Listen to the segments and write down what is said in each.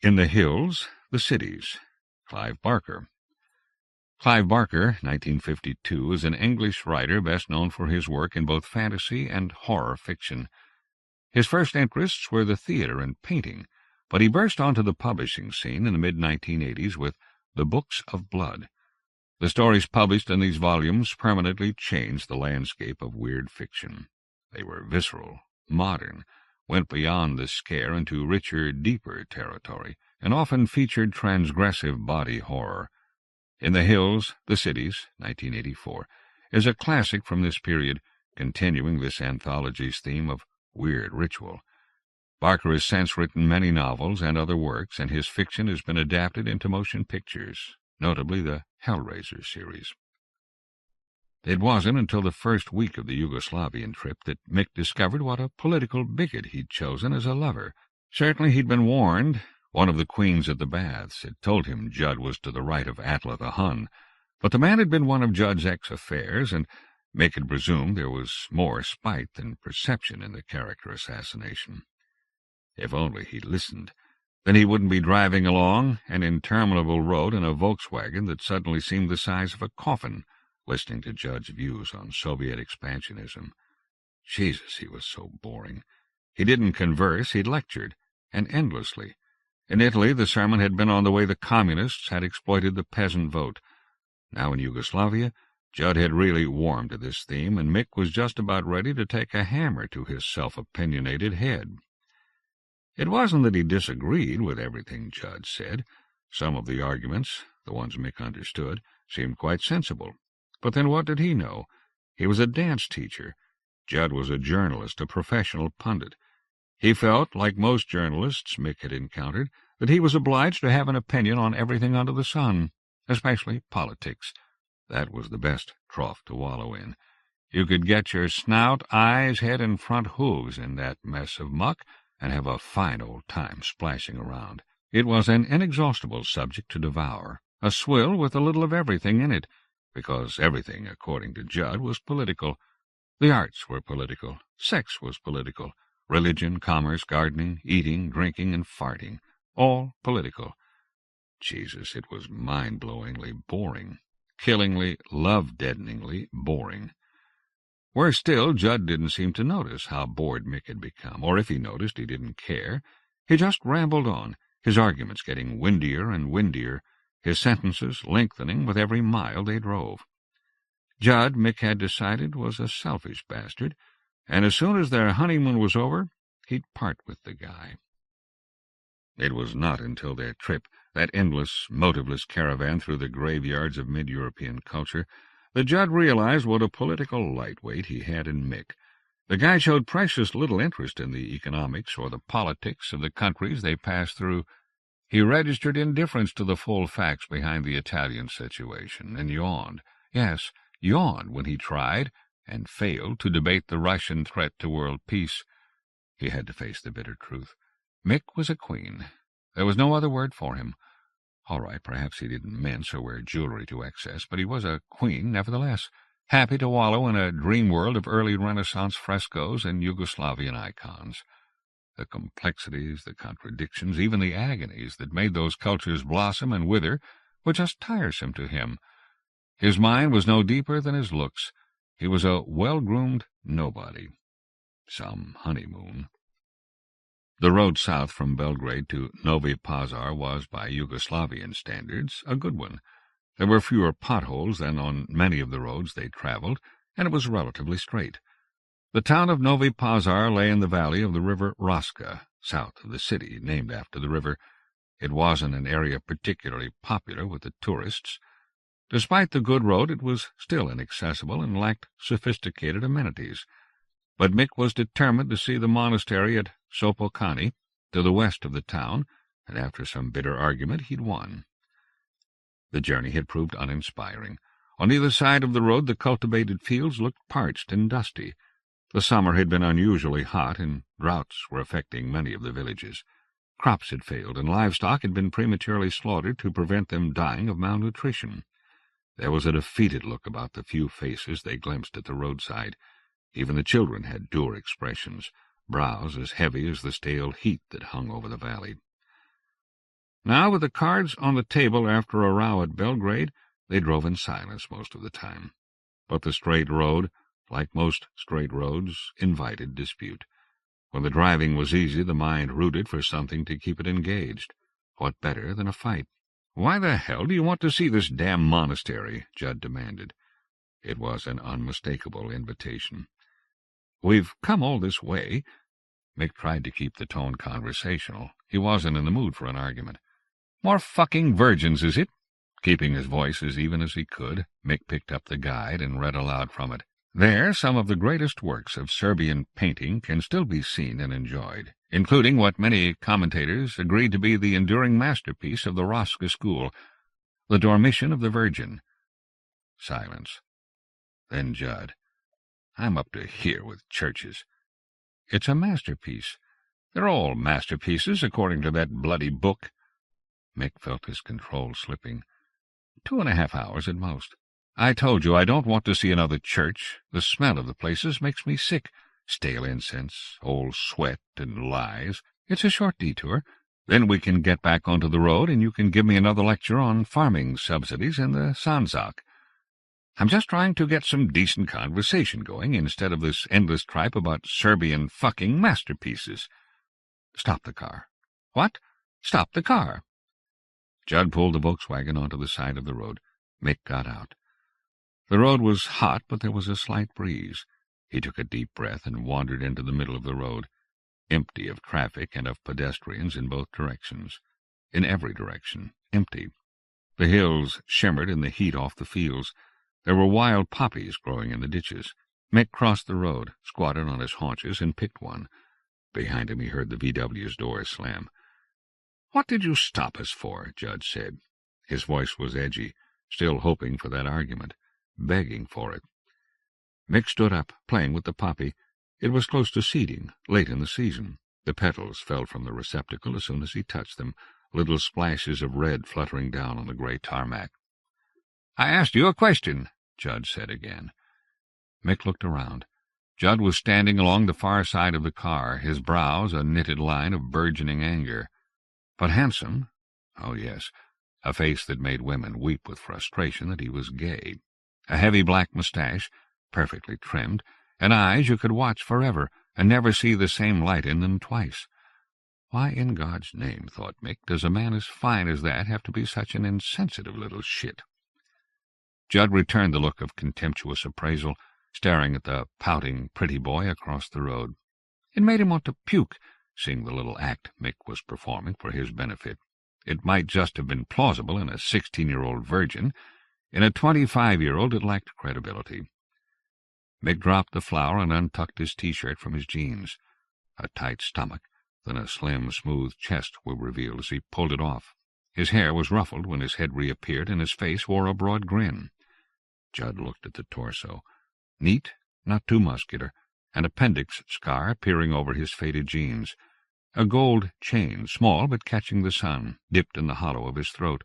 In the Hills, the Cities, Clive Barker. Clive Barker, 1952, is an English writer best known for his work in both fantasy and horror fiction. His first interests were the theater and painting, but he burst onto the publishing scene in the mid-1980s with The Books of Blood. The stories published in these volumes permanently changed the landscape of weird fiction. They were visceral, modern, went beyond the scare into richer, deeper territory, and often featured transgressive body horror. In the Hills, the Cities, 1984, is a classic from this period, continuing this anthology's theme of weird ritual. Barker has since written many novels and other works, and his fiction has been adapted into motion pictures, notably the Hellraiser series. It wasn't until the first week of the Yugoslavian trip that Mick discovered what a political bigot he'd chosen as a lover. Certainly he'd been warned. One of the queens at the baths had told him Judd was to the right of Attila the Hun, but the man had been one of Judd's ex-affairs, and Mick had presumed there was more spite than perception in the character assassination. If only he'd listened. Then he wouldn't be driving along an interminable road in a Volkswagen that suddenly seemed the size of a coffin, listening to Judd's views on Soviet expansionism. Jesus, he was so boring. He didn't converse, he'd lectured, and endlessly. In Italy, the sermon had been on the way the communists had exploited the peasant vote. Now in Yugoslavia, Judd had really warmed to this theme, and Mick was just about ready to take a hammer to his self-opinionated head. It wasn't that he disagreed with everything Judd said. Some of the arguments, the ones Mick understood, seemed quite sensible. But then what did he know? He was a dance teacher. Judd was a journalist, a professional pundit. He felt, like most journalists Mick had encountered, that he was obliged to have an opinion on everything under the sun, especially politics. That was the best trough to wallow in. You could get your snout, eyes, head, and front hooves in that mess of muck, and have a fine old time splashing around. It was an inexhaustible subject to devour, a swill with a little of everything in it, because everything, according to Judd, was political. The arts were political, sex was political, religion, commerce, gardening, eating, drinking, and farting, all political. Jesus, it was mind-blowingly boring, killingly, love-deadeningly boring. Worse still, Judd didn't seem to notice how bored Mick had become, or if he noticed, he didn't care. He just rambled on, his arguments getting windier and windier, his sentences lengthening with every mile they drove. Judd, Mick had decided, was a selfish bastard, and as soon as their honeymoon was over, he'd part with the guy. It was not until their trip, that endless, motiveless caravan through the graveyards of mid-European culture, that Judd realized what a political lightweight he had in Mick. The guy showed precious little interest in the economics or the politics of the countries they passed through. He registered indifference to the full facts behind the Italian situation, and yawned. Yes, yawned when he tried, and failed, to debate the Russian threat to world peace. He had to face the bitter truth. Mick was a queen. There was no other word for him. All right, perhaps he didn't mince or wear jewelry to excess, but he was a queen nevertheless, happy to wallow in a dream world of early Renaissance frescoes and Yugoslavian icons. The complexities, the contradictions, even the agonies that made those cultures blossom and wither were just tiresome to him. His mind was no deeper than his looks. He was a well-groomed nobody. Some honeymoon. The road south from Belgrade to Novi Pazar was, by Yugoslavian standards, a good one. There were fewer potholes than on many of the roads they traveled, and it was relatively straight. The town of Novi Pazar lay in the valley of the river Raska, south of the city, named after the river. It wasn't an area particularly popular with the tourists. Despite the good road, it was still inaccessible and lacked sophisticated amenities. But Mick was determined to see the monastery at Sopocani, to the west of the town, and after some bitter argument he'd won. The journey had proved uninspiring. On either side of the road the cultivated fields looked parched and dusty. The summer had been unusually hot, and droughts were affecting many of the villages. Crops had failed, and livestock had been prematurely slaughtered to prevent them dying of malnutrition. There was a defeated look about the few faces they glimpsed at the roadside. Even the children had dour expressions, brows as heavy as the stale heat that hung over the valley. Now, with the cards on the table after a row at Belgrade, they drove in silence most of the time. But the straight road, like most straight roads, invited dispute. When the driving was easy, the mind rooted for something to keep it engaged. What better than a fight? "Why the hell do you want to see this damn monastery?" Judd demanded. It was an unmistakable invitation. "We've come all this way." Mick tried to keep the tone conversational. He wasn't in the mood for an argument. "More fucking virgins, is it?" Keeping his voice as even as he could, Mick picked up the guide and read aloud from it. "There, some of the greatest works of Serbian painting can still be seen and enjoyed, including what many commentators agreed to be the enduring masterpiece of the Roska school, the Dormition of the Virgin." Silence. Then Judd. "I'm up to here with churches." "It's a masterpiece. They're all masterpieces, according to that bloody book." Mick felt his control slipping. 2.5 hours at most. "I told you I don't want to see another church. The smell of the places makes me sick. Stale incense, old sweat and lies. It's a short detour. Then we can get back onto the road, and you can give me another lecture on farming subsidies in the Sanzak. I'm just trying to get some decent conversation going, instead of this endless tripe about Serbian fucking masterpieces." "Stop the car." "What? Stop the car." Judd pulled the Volkswagen onto the side of the road. Mick got out. The road was hot, but there was a slight breeze. He took a deep breath and wandered into the middle of the road, empty of traffic and of pedestrians in both directions. In every direction, empty. The hills shimmered in the heat off the fields. There were wild poppies growing in the ditches. Mick crossed the road, squatted on his haunches, and picked one. Behind him he heard the VW's door slam. "What did you stop us for?" Judd said. His voice was edgy, still hoping for that argument, begging for it. Mick stood up, playing with the poppy. It was close to seeding, late in the season. The petals fell from the receptacle as soon as he touched them, little splashes of red fluttering down on the gray tarmac. "I asked you a question," Judd said again. Mick looked around. Judd was standing along the far side of the car, his brows a knitted line of burgeoning anger. But handsome. Oh, yes, a face that made women weep with frustration that he was gay. A heavy black mustache, perfectly trimmed, and eyes you could watch forever and never see the same light in them twice. Why in God's name, thought Mick, does a man as fine as that have to be such an insensitive little shit? Judd returned the look of contemptuous appraisal, staring at the pouting pretty boy across the road. It made him want to puke, seeing the little act Mick was performing for his benefit. It might just have been plausible in a 16-year-old virgin. In a 25-year-old it lacked credibility. Mick dropped the flower and untucked his T-shirt from his jeans. A tight stomach, then a slim, smooth chest were revealed as he pulled it off. His hair was ruffled when his head reappeared, and his face wore a broad grin. Judd looked at the torso. Neat, not too muscular, an appendix scar peering over his faded jeans. A gold chain, small but catching the sun, dipped in the hollow of his throat.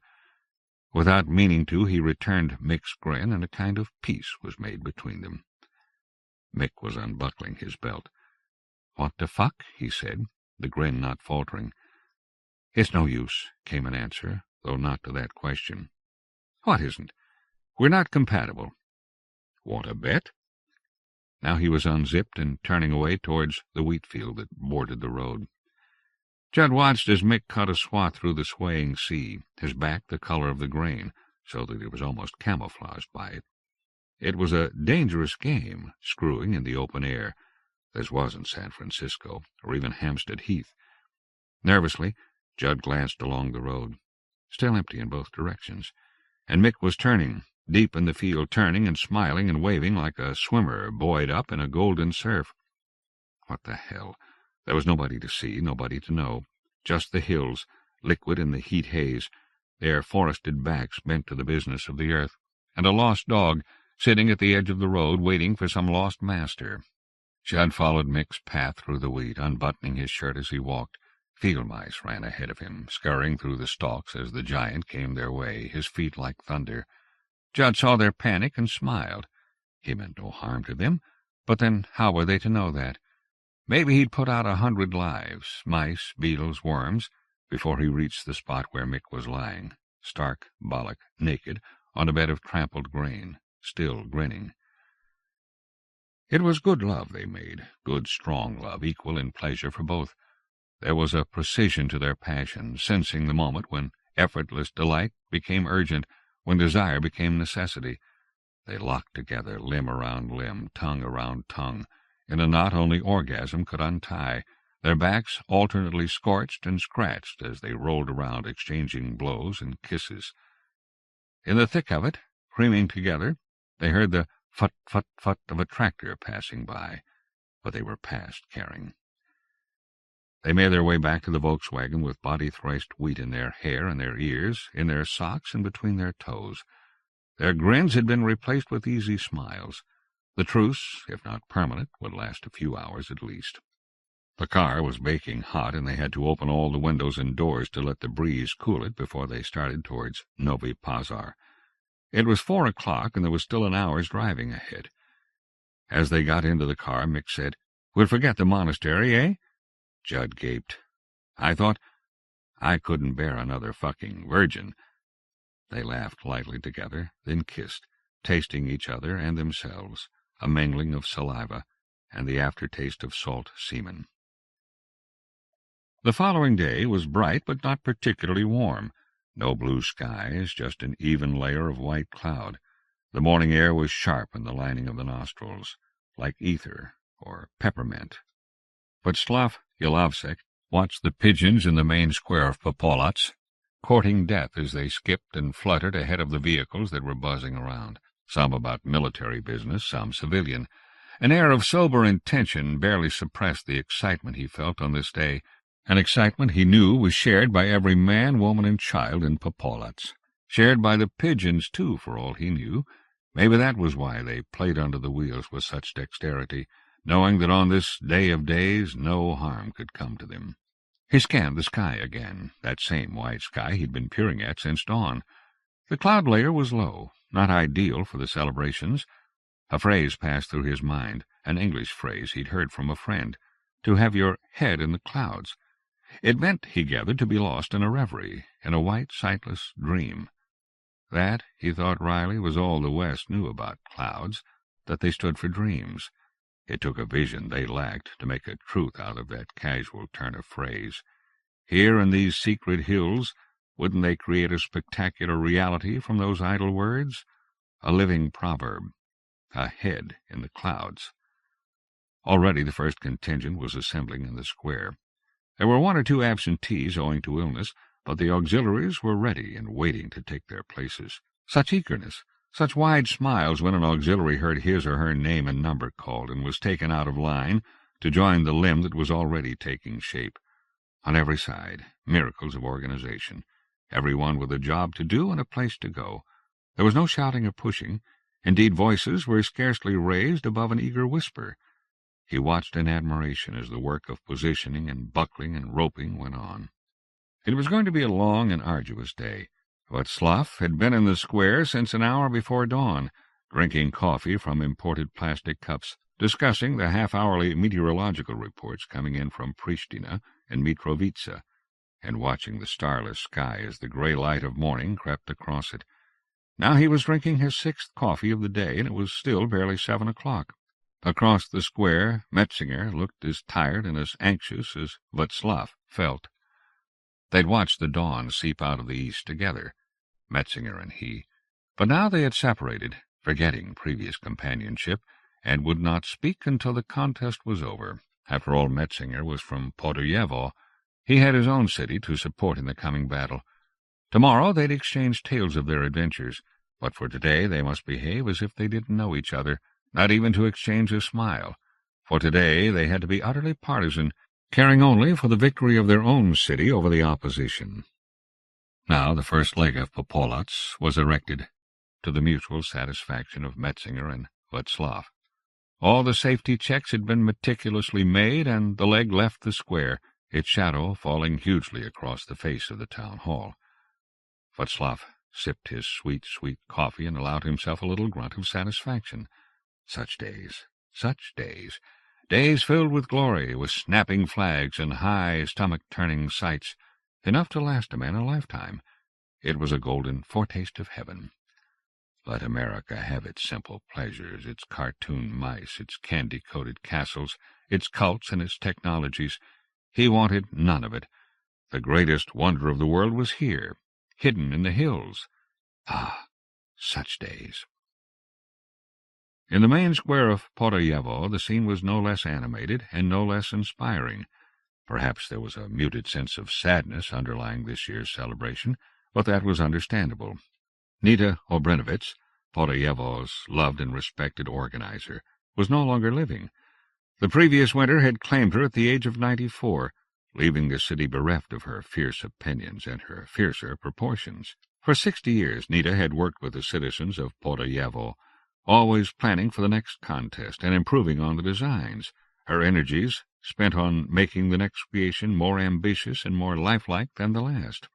Without meaning to, he returned Mick's grin, and a kind of peace was made between them. Mick was unbuckling his belt. "What the fuck?" he said, the grin not faltering. "It's no use," came an answer, though not to that question. "What isn't?" "We're not compatible." "Want a bet?" Now he was unzipped and turning away towards the wheat field that bordered the road. Judd watched as Mick cut a swath through the swaying sea, his back the color of the grain, so that it was almost camouflaged by it. It was a dangerous game, screwing in the open air. This wasn't San Francisco, or even Hampstead Heath. Nervously, Judd glanced along the road. Still empty in both directions. And Mick was turning, deep in the field, turning and smiling and waving like a swimmer buoyed up in a golden surf. What the hell? There was nobody to see, nobody to know. Just the hills, liquid in the heat haze, their forested backs bent to the business of the earth, and a lost dog sitting at the edge of the road waiting for some lost master. Judd followed Mick's path through the wheat, unbuttoning his shirt as he walked. Field mice ran ahead of him, scurrying through the stalks as the giant came their way, his feet like thunder. Judd saw their panic and smiled. He meant no harm to them, but then how were they to know that? Maybe he'd put out 100 lives, mice, beetles, worms, before he reached the spot where Mick was lying, stark, bollock, naked, on a bed of trampled grain, still grinning. It was good love they made, good strong love, equal in pleasure for both. There was a precision to their passion, sensing the moment when effortless delight became urgent, when desire became necessity. They locked together, limb around limb, tongue around tongue, in a knot only orgasm could untie, their backs alternately scorched and scratched as they rolled around, exchanging blows and kisses. In the thick of it, creaming together, they heard the fut-fut-fut of a tractor passing by, but they were past caring. They made their way back to the Volkswagen with body-threshed wheat in their hair and their ears, in their socks and between their toes. Their grins had been replaced with easy smiles. The truce, if not permanent, would last a few hours at least. The car was baking hot, and they had to open all the windows and doors to let the breeze cool it before they started towards Novi Pazar. It was 4 o'clock, and there was still an hour's driving ahead. As they got into the car, Mick said, "We'll forget the monastery, eh?" Judd gaped. "I thought I couldn't bear another fucking virgin." They laughed lightly together, then kissed, tasting each other and themselves, a mingling of saliva, and the aftertaste of salt semen. The following day was bright but not particularly warm. No blue skies, just an even layer of white cloud. The morning air was sharp in the lining of the nostrils, like ether or peppermint. But Slav Yelavsek watched the pigeons in the main square of Popolats, courting death as they skipped and fluttered ahead of the vehicles that were buzzing around, some about military business, some civilian. An air of sober intention barely suppressed the excitement he felt on this day, an excitement he knew was shared by every man, woman, and child in Popolats, shared by the pigeons, too, for all he knew. Maybe that was why they played under the wheels with such dexterity, knowing that on this day of days no harm could come to them. He scanned the sky again, that same white sky he'd been peering at since dawn. The cloud layer was low, not ideal for the celebrations. A phrase passed through his mind, an English phrase he'd heard from a friend, to have your head in the clouds. It meant, he gathered, to be lost in a reverie, in a white, sightless dream. That, he thought wryly, was all the West knew about clouds, that they stood for dreams. It took a vision they lacked to make a truth out of that casual turn of phrase. Here in these secret hills, wouldn't they create a spectacular reality from those idle words? A living proverb, a head in the clouds. Already the first contingent was assembling in the square. There were 1 or 2 absentees owing to illness, but the auxiliaries were ready and waiting to take their places. Such eagerness, such wide smiles when an auxiliary heard his or her name and number called and was taken out of line to join the limb that was already taking shape. On every side, miracles of organization, every one with a job to do and a place to go. There was no shouting or pushing. Indeed, voices were scarcely raised above an eager whisper. He watched in admiration as the work of positioning and buckling and roping went on. It was going to be a long and arduous day, but Slough had been in the square since an hour before dawn, drinking coffee from imported plastic cups, discussing the half-hourly meteorological reports coming in from Pristina and Mitrovica, and watching the starless sky as the gray light of morning crept across it. Now he was drinking his 6th coffee of the day, and it was still barely 7 o'clock. Across the square, Metzinger looked as tired and as anxious as Václav felt. They'd watched the dawn seep out of the east together, Metzinger and he, but now they had separated, forgetting previous companionship, and would not speak until the contest was over. After all, Metzinger was from Podujevo. He had his own city to support in the coming battle. Tomorrow they'd exchange tales of their adventures, but for today they must behave as if they didn't know each other, not even to exchange a smile. For today they had to be utterly partisan, caring only for the victory of their own city over the opposition. Now the first leg of Popolats was erected, to the mutual satisfaction of Metzinger and Václav. All the safety checks had been meticulously made, and the leg left the square, its shadow falling hugely across the face of the town hall. Václav sipped his sweet, sweet coffee and allowed himself a little grunt of satisfaction. Such days, days filled with glory, with snapping flags and high, stomach-turning sights, enough to last a man a lifetime. It was a golden foretaste of heaven. Let America have its simple pleasures, its cartoon mice, its candy-coated castles, its cults and its technologies. He wanted none of it. The greatest wonder of the world was here, hidden in the hills. Ah, such days! In the main square of Porayevo, the scene was no less animated and no less inspiring. Perhaps there was a muted sense of sadness underlying this year's celebration, but that was understandable. Nita Obrinovitz, Porayevo's loved and respected organizer, was no longer living. The previous winter had claimed her at the age of 94, leaving the city bereft of her fierce opinions and her fiercer proportions. For 60 years Nita had worked with the citizens of Porayevo, always planning for the next contest and improving on the designs, her energies spent on making the next creation more ambitious and more lifelike than the last.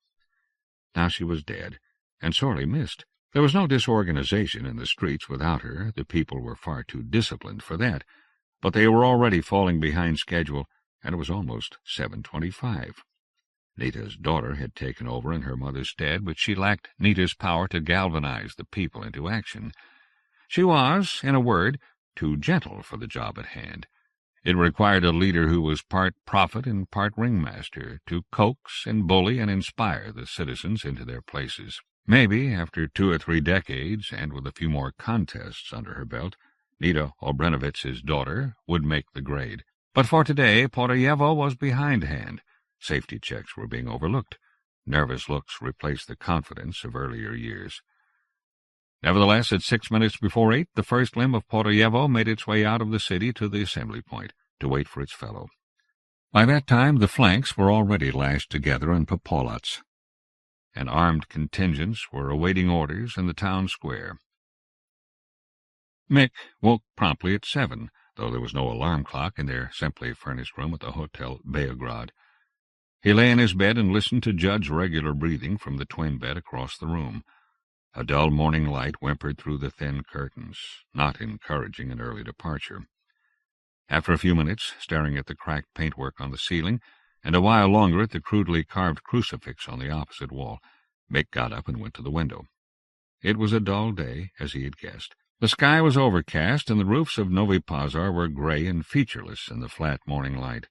Now she was dead, and sorely missed. There was no disorganization in the streets without her. The people were far too disciplined for that, but they were already falling behind schedule, and it was almost 7:25. Nita's daughter had taken over in her mother's stead, but she lacked Nita's power to galvanize the people into action. She was, in a word, too gentle for the job at hand. It required a leader who was part prophet and part ringmaster, to coax and bully and inspire the citizens into their places. Maybe, after 2 or 3 decades, and with a few more contests under her belt, Nita Obrenovitz's daughter would make the grade. But for today, Porayevo was behindhand. Safety checks were being overlooked. Nervous looks replaced the confidence of earlier years. Nevertheless, at 6 minutes before 8, the first limb of Porayevo made its way out of the city to the assembly point, to wait for its fellow. By that time, the flanks were already lashed together in Popolats, and armed contingents were awaiting orders in the town square. Mick woke promptly at 7, though there was no alarm clock in their simply furnished room at the Hotel Beograd. He lay in his bed and listened to Judd's regular breathing from the twin bed across the room. A dull morning light whimpered through the thin curtains, not encouraging an early departure. After a few minutes, staring at the cracked paintwork on the ceiling, and a while longer at the crudely carved crucifix on the opposite wall, Mick got up and went to the window. It was a dull day, as he had guessed. The sky was overcast, and the roofs of Novi Pazar were gray and featureless in the flat morning light.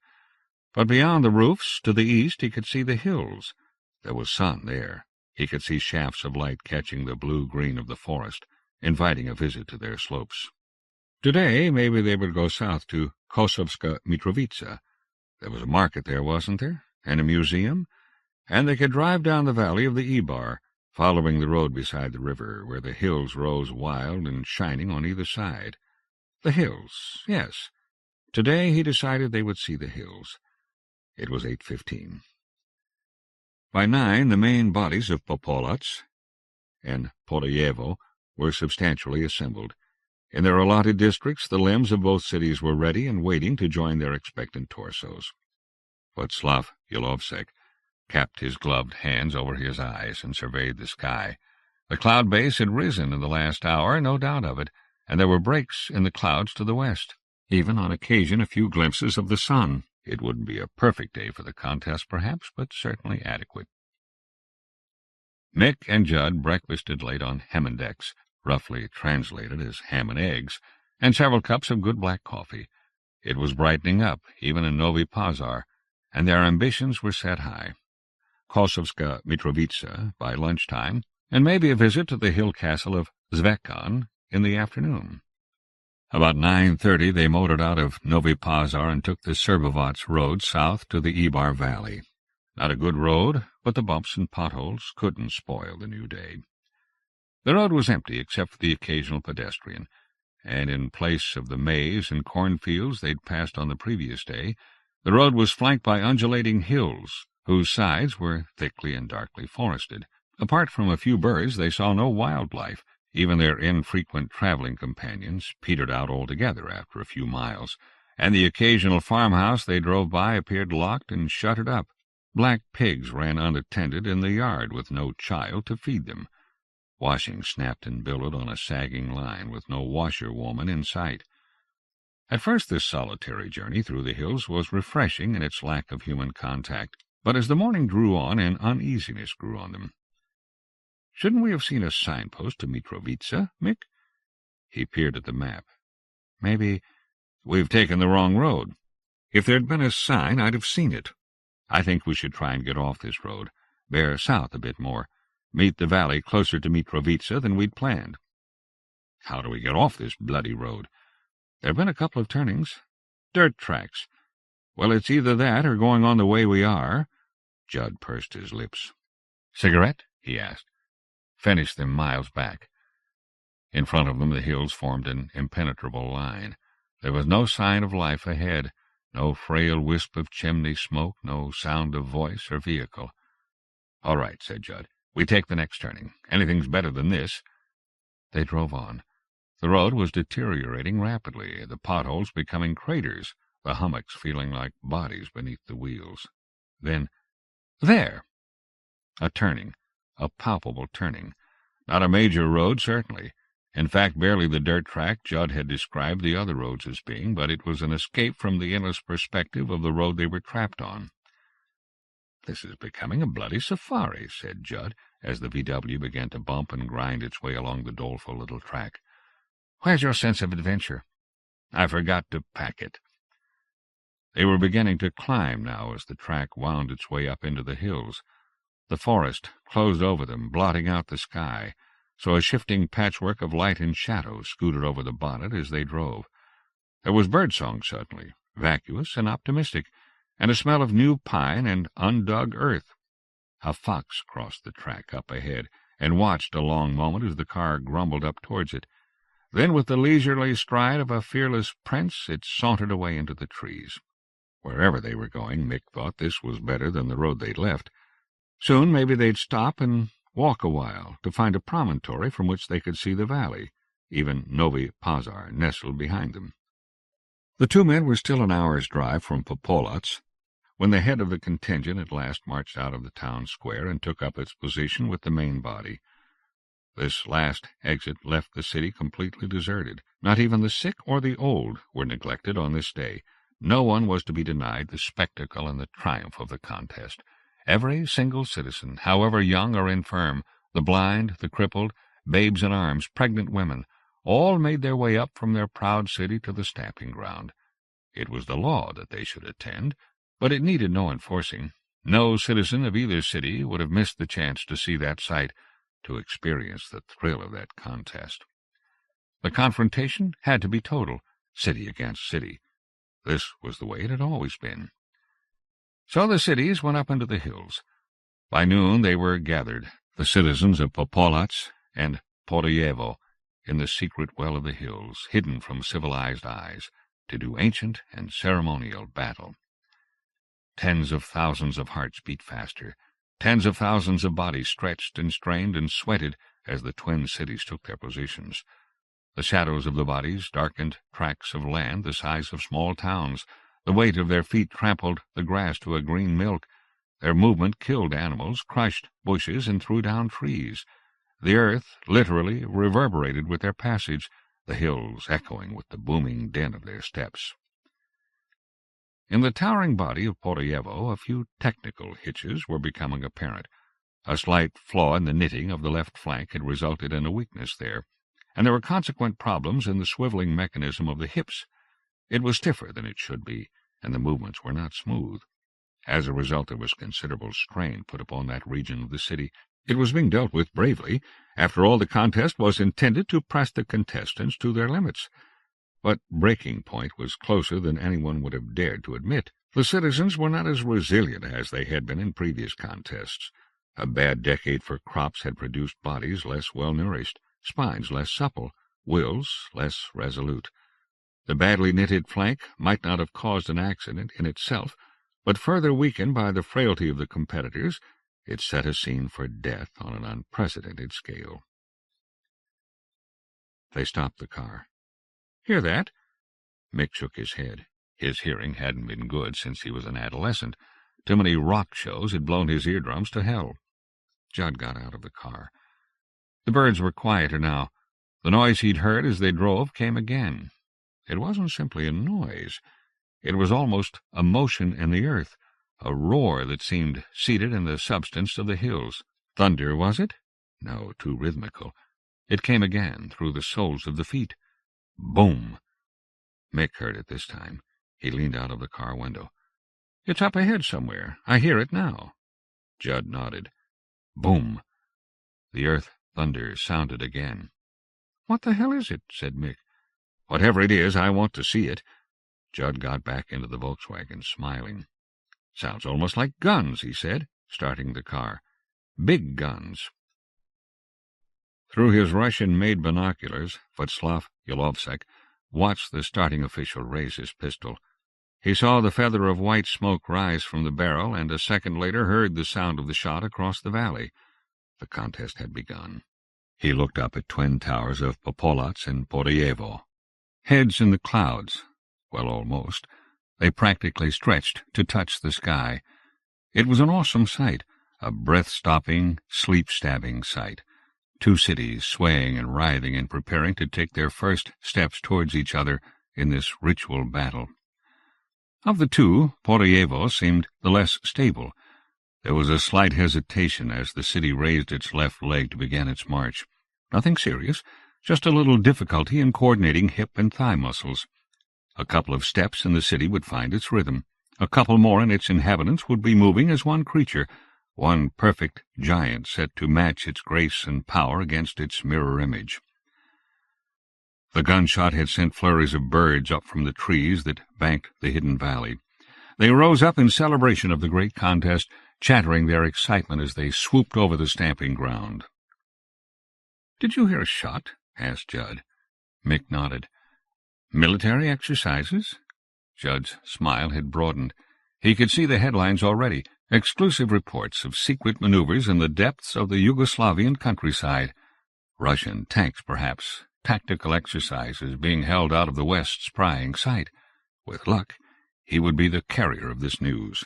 But beyond the roofs, to the east, he could see the hills. There was sun there. He could see shafts of light catching the blue-green of the forest, inviting a visit to their slopes. Today, maybe they would go south to Kosovska Mitrovica. There was a market there, wasn't there? And a museum? And they could drive down the valley of the Ibar, following the road beside the river, where the hills rose wild and shining on either side. The hills, yes. Today he decided they would see the hills. It was 8:15. By 9, the main bodies of Popolats and Porayevo were substantially assembled. In their allotted districts, the limbs of both cities were ready and waiting to join their expectant torsos. Václav Yelovsek kept his gloved hands over his eyes and surveyed the sky. The cloud base had risen in the last hour, no doubt of it, and there were breaks in the clouds to the west. Even on occasion a few glimpses of the sun. It wouldn't be a perfect day for the contest, perhaps, but certainly adequate. Mick and Judd breakfasted late on Hemendex, roughly translated as ham and eggs, and several cups of good black coffee. It was brightening up, even in Novi Pazar, and their ambitions were set high. Kosovska Mitrovica by lunchtime, and maybe a visit to the hill castle of Zvekan in the afternoon. About 9:30 they motored out of Novi Pazar and took the Srbovac road south to the Ibar Valley. Not a good road, but the bumps and potholes couldn't spoil the new day. The road was empty except for the occasional pedestrian, and in place of the maize and cornfields they'd passed on the previous day, the road was flanked by undulating hills, whose sides were thickly and darkly forested. Apart from a few birds, they saw no wildlife. Even their infrequent traveling companions petered out altogether after a few miles, and the occasional farmhouse they drove by appeared locked and shuttered up. Black pigs ran unattended in the yard with no child to feed them. Washing snapped and billowed on a sagging line with no washerwoman in sight. At first this solitary journey through the hills was refreshing in its lack of human contact. But as the morning drew on, an uneasiness grew on them. "Shouldn't we have seen a signpost to Mitrovica, Mick?" He peered at the map. "Maybe we've taken the wrong road. If there'd been a sign, I'd have seen it. I think we should try and get off this road, bear south a bit more, meet the valley closer to Mitrovica than we'd planned." "How do we get off this bloody road?" "There've been a couple of turnings. Dirt tracks. Well, it's either that or going on the way we are." Judd pursed his lips. "Cigarette?" he asked. "Finish them miles back." In front of them the hills formed an impenetrable line. There was no sign of life ahead, no frail wisp of chimney smoke, no sound of voice or vehicle. "All right," said Judd. "We take the next turning. Anything's better than this." They drove on. The road was deteriorating rapidly, the potholes becoming craters, the hummocks feeling like bodies beneath the wheels. Then, there! A turning, a palpable turning. Not a major road, certainly. In fact, barely the dirt track Judd had described the other roads as being, but it was an escape from the endless perspective of the road they were trapped on. "This is becoming a bloody safari," said Judd, as the VW began to bump and grind its way along the doleful little track. "Where's your sense of adventure?" "I forgot to pack it." They were beginning to climb now as the track wound its way up into the hills. The forest closed over them, blotting out the sky, so a shifting patchwork of light and shadow scooted over the bonnet as they drove. There was birdsong suddenly, vacuous and optimistic, and a smell of new pine and undug earth. A fox crossed the track up ahead and watched a long moment as the car grumbled up towards it. Then, with the leisurely stride of a fearless prince, it sauntered away into the trees. Wherever they were going, Mick thought this was better than the road they'd left. Soon maybe they'd stop and walk a while to find a promontory from which they could see the valley, even Novi Pazar nestled behind them. The two men were still an hour's drive from Popolats when the head of the contingent at last marched out of the town square and took up its position with the main body. This last exit left the city completely deserted. Not even the sick or the old were neglected on this day. No one was to be denied the spectacle and the triumph of the contest. Every single citizen, however young or infirm, the blind, the crippled, babes in arms, pregnant women, all made their way up from their proud city to the stamping ground. It was the law that they should attend, but it needed no enforcing. No citizen of either city would have missed the chance to see that sight, to experience the thrill of that contest. The confrontation had to be total, city against city. This was the way it had always been. So the cities went up into the hills. By noon they were gathered, the citizens of Popolats and Podoyevo, in the secret well of the hills, hidden from civilized eyes, to do ancient and ceremonial battle. Tens of thousands of hearts beat faster. Tens of thousands of bodies stretched and strained and sweated as the twin cities took their positions. The shadows of the bodies darkened tracts of land the size of small towns. The weight of their feet trampled the grass to a green milk. Their movement killed animals, crushed bushes, and threw down trees. The earth literally reverberated with their passage, the hills echoing with the booming din of their steps. In the towering body of Podoyevo, a few technical hitches were becoming apparent. A slight flaw in the knitting of the left flank had resulted in a weakness there, and there were consequent problems in the swiveling mechanism of the hips. It was stiffer than it should be, and the movements were not smooth. As a result, there was considerable strain put upon that region of the city. It was being dealt with bravely. After all, the contest was intended to press the contestants to their limits. But breaking point was closer than anyone would have dared to admit. The citizens were not as resilient as they had been in previous contests. A bad decade for crops had produced bodies less well-nourished, spines less supple, wills less resolute. The badly knitted flank might not have caused an accident in itself, but further weakened by the frailty of the competitors, it set a scene for death on an unprecedented scale. They stopped the car. "Hear that?" Mick shook his head. His hearing hadn't been good since he was an adolescent. Too many rock shows had blown his eardrums to hell. Judd got out of the car. The birds were quieter now. The noise he'd heard as they drove came again. It wasn't simply a noise. It was almost a motion in the earth, a roar that seemed seated in the substance of the hills. Thunder, was it? No, too rhythmical. It came again, through the soles of the feet. Boom! Mick heard it this time. He leaned out of the car window. "It's up ahead somewhere. I hear it now." Judd nodded. Boom! The earth thunder sounded again. "What the hell is it?" said Mick. "Whatever it is, I want to see it." Judd got back into the Volkswagen, smiling. "Sounds almost like guns," he said, starting the car. "Big guns." Through his Russian-made binoculars, Václav Yalovsek watched the starting official raise his pistol. He saw the feather of white smoke rise from the barrel, and a second later heard the sound of the shot across the valley. The contest had begun. He looked up at twin towers of Popolats and Porayevo. Heads in the clouds. Well, almost. They practically stretched to touch the sky. It was an awesome sight, a breath-stopping, sleep-stabbing sight. Two cities swaying and writhing and preparing to take their first steps towards each other in this ritual battle. Of the two, Porayevo seemed the less stable. There was a slight hesitation as the city raised its left leg to begin its march. Nothing serious, just a little difficulty in coordinating hip and thigh muscles. A couple of steps and the city would find its rhythm. A couple more and its inhabitants would be moving as one creature, one perfect giant set to match its grace and power against its mirror image. The gunshot had sent flurries of birds up from the trees that banked the hidden valley. They rose up in celebration of the great contest, chattering their excitement as they swooped over the stamping ground. "Did you hear a shot?" asked Judd. Mick nodded. "Military exercises?" Judd's smile had broadened. He could see the headlines already. Exclusive reports of secret maneuvers in the depths of the Yugoslavian countryside. Russian tanks, perhaps. Tactical exercises being held out of the West's prying sight. With luck, he would be the carrier of this news.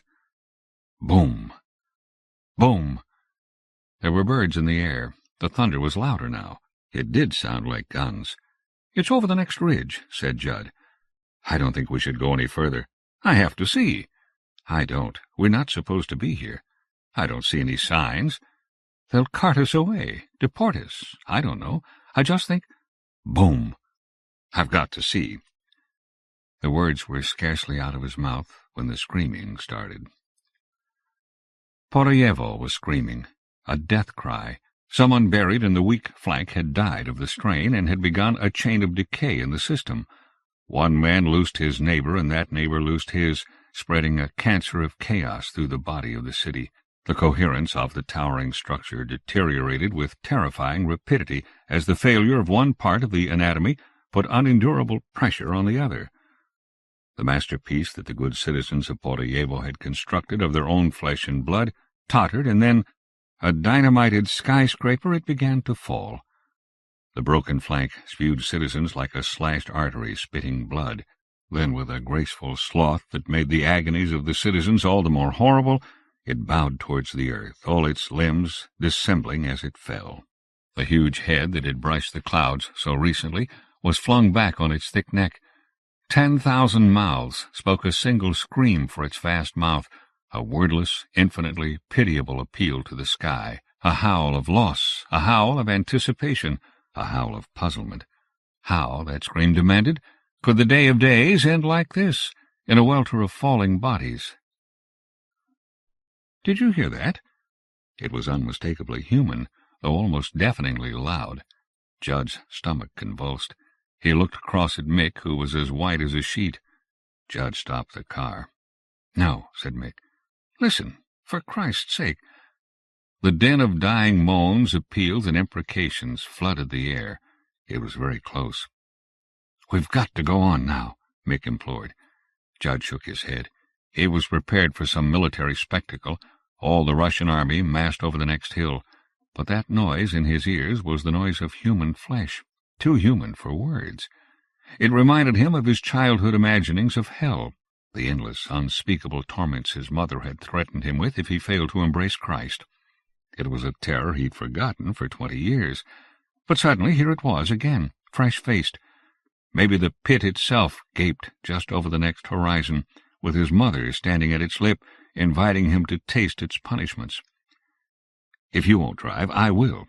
Boom! Boom! There were birds in the air. The thunder was louder now. It did sound like guns. "It's over the next ridge," said Judd. "I don't think we should go any further." "I have to see." "I don't. We're not supposed to be here." "I don't see any signs." "They'll cart us away, deport us. I don't know. I just think—" Boom! "I've got to see." The words were scarcely out of his mouth when the screaming started. Porayevo was screaming, a death cry. Someone buried in the weak flank had died of the strain and had begun a chain of decay in the system. One man loosed his neighbor, and that neighbor loosed his, spreading a cancer of chaos through the body of the city. The coherence of the towering structure deteriorated with terrifying rapidity as the failure of one part of the anatomy put unendurable pressure on the other. The masterpiece that the good citizens of Porayevo had constructed of their own flesh and blood tottered, and then, a dynamited skyscraper, it began to fall. The broken flank spewed citizens like a slashed artery spitting blood. Then, with a graceful sloth that made the agonies of the citizens all the more horrible, it bowed towards the earth, all its limbs dissembling as it fell. The huge head that had brushed the clouds so recently was flung back on its thick neck. 10,000 mouths spoke a single scream for its vast mouth, a wordless, infinitely pitiable appeal to the sky, a howl of loss, a howl of anticipation, a howl of puzzlement. How, that scream demanded, could the day of days end like this, in a welter of falling bodies? "Did you hear that?" It was unmistakably human, though almost deafeningly loud. Judd's stomach convulsed. He looked across at Mick, who was as white as a sheet. Judd stopped the car. "No," said Mick. "Listen, for Christ's sake." The din of dying moans, appeals, and imprecations flooded the air. It was very close. "We've got to go on now," Mick implored. Judd shook his head. He was prepared for some military spectacle, all the Russian army massed over the next hill. But that noise in his ears was the noise of human flesh, too human for words. It reminded him of his childhood imaginings of hell, the endless, unspeakable torments his mother had threatened him with if he failed to embrace Christ. It was a terror he'd forgotten for 20 years. But suddenly here it was again, fresh-faced. Maybe the pit itself gaped just over the next horizon, with his mother standing at its lip, inviting him to taste its punishments. "If you won't drive, I will."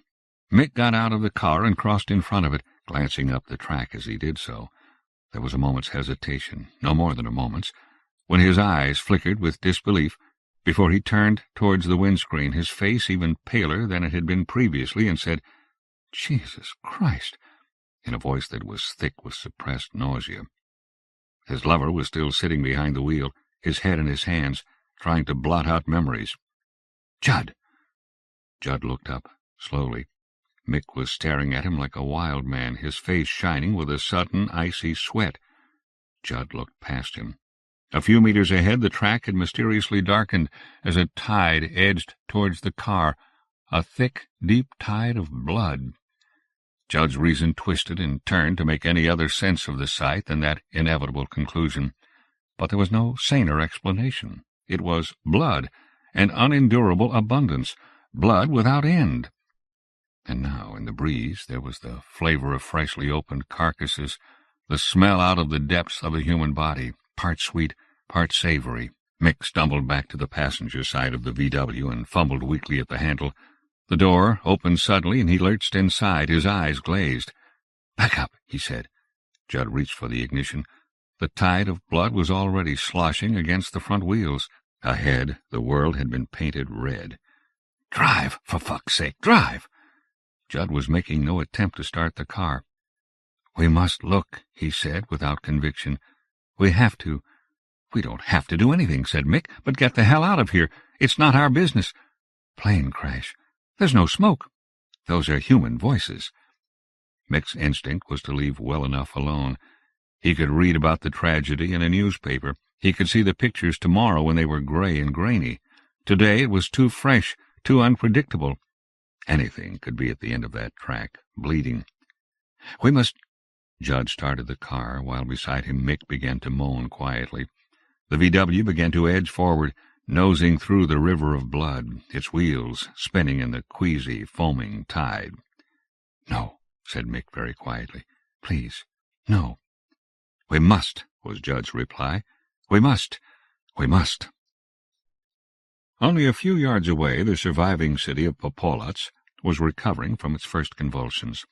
Mick got out of the car and crossed in front of it, glancing up the track as he did so. There was a moment's hesitation, no more than a moment's, when his eyes flickered with disbelief before he turned towards the windscreen, his face even paler than it had been previously, and said, "Jesus Christ," in a voice that was thick with suppressed nausea. His lover was still sitting behind the wheel, his head in his hands, trying to blot out memories. "Judd!" Judd looked up, slowly. Mick was staring at him like a wild man, his face shining with a sudden, icy sweat. Judd looked past him. A few meters ahead, the track had mysteriously darkened as a tide edged towards the car, a thick, deep tide of blood. Judd's reason twisted and turned to make any other sense of the sight than that inevitable conclusion. But there was no saner explanation. It was blood, an unendurable abundance, blood without end. And now, in the breeze, there was the flavor of freshly opened carcasses, the smell out of the depths of a human body, part sweet, part savory. Mick stumbled back to the passenger side of the VW and fumbled weakly at the handle. The door opened suddenly, and he lurched inside, his eyes glazed. "Back up," he said. Judd reached for the ignition. The tide of blood was already sloshing against the front wheels. Ahead, the world had been painted red. "Drive, for fuck's sake, drive!" Judd was making no attempt to start the car. "We must look," he said, without conviction. "We have to." "We don't have to do anything," said Mick, "but get the hell out of here. It's not our business." "Plane crash. There's no smoke. Those are human voices." Mick's instinct was to leave well enough alone. He could read about the tragedy in a newspaper. He could see the pictures tomorrow when they were gray and grainy. Today it was too fresh, too unpredictable. Anything could be at the end of that track, bleeding. "We must—" Judd started the car, while beside him Mick began to moan quietly. The VW began to edge forward, nosing through the river of blood, its wheels spinning in the queasy, foaming tide. "No," said Mick very quietly. "Please, no." "We must," was Judd's reply. "We must. We must." Only a few yards away, the surviving city of Popolats was recovering from its first convulsions.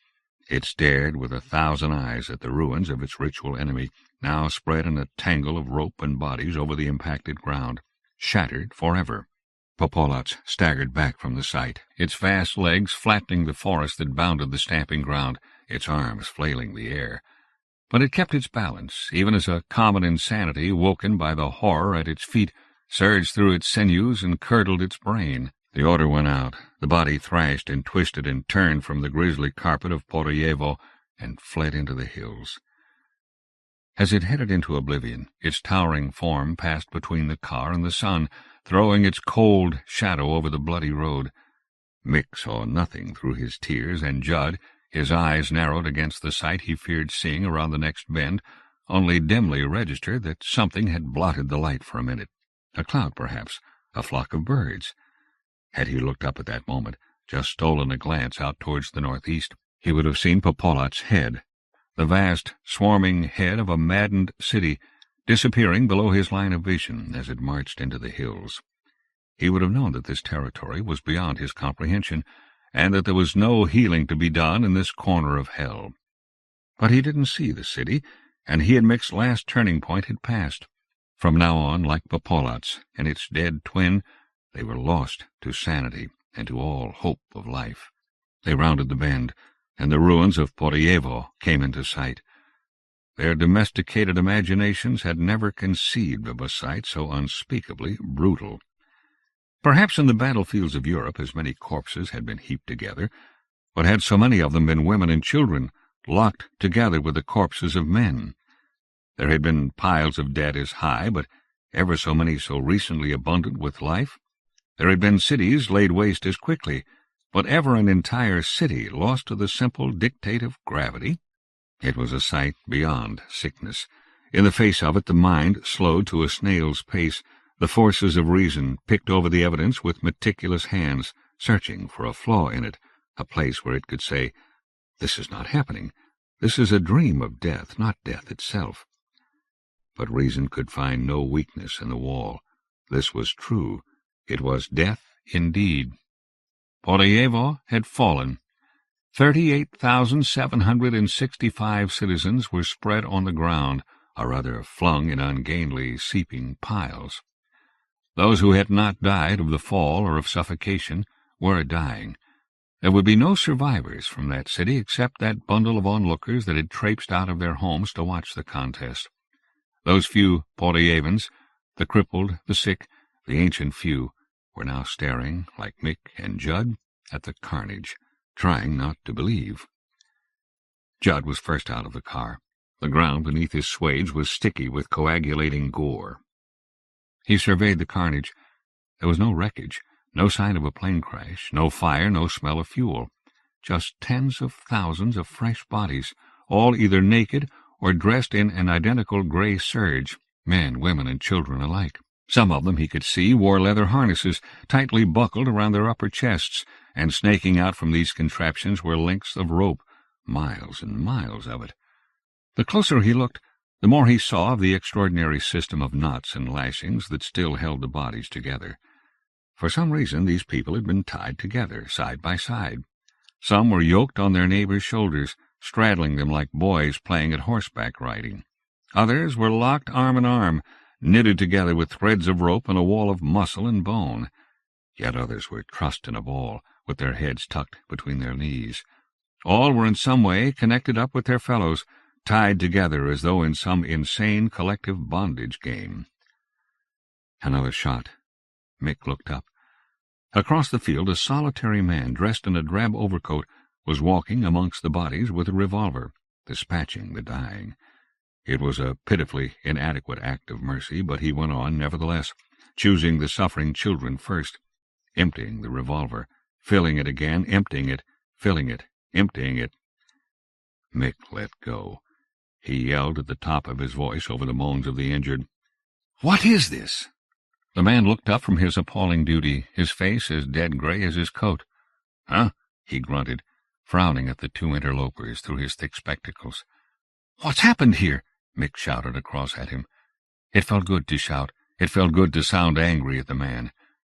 It stared with 1,000 eyes at the ruins of its ritual enemy, now spread in a tangle of rope and bodies over the impacted ground, shattered forever. Popolats staggered back from the sight, its vast legs flattening the forest that bounded the stamping ground, its arms flailing the air. But it kept its balance, even as a common insanity, woken by the horror at its feet, surged through its sinews and curdled its brain. The order went out. The body thrashed and twisted and turned from the grisly carpet of Poroyevo and fled into the hills. As it headed into oblivion, its towering form passed between the car and the sun, throwing its cold shadow over the bloody road. Mick saw nothing through his tears, and Judd, his eyes narrowed against the sight he feared seeing around the next bend, only dimly registered that something had blotted the light for a minute. A cloud, perhaps, a flock of birds. Had he looked up at that moment, just stolen a glance out towards the northeast, he would have seen Popolat's head, the vast, swarming head of a maddened city, disappearing below his line of vision as it marched into the hills. He would have known that this territory was beyond his comprehension, and that there was no healing to be done in this corner of hell. But he didn't see the city, and he and Mick's last turning point had passed. From now on, like Popolats and its dead twin, they were lost to sanity and to all hope of life. They rounded the bend, and the ruins of Poroyevo came into sight. Their domesticated imaginations had never conceived of a sight so unspeakably brutal. Perhaps in the battlefields of Europe as many corpses had been heaped together, but had so many of them been women and children, locked together with the corpses of men? There had been piles of dead as high, but ever so many so recently abundant with life. There had been cities laid waste as quickly, but ever an entire city lost to the simple dictate of gravity. It was a sight beyond sickness. In the face of it, the mind slowed to a snail's pace. The forces of reason picked over the evidence with meticulous hands, searching for a flaw in it, a place where it could say, "This is not happening. This is a dream of death, not death itself." But reason could find no weakness in the wall, This was true. It was death indeed. Porayevo had fallen. 38,765 citizens were spread on the ground, or rather flung in ungainly, seeping piles. Those who had not died of the fall or of suffocation were dying. There would be no survivors from that city except that bundle of onlookers that had traipsed out of their homes to watch the contest. Those few Porayevans, the crippled, the sick, the ancient few, were now staring, like Mick and Judd, at the carnage, trying not to believe. Judd was first out of the car. The ground beneath his swage was sticky with coagulating gore. He surveyed the carnage. There was no wreckage, no sign of a plane crash, no fire, no smell of fuel. Just tens of thousands of fresh bodies, all either naked or dressed in an identical gray serge, men, women, and children alike. Some of them, he could see, wore leather harnesses tightly buckled around their upper chests, and snaking out from these contraptions were lengths of rope, miles and miles of it. The closer he looked, the more he saw of the extraordinary system of knots and lashings that still held the bodies together. For some reason, these people had been tied together, side by side. Some were yoked on their neighbors' shoulders, straddling them like boys playing at horseback riding. Others were locked arm in arm, knitted together with threads of rope and a wall of muscle and bone. Yet others were trussed in a ball, with their heads tucked between their knees. All were in some way connected up with their fellows, tied together as though in some insane collective bondage game. Another shot. Mick looked up. Across the field, a solitary man, dressed in a drab overcoat, was walking amongst the bodies with a revolver, dispatching the dying. It was a pitifully inadequate act of mercy, but he went on nevertheless, choosing the suffering children first, emptying the revolver, filling it again, emptying it, filling it, emptying it. Mick let go. He yelled at the top of his voice over the moans of the injured. "What is this?" The man looked up from his appalling duty, his face as dead gray as his coat. "Huh?" he grunted, frowning at the two interlopers through his thick spectacles. "What's happened here?" Mick shouted across at him. It felt good to shout. It felt good to sound angry at the man.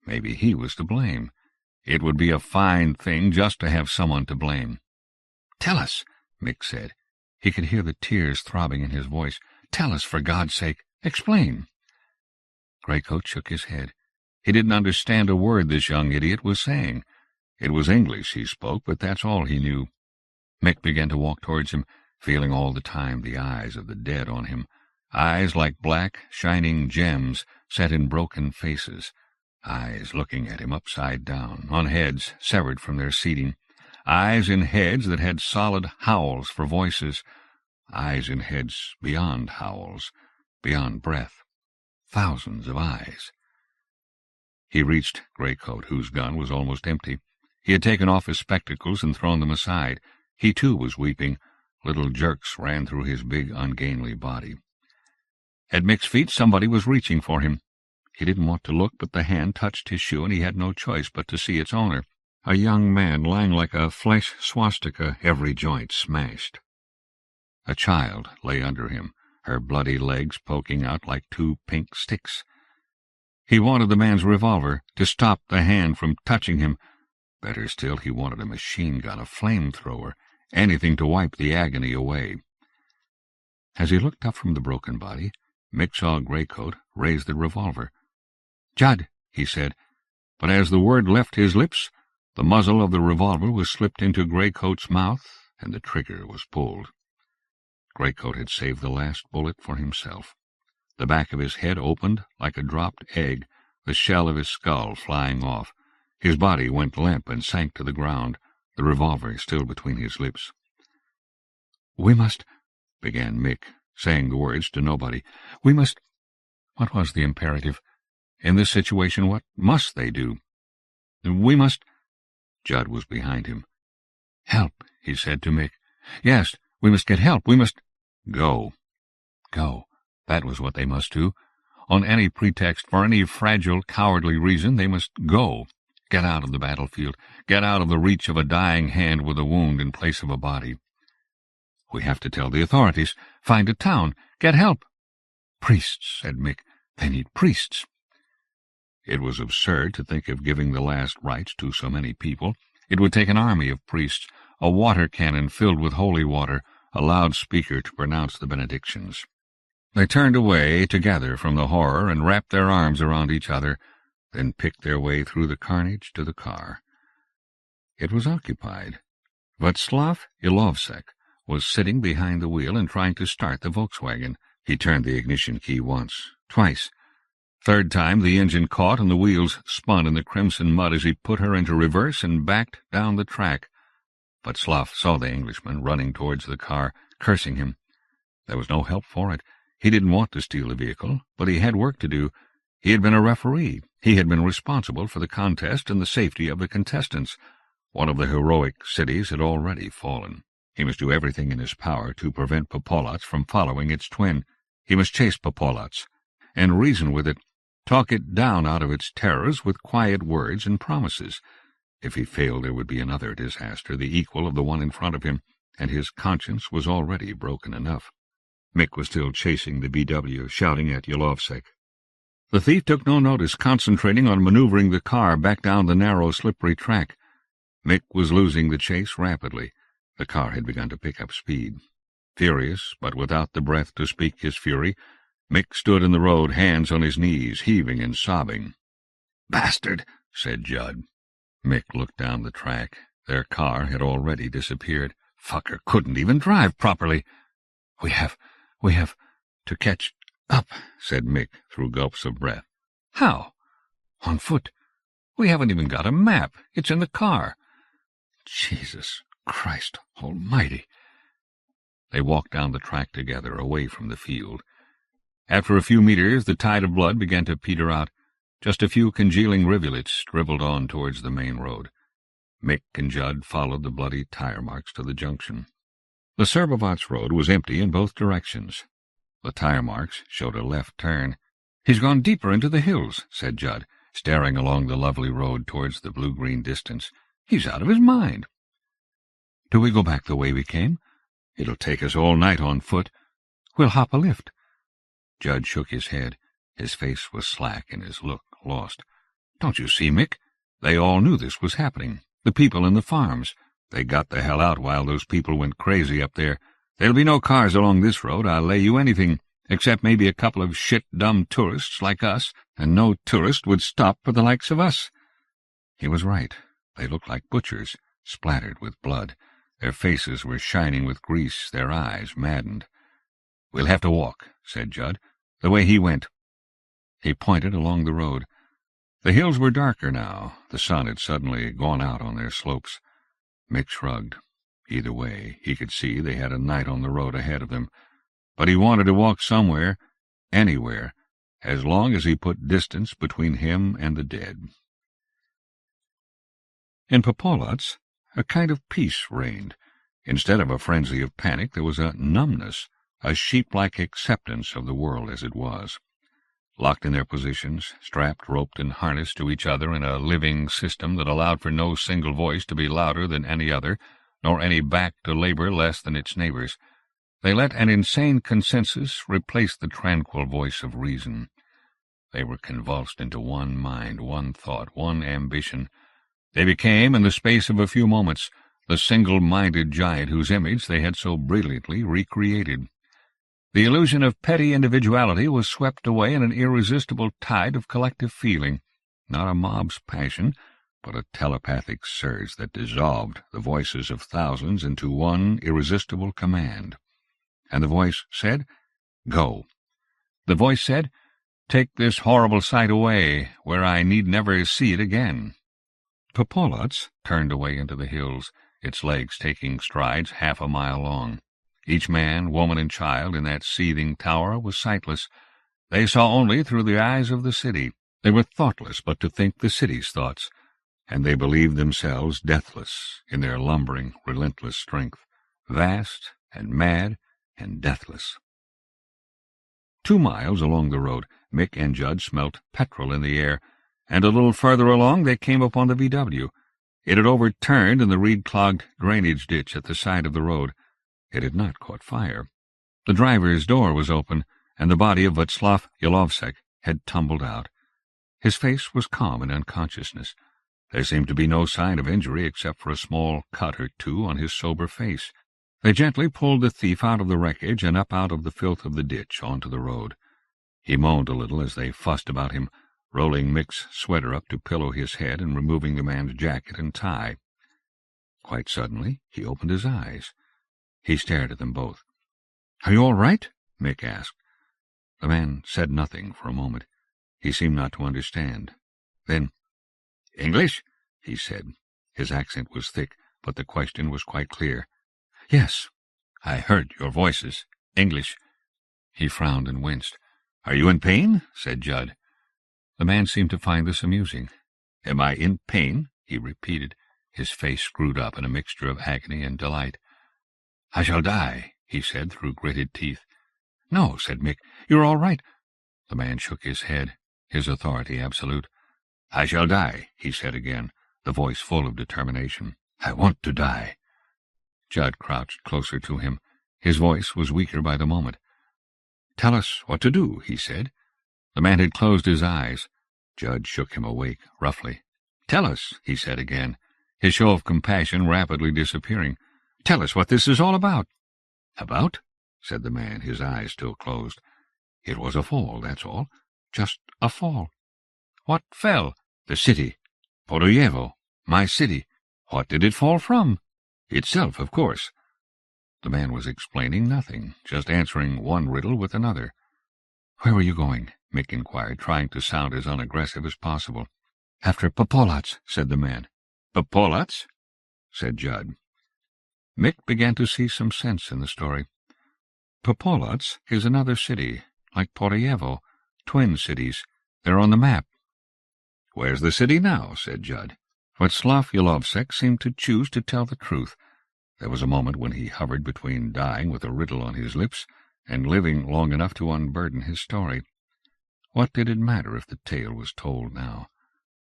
Maybe he was to blame. It would be a fine thing just to have someone to blame. "Tell us," Mick said. He could hear the tears throbbing in his voice. "Tell us, for God's sake. Explain." Greycoat shook his head. He didn't understand a word this young idiot was saying. It was English he spoke, but that's all he knew. Mick began to walk towards him, feeling all the time the eyes of the dead on him, eyes like black, shining gems set in broken faces, eyes looking at him upside down, on heads severed from their seating, eyes in heads that had solid howls for voices, eyes in heads beyond howls, beyond breath, thousands of eyes. He reached Greycoat, whose gun was almost empty. He had taken off his spectacles and thrown them aside. He, too, was weeping. Little jerks ran through his big, ungainly body. At Mick's feet somebody was reaching for him. He didn't want to look, but the hand touched his shoe, and he had no choice but to see its owner, a young man lying like a flesh swastika, every joint smashed. A child lay under him, her bloody legs poking out like two pink sticks. He wanted the man's revolver to stop the hand from touching him. Better still, he wanted a machine gun, a flamethrower, anything to wipe the agony away. As he looked up from the broken body, Mick saw Greycoat raise the revolver. "Judd," he said, but as the word left his lips, the muzzle of the revolver was slipped into Greycoat's mouth, and the trigger was pulled. Greycoat had saved the last bullet for himself. The back of his head opened like a dropped egg, the shell of his skull flying off. His body went limp and sank to the ground, the revolver still between his lips. "We must," began Mick, saying the words to nobody. "We must—" What was the imperative? In this situation, what must they do? "We must—" Judd was behind him. "Help," he said to Mick. "Yes, we must get help. We must—" Go. Go. That was what they must do. On any pretext, for any fragile, cowardly reason, they must go. Get out of the battlefield. Get out of the reach of a dying hand with a wound in place of a body. "We have to tell the authorities. Find a town. Get help." "Priests," said Mick. "They need priests." It was absurd to think of giving the last rites to so many people. It would take an army of priests, a water cannon filled with holy water, a loudspeaker to pronounce the benedictions. They turned away together from the horror and wrapped their arms around each other, then picked their way through the carnage to the car. It was occupied. Václav Ilovsek was sitting behind the wheel and trying to start the Volkswagen. He turned the ignition key once, twice. Third time the engine caught and the wheels spun in the crimson mud as he put her into reverse and backed down the track. Václav saw the Englishman running towards the car, cursing him. There was no help for it. He didn't want to steal the vehicle, but he had work to do. He had been a referee. He had been responsible for the contest and the safety of the contestants. One of the heroic cities had already fallen. He must do everything in his power to prevent Popolats from following its twin. He must chase Popolats and reason with it, talk it down out of its terrors with quiet words and promises. If he failed, there would be another disaster, the equal of the one in front of him, and his conscience was already broken enough. Mick was still chasing the VW, shouting at Ilovsek. The thief took no notice, concentrating on maneuvering the car back down the narrow, slippery track. Mick was losing the chase rapidly. The car had begun to pick up speed. Furious, but without the breath to speak his fury, Mick stood in the road, hands on his knees, heaving and sobbing. "Bastard!" said Judd. Mick looked down the track. Their car had already disappeared. Fucker couldn't even drive properly. We have to catch up," said Mick through gulps of breath. "How?" "On foot. We haven't even got a map. It's in the car." "Jesus Christ Almighty!" They walked down the track together, away from the field. After a few meters, the tide of blood began to peter out. Just a few congealing rivulets dribbled on towards the main road. Mick and Judd followed the bloody tire marks to the junction. The Serbovats road was empty in both directions. The tire marks showed a left turn. "He's gone deeper into the hills," said Judd, staring along the lovely road towards the blue-green distance. "He's out of his mind." "Do we go back the way we came?" "It'll take us all night on foot." "We'll hop a lift." Judd shook his head. His face was slack and his look lost. "Don't you see, Mick? They all knew this was happening. The people in the farms. They got the hell out while those people went crazy up there. There'll be no cars along this road, I'll lay you anything, except maybe a couple of shit-dumb tourists like us, and no tourist would stop for the likes of us." He was right. They looked like butchers, splattered with blood. Their faces were shining with grease, their eyes maddened. "We'll have to walk," said Judd, "the way he went." He pointed along the road. The hills were darker now. The sun had suddenly gone out on their slopes. Mick shrugged. Either way, he could see they had a night on the road ahead of them. But he wanted to walk somewhere, anywhere, as long as he put distance between him and the dead. In Popolats, a kind of peace reigned. Instead of a frenzy of panic, there was a numbness, a sheep-like acceptance of the world as it was. Locked in their positions, strapped, roped, and harnessed to each other in a living system that allowed for no single voice to be louder than any other, nor any back to labor less than its neighbors, they let an insane consensus replace the tranquil voice of reason. They were convulsed into one mind, one thought, one ambition. They became, in the space of a few moments, the single-minded giant whose image they had so brilliantly recreated. The illusion of petty individuality was swept away in an irresistible tide of collective feeling, not a mob's passion, but a telepathic surge that dissolved the voices of thousands into one irresistible command. And the voice said, "Go." The voice said, "Take this horrible sight away, where I need never see it again." Popolats turned away into the hills, its legs taking strides half a mile long. Each man, woman, and child in that seething tower was sightless. They saw only through the eyes of the city. They were thoughtless but to think the city's thoughts, and they believed themselves deathless in their lumbering, relentless strength, vast and mad and deathless. 2 miles along the road, Mick and Judd smelt petrol in the air, and a little further along they came upon the VW. It had overturned in the reed-clogged drainage ditch at the side of the road. It had not caught fire. The driver's door was open, and the body of Václav Ilovsek had tumbled out. His face was calm in unconsciousness. There seemed to be no sign of injury except for a small cut or two on his sober face. They gently pulled the thief out of the wreckage and up out of the filth of the ditch onto the road. He moaned a little as they fussed about him, rolling Mick's sweater up to pillow his head and removing the man's jacket and tie. Quite suddenly, he opened his eyes. He stared at them both. "Are you all right?" Mick asked. The man said nothing for a moment. He seemed not to understand. Then, "English?" he said. His accent was thick, but the question was quite clear. "Yes." "I heard your voices. English." He frowned and winced. "Are you in pain?" said Judd. The man seemed to find this amusing. "Am I in pain?" he repeated, his face screwed up in a mixture of agony and delight. "I shall die," he said through gritted teeth. "No," said Mick. "You're all right." The man shook his head, his authority absolute. "I shall die," he said again, the voice full of determination. "I want to die." Judd crouched closer to him. His voice was weaker by the moment. "Tell us what to do," he said. The man had closed his eyes. Judd shook him awake, roughly. "Tell us," he said again, his show of compassion rapidly disappearing. "Tell us what this is all about." "About?" said the man, his eyes still closed. "It was a fall, that's all. Just a fall." "What fell?" "The city. Poroyevo. My city." "What did it fall from?" "Itself, of course." The man was explaining nothing, just answering one riddle with another. "Where were you going?" Mick inquired, trying to sound as unaggressive as possible. "After Popolats," said the man. "Popolats?" said Judd. Mick began to see some sense in the story. Popolats is another city, like Poroyevo, twin cities. They're on the map. "Where's the city now?" said Judd. Václav Jelovsek seemed to choose to tell the truth. There was a moment when he hovered between dying with a riddle on his lips and living long enough to unburden his story. What did it matter if the tale was told now?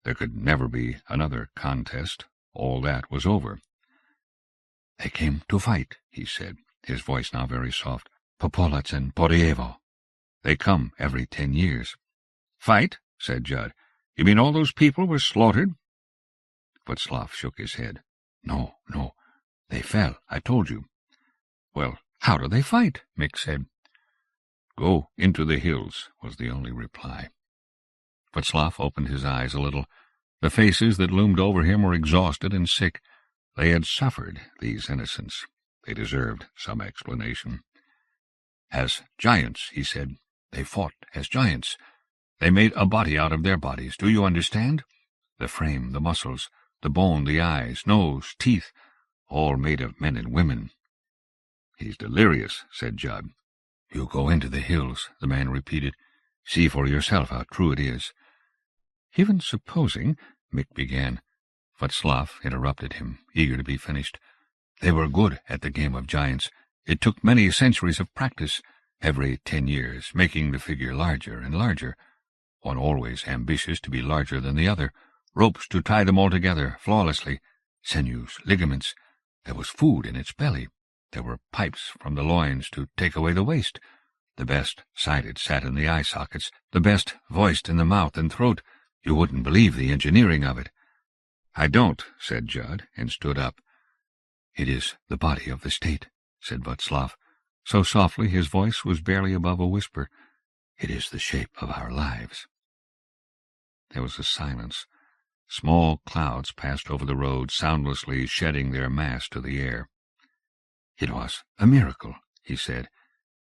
There could never be another contest. All that was over. "They came to fight," he said, his voice now very soft. "Popolats and Poroyevo. They come every 10 years. "Fight?" said Judd. "You mean all those people were slaughtered?" Václav shook his head. No. They fell, I told you." "Well, how do they fight?" Mick said. "Go into the hills," was the only reply. Václav opened his eyes a little. The faces that loomed over him were exhausted and sick. They had suffered, these innocents. They deserved some explanation. "As giants," he said. "They fought as giants. They made a body out of their bodies, do you understand? The frame, the muscles, the bone, the eyes, nose, teeth, all made of men and women." "He's delirious," said Judd. "You go into the hills," the man repeated. "See for yourself how true it is." "Even supposing—" Mick began. Václav interrupted him, eager to be finished. "They were good at the game of giants. It took many centuries of practice, every 10 years, making the figure larger and larger, one always ambitious to be larger than the other, ropes to tie them all together flawlessly, sinews, ligaments. There was food in its belly. There were pipes from the loins to take away the waste. The best sided sat in the eye sockets, the best voiced in the mouth and throat. You wouldn't believe the engineering of it." "I don't," said Judd, and stood up. "It is the body of the state," said Václav, so softly his voice was barely above a whisper. "It is the shape of our lives." There was a silence. Small clouds passed over the road, soundlessly shedding their mass to the air. "It was a miracle," he said.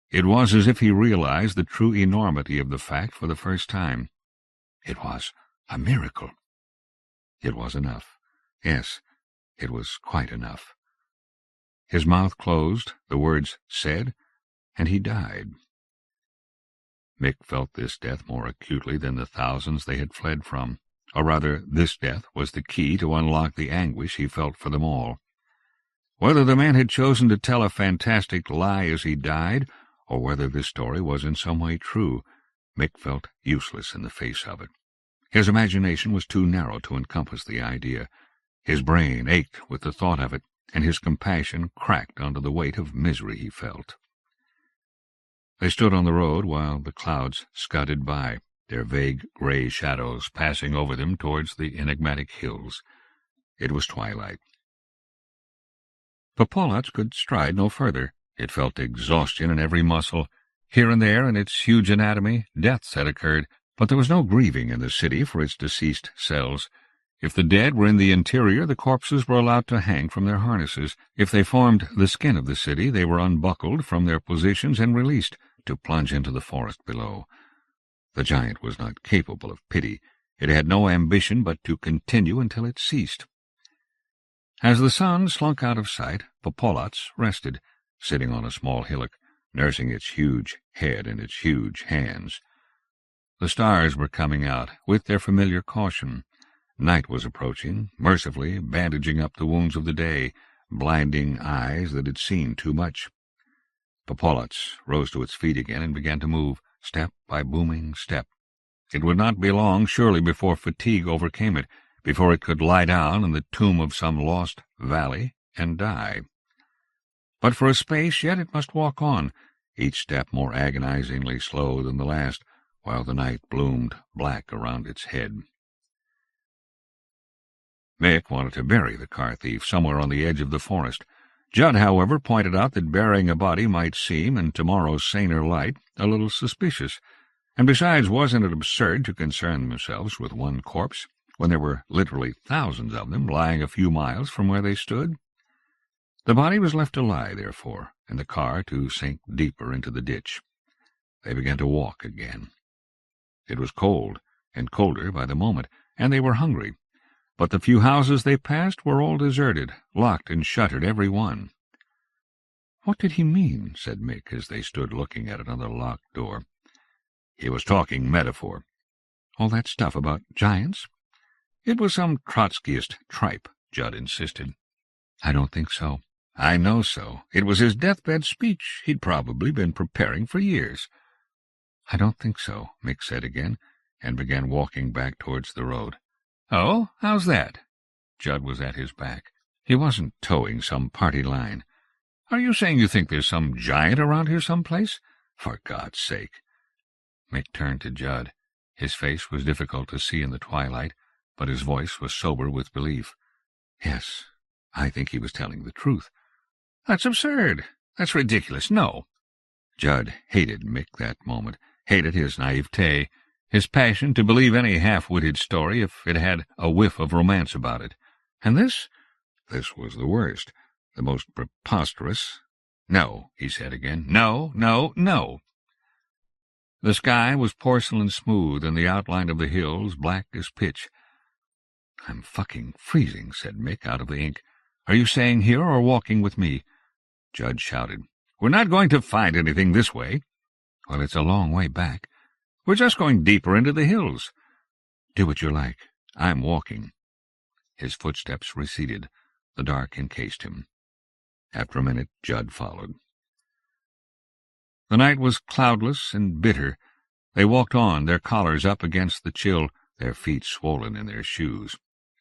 It was as if he realized the true enormity of the fact for the first time. It was a miracle. It was enough. Yes, it was quite enough. His mouth closed, the words said, and he died. Mick felt this death more acutely than the thousands they had fled from, or rather, this death was the key to unlock the anguish he felt for them all. Whether the man had chosen to tell a fantastic lie as he died, or whether this story was in some way true, Mick felt useless in the face of it. His imagination was too narrow to encompass the idea. His brain ached with the thought of it, and his compassion cracked under the weight of misery he felt. They stood on the road while the clouds scudded by. their vague gray shadows passing over them towards the enigmatic hills. It was twilight. Popolats could stride no further. It felt exhaustion in every muscle. Here and there in its huge anatomy, deaths had occurred, but there was no grieving in the city for its deceased selves. If the dead were in the interior, the corpses were allowed to hang from their harnesses. If they formed the skin of the city, they were unbuckled from their positions and released to plunge into the forest below. The giant was not capable of pity. It had no ambition but to continue until it ceased. As the sun slunk out of sight, Popolats rested, sitting on a small hillock, nursing its huge head in its huge hands. The stars were coming out, with their familiar caution. Night was approaching, mercifully bandaging up the wounds of the day, blinding eyes that had seen too much. Popolats rose to its feet again and began to move, step by booming step. It would not be long, surely, before fatigue overcame it, before it could lie down in the tomb of some lost valley and die. But for a space yet it must walk on, each step more agonizingly slow than the last, while the night bloomed black around its head. Mick wanted to bury the car thief somewhere on the edge of the forest. Judd, however, pointed out that burying a body might seem, in tomorrow's saner light, a little suspicious, and besides, wasn't it absurd to concern themselves with one corpse, when there were literally thousands of them lying a few miles from where they stood? The body was left to lie, therefore, and the car to sink deeper into the ditch. They began to walk again. It was cold, and colder by the moment, and they were hungry. But the few houses they passed were all deserted, locked and shuttered, every one. "What did he mean?" said Mick, as they stood looking at another locked door. "He was talking metaphor." "All that stuff about giants?" "It was some Trotskyist tripe," Judd insisted. "I don't think so." "I know so. It was his deathbed speech. He'd probably been preparing for years." "I don't think so," Mick said again, and began walking back towards the road. "Oh, how's that?" Judd was at his back. He wasn't towing some party line. "Are you saying you think there's some giant around here someplace? For God's sake." Mick turned to Judd. His face was difficult to see in the twilight, but his voice was sober with belief. "Yes, I think he was telling the truth." "That's absurd. That's ridiculous. No." Judd hated Mick that moment, hated his naivete, his passion to believe any half-witted story if it had a whiff of romance about it. And this was the worst, the most preposterous. "No," he said again. "No, no, no." The sky was porcelain smooth, and the outline of the hills black as pitch. "I'm fucking freezing," said Mick out of the ink. "Are you staying here or walking with me?" Judd shouted. "We're not going to find anything this way." "Well, it's a long way back." "We're just going deeper into the hills." "Do what you like. I'm walking." His footsteps receded. The dark encased him. After a minute, Judd followed. The night was cloudless and bitter. They walked on, their collars up against the chill, their feet swollen in their shoes.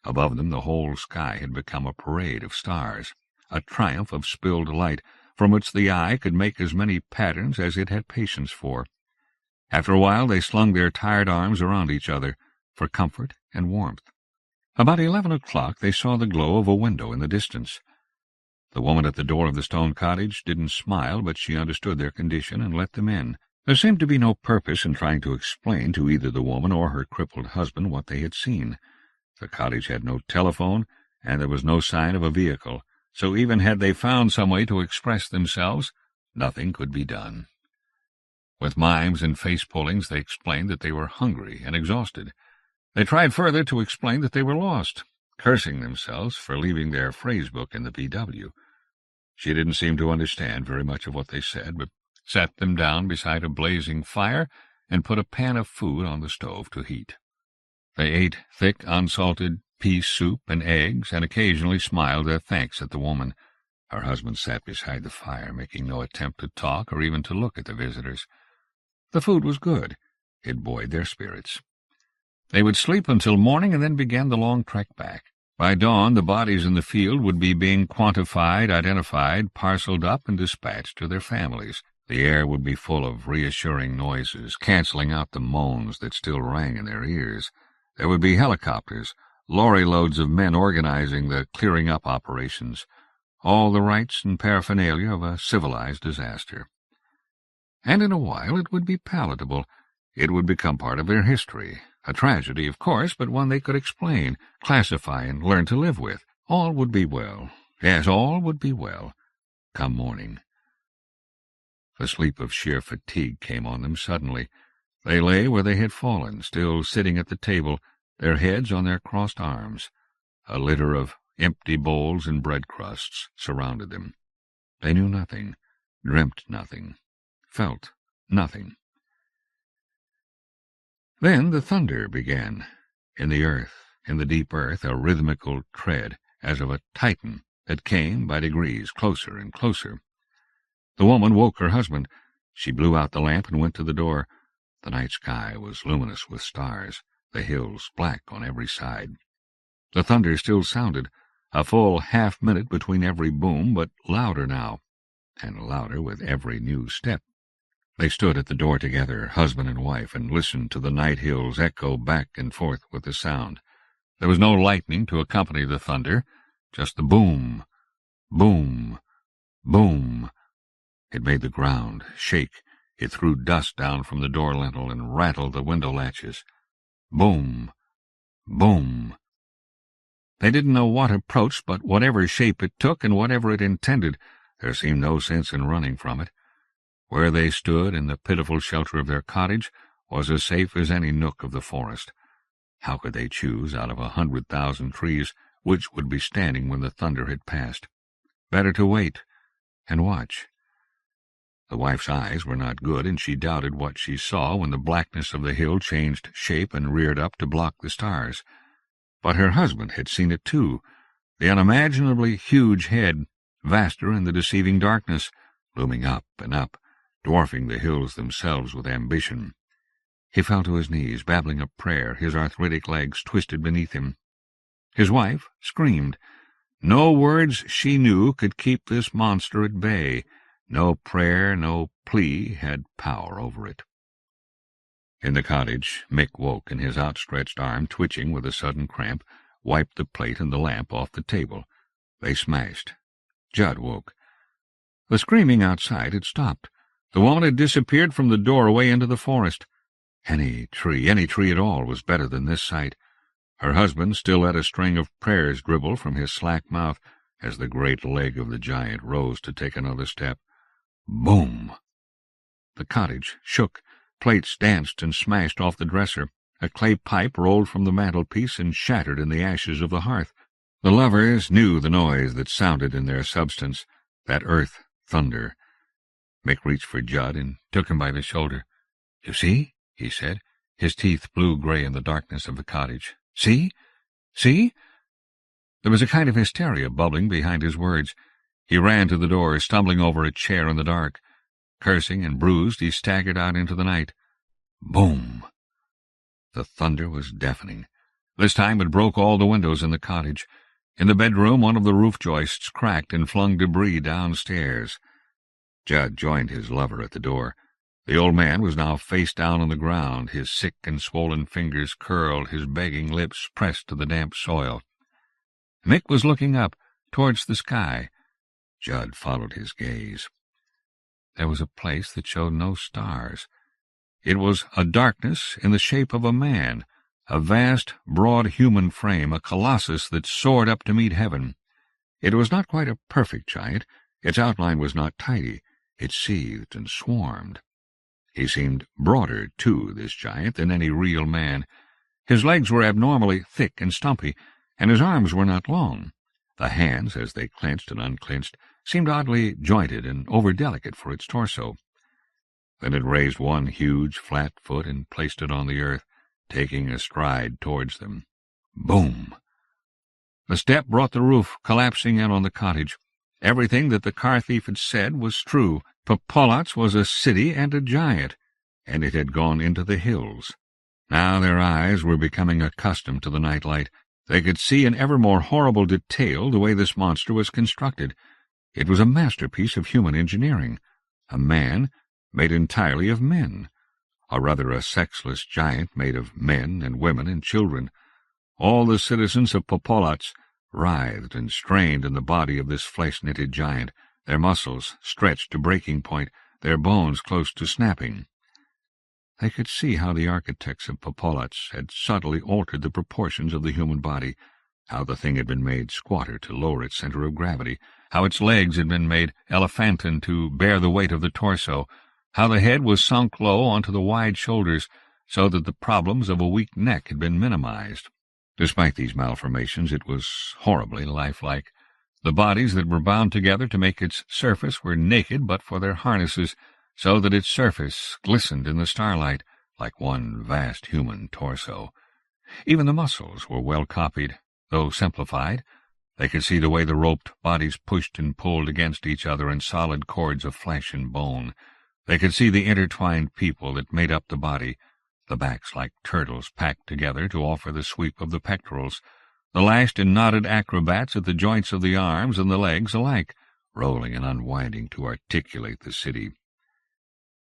Above them the whole sky had become a parade of stars, a triumph of spilled light, from which the eye could make as many patterns as it had patience for. After a while they slung their tired arms around each other, for comfort and warmth. About 11 o'clock they saw the glow of a window in the distance. The woman at the door of the stone cottage didn't smile, but she understood their condition and let them in. There seemed to be no purpose in trying to explain to either the woman or her crippled husband what they had seen. The cottage had no telephone, and there was no sign of a vehicle, so even had they found some way to express themselves, nothing could be done. With mimes and face-pullings they explained that they were hungry and exhausted. They tried further to explain that they were lost, cursing themselves for leaving their phrase-book in the P.W. She didn't seem to understand very much of what they said, but sat them down beside a blazing fire and put a pan of food on the stove to heat. They ate thick, unsalted pea soup and eggs, and occasionally smiled their thanks at the woman. Her husband sat beside the fire, making no attempt to talk or even to look at the visitors. The food was good. It buoyed their spirits. They would sleep until morning and then began the long trek back. By dawn, the bodies in the field would be being quantified, identified, parceled up, and dispatched to their families. The air would be full of reassuring noises, canceling out the moans that still rang in their ears. There would be helicopters, lorry loads of men organizing the clearing-up operations, all the rites and paraphernalia of a civilized disaster. And in a while it would be palatable. It would become part of their history. A tragedy, of course, but one they could explain, classify, and learn to live with. All would be well. Yes, all would be well, come morning. The sleep of sheer fatigue came on them suddenly. They lay where they had fallen, still sitting at the table, their heads on their crossed arms. A litter of empty bowls and bread crusts surrounded them. They knew nothing, dreamt nothing, felt nothing. Then the thunder began. In the earth, in the deep earth, a rhythmical tread, as of a Titan, that came, by degrees, closer and closer. The woman woke her husband. She blew out the lamp and went to the door. The night sky was luminous with stars, the hills black on every side. The thunder still sounded, a full half-minute between every boom, but louder now, and louder with every new step. They stood at the door together, husband and wife, and listened to the night hills echo back and forth with the sound. There was no lightning to accompany the thunder, just the boom, boom, boom. It made the ground shake. It threw dust down from the door lintel and rattled the window latches. Boom, boom. They didn't know what approached, but whatever shape it took and whatever it intended, there seemed no sense in running from it. Where they stood, in the pitiful shelter of their cottage, was as safe as any nook of the forest. How could they choose, out of 100,000 trees, which would be standing when the thunder had passed? Better to wait and watch. The wife's eyes were not good, and she doubted what she saw when the blackness of the hill changed shape and reared up to block the stars. But her husband had seen it too, the unimaginably huge head, vaster in the deceiving darkness, looming up and up, dwarfing the hills themselves with ambition. He fell to his knees, babbling a prayer, his arthritic legs twisted beneath him. His wife screamed. No words she knew could keep this monster at bay. No prayer, no plea had power over it. In the cottage, Mick woke, and his outstretched arm, twitching with a sudden cramp, wiped the plate and the lamp off the table. They smashed. Judd woke. The screaming outside had stopped. The woman had disappeared from the doorway into the forest. Any tree at all, was better than this sight. Her husband still let a string of prayers dribble from his slack mouth as the great leg of the giant rose to take another step. Boom! The cottage shook. Plates danced and smashed off the dresser. A clay pipe rolled from the mantelpiece and shattered in the ashes of the hearth. The lovers knew the noise that sounded in their substance, that earth thunder. Mick reached for Judd and took him by the shoulder. "You see?" he said, his teeth blue-gray in the darkness of the cottage. "See? See?" There was a kind of hysteria bubbling behind his words. He ran to the door, stumbling over a chair in the dark. Cursing and bruised, he staggered out into the night. Boom! The thunder was deafening. This time it broke all the windows in the cottage. In the bedroom, one of the roof joists cracked and flung debris downstairs. Judd joined his lover at the door. The old man was now face down on the ground, his sick and swollen fingers curled, his begging lips pressed to the damp soil. Mick was looking up, towards the sky. Judd followed his gaze. There was a place that showed no stars. It was a darkness in the shape of a man, a vast, broad human frame, a colossus that soared up to meet heaven. It was not quite a perfect giant. Its outline was not tidy. It seethed and swarmed. He seemed broader, too, this giant, than any real man. His legs were abnormally thick and stumpy, and his arms were not long. The hands, as they clenched and unclenched, seemed oddly jointed and over-delicate for its torso. Then it raised one huge, flat foot and placed it on the earth, taking a stride towards them. Boom! The step brought the roof collapsing in on the cottage. Everything that the car thief had said was true. Popolats was a city and a giant, and it had gone into the hills. Now their eyes were becoming accustomed to the nightlight. They could see in ever more horrible detail the way this monster was constructed. It was a masterpiece of human engineering. A man, made entirely of men, or rather a sexless giant made of men and women and children. All the citizens of Popolats writhed and strained in the body of this flesh-knitted giant, their muscles stretched to breaking point, their bones close to snapping. They could see how the architects of Popolats had subtly altered the proportions of the human body, how the thing had been made squatter to lower its center of gravity, how its legs had been made elephantine to bear the weight of the torso, how the head was sunk low onto the wide shoulders, so that the problems of a weak neck had been minimized. Despite these malformations, it was horribly lifelike. The bodies that were bound together to make its surface were naked but for their harnesses, so that its surface glistened in the starlight like one vast human torso. Even the muscles were well copied, though simplified. They could see the way the roped bodies pushed and pulled against each other in solid cords of flesh and bone. They could see the intertwined people that made up the body, the backs like turtles packed together to offer the sweep of the pectorals, the lashed and knotted acrobats at the joints of the arms and the legs alike, rolling and unwinding to articulate the city.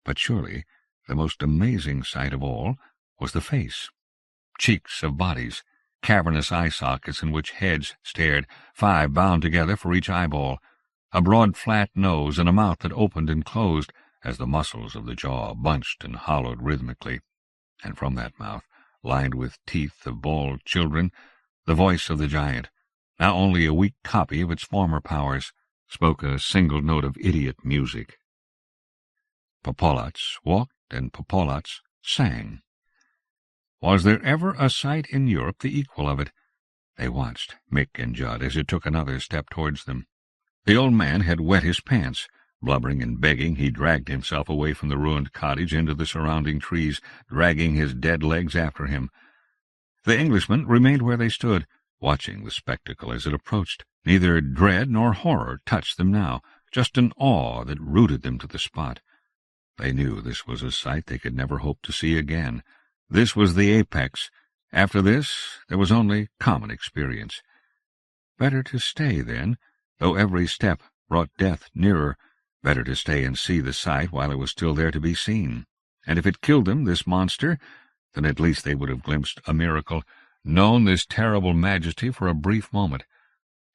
But surely the most amazing sight of all was the face. Cheeks of bodies, cavernous eye sockets in which heads stared, 5 bound together for each eyeball, a broad flat nose and a mouth that opened and closed as the muscles of the jaw bunched and hollowed rhythmically, and from that mouth, lined with teeth of bald children, the voice of the giant, now only a weak copy of its former powers, spoke a single note of idiot music. Popolats walked and Popolats sang. Was there ever a sight in Europe the equal of it? They watched Mick and Judd as it took another step towards them. The old man had wet his pants. Blubbering and begging, he dragged himself away from the ruined cottage into the surrounding trees, dragging his dead legs after him. The Englishmen remained where they stood, watching the spectacle as it approached. Neither dread nor horror touched them now, just an awe that rooted them to the spot. They knew this was a sight they could never hope to see again. This was the apex. After this, there was only common experience. Better to stay, then, though every step brought death nearer. Better to stay and see the sight while it was still there to be seen. And if it killed them, this monster, then at least they would have glimpsed a miracle, known this terrible majesty for a brief moment.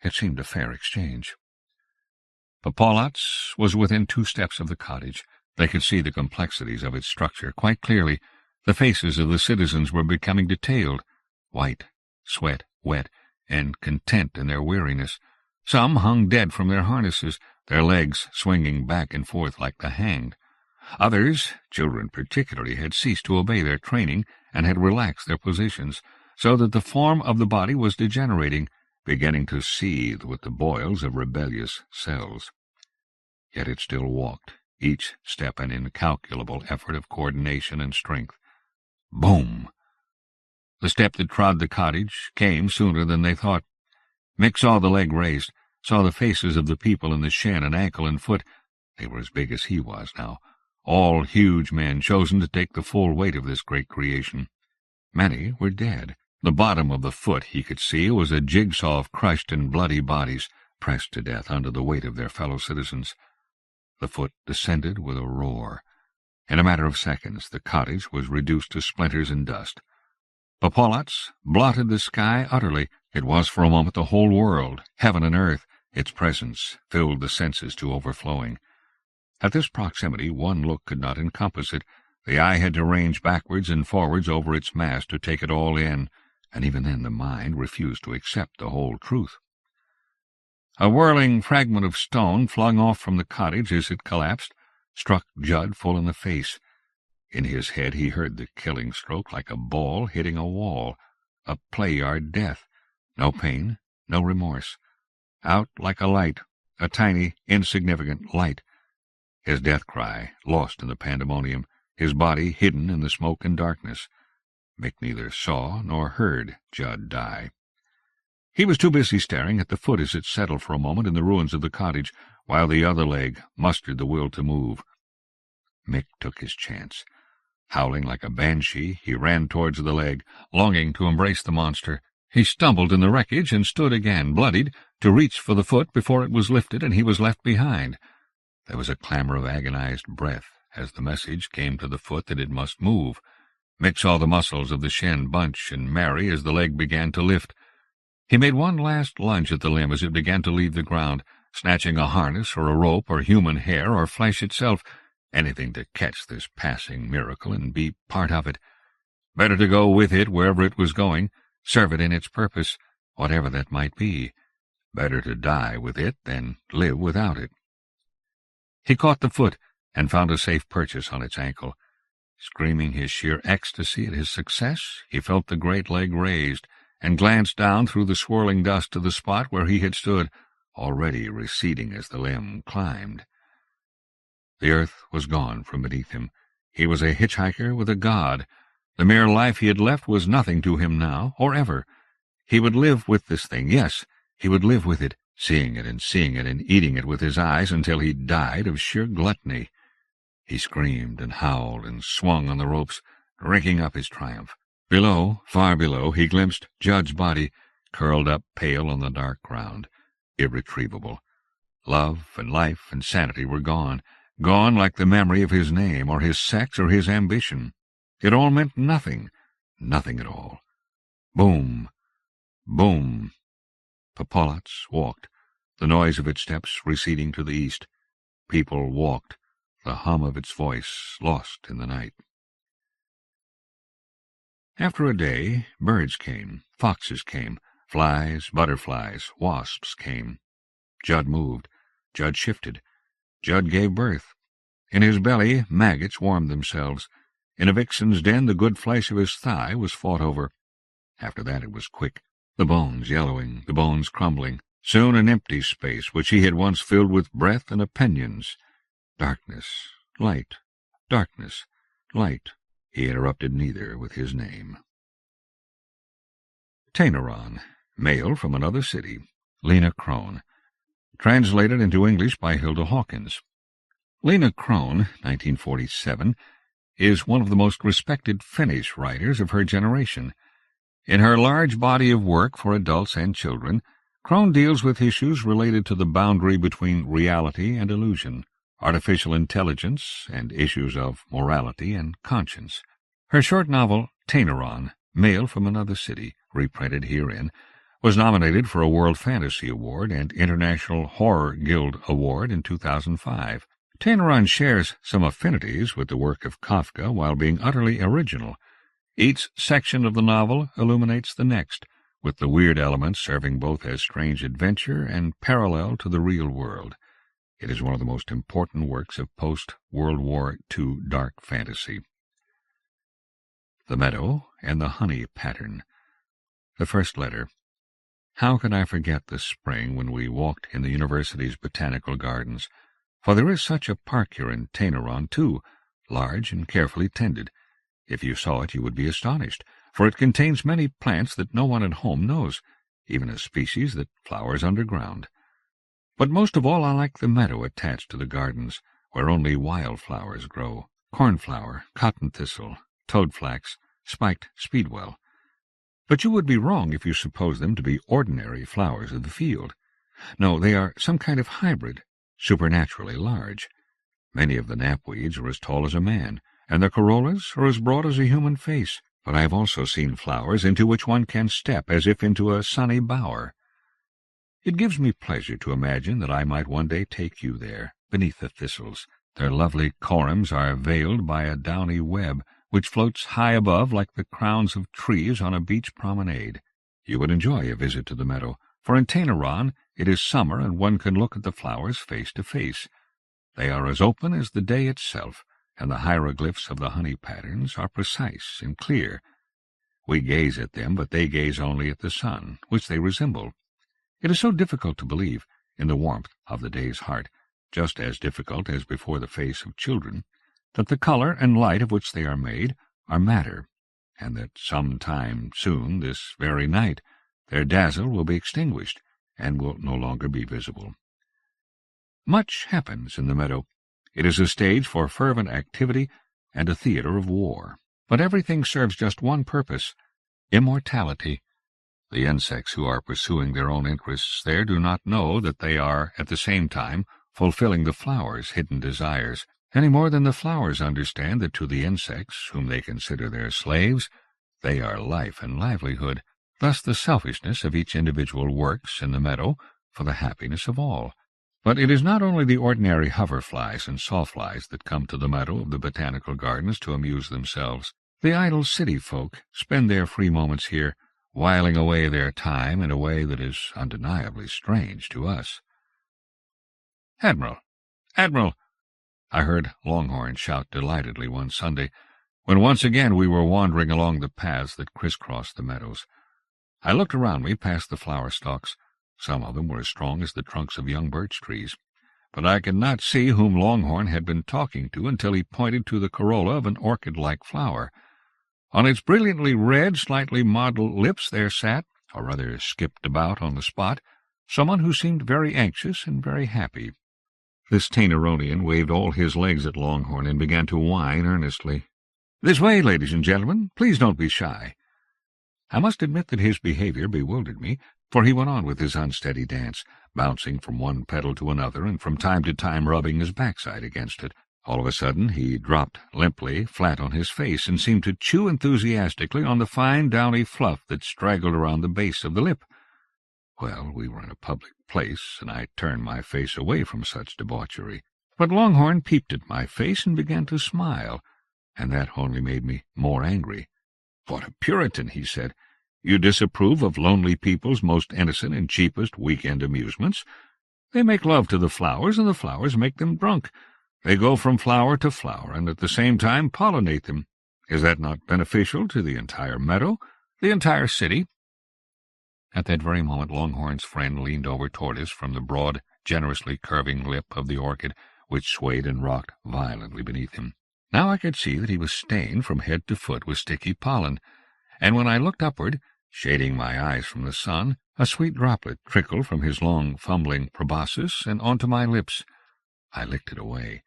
It seemed a fair exchange. Popolats was within 2 steps of the cottage. They could see the complexities of its structure quite clearly. The faces of the citizens were becoming detailed, white, sweat, wet, and content in their weariness. Some hung dead from their harnesses, their legs swinging back and forth like the hanged. Others, children particularly, had ceased to obey their training and had relaxed their positions, so that the form of the body was degenerating, beginning to seethe with the boils of rebellious cells. Yet it still walked, each step an incalculable effort of coordination and strength. Boom! The step that trod the cottage came sooner than they thought. Mick saw the leg raised, saw the faces of the people in the shin and ankle and foot. They were as big as he was now, all huge men chosen to take the full weight of this great creation. Many were dead. The bottom of the foot, he could see, was a jigsaw of crushed and bloody bodies, pressed to death under the weight of their fellow citizens. The foot descended with a roar. In a matter of seconds, the cottage was reduced to splinters and dust. Popolats blotted the sky utterly. It was for a moment the whole world, heaven and earth. Its presence filled the senses to overflowing. At this proximity, one look could not encompass it. The eye had to range backwards and forwards over its mass to take it all in, and even then the mind refused to accept the whole truth. A whirling fragment of stone flung off from the cottage as it collapsed struck Judd full in the face. In his head he heard the killing stroke like a ball hitting a wall, a play-yard death. No pain, no remorse. Out like a light, a tiny, insignificant light. His death cry, lost in the pandemonium, his body hidden in the smoke and darkness. Mick neither saw nor heard Judd die. He was too busy staring at the foot as it settled for a moment in the ruins of the cottage, while the other leg mustered the will to move. Mick took his chance. Howling like a banshee, he ran towards the leg, longing to embrace the monster. He stumbled in the wreckage and stood again, bloodied, to reach for the foot before it was lifted and he was left behind. There was a clamor of agonized breath as the message came to the foot that it must move. Mick saw the muscles of the shin bunch and marry as the leg began to lift. He made one last lunge at the limb as it began to leave the ground, snatching a harness or a rope or human hair or flesh itself, anything to catch this passing miracle and be part of it. Better to go with it wherever it was going, serve it in its purpose, whatever that might be. Better to die with it than live without it. He caught the foot and found a safe purchase on its ankle. Screaming his sheer ecstasy at his success, he felt the great leg raised, and glanced down through the swirling dust to the spot where he had stood, already receding as the limb climbed. The earth was gone from beneath him. He was a hitchhiker with a god. The mere life he had left was nothing to him now, or ever. He would live with this thing, yes, he would live with it, seeing it and eating it with his eyes until he died of sheer gluttony. He screamed and howled and swung on the ropes, drinking up his triumph. Below, far below, he glimpsed Judd's body, curled up pale on the dark ground, irretrievable. Love and life and sanity were gone, gone like the memory of his name or his sex or his ambition. It all meant nothing, nothing at all. Boom, boom. Papalatz walked, the noise of its steps receding to the east. People walked, the hum of its voice lost in the night. After a day, birds came, foxes came, flies, butterflies, wasps came. Judd moved, Judd shifted, Judd gave birth. In his belly, maggots warmed themselves. In a vixen's den, the good flesh of his thigh was fought over. After that it was quick, the bones yellowing, the bones crumbling. Soon an empty space, which he had once filled with breath and opinions. Darkness, light, darkness, light. He interrupted neither with his name. Tainaron, mail from another city. Leena Krohn. Translated into English by Hilda Hawkins. Leena Krohn, 1947, is one of the most respected Finnish writers of her generation. In her large body of work for adults and children, Krohn deals with issues related to the boundary between reality and illusion, artificial intelligence, and issues of morality and conscience. Her short novel, Tainaron, Mail from Another City, reprinted herein, was nominated for a World Fantasy Award and International Horror Guild Award in 2005. Tainaron shares some affinities with the work of Kafka while being utterly original. Each section of the novel illuminates the next, with the weird elements serving both as strange adventure and parallel to the real world. It is one of the most important works of post-World War II dark fantasy. The Meadow and the Honey Pattern. The first letter. How could I forget the spring when we walked in the university's botanical gardens? For there is such a park here in Tainaron, too, large and carefully tended. If you saw it, you would be astonished, for it contains many plants that no one at home knows, even a species that flowers underground. But most of all I like the meadow attached to the gardens, where only wild flowers grow, cornflower, cotton thistle, toadflax, spiked speedwell. But you would be wrong if you suppose them to be ordinary flowers of the field. No, they are some kind of hybrid, supernaturally large. Many of the knapweeds are as tall as a man, and the corollas are as broad as a human face, but I have also seen flowers into which one can step as if into a sunny bower. It gives me pleasure to imagine that I might one day take you there, beneath the thistles. Their lovely corymbs are veiled by a downy web, which floats high above like the crowns of trees on a beach promenade. You would enjoy a visit to the meadow, for in Tainaron it is summer and one can look at the flowers face to face. They are as open as the day itself, and the hieroglyphs of the honey patterns are precise and clear. We gaze at them, but they gaze only at the sun, which they resemble. It is so difficult to believe in the warmth of the day's heart, just as difficult as before the face of children, that the color and light of which they are made are matter, and that some time soon, this very night, their dazzle will be extinguished, and will no longer be visible. Much happens in the meadow. It is a stage for fervent activity and a theater of war. But everything serves just one purpose, immortality. The insects who are pursuing their own interests there do not know that they are, at the same time, fulfilling the flowers' hidden desires, any more than the flowers understand that to the insects, whom they consider their slaves, they are life and livelihood. Thus the selfishness of each individual works in the meadow for the happiness of all. But it is not only the ordinary hoverflies and sawflies that come to the meadow of the botanical gardens to amuse themselves. The idle city folk spend their free moments here, whiling away their time in a way that is undeniably strange to us. "Admiral! Admiral!" I heard Longhorn shout delightedly one Sunday, when once again we were wandering along the paths that crisscrossed the meadows. I looked around me past the flower stalks. Some of them were as strong as the trunks of young birch trees, but I could not see whom Longhorn had been talking to until he pointed to the corolla of an orchid-like flower. On its brilliantly red, slightly mottled lips there sat, or rather skipped about on the spot, someone who seemed very anxious and very happy. This Tainaronian waved all his legs at Longhorn and began to whine earnestly. "This way, ladies and gentlemen. Please don't be shy." I must admit that his behavior bewildered me, for he went on with his unsteady dance, bouncing from one petal to another and from time to time rubbing his backside against it. All of a sudden he dropped limply, flat on his face, and seemed to chew enthusiastically on the fine, downy fluff that straggled around the base of the lip. Well, we were in a public place, and I turned my face away from such debauchery. But Longhorn peeped at my face and began to smile, and that only made me more angry. "What a Puritan," he said. "You disapprove of lonely people's most innocent and cheapest week-end amusements. They make love to the flowers, and the flowers make them drunk. They go from flower to flower, and at the same time pollinate them. Is that not beneficial to the entire meadow, the entire city?" At that very moment Longhorn's friend leaned over toward us from the broad, generously curving lip of the orchid, which swayed and rocked violently beneath him. Now I could see that he was stained from head to foot with sticky pollen, and when I looked upward, shading my eyes from the sun, a sweet droplet trickled from his long, fumbling proboscis and onto my lips. I licked it away.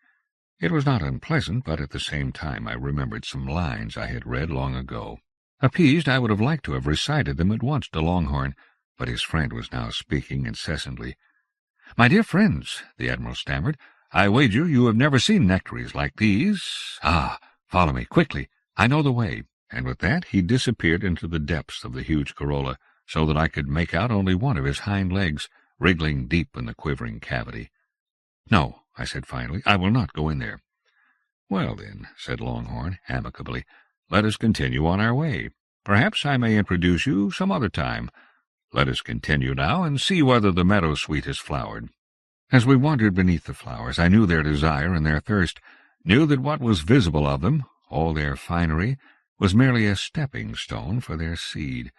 It was not unpleasant, but at the same time I remembered some lines I had read long ago. Appeased, I would have liked to have recited them at once to Longhorn, but his friend was now speaking incessantly. "My dear friends," the Admiral stammered, "I wager you have never seen nectaries like these. Ah, follow me, quickly. I know the way." And with that he disappeared into the depths of the huge corolla, so that I could make out only one of his hind legs, wriggling deep in the quivering cavity. "No," I said finally, "I will not go in there." "Well, then," said Longhorn amicably, "let us continue on our way. Perhaps I may introduce you some other time. Let us continue now and see whether the meadow-sweet has flowered." As we wandered beneath the flowers, I knew their desire and their thirst, knew that what was visible of them, all their finery, was merely a stepping-stone for their seed,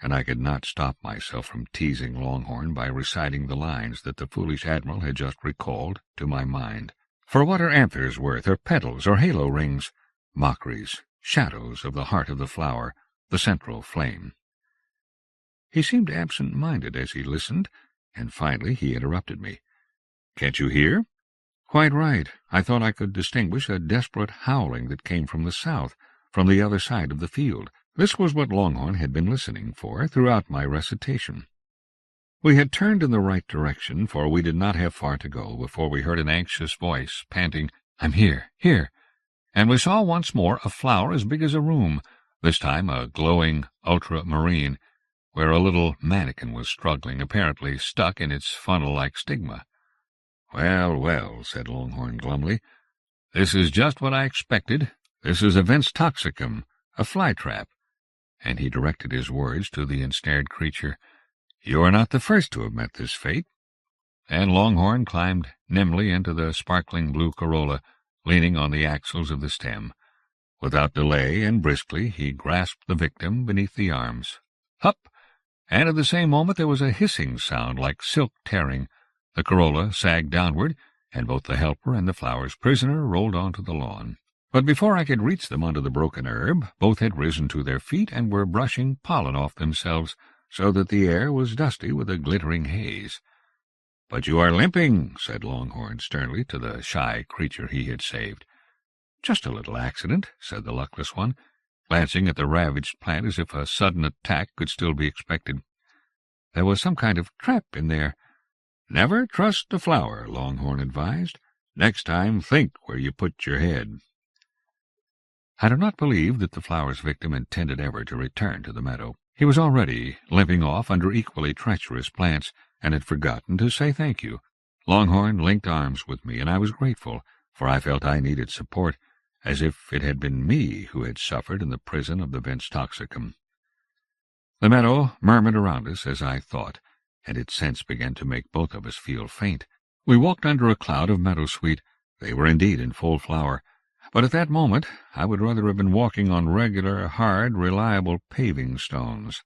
and I could not stop myself from teasing Longhorn by reciting the lines that the foolish Admiral had just recalled to my mind. "For what are anthers worth, or petals, or halo rings? Mockeries, shadows of the heart of the flower, the central flame." He seemed absent-minded as he listened, and finally he interrupted me. "Can't you hear?" "Quite right. I thought I could distinguish a desperate howling that came from the south, from the other side of the field." This was what Longhorn had been listening for throughout my recitation. We had turned in the right direction, for we did not have far to go before we heard an anxious voice, panting, "I'm here, here," and we saw once more a flower as big as a room, this time a glowing ultramarine, where a little mannikin was struggling, apparently stuck in its funnel-like stigma. "Well, well," said Longhorn glumly, "this is just what I expected. This is a Vents Toxicum, a fly-trap." And he directed his words to the ensnared creature. "You are not the first to have met this fate." And Longhorn climbed nimbly into the sparkling blue corolla, leaning on the axles of the stem. Without delay and briskly he grasped the victim beneath the arms. Hup! And at the same moment there was a hissing sound like silk tearing. The corolla sagged downward, and both the helper and the flower's prisoner rolled onto the lawn. But before I could reach them under the broken herb, both had risen to their feet and were brushing pollen off themselves, so that the air was dusty with a glittering haze. "But you are limping," said Longhorn sternly to the shy creature he had saved. "Just a little accident," said the luckless one, glancing at the ravaged plant as if a sudden attack could still be expected. "There was some kind of trap in there." "Never trust the flower," Longhorn advised. Next time, think where you put your head." I do not believe that the flower's victim intended ever to return to the meadow. He was already limping off under equally treacherous plants, and had forgotten to say thank you. Longhorn linked arms with me, and I was grateful, for I felt I needed support, as if it had been me who had suffered in the prison of the Vince Toxicum. The meadow murmured around us, as I thought, and its scents began to make both of us feel faint. We walked under a cloud of meadowsweet. They were indeed in full flower, but at that moment I would rather have been walking on regular, hard, reliable paving stones.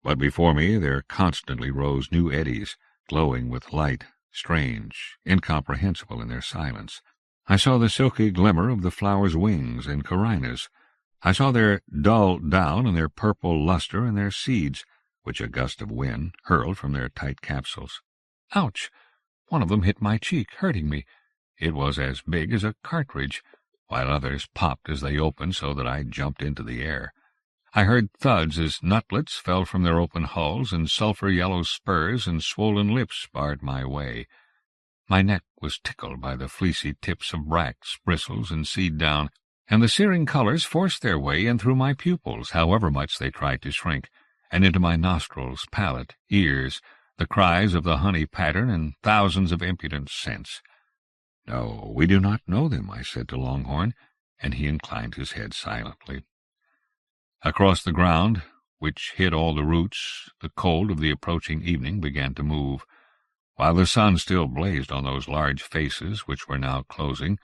But before me there constantly rose new eddies, glowing with light, strange, incomprehensible in their silence. I saw the silky glimmer of the flowers' wings and carinas. I saw their dull down and their purple luster and their seeds, which a gust of wind hurled from their tight capsules. Ouch! One of them hit my cheek, hurting me. It was as big as a cartridge, while others popped as they opened so that I jumped into the air. I heard thuds as nutlets fell from their open hulls, and sulphur-yellow spurs and swollen lips barred my way. My neck was tickled by the fleecy tips of bracts, bristles, and seed down, and the searing colors forced their way in through my pupils, however much they tried to shrink, and into my nostrils, palate, ears, the cries of the honey pattern, and thousands of impudent scents. "No, we do not know them," I said to Longhorn, and he inclined his head silently. Across the ground, which hid all the roots, the cold of the approaching evening began to move. While the sun still blazed on those large faces which were now closing,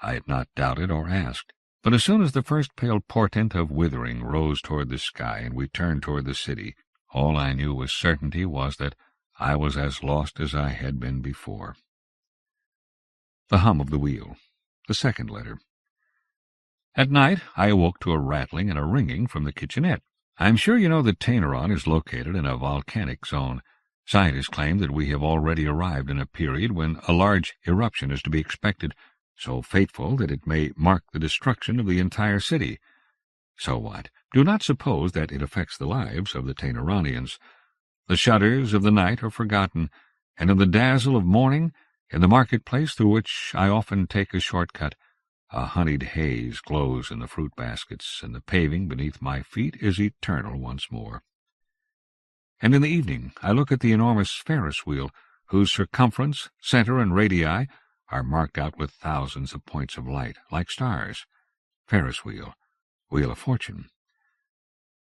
I had not doubted or asked. But as soon as the first pale portent of withering rose toward the sky and we turned toward the city, all I knew with certainty was that I was as lost as I had been before. The hum of the wheel. The second letter. At night I awoke to a rattling and a ringing from the kitchenette. I am sure you know that Tainaron is located in a volcanic zone. Scientists claim that we have already arrived in a period when a large eruption is to be expected, so fateful that it may mark the destruction of the entire city. So what? Do not suppose that it affects the lives of the Tainaronians. The shudders of the night are forgotten, and in the dazzle of morning, in the marketplace through which I often take a short-cut, a honeyed haze glows in the fruit baskets, and the paving beneath my feet is eternal once more. And in the evening I look at the enormous Ferris wheel, whose circumference, center, and radii are marked out with thousands of points of light, like stars. Ferris wheel, wheel of fortune.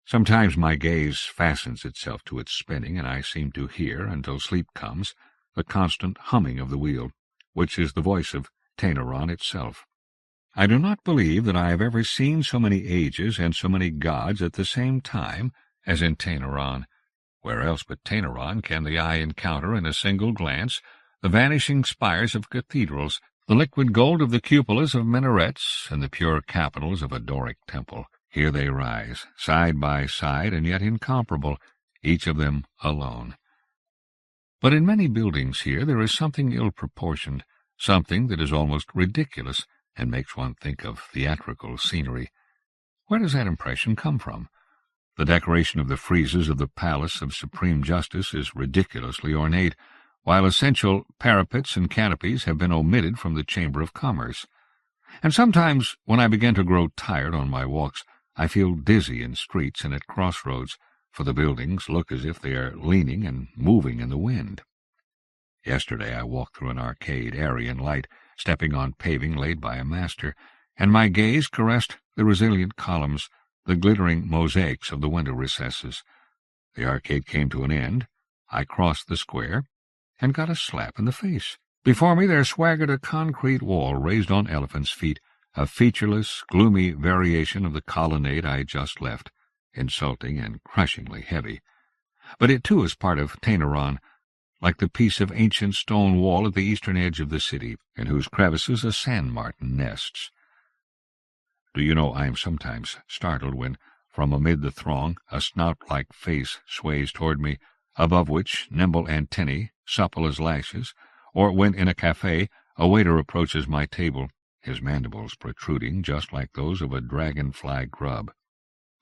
Sometimes my gaze fastens itself to its spinning, and I seem to hear, until sleep comes, the constant humming of the wheel, which is the voice of Tainaron itself. I do not believe that I have ever seen so many ages and so many gods at the same time as in Tainaron. Where else but Tainaron can the eye encounter in a single glance the vanishing spires of cathedrals, the liquid gold of the cupolas of minarets, and the pure capitals of a Doric temple? Here they rise, side by side, and yet incomparable, each of them alone. But in many buildings here there is something ill-proportioned, something that is almost ridiculous, and makes one think of theatrical scenery. Where does that impression come from? The decoration of the friezes of the Palace of Supreme Justice is ridiculously ornate, while essential parapets and canopies have been omitted from the Chamber of Commerce. And sometimes, when I begin to grow tired on my walks, I feel dizzy in streets and at crossroads, for the buildings look as if they are leaning and moving in the wind. Yesterday I walked through an arcade, airy and light, stepping on paving laid by a master, and my gaze caressed the resilient columns, the glittering mosaics of the window recesses. The arcade came to an end. I crossed the square, and got a slap in the face. Before me there swaggered a concrete wall raised on elephants' feet, a featureless, gloomy variation of the colonnade I had just left, insulting and crushingly heavy. But it too is part of Tainaron, like the piece of ancient stone wall at the eastern edge of the city, in whose crevices a sand martin nests. Do you know, I am sometimes startled when, from amid the throng, a snout-like face sways toward me, above which nimble antennae, supple as lashes, or when in a cafe a waiter approaches my table, his mandibles protruding just like those of a dragonfly grub.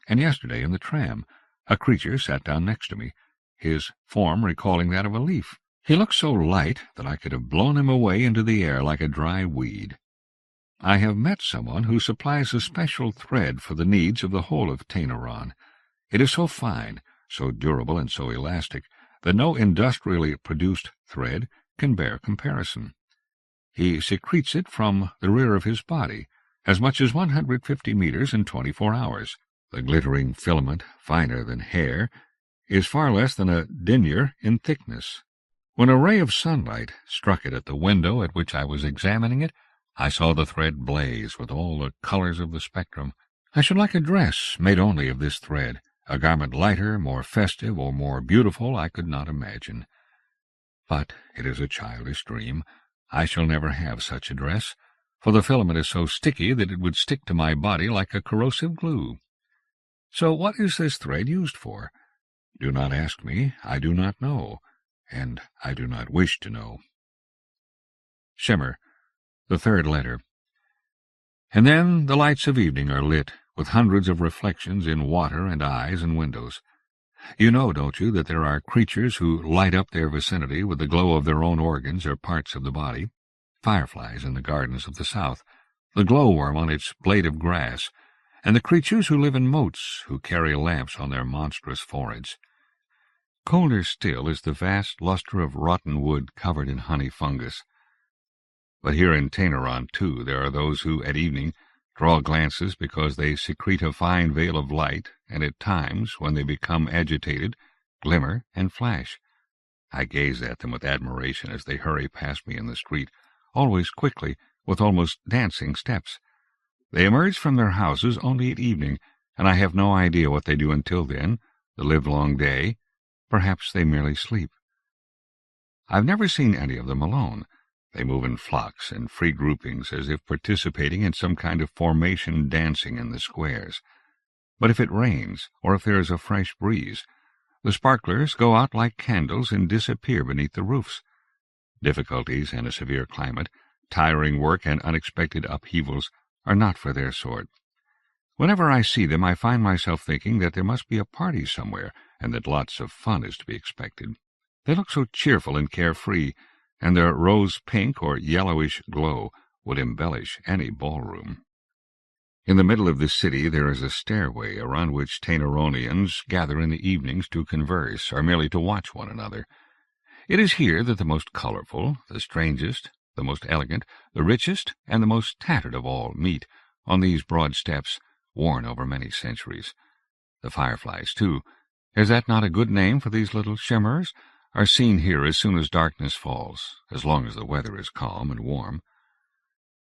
And yesterday in the tram, a creature sat down next to me, his form recalling that of a leaf, He looked so light that I could have blown him away into the air like a dry weed. I have met someone who supplies a special thread for the needs of the whole of Tainaron. It is so fine, so durable, and so elastic that no industrially produced thread can bear comparison. He secretes it from the rear of his body, as much as 150 meters in 24 hours. The glittering filament, finer than hair, is far less than a denier in thickness. When a ray of sunlight struck it at the window at which I was examining it, I saw the thread blaze with all the colors of the spectrum. I should like a dress made only of this thread. A garment lighter, more festive, or more beautiful I could not imagine. But it is a childish dream. I shall never have such a dress, for the filament is so sticky that it would stick to my body like a corrosive glue. So what is this thread used for? Do not ask me. I do not know, and I do not wish to know. Shimmer, the third letter. And then the lights of evening are lit, with hundreds of reflections in water and eyes and windows. You know, don't you, that there are creatures who light up their vicinity with the glow of their own organs or parts of the body? Fireflies in the gardens of the south, the glowworm on its blade of grass, and the creatures who live in moats, who carry lamps on their monstrous foreheads. Colder still is the vast lustre of rotten wood covered in honey fungus. But here in Tainaron, too, there are those who, at evening, draw glances because they secrete a fine veil of light, and at times, when they become agitated, glimmer and flash. I gaze at them with admiration as they hurry past me in the street, always quickly, with almost dancing steps. They emerge from their houses only at evening, and I have no idea what they do until then, the livelong day. Perhaps they merely sleep. I've never seen any of them alone. They move in flocks and free groupings, as if participating in some kind of formation dancing in the squares. But if it rains, or if there is a fresh breeze, the sparklers go out like candles and disappear beneath the roofs. Difficulties and a severe climate, tiring work and unexpected upheavals are not for their sort. Whenever I see them, I find myself thinking that there must be a party somewhere, and that lots of fun is to be expected. They look so cheerful and carefree, and their rose-pink or yellowish glow would embellish any ballroom. In the middle of the city there is a stairway around which Tainaronians gather in the evenings to converse, or merely to watch one another. It is here that the most colorful, the strangest, the most elegant, the richest, and the most tattered of all meet, on these broad steps, worn over many centuries. The fireflies, too, is that not a good name for these little shimmerers, are seen here as soon as darkness falls, as long as the weather is calm and warm.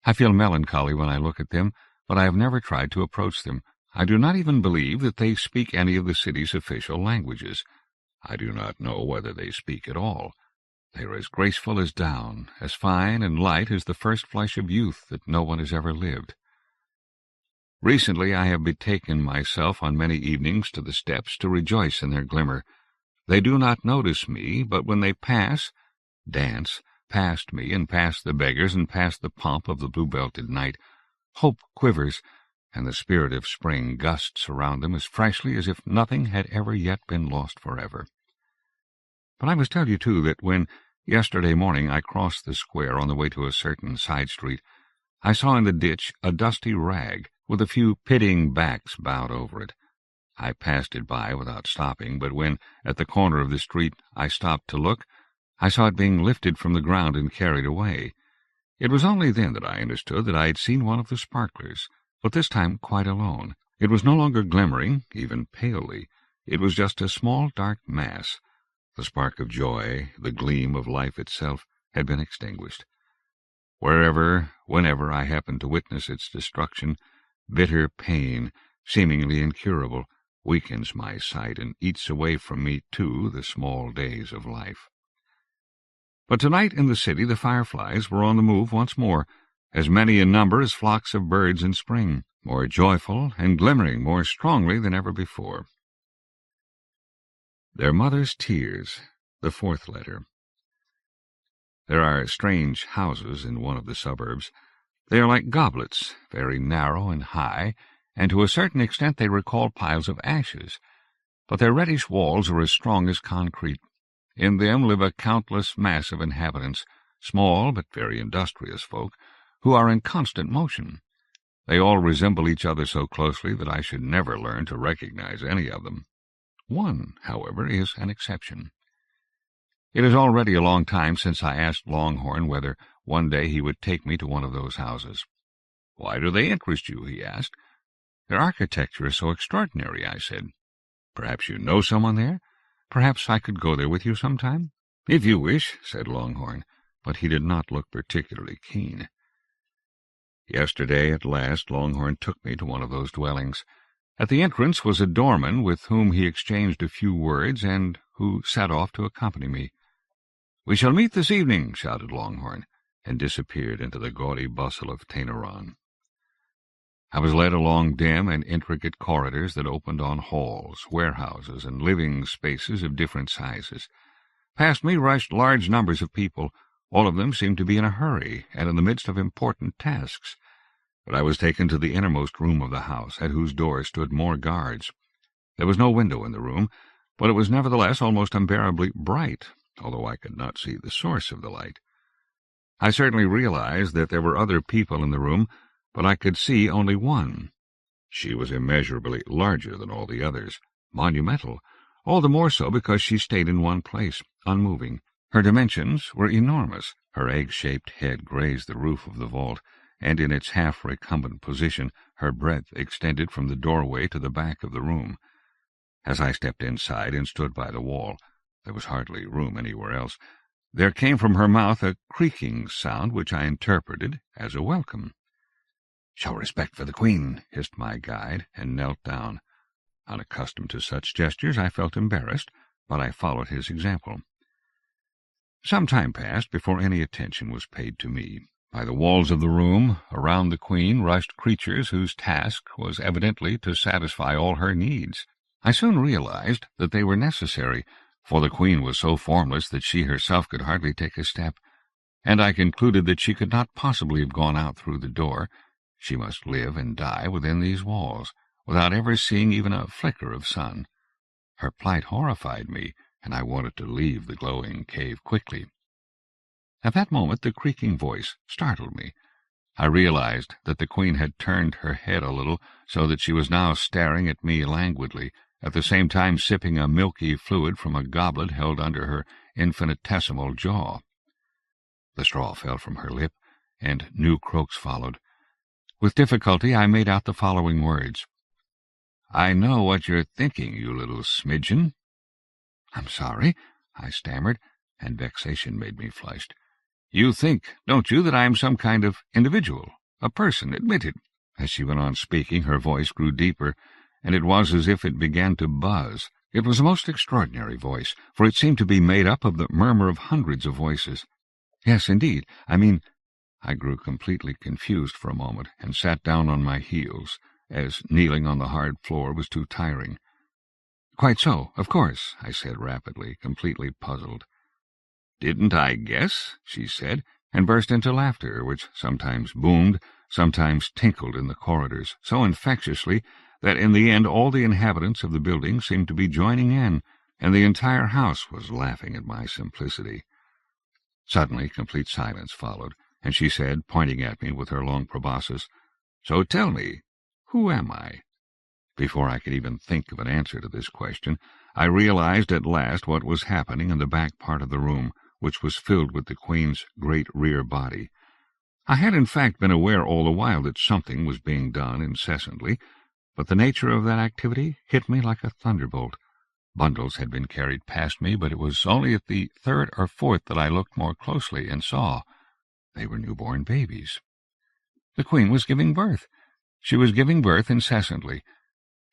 I feel melancholy when I look at them, but I have never tried to approach them. I do not even believe that they speak any of the city's official languages. I do not know whether they speak at all. They are as graceful as down, as fine and light as the first flush of youth that no one has ever lived. Recently I have betaken myself on many evenings to the steps to rejoice in their glimmer. They do not notice me, but when they dance past me and past the beggars and past the pomp of the blue-belted night, hope quivers, and the spirit of spring gusts around them as freshly as if nothing had ever yet been lost forever. But I must tell you, too, that when yesterday morning I crossed the square on the way to a certain side street, I saw in the ditch a dusty rag with a few pitying backs bowed over it. I passed it by without stopping, but when, at the corner of the street, I stopped to look, I saw it being lifted from the ground and carried away. It was only then that I understood that I had seen one of the sparklers, but this time quite alone. It was no longer glimmering, even palely. It was just a small dark mass. The spark of joy, the gleam of life itself, had been extinguished. Wherever, whenever I happened to witness its destruction, bitter pain, seemingly incurable, weakens my sight and eats away from me, too, the small days of life. But tonight in the city the fireflies were on the move once more, as many in number as flocks of birds in spring, more joyful and glimmering more strongly than ever before. Their mother's tears, the fourth letter. There are strange houses in one of the suburbs. They are like goblets, very narrow and high, and to a certain extent they recall piles of ashes, but their reddish walls are as strong as concrete. In them live a countless mass of inhabitants, small but very industrious folk, who are in constant motion. They all resemble each other so closely that I should never learn to recognize any of them. One, however, is an exception. It is already a long time since I asked Longhorn whether one day he would take me to one of those houses. "Why do they interest you?" he asked. "Their architecture is so extraordinary," I said. "Perhaps you know someone there? Perhaps I could go there with you sometime?" "If you wish," said Longhorn, but he did not look particularly keen. Yesterday, at last, Longhorn took me to one of those dwellings. At the entrance was a doorman with whom he exchanged a few words, and who set off to accompany me. "We shall meet this evening," shouted Longhorn, and disappeared into the gaudy bustle of Tainaron. I was led along dim and intricate corridors that opened on halls, warehouses, and living spaces of different sizes. Past me rushed large numbers of people. All of them seemed to be in a hurry and in the midst of important tasks. But I was taken to the innermost room of the house, at whose door stood more guards. There was no window in the room, but it was nevertheless almost unbearably bright, although I could not see the source of the light. I certainly realized that there were other people in the room, but I could see only one. She was immeasurably larger than all the others, monumental, all the more so because she stayed in one place, unmoving. Her dimensions were enormous. Her egg-shaped head grazed the roof of the vault, and in its half-recumbent position her breadth extended from the doorway to the back of the room. As I stepped inside and stood by the wall, there was hardly room anywhere else, there came from her mouth a creaking sound which I interpreted as a welcome. "Show respect for the Queen," hissed my guide, and knelt down. Unaccustomed to such gestures, I felt embarrassed, but I followed his example. Some time passed before any attention was paid to me. By the walls of the room, around the Queen, rushed creatures whose task was evidently to satisfy all her needs. I soon realized that they were necessary, for the Queen was so formless that she herself could hardly take a step, and I concluded that she could not possibly have gone out through the door. She must live and die within these walls, without ever seeing even a flicker of sun. Her plight horrified me, and I wanted to leave the glowing cave quickly. At that moment the creaking voice startled me. I realized that the Queen had turned her head a little, so that she was now staring at me languidly, at the same time sipping a milky fluid from a goblet held under her infinitesimal jaw. The straw fell from her lip, and new croaks followed. With difficulty I made out the following words. "I know what you're thinking, you little smidgen." "I'm sorry," I stammered, and vexation made me flushed. "You think, don't you, that I am some kind of individual, a person, admitted." As she went on speaking, her voice grew deeper, and it was as if it began to buzz. It was a most extraordinary voice, for it seemed to be made up of the murmur of hundreds of voices. "Yes, indeed, I grew completely confused for a moment, and sat down on my heels, as kneeling on the hard floor was too tiring. "Quite so, of course," I said rapidly, completely puzzled. "Didn't I guess?" she said, and burst into laughter, which sometimes boomed, sometimes tinkled in the corridors, so infectiously that in the end all the inhabitants of the building seemed to be joining in, and the entire house was laughing at my simplicity. Suddenly complete silence followed, and she said, pointing at me with her long proboscis, "So tell me, who am I?" Before I could even think of an answer to this question, I realized at last what was happening in the back part of the room, which was filled with the Queen's great rear body. I had in fact been aware all the while that something was being done incessantly, but the nature of that activity hit me like a thunderbolt. Bundles had been carried past me, but it was only at the third or fourth that I looked more closely and saw. They were newborn babies. The Queen was giving birth. She was giving birth incessantly,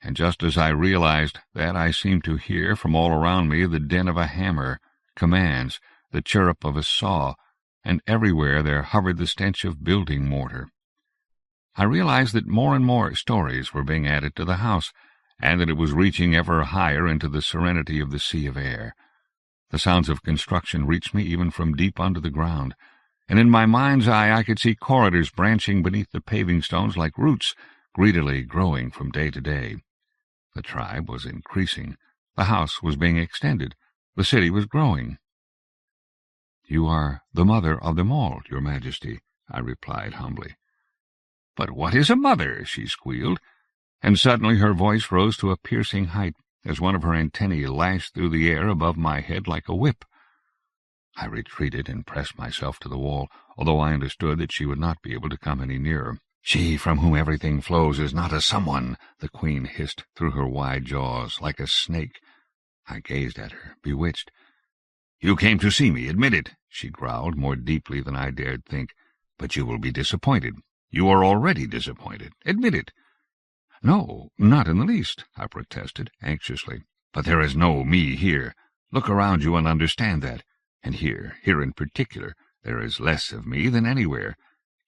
and just as I realized that, I seemed to hear from all around me the din of a hammer, commands, the chirrup of a saw, and everywhere there hovered the stench of building mortar. I realized that more and more stories were being added to the house, and that it was reaching ever higher into the serenity of the sea of air. The sounds of construction reached me even from deep under the ground, and in my mind's eye I could see corridors branching beneath the paving stones like roots, greedily growing from day to day. The tribe was increasing. The house was being extended. The city was growing. "You are the mother of them all, Your Majesty," I replied humbly. "But what is a mother?" she squealed, and suddenly her voice rose to a piercing height as one of her antennae lashed through the air above my head like a whip. I retreated and pressed myself to the wall, although I understood that she would not be able to come any nearer. "She from whom everything flows is not a someone," the Queen hissed through her wide jaws, like a snake. I gazed at her, bewitched. "You came to see me, admit it," she growled, more deeply than I dared think. "But you will be disappointed. You are already disappointed. Admit it." "No, not in the least," I protested, anxiously. "But there is no me here. Look around you and understand that. And here in particular, there is less of me than anywhere.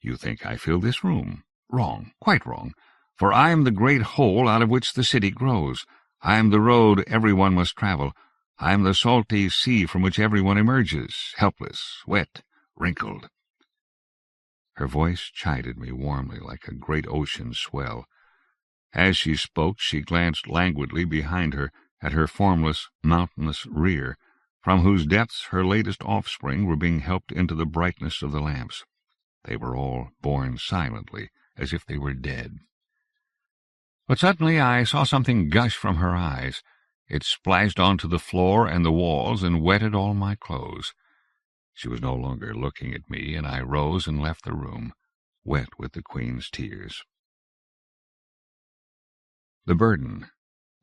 You think I fill this room. Wrong, quite wrong. For I am the great hole out of which the city grows. I am the road everyone must travel. I am the salty sea from which everyone emerges, helpless, wet, wrinkled." Her voice chided me warmly like a great ocean swell. As she spoke, she glanced languidly behind her at her formless, mountainous rear, from whose depths her latest offspring were being helped into the brightness of the lamps. They were all born silently, as if they were dead. But suddenly I saw something gush from her eyes. It splashed onto the floor and the walls and wetted all my clothes. She was no longer looking at me, and I rose and left the room, wet with the Queen's tears. The burden.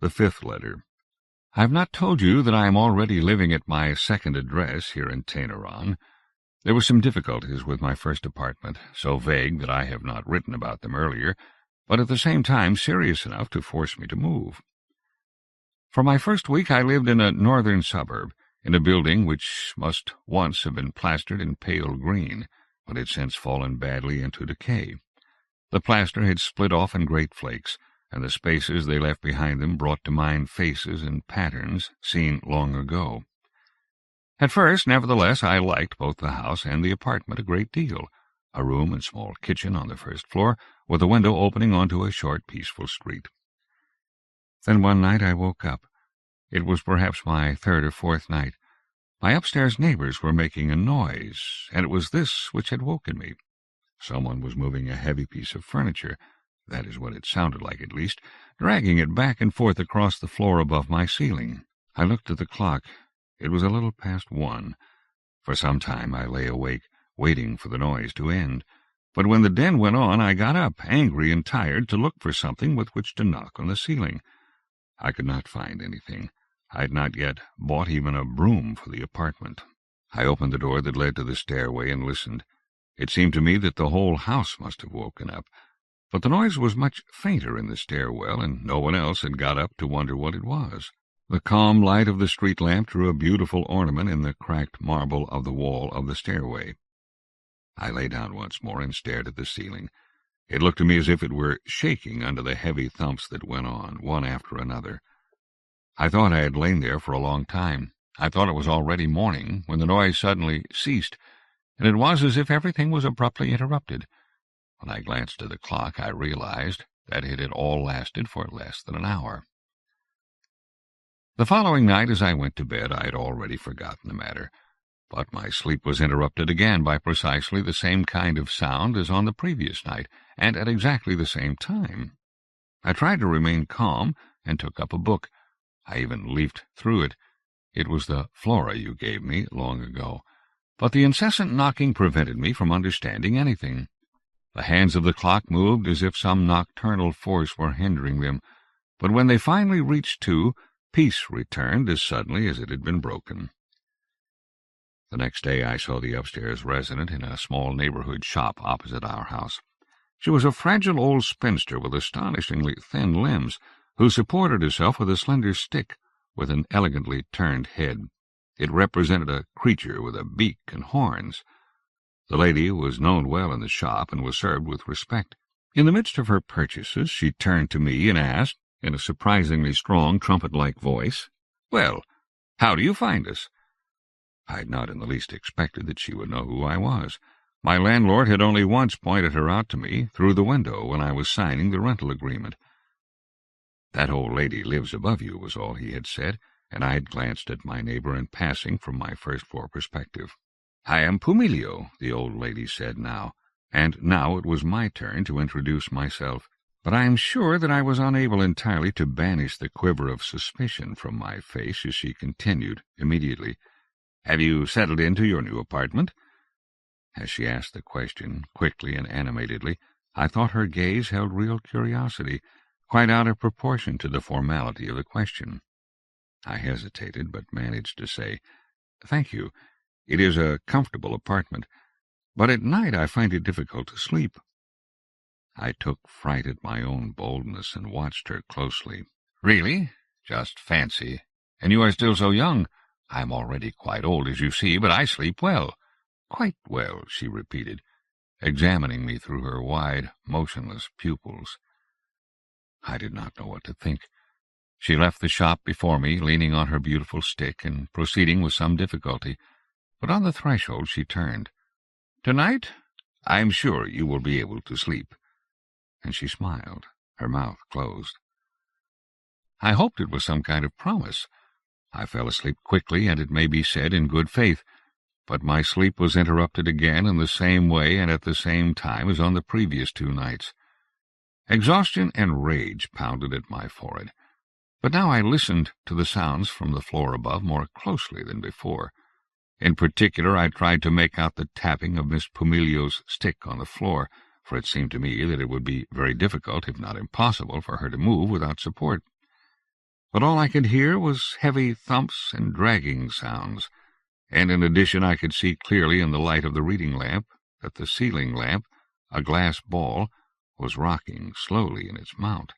The 5th letter. I have not told you that I am already living at my second address here in Tainaron. There were some difficulties with my first apartment, so vague that I have not written about them earlier, but at the same time serious enough to force me to move. For my first week I lived in a northern suburb, in a building which must once have been plastered in pale green, but had since fallen badly into decay. The plaster had split off in great flakes, and the spaces they left behind them brought to mind faces and patterns seen long ago. At first, nevertheless, I liked both the house and the apartment a great deal, a room and small kitchen on the first floor, with a window opening onto a short, peaceful street. Then one night I woke up. It was perhaps my 3rd or 4th night. My upstairs neighbors were making a noise, and it was this which had woken me. Someone was moving a heavy piece of furniture, that is what it sounded like at least, dragging it back and forth across the floor above my ceiling. I looked at the clock. It was a little past 1. For some time I lay awake, waiting for the noise to end. But when the din went on, I got up, angry and tired, to look for something with which to knock on the ceiling. I could not find anything. I had not yet bought even a broom for the apartment. I opened the door that led to the stairway and listened. It seemed to me that the whole house must have woken up. But the noise was much fainter in the stairwell, and no one else had got up to wonder what it was. The calm light of the street lamp drew a beautiful ornament in the cracked marble of the wall of the stairway. I lay down once more and stared at the ceiling. It looked to me as if it were shaking under the heavy thumps that went on, one after another. I thought I had lain there for a long time. I thought it was already morning, when the noise suddenly ceased, and it was as if everything was abruptly interrupted. When I glanced at the clock, I realized that it had all lasted for less than an hour. The following night, as I went to bed, I had already forgotten the matter, but my sleep was interrupted again by precisely the same kind of sound as on the previous night, and at exactly the same time. I tried to remain calm, and took up a book. I even leafed through it. It was the Flora you gave me long ago, but the incessant knocking prevented me from understanding anything. The hands of the clock moved as if some nocturnal force were hindering them, but when they finally reached 2, peace returned as suddenly as it had been broken. The next day I saw the upstairs resident in a small neighborhood shop opposite our house. She was a fragile old spinster with astonishingly thin limbs, who supported herself with a slender stick with an elegantly turned head. It represented a creature with a beak and horns. The lady was known well in the shop and was served with respect. In the midst of her purchases she turned to me and asked, in a surprisingly strong trumpet-like voice, "Well, how do you find us?" I had not in the least expected that she would know who I was. My landlord had only once pointed her out to me through the window when I was signing the rental agreement. "That old lady lives above you," was all he had said, and I had glanced at my neighbor in passing from my first-floor perspective. "I am Pumilio," the old lady said now, and now it was my turn to introduce myself. But I am sure that I was unable entirely to banish the quiver of suspicion from my face as she continued, immediately, "Have you settled into your new apartment?" As she asked the question, quickly and animatedly, I thought her gaze held real curiosity, quite out of proportion to the formality of the question. I hesitated, but managed to say, "Thank you. It is a comfortable apartment, but at night I find it difficult to sleep." I took fright at my own boldness and watched her closely. "Really? Just fancy. And you are still so young. I am already quite old, as you see, but I sleep well." "Quite well," she repeated, examining me through her wide, motionless pupils. I did not know what to think. She left the shop before me, leaning on her beautiful stick, and proceeding with some difficulty. But on the threshold she turned. "Tonight, I am sure you will be able to sleep." And she smiled, her mouth closed. I hoped it was some kind of promise. I fell asleep quickly, and it may be said in good faith, but my sleep was interrupted again in the same way and at the same time as on the previous 2 nights. Exhaustion and rage pounded at my forehead, but now I listened to the sounds from the floor above more closely than before. In particular, I tried to make out the tapping of Miss Pumilio's stick on the floor, for it seemed to me that it would be very difficult, if not impossible, for her to move without support. But all I could hear was heavy thumps and dragging sounds, and in addition I could see clearly in the light of the reading lamp that the ceiling lamp, a glass ball, was rocking slowly in its mount.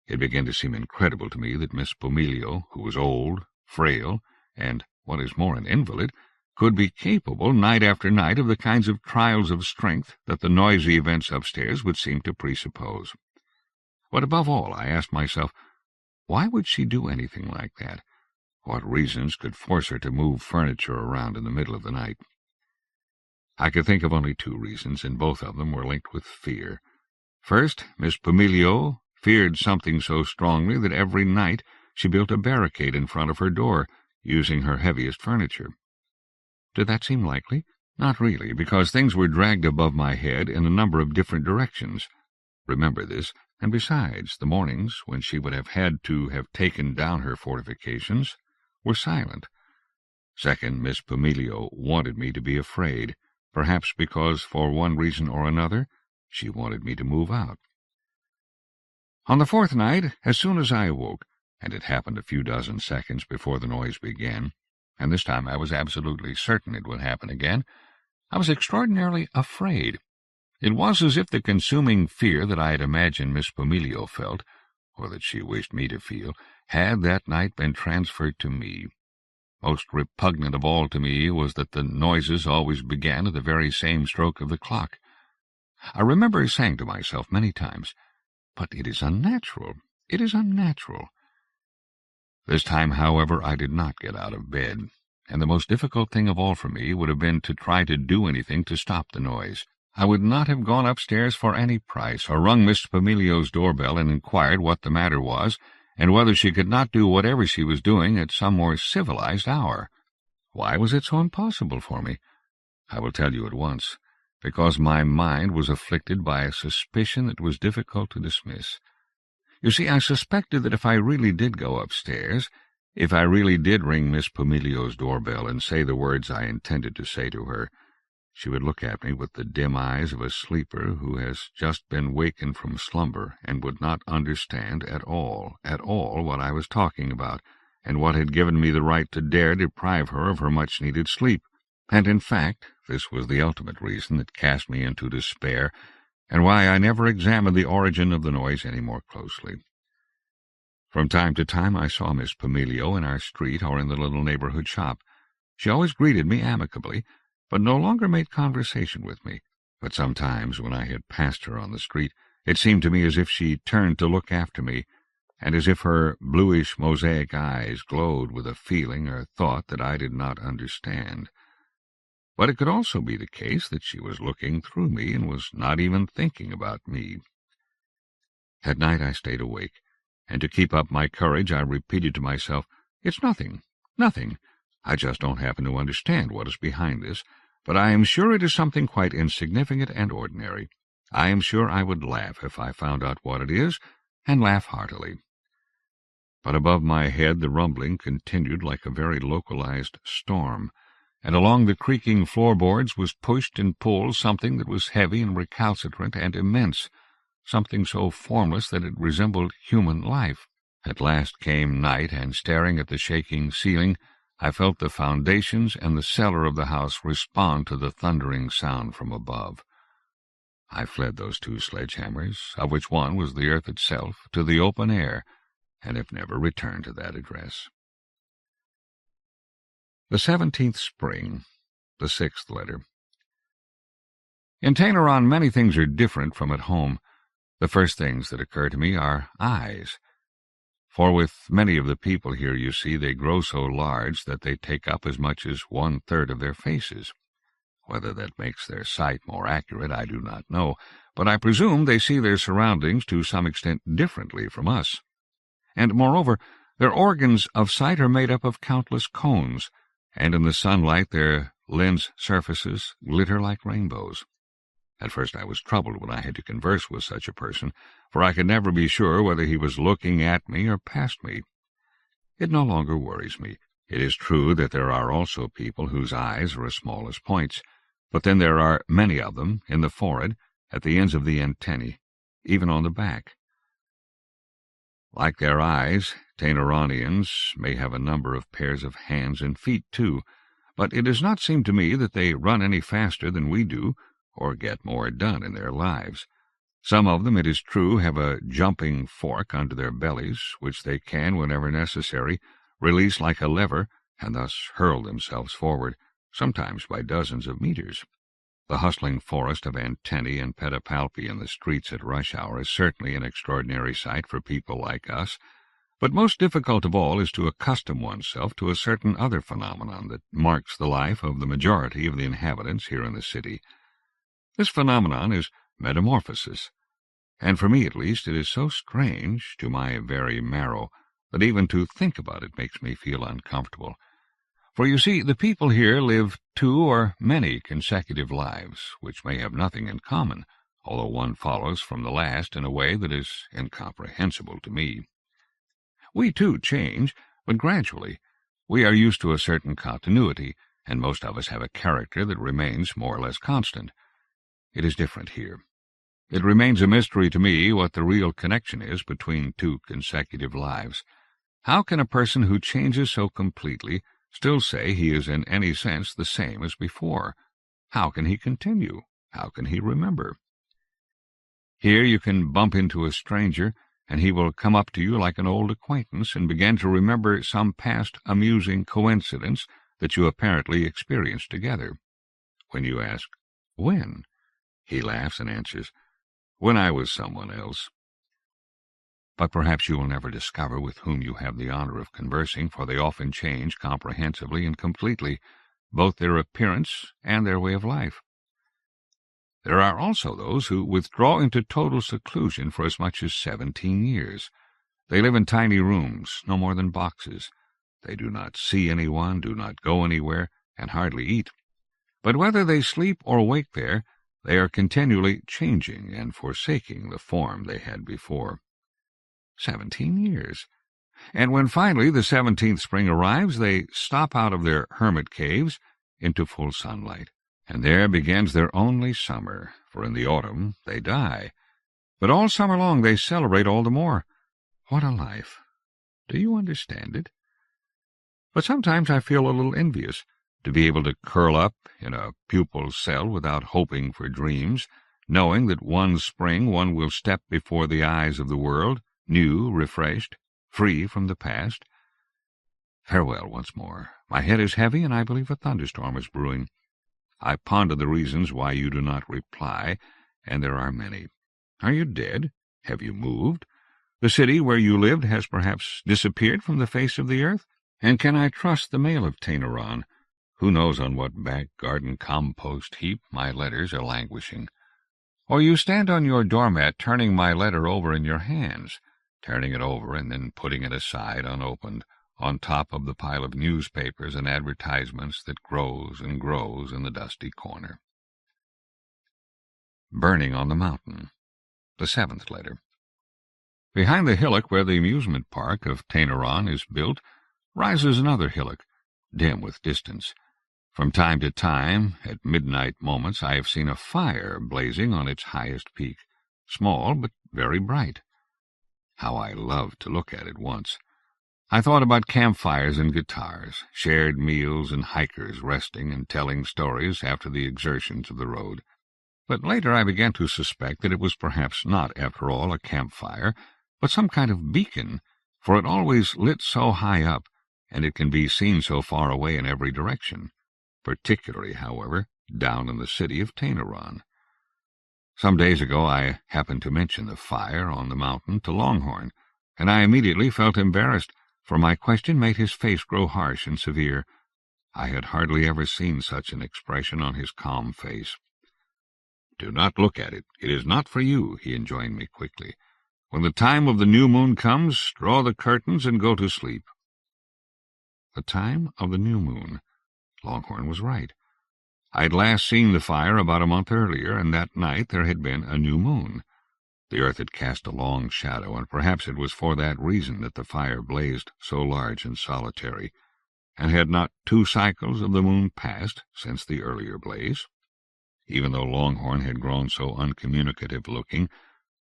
It began to seem incredible to me that Miss Pumilio, who was old, frail, and, what is more, an invalid, could be capable, night after night, of the kinds of trials of strength that the noisy events upstairs would seem to presuppose. But above all, I asked myself, why would she do anything like that? What reasons could force her to move furniture around in the middle of the night? I could think of only 2 reasons, and both of them were linked with fear. First, Miss Pumilio feared something so strongly that every night she built a barricade in front of her door, using her heaviest furniture. Did that seem likely? Not really, because things were dragged above my head in a number of different directions. Remember this, and besides, the mornings, when she would have had to have taken down her fortifications, were silent. Second, Miss Pumilio wanted me to be afraid, perhaps because, for one reason or another, she wanted me to move out. On the 4th night, as soon as I awoke, and it happened a few dozen seconds before the noise began, and this time I was absolutely certain it would happen again, I was extraordinarily afraid. It was as if the consuming fear that I had imagined Miss Pumilio felt, or that she wished me to feel, had that night been transferred to me. Most repugnant of all to me was that the noises always began at the very same stroke of the clock. I remember saying to myself many times, "But it is unnatural. It is unnatural." This time, however, I did not get out of bed, and the most difficult thing of all for me would have been to try to do anything to stop the noise. I would not have gone upstairs for any price, or rung Miss Pumilio's doorbell and inquired what the matter was, and whether she could not do whatever she was doing at some more civilized hour. Why was it so impossible for me? I will tell you at once. Because my mind was afflicted by a suspicion that was difficult to dismiss. You see, I suspected that if I really did go upstairs, if I really did ring Miss Pumilio's doorbell and say the words I intended to say to her, she would look at me with the dim eyes of a sleeper who has just been wakened from slumber and would not understand at all, what I was talking about, and what had given me the right to dare deprive her of her much-needed sleep. And, in fact, this was the ultimate reason that cast me into despair, and why I never examined the origin of the noise any more closely. From time to time I saw Miss Pumilio in our street or in the little neighborhood shop. She always greeted me amicably, but no longer made conversation with me. But sometimes, when I had passed her on the street, it seemed to me as if she turned to look after me, and as if her bluish mosaic eyes glowed with a feeling or thought that I did not understand. But it could also be the case that she was looking through me and was not even thinking about me. At night I stayed awake, and to keep up my courage I repeated to myself, It's nothing, nothing. I just don't happen to understand what is behind this, but I am sure it is something quite insignificant and ordinary. I am sure I would laugh if I found out what it is, and laugh heartily. But above my head the rumbling continued like a very localized storm, and along the creaking floorboards was pushed and pulled something that was heavy and recalcitrant and immense, something so formless that it resembled human life. At last came night, and staring at the shaking ceiling, I felt the foundations and the cellar of the house respond to the thundering sound from above. I fled those 2 sledgehammers, of which one was the earth itself, to the open air, and have never returned to that address. The 17th spring, the 6th letter. In Tainaron many things are different from at home. The first things that occur to me are eyes. For with many of the people here, you see, they grow so large that they take up as much as 1/3 of their faces. Whether that makes their sight more accurate, I do not know, but I presume they see their surroundings to some extent differently from us. And, moreover, their organs of sight are made up of countless cones, and in the sunlight their lens surfaces glitter like rainbows. At first I was troubled when I had to converse with such a person, for I could never be sure whether he was looking at me or past me. It no longer worries me. It is true that there are also people whose eyes are as small as points, but then there are many of them in the forehead, at the ends of the antennae, even on the back. Like their eyes, Tainaronians may have a number of pairs of hands and feet, too, but it does not seem to me that they run any faster than we do, or get more done in their lives. Some of them, it is true, have a jumping fork under their bellies, which they can, whenever necessary, release like a lever, and thus hurl themselves forward, sometimes by dozens of meters. The hustling forest of antennae and pedipalpi in the streets at rush hour is certainly an extraordinary sight for people like us, but most difficult of all is to accustom oneself to a certain other phenomenon that marks the life of the majority of the inhabitants here in the city. This phenomenon is metamorphosis, and for me at least it is so strange to my very marrow that even to think about it makes me feel uncomfortable. For you see, the people here live 2 or many consecutive lives, which may have nothing in common, although one follows from the last in a way that is incomprehensible to me. We, too, change, but gradually. We are used to a certain continuity, and most of us have a character that remains more or less constant. It is different here. It remains a mystery to me what the real connection is between 2 consecutive lives. How can a person who changes so completely still say he is in any sense the same as before? How can he continue? How can he remember? Here you can bump into a stranger, and he will come up to you like an old acquaintance and begin to remember some past amusing coincidence that you apparently experienced together. When you ask, "When?" he laughs and answers, "When I was someone else." But perhaps you will never discover with whom you have the honor of conversing, for they often change comprehensively and completely, both their appearance and their way of life. There are also those who withdraw into total seclusion for as much as 17 years. They live in tiny rooms, no more than boxes. They do not see anyone, do not go anywhere, and hardly eat. But whether they sleep or wake there, they are continually changing and forsaking the form they had before. 17 years. And when finally the 17th spring arrives, they stop out of their hermit caves into full sunlight. And there begins their only summer, for in the autumn they die. But all summer long they celebrate all the more. What a life! Do you understand it? But sometimes I feel a little envious, to be able to curl up in a pupil's cell without hoping for dreams, knowing that one spring one will step before the eyes of the world, new, refreshed, free from the past. Farewell once more. My head is heavy, and I believe a thunderstorm is brewing. I ponder the reasons why you do not reply, and there are many. Are you dead? Have you moved? The city where you lived has perhaps disappeared from the face of the earth? And can I trust the mail of Tainaron? Who knows on what back garden compost heap my letters are languishing? Or you stand on your doormat turning my letter over in your hands, turning it over and then putting it aside unopened, on top of the pile of newspapers and advertisements that grows and grows in the dusty corner. Burning on the mountain. The 7th letter. Behind the hillock where the amusement park of Tainaron is built rises another hillock, dim with distance. From time to time, at midnight moments, I have seen a fire blazing on its highest peak, small but very bright. How I loved to look at it once. I thought about campfires and guitars, shared meals and hikers resting and telling stories after the exertions of the road. But later I began to suspect that it was perhaps not, after all, a campfire, but some kind of beacon, for it always lit so high up, and it can be seen so far away in every direction, particularly, however, down in the city of Tainaron. Some days ago I happened to mention the fire on the mountain to Longhorn, and I immediately felt embarrassed, for my question made his face grow harsh and severe. I had hardly ever seen such an expression on his calm face. "Do not look at it. It is not for you," he enjoined me quickly. "When the time of the new moon comes, draw the curtains and go to sleep." The time of the new moon. Longhorn was right. I had last seen the fire about a month earlier, and that night there had been a new moon. The earth had cast a long shadow, and perhaps it was for that reason that the fire blazed so large and solitary. And had not 2 cycles of the moon passed since the earlier blaze? Even though Longhorn had grown so uncommunicative-looking,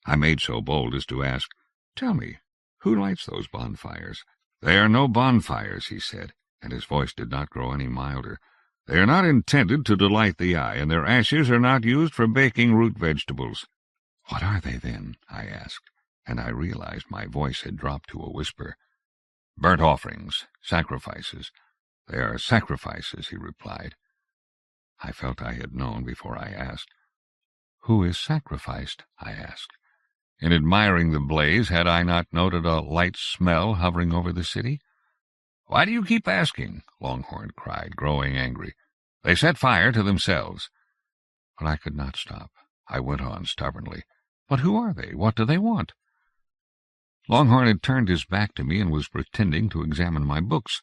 I made so bold as to ask, "Tell me, who lights those bonfires?" "They are no bonfires," he said, and his voice did not grow any milder. "They are not intended to delight the eye, and their ashes are not used for baking root vegetables." "What are they, then?" I asked, and I realized my voice had dropped to a whisper. "Burnt offerings, sacrifices. They are sacrifices," he replied. I felt I had known before I asked. "Who is sacrificed?" I asked. In admiring the blaze, had I not noted a light smell hovering over the city? "Why do you keep asking?" Longhorn cried, growing angry. "They set fire to themselves." But I could not stop. I went on stubbornly. "But who are they? What do they want?" Longhorn had turned his back to me and was pretending to examine my books.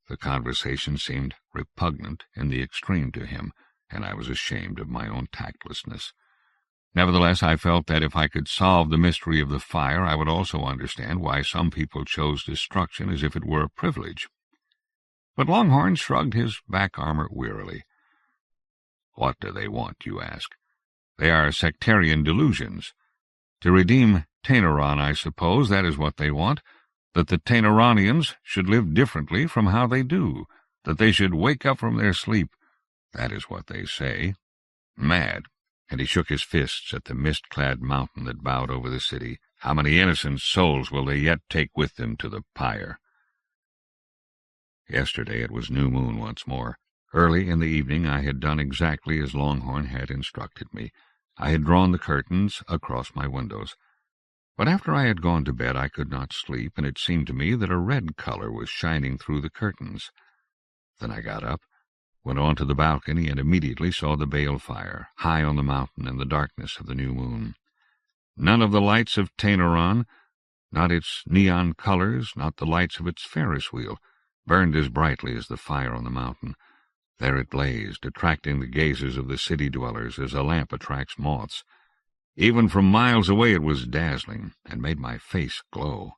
The conversation seemed repugnant in the extreme to him, and I was ashamed of my own tactlessness. Nevertheless, I felt that if I could solve the mystery of the fire, I would also understand why some people chose destruction as if it were a privilege. But Longhorn shrugged his back armor wearily. "What do they want, you ask? They are sectarian delusions. To redeem Tainaron, I suppose, that is what they want, that the Tainaronians should live differently from how they do, that they should wake up from their sleep. That is what they say. Mad." And he shook his fists at the mist-clad mountain that bowed over the city. "How many innocent souls will they yet take with them to the pyre?" Yesterday it was new moon once more. Early in the evening I had done exactly as Longhorn had instructed me. I had drawn the curtains across my windows. But after I had gone to bed I could not sleep, and it seemed to me that a red color was shining through the curtains. Then I got up, went on to the balcony, and immediately saw the bale fire, high on the mountain in the darkness of the new moon. None of the lights of Tainaron, not its neon colors, not the lights of its Ferris wheel, burned as brightly as the fire on the mountain. There it blazed, attracting the gazes of the city dwellers as a lamp attracts moths. Even from miles away it was dazzling, and made my face glow.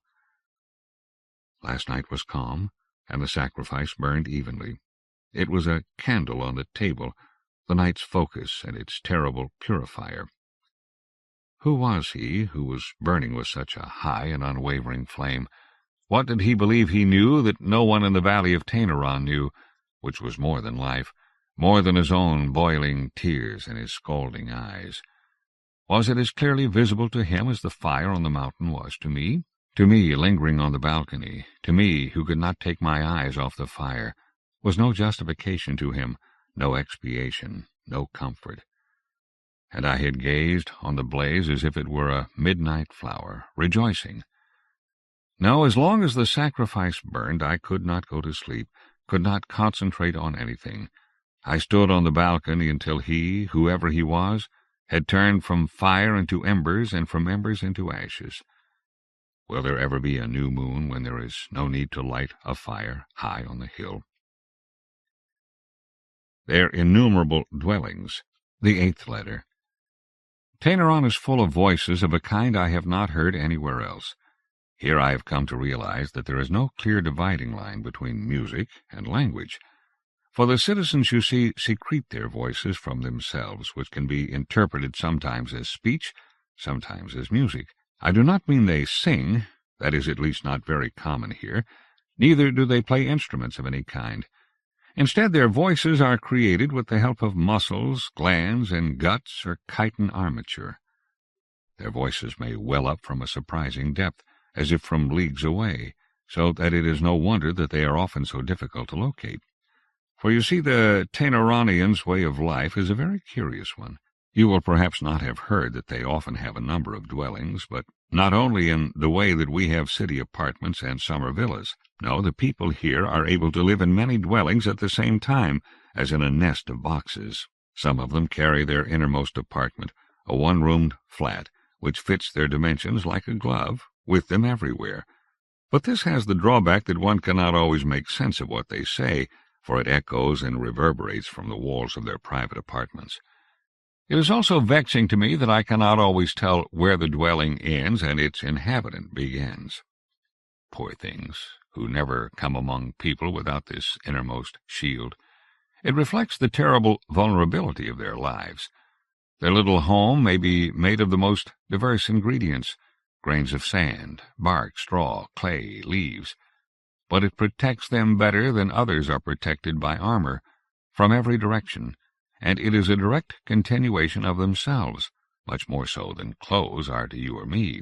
Last night was calm, and the sacrifice burned evenly. It was a candle on the table, the night's focus and its terrible purifier. Who was he who was burning with such a high and unwavering flame? What did he believe he knew that no one in the valley of Tainaron knew, which was more than life, more than his own boiling tears and his scalding eyes? Was it as clearly visible to him as the fire on the mountain was to me? To me, lingering on the balcony, to me, who could not take my eyes off the fire, was no justification to him, no expiation, no comfort. And I had gazed on the blaze as if it were a midnight flower, rejoicing. No, as long as the sacrifice burned, I could not go to sleep, could not concentrate on anything. I stood on the balcony until he, whoever he was, had turned from fire into embers and from embers into ashes. Will there ever be a new moon when there is no need to light a fire high on the hill? Their innumerable dwellings. The 8th letter. Tainaron is full of voices of a kind I have not heard anywhere else. Here I have come to realize that there is no clear dividing line between music and language. For the citizens, you see, secrete their voices from themselves, which can be interpreted sometimes as speech, sometimes as music. I do not mean they sing, that is at least not very common here, neither do they play instruments of any kind. Instead, their voices are created with the help of muscles, glands, and guts or chitin armature. Their voices may well up from a surprising depth, as if from leagues away, so that it is no wonder that they are often so difficult to locate. For you see, the Tainaronians' way of life is a very curious one. You will perhaps not have heard that they often have a number of dwellings, but not only in the way that we have city apartments and summer villas. No, the people here are able to live in many dwellings at the same time, as in a nest of boxes. Some of them carry their innermost apartment, a one-roomed flat, which fits their dimensions like a glove, with them everywhere. But this has the drawback that one cannot always make sense of what they say, for it echoes and reverberates from the walls of their private apartments. It is also vexing to me that I cannot always tell where the dwelling ends and its inhabitant begins. Poor things, who never come among people without this innermost shield. It reflects the terrible vulnerability of their lives. Their little home may be made of the most diverse ingredients, grains of sand, bark, straw, clay, leaves, but it protects them better than others are protected by armor, from every direction, and it is a direct continuation of themselves, much more so than clothes are to you or me.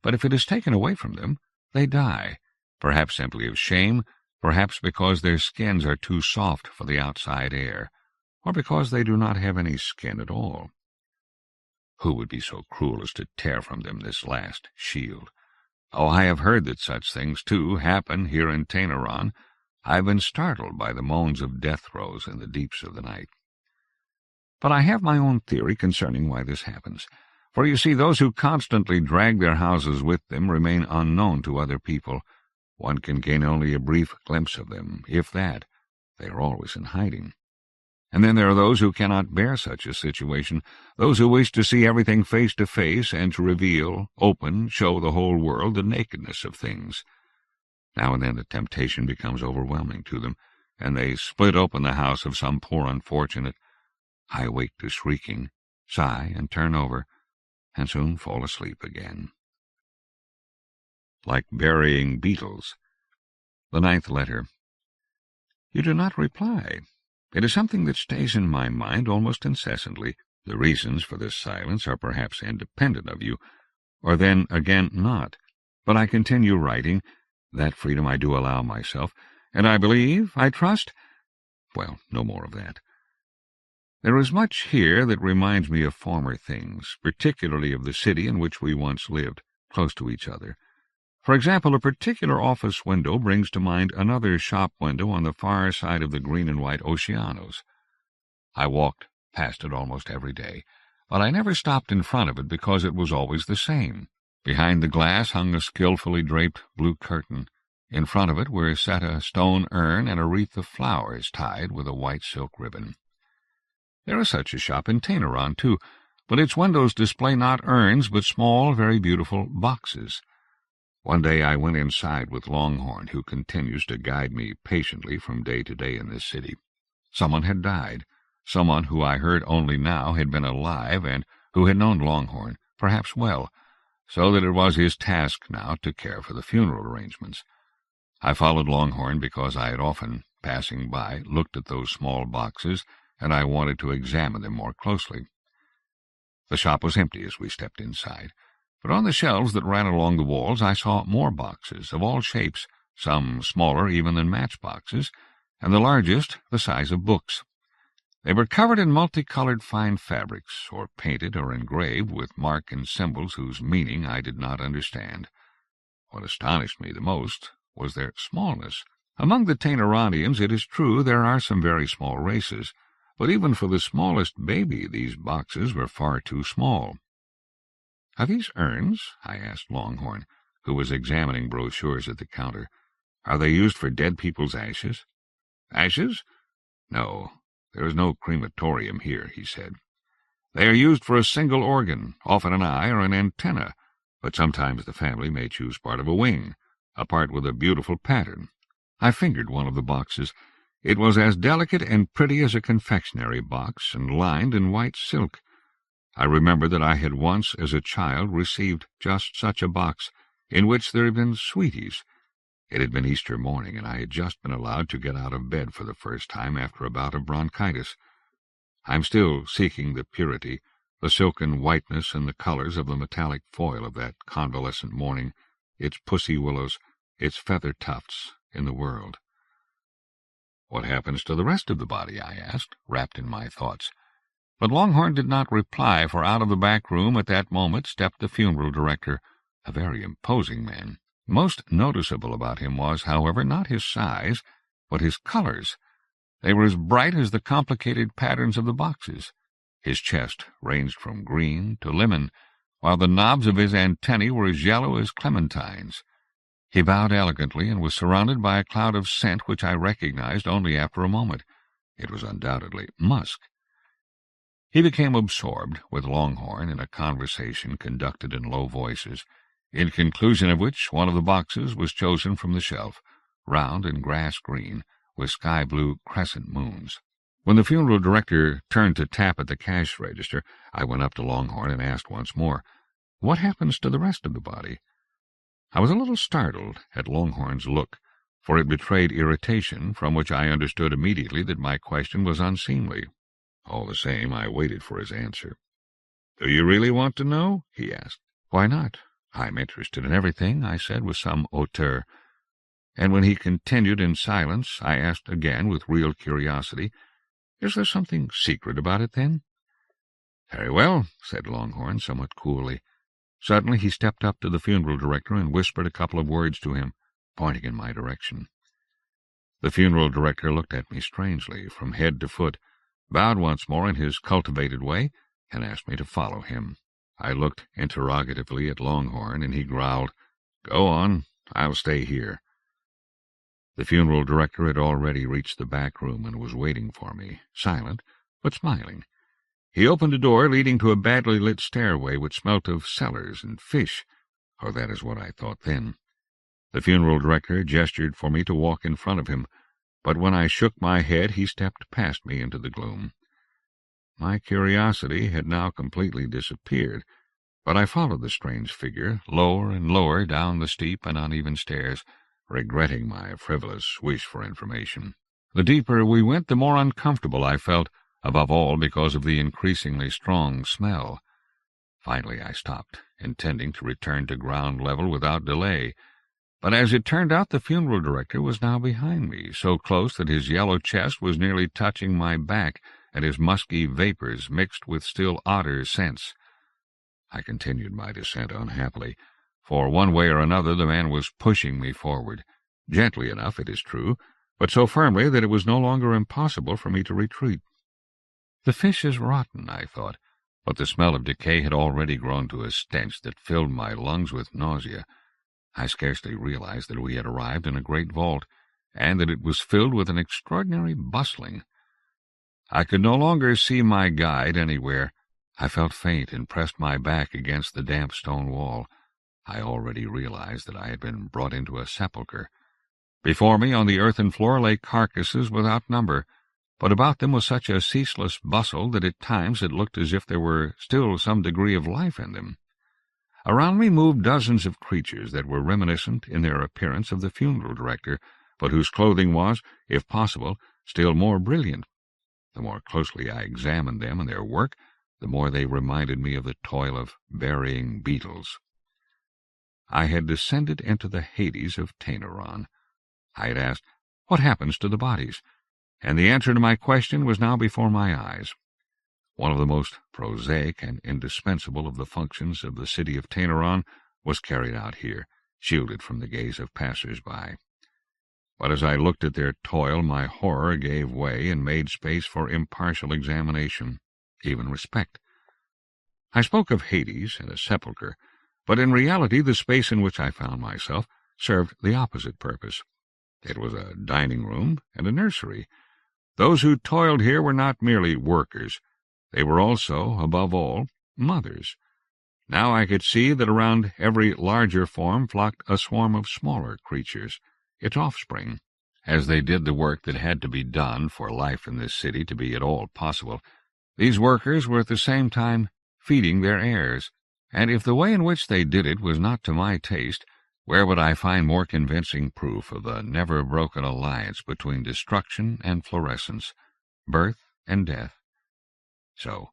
But if it is taken away from them, they die, perhaps simply of shame, perhaps because their skins are too soft for the outside air, or because they do not have any skin at all. Who would be so cruel as to tear from them this last shield? Oh, I have heard that such things, too, happen here in Tainaron. I have been startled by the moans of death throes in the deeps of the night. But I have my own theory concerning why this happens. For you see, those who constantly drag their houses with them remain unknown to other people. One can gain only a brief glimpse of them, if that. They are always in hiding. And then there are those who cannot bear such a situation, those who wish to see everything face to face and to reveal, open, show the whole world the nakedness of things. Now and then the temptation becomes overwhelming to them, and they split open the house of some poor unfortunate. I wake to shrieking, sigh, and turn over, and soon fall asleep again. Like burying beetles. The 9th letter. You do not reply. It is something that stays in my mind almost incessantly. The reasons for this silence are perhaps independent of you, or then again not. But I continue writing. That freedom I do allow myself, and I believe, I trust, well, no more of that. There is much here that reminds me of former things, particularly of the city in which we once lived, close to each other. For example, a particular office window brings to mind another shop window on the far side of the green and white Oceanos. I walked past it almost every day, but I never stopped in front of it because it was always the same. Behind the glass hung a skillfully draped blue curtain. In front of it were set a stone urn and a wreath of flowers tied with a white silk ribbon. There is such a shop in Tainaron, too, but its windows display not urns but small, very beautiful boxes. One day I went inside with Longhorn, who continues to guide me patiently from day to day in this city. Someone had died. Someone who I heard only now had been alive and who had known Longhorn, perhaps well, so that it was his task now to care for the funeral arrangements. I followed Longhorn because I had often, passing by, looked at those small boxes, and I wanted to examine them more closely. The shop was empty as we stepped inside, but on the shelves that ran along the walls I saw more boxes of all shapes, some smaller even than matchboxes, and the largest the size of books. They were covered in multicolored fine fabrics, or painted or engraved with mark and symbols whose meaning I did not understand. What astonished me the most was their smallness. Among the Tainaronians, it is true, there are some very small races, but even for the smallest baby these boxes were far too small. "Are these urns?" I asked Longhorn. who was examining brochures at the counter. "Are they used for dead people's ashes?" "Ashes? No, there is no crematorium here," he said. "They are used for a single organ, often an eye or an antenna, but sometimes the family may choose part of a wing, a part with a beautiful pattern." I fingered one of the boxes. It was as delicate and pretty as a confectionery box, and lined in white silk. I remember that I had once, as a child, received just such a box, in which there had been sweeties. It had been Easter morning, and I had just been allowed to get out of bed for the first time after a bout of bronchitis. I am still seeking the purity, the silken whiteness and the colors of the metallic foil of that convalescent morning, its pussy willows, its feather tufts, in the world. "What happens to the rest of the body?" I asked, wrapped in my thoughts. But Longhorn did not reply, for out of the back room at that moment stepped the funeral director, a very imposing man. Most noticeable about him was, however, not his size, but his colors. They were as bright as the complicated patterns of the boxes. His chest ranged from green to lemon, while the knobs of his antennae were as yellow as clementines. He bowed elegantly and was surrounded by a cloud of scent which I recognized only after a moment. It was undoubtedly musk. He became absorbed with Longhorn in a conversation conducted in low voices, in conclusion of which one of the boxes was chosen from the shelf, round and grass-green, with sky-blue crescent moons. When the funeral director turned to tap at the cash register, I went up to Longhorn and asked once more, "What happens to the rest of the body?" I was a little startled at Longhorn's look, for it betrayed irritation, from which I understood immediately that my question was unseemly. All the same, I waited for his answer. "Do you really want to know?" he asked. "Why not? I'm interested in everything," I said with some hauteur. And when he continued in silence, I asked again with real curiosity, "Is there something secret about it, then?" "Very well," said Longhorn, somewhat coolly. Suddenly he stepped up to the funeral director and whispered a couple of words to him, pointing in my direction. The funeral director looked at me strangely, from head to foot, bowed once more in his cultivated way, and asked me to follow him. I looked interrogatively at Longhorn, and he growled, "Go on, I'll stay here." The funeral director had already reached the back room and was waiting for me, silent, but smiling. He opened a door leading to a badly lit stairway which smelt of cellars and fish, or that is what I thought then. The funeral director gestured for me to walk in front of him, but when I shook my head he stepped past me into the gloom. My curiosity had now completely disappeared, but I followed the strange figure lower and lower down the steep and uneven stairs, regretting my frivolous wish for information. The deeper we went, the more uncomfortable I felt, above all because of the increasingly strong smell. Finally I stopped, intending to return to ground level without delay, but as it turned out the funeral director was now behind me, so close that his yellow chest was nearly touching my back, and his musky vapors mixed with still odder scents. I continued my descent unhappily, for one way or another the man was pushing me forward, gently enough, it is true, but so firmly that it was no longer impossible for me to retreat. The fish is rotten, I thought, but the smell of decay had already grown to a stench that filled my lungs with nausea. I scarcely realized that we had arrived in a great vault, and that it was filled with an extraordinary bustling. I could no longer see my guide anywhere. I felt faint and pressed my back against the damp stone wall. I already realized that I had been brought into a sepulchre. Before me on the earthen floor lay carcasses without number, but about them was such a ceaseless bustle that at times it looked as if there were still some degree of life in them. Around me moved dozens of creatures that were reminiscent in their appearance of the funeral director, but whose clothing was, if possible, still more brilliant. The more closely I examined them and their work, the more they reminded me of the toil of burying beetles. I had descended into the Hades of Tainaron. I had asked, "What happens to the bodies?" And the answer to my question was now before my eyes. One of the most prosaic and indispensable of the functions of the city of Tainaron was carried out here, shielded from the gaze of passers-by. But as I looked at their toil, my horror gave way and made space for impartial examination, even respect. I spoke of Hades and a sepulchre, but in reality the space in which I found myself served the opposite purpose. It was a dining room and a nursery. Those who toiled here were not merely workers. They were also, above all, mothers. Now I could see that around every larger form flocked a swarm of smaller creatures, its offspring. As they did the work that had to be done for life in this city to be at all possible, these workers were at the same time feeding their heirs, and if the way in which they did it was not to my taste, where would I find more convincing proof of the never-broken alliance between destruction and florescence, birth and death? So,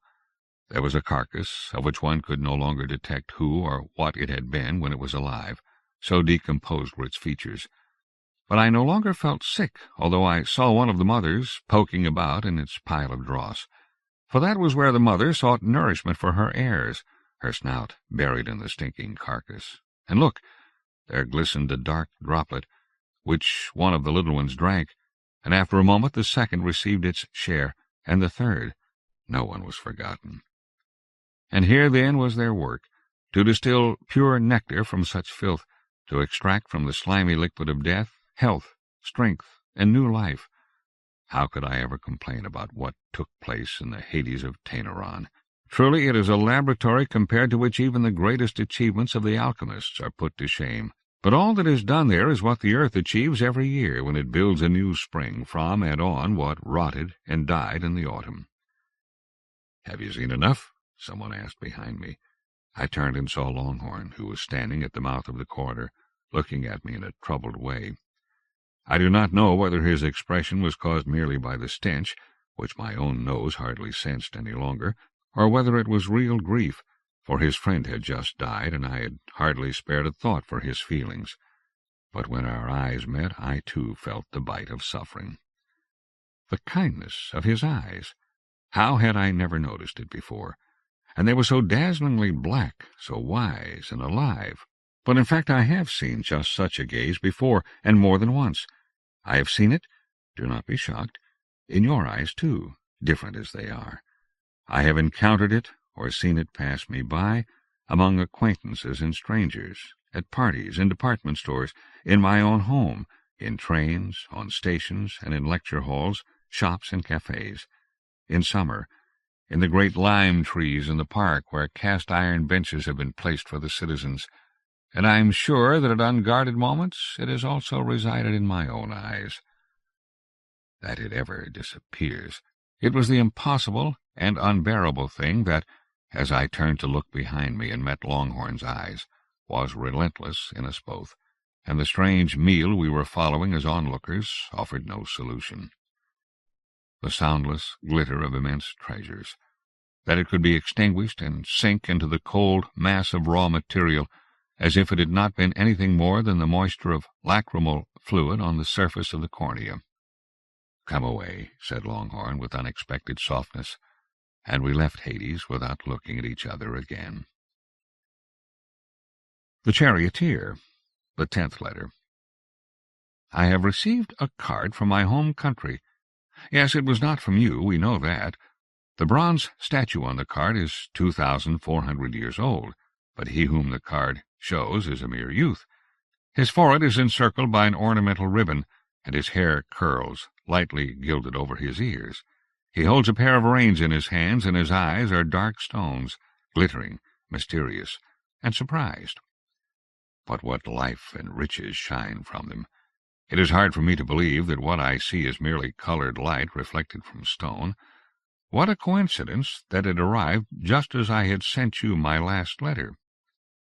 there was a carcass, of which one could no longer detect who or what it had been when it was alive, so decomposed were its features. But I no longer felt sick, although I saw one of the mothers poking about in its pile of dross. For that was where the mother sought nourishment for her heirs, her snout buried in the stinking carcass. And look, there glistened a dark droplet, which one of the little ones drank, and after a moment the second received its share, and the third. No one was forgotten. And here then was their work, to distill pure nectar from such filth, to extract from the slimy liquid of death health, strength, and new life. How could I ever complain about what took place in the Hades of Tainaron? Truly it is a laboratory compared to which even the greatest achievements of the alchemists are put to shame. But all that is done there is what the earth achieves every year when it builds a new spring from and on what rotted and died in the autumn. "Have you seen enough?" someone asked behind me. I turned and saw Longhorn, who was standing at the mouth of the corridor, looking at me in a troubled way. I do not know whether his expression was caused merely by the stench, which my own nose hardly sensed any longer, or whether it was real grief, for his friend had just died, and I had hardly spared a thought for his feelings. But when our eyes met, I too felt the bite of suffering. The kindness of his eyes! How had I never noticed it before? And they were so dazzlingly black, so wise and alive. But in fact I have seen just such a gaze before, and more than once. I have seen it, do not be shocked, in your eyes too, different as they are. I have encountered it, or seen it pass me by, among acquaintances and strangers, at parties, in department stores, in my own home, in trains, on stations, and in lecture halls, shops and cafes. In summer, in the great lime trees in the park where cast-iron benches have been placed for the citizens, and I am sure that at unguarded moments it has also resided in my own eyes. That it ever disappears, it was the impossible and unbearable thing that, as I turned to look behind me and met Longhorn's eyes, was relentless in us both, and the strange meal we were following as onlookers offered no solution. The soundless glitter of immense treasures, that it could be extinguished and sink into the cold mass of raw material, as if it had not been anything more than the moisture of lacrimal fluid on the surface of the cornea. "Come away," said Longhorn with unexpected softness, and we left Hades without looking at each other again. The Charioteer, the 10th letter. I have received a card from my home country. Yes, it was not from you, we know that. The bronze statue on the card is 2,400 years old, but he whom the card shows is a mere youth. His forehead is encircled by an ornamental ribbon, and his hair curls, lightly gilded over his ears. He holds a pair of reins in his hands, and his eyes are dark stones, glittering, mysterious, and surprised. But what life and riches shine from them! It is hard for me to believe that what I see is merely colored light reflected from stone. What a coincidence that it arrived just as I had sent you my last letter.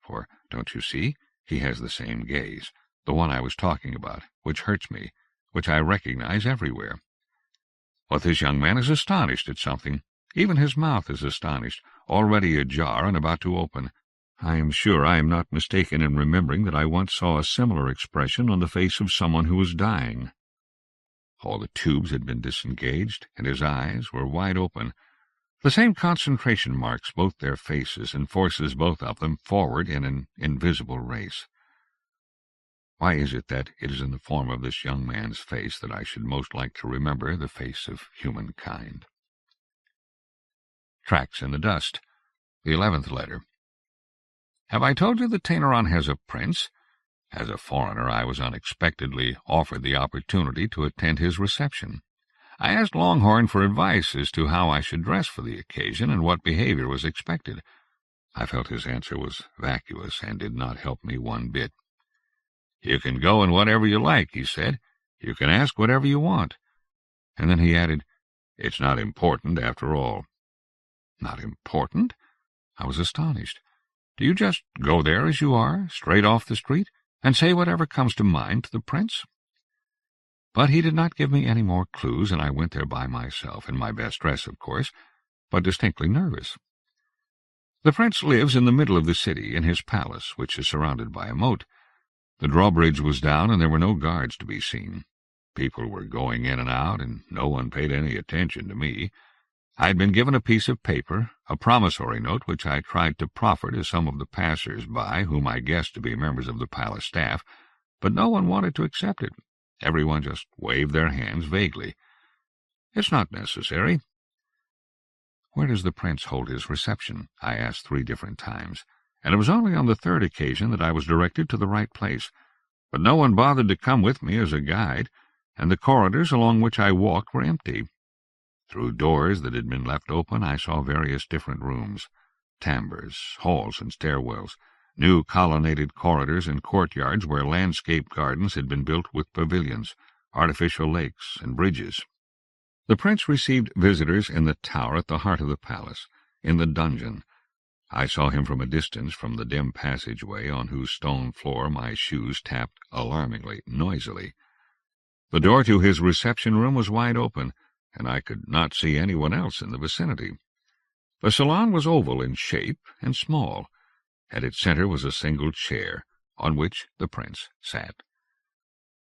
For, don't you see, he has the same gaze, the one I was talking about, which hurts me, which I recognize everywhere. But this young man is astonished at something. Even his mouth is astonished, already ajar and about to open. I am sure I am not mistaken in remembering that I once saw a similar expression on the face of someone who was dying. All the tubes had been disengaged, and his eyes were wide open. The same concentration marks both their faces and forces both of them forward in an invisible race. Why is it that it is in the form of this young man's face that I should most like to remember the face of humankind? Tracks in the dust. The 11th letter. Have I told you that Tainaron has a prince? As a foreigner, I was unexpectedly offered the opportunity to attend his reception. I asked Longhorn for advice as to how I should dress for the occasion and what behavior was expected. I felt his answer was vacuous and did not help me one bit. "You can go in whatever you like," he said. "You can ask whatever you want." And then he added, "It's not important after all." Not important? I was astonished. Do you just go there as you are, straight off the street, and say whatever comes to mind to the prince? But he did not give me any more clues, and I went there by myself, in my best dress, of course, but distinctly nervous. The prince lives in the middle of the city, in his palace, which is surrounded by a moat. The drawbridge was down, and there were no guards to be seen. People were going in and out, and no one paid any attention to me. I had been given a piece of paper, a promissory note, which I tried to proffer to some of the passers-by, whom I guessed to be members of the palace staff, but no one wanted to accept it. Everyone just waved their hands vaguely. "It's not necessary." "Where does the prince hold his reception?" I asked 3 different times, and it was only on the 3rd occasion that I was directed to the right place. But no one bothered to come with me as a guide, and the corridors along which I walked were empty. Through doors that had been left open, I saw various different rooms, timbres, halls, and stairwells, new colonnaded corridors and courtyards where landscape gardens had been built with pavilions, artificial lakes, and bridges. The prince received visitors in the tower at the heart of the palace, in the dungeon. I saw him from a distance from the dim passageway on whose stone floor my shoes tapped alarmingly noisily. The door to his reception-room was wide open, and I could not see anyone else in the vicinity. The salon was oval in shape and small. At its center was a single chair, on which the prince sat.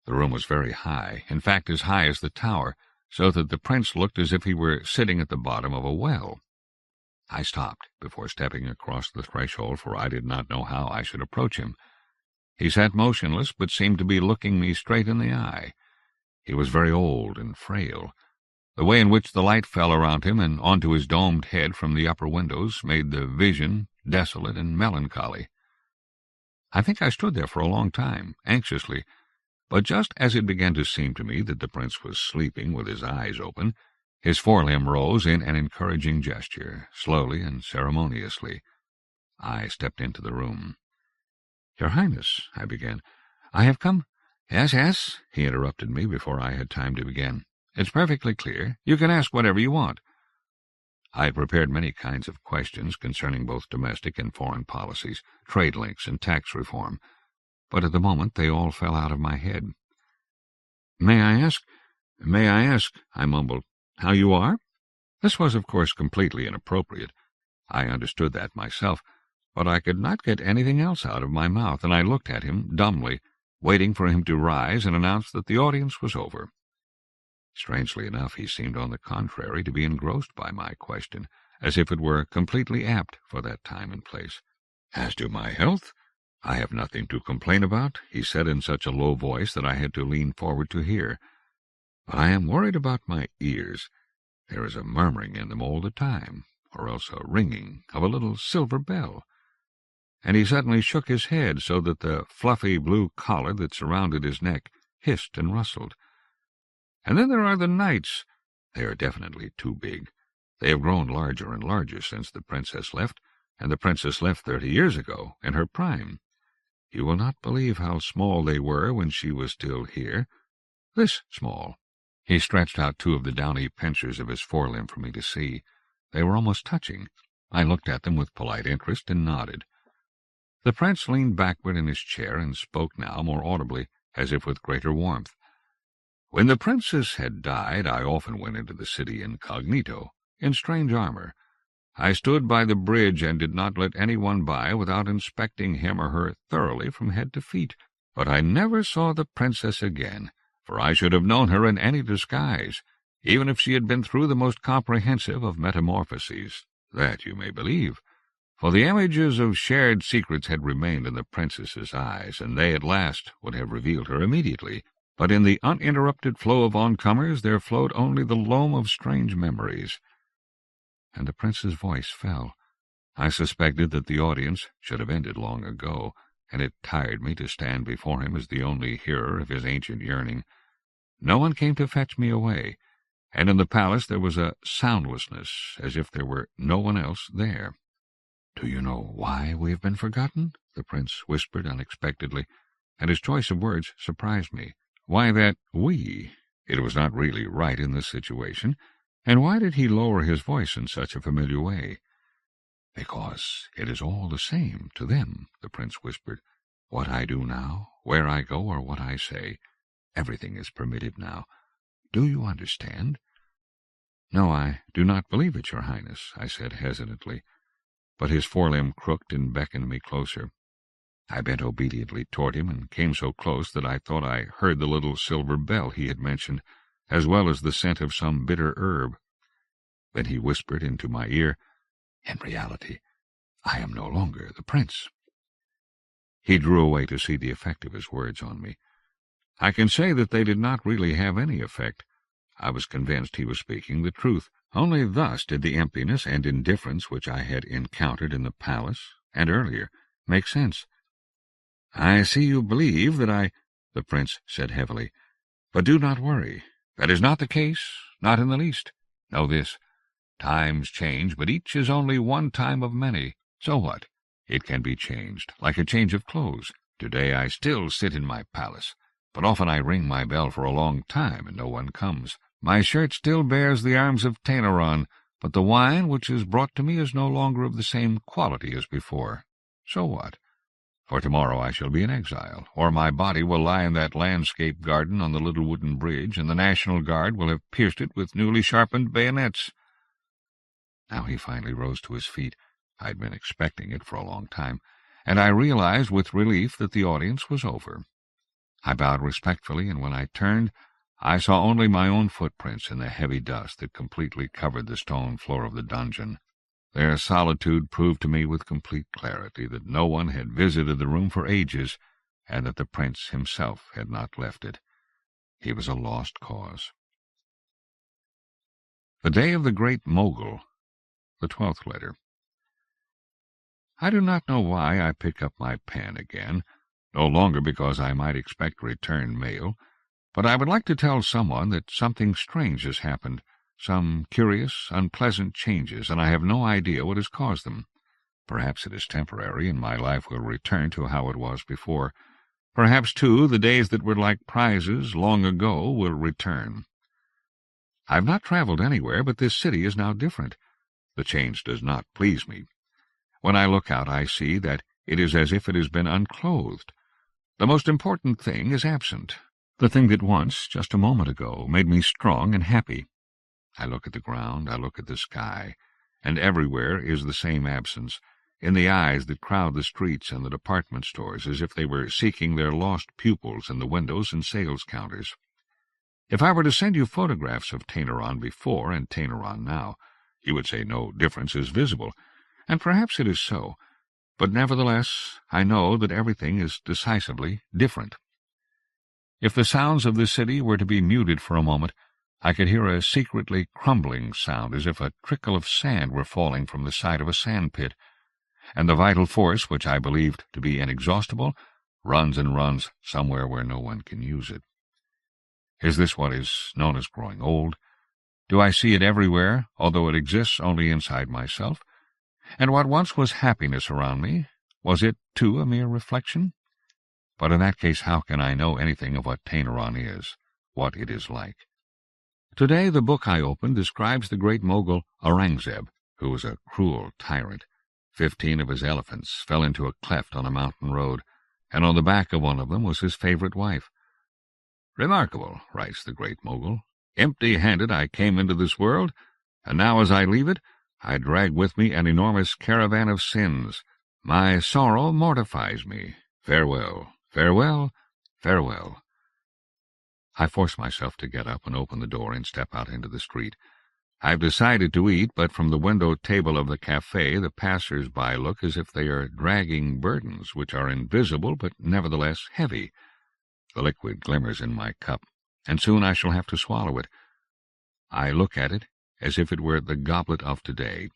The room was very high, in fact as high as the tower, so that the prince looked as if he were sitting at the bottom of a well. I stopped before stepping across the threshold, for I did not know how I should approach him. He sat motionless, but seemed to be looking me straight in the eye. He was very old and frail. The way in which the light fell around him and onto his domed head from the upper windows made the vision desolate and melancholy. I think I stood there for a long time, anxiously, but just as it began to seem to me that the prince was sleeping with his eyes open, his forelimb rose in an encouraging gesture, slowly and ceremoniously. I stepped into the room. "Your Highness," I began, "I have come—" "Yes, he interrupted me before I had time to begin. "It's perfectly clear. You can ask whatever you want." I had prepared many kinds of questions concerning both domestic and foreign policies, trade links, and tax reform, but at the moment they all fell out of my head. May I ask, I mumbled, "how you are?" This was, of course, completely inappropriate. I understood that myself, but I could not get anything else out of my mouth, and I looked at him dumbly, waiting for him to rise and announce that the audience was over. Strangely enough, he seemed on the contrary to be engrossed by my question, as if it were completely apt for that time and place. "As to my health, I have nothing to complain about," he said in such a low voice that I had to lean forward to hear. "But I am worried about my ears. There is a murmuring in them all the time, or else a ringing of a little silver bell." And he suddenly shook his head so that the fluffy blue collar that surrounded his neck hissed and rustled. "And then there are the nights. They are definitely too big. They have grown larger and larger since the princess left, and the princess left 30 years ago, in her prime. You will not believe how small they were when she was still here. This small." He stretched out 2 of the downy pincers of his forelimb for me to see. They were almost touching. I looked at them with polite interest and nodded. The prince leaned backward in his chair and spoke now more audibly, as if with greater warmth. "When the princess had died, I often went into the city incognito, in strange armor. I stood by the bridge and did not let anyone by without inspecting him or her thoroughly from head to feet. But I never saw the princess again, for I should have known her in any disguise, even if she had been through the most comprehensive of metamorphoses. That you may believe. For the images of shared secrets had remained in the princess's eyes, and they at last would have revealed her immediately. But in the uninterrupted flow of oncomers there flowed only the loam of strange memories." And the prince's voice fell. I suspected that the audience should have ended long ago, and it tired me to stand before him as the only hearer of his ancient yearning. No one came to fetch me away, and in the palace there was a soundlessness, as if there were no one else there. "Do you know why we have been forgotten?" the prince whispered unexpectedly, and his choice of words surprised me. Why that "we"? It was not really right in this situation, and why did he lower his voice in such a familiar way? "Because it is all the same to them," the prince whispered. "What I do now, where I go, or what I say, everything is permitted now. Do you understand?" "No, I do not believe it, your highness," I said hesitantly, but his forelimb crooked and beckoned me closer. I bent obediently toward him and came so close that I thought I heard the little silver bell he had mentioned, as well as the scent of some bitter herb. Then he whispered into my ear, "In reality, I am no longer the prince." He drew away to see the effect of his words on me. I can say that they did not really have any effect. I was convinced he was speaking the truth. Only thus did the emptiness and indifference which I had encountered in the palace, and earlier, make sense. "I see you believe that the prince said heavily. "But do not worry. That is not the case, not in the least. Know this. Times change, but each is only one time of many. So what? It can be changed, like a change of clothes. Today I still sit in my palace, but often I ring my bell for a long time, and no one comes. My shirt still bears the arms of Tainaron, but the wine which is brought to me is no longer of the same quality as before. So what? For tomorrow I shall be in exile, or my body will lie in that landscape garden on the little wooden bridge, and the National Guard will have pierced it with newly sharpened bayonets." Now he finally rose to his feet. I had been expecting it for a long time, and I realized with relief that the audience was over. I bowed respectfully, and when I turned, I saw only my own footprints in the heavy dust that completely covered the stone floor of the dungeon. Their solitude proved to me with complete clarity that no one had visited the room for ages, and that the prince himself had not left it. He was a lost cause. The day of the Great Mogul, the 12th letter. I do not know why I pick up my pen again, no longer because I might expect return mail, but I would like to tell someone that something strange has happened, some curious, unpleasant changes, and I have no idea what has caused them. Perhaps it is temporary, and my life will return to how it was before. Perhaps, too, the days that were like prizes long ago will return. I have not traveled anywhere, but this city is now different. The change does not please me. When I look out, I see that it is as if it has been unclothed. The most important thing is absent, the thing that once, just a moment ago, made me strong and happy. I look at the ground, I look at the sky, and everywhere is the same absence, in the eyes that crowd the streets and the department stores, as if they were seeking their lost pupils in the windows and sales counters. If I were to send you photographs of Tainaron before and Tainaron now, you would say no difference is visible, and perhaps it is so, but nevertheless I know that everything is decisively different. If the sounds of the city were to be muted for a moment, I could hear a secretly crumbling sound, as if a trickle of sand were falling from the side of a sand-pit, and the vital force, which I believed to be inexhaustible, runs and runs somewhere where no one can use it. Is this what is known as growing old? Do I see it everywhere, although it exists only inside myself? And what once was happiness around me, was it, too, a mere reflection? But in that case, how can I know anything of what Tainaron is, what it is like? Today the book I opened describes the great Mogul Aurangzeb, who was a cruel tyrant. 15 of his elephants fell into a cleft on a mountain road, and on the back of one of them was his favorite wife. "Remarkable," writes the great Mogul. "Empty-handed I came into this world, and now as I leave it, I drag with me an enormous caravan of sins. My sorrow mortifies me. Farewell, farewell, farewell." I force myself to get up and open the door and step out into the street. I've decided to eat, but from the window table of the cafe the passers-by look as if they are dragging burdens which are invisible but nevertheless heavy. The liquid glimmers in my cup, and soon I shall have to swallow it. I look at it as if it were the goblet of today.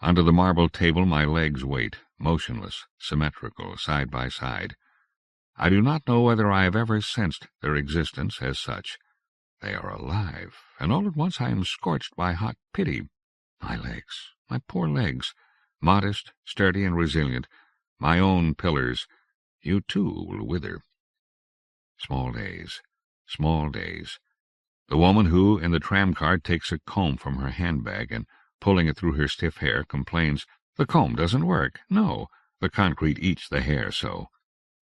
Under the marble table my legs wait, motionless, symmetrical, side by side. I do not know whether I have ever sensed their existence as such. They are alive, and all at once I am scorched by hot pity. My legs, my poor legs, modest, sturdy, and resilient, my own pillars, you too will wither. Small days, small days. The woman who, in the tram-car, takes a comb from her handbag and, pulling it through her stiff hair, complains, "The comb doesn't work." No, the concrete eats the hair so.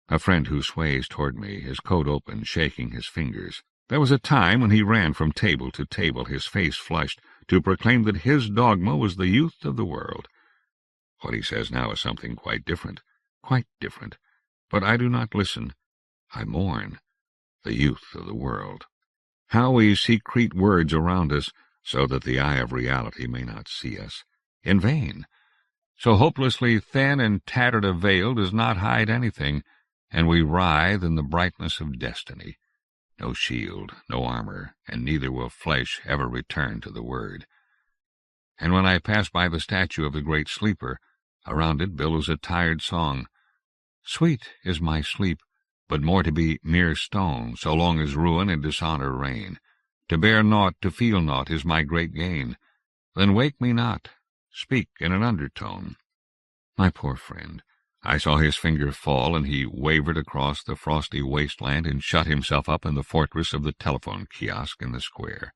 A friend who sways toward me, his coat open, shaking his fingers. There was a time when he ran from table to table, his face flushed, to proclaim that his dogma was the youth of the world. What he says now is something quite different. But I do not listen. I mourn the youth of the world. How we secrete words around us, so that the eye of reality may not see us. In vain. So hopelessly thin and tattered a veil does not hide anything, and we writhe in the brightness of destiny. No shield, no armor, and neither will flesh ever return to the word. And when I pass by the statue of the great sleeper, around it billows a tired song. Sweet is my sleep, but more to be mere stone, so long as ruin and dishonor reign. To bear naught, to feel naught, is my great gain. Then wake me not, speak in an undertone. My poor friend, I saw his finger fall, and he wavered across the frosty wasteland and shut himself up in the fortress of the telephone kiosk in the square.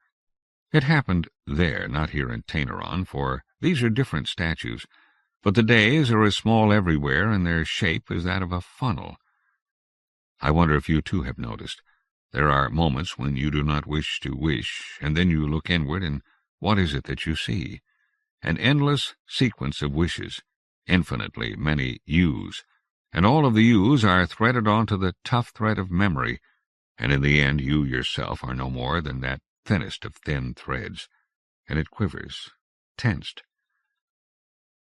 It happened there, not here in Tainaron, for these are different statues, but the days are as small everywhere, and their shape is that of a funnel. I wonder if you too have noticed. There are moments when you do not wish to wish, and then you look inward, and what is it that you see? An endless sequence of wishes, infinitely many yous, and all of the yous are threaded onto the tough thread of memory, and in the end you yourself are no more than that thinnest of thin threads, and it quivers, tensed.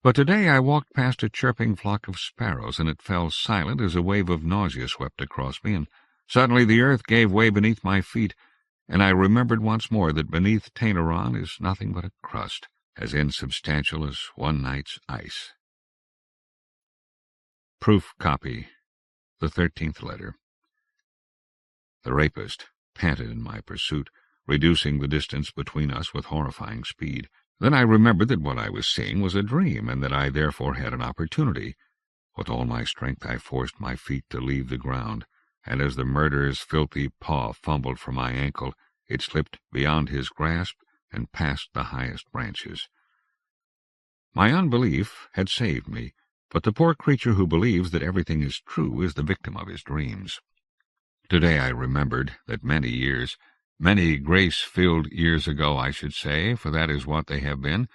But today I walked past a chirping flock of sparrows, and it fell silent as a wave of nausea swept across me, and suddenly the earth gave way beneath my feet, and I remembered once more that beneath Tainaron is nothing but a crust, as insubstantial as one night's ice. Proof copy. The 13th letter. The rapist panted in my pursuit, reducing the distance between us with horrifying speed. Then I remembered that what I was seeing was a dream, and that I therefore had an opportunity. With all my strength I forced my feet to leave the ground, and as the murderer's filthy paw fumbled for my ankle, it slipped beyond his grasp and past the highest branches. My unbelief had saved me, but the poor creature who believes that everything is true is the victim of his dreams. Today I remembered that many grace-filled years ago, I should say, for that is what they have been,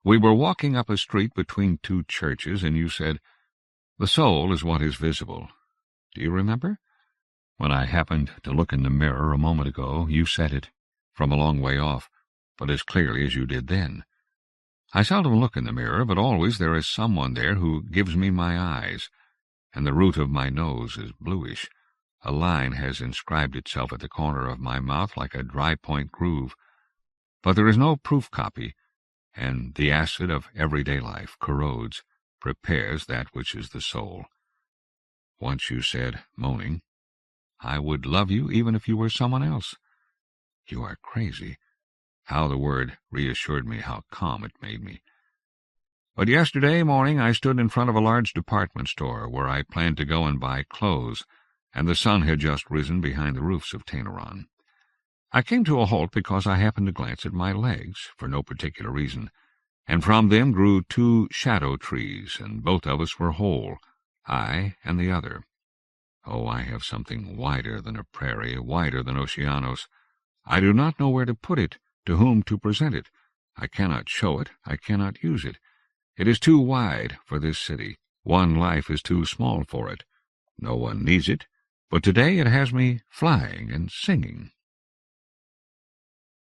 we were walking up a street between two churches, and you said, "The soul is what is visible." Do you remember? When I happened to look in the mirror a moment ago, you said it, from a long way off, but as clearly as you did then. I seldom look in the mirror, but always there is someone there who gives me my eyes, and the root of my nose is bluish. A line has inscribed itself at the corner of my mouth like a dry-point groove. But there is no proof copy, and the acid of everyday life corrodes, prepares that which is the soul. Once you said, moaning, "I would love you even if you were someone else." You are crazy. How the word reassured me, how calm it made me. But yesterday morning I stood in front of a large department store where I planned to go and buy clothes, and the sun had just risen behind the roofs of Tainaron. I came to a halt because I happened to glance at my legs, for no particular reason, and from them grew two shadow trees, and both of us were whole, I and the other. Oh, I have something wider than a prairie, wider than Oceanos. I do not know where to put it, to whom to present it. I cannot show it, I cannot use it. It is too wide for this city. One life is too small for it. No one needs it, but today it has me flying and singing.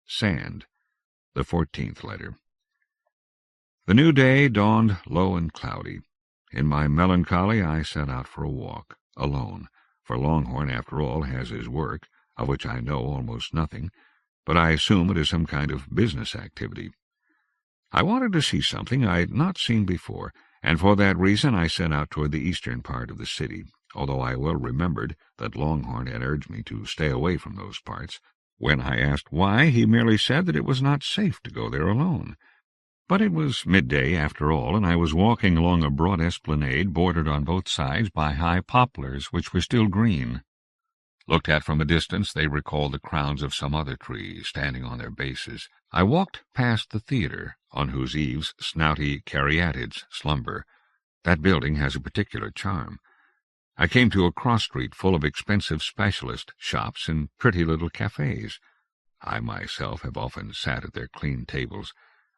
Sand. The 14th letter. The new day dawned low and cloudy. In my melancholy I set out for a walk, alone, for Longhorn, after all, has his work, of which I know almost nothing, but I assume it is some kind of business activity. I wanted to see something I had not seen before, and for that reason I set out toward the eastern part of the city, although I well remembered that Longhorn had urged me to stay away from those parts. When I asked why, he merely said that it was not safe to go there alone. But it was midday, after all, and I was walking along a broad esplanade bordered on both sides by high poplars which were still green. Looked at from a distance, they recalled the crowns of some other trees standing on their bases. I walked past the theatre, on whose eaves snouty caryatids slumber. That building has a particular charm. I came to a cross-street full of expensive specialist shops and pretty little cafes. I myself have often sat at their clean tables,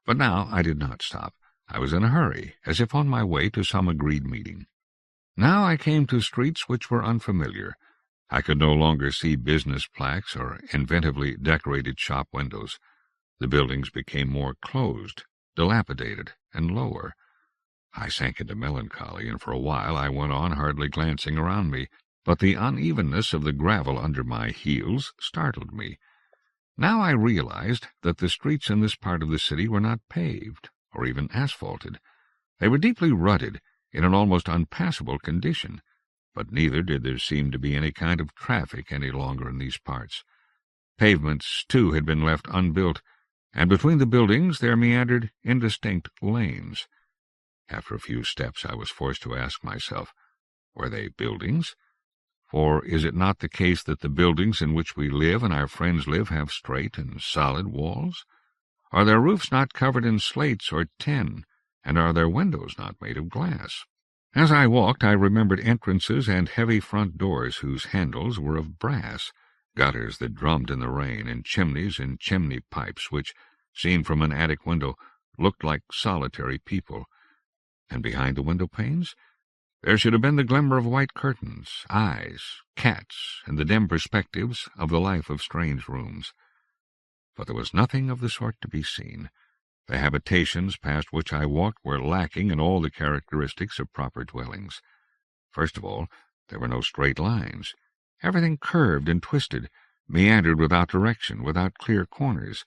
but now I did not stop. I was in a hurry, as if on my way to some agreed meeting. Now I came to streets which were unfamiliar. I could no longer see business plaques or inventively decorated shop windows. The buildings became more closed, dilapidated, and lower. I sank into melancholy, and for a while I went on hardly glancing around me, but the unevenness of the gravel under my heels startled me. Now I realized that the streets in this part of the city were not paved, or even asphalted. They were deeply rutted, in an almost unpassable condition, but neither did there seem to be any kind of traffic any longer in these parts. Pavements, too, had been left unbuilt, and between the buildings there meandered indistinct lanes. After a few steps I was forced to ask myself, were they buildings? For is it not the case that the buildings in which we live and our friends live have straight and solid walls? Are their roofs not covered in slates or tin, and are their windows not made of glass? As I walked, I remembered entrances and heavy front doors whose handles were of brass, gutters that drummed in the rain, and chimneys and chimney pipes which, seen from an attic window, looked like solitary people. And behind the window-panes there should have been the glimmer of white curtains, eyes, cats, and the dim perspectives of the life of strange rooms. But there was nothing of the sort to be seen. The habitations past which I walked were lacking in all the characteristics of proper dwellings. First of all, there were no straight lines. Everything curved and twisted, meandered without direction, without clear corners.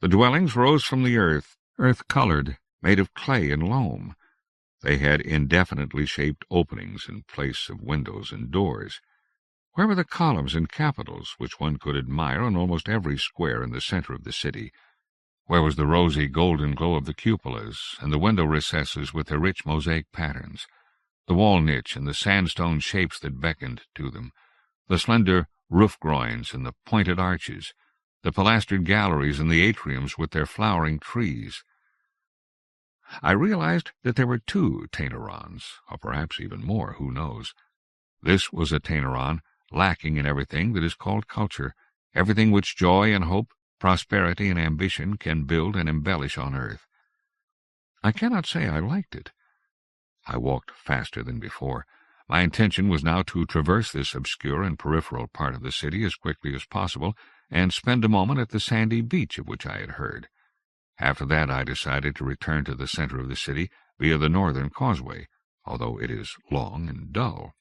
The dwellings rose from the earth-colored, made of clay and loam. They had indefinitely shaped openings in place of windows and doors. Where were the columns and capitals which one could admire on almost every square in the center of the city? Where was the rosy golden glow of the cupolas, and the window recesses with their rich mosaic patterns, the wall niche and the sandstone shapes that beckoned to them, the slender roof groins and the pointed arches, the pilastered galleries and the atriums with their flowering trees? I realized that there were 2 Tainarons, or perhaps even more, who knows. This was a Tainaron lacking in everything that is called culture, everything which joy and hope, prosperity and ambition can build and embellish on earth. I cannot say I liked it. I walked faster than before. My intention was now to traverse this obscure and peripheral part of the city as quickly as possible, and spend a moment at the sandy beach of which I had heard. After that I decided to return to the center of the city via the northern causeway, although it is long and dull.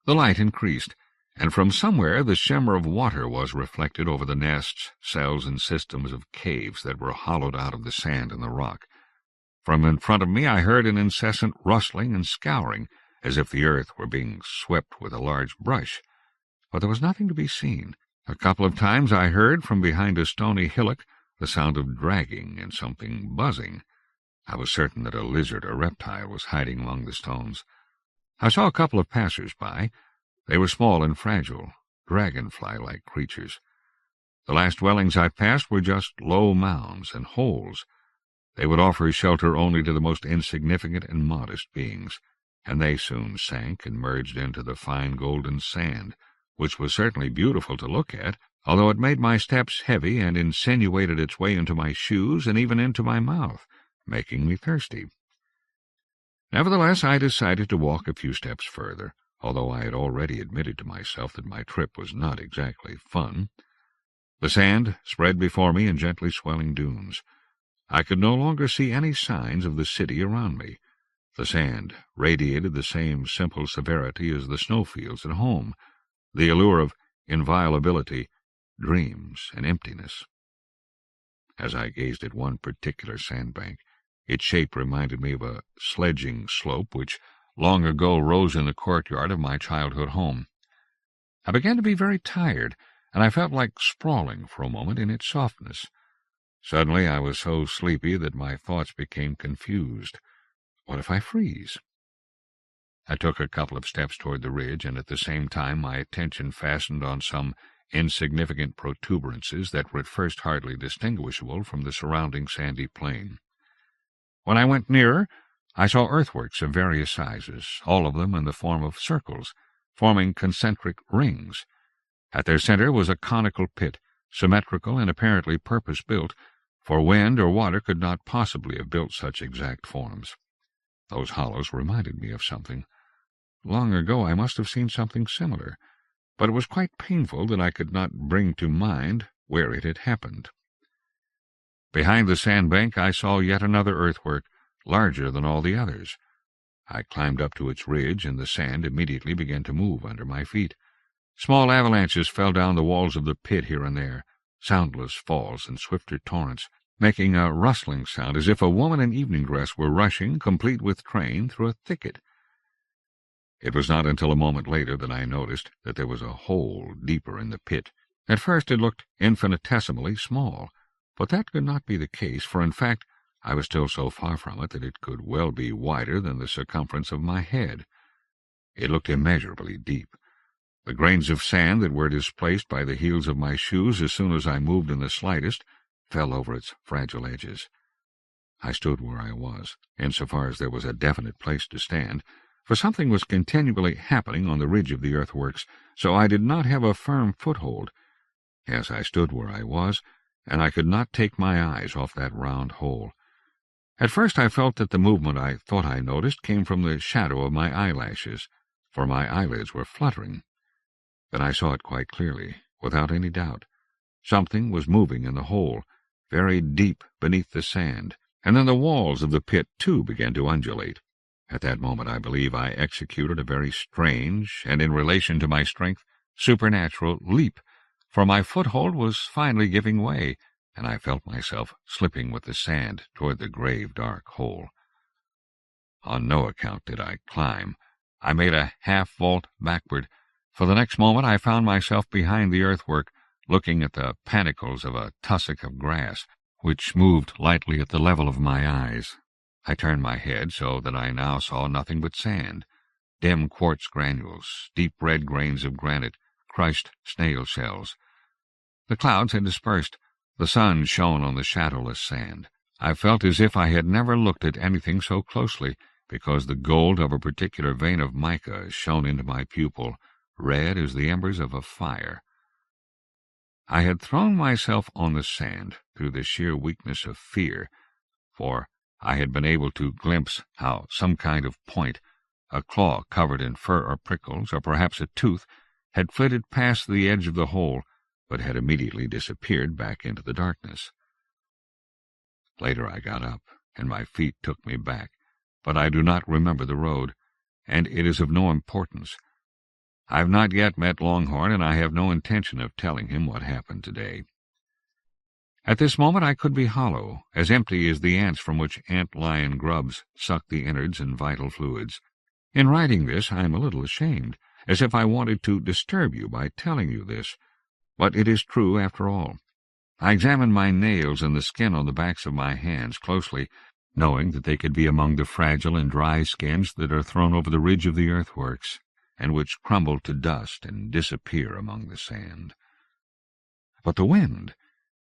The light increased, and from somewhere the shimmer of water was reflected over the nests, cells, and systems of caves that were hollowed out of the sand and the rock. From in front of me I heard an incessant rustling and scouring, as if the earth were being swept with a large brush, but there was nothing to be seen. A couple of times I heard, from behind a stony hillock, the sound of dragging and something buzzing. I was certain that a lizard or reptile was hiding among the stones. I saw a couple of passers-by. They were small and fragile, dragonfly-like creatures. The last dwellings I passed were just low mounds and holes. They would offer shelter only to the most insignificant and modest beings, and they soon sank and merged into the fine golden sand, which was certainly beautiful to look at, although it made my steps heavy and insinuated its way into my shoes and even into my mouth, making me thirsty. Nevertheless, I decided to walk a few steps further, although I had already admitted to myself that my trip was not exactly fun. The sand spread before me in gently swelling dunes. I could no longer see any signs of the city around me. The sand radiated the same simple severity as the snowfields at home, the allure of inviolability, dreams, and emptiness. As I gazed at one particular sandbank, Its shape reminded me of a sledging slope which long ago rose in the courtyard of my childhood home. I began to be very tired, and I felt like sprawling for a moment in its softness. Suddenly I was so sleepy that my thoughts became confused. What if I freeze? I took a couple of steps toward the ridge, and at the same time my attention fastened on some insignificant protuberances that were at first hardly distinguishable from the surrounding sandy plain. When I went nearer, I saw earthworks of various sizes, all of them in the form of circles, forming concentric rings. At their center was a conical pit, symmetrical and apparently purpose-built, for wind or water could not possibly have built such exact forms. Those hollows reminded me of something. Long ago I must have seen something similar, but it was quite painful that I could not bring to mind where it had happened. Behind the sandbank I saw yet another earthwork, larger than all the others. I climbed up to its ridge, and the sand immediately began to move under my feet. Small avalanches fell down the walls of the pit here and there, soundless falls and swifter torrents, making a rustling sound as if a woman in evening dress were rushing, complete with train, through a thicket. It was not until a moment later that I noticed that there was a hole deeper in the pit. At first it looked infinitesimally small, but that could not be the case, for in fact I was still so far from it that it could well be wider than the circumference of my head. It looked immeasurably deep. The grains of sand that were displaced by the heels of my shoes as soon as I moved in the slightest fell over its fragile edges. I stood where I was, insofar as there was a definite place to stand, for something was continually happening on the ridge of the earthworks, so I did not have a firm foothold. Yes, I stood where I was, and I could not take my eyes off that round hole. At first I felt that the movement I thought I noticed came from the shadow of my eyelashes, for my eyelids were fluttering. Then I saw it quite clearly, without any doubt. Something was moving in the hole, very deep beneath the sand, and then the walls of the pit, too, began to undulate. At that moment I believe I executed a very strange, and in relation to my strength, supernatural leap, for my foothold was finally giving way, and I felt myself slipping with the sand toward the grave dark hole. On no account did I climb. I made a half-vault backward. For the next moment I found myself behind the earthwork, looking at the panicles of a tussock of grass, which moved lightly at the level of my eyes. I turned my head so that I now saw nothing but sand, dim quartz granules, deep red grains of granite, crushed snail shells. The clouds had dispersed. The sun shone on the shadowless sand. I felt as if I had never looked at anything so closely, because the gold of a particular vein of mica shone into my pupil, red as the embers of a fire. I had thrown myself on the sand through the sheer weakness of fear, for I had been able to glimpse how some kind of point, a claw covered in fur or prickles, or perhaps a tooth, had flitted past the edge of the hole, but had immediately disappeared back into the darkness. Later I got up, and my feet took me back, but I do not remember the road, and it is of no importance. I have not yet met Longhorn, and I have no intention of telling him what happened today. At this moment I could be hollow, as empty as the ants from which ant-lion grubs suck the innards and vital fluids. In writing this I am a little ashamed, as if I wanted to disturb you by telling you this, but it is true after all. I examined my nails and the skin on the backs of my hands closely, knowing that they could be among the fragile and dry skins that are thrown over the ridge of the earthworks, and which crumble to dust and disappear among the sand. But the wind!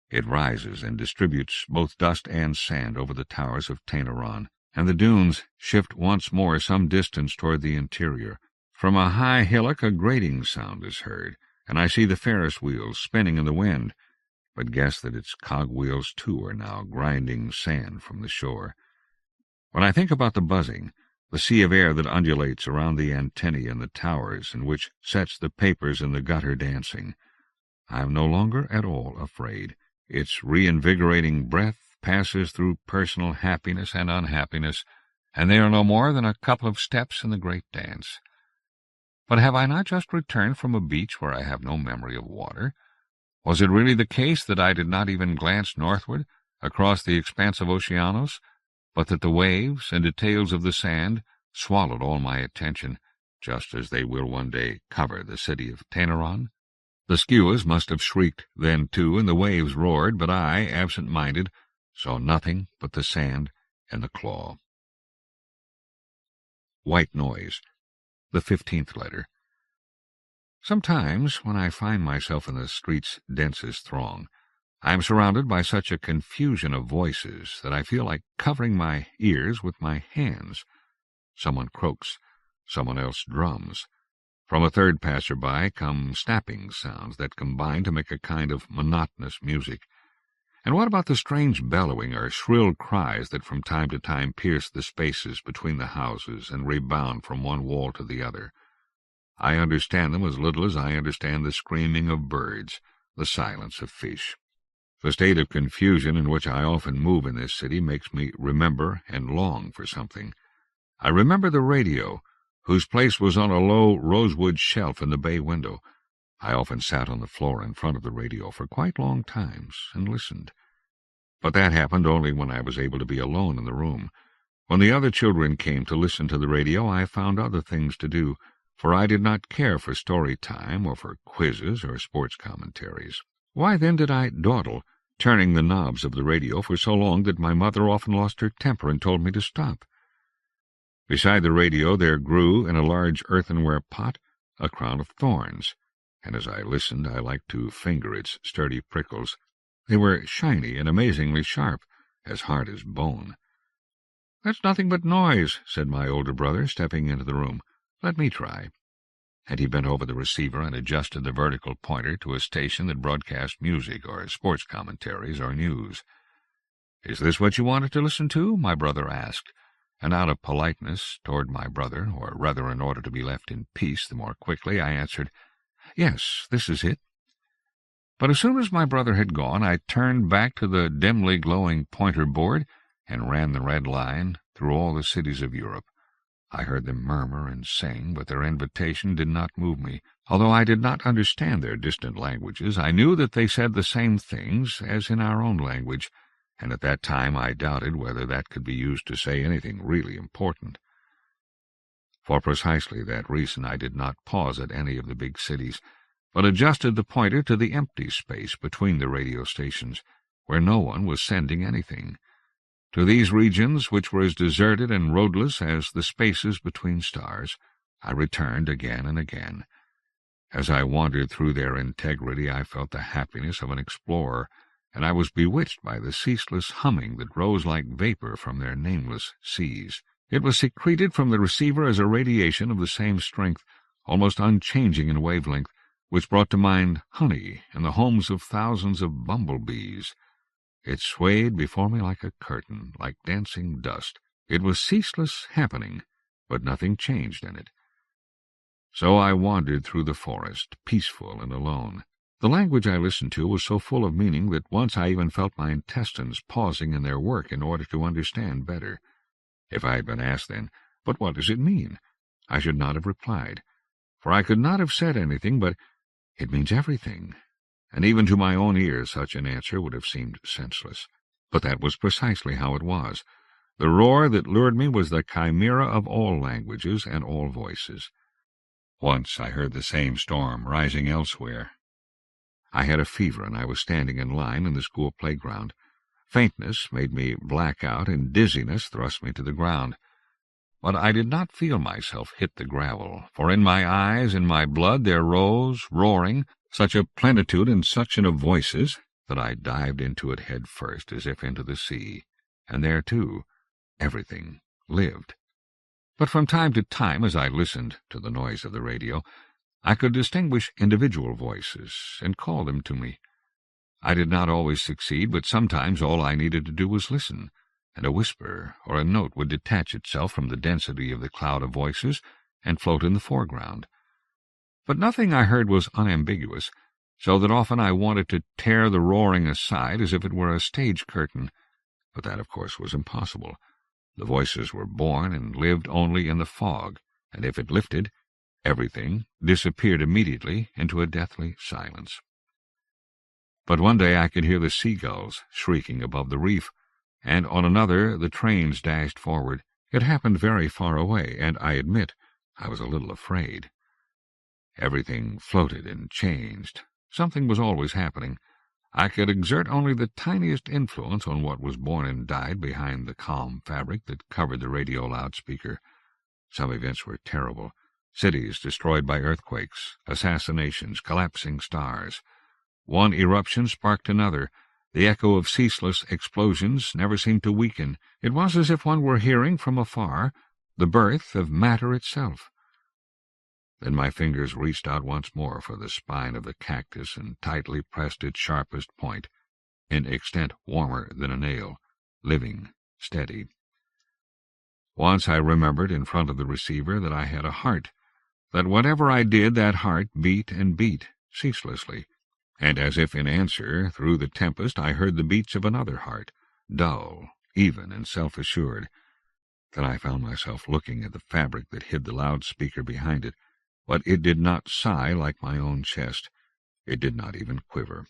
It rises and distributes both dust and sand over the towers of Tainaron, and the dunes shift once more some distance toward the interior. From a high hillock a grating sound is heard, and I see the Ferris wheels spinning in the wind, but guess that its cogwheels too are now grinding sand from the shore. When I think about the buzzing, the sea of air that undulates around the antennae and the towers, and which sets the papers in the gutter dancing, I am no longer at all afraid. Its reinvigorating breath passes through personal happiness and unhappiness, and they are no more than a couple of steps in the great dance. But have I not just returned from a beach where I have no memory of water? Was it really the case that I did not even glance northward, across the expanse of Oceanos? but that the waves and details of the sand swallowed all my attention, just as they will one day cover the city of Tainaron. The skuas must have shrieked then too, and the waves roared, but I, absent-minded, saw nothing but the sand and the claw. White noise. The 15th letter. Sometimes, when I find myself in the street's densest throng, I am surrounded by such a confusion of voices that I feel like covering my ears with my hands. Someone croaks, someone else drums. From a third passer-by come snapping sounds that combine to make a kind of monotonous music. And what about the strange bellowing or shrill cries that from time to time pierce the spaces between the houses and rebound from one wall to the other? I understand them as little as I understand the screaming of birds, the silence of fish. The state of confusion in which I often move in this city makes me remember and long for something. I remember the radio, whose place was on a low rosewood shelf in the bay window. I often sat on the floor in front of the radio for quite long times and listened. But that happened only when I was able to be alone in the room. When the other children came to listen to the radio, I found other things to do, for I did not care for story time or for quizzes or sports commentaries. Why then did I dawdle, turning the knobs of the radio for so long that my mother often lost her temper and told me to stop? Beside the radio there grew, in a large earthenware pot, a crown of thorns, and as I listened I liked to finger its sturdy prickles. They were shiny and amazingly sharp, as hard as bone. "That's nothing but noise," said my older brother, stepping into the room. "Let me try." And he bent over the receiver and adjusted the vertical pointer to a station that broadcast music or sports commentaries or news. "Is this what you wanted to listen to?" my brother asked, and out of politeness toward my brother, or rather in order to be left in peace the more quickly, I answered, "Yes, this is it." But as soon as my brother had gone, I turned back to the dimly glowing pointer board and ran the red line through all the cities of Europe. I heard them murmur and sing, but their invitation did not move me. Although I did not understand their distant languages, I knew that they said the same things as in our own language, and at that time I doubted whether that could be used to say anything really important. For precisely that reason I did not pause at any of the big cities, but adjusted the pointer to the empty space between the radio stations, where no one was sending anything. To these regions, which were as deserted and roadless as the spaces between stars, I returned again and again. As I wandered through their integrity, I felt the happiness of an explorer, and I was bewitched by the ceaseless humming that rose like vapor from their nameless seas. It was secreted from the receiver as a radiation of the same strength, almost unchanging in wavelength, which brought to mind honey and the homes of thousands of bumblebees. It swayed before me like a curtain, like dancing dust. It was ceaseless happening, but nothing changed in it. So I wandered through the forest, peaceful and alone. The language I listened to was so full of meaning that once I even felt my intestines pausing in their work in order to understand better. If I had been asked then, "But what does it mean?" I should not have replied, for I could not have said anything but, "It means everything," and even to my own ears such an answer would have seemed senseless. But that was precisely how it was. The roar that lured me was the chimera of all languages and all voices. Once I heard the same storm rising elsewhere. I had a fever, and I was standing in line in the school playground. Faintness made me black out, and dizziness thrust me to the ground. But I did not feel myself hit the gravel, for in my eyes and my blood there rose, roaring, such a plenitude and suction of voices that I dived into it head first, as if into the sea, and there, too, everything lived. But from time to time, as I listened to the noise of the radio, I could distinguish individual voices and call them to me. I did not always succeed, but sometimes all I needed to do was listen, and a whisper or a note would detach itself from the density of the cloud of voices and float in the foreground. But nothing I heard was unambiguous, so that often I wanted to tear the roaring aside as if it were a stage curtain, but that, of course, was impossible. The voices were born and lived only in the fog, and if it lifted, everything disappeared immediately into a deathly silence. But one day I could hear the seagulls shrieking above the reef, and on another the trains dashed forward. It happened very far away, and I admit I was a little afraid. Everything floated and changed. Something was always happening. I could exert only the tiniest influence on what was born and died behind the calm fabric that covered the radio loudspeaker. Some events were terrible. Cities destroyed by earthquakes, assassinations, collapsing stars. One eruption sparked another. The echo of ceaseless explosions never seemed to weaken. It was as if one were hearing from afar the birth of matter itself. Then my fingers reached out once more for the spine of the cactus and tightly pressed its sharpest point, in extent warmer than a nail, living, steady. Once I remembered in front of the receiver that I had a heart, that whatever I did that heart beat and beat, ceaselessly, and as if in answer, through the tempest I heard the beats of another heart, dull, even, and self-assured. Then I found myself looking at the fabric that hid the loudspeaker behind it, but it did not sigh like my own chest. It did not even quiver.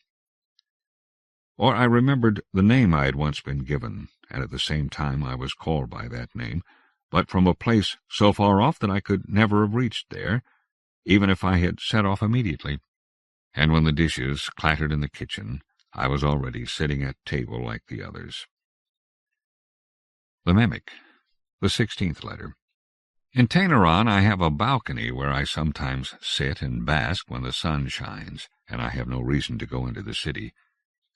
Or I remembered the name I had once been given, and at the same time I was called by that name, but from a place so far off that I could never have reached there, even if I had set off immediately. And when the dishes clattered in the kitchen, I was already sitting at table like the others. The Mimic, the 16th letter. In Tainaron I have a balcony where I sometimes sit and bask when the sun shines, and I have no reason to go into the city.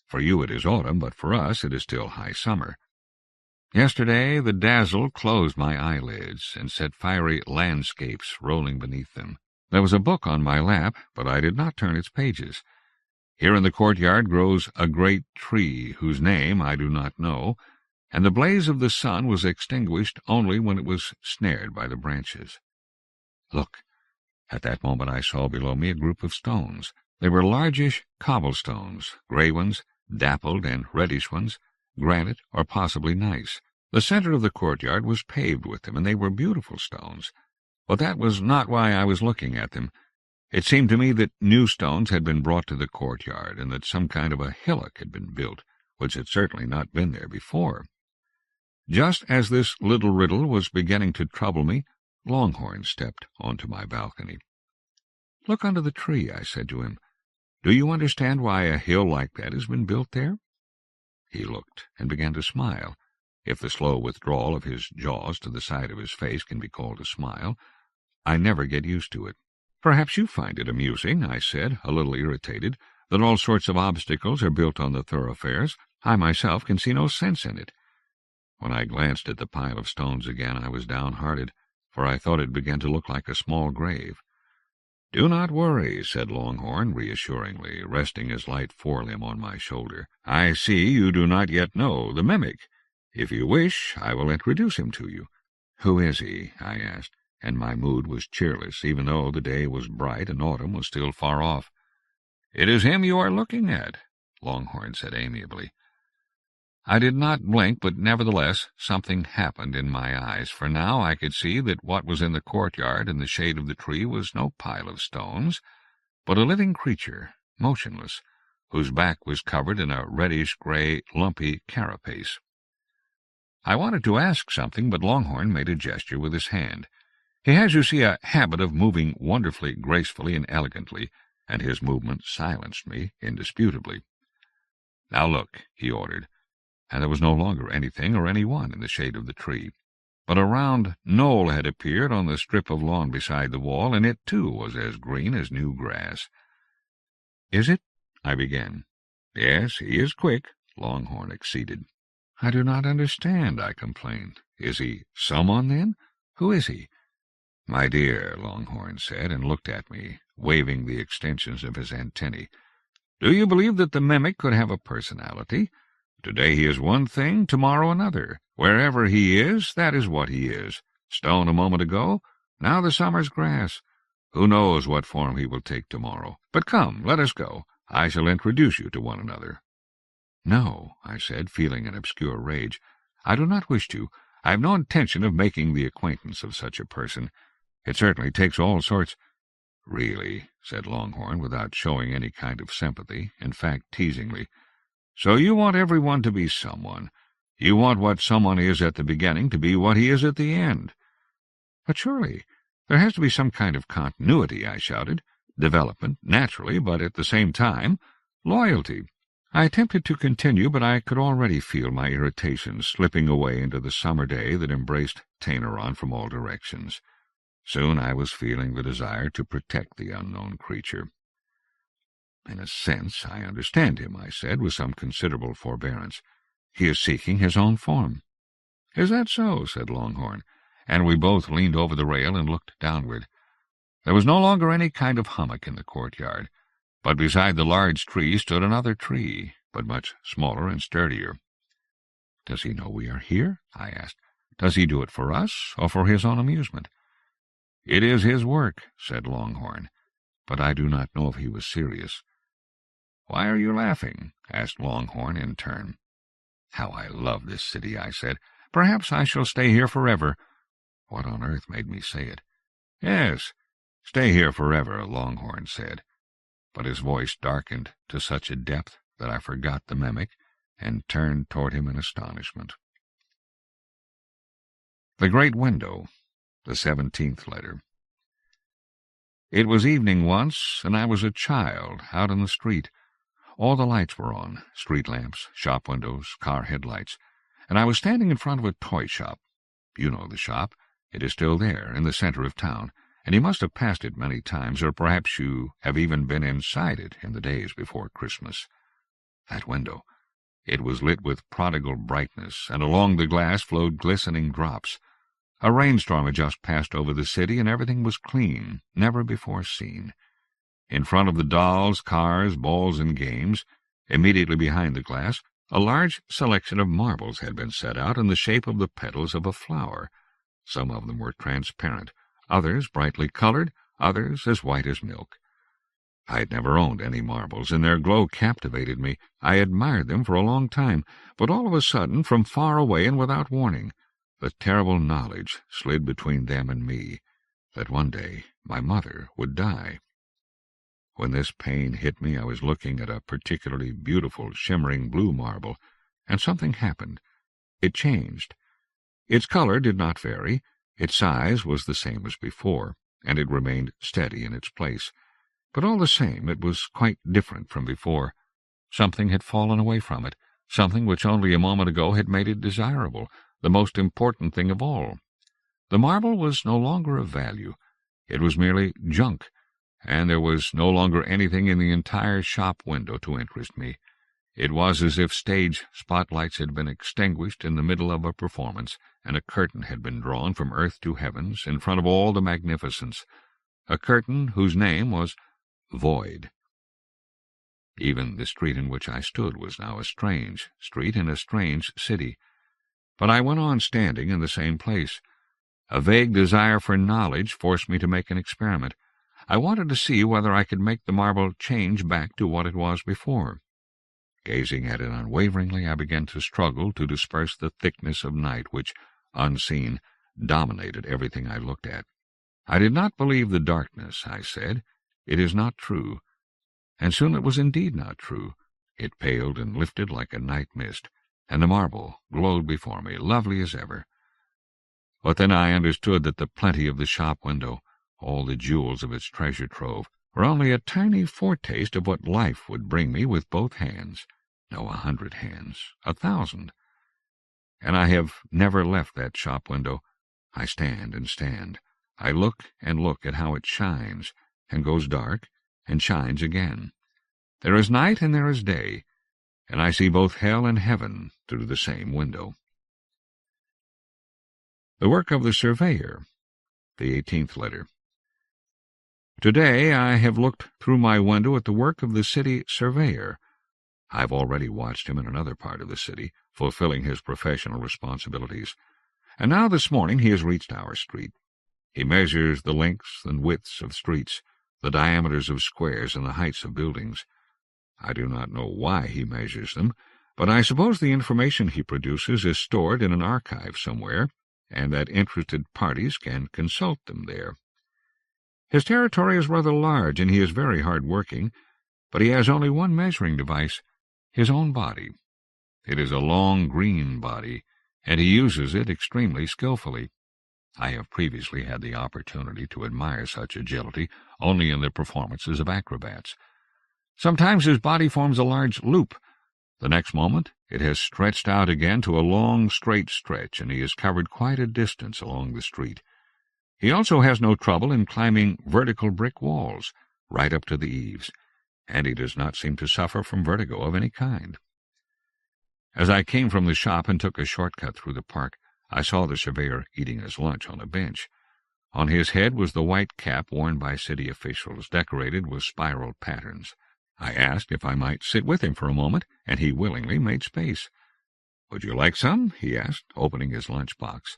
For you it is autumn, but for us it is still high summer. Yesterday the dazzle closed my eyelids and set fiery landscapes rolling beneath them. There was a book on my lap, but I did not turn its pages. Here in the courtyard grows a great tree whose name I do not know, and the blaze of the sun was extinguished only when it was snared by the branches. Look! At that moment I saw below me a group of stones. They were largish cobblestones, grey ones, dappled and reddish ones, granite or possibly gneiss. The center of the courtyard was paved with them, and they were beautiful stones. But that was not why I was looking at them. It seemed to me that new stones had been brought to the courtyard, and that some kind of a hillock had been built, which had certainly not been there before. Just as this little riddle was beginning to trouble me, Longhorn stepped onto my balcony. "Look under the tree," I said to him. "Do you understand why a hill like that has been built there?" He looked and began to smile, if the slow withdrawal of his jaws to the side of his face can be called a smile. I never get used to it. "Perhaps you find it amusing," I said, a little irritated, "that all sorts of obstacles are built on the thoroughfares. I myself can see no sense in it." When I glanced at the pile of stones again, I was downhearted, for I thought it began to look like a small grave. "Do not worry," said Longhorn reassuringly, resting his light forelimb on my shoulder. "I see you do not yet know the Mimic. If you wish, I will introduce him to you." "Who is he?" I asked, and my mood was cheerless, even though the day was bright and autumn was still far off. "It is him you are looking at," Longhorn said amiably. I did not blink, but nevertheless something happened in my eyes, for now I could see that what was in the courtyard in the shade of the tree was no pile of stones, but a living creature, motionless, whose back was covered in a reddish-gray, lumpy carapace. I wanted to ask something, but Longhorn made a gesture with his hand. He has, you see, a habit of moving wonderfully gracefully and elegantly, and his movement silenced me indisputably. "Now look," he ordered, and there was no longer anything or anyone in the shade of the tree. But a round knoll had appeared on the strip of lawn beside the wall, and it, too, was as green as new grass. "Is it?" I began. "Yes, he is quick," Longhorn acceded. "I do not understand," I complained. "Is he someone, then? Who is he?" "My dear," Longhorn said, and looked at me, waving the extensions of his antennae, "do you believe that the Mimic could have a personality? Today he is one thing, tomorrow another. Wherever he is, that is what he is. Stone a moment ago, now the summer's grass. Who knows what form he will take tomorrow? But come, let us go. I shall introduce you to one another." "No," I said, feeling an obscure rage. "I do not wish to. I have no intention of making the acquaintance of such a person. It certainly takes all sorts—" "Really," said Longhorn, without showing any kind of sympathy, in fact teasingly. "So you want everyone to be someone. You want what someone is at the beginning to be what he is at the end. But surely there has to be some kind of continuity, I shouted. Development, naturally, but at the same time, loyalty. I attempted to continue, but I could already feel my irritation slipping away into the summer day that embraced Tainaron from all directions. Soon I was feeling the desire to protect the unknown creature. In a sense, I understand him, I said, with some considerable forbearance. He is seeking his own form. Is that so? Said Longhorn, and we both leaned over the rail and looked downward. There was no longer any kind of hummock in the courtyard, but beside the large tree stood another tree, but much smaller and sturdier. Does he know we are here? I asked. Does he do it for us, or for his own amusement? It is his work, said Longhorn, but I do not know if he was serious. Why are you laughing? Asked Longhorn in turn. How I love this city, I said. Perhaps I shall stay here forever. What on earth made me say it? Yes, stay here forever, Longhorn said, but his voice darkened to such a depth that I forgot the mimic and turned toward him in astonishment. The Great Window, the 17th letter. It was evening once, and I was a child, out in the street. All the lights were on, street lamps, shop windows, car headlights, and I was standing in front of a toy shop. You know the shop. It is still there, in the center of town, and you must have passed it many times, or perhaps you have even been inside it in the days before Christmas. That window. It was lit with prodigal brightness, and along the glass flowed glistening drops. A rainstorm had just passed over the city, and everything was clean, never before seen. In front of the dolls, cars, balls, and games, immediately behind the glass, a large selection of marbles had been set out in the shape of the petals of a flower. Some of them were transparent, others brightly colored, others as white as milk. I had never owned any marbles, and their glow captivated me. I admired them for a long time, but all of a sudden, from far away and without warning, the terrible knowledge slid between them and me, that one day my mother would die. When this pain hit me, I was looking at a particularly beautiful, shimmering blue marble, and something happened. It changed. Its color did not vary, its size was the same as before, and it remained steady in its place. But all the same, it was quite different from before. Something had fallen away from it, something which only a moment ago had made it desirable, the most important thing of all. The marble was no longer of value. It was merely junk, and there was no longer anything in the entire shop window to interest me. It was as if stage spotlights had been extinguished in the middle of a performance, and a curtain had been drawn from earth to heavens in front of all the magnificence, a curtain whose name was Void. Even the street in which I stood was now a strange street in a strange city. But I went on standing in the same place. A vague desire for knowledge forced me to make an experiment. I wanted to see whether I could make the marble change back to what it was before. Gazing at it unwaveringly, I began to struggle to disperse the thickness of night which, unseen, dominated everything I looked at. I did not believe the darkness, I said. It is not true. And soon it was indeed not true. It paled and lifted like a night mist, and the marble glowed before me, lovely as ever. But then I understood that the plenty of the shop window, all the jewels of its treasure trove, were only a tiny foretaste of what life would bring me with both hands. No, 100 hands, 1,000. And I have never left that shop window. I stand and stand. I look and look at how it shines, and goes dark, and shines again. There is night and there is day, and I see both hell and heaven through the same window. The work of the surveyor, the 18th letter. Today I have looked through my window at the work of the city surveyor. I have already watched him in another part of the city, fulfilling his professional responsibilities, and now this morning he has reached our street. He measures the lengths and widths of streets, the diameters of squares, and the heights of buildings. I do not know why he measures them, but I suppose the information he produces is stored in an archive somewhere, and that interested parties can consult them there. His territory is rather large, and he is very hard-working, but he has only one measuring device, his own body. It is a long green body, and he uses it extremely skillfully. I have previously had the opportunity to admire such agility only in the performances of acrobats. Sometimes his body forms a large loop. The next moment it has stretched out again to a long, straight stretch, and he has covered quite a distance along the street. He also has no trouble in climbing vertical brick walls, right up to the eaves, and he does not seem to suffer from vertigo of any kind. As I came from the shop and took a short-cut through the park, I saw the surveyor eating his lunch on a bench. On his head was the white cap worn by city officials, decorated with spiral patterns. I asked if I might sit with him for a moment, and he willingly made space. "Would you like some?" he asked, opening his lunch-box.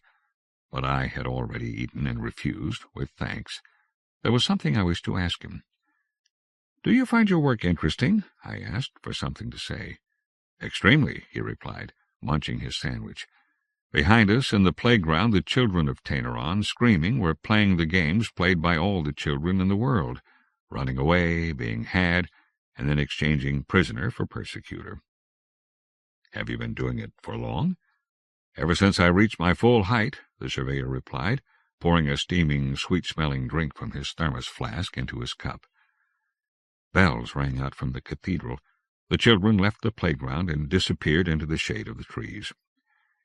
But I had already eaten and refused, with thanks. There was something I wished to ask him. "Do you find your work interesting?" I asked, for something to say. "Extremely," he replied, munching his sandwich. Behind us, in the playground, the children of Tainaron, screaming, were playing the games played by all the children in the world, running away, being had, and then exchanging prisoner for persecutor. "Have you been doing it for long?" "Ever since I reached my full height," the surveyor replied, pouring a steaming, sweet-smelling drink from his thermos flask into his cup. Bells rang out from the cathedral. The children left the playground and disappeared into the shade of the trees.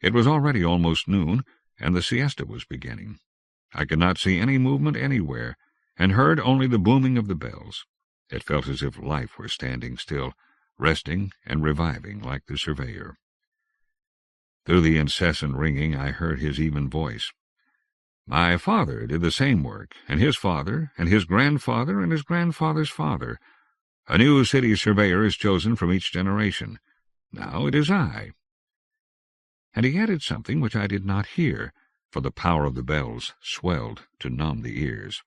It was already almost noon, and the siesta was beginning. I could not see any movement anywhere, and heard only the booming of the bells. It felt as if life were standing still, resting and reviving like the surveyor. Through the incessant ringing I heard his even voice. "My father did the same work, and his father, and his grandfather, and his grandfather's father. A new city surveyor is chosen from each generation. Now it is I." And he added something which I did not hear, for the power of the bells swelled to numb the ears.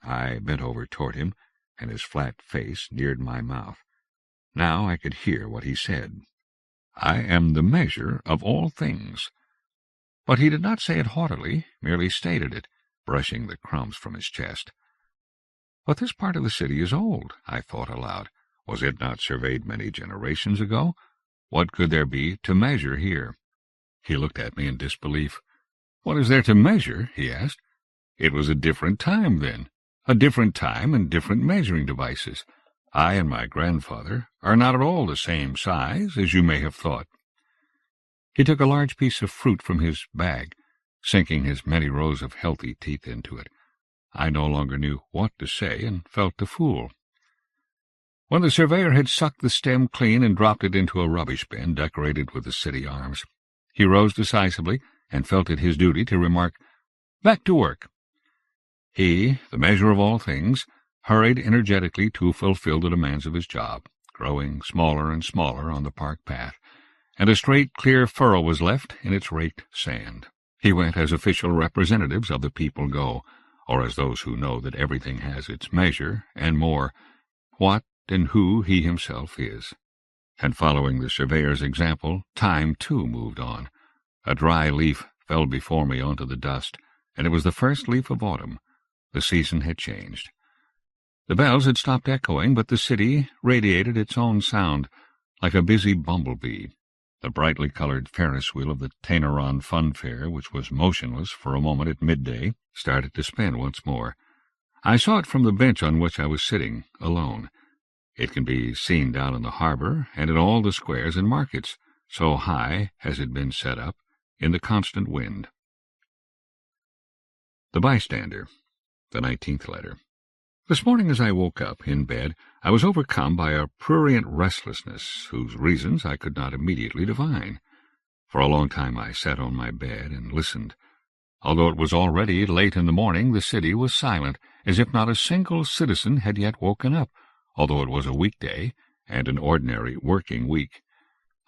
I bent over toward him, and his flat face neared my mouth. Now I could hear what he said. "I am the measure of all things." But he did not say it haughtily, merely stated it, brushing the crumbs from his chest. "But this part of the city is old," I thought aloud. "Was it not surveyed many generations ago? What could there be to measure here?" He looked at me in disbelief. "What is there to measure?" he asked. "It was a different time then, a different time and different measuring devices. I and my grandfather are not at all the same size as you may have thought." He took a large piece of fruit from his bag, sinking his many rows of healthy teeth into it. I no longer knew what to say, and felt a fool. When the surveyor had sucked the stem clean and dropped it into a rubbish bin decorated with the city arms, he rose decisively and felt it his duty to remark, "Back to work." He, the measure of all things, hurried energetically to fulfill the demands of his job, growing smaller and smaller on the park path, and a straight, clear furrow was left in its raked sand. He went as official representatives of the people go, or as those who know that everything has its measure, and more, what and who he himself is. And following the surveyor's example, time, too, moved on. A dry leaf fell before me onto the dust, and it was the first leaf of autumn. The season had changed. The bells had stopped echoing, but the city radiated its own sound, like a busy bumblebee. The brightly colored Ferris wheel of the Tainaron Fun Fair, which was motionless for a moment at midday, started to spin once more. I saw it from the bench on which I was sitting, alone. It can be seen down in the harbor and in all the squares and markets, so high has it been set up, in the constant wind. The Bystander, the 19th letter. This morning as I woke up, in bed, I was overcome by a prurient restlessness, whose reasons I could not immediately divine. For a long time I sat on my bed and listened. Although it was already late in the morning, the city was silent, as if not a single citizen had yet woken up, although it was a weekday, and an ordinary working week.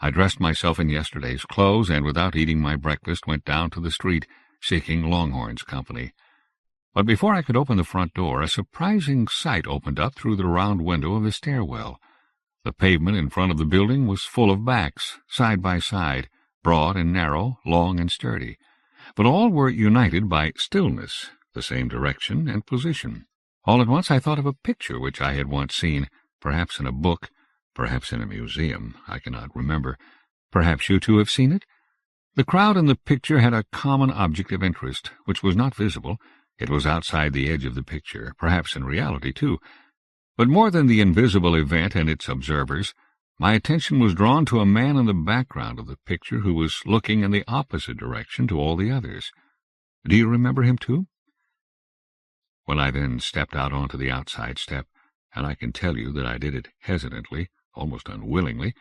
I dressed myself in yesterday's clothes, and without eating my breakfast went down to the street, seeking Longhorn's company. But before I could open the front door, a surprising sight opened up through the round window of the stairwell. The pavement in front of the building was full of backs, side by side, broad and narrow, long and sturdy. But all were united by stillness, the same direction and position. All at once I thought of a picture which I had once seen, perhaps in a book, perhaps in a museum, I cannot remember, Perhaps you too have seen it? The crowd in the picture had a common object of interest, which was not visible. It was outside the edge of the picture, perhaps in reality too. But more than the invisible event and its observers, my attention was drawn to a man in the background of the picture who was looking in the opposite direction to all the others. Do you remember him too? When I then stepped out onto the outside step, and I can tell you that I did it hesitantly, almost unwillingly,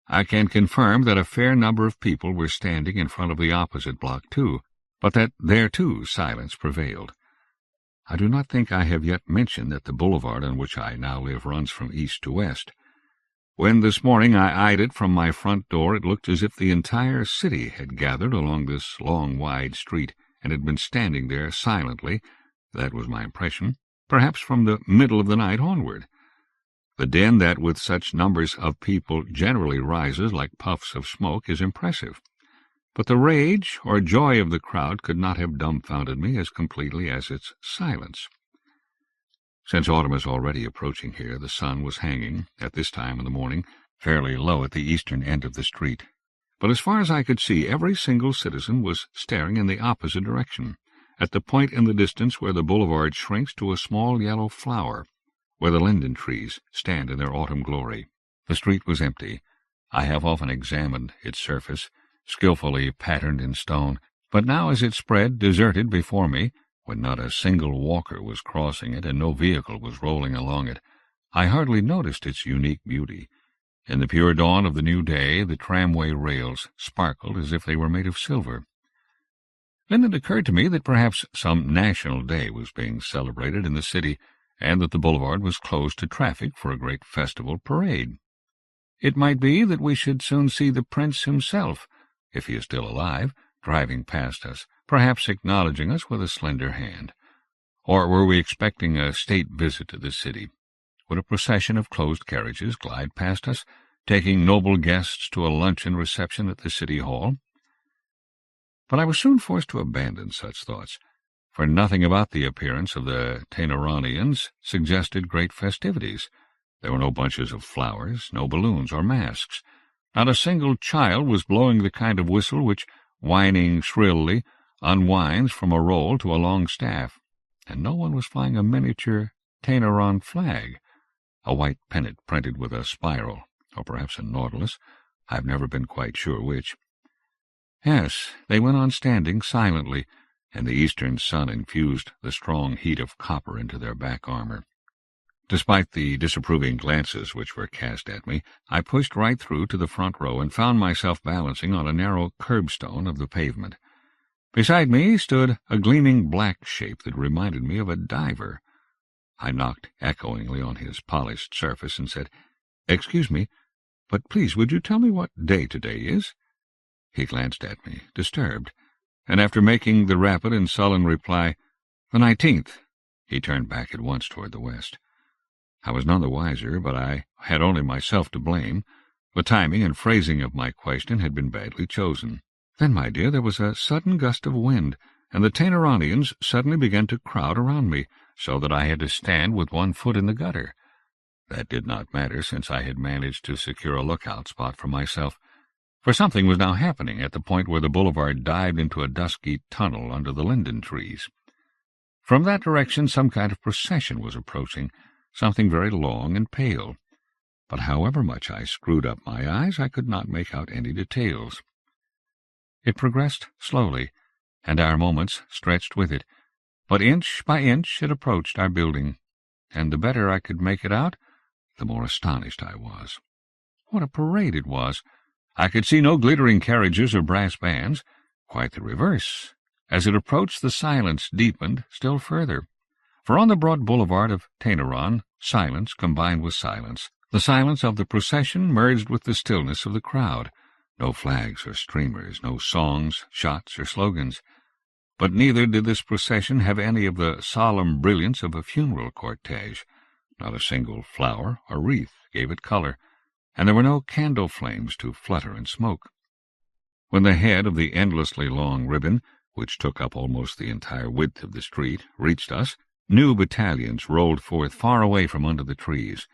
I can confirm that a fair number of people were standing in front of the opposite block too, but that there too silence prevailed. I do not think I have yet mentioned that the boulevard on which I now live runs from east to west. When this morning I eyed it from my front door, it looked as if the entire city had gathered along this long, wide street, and had been standing there silently, that was my impression, perhaps from the middle of the night onward. The din that with such numbers of people generally rises like puffs of smoke is impressive, but the rage or joy of the crowd could not have dumbfounded me as completely as its silence. Since autumn is already approaching here, the sun was hanging, at this time in the morning, fairly low at the eastern end of the street, but as far as I could see, every single citizen was staring in the opposite direction, at the point in the distance where the boulevard shrinks to a small yellow flower, where the linden trees stand in their autumn glory. The street was empty. I have often examined its surface, skillfully patterned in stone, but now as it spread deserted before me, when not a single walker was crossing it and no vehicle was rolling along it, I hardly noticed its unique beauty. In the pure dawn of the new day, the tramway rails sparkled as if they were made of silver. Then it occurred to me that perhaps some national day was being celebrated in the city, and that the boulevard was closed to traffic for a great festival parade. It might be that we should soon see the prince himself, if he is still alive, driving past us, perhaps acknowledging us with a slender hand. Or were we expecting a state visit to the city? Would a procession of closed carriages glide past us, taking noble guests to a luncheon reception at the city hall? But I was soon forced to abandon such thoughts, for nothing about the appearance of the Tainaronians suggested great festivities. There were no bunches of flowers, no balloons or masks. Not a single child was blowing the kind of whistle which, whining shrilly, unwinds from a roll to a long staff, and no one was flying a miniature Tainaron flag, a white pennant printed with a spiral, or perhaps a nautilus. I have never been quite sure which. Yes, they went on standing silently, and the eastern sun infused the strong heat of copper into their back armor. Despite the disapproving glances which were cast at me, I pushed right through to the front row and found myself balancing on a narrow curbstone of the pavement. Beside me stood a gleaming black shape that reminded me of a diver. I knocked echoingly on his polished surface and said, "Excuse me, but please would you tell me what day today is?" He glanced at me, disturbed, and after making the rapid and sullen reply, "The 19th," he turned back at once toward the west. I was none the wiser, but I had only myself to blame. The timing and phrasing of my question had been badly chosen. Then, my dear, there was a sudden gust of wind, and the Tainaronians suddenly began to crowd around me, so that I had to stand with one foot in the gutter. That did not matter, since I had managed to secure a lookout spot for myself, for something was now happening at the point where the boulevard dived into a dusky tunnel under the linden trees. From that direction some kind of procession was approaching, something very long and pale, but however much I screwed up my eyes, I could not make out any details. It progressed slowly, and our moments stretched with it, but inch by inch it approached our building, and the better I could make it out, the more astonished I was. What a parade it was! I could see no glittering carriages or brass bands. Quite the reverse. As it approached, the silence deepened still further. For on the broad boulevard of Tainaron, silence combined with silence. The silence of the procession merged with the stillness of the crowd. No flags or streamers, no songs, shots, or slogans. But neither did this procession have any of the solemn brilliance of a funeral cortege. Not a single flower or wreath gave it color, and there were no candle flames to flutter and smoke. When the head of the endlessly long ribbon, which took up almost the entire width of the street, reached us, new battalions rolled forth far away from under the trees.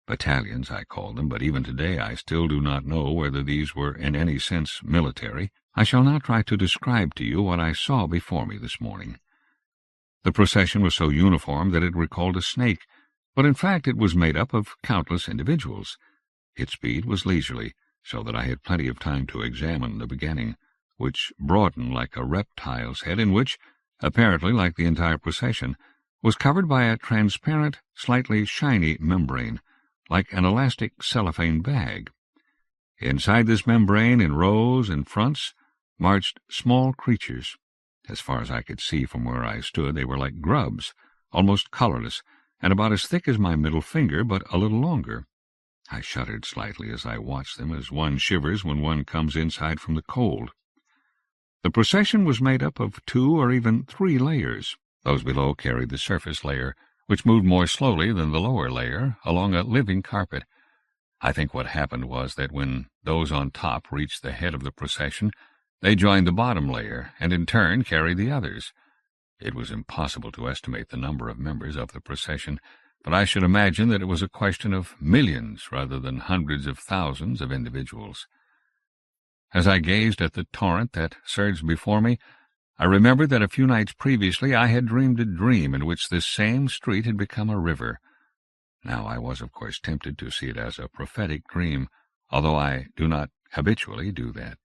Battalions, I called them, but even today I still do not know whether these were in any sense military. I shall now try to describe to you what I saw before me this morning. The procession was so uniform that it recalled a snake, but in fact it was made up of countless individuals. Its speed was leisurely, so that I had plenty of time to examine the beginning, which broadened like a reptile's head, and which, apparently like the entire procession, was covered by a transparent, slightly shiny membrane, like an elastic cellophane bag. Inside this membrane, in rows and fronts, marched small creatures. As far as I could see from where I stood, they were like grubs, almost colorless, and about as thick as my middle finger, but a little longer. I shuddered slightly as I watched them, as one shivers when one comes inside from the cold. The procession was made up of 2 or even 3 layers. Those below carried the surface layer, which moved more slowly than the lower layer, along a living carpet. I think what happened was that when those on top reached the head of the procession, they joined the bottom layer, and in turn carried the others. It was impossible to estimate the number of members of the procession, but I should imagine that it was a question of millions rather than hundreds of thousands of individuals. As I gazed at the torrent that surged before me, I remembered that a few nights previously I had dreamed a dream in which this same street had become a river. Now I was, of course, tempted to see it as a prophetic dream, although I do not habitually do that.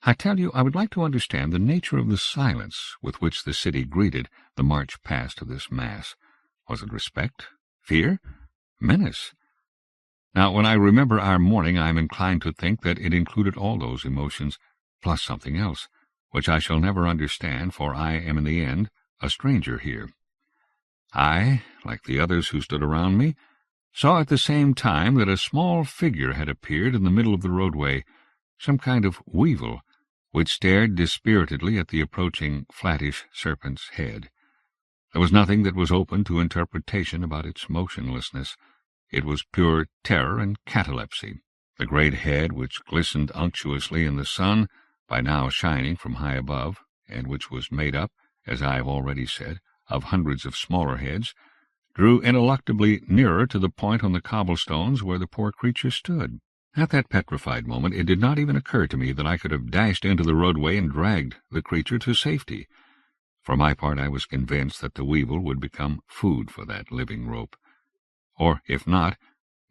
I tell you, I would like to understand the nature of the silence with which the city greeted the march past of this mass. Was it respect? Fear? Menace? Now, when I remember our morning, I am inclined to think that it included all those emotions, plus something else, which I shall never understand, for I am in the end a stranger here. I, like the others who stood around me, saw at the same time that a small figure had appeared in the middle of the roadway, some kind of weevil, which stared dispiritedly at the approaching flattish serpent's head. There was nothing that was open to interpretation about its motionlessness. It was pure terror and catalepsy. The great head, which glistened unctuously in the sun, by now shining from high above, and which was made up, as I have already said, of hundreds of smaller heads, drew ineluctably nearer to the point on the cobblestones where the poor creature stood. At that petrified moment it did not even occur to me that I could have dashed into the roadway and dragged the creature to safety. For my part, I was convinced that the weevil would become food for that living rope, or, if not,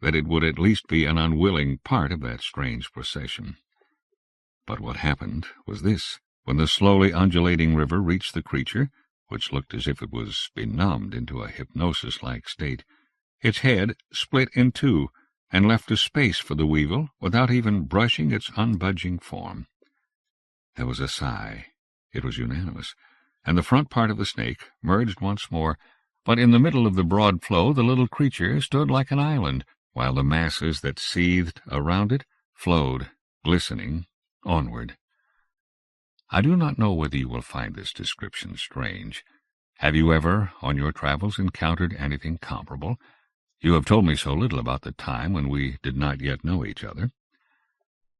that it would at least be an unwilling part of that strange procession. But what happened was this. When the slowly undulating river reached the creature, which looked as if it was benumbed into a hypnosis-like state, its head split in two, and left a space for the weevil without even brushing its unbudging form. There was a sigh. It was unanimous, and the front part of the snake merged once more, but in the middle of the broad flow the little creature stood like an island, while the masses that seethed around it flowed, glistening, onward. I do not know whether you will find this description strange. Have you ever, on your travels, encountered anything comparable? You have told me so little about the time when we did not yet know each other.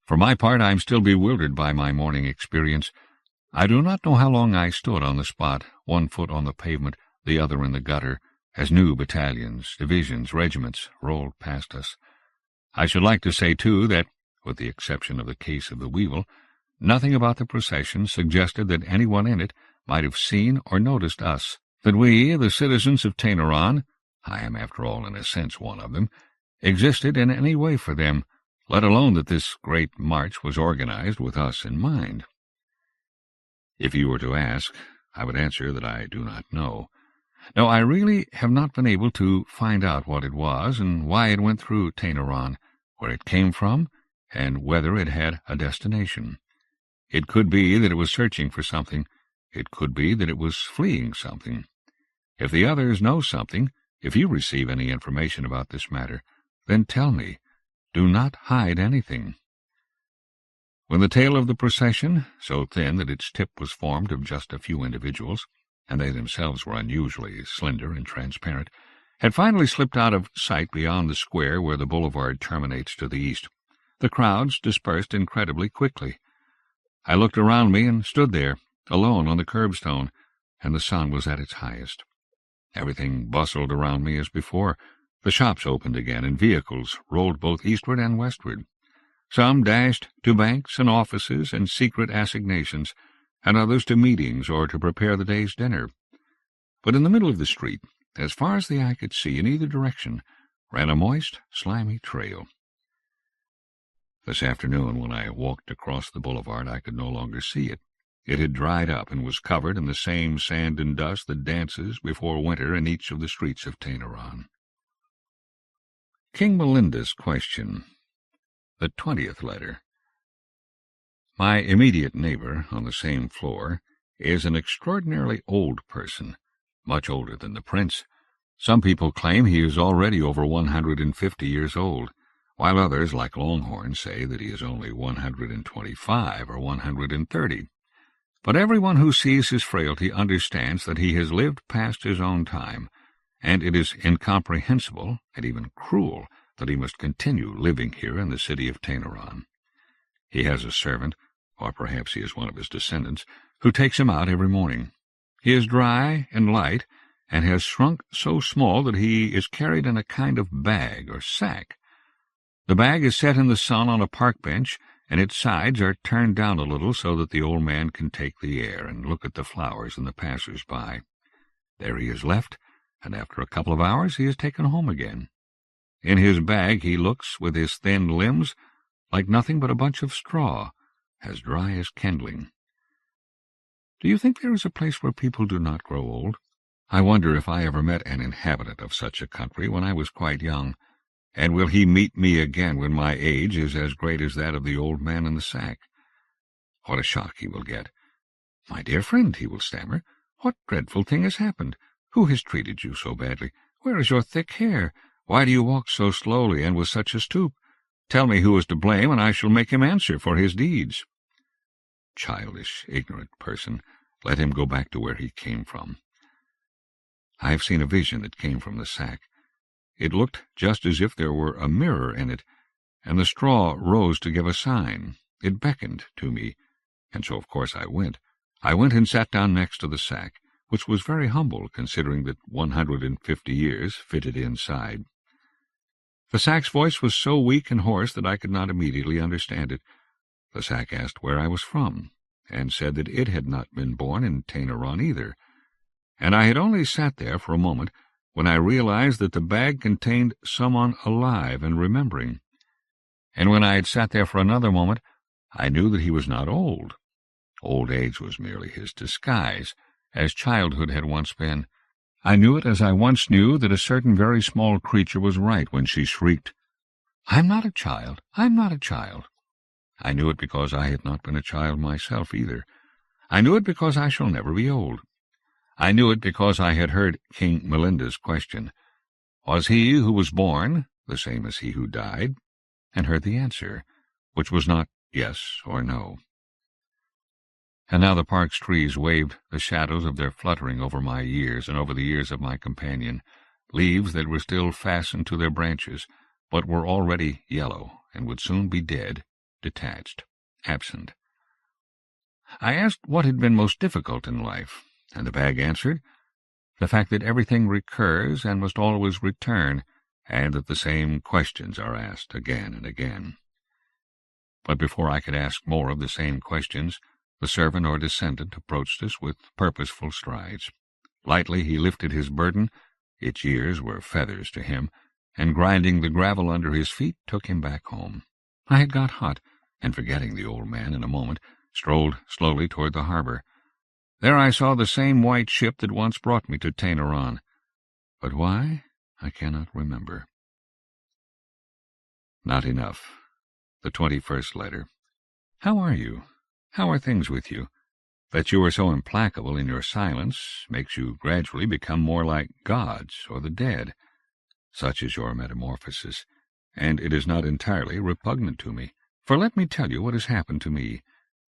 For my part, I am still bewildered by my morning experience. I do not know how long I stood on the spot, one foot on the pavement, the other in the gutter, as new battalions, divisions, regiments rolled past us. I should like to say, too, that, with the exception of the case of the weevil, nothing about the procession suggested that anyone in it might have seen or noticed us, that we, the citizens of Tainaron, I am, after all, in a sense one of them, existed in any way for them, let alone that this great march was organized with us in mind. If you were to ask, I would answer that I do not know. No, I really have not been able to find out what it was and why it went through Tainaron, where it came from, and whether it had a destination. It could be that it was searching for something. It could be that it was fleeing something. If the others know something, if you receive any information about this matter, then tell me. Do not hide anything. When the tail of the procession, so thin that its tip was formed of just a few individuals, and they themselves were unusually slender and transparent, had finally slipped out of sight beyond the square where the boulevard terminates to the east, the crowds dispersed incredibly quickly. I looked around me and stood there, alone on the curbstone, and the sun was at its highest. Everything bustled around me as before. The shops opened again, and vehicles rolled both eastward and westward. Some dashed to banks and offices and secret assignations, and others to meetings or to prepare the day's dinner. But in the middle of the street, as far as the eye could see in either direction, ran a moist, slimy trail. This afternoon, when I walked across the boulevard, I could no longer see it. It had dried up and was covered in the same sand and dust that dances before winter in each of the streets of Tainaron. King Melinda's question. The 20th letter. My immediate neighbor on the same floor is an extraordinarily old person, much older than the prince. Some people claim he is already over 150 years old, while others, like Longhorn, say that he is only 125 or 130. But everyone who sees his frailty understands that he has lived past his own time, and it is incomprehensible and even cruel that he must continue living here in the city of Tainaron. He has a servant, or perhaps he is one of his descendants, who takes him out every morning. He is dry and light, and has shrunk so small that he is carried in a kind of bag or sack. The bag is set in the sun on a park bench, and its sides are turned down a little so that the old man can take the air and look at the flowers and the passers-by. There he is left, and after a couple of hours he is taken home again. In his bag he looks, with his thin limbs, like nothing but a bunch of straw, as dry as kindling. Do you think there is a place where people do not grow old? I wonder if I ever met an inhabitant of such a country when I was quite young, and will he meet me again when my age is as great as that of the old man in the sack? What a shock he will get. "My dear friend," he will stammer, "what dreadful thing has happened? Who has treated you so badly? Where is your thick hair? Why do you walk so slowly and with such a stoop? Tell me who is to blame, and I shall make him answer for his deeds." Childish, ignorant person, let him go back to where he came from. I have seen a vision that came from the sack. It looked just as if there were a mirror in it, and the straw rose to give a sign. It beckoned to me, and so of course I went. I went and sat down next to the sack, which was very humble, considering that 150 years fitted inside. The sack's voice was so weak and hoarse that I could not immediately understand it. The sack asked where I was from, and said that it had not been born in Tainaron either, and I had only sat there for a moment when I realized that the bag contained someone alive and remembering. And when I had sat there for another moment, I knew that he was not old. Old age was merely his disguise, as childhood had once been. I knew it as I once knew that a certain very small creature was right when she shrieked, "I'm not a child, I'm not a child." I knew it because I had not been a child myself either. I knew it because I shall never be old. I knew it because I had heard King Melinda's question, "Was he who was born the same as he who died?" and heard the answer, which was not yes or no. And now the park's trees waved the shadows of their fluttering over my years and over the years of my companion, leaves that were still fastened to their branches, but were already yellow and would soon be dead, detached, absent. I asked what had been most difficult in life, and the bag answered, "The fact that everything recurs and must always return, and that the same questions are asked again and again." But before I could ask more of the same questions, the servant or descendant approached us with purposeful strides. Lightly he lifted his burden, its years were feathers to him, and grinding the gravel under his feet, took him back home. I had got hot, and forgetting the old man in a moment, strolled slowly toward the harbor. There I saw the same white ship that once brought me to Tainaron, but why, I cannot remember. Not enough. The 21st letter. How are you? How are things with you? That you are so implacable in your silence makes you gradually become more like gods or the dead. Such is your metamorphosis, and it is not entirely repugnant to me. For let me tell you what has happened to me.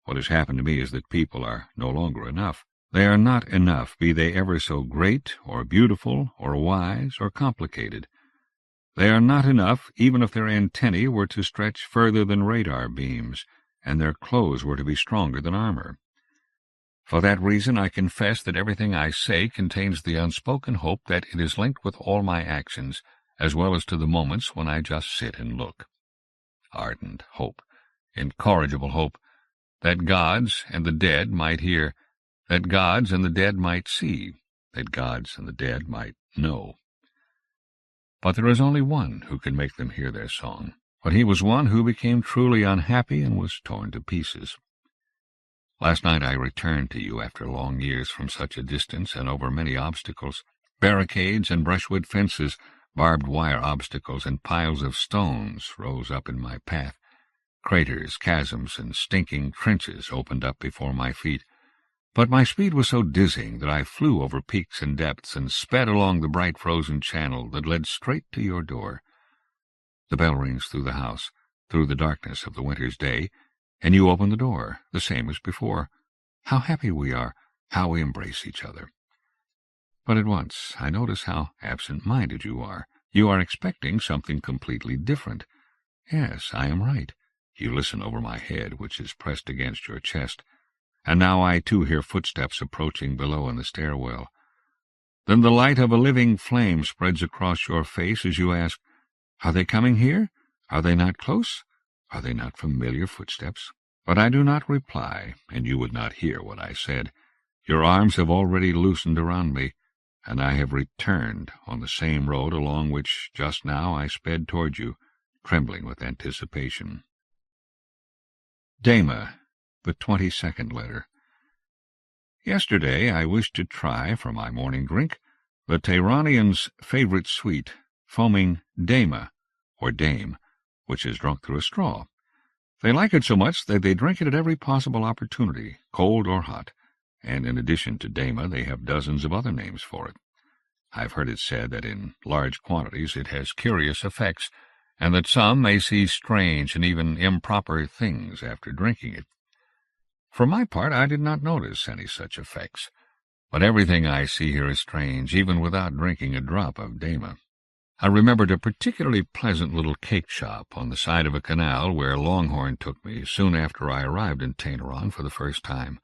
What has happened to me is that people are no longer enough. They are not enough, be they ever so great or beautiful or wise or complicated. They are not enough even if their antennae were to stretch further than radar beams, and their clothes were to be stronger than armor. For that reason I confess that everything I say contains the unspoken hope that it is linked with all my actions, as well as to the moments when I just sit and look. Ardent hope, incorrigible hope, that gods and the dead might hear, that gods and the dead might see, that gods and the dead might know. But there is only one who can make them hear their song, but he was one who became truly unhappy and was torn to pieces. Last night I returned to you after long years from such a distance and over many obstacles, barricades and brushwood fences, barbed wire obstacles, and piles of stones rose up in my path. Craters, chasms, and stinking trenches opened up before my feet. But my speed was so dizzying that I flew over peaks and depths and sped along the bright frozen channel that led straight to your door. The bell rings through the house, through the darkness of the winter's day, and you open the door, the same as before. How happy we are, how we embrace each other. But at once I notice how absent-minded you are. You are expecting something completely different. Yes, I am right. You listen over my head, which is pressed against your chest, and now I too hear footsteps approaching below in the stairwell. Then the light of a living flame spreads across your face as you ask, "Are they coming here? Are they not close? Are they not familiar footsteps?" But I do not reply, and you would not hear what I said. Your arms have already loosened around me, and I have returned on the same road along which just now I sped toward you, trembling with anticipation. Dama, the 22nd letter. Yesterday I wished to try, for my morning drink, the Tainaronians' favorite sweet, foaming Dama, or dame, which is drunk through a straw. They like it so much that they drink it at every possible opportunity, cold or hot, and in addition to Dama they have dozens of other names for it. I've heard it said that in large quantities it has curious effects, and that some may see strange and even improper things after drinking it. For my part, I did not notice any such effects, but everything I see here is strange, even without drinking a drop of Dama. I remembered a particularly pleasant little cake shop on the side of a canal where Longhorn took me soon after I arrived in Tainaron for the first time.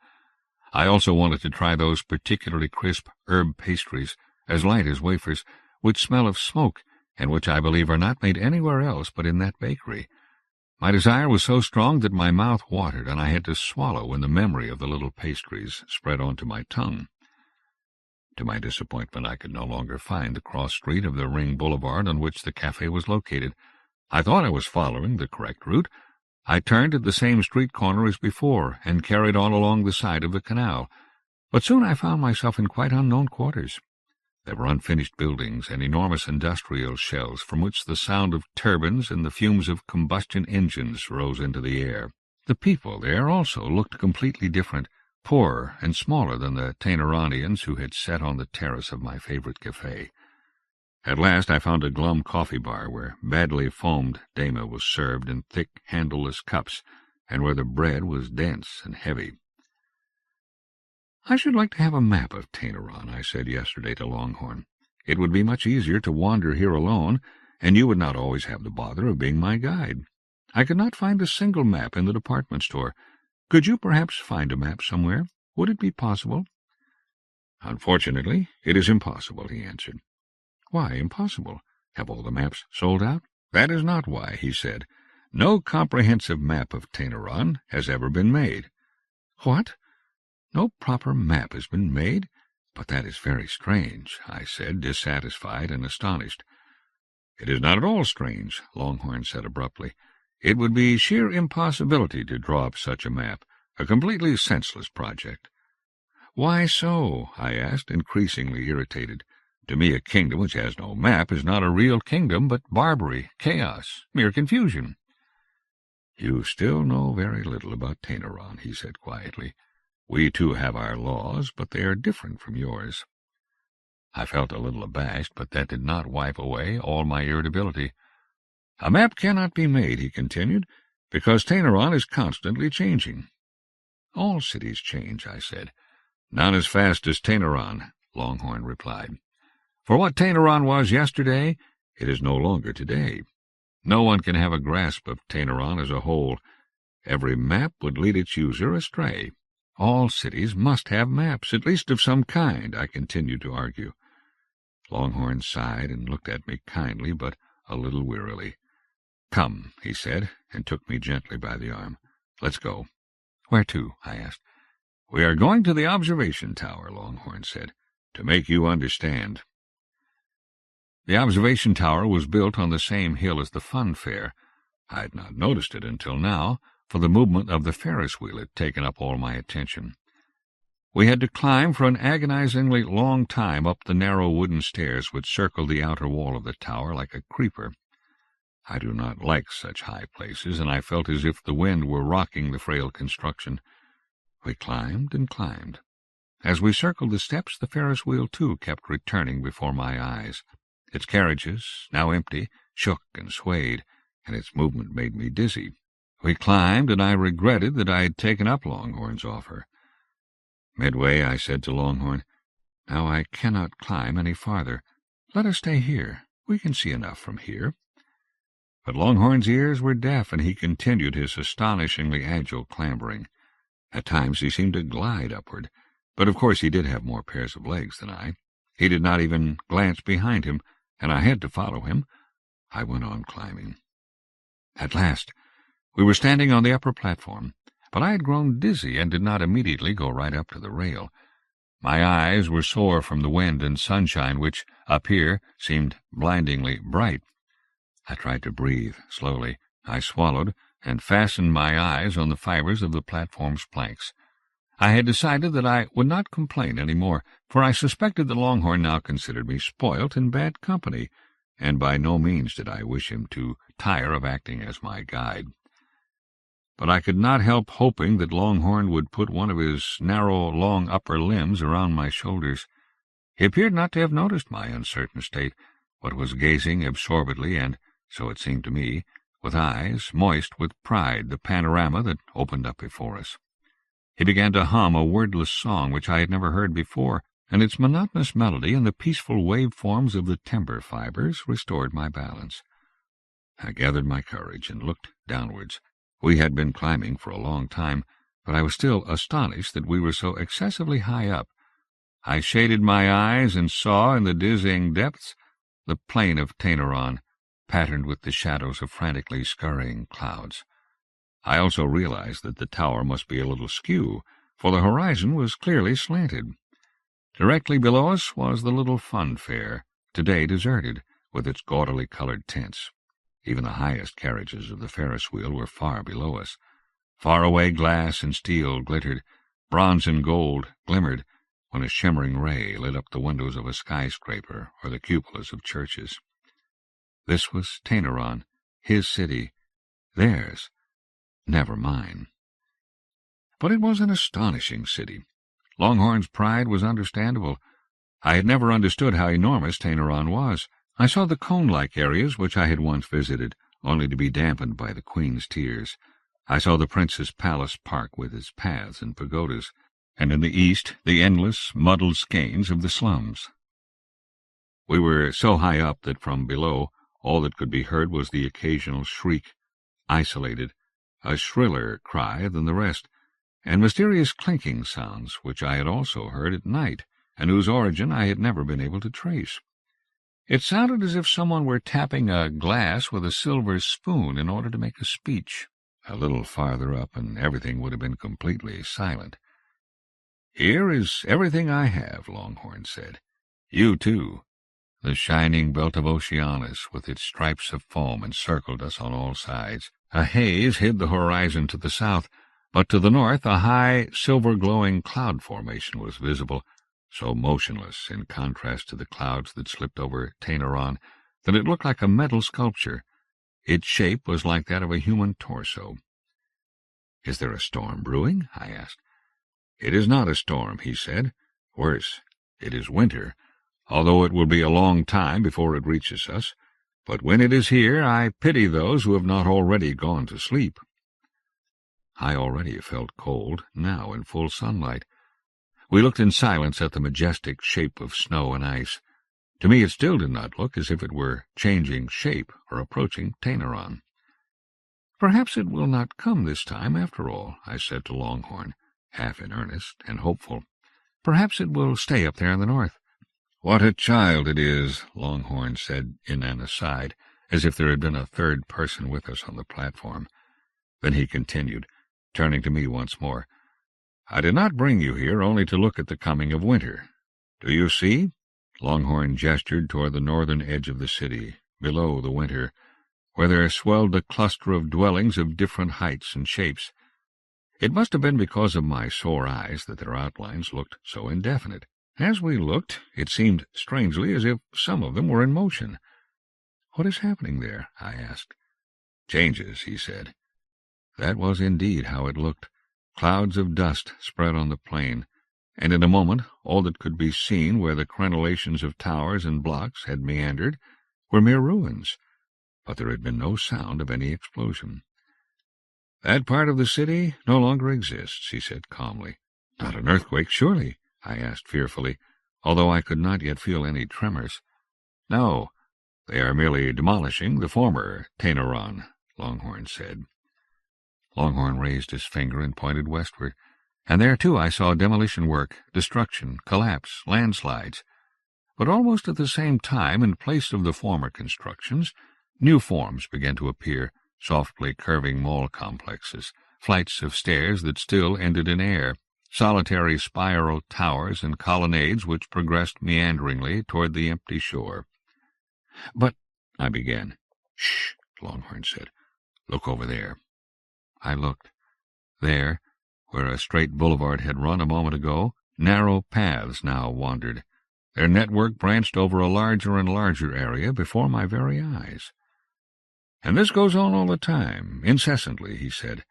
I also wanted to try those particularly crisp herb pastries, as light as wafers, which smell of smoke, and which I believe are not made anywhere else but in that bakery. My desire was so strong that my mouth watered, and I had to swallow when the memory of the little pastries spread onto my tongue. To my disappointment, I could no longer find the cross street of the ring boulevard on which the cafe was located. I thought I was following the correct route. I turned at the same street corner as before, and carried on along the side of the canal. But soon I found myself in quite unknown quarters. There were unfinished buildings and enormous industrial shells from which the sound of turbines and the fumes of combustion engines rose into the air. The people there also looked completely different, poorer and smaller than the Tainaronians who had sat on the terrace of my favorite cafe. At last I found a glum coffee bar where badly foamed Dama was served in thick, handleless cups, and where the bread was dense and heavy. "I should like to have a map of Tainaron," I said yesterday to Longhorn. "It would be much easier to wander here alone, and you would not always have the bother of being my guide. I could not find a single map in the department store. Could you perhaps find a map somewhere? Would it be possible?" "Unfortunately, it is impossible," he answered. "Why impossible? Have all the maps sold out?" "That is not why," he said. "No comprehensive map of Tainaron has ever been made." "What? No proper map has been made? But that is very strange," I said, dissatisfied and astonished. "It is not at all strange," Longhorn said abruptly. "It would be sheer impossibility to draw up such a map, a completely senseless project." "Why so?" I asked, increasingly irritated. "To me a kingdom which has no map is not a real kingdom, but barbary, chaos, mere confusion." "You still know very little about Tainaron," he said quietly. "We too have our laws, but they are different from yours." I felt a little abashed, but that did not wipe away all my irritability. "A map cannot be made," he continued, "because Tainaron is constantly changing." "All cities change," I said. "None as fast as Tainaron," Longhorn replied. "For what Tainaron was yesterday, it is no longer today. No one can have a grasp of Tainaron as a whole. Every map would lead its user astray. All cities must have maps, at least of some kind," I continued to argue. Longhorn sighed and looked at me kindly, but a little wearily. "Come," he said, and took me gently by the arm. "Let's go." "Where to?" I asked. "We are going to the observation tower," Longhorn said, "to make you understand." The observation tower was built on the same hill as the fun fair. I had not noticed it until now, for the movement of the Ferris wheel had taken up all my attention. We had to climb for an agonizingly long time up the narrow wooden stairs which circled the outer wall of the tower like a creeper. I do not like such high places, and I felt as if the wind were rocking the frail construction. We climbed and climbed. As we circled the steps, the Ferris wheel, too, kept returning before my eyes. Its carriages, now empty, shook and swayed, and its movement made me dizzy. We climbed, and I regretted that I had taken up Longhorn's offer. Midway, I said to Longhorn, "Now I cannot climb any farther. Let us stay here. We can see enough from here." But Longhorn's ears were deaf, and he continued his astonishingly agile clambering. At times he seemed to glide upward, but of course he did have more pairs of legs than I. He did not even glance behind him, and I had to follow him. I went on climbing. At last, we were standing on the upper platform, but I had grown dizzy and did not immediately go right up to the rail. My eyes were sore from the wind and sunshine, which, up here, seemed blindingly bright. I tried to breathe slowly. I swallowed and fastened my eyes on the fibers of the platform's planks. I had decided that I would not complain any more, for I suspected that Longhorn now considered me spoilt and bad company, and by no means did I wish him to tire of acting as my guide. But I could not help hoping that Longhorn would put one of his narrow, long upper limbs around my shoulders. He appeared not to have noticed my uncertain state, but was gazing absorbedly and, so it seemed to me, with eyes moist with pride, the panorama that opened up before us. He began to hum a wordless song which I had never heard before, and its monotonous melody and the peaceful wave-forms of the timber fibers restored my balance. I gathered my courage and looked downwards. We had been climbing for a long time, but I was still astonished that we were so excessively high up. I shaded my eyes and saw in the dizzying depths the plain of Tainaron, patterned with the shadows of frantically scurrying clouds. I also realized that the tower must be a little skew, for the horizon was clearly slanted. Directly below us was the little fun fair, today deserted, with its gaudily colored tents. Even the highest carriages of the Ferris wheel were far below us. Far away glass and steel glittered, bronze and gold glimmered, when a shimmering ray lit up the windows of a skyscraper or the cupolas of churches. This was Tainaron, his city, theirs, never mine. But it was an astonishing city. Longhorn's pride was understandable. I had never understood how enormous Tainaron was. I saw the cone-like areas which I had once visited, only to be dampened by the Queen's tears. I saw the Prince's Palace Park with its paths and pagodas, and in the east the endless, muddled skeins of the slums. We were so high up that from below all that could be heard was the occasional shriek, isolated, a shriller cry than the rest, and mysterious clinking sounds which I had also heard at night, and whose origin I had never been able to trace. It sounded as if someone were tapping a glass with a silver spoon in order to make a speech. A little farther up, and everything would have been completely silent. "Here is everything I have," Longhorn said. "You, too." The shining belt of Oceanus, with its stripes of foam, encircled us on all sides. A haze hid the horizon to the south, but to the north a high, silver-glowing cloud formation was visible, so motionless in contrast to the clouds that slipped over Tainaron that it looked like a metal sculpture. Its shape was like that of a human torso. "Is there a storm brewing?" I asked. "It is not a storm," he said. "Worse, it is winter, although it will be a long time before it reaches us. But when it is here, I pity those who have not already gone to sleep." I already felt cold, now in full sunlight. We looked in silence at the majestic shape of snow and ice. To me it still did not look as if it were changing shape or approaching Tainaron. "Perhaps it will not come this time, after all," I said to Longhorn, half in earnest and hopeful. "Perhaps it will stay up there in the north. "What a child it is," Longhorn said in an aside, as if there had been a third person with us on the platform. Then he continued, turning to me once more, "I did not bring you here only to look at the coming of winter. Do you see?" Longhorn gestured toward the northern edge of the city, below the winter, where there swelled a cluster of dwellings of different heights and shapes. It must have been because of my sore eyes that their outlines looked so indefinite. As we looked, it seemed strangely as if some of them were in motion. "What is happening there?" I asked. "Changes," he said. That was indeed how it looked. Clouds of dust spread on the plain, and in a moment all that could be seen where the crenellations of towers and blocks had meandered were mere ruins, but there had been no sound of any explosion. "That part of the city no longer exists," he said calmly. "Not an earthquake, surely?" I asked fearfully, although I could not yet feel any tremors. "No, they are merely demolishing the former Tainaron," Longhorn said. Longhorn raised his finger and pointed westward, and there, too, I saw demolition work, destruction, collapse, landslides. But almost at the same time, in place of the former constructions, new forms began to appear, softly curving mall complexes, flights of stairs that still ended in air, solitary spiral towers and colonnades which progressed meanderingly toward the empty shore. "But—" I began. "Shh," Longhorn said. "Look over there." I looked. There, where a straight boulevard had run a moment ago, narrow paths now wandered. Their network branched over a larger and larger area before my very eyes. "And this goes on all the time, incessantly," he said.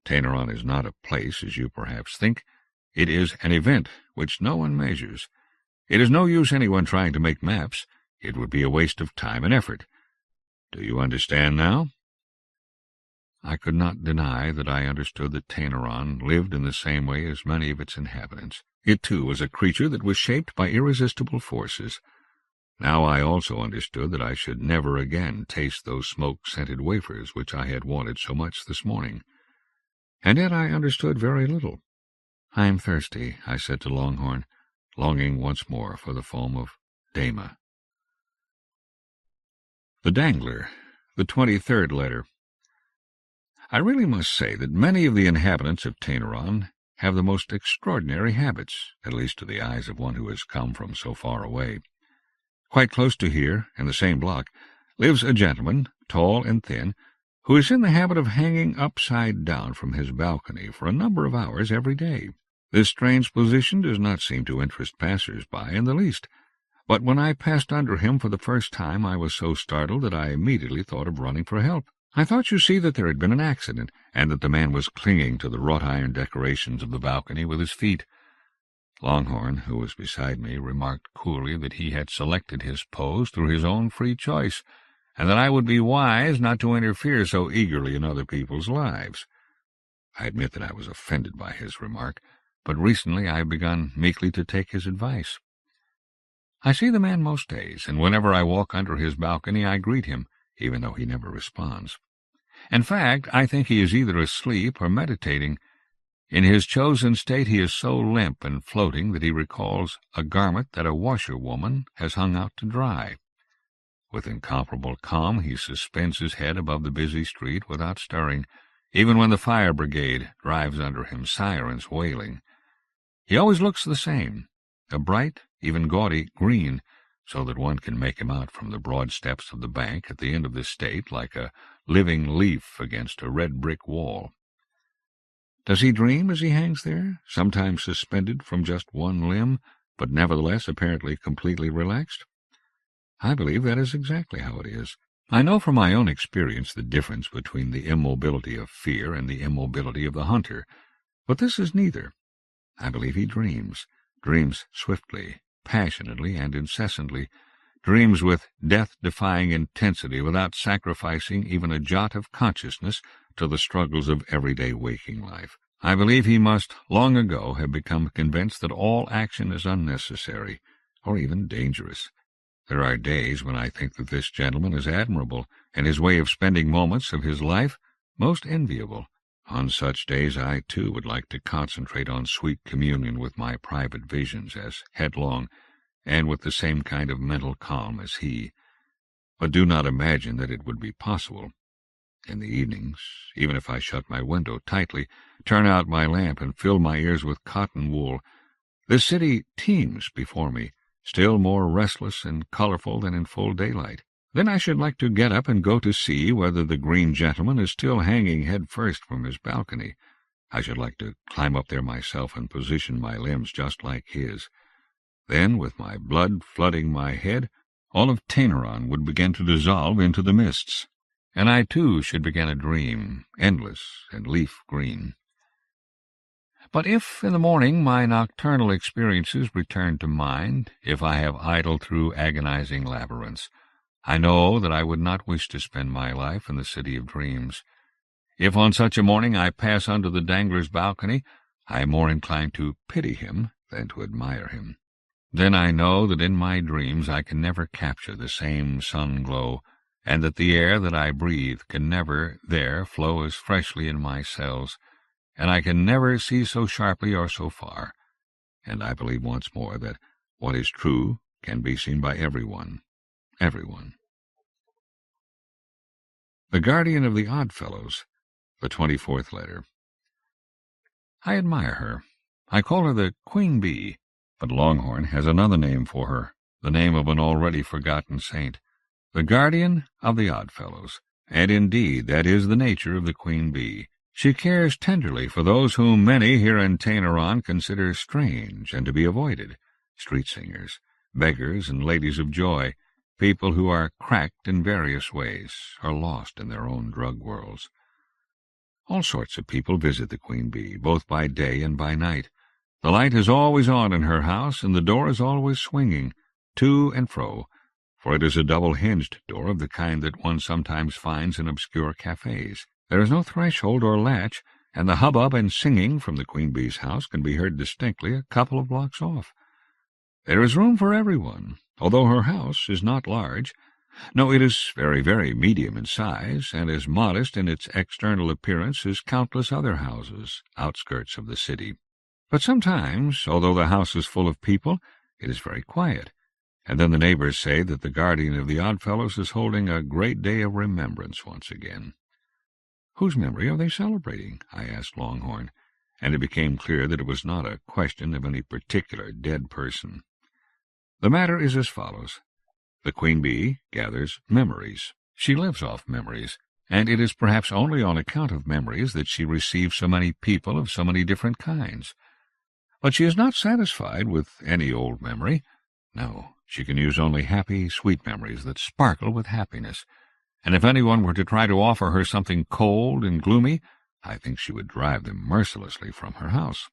"Tainaron is not a place, as you perhaps think. It is an event which no one measures. It is no use anyone trying to make maps. It would be a waste of time and effort. Do you understand now?" I could not deny that I understood that Tainaron lived in the same way as many of its inhabitants. It, too, was a creature that was shaped by irresistible forces. Now I also understood that I should never again taste those smoke-scented wafers which I had wanted so much this morning. And yet I understood very little. "I am thirsty," I said to Longhorn, longing once more for the foam of Dama. The Dangler, the 23rd letter. I really must say that many of the inhabitants of Tainaron have the most extraordinary habits, at least to the eyes of one who has come from so far away. Quite close to here, in the same block, lives a gentleman, tall and thin, who is in the habit of hanging upside down from his balcony for a number of hours every day. This strange position does not seem to interest passers-by in the least, but when I passed under him for the first time I was so startled that I immediately thought of running for help. I thought, you see, that there had been an accident, and that the man was clinging to the wrought-iron decorations of the balcony with his feet. Longhorn, who was beside me, remarked coolly that he had selected his pose through his own free choice, and that I would be wise not to interfere so eagerly in other people's lives. I admit that I was offended by his remark, but recently I have begun meekly to take his advice. I see the man most days, and whenever I walk under his balcony I greet him, even though he never responds. In fact, I think he is either asleep or meditating. In his chosen state he is so limp and floating that he recalls a garment that a washerwoman has hung out to dry. With incomparable calm he suspends his head above the busy street without stirring, even when the fire brigade drives under him, sirens wailing. He always looks the same, a bright, even gaudy green, so that one can make him out from the broad steps of the bank at the end of the state like a living leaf against a red brick wall. Does he dream as he hangs there, sometimes suspended from just one limb, but nevertheless apparently completely relaxed? I believe that is exactly how it is. I know from my own experience the difference between the immobility of fear and the immobility of the hunter, but this is neither. I believe he dreams swiftly, passionately, and incessantly, dreams with death-defying intensity without sacrificing even a jot of consciousness to the struggles of everyday waking life. I believe he must long ago have become convinced that all action is unnecessary, or even dangerous. There are days when I think that this gentleman is admirable, and his way of spending moments of his life most enviable. On such days I, too, would like to concentrate on sweet communion with my private visions as headlong, and with the same kind of mental calm as he. But do not imagine that it would be possible. In the evenings, even if I shut my window tightly, turn out my lamp, and fill my ears with cotton wool, the city teems before me, still more restless and colorful than in full daylight. Then I should like to get up and go to see whether the green gentleman is still hanging head first from his balcony. I should like to climb up there myself and position my limbs just like his. Then, with my blood flooding my head, all of Tainaron would begin to dissolve into the mists, and I too should begin a dream, endless and leaf-green. But if in the morning my nocturnal experiences return to mind, if I have idled through agonizing labyrinths, I know that I would not wish to spend my life in the city of dreams. If on such a morning I pass under the dangler's balcony, I am more inclined to pity him than to admire him. Then I know that in my dreams I can never capture the same sun-glow, and that the air that I breathe can never there flow as freshly in my cells, and I can never see so sharply or so far. And I believe once more that what is true can be seen by everyone. The Guardian of the Oddfellows, the 24th letter. I admire her. I call her the Queen Bee, but Longhorn has another name for her, the name of an already forgotten saint, the Guardian of the Oddfellows, and indeed that is the nature of the Queen Bee. She cares tenderly for those whom many here in Tainaron consider strange and to be avoided, street singers, beggars, and ladies of joy, people who are cracked in various ways, or lost in their own drug worlds. All sorts of people visit the Queen Bee, both by day and by night. The light is always on in her house, and the door is always swinging, to and fro, for it is a double-hinged door of the kind that one sometimes finds in obscure cafes. There is no threshold or latch, and the hubbub and singing from the Queen Bee's house can be heard distinctly a couple of blocks off. There is room for everyone, although her house is not large. No, it is very, very medium in size, and as modest in its external appearance as countless other houses, outskirts of the city. But sometimes, although the house is full of people, it is very quiet, and then the neighbors say that the Guardian of the Oddfellows is holding a great day of remembrance once again. Whose memory are they celebrating? I asked Longhorn, and it became clear that it was not a question of any particular dead person. The matter is as follows. The Queen Bee gathers memories. She lives off memories, and it is perhaps only on account of memories that she receives so many people of so many different kinds. But she is not satisfied with any old memory. No, she can use only happy, sweet memories that sparkle with happiness, and if anyone were to try to offer her something cold and gloomy, I think she would drive them mercilessly from her house.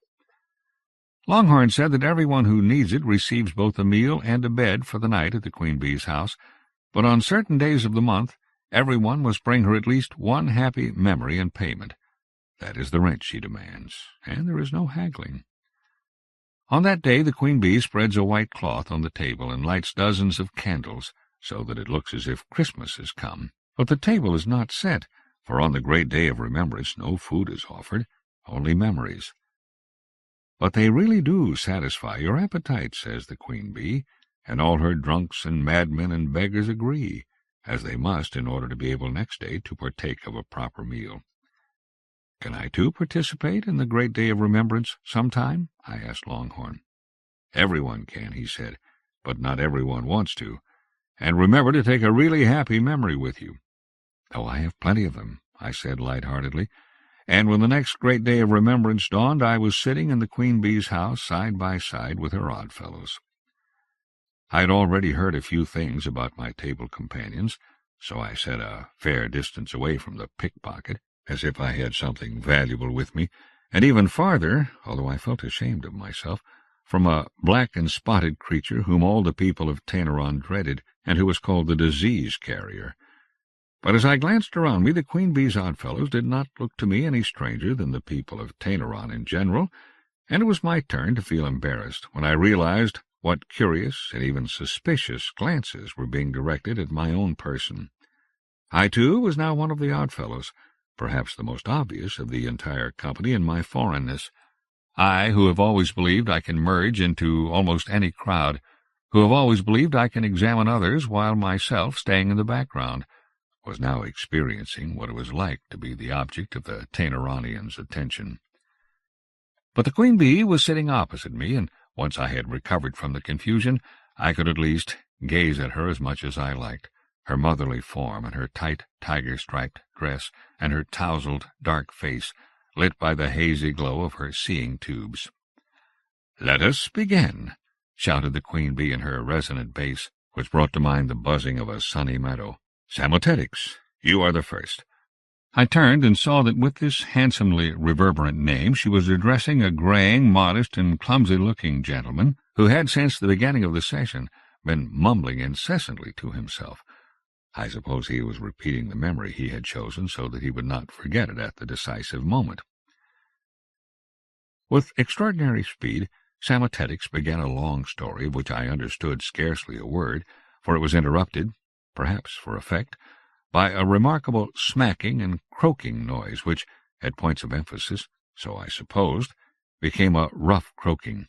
Longhorn said that everyone who needs it receives both a meal and a bed for the night at the Queen Bee's house, but on certain days of the month everyone must bring her at least one happy memory in payment. That is the rent she demands, and there is no haggling. On that day the Queen Bee spreads a white cloth on the table and lights dozens of candles, so that it looks as if Christmas has come. But the table is not set, for on the great day of remembrance no food is offered, only memories. But they really do satisfy your appetite, says the Queen Bee, and all her drunks and madmen and beggars agree, as they must in order to be able next day to partake of a proper meal. Can I, too, participate in the great day of remembrance sometime? I asked Longhorn. Everyone can, he said, but not everyone wants to. And remember to take a really happy memory with you. Oh, I have plenty of them, I said light-heartedly, and when the next great day of remembrance dawned, I was sitting in the Queen Bee's house side by side with her oddfellows. I had already heard a few things about my table companions, so I sat a fair distance away from the pickpocket, as if I had something valuable with me, and even farther, although I felt ashamed of myself, from a black and spotted creature whom all the people of Tainaron dreaded, and who was called the disease carrier. But as I glanced around me, the Queen Bee's oddfellows did not look to me any stranger than the people of Tainaron in general, and it was my turn to feel embarrassed when I realized what curious and even suspicious glances were being directed at my own person. I, too, was now one of the oddfellows, perhaps the most obvious of the entire company in my foreignness. I, who have always believed I can merge into almost any crowd, who have always believed I can examine others while myself staying in the background, was now experiencing what it was like to be the object of the Tainaronian's attention. But the queen bee was sitting opposite me, and once I had recovered from the confusion, I could at least gaze at her as much as I liked. Her motherly form, and her tight tiger-striped dress, and her tousled dark face, lit by the hazy glow of her seeing tubes. "Let us begin," shouted the queen bee in her resonant bass, which brought to mind the buzzing of a sunny meadow. "Samotetics, you are the first." I turned and saw that with this handsomely reverberant name she was addressing a graying, modest, and clumsy-looking gentleman who had, since the beginning of the session, been mumbling incessantly to himself. I suppose he was repeating the memory he had chosen so that he would not forget it at the decisive moment. With extraordinary speed, Samotetics began a long story of which I understood scarcely a word, for it was interrupted, perhaps for effect, by a remarkable smacking and croaking noise which, at points of emphasis, so I supposed, became a rough croaking.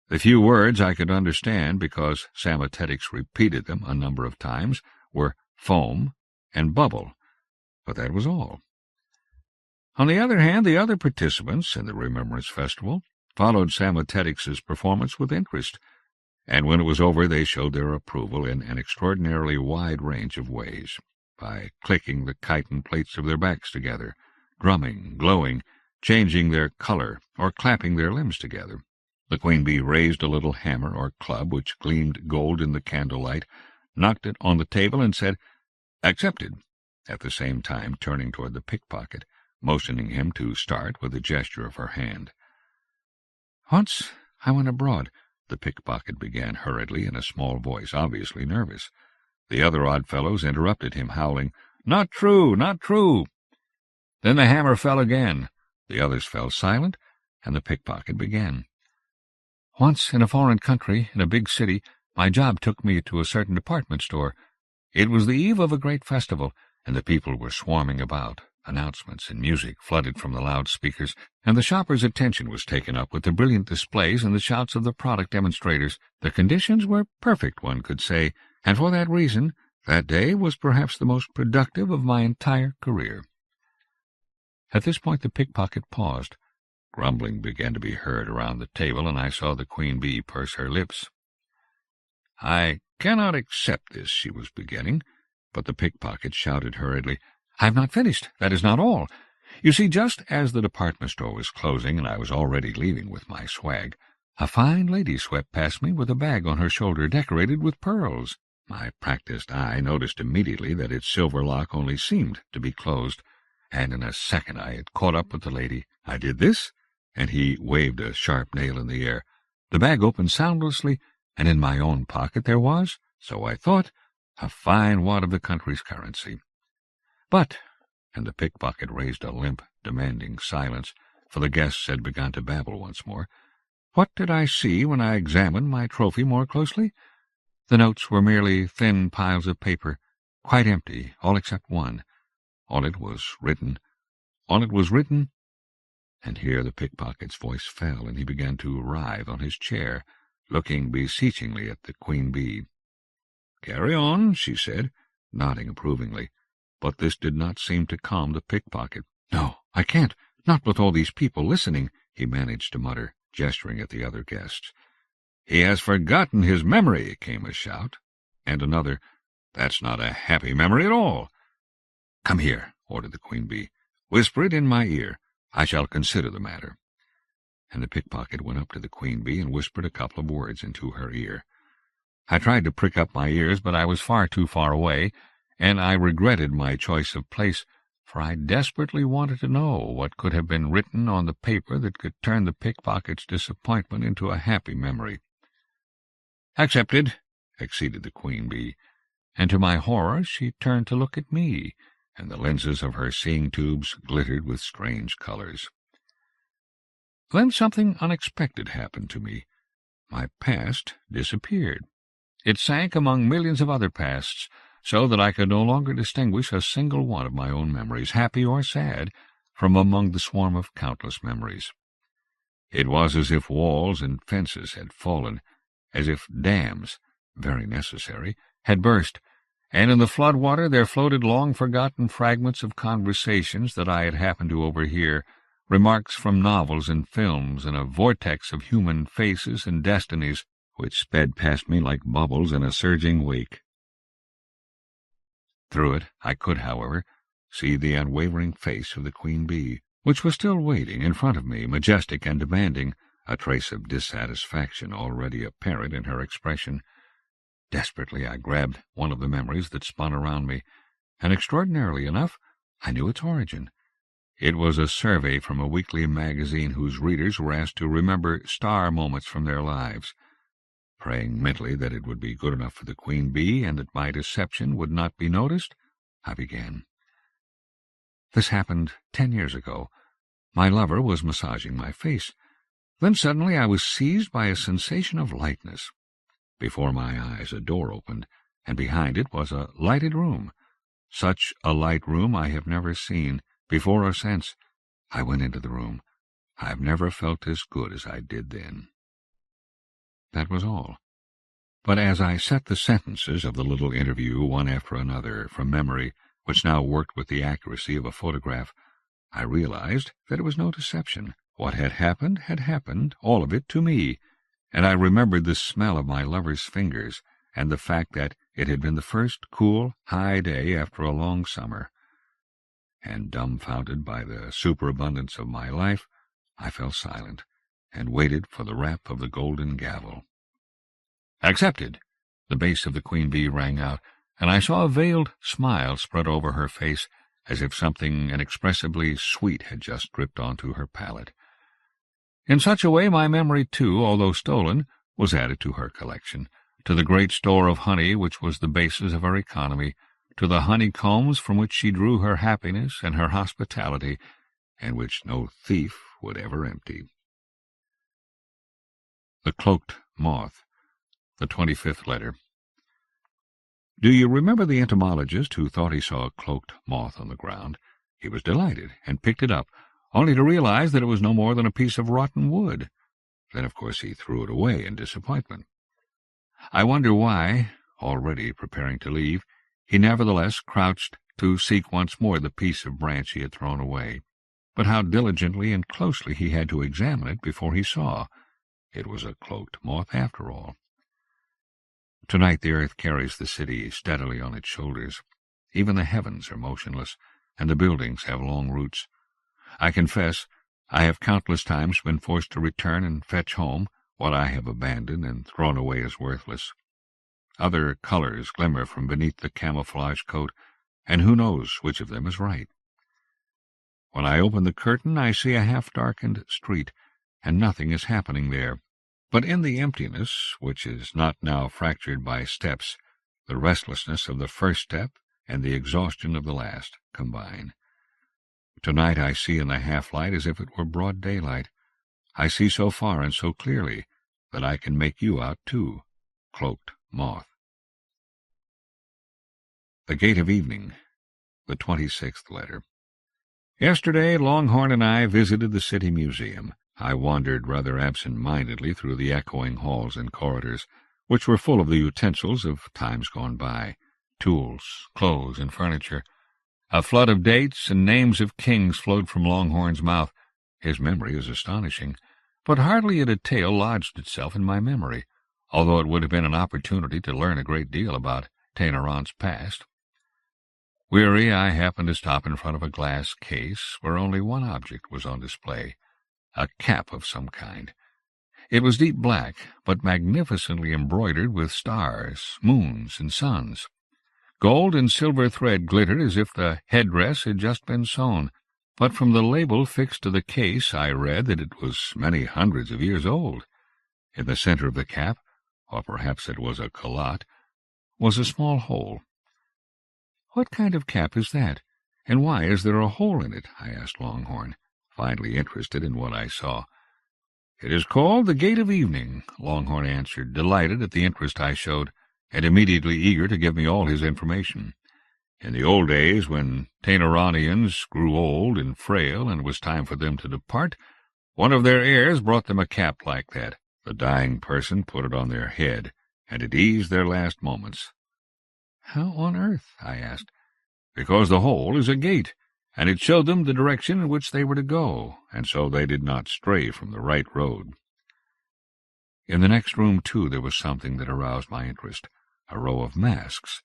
The few words I could understand, because Samotetics repeated them a number of times, were foam and bubble, but that was all. On the other hand, the other participants in the Remembrance Festival followed Samotetics's performance with interest, and when it was over they showed their approval in an extraordinarily wide range of ways, by clicking the chitin plates of their backs together, drumming, glowing, changing their color, or clapping their limbs together. The queen bee raised a little hammer or club which gleamed gold in the candlelight, knocked it on the table, and said, "Accepted," at the same time turning toward the pickpocket, motioning him to start with a gesture of her hand. "Once I went abroad," the pickpocket began hurriedly in a small voice, obviously nervous. The other odd fellows interrupted him, howling, "Not true, not true!" Then the hammer fell again. The others fell silent, and the pickpocket began. "Once in a foreign country, in a big city, my job took me to a certain department store. It was the eve of a great festival, and the people were swarming about. Announcements and music flooded from the loudspeakers, and the shopper's attention was taken up with the brilliant displays and the shouts of the product demonstrators. The conditions were perfect, one could say, and for that reason, that day was perhaps the most productive of my entire career." At this point the pickpocket paused. Grumbling began to be heard around the table, and I saw the queen bee purse her lips. "I cannot accept this," she was beginning, but the pickpocket shouted hurriedly, "I have not finished. That is not all. You see, just as the department store was closing and I was already leaving with my swag, a fine lady swept past me with a bag on her shoulder decorated with pearls. My practiced eye noticed immediately that its silver lock only seemed to be closed, and in a second I had caught up with the lady. I did this, and he waved a sharp nail in the air. The bag opened soundlessly, and in my own pocket there was, so I thought, a fine wad of the country's currency. But," and the pickpocket raised a limp, demanding silence, for the guests had begun to babble once more, "what did I see when I examined my trophy more closely? The notes were merely thin piles of paper, quite empty, all except one. On it was written, and here the pickpocket's voice fell, and he began to writhe on his chair, looking beseechingly at the queen bee. "Carry on," she said, nodding approvingly, but this did not seem to calm the pickpocket. "No, I can't, not with all these people listening," he managed to mutter, gesturing at the other guests. "He has forgotten his memory," came a shout, and another, "That's not a happy memory at all." "Come here," ordered the queen bee. "Whisper it in my ear. I shall consider the matter." And the pickpocket went up to the queen bee and whispered a couple of words into her ear. I tried to prick up my ears, but I was far too far away, and I regretted my choice of place, for I desperately wanted to know what could have been written on the paper that could turn the pickpocket's disappointment into a happy memory. "Accepted," acceded the queen bee, and to my horror she turned to look at me, and the lenses of her seeing tubes glittered with strange colors. Then something unexpected happened to me. My past disappeared. It sank among millions of other pasts, so that I could no longer distinguish a single one of my own memories, happy or sad, from among the swarm of countless memories. It was as if walls and fences had fallen, as if dams, very necessary, had burst, and in the flood water there floated long-forgotten fragments of conversations that I had happened to overhear, remarks from novels and films, and a vortex of human faces and destinies which sped past me like bubbles in a surging wake. Through it I could, however, see the unwavering face of the queen bee, which was still waiting in front of me, majestic and demanding, a trace of dissatisfaction already apparent in her expression. Desperately I grabbed one of the memories that spun around me, and extraordinarily enough, I knew its origin. It was a survey from a weekly magazine whose readers were asked to remember star moments from their lives. Praying mentally that it would be good enough for the queen bee and that my deception would not be noticed, I began. This happened 10 years ago. My lover was massaging my face. Then suddenly I was seized by a sensation of lightness. Before my eyes a door opened, and behind it was a lighted room. Such a light room I have never seen, before or since. I went into the room. I have never felt as good as I did then. That was all. But as I set the sentences of the little interview one after another from memory, which now worked with the accuracy of a photograph, I realized that it was no deception. What had happened, all of it, to me, and I remembered the smell of my lover's fingers, and the fact that it had been the first cool, high day after a long summer. And dumbfounded by the superabundance of my life, I fell silent, and waited for the rap of the golden gavel. "Accepted!" The bass of the queen bee rang out, and I saw a veiled smile spread over her face, as if something inexpressibly sweet had just dripped onto her palate. In such a way my memory, too, although stolen, was added to her collection, to the great store of honey which was the basis of her economy, to the honeycombs from which she drew her happiness and her hospitality, and which no thief would ever empty. The Cloaked Moth. The 25th letter. Do you remember the entomologist who thought he saw a cloaked moth on the ground? He was delighted, and picked it up, only to realize that it was no more than a piece of rotten wood. Then, of course, he threw it away in disappointment. I wonder why, already preparing to leave, he nevertheless crouched to seek once more the piece of branch he had thrown away. But how diligently and closely he had to examine it before he saw. It was a cloaked moth after all. Tonight the earth carries the city steadily on its shoulders. Even the heavens are motionless, and the buildings have long roots. I confess, I have countless times been forced to return and fetch home what I have abandoned and thrown away as worthless. Other colors glimmer from beneath the camouflage coat, and who knows which of them is right? When I open the curtain, I see a half-darkened street, and nothing is happening there. But in the emptiness, which is not now fractured by steps, the restlessness of the first step and the exhaustion of the last combine. Tonight I see in the half-light as if it were broad daylight. I see so far and so clearly that I can make you out, too, cloaked moth. The Gate of Evening. The 26th letter. Yesterday, Longhorn and I visited the City Museum. I wandered rather absent-mindedly through the echoing halls and corridors, which were full of the utensils of times gone by, tools, clothes, and furniture. A flood of dates and names of kings flowed from Longhorn's mouth. His memory is astonishing, but hardly a detail lodged itself in my memory, although it would have been an opportunity to learn a great deal about Tainaron's past. Weary, I happened to stop in front of a glass case where only one object was on display, a cap of some kind. It was deep black, but magnificently embroidered with stars, moons, and suns. Gold and silver thread glittered as if the headdress had just been sewn, but from the label fixed to the case I read that it was many hundreds of years old. In the center of the cap, or perhaps it was a calotte, was a small hole. "What kind of cap is that, and why is there a hole in it?" I asked Longhorn, finally interested in what I saw. "It is called the Gate of Evening," Longhorn answered, delighted at the interest I showed, and immediately eager to give me all his information. In the old days, when Tainaronians grew old and frail and it was time for them to depart, one of their heirs brought them a cap like that, The dying person put it on their head, and it eased their last moments. "How on earth?" I asked. "Because the hole is a gate, and it showed them the direction in which they were to go, and so they did not stray from the right road." In the next room, too, there was something that aroused my interest, a row of masks.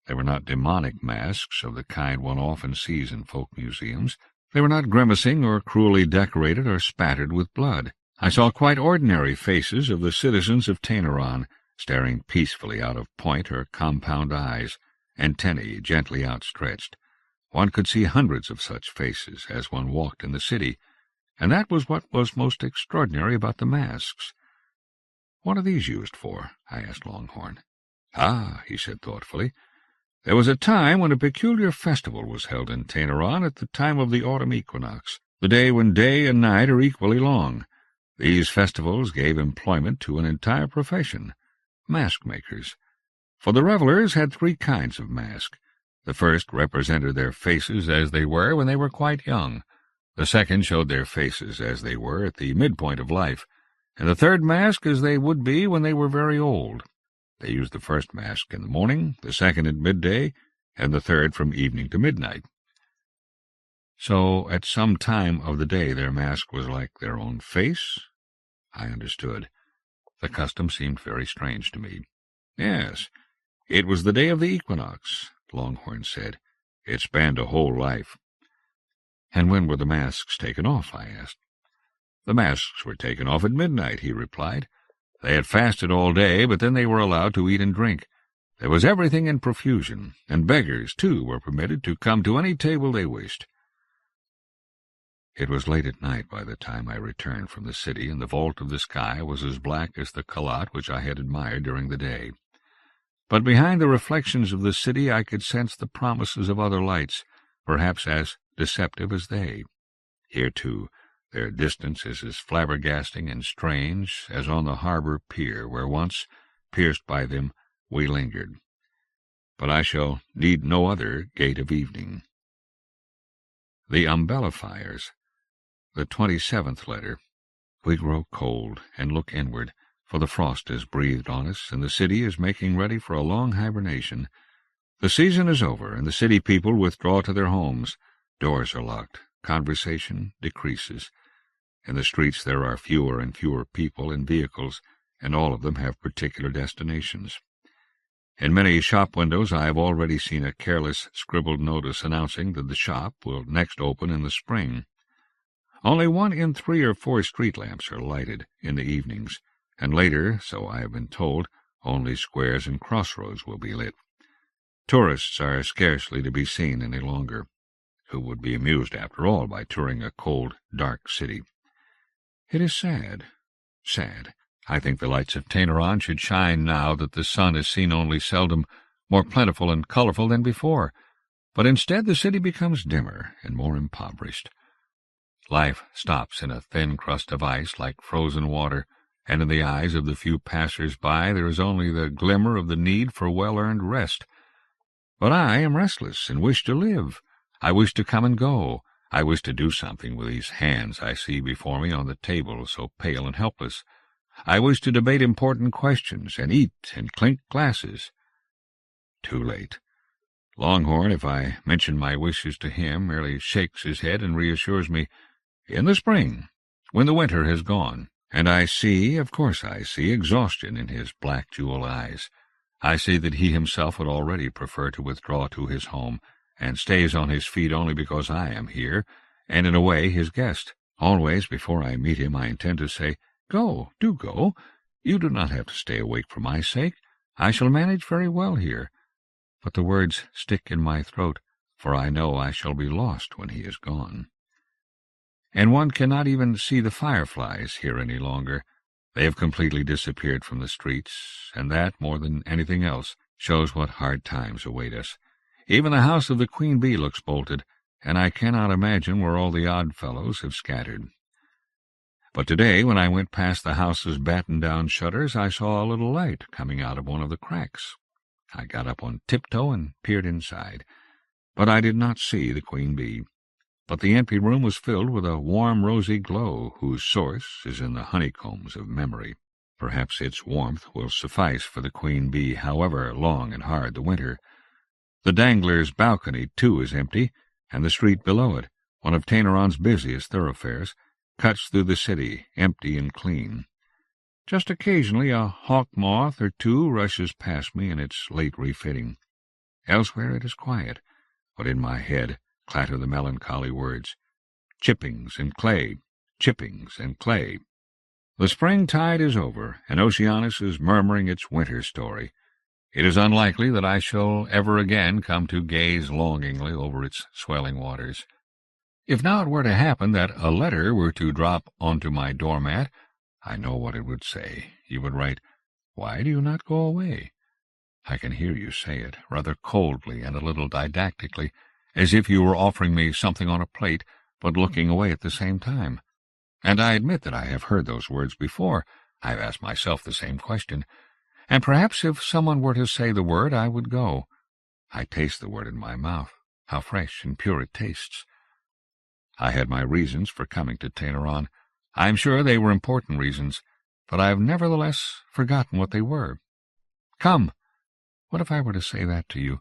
They were not demonic masks of the kind one often sees in folk museums. They were not grimacing or cruelly decorated or spattered with blood. I saw quite ordinary faces of the citizens of Tainaron, staring peacefully out of point or compound eyes, antennae gently outstretched. One could see hundreds of such faces as one walked in the city, and that was what was most extraordinary about the masks. "What are these used for?" I asked Longhorn. "Ah," he said thoughtfully, "there was a time when a peculiar festival was held in Tainaron at the time of the autumn equinox, the day when day and night are equally long. These festivals gave employment to an entire profession, mask-makers. For the revelers had three kinds of mask. The first represented their faces as they were when they were quite young. The second showed their faces as they were at the midpoint of life, and the third mask as they would be when they were very old. They used the first mask in the morning, the second at midday, and the third from evening to midnight." "So at some time of the day their mask was like their own face?" I understood. The custom seemed very strange to me. "Yes, it was the day of the equinox," Longhorn said. "It spanned a whole life." "And when were the masks taken off?" I asked. "The masks were taken off at midnight," he replied. "They had fasted all day, but then they were allowed to eat and drink. There was everything in profusion, and beggars, too, were permitted to come to any table they wished." It was late at night by the time I returned from the city, and the vault of the sky was as black as the calotte which I had admired during the day. But behind the reflections of the city I could sense the promises of other lights, perhaps as deceptive as they. Here, too, their distance is as flabbergasting and strange as on the harbour pier, where once, pierced by them, we lingered. But I shall need no other gate of evening. The umbellifiers. The 27th letter. We grow cold and look inward, for the frost has breathed on us, and the city is making ready for a long hibernation. The season is over, and the city people withdraw to their homes. Doors are locked. Conversation decreases. In the streets there are fewer and fewer people and vehicles, and all of them have particular destinations. In many shop windows I have already seen a careless scribbled notice announcing that the shop will next open in the spring. Only 1 in 3 or 4 street lamps are lighted in the evenings, and later, so I have been told, only squares and crossroads will be lit. Tourists are scarcely to be seen any longer. Who would be amused, after all, by touring a cold, dark city? It is sad, sad. I think the lights of Tainaron should shine now that the sun is seen only seldom, more plentiful and colorful than before. But instead the city becomes dimmer and more impoverished. Life stops in a thin crust of ice like frozen water, and in the eyes of the few passers-by there is only the glimmer of the need for well-earned rest. But I am restless and wish to live. I wish to come and go. I wish to do something with these hands I see before me on the table, so pale and helpless. I wish to debate important questions, and eat and clink glasses. Too late. Longhorn, if I mention my wishes to him, merely shakes his head and reassures me, "In the spring, when the winter has gone." And I see, of course I see, exhaustion in his black jewel eyes. I see that he himself would already prefer to withdraw to his home, and stays on his feet only because I am here, and in a way his guest. Always, before I meet him, I intend to say, "Go, do go. You do not have to stay awake for my sake. I shall manage very well here." But the words stick in my throat, for I know I shall be lost when he is gone. And one cannot even see the fireflies here any longer. They have completely disappeared from the streets, and that, more than anything else, shows what hard times await us. Even the house of the Queen Bee looks bolted, and I cannot imagine where all the odd fellows have scattered. But today, when I went past the house's battened-down shutters, I saw a little light coming out of one of the cracks. I got up on tiptoe and peered inside, but I did not see the Queen Bee. But the empty room was filled with a warm, rosy glow, whose source is in the honeycombs of memory. Perhaps its warmth will suffice for the queen bee, however long and hard the winter. The Dangler's balcony, too, is empty, and the street below it, one of Tainaron's busiest thoroughfares, cuts through the city, empty and clean. Just occasionally a hawk moth or two rushes past me in its late refitting. Elsewhere it is quiet, but in my head clatter the melancholy words, chippings and clay, chippings and clay. The springtide is over, and Oceanus is murmuring its winter story. It is unlikely that I shall ever again come to gaze longingly over its swelling waters. If now it were to happen that a letter were to drop onto my doormat, I know what it would say. You would write, "Why do you not go away?" I can hear you say it, rather coldly and a little didactically, as if you were offering me something on a plate, but looking away at the same time. And I admit that I have heard those words before. I have asked myself the same question. And perhaps if someone were to say the word, I would go. I taste the word in my mouth. How fresh and pure it tastes. I had my reasons for coming to Tainaron. I am sure they were important reasons, but I have nevertheless forgotten what they were. Come! What if I were to say that to you?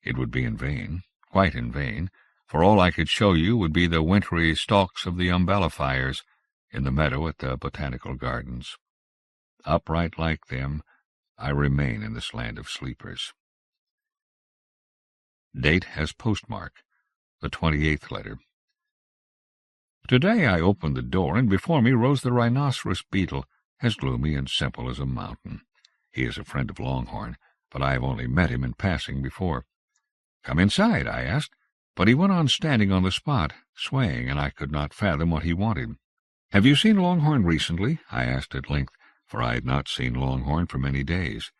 It would be in vain, quite in vain, for all I could show you would be the wintry stalks of the umbellifiers in the meadow at the Botanical Gardens. Upright like them, I remain in this land of sleepers. Date as postmark, the 28th letter. Today I opened the door, and before me rose the rhinoceros beetle, as gloomy and simple as a mountain. He is a friend of Longhorn, but I have only met him in passing before. "Come inside," I asked, but he went on standing on the spot, swaying, and I could not fathom what he wanted. "Have you seen Longhorn recently?" I asked at length, for I had not seen Longhorn for many days.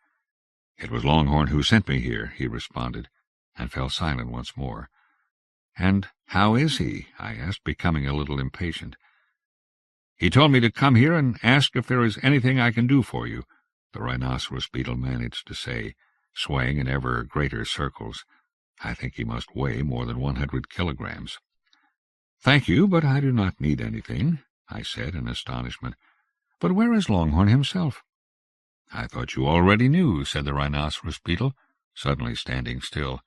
"It was Longhorn who sent me here," he responded, and fell silent once more. "And how is he?" I asked, becoming a little impatient. "He told me to come here and ask if there is anything I can do for you," the rhinoceros beetle managed to say, swaying in ever greater circles. I think he must weigh more than 100 kilograms. "Thank you, but I do not need anything," I said in astonishment. "But where is Longhorn himself?" "I thought you already knew," said the rhinoceros beetle, suddenly standing still.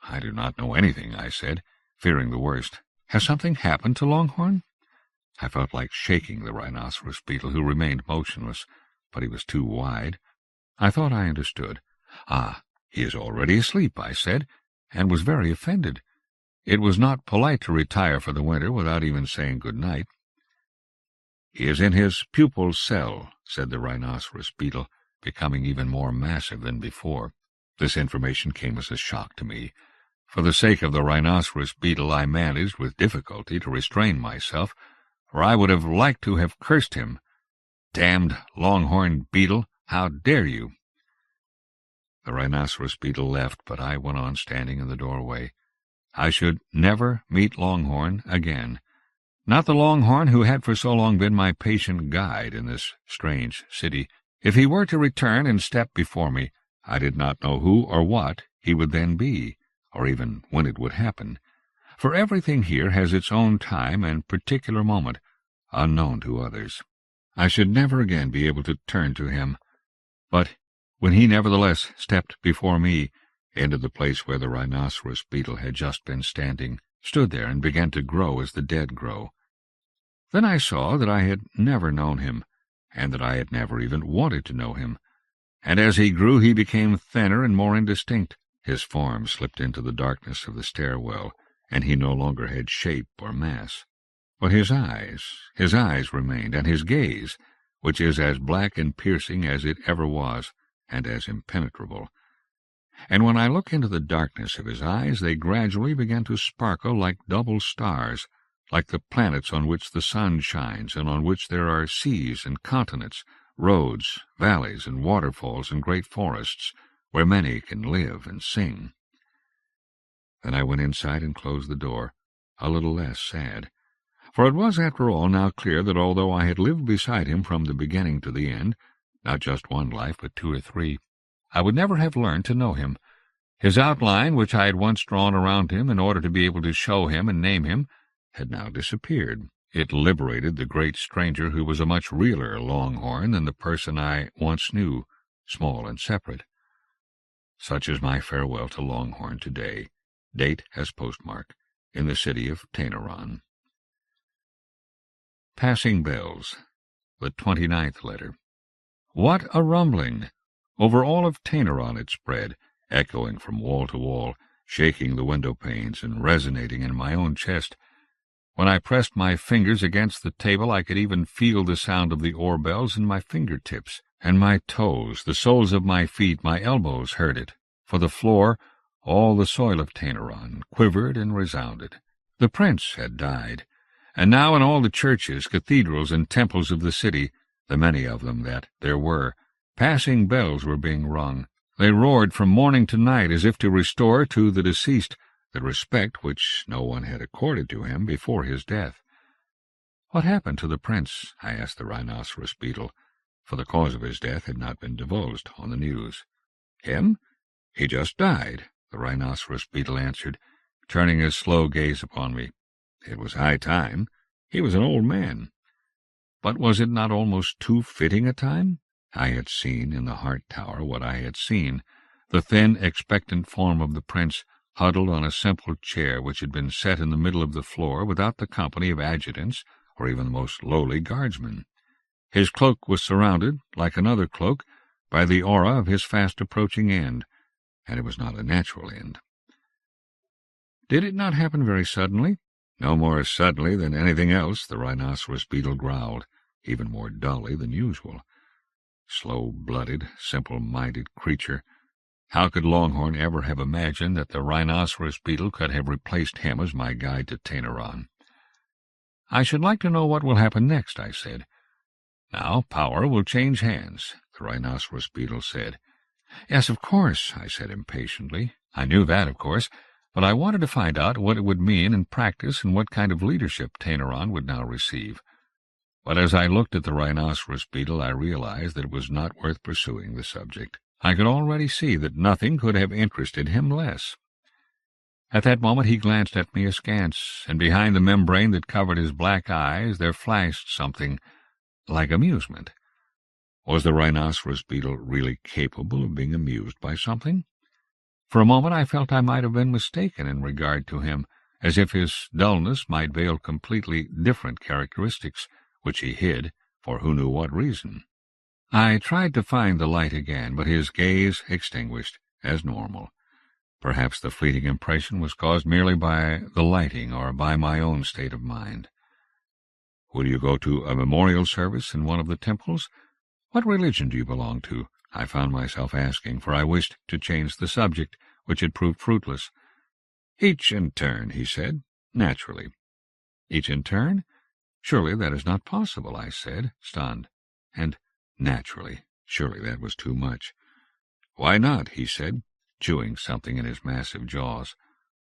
"I do not know anything," I said, fearing the worst. "Has something happened to Longhorn?" I felt like shaking the rhinoceros beetle, who remained motionless, but he was too wide. I thought I understood. "Ah, he is already asleep," I said, and was very offended. It was not polite to retire for the winter without even saying good night. "He is in his pupil's cell," said the rhinoceros beetle, becoming even more massive than before. This information came as a shock to me. For the sake of the rhinoceros beetle, I managed with difficulty to restrain myself, for I would have liked to have cursed him. "Damned longhorn beetle, how dare you!" The rhinoceros beetle left, but I went on standing in the doorway. I should never meet Longhorn again. Not the Longhorn who had for so long been my patient guide in this strange city. If he were to return and step before me, I did not know who or what he would then be, or even when it would happen. For everything here has its own time and particular moment, unknown to others. I should never again be able to turn to him. But when he nevertheless stepped before me, into the place where the rhinoceros beetle had just been standing, stood there and began to grow as the dead grow. Then I saw that I had never known him, and that I had never even wanted to know him. And as he grew, he became thinner and more indistinct. His form slipped into the darkness of the stairwell, and he no longer had shape or mass. But his eyes remained, and his gaze, which is as black and piercing as it ever was, and as impenetrable. And when I look into the darkness of his eyes, they gradually began to sparkle like double stars, like the planets on which the sun shines, and on which there are seas and continents, roads, valleys, and waterfalls, and great forests, where many can live and sing. Then I went inside and closed the door, a little less sad. For it was, after all, now clear that although I had lived beside him from the beginning to the end, not just one life, but 2 or 3, I would never have learned to know him. His outline, which I had once drawn around him in order to be able to show him and name him, had now disappeared, It liberated the great stranger who was a much realer Longhorn than the person I once knew, small and separate. Such is my farewell to Longhorn today. Date as postmark, in the city of Tainaron. Passing Bells, the 29th letter. What a rumbling! Over all of Tainaron it spread, echoing from wall to wall, shaking the window-panes and resonating in my own chest. When I pressed my fingers against the table, I could even feel the sound of the oar-bells in my fingertips, and my toes, the soles of my feet, my elbows heard it. For the floor, all the soil of Tainaron, quivered and resounded. The prince had died, and now in all the churches, cathedrals, and temples of the city, the many of them that there were, passing bells were being rung. They roared from morning to night as if to restore to the deceased the respect which no one had accorded to him before his death. What happened to the prince? I asked the rhinoceros beetle, for the cause of his death had not been divulged on the news. Him? He just died, the rhinoceros beetle answered, turning his slow gaze upon me. It was high time. He was an old man. But was it not almost too fitting a time? I had seen in the Heart Tower what I had seen, the thin, expectant form of the prince huddled on a simple chair which had been set in the middle of the floor without the company of adjutants or even the most lowly guardsmen. His cloak was surrounded, like another cloak, by the aura of his fast-approaching end, and it was not a natural end. Did it not happen very suddenly? No more suddenly than anything else, the rhinoceros beetle growled, even more dully than usual. Slow-blooded, simple-minded creature. How could Longhorn ever have imagined that the rhinoceros beetle could have replaced him as my guide to Tainaron? I should like to know what will happen next, I said. Now power will change hands, the rhinoceros beetle said. Yes, of course, I said impatiently. I knew that, of course, but I wanted to find out what it would mean in practice and what kind of leadership Tainaron would now receive. But as I looked at the rhinoceros beetle, I realized that it was not worth pursuing the subject. I could already see that nothing could have interested him less. At that moment he glanced at me askance, and behind the membrane that covered his black eyes there flashed something like amusement. Was the rhinoceros beetle really capable of being amused by something? For a moment I felt I might have been mistaken in regard to him, as if his dullness might veil completely different characteristics, which he hid, for who knew what reason. I tried to find the light again, but his gaze extinguished, as normal. Perhaps the fleeting impression was caused merely by the lighting or by my own state of mind. Will you go to a memorial service in one of the temples? What religion do you belong to? I found myself asking, for I wished to change the subject, which had proved fruitless. Each in turn, he said, naturally. Each in turn? Surely that is not possible, I said, stunned. And naturally, surely that was too much. Why not, he said, chewing something in his massive jaws.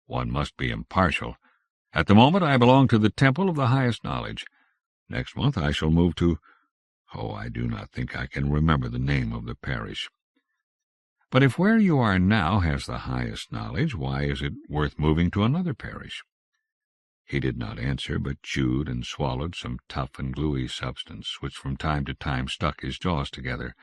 One must be impartial. At the moment I belong to the Temple of the Highest Knowledge. Next month I shall move to... I do not think I can remember the name of the parish. But if where you are now has the highest knowledge, why is it worth moving to another parish? He did not answer, but chewed and swallowed some tough and gluey substance, which from time to time stuck his jaws together.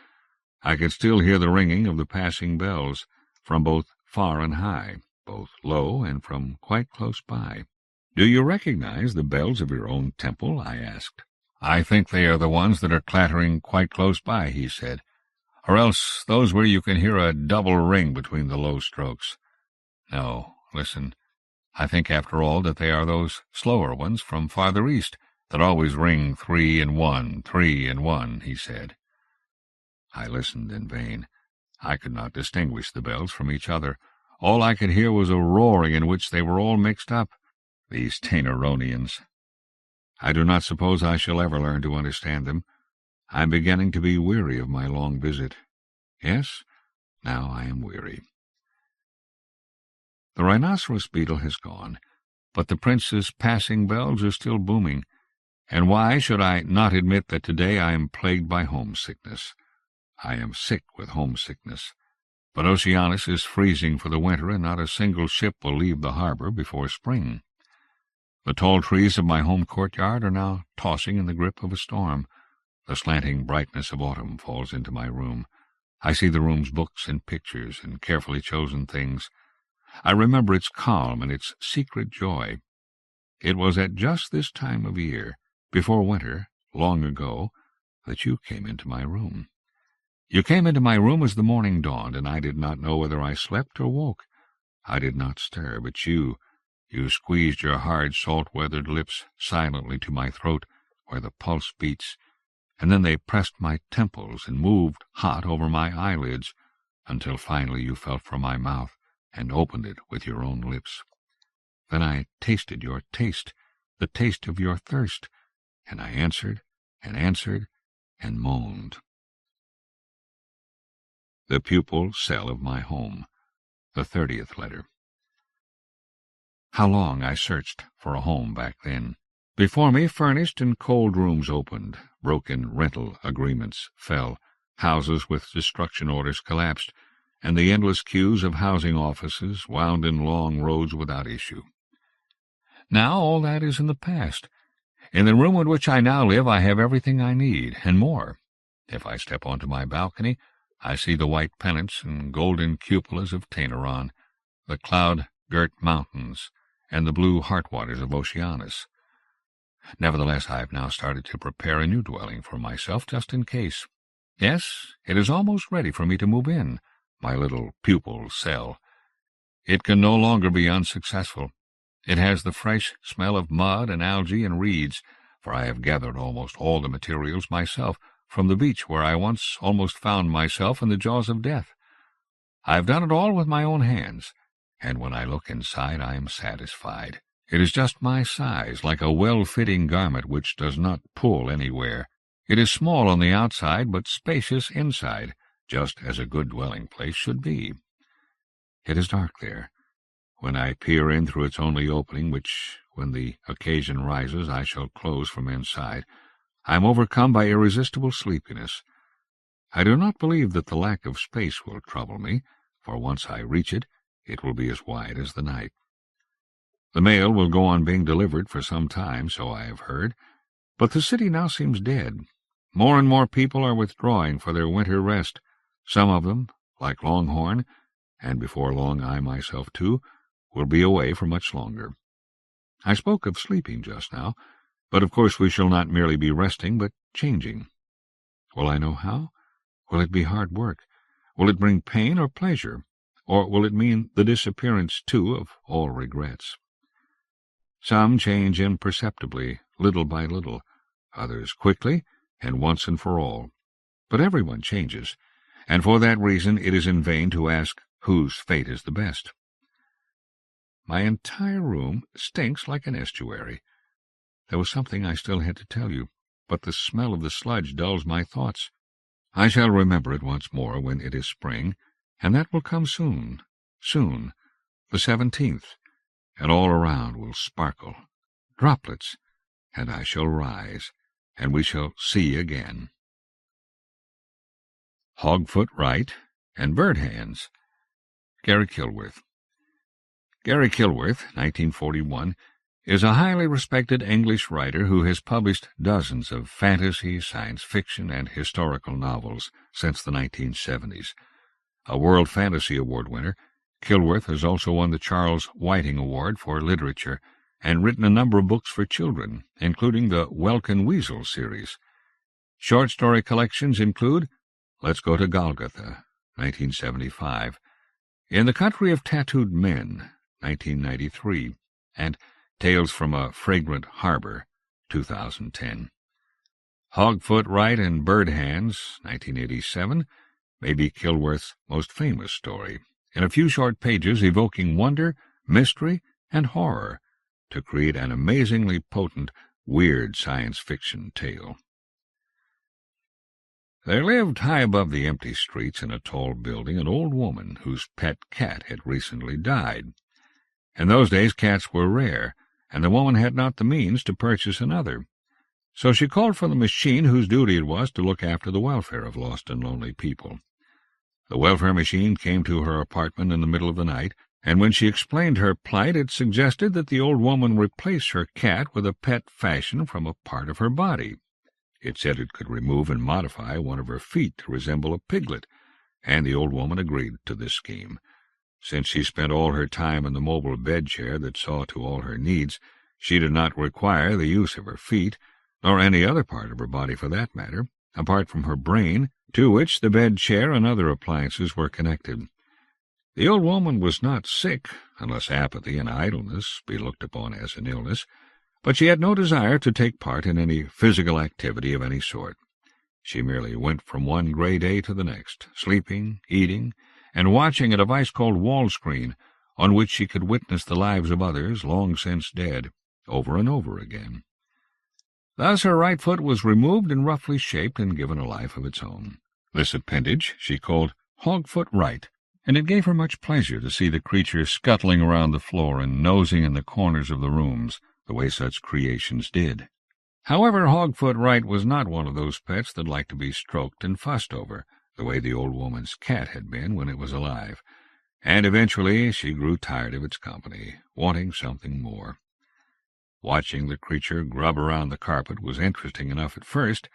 I could still hear the ringing of the passing bells, from both far and high, both low and from quite close by. Do you recognize the bells of your own temple? I asked. I think they are the ones that are clattering quite close by, he said, or else those where you can hear a double ring between the low strokes. No, listen, I think after all that they are those slower ones from farther east that always ring 3 and 1, 3 and 1, he said. I listened in vain. I could not distinguish the bells from each other. All I could hear was a roaring in which they were all mixed up, these Tainaronians. I do not suppose I shall ever learn to understand them. I am beginning to be weary of my long visit. Yes, now I am weary. The rhinoceros beetle has gone, but the prince's passing bells are still booming, and why should I not admit that today I am plagued by homesickness? I am sick with homesickness, but Oceanus is freezing for the winter, and not a single ship will leave the harbor before spring. The tall trees of my home courtyard are now tossing in the grip of a storm. The slanting brightness of autumn falls into my room. I see the room's books and pictures and carefully chosen things. I remember its calm and its secret joy. It was at just this time of year, before winter, long ago, that you came into my room. You came into my room as the morning dawned, and I did not know whether I slept or woke. I did not stir, but you squeezed your hard, salt-weathered lips silently to my throat, where the pulse beats, and then they pressed my temples and moved hot over my eyelids, until finally you felt for my mouth and opened it with your own lips. Then I tasted your taste, the taste of your thirst, and I answered and moaned. The pupil cell of my home, the 30th letter. How long I searched for a home back then. Before me furnished and cold rooms opened, broken rental agreements fell, houses with destruction orders collapsed, and the endless queues of housing offices wound in long roads without issue. Now all that is in the past. In the room in which I now live I have everything I need, and more. If I step onto my balcony, I see the white pennants and golden cupolas of Tainaron, the cloud-girt mountains, and the blue heartwaters of Oceanus. Nevertheless, I have now started to prepare a new dwelling for myself, just in case. Yes, it is almost ready for me to move in, my little pupil cell. It can no longer be unsuccessful. It has the fresh smell of mud and algae and reeds, for I have gathered almost all the materials myself from the beach where I once almost found myself in the jaws of death. I have done it all with my own hands, and when I look inside I am satisfied. It is just my size, like a well-fitting garment which does not pull anywhere. It is small on the outside, but spacious inside, just as a good dwelling-place should be. It is dark there. When I peer in through its only opening, which, when the occasion rises, I shall close from inside, I am overcome by irresistible sleepiness. I do not believe that the lack of space will trouble me, for once I reach it, it will be as wide as the night. The mail will go on being delivered for some time, so I have heard, but the city now seems dead. More and more people are withdrawing for their winter rest, some of them, like Longhorn, and before long I myself, too, will be away for much longer. I spoke of sleeping just now, but of course we shall not merely be resting, but changing. Will I know how? Will it be hard work? Will it bring pain or pleasure? Or will it mean the disappearance, too, of all regrets? Some change imperceptibly, little by little, others quickly, and once and for all. But everyone changes, and for that reason it is in vain to ask whose fate is the best. My entire room stinks like an estuary. There was something I still had to tell you, but the smell of the sludge dulls my thoughts. I shall remember it once more when it is spring, and that will come soon, the 17th, and all around will sparkle, droplets, and I shall rise, and we shall see again. Hogfoot Right and Bird Hands. Garry Kilworth. Garry Kilworth, 1941, is a highly respected English writer who has published dozens of fantasy, science fiction, and historical novels since the 1970s. A World Fantasy Award winner, Kilworth has also won the Charles Whiting Award for Literature and written a number of books for children, including the Welkin Weasel series. Short story collections include Let's Go to Golgotha, 1975, In the Country of Tattooed Men, 1993, and Tales from a Fragrant Harbor, 2010. Hogfoot Right and Bird Hands, 1987, may be Kilworth's most famous story, in a few short pages evoking wonder, mystery, and horror to create an amazingly potent, weird science fiction tale. There lived high above the empty streets in a tall building an old woman whose pet cat had recently died. In those days cats were rare, and the woman had not the means to purchase another. So she called for the machine whose duty it was to look after the welfare of lost and lonely people. The welfare machine came to her apartment in the middle of the night and when she explained her plight it suggested that the old woman replace her cat with a pet fashioned from a part of her body. It said it could remove and modify one of her feet to resemble a piglet, and the old woman agreed to this scheme. Since she spent all her time in the mobile bed-chair that saw to all her needs, she did not require the use of her feet, nor any other part of her body for that matter, apart from her brain, to which the bed-chair and other appliances were connected. The old woman was not sick, unless apathy and idleness be looked upon as an illness, but she had no desire to take part in any physical activity of any sort. She merely went from one gray day to the next, sleeping, eating, and watching a device called wall screen, on which she could witness the lives of others long since dead, over and over again. Thus her right foot was removed and roughly shaped and given a life of its own. This appendage she called Hogfoot Right, and it gave her much pleasure to see the creature scuttling around the floor and nosing in the corners of the rooms, the way such creations did. However, Hogfoot Right was not one of those pets that like to be stroked and fussed over, the way the old woman's cat had been when it was alive, and eventually she grew tired of its company, wanting something more. Watching the creature grub around the carpet was interesting enough at first,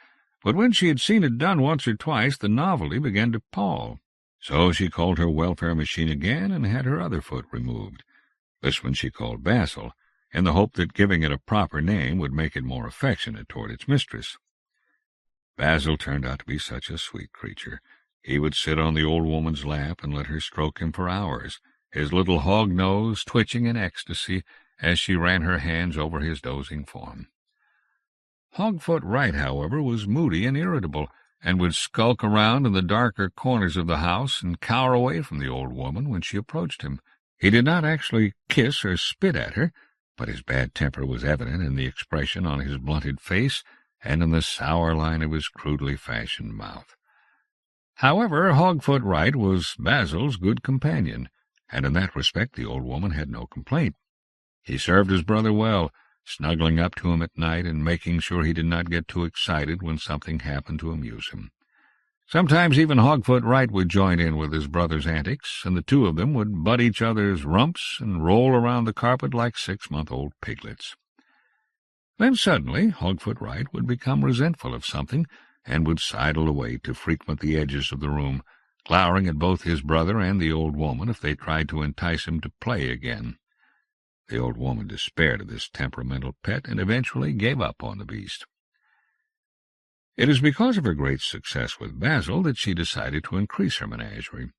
but when she had seen it done once or twice, the novelty began to pall. So she called her welfare machine again and had her other foot removed. This one she called Basil, in the hope that giving it a proper name would make it more affectionate toward its mistress. Basil turned out to be such a sweet creature. He would sit on the old woman's lap and let her stroke him for hours, his little hog nose twitching in ecstasy as she ran her hands over his dozing form. Hogfoot Right, however, was moody and irritable, and would skulk around in the darker corners of the house and cower away from the old woman when she approached him. He did not actually kiss or spit at her, but his bad temper was evident in the expression on his blunted face and in the sour line of his crudely fashioned mouth. However, Hogfoot Right was Basil's good companion, and in that respect the old woman had no complaint. He served his brother well, snuggling up to him at night and making sure he did not get too excited when something happened to amuse him. Sometimes even Hogfoot Right would join in with his brother's antics, and the two of them would butt each other's rumps and roll around the carpet like 6-month-old piglets. Then suddenly Hogfoot Right would become resentful of something, and would sidle away to frequent the edges of the room, glowering at both his brother and the old woman if they tried to entice him to play again. The old woman despaired of this temperamental pet and eventually gave up on the beast. It is because of her great success with Basil that she decided to increase her menagerie.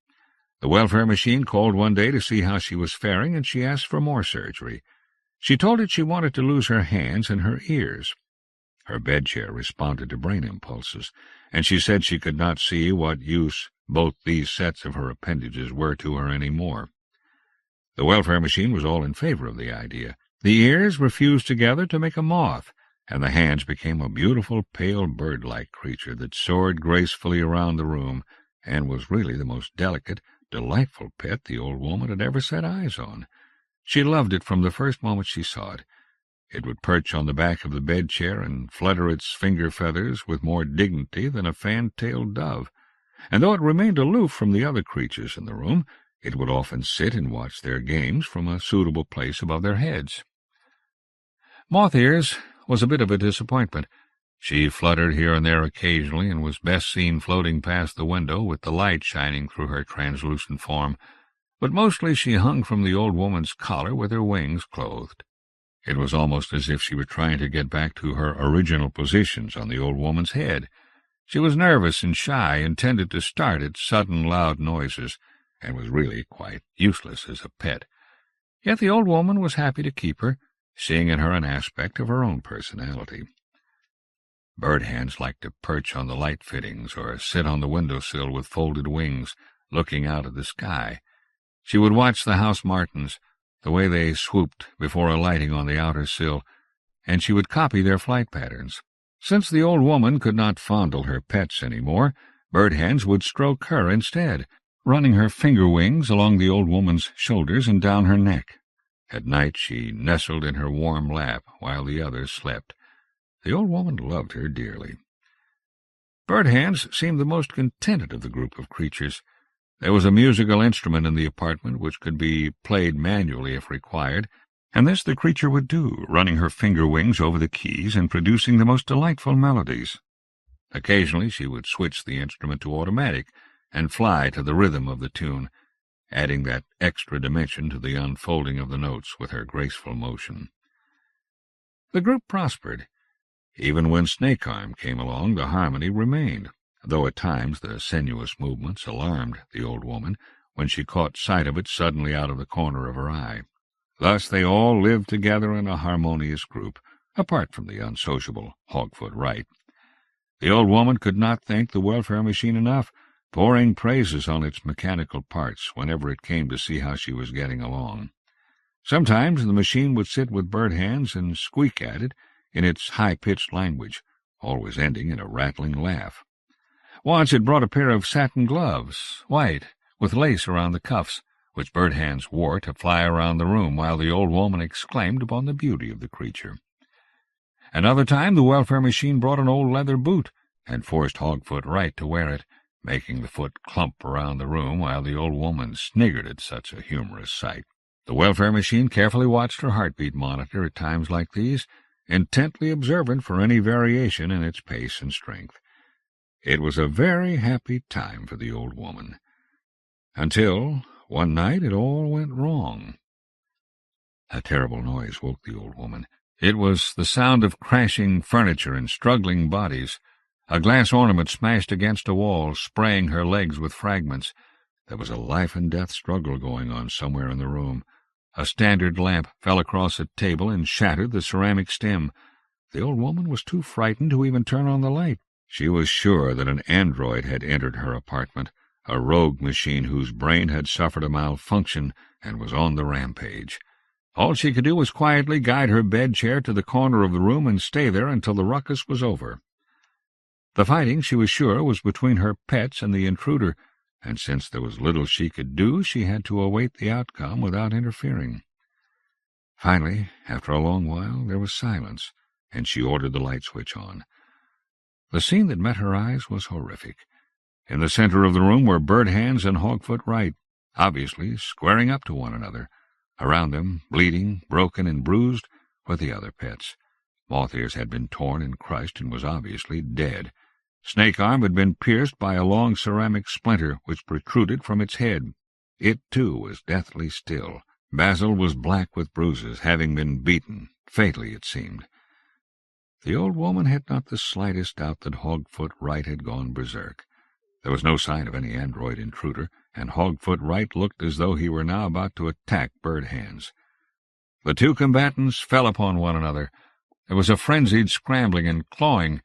The welfare machine called one day to see how she was faring, and she asked for more surgery. She told it she wanted to lose her hands and her ears. Her bed-chair responded to brain impulses, and she said she could not see what use both these sets of her appendages were to her any more. The welfare machine was all in favor of the idea. The ears were fused together to make a moth, and the hands became a beautiful, pale, bird-like creature that soared gracefully around the room, and was really the most delicate, delightful pet the old woman had ever set eyes on. She loved it from the first moment she saw it. It would perch on the back of the bed-chair and flutter its finger-feathers with more dignity than a fan-tailed dove, and though it remained aloof from the other creatures in the room, it would often sit and watch their games from a suitable place above their heads. Moth-Ears was a bit of a disappointment. She fluttered here and there occasionally, and was best seen floating past the window with the light shining through her translucent form, but mostly she hung from the old woman's collar with her wings clothed. It was almost as if she were trying to get back to her original positions on the old woman's head. She was nervous and shy, and tended to start at sudden loud noises, and was really quite useless as a pet. Yet the old woman was happy to keep her, seeing in her an aspect of her own personality. Bird-hands liked to perch on the light fittings or sit on the window-sill with folded wings, looking out at the sky. She would watch the house martins, the way they swooped before alighting on the outer sill, and she would copy their flight patterns. Since the old woman could not fondle her pets any more, bird-hands would stroke her instead, running her finger-wings along the old woman's shoulders and down her neck. At night she nestled in her warm lap while the others slept. The old woman loved her dearly. Bird-hands seemed the most contented of the group of creatures. There was a musical instrument in the apartment which could be played manually if required, and this the creature would do, running her finger wings over the keys and producing the most delightful melodies. Occasionally she would switch the instrument to automatic and fly to the rhythm of the tune, adding that extra dimension to the unfolding of the notes with her graceful motion. The group prospered. Even when Snakearm came along, the harmony remained, though at times the sinuous movements alarmed the old woman when she caught sight of it suddenly out of the corner of her eye. Thus they all lived together in a harmonious group, apart from the unsociable Hogfoot Wright. The old woman could not thank the welfare machine enough, pouring praises on its mechanical parts whenever it came to see how she was getting along. Sometimes the machine would sit with bird hands and squeak at it in its high-pitched language, always ending in a rattling laugh. Once it brought a pair of satin gloves, white, with lace around the cuffs, which bird hands wore to fly around the room while the old woman exclaimed upon the beauty of the creature. Another time the welfare machine brought an old leather boot and forced Hogfoot Wright to wear it, making the foot clump around the room while the old woman sniggered at such a humorous sight. The welfare machine carefully watched her heartbeat monitor at times like these, intently observant for any variation in its pace and strength. It was a very happy time for the old woman. Until one night it all went wrong. A terrible noise woke the old woman. It was the sound of crashing furniture and struggling bodies. A glass ornament smashed against a wall, spraying her legs with fragments. There was a life-and-death struggle going on somewhere in the room. A standard lamp fell across a table and shattered the ceramic stem. The old woman was too frightened to even turn on the light. She was sure that an android had entered her apartment, a rogue machine whose brain had suffered a malfunction and was on the rampage. All she could do was quietly guide her bed chair to the corner of the room and stay there until the ruckus was over. The fighting, she was sure, was between her pets and the intruder, and since there was little she could do, she had to await the outcome without interfering. Finally, after a long while, there was silence, and she ordered the light switch on. The scene that met her eyes was horrific. In the center of the room were bird hands and Hogfoot Wright, obviously squaring up to one another. Around them, bleeding, broken, and bruised, were the other pets. Moth-Ears had been torn and crushed and was obviously dead. Snake-Arm had been pierced by a long ceramic splinter which protruded from its head. It, too, was deathly still. Basil was black with bruises, having been beaten, fatally it seemed. The old woman had not the slightest doubt that Hogfoot Wright had gone berserk. There was no sign of any android intruder, and Hogfoot Wright looked as though he were now about to attack bird hands. The two combatants fell upon one another. There was a frenzied scrambling and clawing.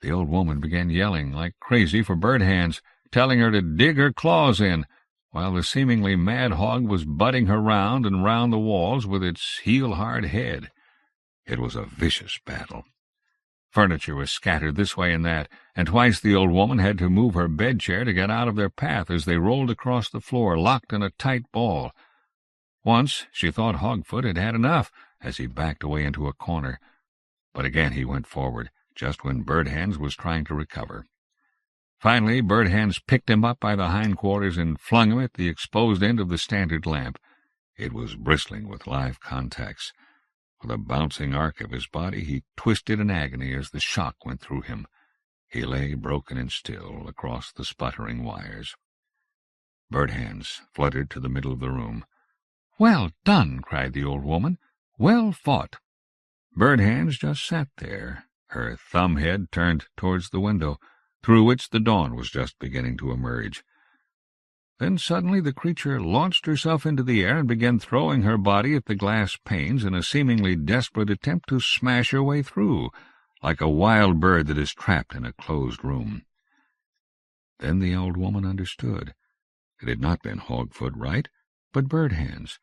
The old woman began yelling like crazy for bird hands, telling her to dig her claws in, while the seemingly mad hog was butting her round and round the walls with its heel-hard head. It was a vicious battle. Furniture was scattered this way and that, and twice the old woman had to move her bed-chair to get out of their path as they rolled across the floor, locked in a tight ball. Once she thought Hogfoot had had enough as he backed away into a corner, but again he went forward, just when Bird Hands was trying to recover. Finally, Bird Hands picked him up by the hindquarters and flung him at the exposed end of the standard lamp. It was bristling with live contacts. With a bouncing arc of his body, he twisted in agony as the shock went through him. He lay broken and still across the sputtering wires. Bird Hands fluttered to the middle of the room. "Well done!" cried the old woman. "Well fought!" Bird Hands just sat there, her thumb head turned towards the window, through which the dawn was just beginning to emerge. Then suddenly the creature launched herself into the air and began throwing her body at the glass panes in a seemingly desperate attempt to smash her way through, like a wild bird that is trapped in a closed room. Then the old woman understood. It had not been Hogfoot Wright, but Bird Hands.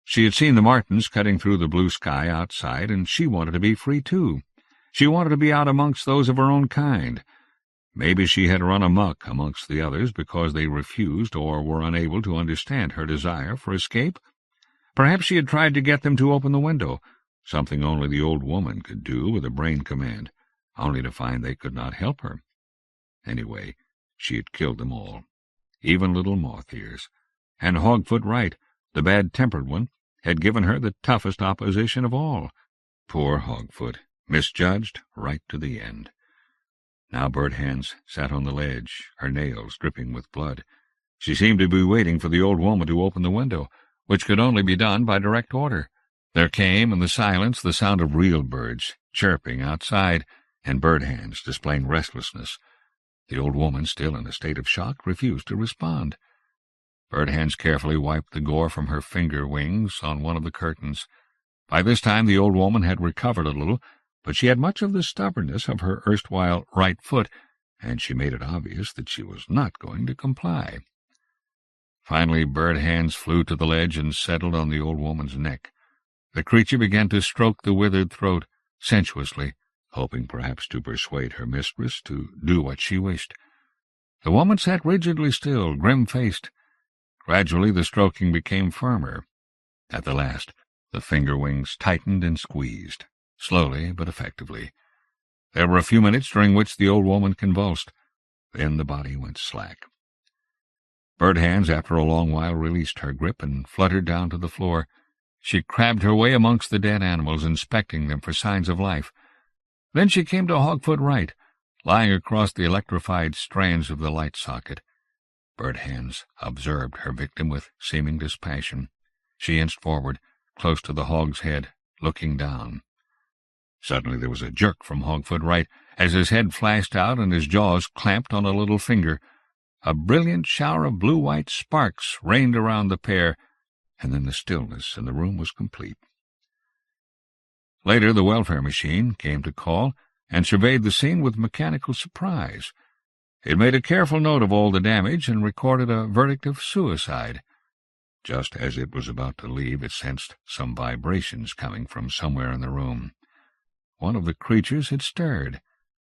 She had seen the martins cutting through the blue sky outside, and she wanted to be free too. She wanted to be out amongst those of her own kind. Maybe she had run amok amongst the others because they refused or were unable to understand her desire for escape. Perhaps she had tried to get them to open the window, something only the old woman could do with a brain command, only to find they could not help her. Anyway, she had killed them all. even little moth ears. And Hogfoot Wright, the bad-tempered one, had given her the toughest opposition of all. Poor Hogfoot, misjudged right to the end. Now Bird Hands sat on the ledge, her nails dripping with blood. She seemed to be waiting for the old woman to open the window, which could only be done by direct order. There came, in the silence, the sound of real birds chirping outside, and Bird Hands displaying restlessness. The old woman, still in a state of shock, refused to respond. Bird Hands carefully wiped the gore from her finger wings on one of the curtains. By this time the old woman had recovered a little, but she had much of the stubbornness of her erstwhile right foot, and she made it obvious that she was not going to comply. Finally Bird Hands flew to the ledge and settled on the old woman's neck. The creature began to stroke the withered throat sensuously, hoping perhaps to persuade her mistress to do what she wished. The woman sat rigidly still, grim-faced. Gradually the stroking became firmer. At the last, the finger-wings tightened and squeezed, slowly but effectively. There were a few minutes during which the old woman convulsed. Then the body went slack. Bird Hands, after a long while, released her grip and fluttered down to the floor. She crabbed her way amongst the dead animals, inspecting them for signs of life. Then she came to Hogfoot Wright, lying across the electrified strands of the light socket. Bird Hands observed her victim with seeming dispassion. She inched forward, close to the hog's head, looking down. Suddenly there was a jerk from Hogfoot Wright, as his head flashed out and his jaws clamped on a little finger. A brilliant shower of blue-white sparks rained around the pair, and then the stillness in the room was complete. Later the welfare machine came to call and surveyed the scene with mechanical surprise. It made a careful note of all the damage and recorded a verdict of suicide. Just as it was about to leave, it sensed some vibrations coming from somewhere in the room. One of the creatures had stirred.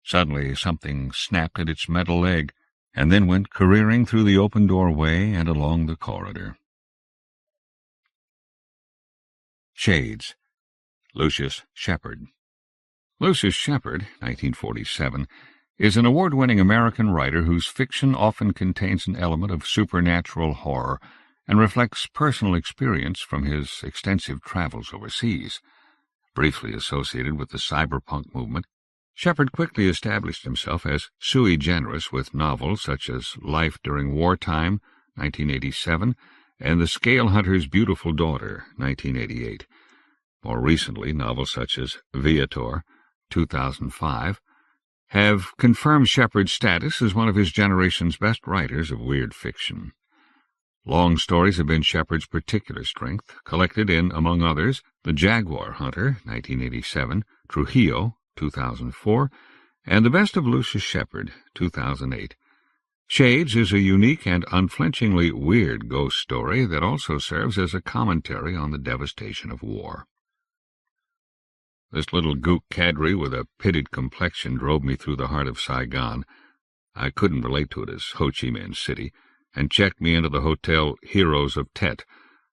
Suddenly something snapped at its metal leg, and then went careering through the open doorway and along the corridor. Shades. Lucius Shepard. Lucius Shepard, 1947, is an award-winning American writer whose fiction often contains an element of supernatural horror and reflects personal experience from his extensive travels overseas. Briefly associated with the cyberpunk movement, Shepard quickly established himself as sui generis with novels such as Life During Wartime, 1987, and The Scale Hunter's Beautiful Daughter, 1988. More recently, novels such as Viator, 2005, have confirmed Shepard's status as one of his generation's best writers of weird fiction. Long stories have been Shepard's particular strength, collected in, among others, The Jaguar Hunter, 1987, Trujillo, 2004, and The Best of Lucius Shepard, 2008. Shades is a unique and unflinchingly weird ghost story that also serves as a commentary on the devastation of war. This little gook cadre with a pitted complexion drove me through the heart of Saigon. I couldn't relate to it as Ho Chi Minh City, and checked me into the Hotel Heroes of Tet,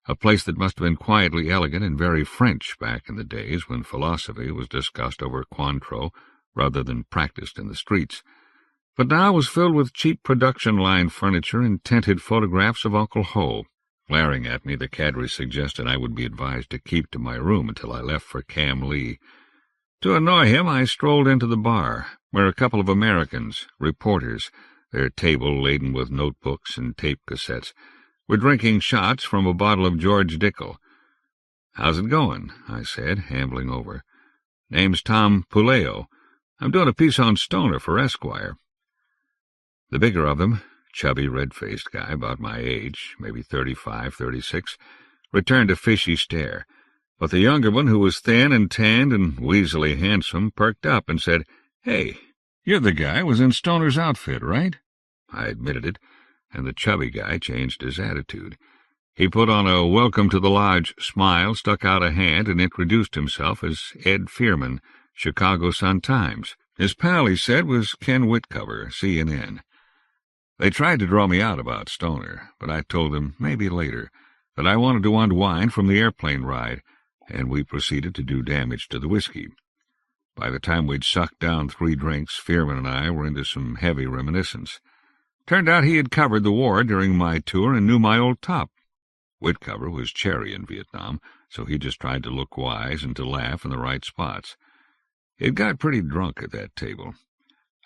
a place that must have been quietly elegant and very French back in the days when philosophy was discussed over Cointreau rather than practiced in the streets. But now was filled with cheap production-line furniture and tinted photographs of Uncle Ho. Glaring at me, the cadre suggested I would be advised to keep to my room until I left for Cam Lee. To annoy him, I strolled into the bar, where a couple of Americans, reporters, their table laden with notebooks and tape cassettes, were drinking shots from a bottle of George Dickel. "How's it going?" I said, ambling over. "Name's Tom Puleo. I'm doing a piece on Stoner for Esquire." The bigger of them, chubby, red-faced guy about my age, maybe 35, 36, returned a fishy stare, but the younger one, who was thin and tanned and weaselly handsome, perked up and said, "Hey, you're the guy who was in Stoner's outfit, right?" I admitted it, and the chubby guy changed his attitude. He put on a welcome to the lodge smile, stuck out a hand, and introduced himself as Ed Fearman, Chicago Sun-Times. His pal, he said, was Ken Whitcover, CNN. They tried to draw me out about Stoner, but I told them, maybe later, that I wanted to unwind from the airplane ride, and we proceeded to do damage to the whiskey. By the time we'd sucked down 3 drinks, Fearman and I were into some heavy reminiscence. Turned out he had covered the war during my tour and knew my old top. Whitcover was cherry in Vietnam, so he just tried to look wise and to laugh in the right spots. It got pretty drunk at that table.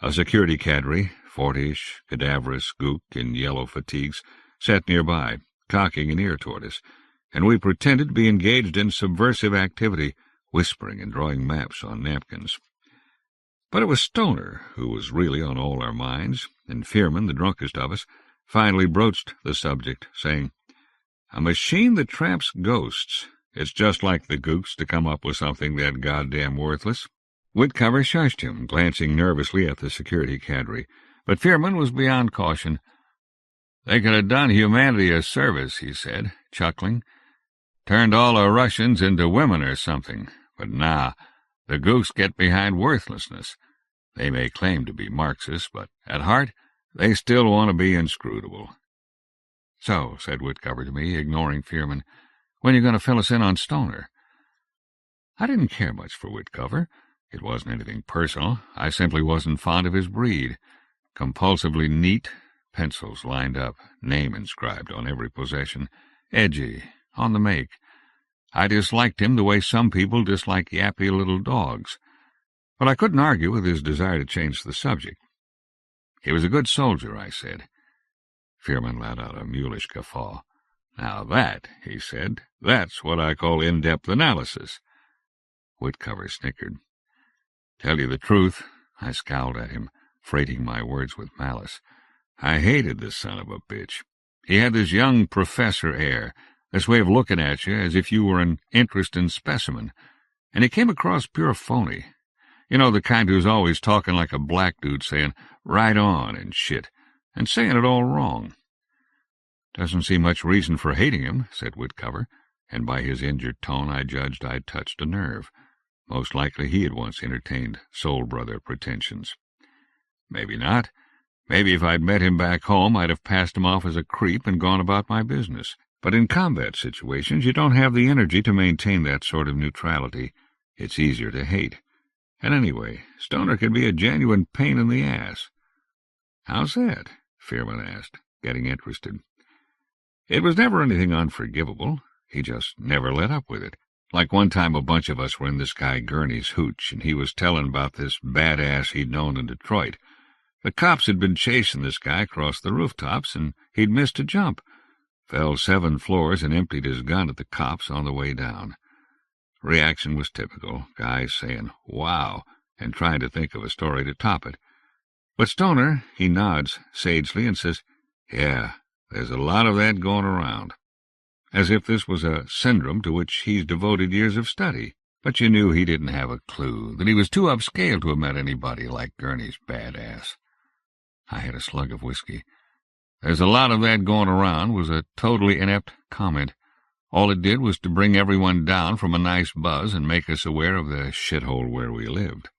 A security cadre, fortish, cadaverous gook in yellow fatigues, sat nearby, cocking an ear toward us, and we pretended to be engaged in subversive activity, whispering and drawing maps on napkins. But it was Stoner who was really on all our minds, and Fearman, the drunkest of us, finally broached the subject, saying, "A machine that traps ghosts. It's just like the gooks to come up with something that goddamn worthless." Whitcover shushed him, glancing nervously at the security cadre, but Fearman was beyond caution. "They could have done humanity a service," he said, chuckling. "Turned all the Russians into women or something. But nah, the gooks get behind worthlessness. They may claim to be Marxists, but at heart they still want to be inscrutable." "So," said Whitcover to me, ignoring Fearman, "when are you going to fill us in on Stoner?" I didn't care much for Whitcover. It wasn't anything personal. I simply wasn't fond of his breed. Compulsively neat, pencils lined up, name inscribed on every possession, edgy, on the make. I disliked him the way some people dislike yappy little dogs. But I couldn't argue with his desire to change the subject. "He was a good soldier," I said. Fearman let out a mulish guffaw. "Now that," he said, "that's what I call in-depth analysis." Whitcover snickered. "Tell you the truth," I scowled at him, freighting my words with malice. I hated this son of a bitch. He had this young professor air, this way of looking at you as if you were an interesting specimen, and he came across pure phony. You know, the kind who's always talking like a black dude saying, "right on," and shit, and saying it all wrong. "Doesn't seem much reason for hating him," said Whitcover, and by his injured tone I judged I'd touched a nerve. Most likely he had once entertained soul-brother pretensions. Maybe not. Maybe if I'd met him back home I'd have passed him off as a creep and gone about my business. But in combat situations you don't have the energy to maintain that sort of neutrality. It's easier to hate. And anyway, Stoner can be a genuine pain in the ass. "How's that?" Fearman asked, getting interested. "It was never anything unforgivable. He just never let up with it. Like one time a bunch of us were in this guy Gurney's hooch, and he was telling about this badass he'd known in Detroit. The cops had been chasing this guy across the rooftops, and he'd missed a jump. Fell 7 floors and emptied his gun at the cops on the way down. Reaction was typical, guys saying, "Wow," and trying to think of a story to top it. But Stoner, he nods sagely and says, "Yeah, there's a lot of that going around." As if this was a syndrome to which he's devoted years of study. But you knew he didn't have a clue, that he was too upscale to have met anybody like Gurney's badass. I had a slug of whiskey. "There's a lot of that going around" was a totally inept comment. All it did was to bring everyone down from a nice buzz and make us aware of the shithole where we lived.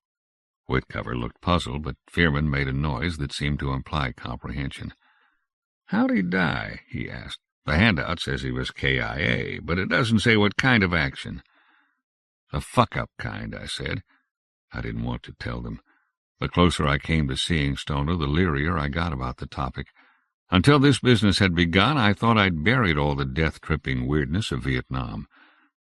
Whitcover looked puzzled, but Fearman made a noise that seemed to imply comprehension. "How'd he die?" he asked. "The handout says he was KIA, but it doesn't say what kind of action." "The fuck-up kind," I said. I didn't want to tell them. The closer I came to seeing Stoner, the learier I got about the topic. Until this business had begun, I thought I'd buried all the death-tripping weirdness of Vietnam.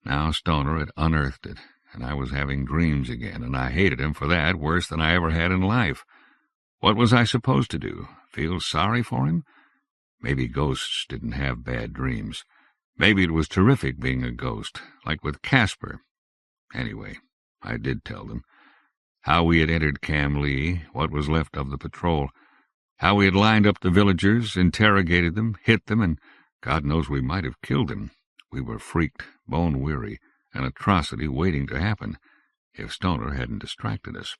Now Stoner had unearthed it, and I was having dreams again, and I hated him for that worse than I ever had in life. What was I supposed to do? Feel sorry for him? Maybe ghosts didn't have bad dreams. Maybe it was terrific being a ghost, like with Casper. Anyway, I did tell them. How we had entered Cam Lee, what was left of the patrol. How we had lined up the villagers, interrogated them, hit them, and God knows we might have killed them. We were freaked, bone-weary, an atrocity waiting to happen, if Stoner hadn't distracted us.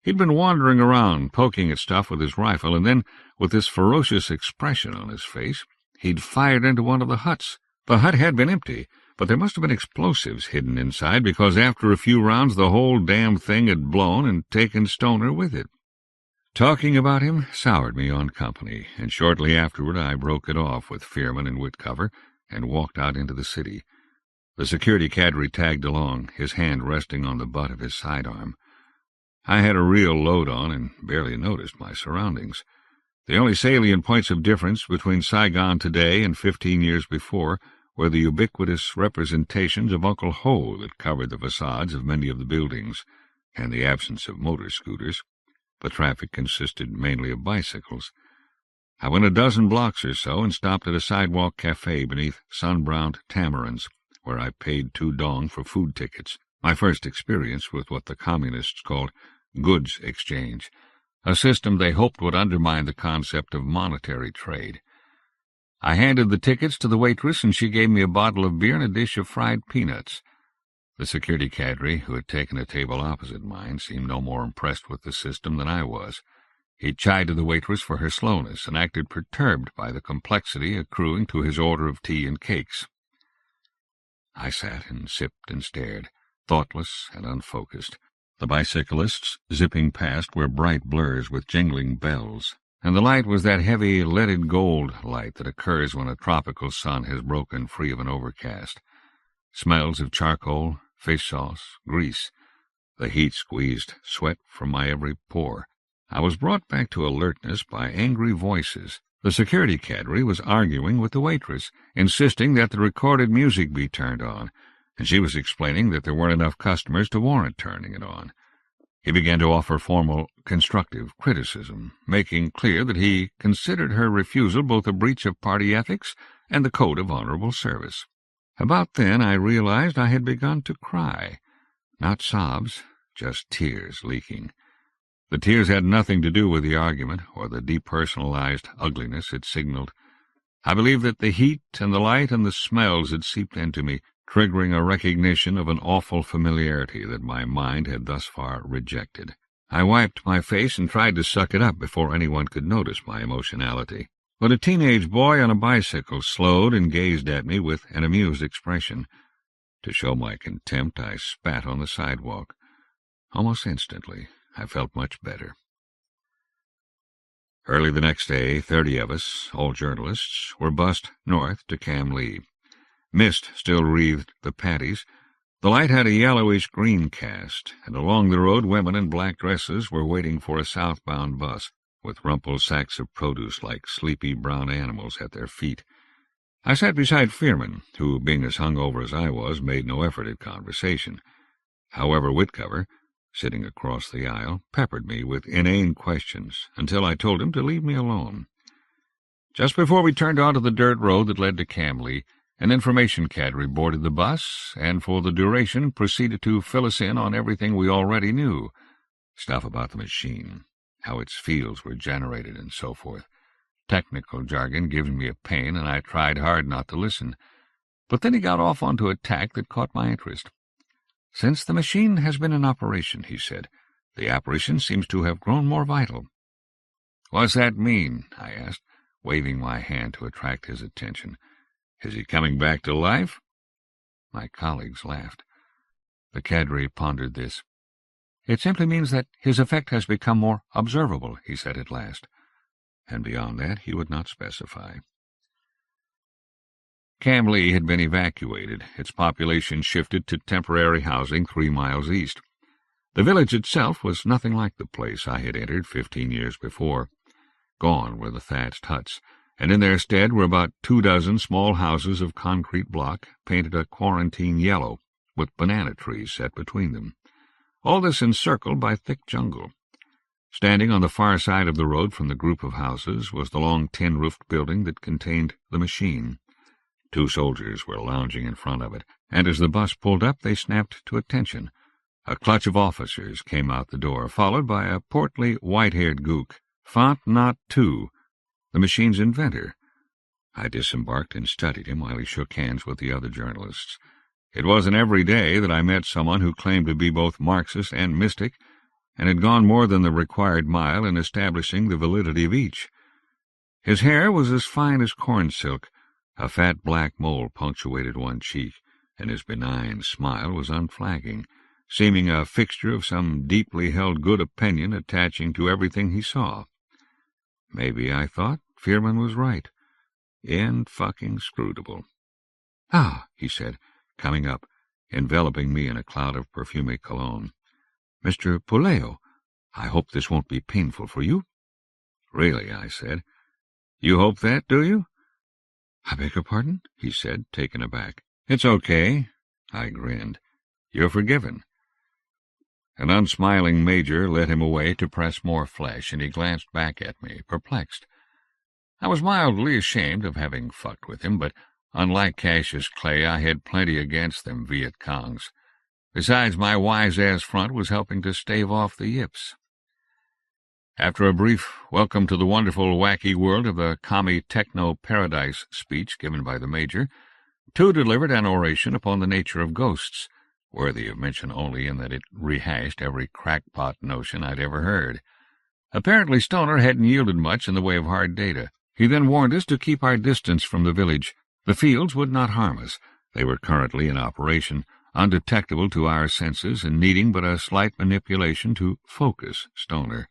He'd been wandering around, poking at stuff with his rifle, and then, with this ferocious expression on his face, he'd fired into one of the huts. The hut had been empty, but there must have been explosives hidden inside, because after a few rounds the whole damn thing had blown and taken Stoner with it. Talking about him soured me on company, and shortly afterward I broke it off with Fearman and Whitcover and walked out into the city. The security cadre tagged along, his hand resting on the butt of his sidearm. I had a real load on and barely noticed my surroundings. The only salient points of difference between Saigon today and 15 years before were the ubiquitous representations of Uncle Ho that covered the facades of many of the buildings, and the absence of motor scooters. The traffic consisted mainly of bicycles. I went a dozen blocks or so and stopped at a sidewalk cafe beneath sun-browned tamarins, where I paid 2 dong for food tickets, my first experience with what the communists called goods exchange, a system they hoped would undermine the concept of monetary trade. I handed the tickets to the waitress, and she gave me a bottle of beer and a dish of fried peanuts. The security cadre, who had taken a table opposite mine, seemed no more impressed with the system than I was. He chided the waitress for her slowness and acted perturbed by the complexity accruing to his order of tea and cakes. I sat and sipped and stared, thoughtless and unfocused. The bicyclists zipping past were bright blurs with jingling bells, and the light was that heavy leaded gold light that occurs when a tropical sun has broken free of an overcast. Smells of charcoal, fish sauce, grease. The heat squeezed sweat from my every pore. I was brought back to alertness by angry voices. The security cadre was arguing with the waitress, insisting that the recorded music be turned on, and she was explaining that there weren't enough customers to warrant turning it on. He began to offer formal, constructive criticism, making clear that he considered her refusal both a breach of party ethics and the code of honorable service. About then I realized I had begun to cry. Not sobs, just tears leaking. The tears had nothing to do with the argument or the depersonalized ugliness it signaled. I believe that the heat and the light and the smells had seeped into me, triggering a recognition of an awful familiarity that my mind had thus far rejected. I wiped my face and tried to suck it up before anyone could notice my emotionality. But a teenage boy on a bicycle slowed and gazed at me with an amused expression. To show my contempt, I spat on the sidewalk. Almost instantly, I felt much better. Early the next day, 30 of us, all journalists, were bussed north to Kamlee. Mist still wreathed the paddies. The light had a yellowish-green cast, and along the road women in black dresses were waiting for a southbound bus, with rumpled sacks of produce like sleepy brown animals at their feet. I sat beside Fearman, who, being as hungover as I was, made no effort at conversation. However, Whitcover, sitting across the aisle, peppered me with inane questions until I told him to leave me alone. Just before we turned onto the dirt road that led to Kamlee, an information cadre boarded the bus, and for the duration proceeded to fill us in on everything we already knew. Stuff about the machine, how its fields were generated, and so forth. Technical jargon giving me a pain, and I tried hard not to listen. But then he got off onto a tack that caught my interest. "Since the machine has been in operation," he said, "the apparition seems to have grown more vital." "What's that mean?" I asked, waving my hand to attract his attention. "Is he coming back to life?" My colleagues laughed. The cadre pondered this. "It simply means that his effect has become more observable," he said at last. And beyond that he would not specify. Kamlee had been evacuated, its population shifted to temporary housing 3 miles east. The village itself was nothing like the place I had entered 15 years before. Gone were the thatched huts, and in their stead were about 24 small houses of concrete block, painted a quarantine yellow, with banana trees set between them. All this encircled by thick jungle. Standing on the far side of the road from the group of houses was the long tin-roofed building that contained the machine. 2 soldiers were lounging in front of it, and as the bus pulled up they snapped to attention. A clutch of officers came out the door, followed by a portly, white-haired gook, Font Not 2, the machine's inventor. I disembarked and studied him while he shook hands with the other journalists. It wasn't every day that I met someone who claimed to be both Marxist and mystic, and had gone more than the required mile in establishing the validity of each. His hair was as fine as corn silk. A fat black mole punctuated one cheek, and his benign smile was unflagging, seeming a fixture of some deeply held good opinion attaching to everything he saw. Maybe, I thought, Fearman was right. In-fucking-scrutable. "Ah," he said, coming up, enveloping me in a cloud of perfumy cologne. "Mr. Puleo, I hope this won't be painful for you." "Really," I said. "You hope that, do you?" "I beg your pardon?" he said, taken aback. "It's okay," I grinned. "You're forgiven." An unsmiling major led him away to press more flesh, and he glanced back at me, perplexed. I was mildly ashamed of having fucked with him, but unlike Cassius Clay, I had plenty against them Viet Congs. Besides, my wise-ass front was helping to stave off the yips. After a brief welcome to the wonderful, wacky world of the commie techno-paradise speech given by the major, Tu delivered an oration upon the nature of ghosts, worthy of mention only in that it rehashed every crackpot notion I'd ever heard. Apparently Stoner hadn't yielded much in the way of hard data. He then warned us to keep our distance from the village. The fields would not harm us. They were currently in operation, undetectable to our senses and needing but a slight manipulation to focus Stoner.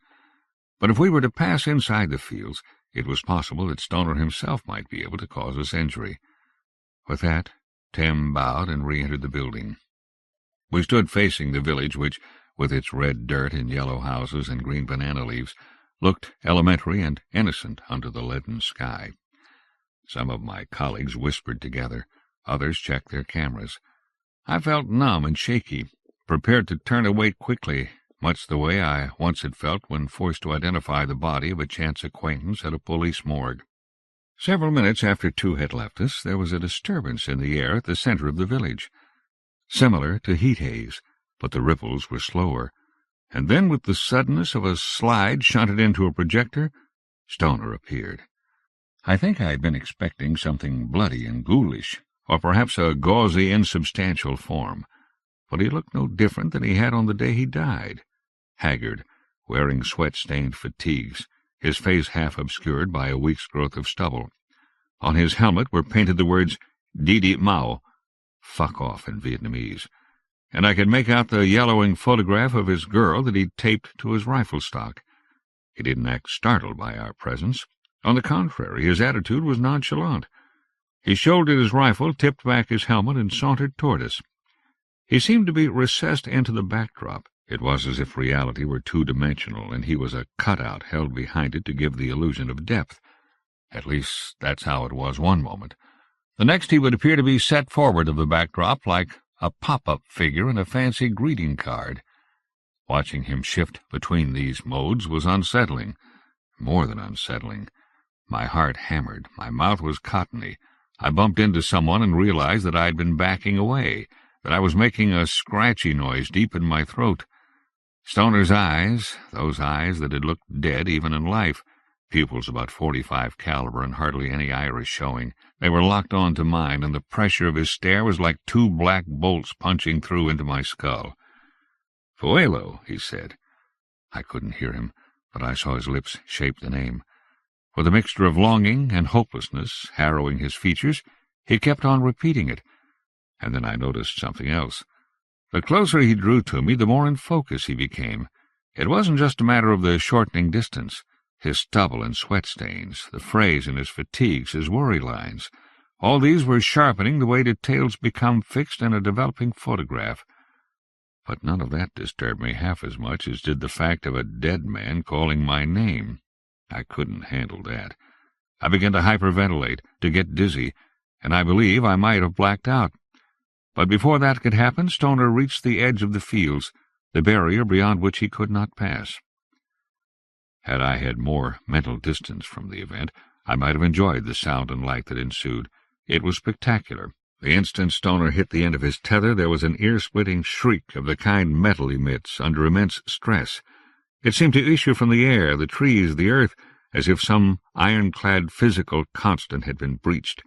But if we were to pass inside the fields, it was possible that Stoner himself might be able to cause us injury. With that, Tim bowed and re-entered the building. We stood facing the village, which, with its red dirt and yellow houses and green banana leaves, looked elementary and innocent under the leaden sky. Some of my colleagues whispered together. Others checked their cameras. I felt numb and shaky, prepared to turn away quickly, much the way I once had felt when forced to identify the body of a chance acquaintance at a police morgue. Several minutes after Tu had left us, there was a disturbance in the air at the center of the village, similar to heat haze, but the ripples were slower. And then, with the suddenness of a slide shunted into a projector, Stoner appeared. I think I had been expecting something bloody and ghoulish, or perhaps a gauzy, insubstantial form, but he looked no different than he had on the day he died. Haggard, wearing sweat-stained fatigues, his face half obscured by a week's growth of stubble. On his helmet were painted the words, "Didi Mao," fuck off in Vietnamese, and I could make out the yellowing photograph of his girl that he'd taped to his rifle stock. He didn't act startled by our presence. On the contrary, his attitude was nonchalant. He shouldered his rifle, tipped back his helmet, and sauntered toward us. He seemed to be recessed into the backdrop. It was as if reality were two-dimensional, and he was a cutout held behind it to give the illusion of depth. At least, that's how it was one moment. The next he would appear to be set forward of the backdrop like a pop-up figure in a fancy greeting card. Watching him shift between these modes was unsettling, more than unsettling. My heart hammered, my mouth was cottony. I bumped into someone and realized that I had been backing away, that I was making a scratchy noise deep in my throat. Stoner's eyes, those eyes that had looked dead even in life, pupils about .45 caliber and hardly any iris showing, they were locked on to mine, and the pressure of his stare was like two black bolts punching through into my skull. "Fuelo," he said. I couldn't hear him, but I saw his lips shape the name. With a mixture of longing and hopelessness harrowing his features, he kept on repeating it, and then I noticed something else. The closer he drew to me, the more in focus he became. It wasn't just a matter of the shortening distance. His stubble and sweat stains, the frays in his fatigues, his worry lines, all these were sharpening the way details become fixed in a developing photograph. But none of that disturbed me half as much as did the fact of a dead man calling my name. I couldn't handle that. I began to hyperventilate, to get dizzy, and I believe I might have blacked out. But before that could happen, Stoner reached the edge of the fields, the barrier beyond which he could not pass. Had I had more mental distance from the event, I might have enjoyed the sound and light that ensued. It was spectacular. The instant Stoner hit the end of his tether, there was an ear-splitting shriek of the kind metal emits under immense stress. It seemed to issue from the air, the trees, the earth, as if some ironclad physical constant had been breached.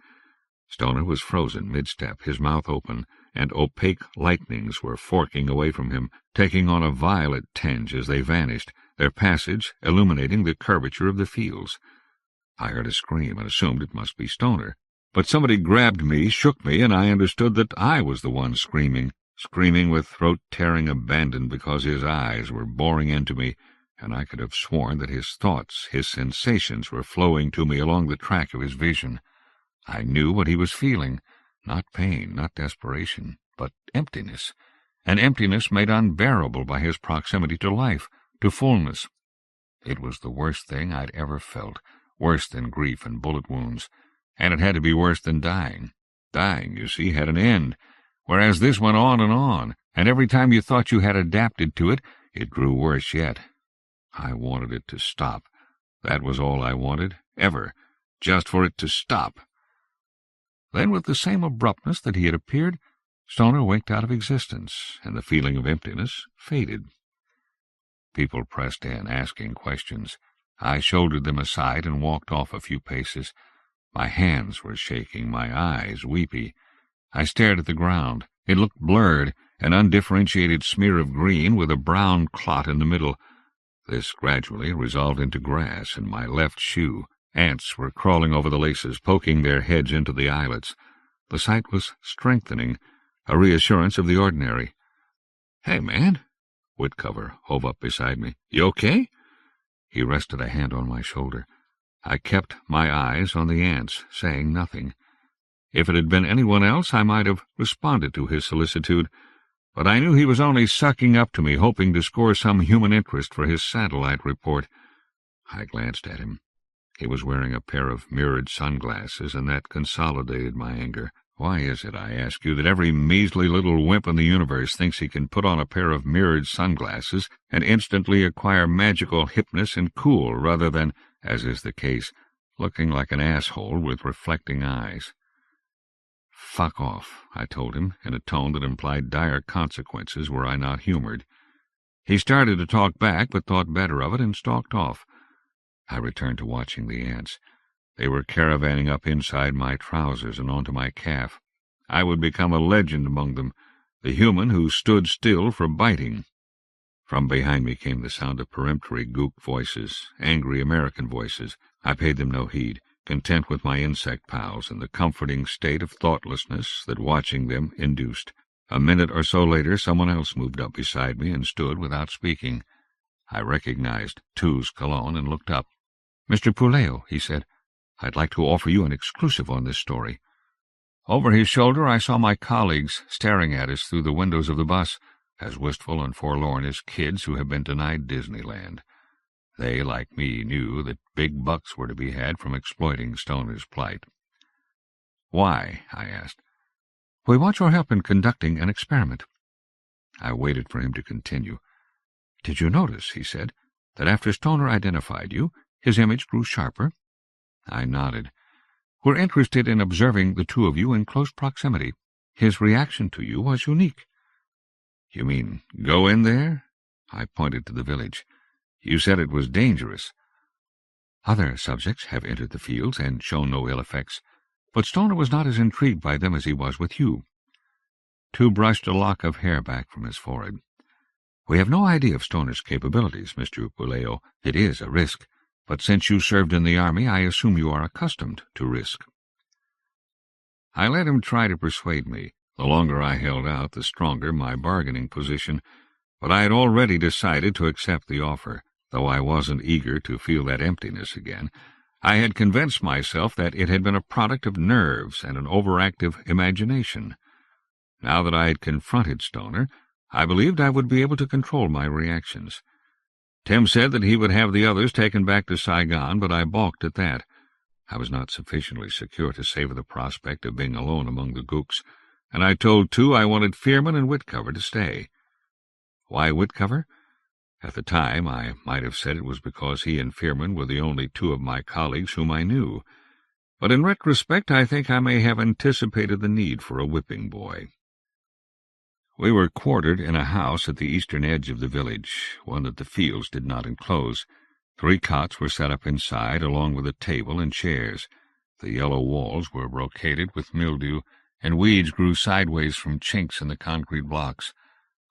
Stoner was frozen mid-step, his mouth open, and opaque lightnings were forking away from him, taking on a violet tinge as they vanished, their passage illuminating the curvature of the fields. I heard a scream and assumed it must be Stoner. But somebody grabbed me, shook me, and I understood that I was the one screaming with throat-tearing abandon because his eyes were boring into me, and I could have sworn that his thoughts, his sensations were flowing to me along the track of his vision. I knew what he was feeling, not pain, not desperation, but emptiness, an emptiness made unbearable by his proximity to life, to fullness. It was the worst thing I'd ever felt, worse than grief and bullet wounds, and it had to be worse than dying. Dying, you see, had an end, whereas this went on, and every time you thought you had adapted to it, it grew worse yet. I wanted it to stop. That was all I wanted, ever, just for it to stop. Then, with the same abruptness that he had appeared, Stoner winked out of existence, and the feeling of emptiness faded. People pressed in, asking questions. I shouldered them aside and walked off a few paces. My hands were shaking, my eyes weepy. I stared at the ground. It looked blurred, an undifferentiated smear of green with a brown clot in the middle. This gradually resolved into grass in my left shoe. Ants were crawling over the laces, poking their heads into the eyelets. The sight was strengthening, a reassurance of the ordinary. "Hey, man!" Whitcover hove up beside me. "You okay?" He rested a hand on my shoulder. I kept my eyes on the ants, saying nothing. If it had been anyone else, I might have responded to his solicitude, but I knew he was only sucking up to me, hoping to score some human interest for his satellite report. I glanced at him. He was wearing a pair of mirrored sunglasses, and that consolidated my anger. Why is it, I ask you, that every measly little wimp in the universe thinks he can put on a pair of mirrored sunglasses and instantly acquire magical hipness and cool, rather than, as is the case, looking like an asshole with reflecting eyes? "Fuck off," I told him, in a tone that implied dire consequences were I not humored. He started to talk back, but thought better of it and stalked off. I returned to watching the ants. They were caravanning up inside my trousers and onto my calf. I would become a legend among them, the human who stood still for biting. From behind me came the sound of peremptory gook voices, angry American voices. I paid them no heed, content with my insect pals and the comforting state of thoughtlessness that watching them induced. A minute or so later, someone else moved up beside me and stood without speaking. I recognized Tu's cologne and looked up. "Mr. Puleo," he said, "I'd like to offer you an exclusive on this story." Over his shoulder I saw my colleagues staring at us through the windows of the bus, as wistful and forlorn as kids who have been denied Disneyland. They, like me, knew that big bucks were to be had from exploiting Stoner's plight. "Why?" I asked. "We want your help in conducting an experiment." I waited for him to continue. "Did you notice," he said, "that after Stoner identified you, his image grew sharper?" I nodded. "We're interested in observing the two of you in close proximity. His reaction to you was unique." "You mean go in there?" I pointed to the village. "You said it was dangerous." "Other subjects have entered the fields and shown no ill effects, but Stoner was not as intrigued by them as he was with you." Tu brushed a lock of hair back from his forehead. "We have no idea of Stoner's capabilities, Mr. Puleo. It is a risk, but since you served in the army, I assume you are accustomed to risk." I let him try to persuade me. The longer I held out, the stronger my bargaining position, but I had already decided to accept the offer, though I wasn't eager to feel that emptiness again. I had convinced myself that it had been a product of nerves and an overactive imagination. Now that I had confronted Stoner, I believed I would be able to control my reactions. Tim said that he would have the others taken back to Saigon, but I balked at that. I was not sufficiently secure to savor the prospect of being alone among the gooks, and I told Tu I wanted Fearman and Whitcover to stay. Why Whitcover? At the time, I might have said it was because he and Fearman were the only two of my colleagues whom I knew, but in retrospect I think I may have anticipated the need for a whipping boy. We were quartered in a house at the eastern edge of the village, one that the fields did not enclose. 3 cots were set up inside, along with a table and chairs. The yellow walls were brocaded with mildew, and weeds grew sideways from chinks in the concrete blocks.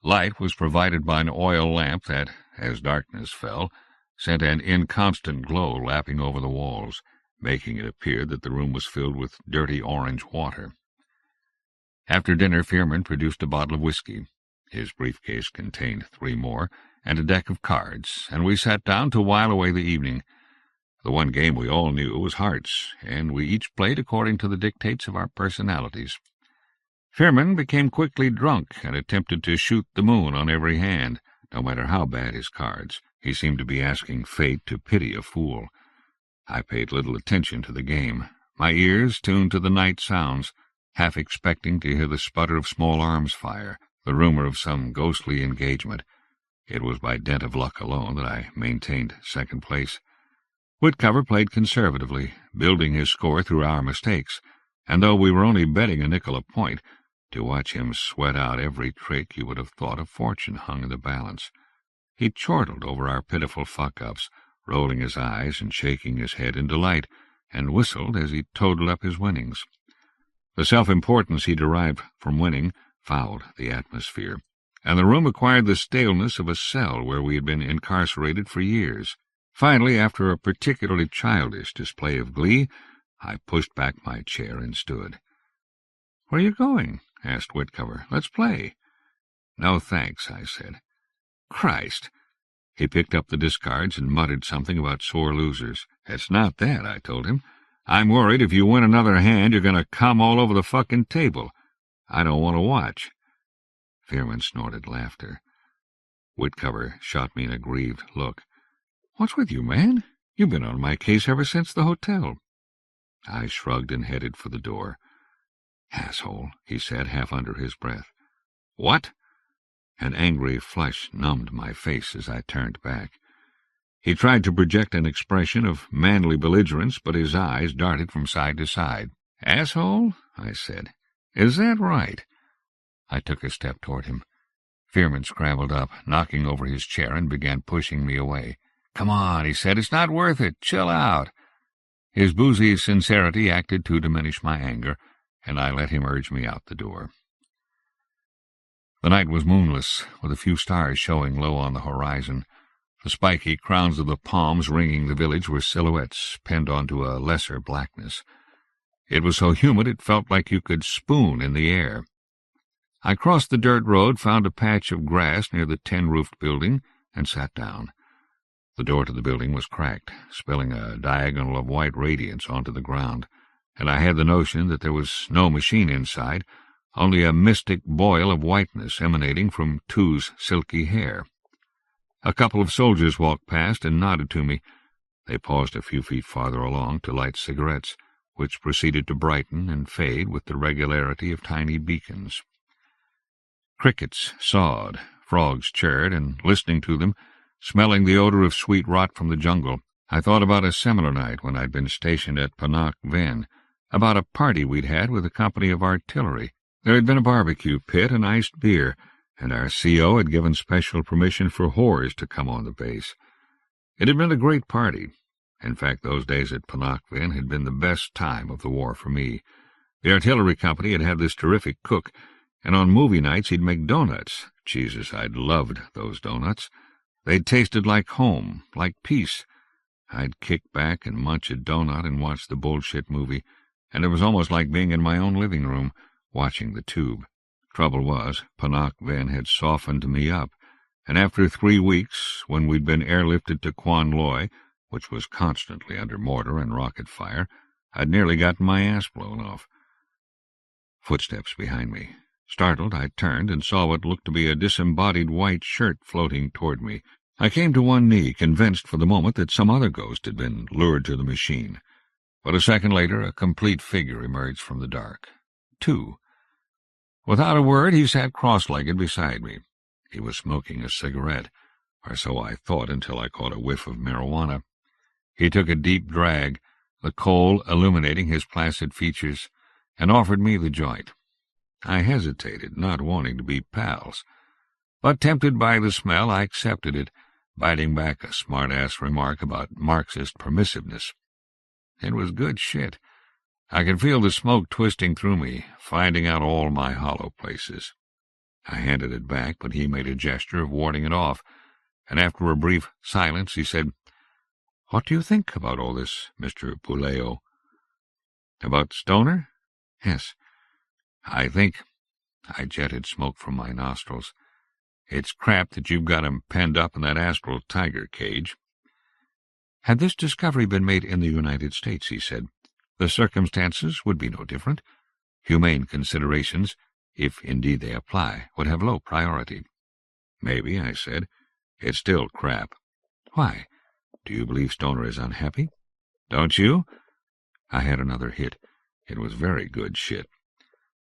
Light was provided by an oil lamp that, as darkness fell, sent an inconstant glow lapping over the walls, making it appear that the room was filled with dirty orange water. After dinner, Fearman produced a bottle of whiskey. His briefcase contained 3 more, and a deck of cards, and we sat down to while away the evening. The one game we all knew was hearts, and we each played according to the dictates of our personalities. Fearman became quickly drunk and attempted to shoot the moon on every hand, no matter how bad his cards, He seemed to be asking fate to pity a fool. I paid little attention to the game, my ears tuned to the night sounds, half expecting to hear the sputter of small arms fire, the rumor of some ghostly engagement. It was by dint of luck alone that I maintained second place. Whitcover played conservatively, building his score through our mistakes, and though we were only betting a nickel a point, to watch him sweat out every trick you would have thought a fortune hung in the balance. He chortled over our pitiful fuck-ups, rolling his eyes and shaking his head in delight, and whistled as he totaled up his winnings. The self-importance he derived from winning fouled the atmosphere, and the room acquired the staleness of a cell where we had been incarcerated for years. Finally, after a particularly childish display of glee, I pushed back my chair and stood. "Where are you going?" asked Whitcover. "Let's play." "No, thanks," I said. "Christ!" He picked up the discards and muttered something about sore losers. "It's not that," I told him. "I'm worried if you win another hand you're going to come all over the fucking table. I don't want to watch." Fearman snorted laughter. Whitcover shot me an aggrieved look. "What's with you, man? You've been on my case ever since the hotel." I shrugged and headed for the door. "Asshole," he said, half under his breath. "What?" An angry flush numbed my face as I turned back. He tried to project an expression of manly belligerence, but his eyes darted from side to side. "Asshole?" I said. "Is that right?" I took a step toward him. Fearman scrambled up, knocking over his chair, and began pushing me away. "Come on," he said. "It's not worth it. Chill out." His boozy sincerity acted to diminish my anger, and I let him urge me out the door. The night was moonless, with a few stars showing low on the horizon. The spiky crowns of the palms ringing the village were silhouettes pinned onto a lesser blackness. It was so humid it felt like you could spoon in the air. I crossed the dirt road, found a patch of grass near the tin-roofed building, and sat down. The door to the building was cracked, spilling a diagonal of white radiance onto the ground, and I had the notion that there was no machine inside, only a mystic boil of whiteness emanating from Tu's silky hair. A couple of soldiers walked past and nodded to me. They paused a few feet farther along to light cigarettes, which proceeded to brighten and fade with the regularity of tiny beacons. Crickets sawed, frogs chirred, and listening to them, smelling the odor of sweet rot from the jungle, I thought about a similar night when I'd been stationed at Panok Ven, about a party we'd had with a company of artillery. There had been a barbecue pit and iced beer, and our CO had given special permission for whores to come on the base. It had been a great party. In fact, those days at Panok Ven had been the best time of the war for me. The artillery company had had this terrific cook, and on movie nights he'd make donuts. Jesus, I'd loved those donuts. They'd tasted like home, like peace. I'd kick back and munch a donut and watch the bullshit movie, and it was almost like being in my own living room, watching the tube. Trouble was, Panok Ven had softened me up, and after 3 weeks, when we'd been airlifted to Quan Loy, which was constantly under mortar and rocket fire, I'd nearly gotten my ass blown off. Footsteps behind me. Startled, I turned and saw what looked to be a disembodied white shirt floating toward me. I came to one knee, convinced for the moment that some other ghost had been lured to the machine. But a second later, a complete figure emerged from the dark. Tu. Without a word, he sat cross-legged beside me. He was smoking a cigarette, or so I thought until I caught a whiff of marijuana. He took a deep drag, the coal illuminating his placid features, and offered me the joint. I hesitated, not wanting to be pals. But tempted by the smell, I accepted it, biting back a smart-ass remark about Marxist permissiveness. It was good shit. I could feel the smoke twisting through me, finding out all my hollow places. I handed it back, but he made a gesture of warding it off, and after a brief silence he said, "What do you think about all this, Mr. Puleo?" "About Stoner?" "Yes. I think—" I jetted smoke from my nostrils. "It's crap that you've got him penned up in that astral tiger cage." "Had this discovery been made in the United States," he said, "the circumstances would be no different. Humane considerations, if indeed they apply, would have low priority." "Maybe," I said. "It's still crap." Why? Do you believe Stoner is unhappy? Don't you? I had another hit. It was very good shit.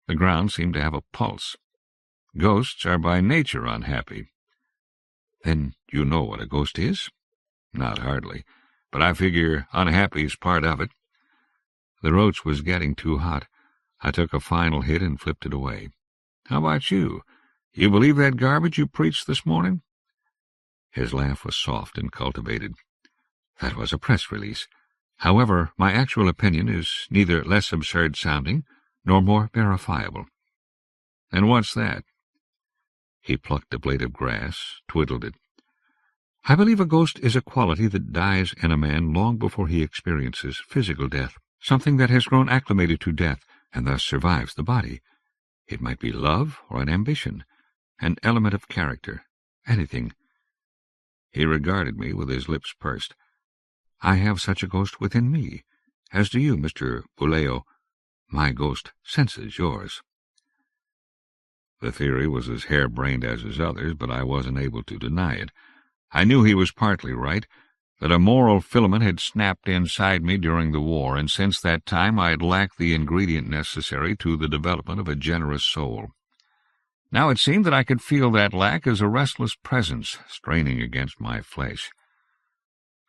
The ground seemed to have a pulse. Ghosts are by nature unhappy. Then you know what a ghost is? Not hardly, but I figure unhappy's part of it. The roach was getting too hot. I took a final hit and flipped it away. How about you? You believe that garbage you preached this morning? His laugh was soft and cultivated. That was a press release. However, my actual opinion is neither less absurd-sounding nor more verifiable. And what's that? He plucked a blade of grass, twiddled it. I believe a ghost is a quality that dies in a man long before he experiences physical death, something that has grown acclimated to death and thus survives the body. It might be love or an ambition, an element of character, anything. He regarded me with his lips pursed. I have such a ghost within me, as do you, Mr. Buleo. My ghost senses yours. The theory was as harebrained as his others, but I wasn't able to deny it. I knew he was partly right, that a moral filament had snapped inside me during the war, and since that time I had lacked the ingredient necessary to the development of a generous soul. Now it seemed that I could feel that lack as a restless presence straining against my flesh.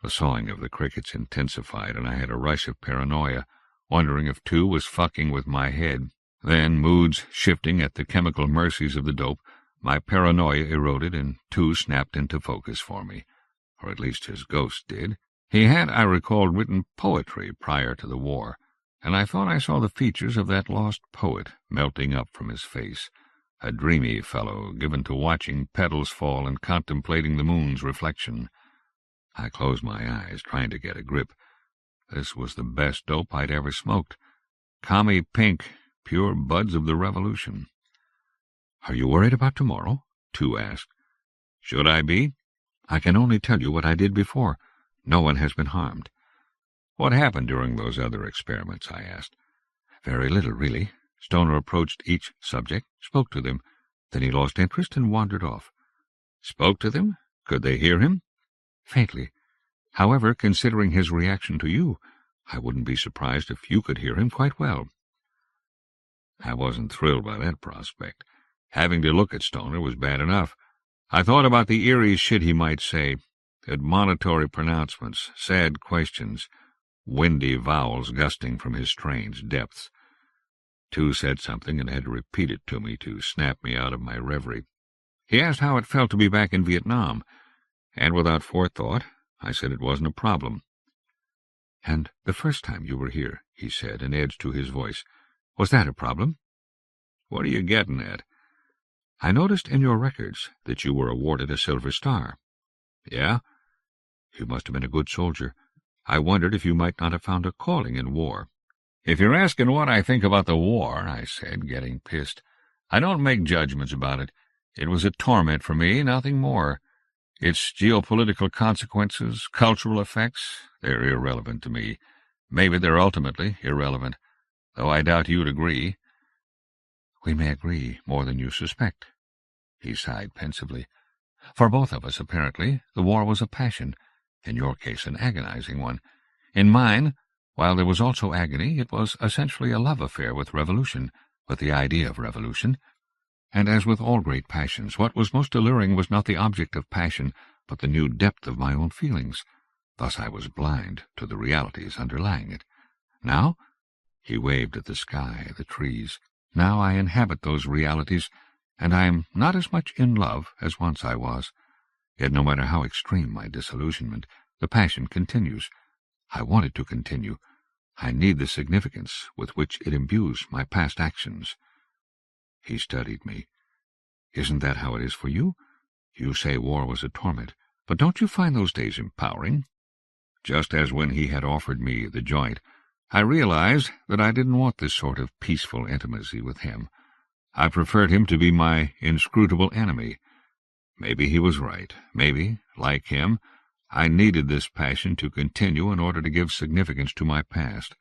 The sawing of the crickets intensified, and I had a rush of paranoia, wondering if two was fucking with my head. Then, moods shifting at the chemical mercies of the dope, my paranoia eroded, and two snapped into focus for me. Or at least his ghost did. He had, I recalled, written poetry prior to the war, and I thought I saw the features of that lost poet melting up from his face, a dreamy fellow given to watching petals fall and contemplating the moon's reflection. I closed my eyes, trying to get a grip. This was the best dope I'd ever smoked. Commie pink, pure buds of the revolution. Are you worried about tomorrow? Tu asked. Should I be? I can only tell you what I did before. No one has been harmed. What happened during those other experiments? I asked. Very little, really. Stoner approached each subject, spoke to them. Then he lost interest and wandered off. Spoke to them? Could they hear him? Faintly. However, considering his reaction to you, I wouldn't be surprised if you could hear him quite well. I wasn't thrilled by that prospect. Having to look at Stoner was bad enough. I thought about the eerie shit he might say, admonitory pronouncements, sad questions, windy vowels gusting from his strange depths. Tu said something and had to repeat it to me to snap me out of my reverie. He asked how it felt to be back in Vietnam, and without forethought, I said it wasn't a problem. And the first time you were here, he said, an edge to his voice, was that a problem? What are you getting at? I noticed in your records that you were awarded a Silver Star. Yeah? You must have been a good soldier. I wondered if you might not have found a calling in war. If you're asking what I think about the war, I said, getting pissed, I don't make judgments about it. It was a torment for me, nothing more. Its geopolitical consequences, cultural effects, they're irrelevant to me. Maybe they're ultimately irrelevant, though I doubt you'd agree. We may agree more than you suspect. He sighed pensively. For both of us, apparently, the war was a passion, in your case an agonizing one. In mine, while there was also agony, it was essentially a love affair with revolution, with the idea of revolution. And as with all great passions, what was most alluring was not the object of passion, but the new depth of my own feelings. Thus I was blind to the realities underlying it. Now, he waved at the sky, the trees. Now I inhabit those realities, and I am not as much in love as once I was. Yet no matter how extreme my disillusionment, the passion continues. I want it to continue. I need the significance with which it imbues my past actions. He studied me. Isn't that how it is for you? You say war was a torment, but don't you find those days empowering? Just as when he had offered me the joint, I realized that I didn't want this sort of peaceful intimacy with him. I preferred him to be my inscrutable enemy. Maybe he was right. Maybe, like him, I needed this passion to continue in order to give significance to my past.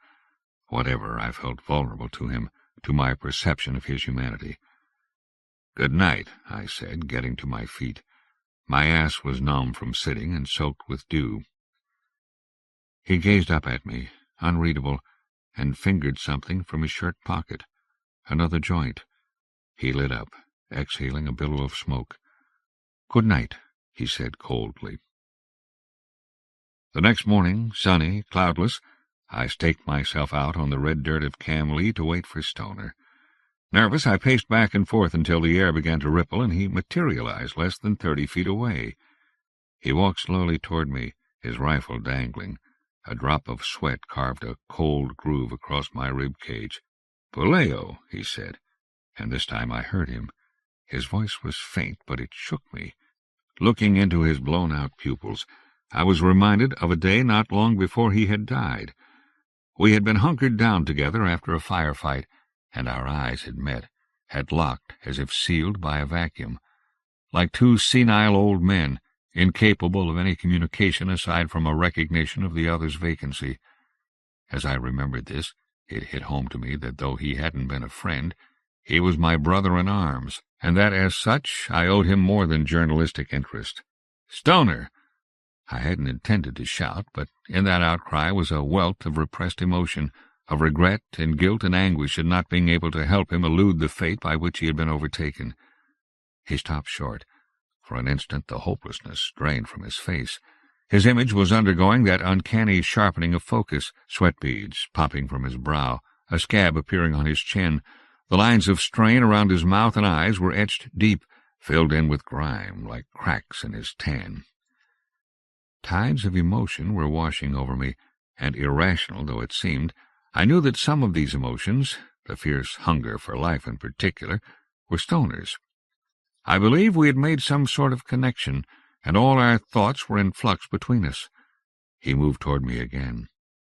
Whatever, I felt vulnerable to him, to my perception of his humanity. Good night, I said, getting to my feet. My ass was numb from sitting and soaked with dew. He gazed up at me, unreadable, and fingered something from his shirt pocket. Another joint. He lit up, exhaling a billow of smoke. "Good night," he said coldly. The next morning, sunny, cloudless, I staked myself out on the red dirt of Camlee to wait for Stoner. Nervous, I paced back and forth until the air began to ripple and he materialized less than 30 feet away. He walked slowly toward me, his rifle dangling. A drop of sweat carved a cold groove across my rib cage. "Puleo," he said, and this time I heard him. His voice was faint, but it shook me. Looking into his blown-out pupils, I was reminded of a day not long before he had died. We had been hunkered down together after a firefight, and our eyes had met, had locked as if sealed by a vacuum. Like two senile old men, incapable of any communication aside from a recognition of the other's vacancy. As I remembered this, it hit home to me that though he hadn't been a friend, he was my brother-in-arms, and that as such I owed him more than journalistic interest. "Stoner!" I hadn't intended to shout, but in that outcry was a welter of repressed emotion, of regret and guilt and anguish at not being able to help him elude the fate by which he had been overtaken. He stopped short. For an instant the hopelessness drained from his face. His image was undergoing that uncanny sharpening of focus, sweat beads popping from his brow, a scab appearing on his chin. The lines of strain around his mouth and eyes were etched deep, filled in with grime, like cracks in his tan. Tides of emotion were washing over me, and irrational though it seemed, I knew that some of these emotions, the fierce hunger for life in particular, were Stoner's. I believe we had made some sort of connection, and all our thoughts were in flux between us. He moved toward me again.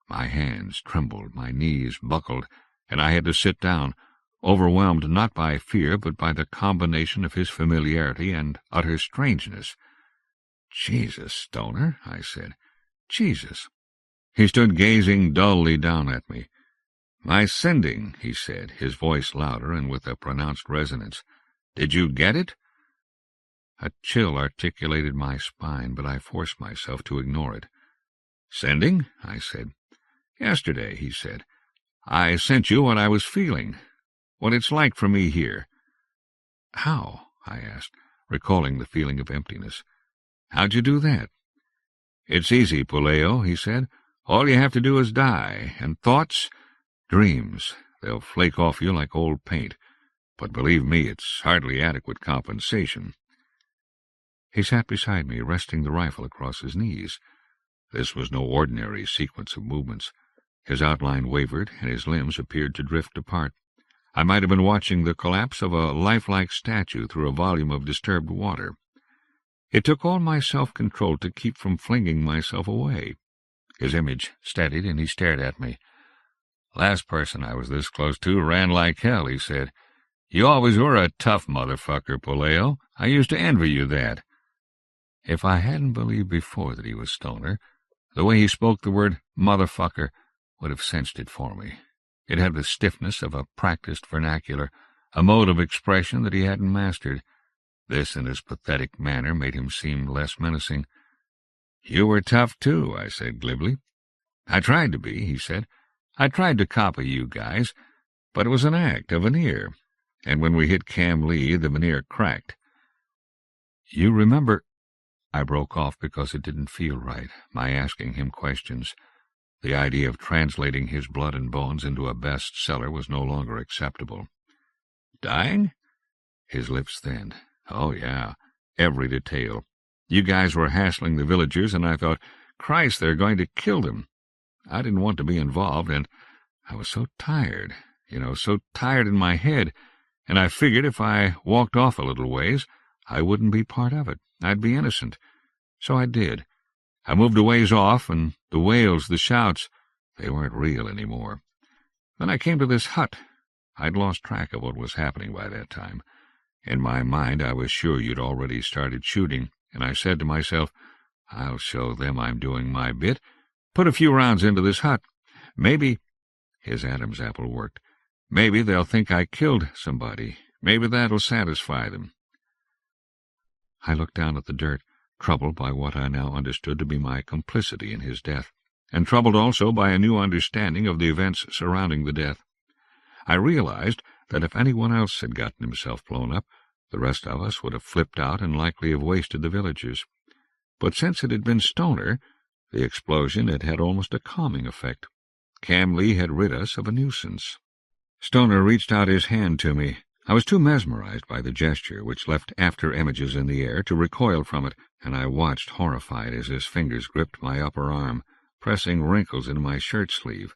My hands trembled, my knees buckled, and I had to sit down, overwhelmed not by fear but by the combination of his familiarity and utter strangeness. "Jesus, Stoner," I said. "Jesus." He stood gazing dully down at me. "My sending," he said, his voice louder and with a pronounced resonance. "Did you get it?" A chill articulated my spine, but I forced myself to ignore it. "Sending?" I said. "Yesterday," he said. "I sent you what I was feeling, what it's like for me here." "How?" I asked, recalling the feeling of emptiness. "How'd you do that?" "It's easy, Puleo," he said. "All you have to do is die, and thoughts, dreams, they'll flake off you like old paint. But believe me, it's hardly adequate compensation." He sat beside me, resting the rifle across his knees. This was no ordinary sequence of movements. His outline wavered, and his limbs appeared to drift apart. I might have been watching the collapse of a lifelike statue through a volume of disturbed water. It took all my self-control to keep from flinging myself away. His image steadied, and he stared at me. "Last person I was this close to ran like hell," he said. "You always were a tough motherfucker, Puleo. I used to envy you that." If I hadn't believed before that he was Stoner, the way he spoke the word motherfucker would have cinched it for me. It had the stiffness of a practiced vernacular, a mode of expression that he hadn't mastered. This and his pathetic manner made him seem less menacing. "You were tough, too," I said glibly. "I tried to be," he said. "I tried to copy you guys, but it was an act, a veneer. And when we hit Camlee, the veneer cracked." "You remember—" I broke off because it didn't feel right, my asking him questions. The idea of translating his blood and bones into a bestseller was no longer acceptable. "Dying?" His lips thinned. "Oh, yeah, every detail. You guys were hassling the villagers, and I thought, Christ, they're going to kill them. I didn't want to be involved, and I was so tired, so tired in my head, and I figured if I walked off a little ways, I wouldn't be part of it. I'd be innocent. So I did. I moved a ways off, and the wails, the shouts, they weren't real anymore. Then I came to this hut. I'd lost track of what was happening by that time. In my mind, I was sure you'd already started shooting, and I said to myself, I'll show them I'm doing my bit. Put a few rounds into this hut. Maybe—" his Adam's apple worked. "Maybe they'll think I killed somebody. Maybe that'll satisfy them." I looked down at the dirt, troubled by what I now understood to be my complicity in his death, and troubled also by a new understanding of the events surrounding the death. I realized that if anyone else had gotten himself blown up, the rest of us would have flipped out and likely have wasted the villagers. But since it had been Stoner, the explosion had had almost a calming effect. Cam Lee had rid us of a nuisance. Stoner reached out his hand to me. I was too mesmerized by the gesture, which left after-images in the air, to recoil from it, and I watched horrified as his fingers gripped my upper arm, pressing wrinkles into my shirt-sleeve.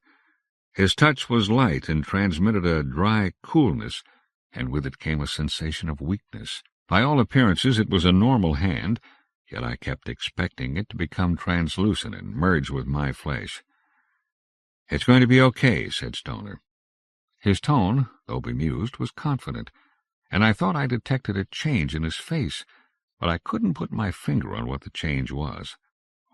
His touch was light and transmitted a dry coolness, and with it came a sensation of weakness. By all appearances it was a normal hand, yet I kept expecting it to become translucent and merge with my flesh. "It's going to be okay," said Stoner. His tone, though bemused, was confident, and I thought I detected a change in his face, but I couldn't put my finger on what the change was.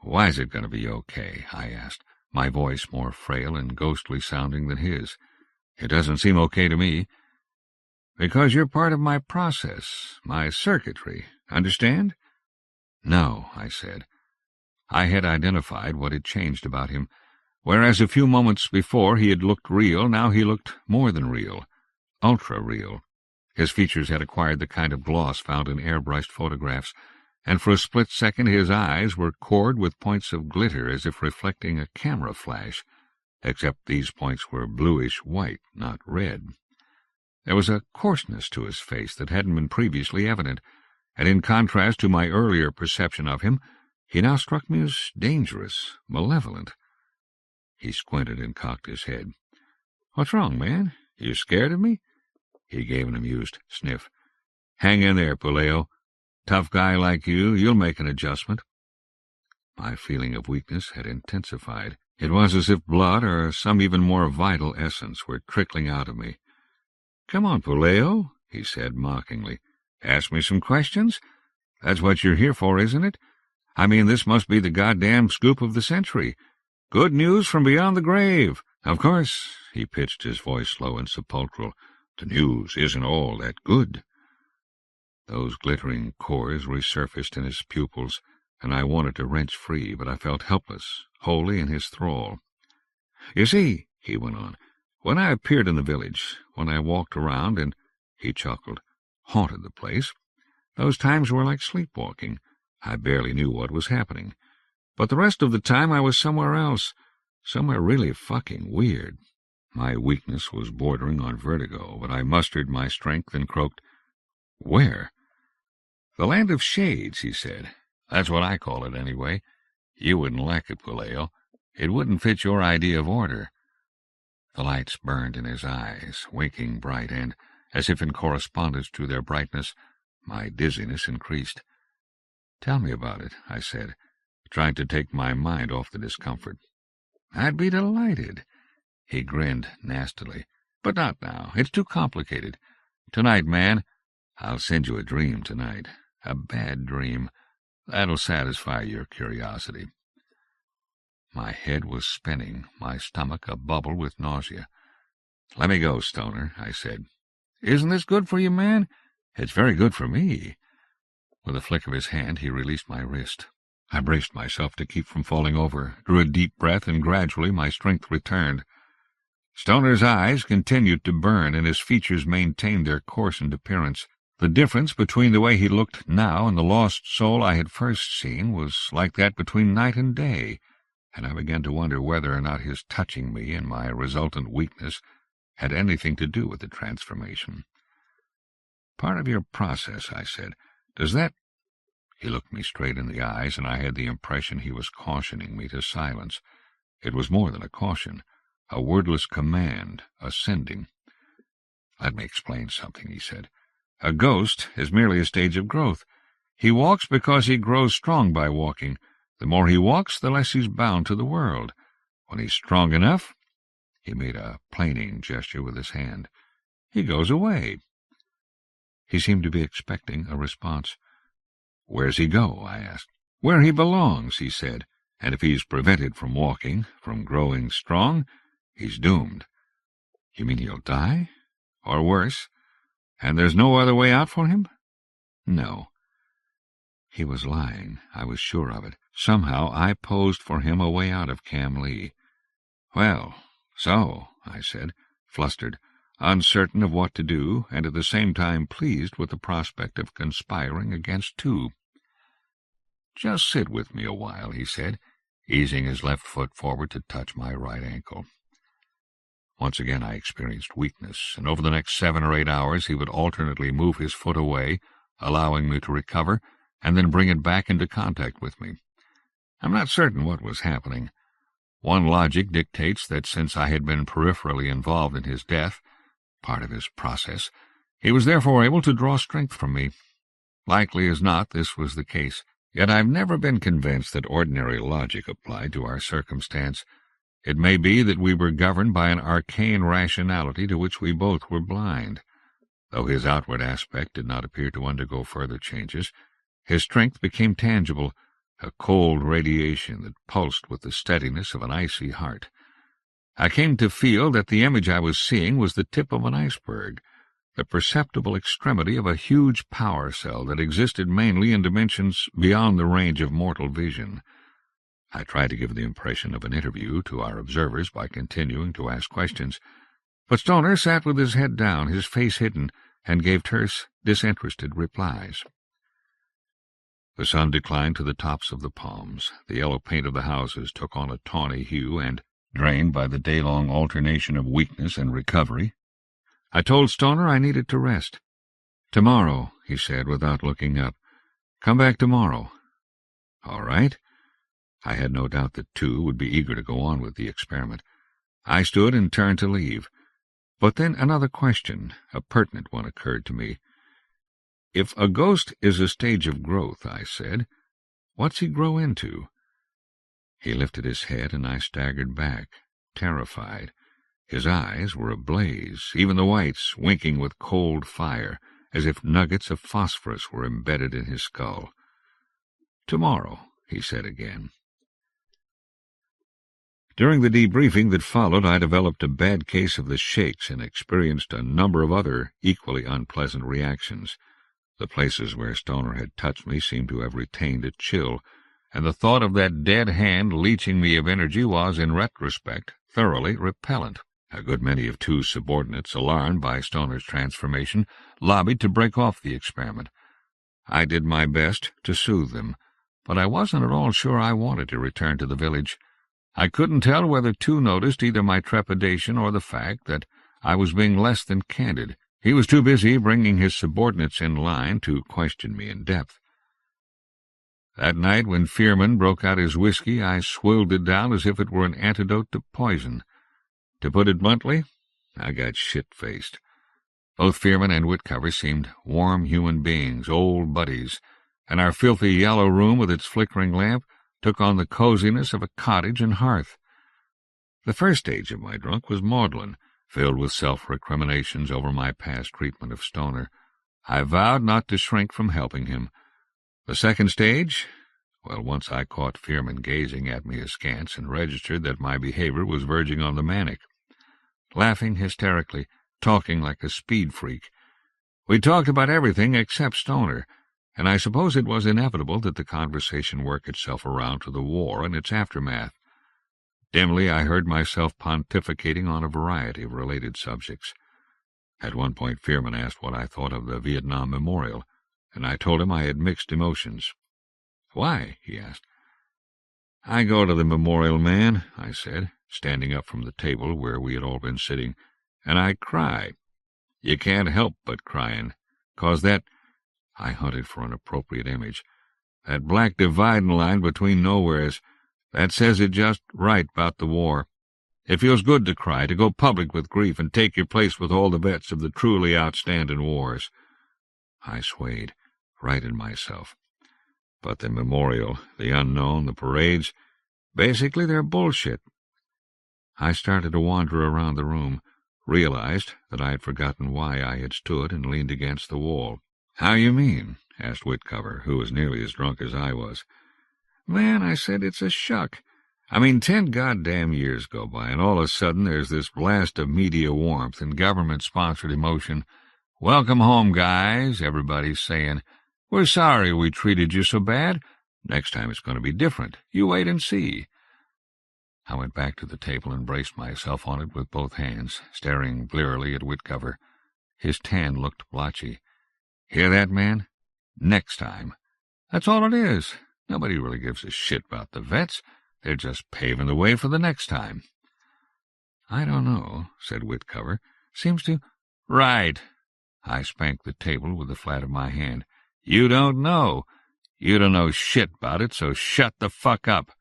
"Why is it going to be okay?" I asked, my voice more frail and ghostly sounding than his. "It doesn't seem okay to me." "Because you're part of my process, my circuitry. Understand?" "No," I said. I had identified what had changed about him. Whereas a few moments before he had looked real, now he looked more than real, ultra-real. His features had acquired the kind of gloss found in airbrushed photographs, and for a split second his eyes were cored with points of glitter as if reflecting a camera flash, except these points were bluish-white, not red. There was a coarseness to his face that hadn't been previously evident, and in contrast to my earlier perception of him, he now struck me as dangerous, malevolent. He squinted and cocked his head. "What's wrong, man? You scared of me?" He gave an amused sniff. "Hang in there, Puleo. Tough guy like you, you'll make an adjustment." My feeling of weakness had intensified. It was as if blood or some even more vital essence were trickling out of me. "Come on, Puleo," he said mockingly. "Ask me some questions? That's what you're here for, isn't it? I mean, this must be the goddamn scoop of the century. Good news from beyond the grave. Of course," he pitched his voice slow and sepulchral, "the news isn't all that good." Those glittering cores resurfaced in his pupils, and I wanted to wrench free, but I felt helpless, wholly in his thrall. "You see," he went on, "when I appeared in the village, when I walked around and," he chuckled, "haunted the place, those times were like sleepwalking. I barely knew what was happening. But the rest of the time I was somewhere else, somewhere really fucking weird. My weakness was bordering on vertigo, but I mustered my strength and croaked, "Where?" "The land of shades," he said. "That's what I call it, anyway. You wouldn't like it, Puleo. It wouldn't fit your idea of order." The lights burned in his eyes, winking bright, and, as if in correspondence to their brightness, my dizziness increased. "Tell me about it," I said, trying to take my mind off the discomfort. "I'd be delighted." He grinned nastily. "But not now. It's too complicated. Tonight, man, I'll send you a dream tonight. A bad dream. That'll satisfy your curiosity." My head was spinning, my stomach abubble with nausea. "Let me go, Stoner," I said. "Isn't this good for you, man?" "It's very good for me." With a flick of his hand, he released my wrist. I braced myself to keep from falling over, drew a deep breath, and gradually my strength returned. Stoner's eyes continued to burn, and his features maintained their coarsened appearance. The difference between the way he looked now and the lost soul I had first seen was like that between night and day, and I began to wonder whether or not his touching me and my resultant weakness had anything to do with the transformation. "Part of your process," I said. "Does that—" He looked me straight in the eyes, and I had the impression he was cautioning me to silence. It was more than a caution, a wordless command, a sending. "Let me explain something," he said. "A ghost is merely a stage of growth. He walks because he grows strong by walking. The more he walks, the less he's bound to the world. When he's strong enough," he made a plaining gesture with his hand, "he goes away." He seemed to be expecting a response. "Where's he go?" I asked. "Where he belongs," he said, "and if he's prevented from walking, from growing strong, he's doomed." "You mean he'll die? Or worse? And there's no other way out for him?" "No." He was lying. I was sure of it. Somehow I posed for him a way out of Camlee. "Well, so," I said, flustered, uncertain of what to do, and at the same time pleased with the prospect of conspiring against two. "Just sit with me a while," he said, easing his left foot forward to touch my right ankle. Once again I experienced weakness, and over the next 7 or 8 hours he would alternately move his foot away, allowing me to recover, and then bring it back into contact with me. I'm not certain what was happening. One logic dictates that since I had been peripherally involved in his death, part of his process, he was therefore able to draw strength from me. Likely as not, this was the case. Yet I've never been convinced that ordinary logic applied to our circumstance. It may be that we were governed by an arcane rationality to which we both were blind. Though his outward aspect did not appear to undergo further changes, his strength became tangible, a cold radiation that pulsed with the steadiness of an icy heart. I came to feel that the image I was seeing was the tip of an iceberg, the perceptible extremity of a huge power cell that existed mainly in dimensions beyond the range of mortal vision. I tried to give the impression of an interview to our observers by continuing to ask questions, but Stoner sat with his head down, his face hidden, and gave terse, disinterested replies. The sun declined to the tops of the palms. The yellow paint of the houses took on a tawny hue, and, drained by the day-long alternation of weakness and recovery, I told Stoner I needed to rest. "Tomorrow," he said, without looking up. "Come back tomorrow." "All right." I had no doubt that two would be eager to go on with the experiment. I stood and turned to leave. But then another question, a pertinent one, occurred to me. "If a ghost is a stage of growth," I said, "what's he grow into?" He lifted his head, and I staggered back, terrified. His eyes were ablaze, even the whites winking with cold fire, as if nuggets of phosphorus were embedded in his skull. "Tomorrow," he said again. During the debriefing that followed, I developed a bad case of the shakes and experienced a number of other equally unpleasant reactions. The places where Stoner had touched me seemed to have retained a chill, and the thought of that dead hand leeching me of energy was, in retrospect, thoroughly repellent. A good many of Two's subordinates, alarmed by Stoner's transformation, lobbied to break off the experiment. I did my best to soothe them, but I wasn't at all sure I wanted to return to the village. I couldn't tell whether Two noticed either my trepidation or the fact that I was being less than candid. He was too busy bringing his subordinates in line to question me in depth. That night, when Fearman broke out his whiskey, I swilled it down as if it were an antidote to poison. To put it bluntly, I got shit-faced. Both Fearman and Whitcover seemed warm human beings, old buddies, and our filthy yellow room with its flickering lamp took on the coziness of a cottage and hearth. The first stage of my drunk was maudlin, filled with self-recriminations over my past treatment of Stoner. I vowed not to shrink from helping him. The second stage, well, once I caught Fearman gazing at me askance and registered that my behavior was verging on the manic. Laughing hysterically, talking like a speed freak. We talked about everything except Stoner, and I suppose it was inevitable that the conversation work itself around to the war and its aftermath. Dimly I heard myself pontificating on a variety of related subjects. At one point Fearman asked what I thought of the Vietnam Memorial, and I told him I had mixed emotions. "Why?" he asked. "I go to the memorial, man," I said, standing up from the table where we had all been sitting, "and I cry. You can't help but crying, 'cause that—" I hunted for an appropriate image. "That black dividing line between nowheres, that says it just right about the war. It feels good to cry, to go public with grief and take your place with all the vets of the truly outstanding wars." I swayed, righted myself. "But the memorial, the unknown, the parades, basically they're bullshit." I started to wander around the room, realized that I had forgotten why I had stood and leaned against the wall. "How you mean?" asked Whitcover, who was nearly as drunk as I was. "Man," I said, "it's a shuck. I mean, 10 goddamn years go by, and all of a sudden there's this blast of media warmth and government-sponsored emotion. 'Welcome home, guys,' everybody's saying. We're sorry we treated you so bad. Next time it's going to be different. You wait and see." I went back to the table and braced myself on it with both hands, staring blearily at Whitcover. His tan looked blotchy. "Hear that, man? Next time. That's all it is. Nobody really gives a shit about the vets. They're just paving the way for the next time." "I don't know," said Whitcover. "Seems to—" "Right." I spanked the table with the flat of my hand. "You don't know. You don't know shit about it, so shut the fuck up."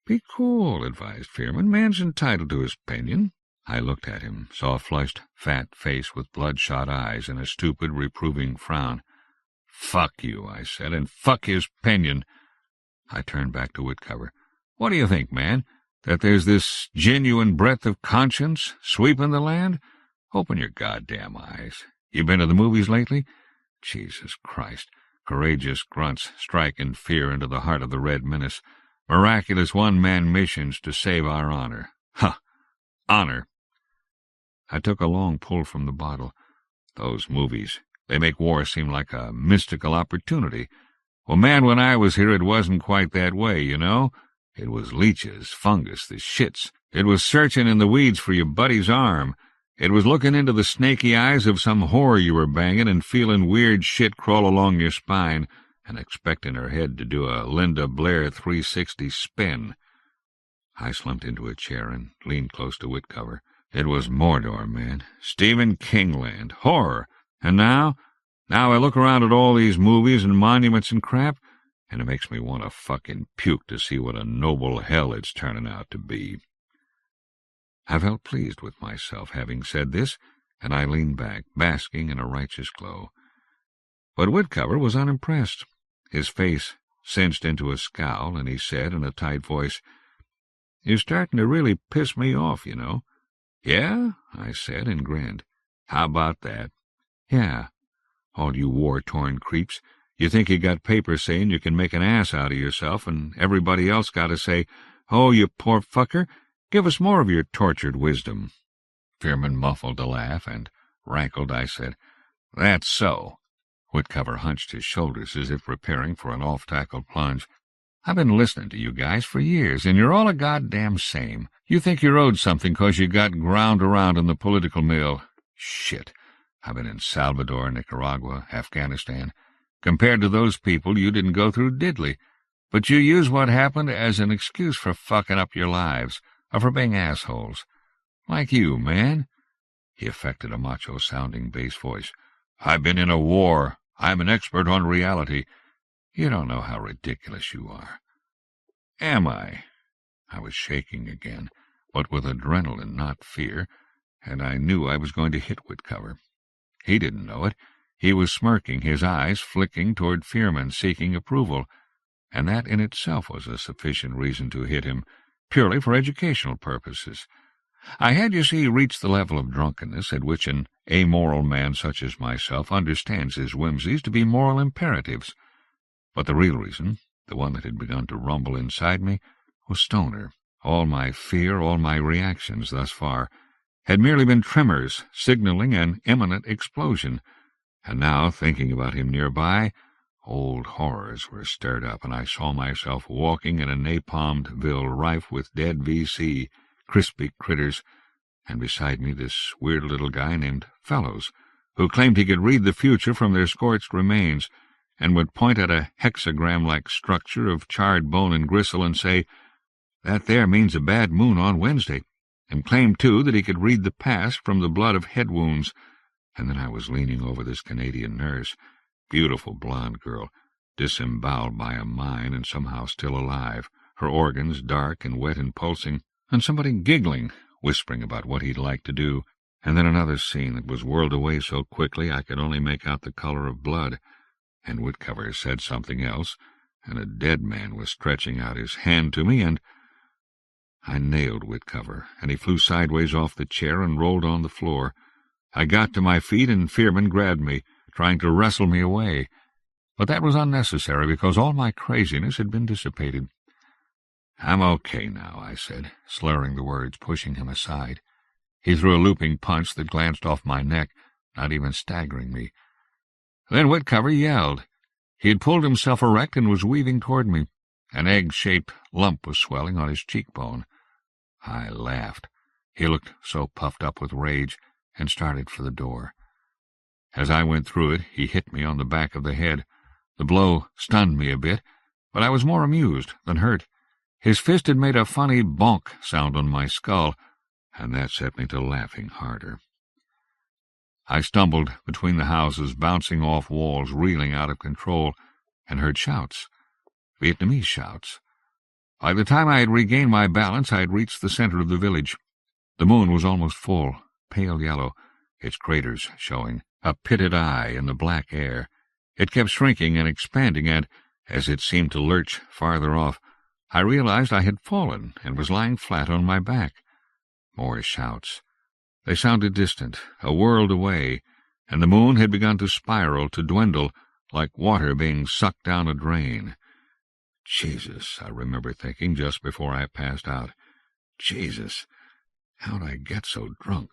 "Be cool," advised Fearman. "Man's entitled to his opinion." I looked at him, saw a flushed, fat face with bloodshot eyes and a stupid, reproving frown. "Fuck you," I said, "and fuck his opinion." I turned back to Whitcover. "What do you think, man? That there's this genuine breath of conscience sweeping the land? Open your goddamn eyes. You been to the movies lately? Jesus Christ. Courageous grunts striking fear into the heart of the Red Menace. Miraculous one-man missions to save our honor. Huh! Honor!" I took a long pull from the bottle. "Those movies, they make war seem like a mystical opportunity. Well, man, when I was here it wasn't quite that way, you know. It was leeches, fungus, the shits. It was searching in the weeds for your buddy's arm. It was looking into the snaky eyes of some whore you were banging and feeling weird shit crawl along your spine and expecting her head to do a Linda Blair 360 spin." I slumped into a chair and leaned close to Whitcover. "It was Mordor, man. Stephen King land. Horror. And now I look around at all these movies and monuments and crap, and it makes me want to fucking puke to see what a noble hell it's turning out to be." I felt pleased with myself having said this, and I leaned back, basking in a righteous glow. But Whitcover was unimpressed. His face cinched into a scowl, and he said in a tight voice, "You're starting to really piss me off, you know." "Yeah?" I said, and grinned. "How about that?" "Yeah. All you war-torn creeps. You think you got papers saying you can make an ass out of yourself, and everybody else got to say, 'Oh, you poor fucker, give us more of your tortured wisdom.'" Fearman muffled a laugh, and, rankled, I said, "That's so." Whitcover hunched his shoulders as if preparing for an off-tackle plunge. "I've been listening to you guys for years, and you're all a goddamn same. You think you're owed something 'cause you got ground around in the political mill. Shit. I've been in Salvador, Nicaragua, Afghanistan. Compared to those people, you didn't go through diddly. But you use what happened as an excuse for fucking up your lives, or for being assholes. Like you, man." He affected a macho-sounding bass voice. "I've been in a war. I'm an expert on reality. You don't know how ridiculous you are." "Am I?" I was shaking again, but with adrenaline, not fear, and I knew I was going to hit Whitcover. He didn't know it. He was smirking, his eyes flicking toward Fearman, seeking approval, and that in itself was a sufficient reason to hit him, purely for educational purposes. I had, you see, reached the level of drunkenness at which an amoral man such as myself understands his whimsies to be moral imperatives. But the real reason, the one that had begun to rumble inside me, was Stoner. All my fear, all my reactions thus far, had merely been tremors signaling an imminent explosion, and now, thinking about him nearby, old horrors were stirred up, and I saw myself walking in a napalmed ville rife with dead VC, crispy critters, and beside me this weird little guy named Fellows, who claimed he could read the future from their scorched remains, and would point at a hexagram-like structure of charred bone and gristle and say, "That there means a bad moon on Wednesday," and claimed, too, that he could read the past from the blood of head wounds. And then I was leaning over this Canadian nurse, beautiful blonde girl, disemboweled by a mine and somehow still alive, her organs dark and wet and pulsing, and somebody giggling, whispering about what he'd like to do, and then another scene that was whirled away so quickly I could only make out the color of blood, and Whitcover said something else, and a dead man was stretching out his hand to me, and I nailed Whitcover, and he flew sideways off the chair and rolled on the floor. I got to my feet, and Fearman grabbed me, trying to wrestle me away. But that was unnecessary, because all my craziness had been dissipated. "I'm okay now," I said, slurring the words, pushing him aside. He threw a looping punch that glanced off my neck, not even staggering me. Then Whitcover yelled. He had pulled himself erect and was weaving toward me. An egg-shaped lump was swelling on his cheekbone. I laughed. He looked so puffed up with rage, and started for the door. As I went through it, he hit me on the back of the head. The blow stunned me a bit, but I was more amused than hurt. His fist had made a funny bonk sound on my skull, and that set me to laughing harder. I stumbled between the houses, bouncing off walls, reeling out of control, and heard shouts. Vietnamese shouts. By the time I had regained my balance, I had reached the center of the village. The moon was almost full, pale yellow, its craters showing, a pitted eye in the black air. It kept shrinking and expanding, and, as it seemed to lurch farther off, I realized I had fallen and was lying flat on my back. More shouts. They sounded distant, a world away, and the moon had begun to spiral, to dwindle, like water being sucked down a drain. Jesus, I remember thinking just before I passed out. Jesus, how'd I get so drunk?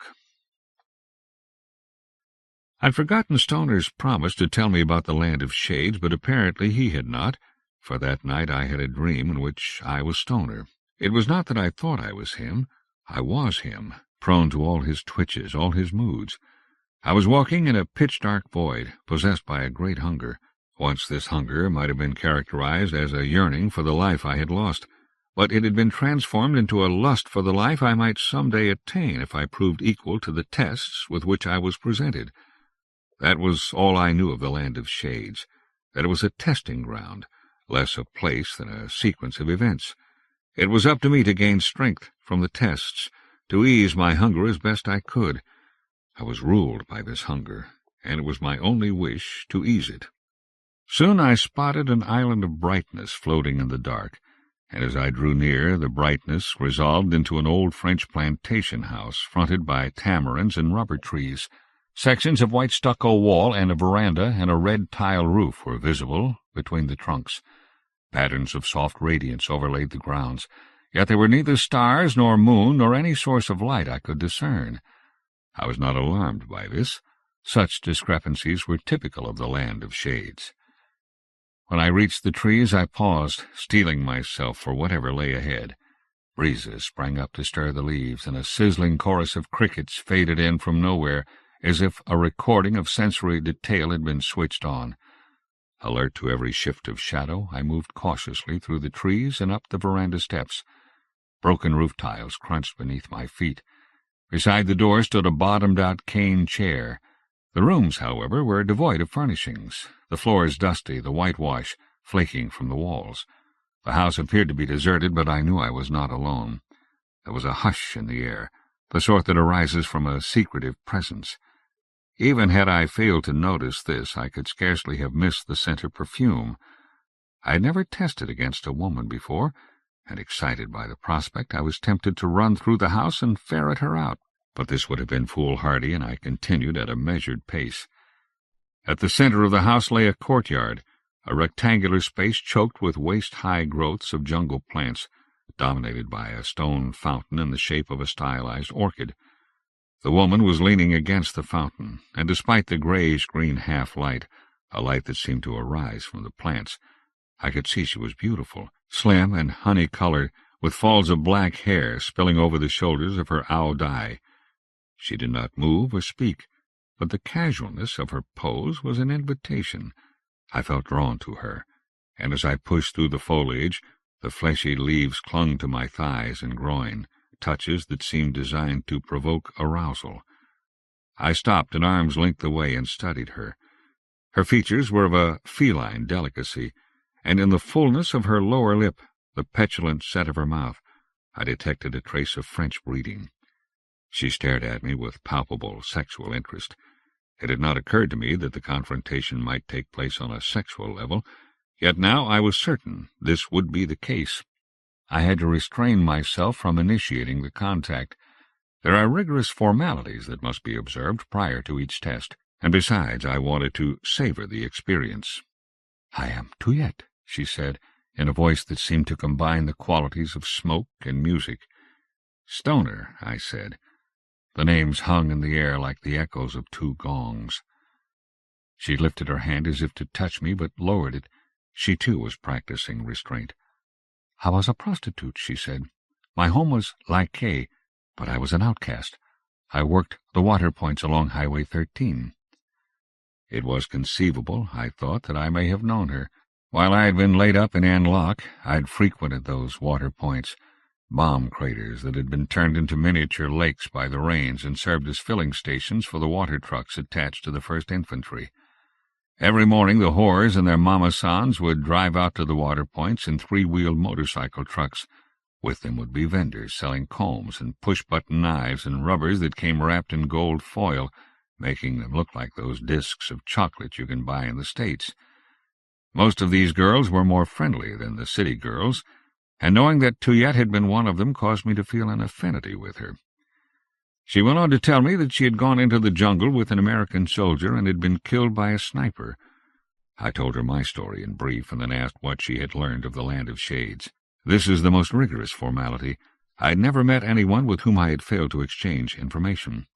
I'd forgotten Stoner's promise to tell me about the Land of Shades, but apparently he had not, for that night I had a dream in which I was Stoner. It was not that I thought I was him. I was him, prone to all his twitches, all his moods. I was walking in a pitch-dark void, possessed by a great hunger. Once this hunger might have been characterized as a yearning for the life I had lost, but it had been transformed into a lust for the life I might some day attain if I proved equal to the tests with which I was presented. That was all I knew of the Land of Shades, that it was a testing ground, less a place than a sequence of events. It was up to me to gain strength from the tests, to ease my hunger as best I could. I was ruled by this hunger, and it was my only wish to ease it. Soon I spotted an island of brightness floating in the dark, and as I drew near, the brightness resolved into an old French plantation house fronted by tamarins and rubber trees. Sections of white stucco wall and a veranda and a red tile roof were visible between the trunks. Patterns of soft radiance overlaid the grounds, yet there were neither stars nor moon nor any source of light I could discern. I was not alarmed by this. Such discrepancies were typical of the Land of Shades. When I reached the trees, I paused, steeling myself for whatever lay ahead. Breezes sprang up to stir the leaves, and a sizzling chorus of crickets faded in from nowhere, as if a recording of sensory detail had been switched on. Alert to every shift of shadow, I moved cautiously through the trees and up the veranda steps. Broken roof tiles crunched beneath my feet. Beside the door stood a bottomed-out cane chair. The rooms, however, were devoid of furnishings, the floors dusty, the whitewash flaking from the walls. The house appeared to be deserted, but I knew I was not alone. There was a hush in the air, the sort that arises from a secretive presence. Even had I failed to notice this, I could scarcely have missed the scent of perfume. I had never tested against a woman before, and excited by the prospect, I was tempted to run through the house and ferret her out. But this would have been foolhardy, and I continued at a measured pace. At the center of the house lay a courtyard, a rectangular space choked with waist-high growths of jungle plants, dominated by a stone fountain in the shape of a stylized orchid. The woman was leaning against the fountain, and despite the grayish-green half-light, a light that seemed to arise from the plants, I could see she was beautiful, slim and honey-colored, with falls of black hair spilling over the shoulders of her ao dai. She did not move or speak, but the casualness of her pose was an invitation. I felt drawn to her, and as I pushed through the foliage, the fleshy leaves clung to my thighs and groin, touches that seemed designed to provoke arousal. I stopped an arm's length away and studied her. Her features were of a feline delicacy, and in the fullness of her lower lip, the petulant set of her mouth, I detected a trace of French breeding. She stared at me with palpable sexual interest. It had not occurred to me that the confrontation might take place on a sexual level, yet now I was certain this would be the case. I had to restrain myself from initiating the contact. There are rigorous formalities that must be observed prior to each test, and besides, I wanted to savor the experience. "I am Tuyet," she said, in a voice that seemed to combine the qualities of smoke and music. "Stoner," I said. The names hung in the air like the echoes of two gongs. She lifted her hand as if to touch me, but lowered it. She, too, was practicing restraint. "I was a prostitute," she said. "My home was Laike, but I was an outcast. I worked the water points along Highway 13. It was conceivable, I thought, that I may have known her. While I had been laid up in Ann Loch, I'd frequented those water points, bomb craters that had been turned into miniature lakes by the rains and served as filling stations for the water trucks attached to the 1st Infantry. Every morning the whores and their mama-sans would drive out to the water points in 3-wheeled motorcycle trucks. With them would be vendors selling combs and push-button knives and rubbers that came wrapped in gold foil, making them look like those discs of chocolate you can buy in the States. Most of these girls were more friendly than the city girls, and knowing that Tuyet had been one of them caused me to feel an affinity with her. She went on to tell me that she had gone into the jungle with an American soldier and had been killed by a sniper. I told her my story in brief, and then asked what she had learned of the Land of Shades. This is the most rigorous formality. I had never met anyone with whom I had failed to exchange information.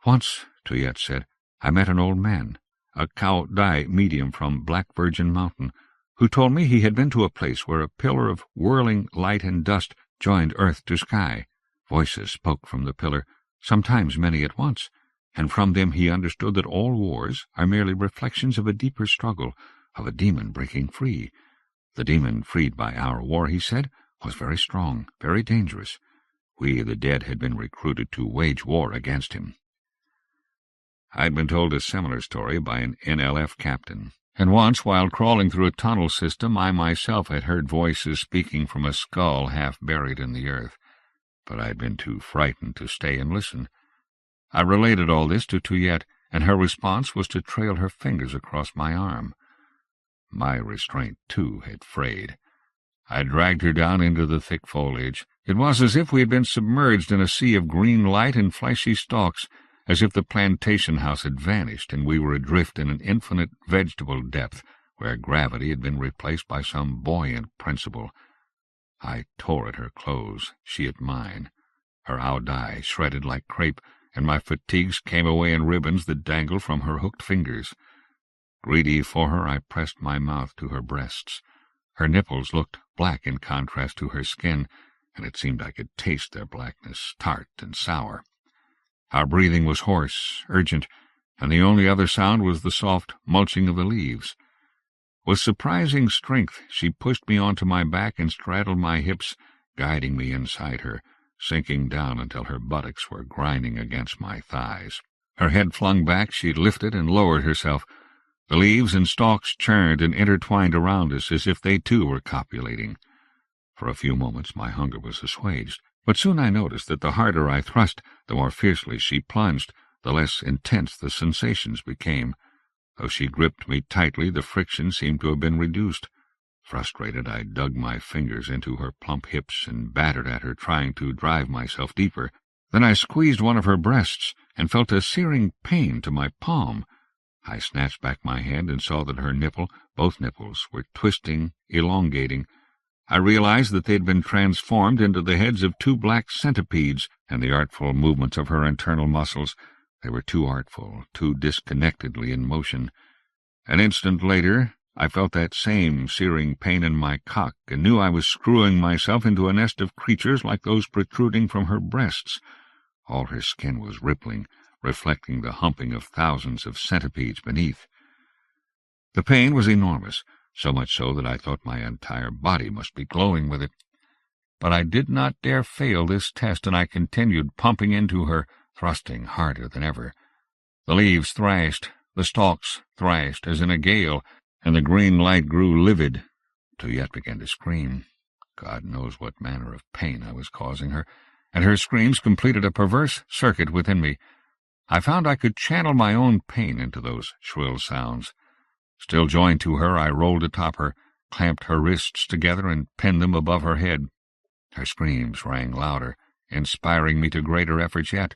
"Once," Tuyet said, "I met an old man, a Cao Dai medium from Black Virgin Mountain, who told me he had been to a place where a pillar of whirling light and dust joined earth to sky. Voices spoke from the pillar, sometimes many at once, and from them he understood that all wars are merely reflections of a deeper struggle, of a demon breaking free. The demon freed by our war, he said, was very strong, very dangerous. We, the dead, had been recruited to wage war against him." I had been told a similar story by an NLF captain, and once, while crawling through a tunnel system, I myself had heard voices speaking from a skull half buried in the earth, but I had been too frightened to stay and listen. I related all this to Tuyet, and her response was to trail her fingers across my arm. My restraint, too, had frayed. I dragged her down into the thick foliage. It was as if we had been submerged in a sea of green light and fleshy stalks, as if the plantation house had vanished and we were adrift in an infinite vegetable depth where gravity had been replaced by some buoyant principle. I tore at her clothes, she at mine. Her audai shredded like crepe, and my fatigues came away in ribbons that dangled from her hooked fingers. Greedy for her, I pressed my mouth to her breasts. Her nipples looked black in contrast to her skin, and it seemed I could taste their blackness, tart and sour. Our breathing was hoarse, urgent, and the only other sound was the soft mulching of the leaves. With surprising strength, she pushed me onto my back and straddled my hips, guiding me inside her, sinking down until her buttocks were grinding against my thighs. Her head flung back, she lifted and lowered herself. The leaves and stalks churned and intertwined around us as if they too were copulating. For a few moments my hunger was assuaged, but soon I noticed that the harder I thrust, the more fiercely she plunged, the less intense the sensations became. Though she gripped me tightly, the friction seemed to have been reduced. Frustrated, I dug my fingers into her plump hips and battered at her, trying to drive myself deeper. Then I squeezed one of her breasts and felt a searing pain to my palm. I snatched back my hand and saw that her nipple, both nipples, were twisting, elongating. I realized that they had been transformed into the heads of 2 black centipedes, and the artful movements of her internal muscles. They were too artful, too disconnectedly in motion. An instant later, I felt that same searing pain in my cock, and knew I was screwing myself into a nest of creatures like those protruding from her breasts. All her skin was rippling, reflecting the humping of thousands of centipedes beneath. The pain was enormous, so much so that I thought my entire body must be glowing with it. But I did not dare fail this test, and I continued pumping into her, thrusting harder than ever. The leaves thrashed, the stalks thrashed, as in a gale, and the green light grew livid. Tuyet began to scream. God knows what manner of pain I was causing her, and her screams completed a perverse circuit within me. I found I could channel my own pain into those shrill sounds. Still joined to her, I rolled atop her, clamped her wrists together, and pinned them above her head. Her screams rang louder, inspiring me to greater efforts yet.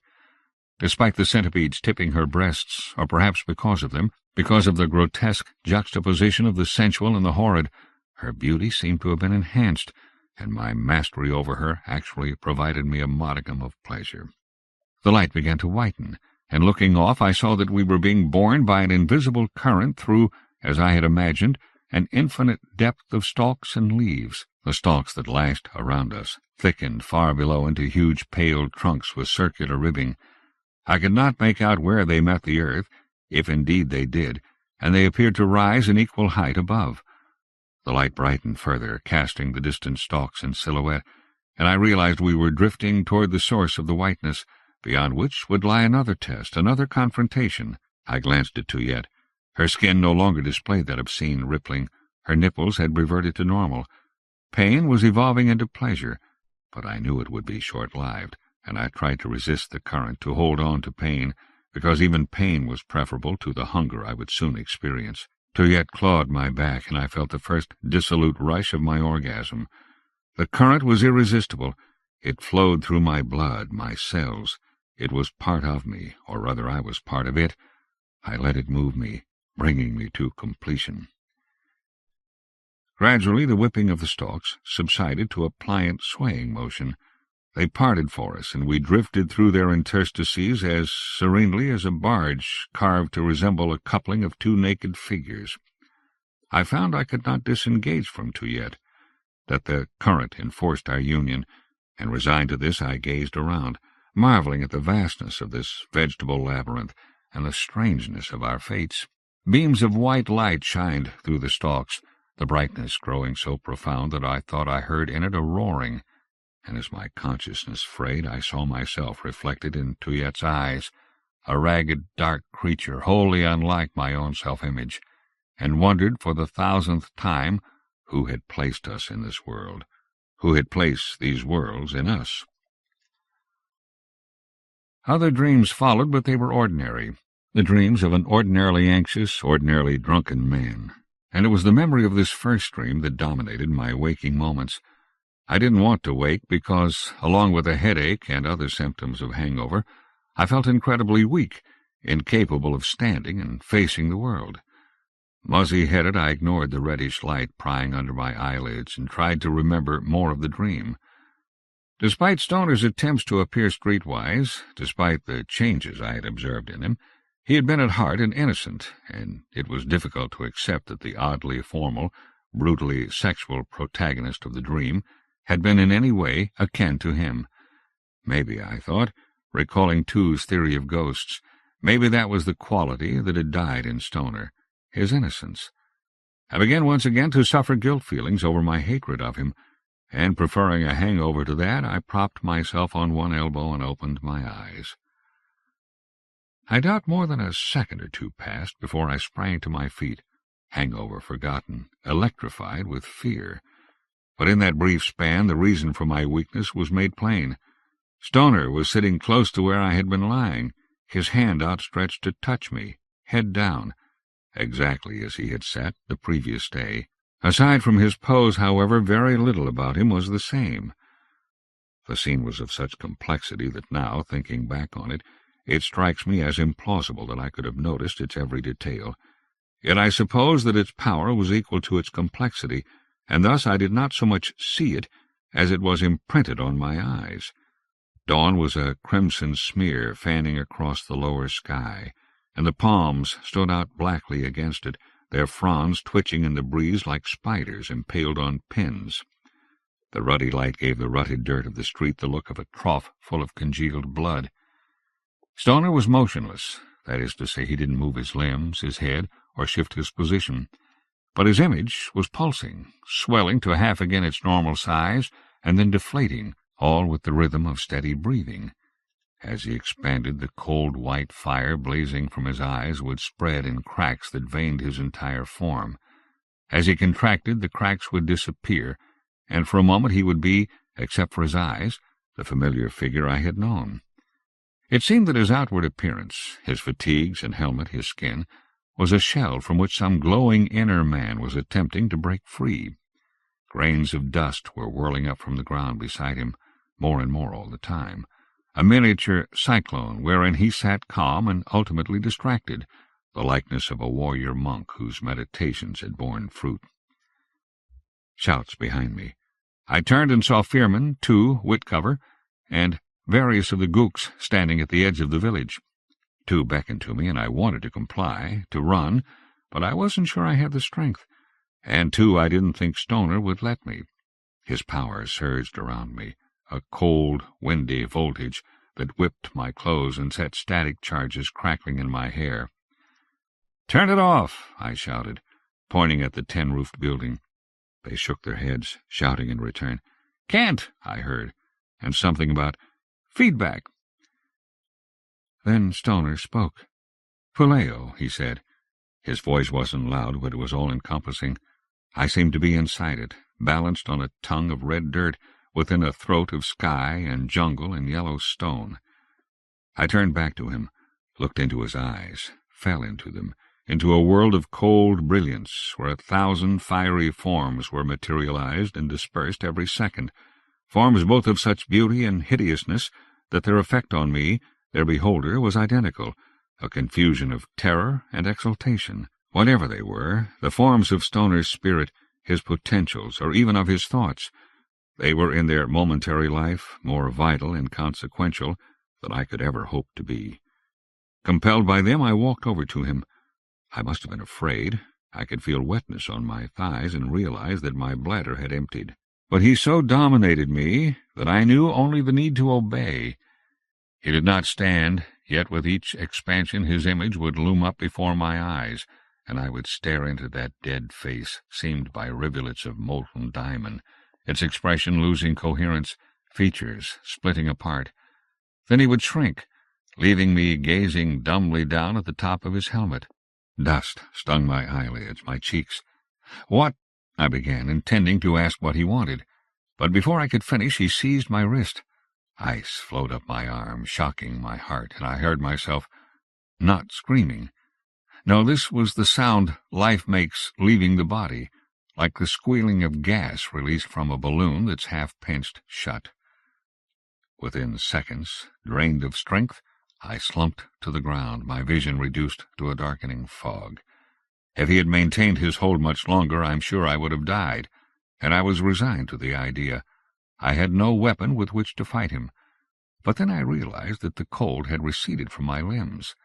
Despite the centipedes tipping her breasts, or perhaps because of them, because of the grotesque juxtaposition of the sensual and the horrid, her beauty seemed to have been enhanced, and my mastery over her actually provided me a modicum of pleasure. The light began to whiten, and looking off I saw that we were being borne by an invisible current through, as I had imagined, an infinite depth of stalks and leaves. The stalks that lashed around us thickened far below into huge pale trunks with circular ribbing. I could not make out where they met the earth, if indeed they did, and they appeared to rise in equal height above. The light brightened further, casting the distant stalks in silhouette, and I realized we were drifting toward the source of the whiteness, beyond which would lie another test, another confrontation. I glanced at Tuyet. Her skin no longer displayed that obscene rippling. Her nipples had reverted to normal. Pain was evolving into pleasure, but I knew it would be short-lived, and I tried to resist the current, to hold on to pain, because even pain was preferable to the hunger I would soon experience. Tuyet clawed my back, and I felt the first dissolute rush of my orgasm. The current was irresistible. It flowed through my blood, my cells. It was part of me, or rather I was part of it. I let it move me, bringing me to completion. Gradually the whipping of the stalks subsided to a pliant swaying motion. They parted for us, and we drifted through their interstices as serenely as a barge carved to resemble a coupling of two naked figures. I found I could not disengage from Tuyet, that the current enforced our union, and resigned to this I gazed around, marveling at the vastness of this vegetable labyrinth and the strangeness of our fates. Beams of white light shined through the stalks, the brightness growing so profound that I thought I heard in it a roaring, and as my consciousness frayed I saw myself reflected in Tuyet's eyes, a ragged, dark creature wholly unlike my own self-image, and wondered for the 1000th time who had placed us in this world, who had placed these worlds in us. Other dreams followed, but they were ordinary, the dreams of an ordinarily anxious, ordinarily drunken man, and it was the memory of this first dream that dominated my waking moments. I didn't want to wake because, along with a headache and other symptoms of hangover, I felt incredibly weak, incapable of standing and facing the world. Muzzy-headed, I ignored the reddish light prying under my eyelids and tried to remember more of the dream. Despite Stoner's attempts to appear streetwise, despite the changes I had observed in him, he had been at heart an innocent, and it was difficult to accept that the oddly formal, brutally sexual protagonist of the dream had been in any way akin to him. Maybe, I thought, recalling Tu's theory of ghosts, maybe that was the quality that had died in Stoner, his innocence. I began once again to suffer guilt feelings over my hatred of him, and preferring a hangover to that, I propped myself on one elbow and opened my eyes. I doubt more than a second or two passed before I sprang to my feet, hangover forgotten, electrified with fear. But in that brief span the reason for my weakness was made plain. Stoner was sitting close to where I had been lying, his hand outstretched to touch me, head down, exactly as he had sat the previous day. Aside from his pose, however, very little about him was the same. The scene was of such complexity that now, thinking back on it, it strikes me as implausible that I could have noticed its every detail. Yet I suppose that its power was equal to its complexity, and thus I did not so much see it as it was imprinted on my eyes. Dawn was a crimson smear fanning across the lower sky, and the palms stood out blackly against it, their fronds twitching in the breeze like spiders impaled on pins. The ruddy light gave the rutted dirt of the street the look of a trough full of congealed blood. Stoner was motionless, that is to say, he didn't move his limbs, his head, or shift his position, but his image was pulsing, swelling to half again its normal size, and then deflating, all with the rhythm of steady breathing. As he expanded, the cold white fire blazing from his eyes would spread in cracks that veined his entire form. As he contracted, the cracks would disappear, and for a moment he would be, except for his eyes, the familiar figure I had known. It seemed that his outward appearance, his fatigues and helmet, his skin, was a shell from which some glowing inner man was attempting to break free. Grains of dust were whirling up from the ground beside him, more and more all the time, a miniature cyclone wherein he sat calm and ultimately distracted, the likeness of a warrior monk whose meditations had borne fruit. Shouts behind me. I turned and saw Fearman, Tu, Whitcover, and various of the gooks standing at the edge of the village. Two beckoned to me, and I wanted to comply, to run, but I wasn't sure I had the strength. And two, I didn't think Stoner would let me. His power surged around me, a cold, windy voltage that whipped my clothes and set static charges crackling in my hair. "Turn it off!" I shouted, pointing at the tin-roofed building. They shook their heads, shouting in return. "Can't," I heard, and something about feedback. Then Stoner spoke. "Puleo," he said. His voice wasn't loud, but it was all-encompassing. I seemed to be inside it, balanced on a tongue of red dirt, within a throat of sky and jungle and yellow stone. I turned back to him, looked into his eyes, fell into them, into a world of cold brilliance where 1,000 fiery forms were materialized and dispersed every second, forms both of such beauty and hideousness that their effect on me, their beholder, was identical, a confusion of terror and exultation. Whatever they were, the forms of Stoner's spirit, his potentials, or even of his thoughts, they were in their momentary life more vital and consequential than I could ever hope to be. Compelled by them, I walked over to him. I must have been afraid. I could feel wetness on my thighs and realized that my bladder had emptied. But he so dominated me that I knew only the need to obey. He did not stand, yet with each expansion his image would loom up before my eyes, and I would stare into that dead face, seamed by rivulets of molten diamond, its expression losing coherence, features splitting apart. Then he would shrink, leaving me gazing dumbly down at the top of his helmet. Dust stung my eyelids, my cheeks. "What?" I began, intending to ask what he wanted. But before I could finish, he seized my wrist. Ice flowed up my arm, shocking my heart, and I heard myself not screaming. No, this was the sound life makes leaving the body, like the squealing of gas released from a balloon that's half pinched shut. Within seconds, drained of strength, I slumped to the ground, my vision reduced to a darkening fog. If he had maintained his hold much longer, I'm sure I would have died, and I was resigned to the idea. I had no weapon with which to fight him. But then I realized that the cold had receded from my limbs.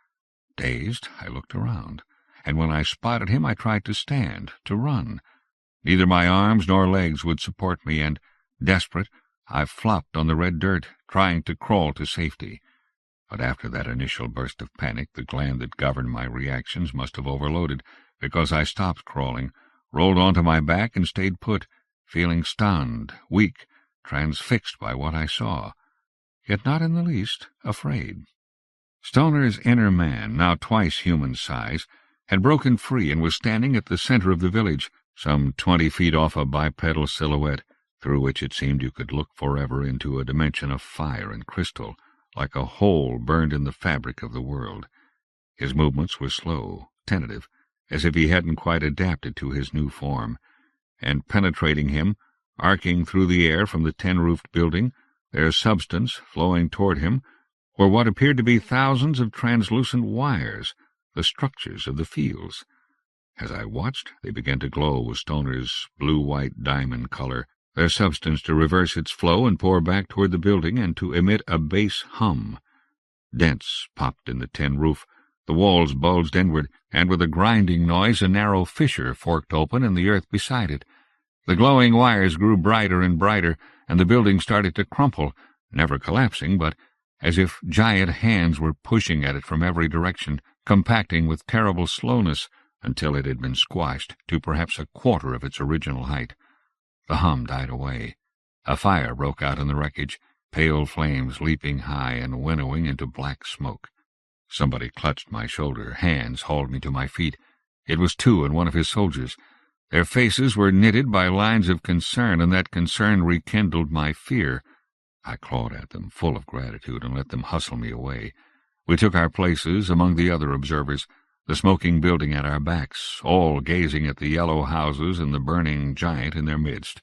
Dazed, I looked around, and when I spotted him I tried to stand, to run. Neither my arms nor legs would support me, and, desperate, I flopped on the red dirt, trying to crawl to safety. But after that initial burst of panic, the gland that governed my reactions must have overloaded, because I stopped crawling, rolled onto my back, and stayed put, feeling stunned, weak, transfixed by what I saw, yet not in the least afraid. Stoner's inner man, now twice human size, had broken free and was standing at the center of the village, some 20 feet off a bipedal silhouette, through which it seemed you could look forever into a dimension of fire and crystal, like a hole burned in the fabric of the world. His movements were slow, tentative, as if he hadn't quite adapted to his new form, and penetrating him, arcing through the air from the tin-roofed building, their substance flowing toward him, were what appeared to be thousands of translucent wires, the structures of the fields. As I watched, they began to glow with Stoner's blue-white diamond color, their substance to reverse its flow and pour back toward the building and to emit a bass hum. Dents popped in the tin roof, the walls bulged inward, and with a grinding noise a narrow fissure forked open in the earth beside it. The glowing wires grew brighter and brighter, and the building started to crumple, never collapsing, but as if giant hands were pushing at it from every direction, compacting with terrible slowness until it had been squashed to perhaps 1/4 of its original height. The hum died away. A fire broke out in the wreckage, pale flames leaping high and winnowing into black smoke. Somebody clutched my shoulder, hands hauled me to my feet. It was two and one of his soldiers. Their faces were knitted by lines of concern, and that concern rekindled my fear. I clawed at them, full of gratitude, and let them hustle me away. We took our places among the other observers, the smoking building at our backs, all gazing at the yellow houses and the burning giant in their midst.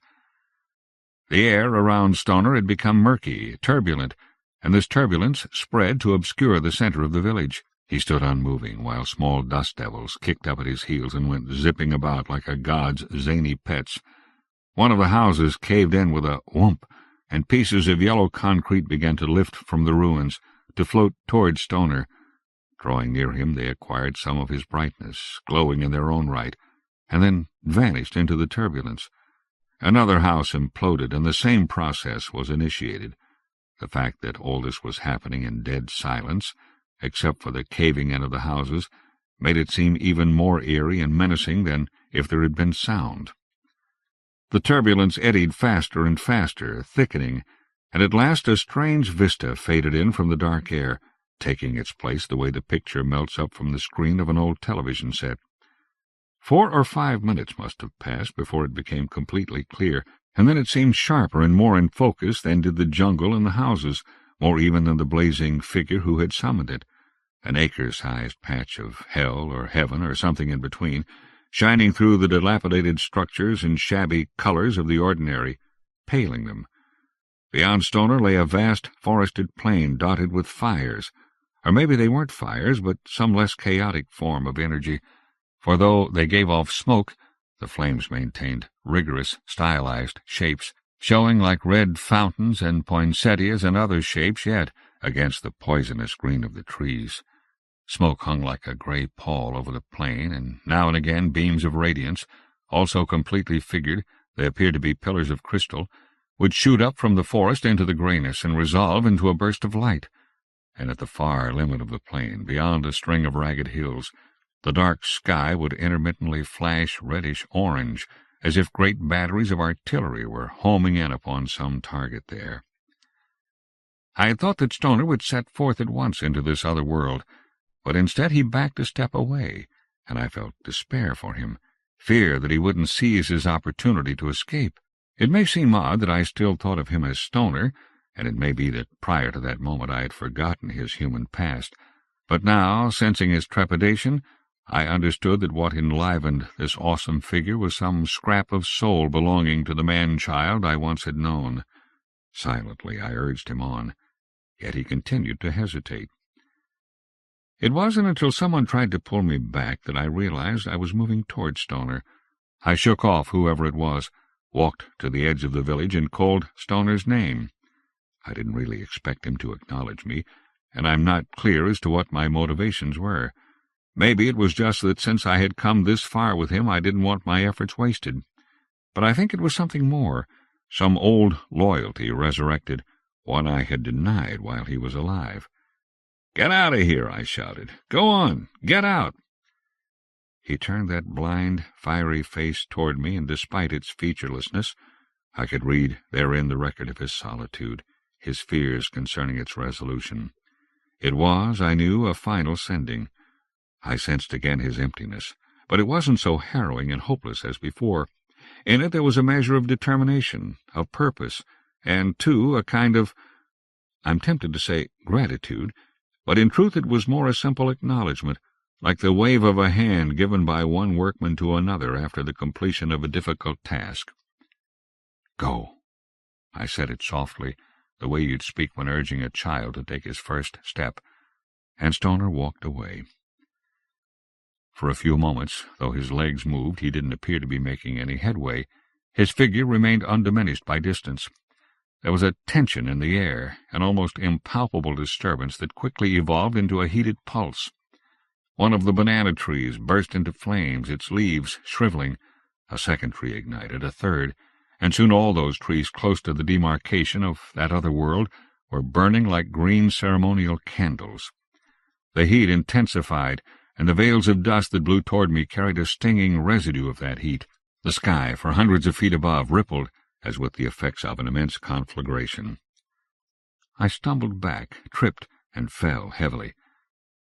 The air around Stoner had become murky, turbulent, and this turbulence spread to obscure the center of the village. He stood unmoving, while small dust devils kicked up at his heels and went zipping about like a god's zany pets. One of the houses caved in with a whoomp, and pieces of yellow concrete began to lift from the ruins, to float toward Stoner. Drawing near him, they acquired some of his brightness, glowing in their own right, and then vanished into the turbulence. Another house imploded, and the same process was initiated. The fact that all this was happening in dead silence, except for the caving in of the houses, made it seem even more eerie and menacing than if there had been sound. The turbulence eddied faster and faster, thickening, and at last a strange vista faded in from the dark air, taking its place the way the picture melts up from the screen of an old television set. 4 or 5 minutes must have passed before it became completely clear, and then it seemed sharper and more in focus than did the jungle and the houses, more even than the blazing figure who had summoned it, an acre-sized patch of hell or heaven or something in between, shining through the dilapidated structures and shabby colors of the ordinary, paling them. Beyond Stoner lay a vast forested plain dotted with fires, or maybe they weren't fires, but some less chaotic form of energy, for though they gave off smoke, the flames maintained rigorous, stylized shapes, showing like red fountains and poinsettias and other shapes yet against the poisonous green of the trees. Smoke hung like a gray pall over the plain, and now and again beams of radiance, also completely figured, they appeared to be pillars of crystal, would shoot up from the forest into the grayness and resolve into a burst of light. And at the far limit of the plain, beyond a string of ragged hills, the dark sky would intermittently flash reddish-orange, as if great batteries of artillery were homing in upon some target there. I had thought that Stoner would set forth at once into this other world, but instead he backed a step away, and I felt despair for him, fear that he wouldn't seize his opportunity to escape. It may seem odd that I still thought of him as Stoner, and it may be that prior to that moment I had forgotten his human past, but now, sensing his trepidation, I understood that what enlivened this awesome figure was some scrap of soul belonging to the man-child I once had known. Silently I urged him on, yet he continued to hesitate. It wasn't until someone tried to pull me back that I realized I was moving toward Stoner. I shook off whoever it was, walked to the edge of the village, and called Stoner's name. I didn't really expect him to acknowledge me, and I'm not clear as to what my motivations were. Maybe it was just that since I had come this far with him I didn't want my efforts wasted. But I think it was something more, some old loyalty resurrected, one I had denied while he was alive. "Get out of here," I shouted. "Go on, get out." He turned that blind, fiery face toward me, and despite its featurelessness, I could read therein the record of his solitude, his fears concerning its resolution. It was, I knew, a final sending. I sensed again his emptiness, but it wasn't so harrowing and hopeless as before. In it there was a measure of determination, of purpose, and, too, a kind of, I'm tempted to say, gratitude, but in truth it was more a simple acknowledgment, like the wave of a hand given by one workman to another after the completion of a difficult task. "Go." I said it softly, the way you'd speak when urging a child to take his first step, and Stoner walked away. For a few moments, though his legs moved, he didn't appear to be making any headway. His figure remained undiminished by distance. There was a tension in the air, an almost impalpable disturbance that quickly evolved into a heated pulse. One of the banana trees burst into flames, its leaves shriveling. A second tree ignited, a third, and soon all those trees close to the demarcation of that other world were burning like green ceremonial candles. The heat intensified, and the veils of dust that blew toward me carried a stinging residue of that heat. The sky, for hundreds of feet above, rippled, as with the effects of an immense conflagration. I stumbled back, tripped, and fell heavily.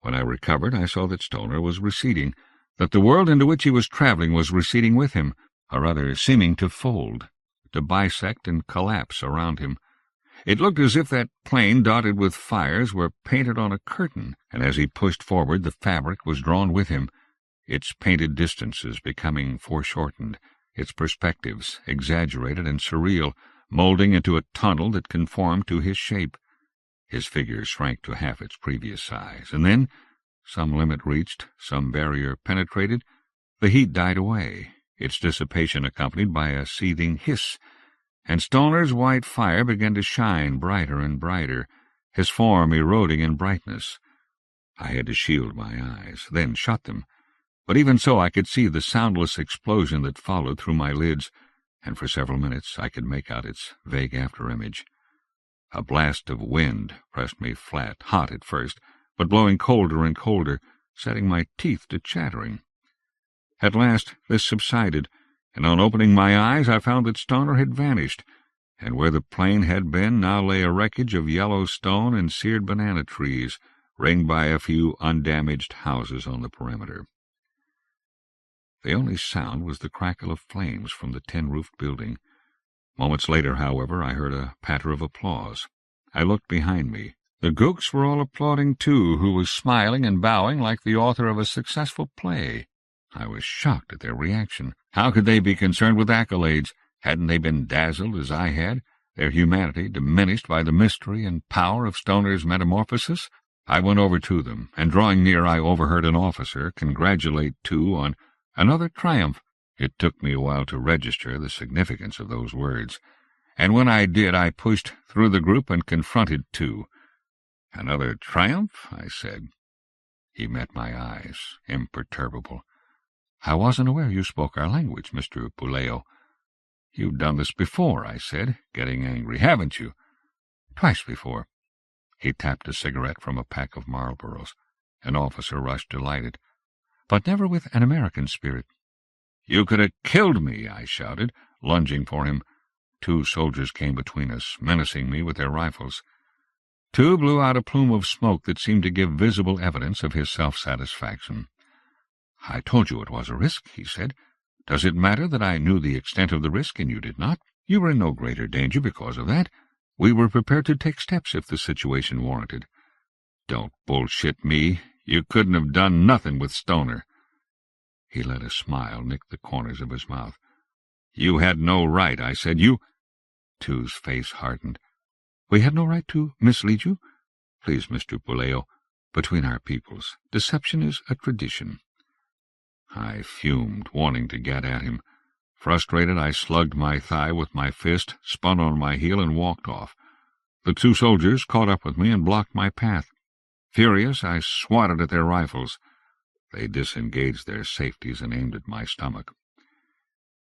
When I recovered, I saw that Stoner was receding, that the world into which he was traveling was receding with him, or rather seeming to fold, to bisect and collapse around him. It looked as if that plain dotted with fires were painted on a curtain, and as he pushed forward the fabric was drawn with him, its painted distances becoming foreshortened, its perspectives exaggerated and surreal, molding into a tunnel that conformed to his shape. His figure shrank to half its previous size, and then, some limit reached, some barrier penetrated, the heat died away, its dissipation accompanied by a seething hiss, and Stoner's white fire began to shine brighter and brighter, his form eroding in brightness. I had to shield my eyes, then shut them. But even so I could see the soundless explosion that followed through my lids, and for several minutes I could make out its vague after-image. A blast of wind pressed me flat, hot at first, but blowing colder and colder, setting my teeth to chattering. At last this subsided, and on opening my eyes I found that Stoner had vanished, and where the plain had been now lay a wreckage of yellow stone and seared banana trees, ringed by a few undamaged houses on the perimeter. The only sound was the crackle of flames from the tin-roofed building. Moments later, however, I heard a patter of applause. I looked behind me. The gooks were all applauding too, who was smiling and bowing like the author of a successful play. I was shocked at their reaction. How could they be concerned with accolades? Hadn't they been dazzled as I had, their humanity diminished by the mystery and power of Stoner's metamorphosis? I went over to them, and drawing near I overheard an officer congratulate two on another triumph. It took me a while to register the significance of those words, and when I did I pushed through the group and confronted two. "Another triumph?" I said. He met my eyes, imperturbable. "I wasn't aware you spoke our language, Mr. Puleo." "You've done this before," I said, getting angry. "Haven't you?" "Twice before." He tapped a cigarette from a pack of Marlboros. An officer rushed delighted. "But never with an American spirit." "You could have killed me," I shouted, lunging for him. Two soldiers came between us, menacing me with their rifles. Two blew out a plume of smoke that seemed to give visible evidence of his self-satisfaction. "I told you it was a risk," he said. "Does it matter that I knew the extent of the risk and you did not? You were in no greater danger because of that. We were prepared to take steps if the situation warranted." "Don't bullshit me. You couldn't have done nothing with Stoner." He let a smile nick the corners of his mouth. "You had no right," I said. "You—" Two's face hardened. "We had no right to mislead you? Please, Mr. Puleo, between our peoples, deception is a tradition." I fumed, wanting to get at him. Frustrated, I slugged my thigh with my fist, spun on my heel, and walked off. The two soldiers caught up with me and blocked my path. Furious, I swatted at their rifles. They disengaged their safeties and aimed at my stomach.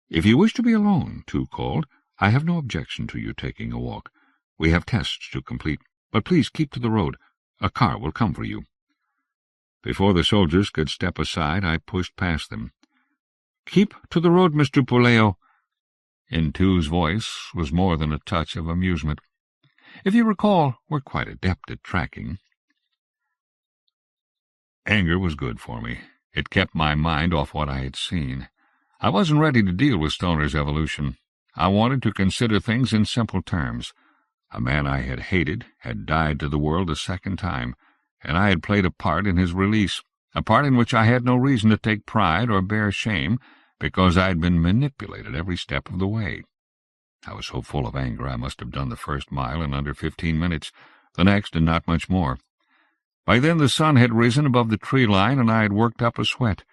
"If you wish to be alone," Two called, "I have no objection to you taking a walk. We have tests to complete, but please keep to the road. A car will come for you." Before the soldiers could step aside, I pushed past them. "Keep to the road, Mr. Puleo." In Two's voice was more than a touch of amusement. "If you recall, we're quite adept at tracking." Anger was good for me. It kept my mind off what I had seen. I wasn't ready to deal with Stoner's evolution. I wanted to consider things in simple terms. A man I had hated had died to the world a second time, and I had played a part in his release, a part in which I had no reason to take pride or bear shame, because I had been manipulated every step of the way. I was so full of anger I must have done the first mile in under 15 minutes, the next and not much more. By then the sun had risen above the tree line, and I had worked up a sweat.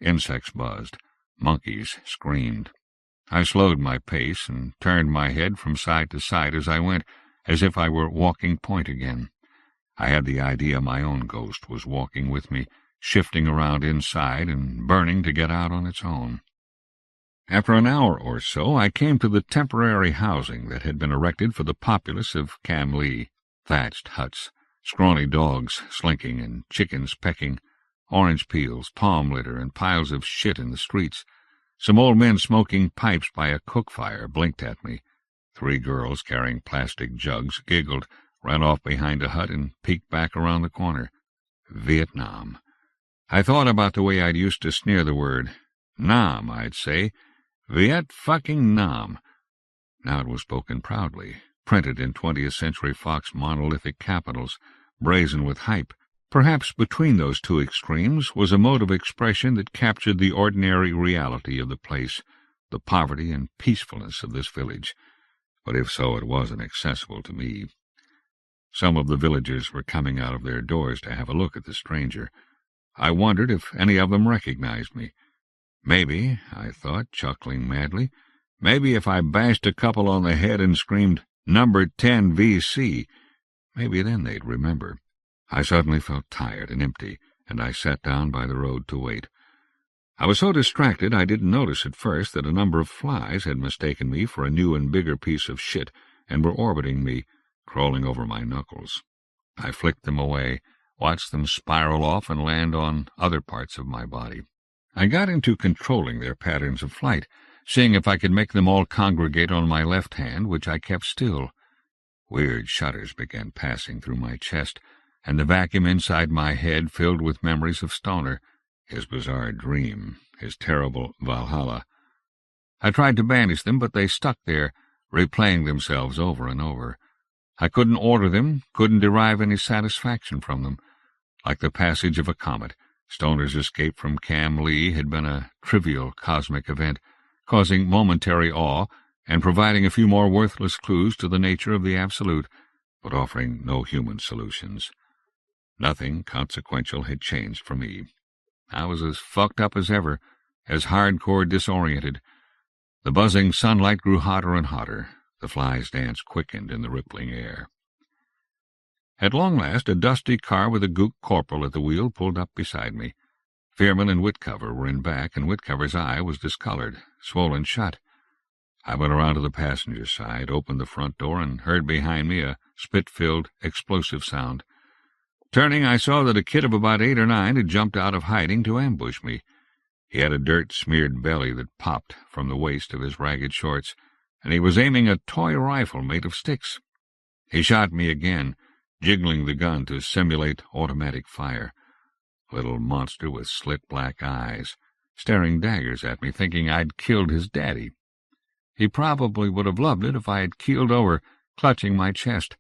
Insects buzzed. Monkeys screamed. I slowed my pace and turned my head from side to side as I went, as if I were walking point again. I had the idea my own ghost was walking with me, shifting around inside and burning to get out on its own. After an hour or so, I came to the temporary housing that had been erected for the populace of Camlee. Thatched huts, scrawny dogs slinking and chickens pecking, orange peels, palm litter, and piles of shit in the streets. Some old men smoking pipes by a cook fire blinked at me. 3 girls carrying plastic jugs giggled, ran off behind a hut, and peeked back around the corner. Vietnam. I thought about the way I'd used to sneer the word. Nam, I'd say. Viet-fucking-Nam. Now it was spoken proudly, printed in 20th Century Fox monolithic capitals, brazen with hype. Perhaps between those two extremes was a mode of expression that captured the ordinary reality of the place, the poverty and peacefulness of this village. But if so, it wasn't accessible to me. Some of the villagers were coming out of their doors to have a look at the stranger. I wondered if any of them recognized me. Maybe, I thought, chuckling madly, maybe if I bashed a couple on the head and screamed, "Number 10 VC," maybe then they'd remember. I suddenly felt tired and empty, and I sat down by the road to wait. I was so distracted I didn't notice at first that a number of flies had mistaken me for a new and bigger piece of shit and were orbiting me, crawling over my knuckles. I flicked them away, watched them spiral off and land on other parts of my body. I got into controlling their patterns of flight, seeing if I could make them all congregate on my left hand, which I kept still. Weird shudders began passing through my chest, and the vacuum inside my head filled with memories of Stoner, his bizarre dream, his terrible Valhalla. I tried to banish them, but they stuck there, replaying themselves over and over. I couldn't order them, couldn't derive any satisfaction from them. Like the passage of a comet, Stoner's escape from Cam Lee had been a trivial cosmic event, causing momentary awe and providing a few more worthless clues to the nature of the Absolute, but offering no human solutions. Nothing consequential had changed for me. I was as fucked up as ever, as hardcore disoriented. The buzzing sunlight grew hotter and hotter. The flies' dance quickened in the rippling air. At long last, a dusty car with a gook corporal at the wheel pulled up beside me. Fearman and Whitcover were in back, and Whitcover's eye was discolored, swollen shut. I went around to the passenger side, opened the front door, and heard behind me a spit-filled, explosive sound. Turning, I saw that a kid of about 8 or 9 had jumped out of hiding to ambush me. He had a dirt-smeared belly that popped from the waist of his ragged shorts, and he was aiming a toy rifle made of sticks. He shot me again, jiggling the gun to simulate automatic fire. Little monster with slit black eyes, staring daggers at me, thinking I'd killed his daddy. He probably would have loved it if I had keeled over, clutching my chest,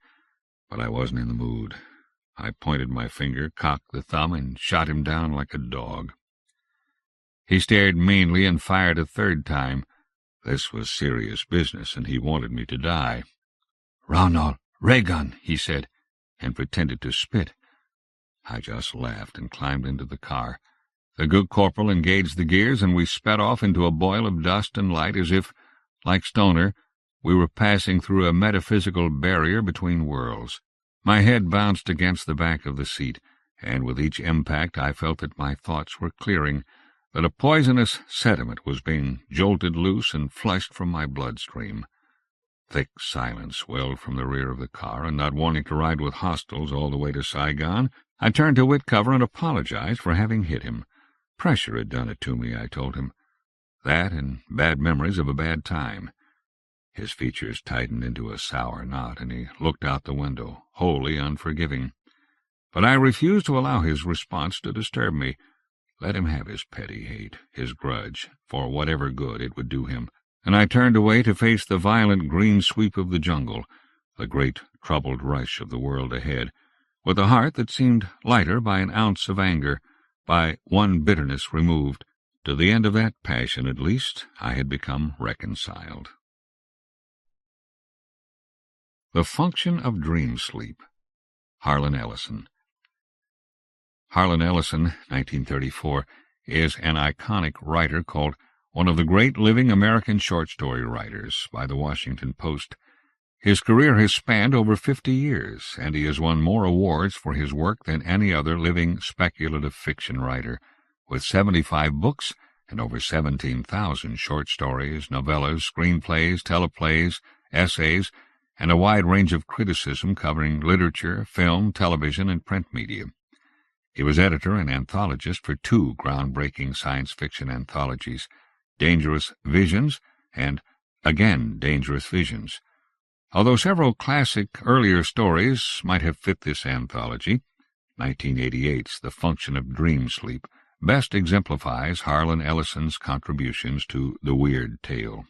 but I wasn't in the mood. I pointed my finger, cocked the thumb, and shot him down like a dog. He stared meanly and fired a third time. This was serious business, and he wanted me to die. "Ronald, ray gun," he said, and pretended to spit. I just laughed and climbed into the car. The good corporal engaged the gears, and we sped off into a boil of dust and light as if, like Stoner, we were passing through a metaphysical barrier between worlds. My head bounced against the back of the seat, and with each impact I felt that my thoughts were clearing, that a poisonous sediment was being jolted loose and flushed from my bloodstream. Thick silence welled from the rear of the car, and not wanting to ride with hostiles all the way to Saigon, I turned to Whitcover and apologized for having hit him. Pressure had done it to me, I told him. That and bad memories of a bad time. His features tightened into a sour knot, and he looked out the window, wholly unforgiving. But I refused to allow his response to disturb me. Let him have his petty hate, his grudge, for whatever good it would do him, and I turned away to face the violent green sweep of the jungle, the great troubled rush of the world ahead, with a heart that seemed lighter by an ounce of anger, by one bitterness removed. To the end of that passion, at least, I had become reconciled. The Function of Dream Sleep. Harlan Ellison. Harlan Ellison, 1934, is an iconic writer called one of the great living American short story writers by the Washington Post. His career has spanned over 50 years, and he has won more awards for his work than any other living speculative fiction writer, with 75 books and over 17,000 short stories, novellas, screenplays, teleplays, essays, and a wide range of criticism covering literature, film, television, and print media. He was editor and anthologist for 2 groundbreaking science fiction anthologies, Dangerous Visions and Again Dangerous Visions. Although several classic earlier stories might have fit this anthology, 1988's The Function of Dream Sleep best exemplifies Harlan Ellison's contributions to the weird tale.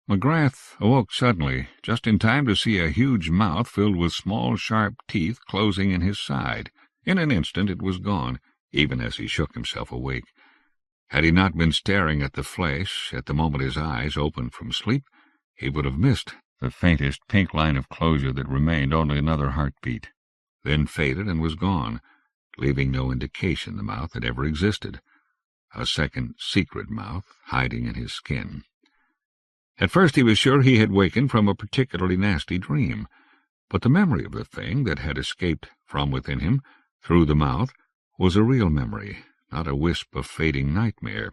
McGrath awoke suddenly, just in time to see a huge mouth filled with small, sharp teeth closing in his side. In an instant it was gone, even as he shook himself awake. Had he not been staring at the flesh at the moment his eyes opened from sleep, he would have missed the faintest pink line of closure that remained only another heartbeat, then faded and was gone, leaving no indication the mouth had ever existed, a second secret mouth hiding in his skin. At first he was sure he had wakened from a particularly nasty dream, But the memory of the thing that had escaped from within him through the mouth was a real memory, not a wisp of fading nightmare.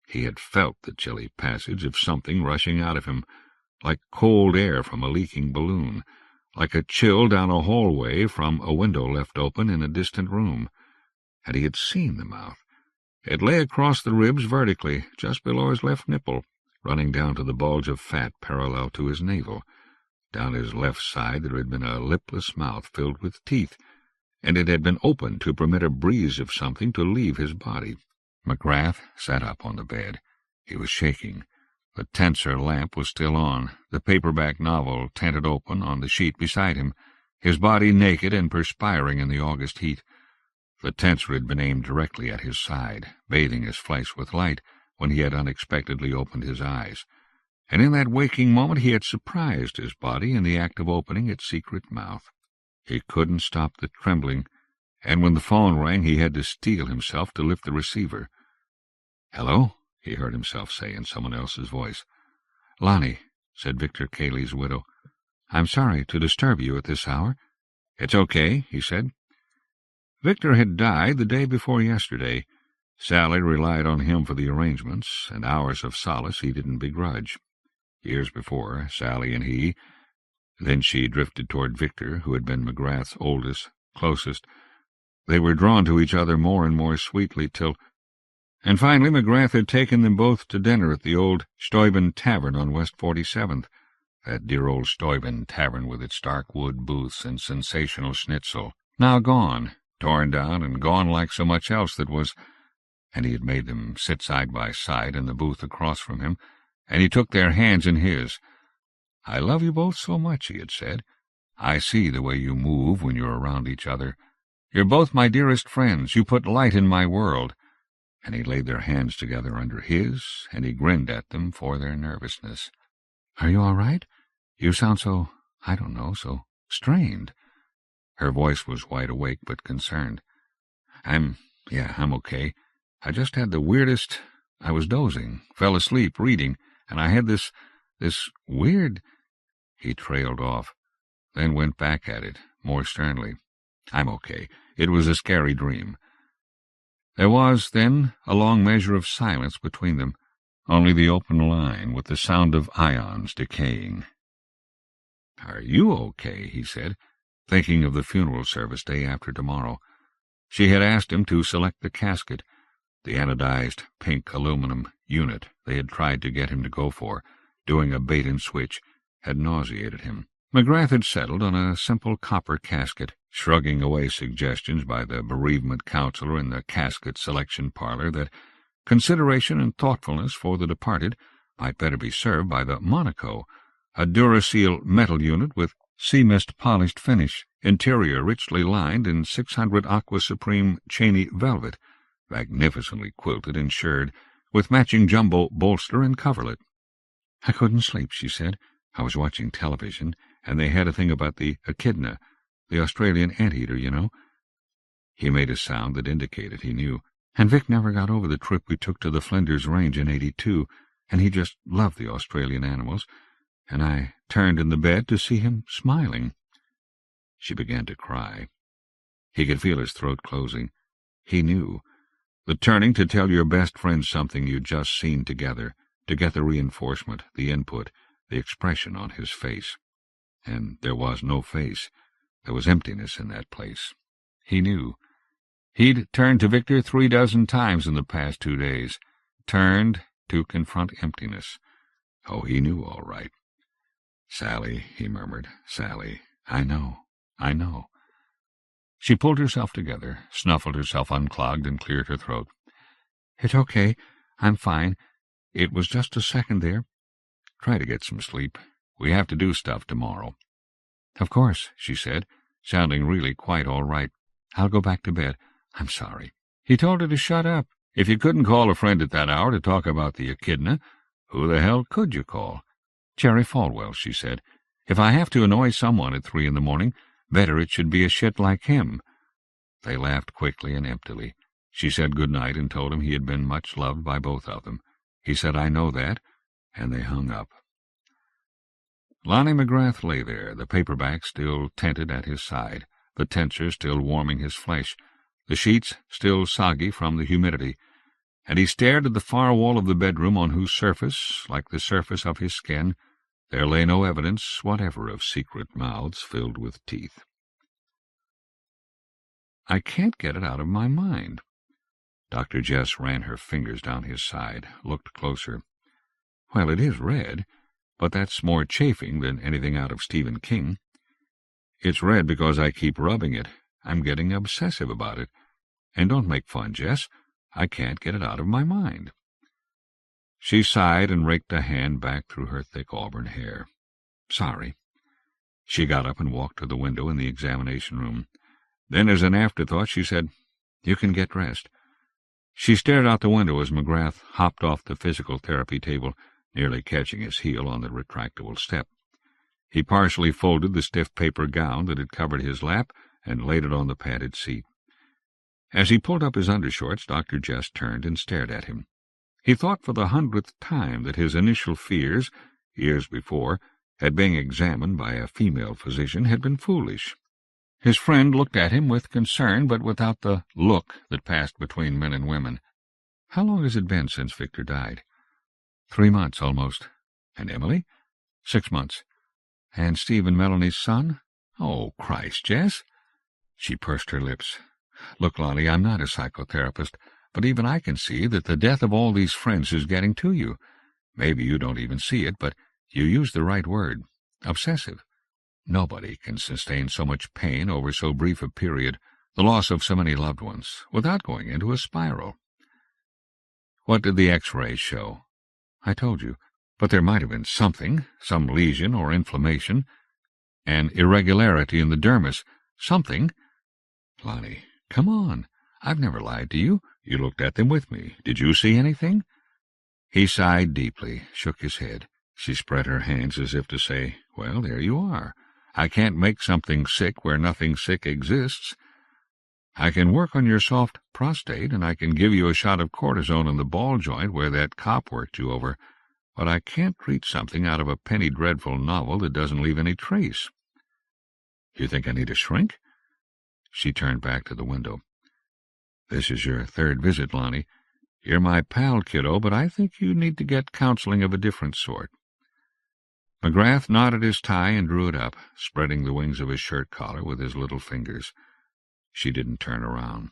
He had felt the chilly passage of something rushing out of him, like cold air from a leaking balloon, like a chill down a hallway from a window left open in a distant room. And he had seen the mouth. It lay across the ribs vertically, just below his left nipple, running down to the bulge of fat parallel to his navel. Down his left side there had been a lipless mouth filled with teeth, and it had been opened to permit a breeze of something to leave his body. McGrath sat up on the bed. He was shaking. The tensor lamp was still on, the paperback novel tented open on the sheet beside him, his body naked and perspiring in the August heat. The tensor had been aimed directly at his side, bathing his flesh with light, when he had unexpectedly opened his eyes. And in that waking moment he had surprised his body in the act of opening its secret mouth. He couldn't stop the trembling, and when the phone rang he had to steel himself to lift the receiver. "Hello?" he heard himself say in someone else's voice. "Lonnie," said Victor Cayley's widow. "I'm sorry to disturb you at this hour." "It's okay," he said. Victor had died the day before yesterday. Sally relied on him for the arrangements, and hours of solace he didn't begrudge. Years before, Sally and he— Then she drifted toward Victor, who had been McGrath's oldest, closest. They were drawn to each other more and more sweetly till— And finally McGrath had taken them both to dinner at the old Steuben Tavern on West 47th, that dear old Steuben Tavern with its dark wood booths and sensational schnitzel, now gone, torn down and gone like so much else that was— And he had made them sit side by side in the booth across from him, and he took their hands in his. "I love you both so much," he had said. "I see the way you move when you're around each other. You're both my dearest friends. You put light in my world." And he laid their hands together under his, and he grinned at them for their nervousness. "Are you all right? You sound so, I don't know, so strained." Her voice was wide awake but concerned. I'm okay. I just had the weirdest— I was dozing, fell asleep reading, and I had this weird— He trailed off, then went back at it, more sternly. "I'm okay. It was a scary dream." There was, then, a long measure of silence between them, only the open line with the sound of ions decaying. "Are you okay?" he said, thinking of the funeral service day after tomorrow. She had asked him to select the casket, the anodized pink aluminum unit they had tried to get him to go for. Doing a bait-and-switch had nauseated him. McGrath had settled on a simple copper casket, shrugging away suggestions by the bereavement counselor in the casket selection parlor that consideration and thoughtfulness for the departed might better be served by the Monaco, a Duracell metal unit with sea-mist polished finish, interior richly lined in 600 Aqua Supreme Cheney velvet, magnificently quilted and shirred, with matching jumbo bolster and coverlet. "I couldn't sleep," she said. "I was watching television, and they had a thing about the echidna, the Australian anteater, you know." He made a sound that indicated he knew. "And Vic never got over the trip we took to the Flinders Range in '82, and he just loved the Australian animals, and I turned in the bed to see him smiling." She began to cry. He could feel his throat closing. He knew. The turning to tell your best friend something you'd just seen together, to get the reinforcement, the input, the expression on his face. And there was no face. There was emptiness in that place. He knew. He'd turned to Victor 3 times in the past 2 days. Turned to confront emptiness. Oh, he knew all right. "Sally," he murmured. "Sally, I know. She pulled herself together, snuffled herself unclogged, and cleared her throat. "It's okay. I'm fine. It was just a second there. Try to get some sleep. We have to do stuff tomorrow." "Of course," she said, sounding really quite all right. "I'll go back to bed. I'm sorry." He told her to shut up. If you couldn't call a friend at that hour to talk about the echidna, who the hell could you call? "Jerry Falwell," she said. "If I have to annoy someone at 3 a.m, better it should be a shit like him." They laughed quickly and emptily. She said good night and told him he had been much loved by both of them. He said, "I know that," and they hung up. Lonnie McGrath lay there, the paperback still tented at his side, the tensor still warming his flesh, the sheets still soggy from the humidity, and he stared at the far wall of the bedroom on whose surface, like the surface of his skin, there lay no evidence whatever of secret mouths filled with teeth. I can't get it out of my mind. Dr. Jess ran her fingers down his side, looked closer. Well, it is red, but that's more chafing than anything out of Stephen King. It's red because I keep rubbing it. I'm getting obsessive about it. And don't make fun, Jess. I can't get it out of my mind. She sighed and raked a hand back through her thick auburn hair. Sorry. She got up and walked to the window in the examination room. Then, as an afterthought, she said, You can get dressed. She stared out the window as McGrath hopped off the physical therapy table, nearly catching his heel on the retractable step. He partially folded the stiff paper gown that had covered his lap and laid it on the padded seat. As he pulled up his undershorts, Dr. Jess turned and stared at him. He thought for the 100th time that his initial fears, years before, at being examined by a female physician had been foolish. His friend looked at him with concern, but without the look that passed between men and women. How long has it been since Victor died? 3 months, almost. And Emily? 6 months. And Steve and Melanie's son? Oh, Christ, Jess! She pursed her lips. Look, Lonnie, I'm not a psychotherapist, but even I can see that the death of all these friends is getting to you. Maybe you don't even see it, but you used the right word. Obsessive. Nobody can sustain so much pain over so brief a period, the loss of so many loved ones, without going into a spiral. What did the X-rays show? I told you, but there might have been something, some lesion or inflammation, an irregularity in the dermis, something. Lonnie, come on. I've never lied to you. You looked at them with me. Did you see anything? He sighed deeply, shook his head. She spread her hands as if to say, Well, there you are. I can't make something sick where nothing sick exists. I can work on your soft prostate, and I can give you a shot of cortisone in the ball joint where that cop worked you over, but I can't treat something out of a penny dreadful novel that doesn't leave any trace. You think I need a shrink? She turned back to the window. This is your 3rd visit, Lonnie. You're my pal, kiddo, but I think you need to get counseling of a different sort. McGrath knotted his tie and drew it up, spreading the wings of his shirt collar with his little fingers. She didn't turn around.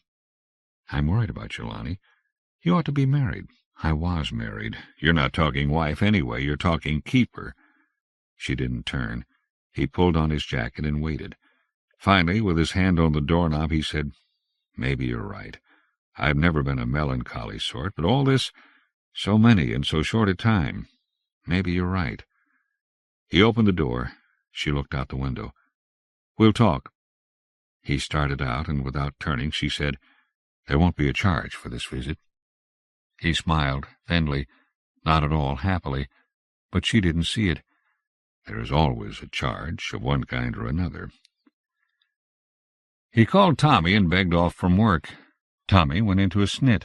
I'm worried about you, Lonnie. You ought to be married. I was married. You're not talking wife anyway. You're talking keeper. She didn't turn. He pulled on his jacket and waited. Finally, with his hand on the doorknob, he said, Maybe you're right. I've never been a melancholy sort, but all this, so many in so short a time. Maybe you're right. He opened the door. She looked out the window. We'll talk. He started out, and without turning, she said, There won't be a charge for this visit. He smiled, thinly, not at all happily, but she didn't see it. There is always a charge, of one kind or another. He called Tommy and begged off from work. Tommy went into a snit.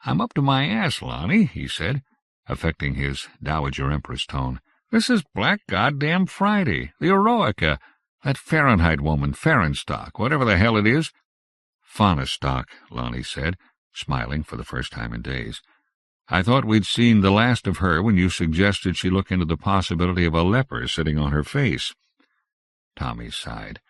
I'm up to my ass, Lonnie, he said, affecting his Dowager Empress tone. This is Black Goddamn Friday, the Eroica, that Fahrenheit woman, Fahrenstock, whatever the hell it is. Fahnestock, Lonnie said, smiling for the first time in days. I thought we'd seen the last of her when you suggested she look into the possibility of a leper sitting on her face. Tommy sighed.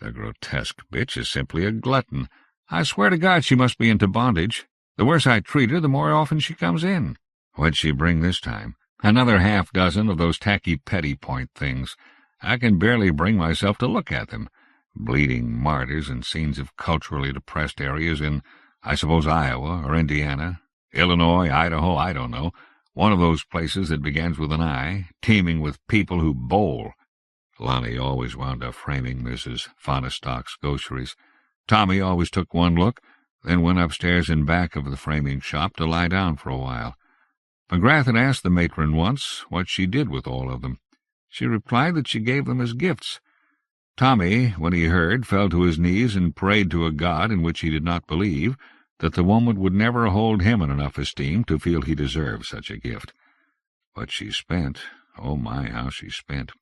The grotesque bitch is simply a glutton. I swear to God she must be into bondage. The worse I treat her, the more often she comes in. What'd she bring this time? Another half-dozen of those tacky petty-point things. I can barely bring myself to look at them. Bleeding martyrs and scenes of culturally depressed areas in, I suppose, Iowa or Indiana, Illinois, Idaho, I don't know. One of those places that begins with an I, teeming with people who bowl. Lonnie always wound up framing Mrs. Fahnestock's gaucheries. Tommy always took one look, then went upstairs in back of the framing shop to lie down for a while. McGrath had asked the matron once what she did with all of them. She replied that she gave them as gifts. Tommy, when he heard, fell to his knees and prayed to a God in which he did not believe, that the woman would never hold him in enough esteem to feel he deserved such a gift. But she spent, Oh, my, how she's spent.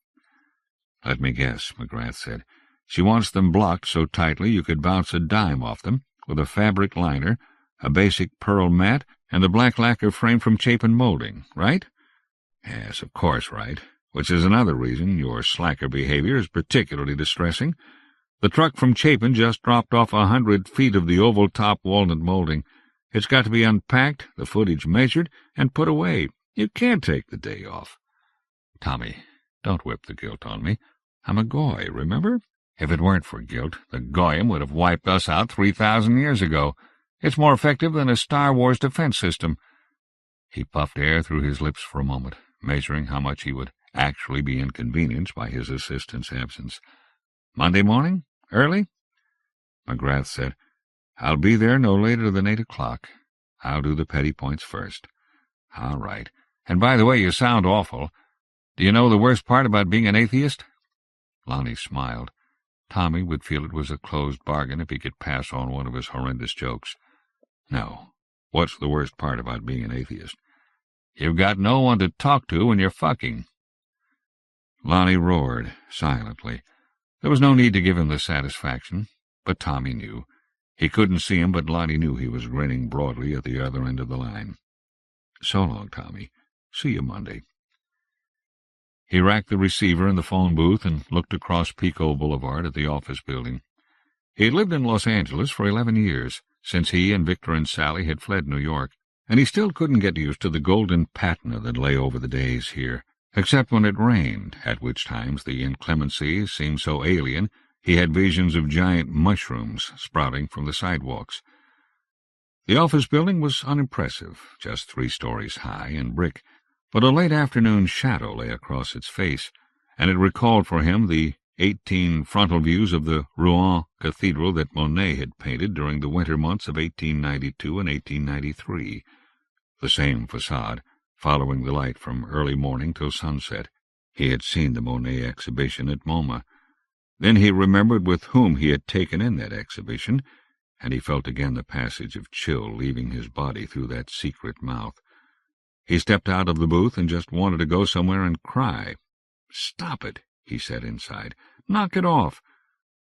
Let me guess, McGrath said. She wants them blocked so tightly you could bounce a dime off them, with a fabric liner, a basic pearl mat, and the black lacquer frame from Chapin Molding, right? Yes, of course, right. Which is another reason your slacker behavior is particularly distressing. The truck from Chapin just dropped off 100 feet of the oval-top walnut molding. It's got to be unpacked, the footage measured, and put away. You can't take the day off. Tommy, don't whip the guilt on me. I'm a Goy, remember? If it weren't for guilt, the Goyim would have wiped us out 3,000 years ago. It's more effective than a Star Wars defense system. He puffed air through his lips for a moment, measuring how much he would actually be inconvenienced by his assistant's absence. Monday morning? Early? McGrath said, I'll be there no later than 8 o'clock. I'll do the petty points first. All right. And by the way, you sound awful. Do you know the worst part about being an atheist? Lonnie smiled. Tommy would feel it was a closed bargain if he could pass on one of his horrendous jokes. No. What's the worst part about being an atheist? You've got no one to talk to when you're fucking. Lonnie roared, silently. There was no need to give him the satisfaction, but Tommy knew. He couldn't see him, but Lonnie knew he was grinning broadly at the other end of the line. So long, Tommy. See you Monday. He racked the receiver in the phone booth and looked across Pico Boulevard at the office building. He had lived in Los Angeles for 11 years, since he and Victor and Sally had fled New York, and he still couldn't get used to the golden patina that lay over the days here, except when it rained, at which times the inclemencies seemed so alien he had visions of giant mushrooms sprouting from the sidewalks. The office building was unimpressive, just 3 stories high and brick, but a late afternoon shadow lay across its face, and it recalled for him the 18 frontal views of the Rouen Cathedral that Monet had painted during the winter months of 1892 and 1893. The same facade, following the light from early morning till sunset. He had seen the Monet exhibition at MoMA. Then he remembered with whom he had taken in that exhibition, and he felt again the passage of chill leaving his body through that secret mouth. He stepped out of the booth and just wanted to go somewhere and cry. "Stop it," he said inside. "Knock it off."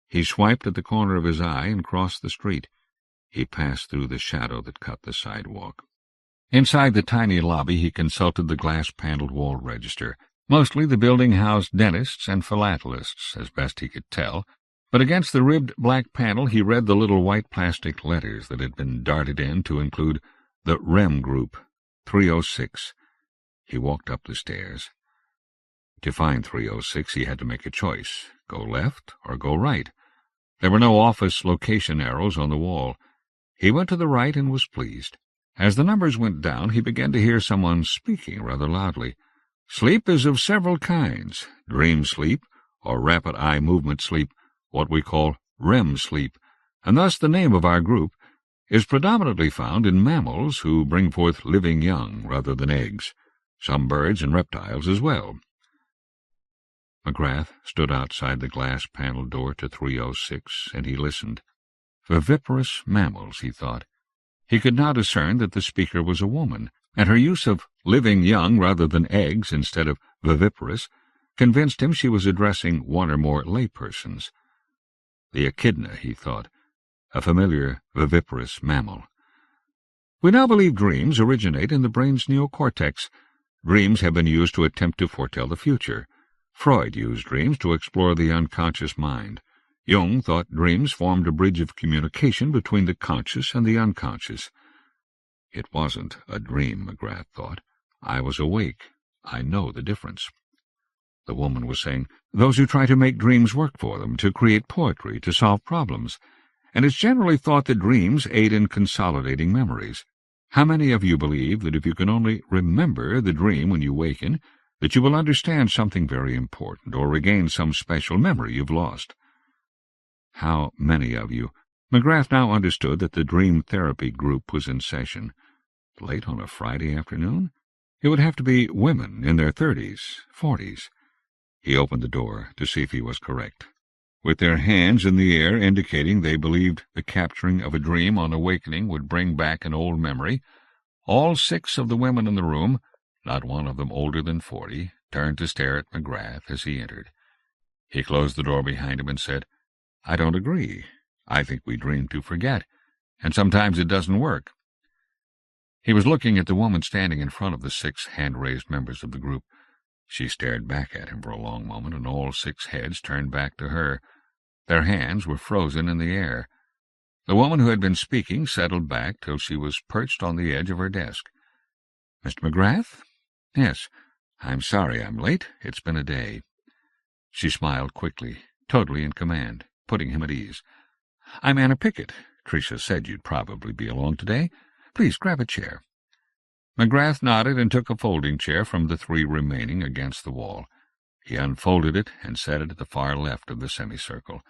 He swiped at the corner of his eye and crossed the street. He passed through the shadow that cut the sidewalk. Inside the tiny lobby he consulted the glass-paneled wall register. Mostly the building housed dentists and philatelists, as best he could tell, but against the ribbed black panel he read the little white plastic letters that had been darted in to include the REM Group, 306. He walked up the stairs. To find 306 he had to make a choice, go left or go right. There were no office location arrows on the wall. He went to the right and was pleased. As the numbers went down, he began to hear someone speaking rather loudly. Sleep is of several kinds: dream sleep, or rapid eye movement sleep, what we call REM sleep, and thus the name of our group is predominantly found in mammals who bring forth living young rather than eggs, some birds and reptiles as well. McGrath stood outside the glass-paneled door to 306, and he listened. Viviparous mammals, he thought. He could now discern that the speaker was a woman, and her use of living young rather than eggs instead of viviparous convinced him she was addressing one or more laypersons. The echidna, he thought, a familiar viviparous mammal. We now believe dreams originate in the brain's neocortex. Dreams have been used to attempt to foretell the future. Freud used dreams to explore the unconscious mind. Jung thought dreams formed a bridge of communication between the conscious and the unconscious. It wasn't a dream, McGrath thought. I was awake. I know the difference. The woman was saying, those who try to make dreams work for them, to create poetry, to solve problems. And it's generally thought that dreams aid in consolidating memories. How many of you believe that if you can only remember the dream when you waken, that you will understand something very important, or regain some special memory you've lost? How many of you? McGrath now understood that the dream therapy group was in session. Late on a Friday afternoon? It would have to be women in their 30s, 40s. He opened the door to see if he was correct. With their hands in the air indicating they believed the capturing of a dream on awakening would bring back an old memory, all 6 of the women in the room, not one of them older than 40, turned to stare at McGrath as he entered. He closed the door behind him and said, "I don't agree. I think we dream to forget, and sometimes it doesn't work." He was looking at the woman standing in front of the 6 hand-raised members of the group. She stared back at him for a long moment, and all 6 heads turned back to her. Their hands were frozen in the air. The woman who had been speaking settled back till she was perched on the edge of her desk. "Mr. McGrath?" "Yes. I'm sorry I'm late. It's been a day." She smiled quickly, totally in command, putting him at ease. "I'm Anna Pickett. Tricia said you'd probably be along today. Please grab a chair." McGrath nodded and took a folding chair from the 3 remaining against the wall. He unfolded it and set it at the far left of the semicircle.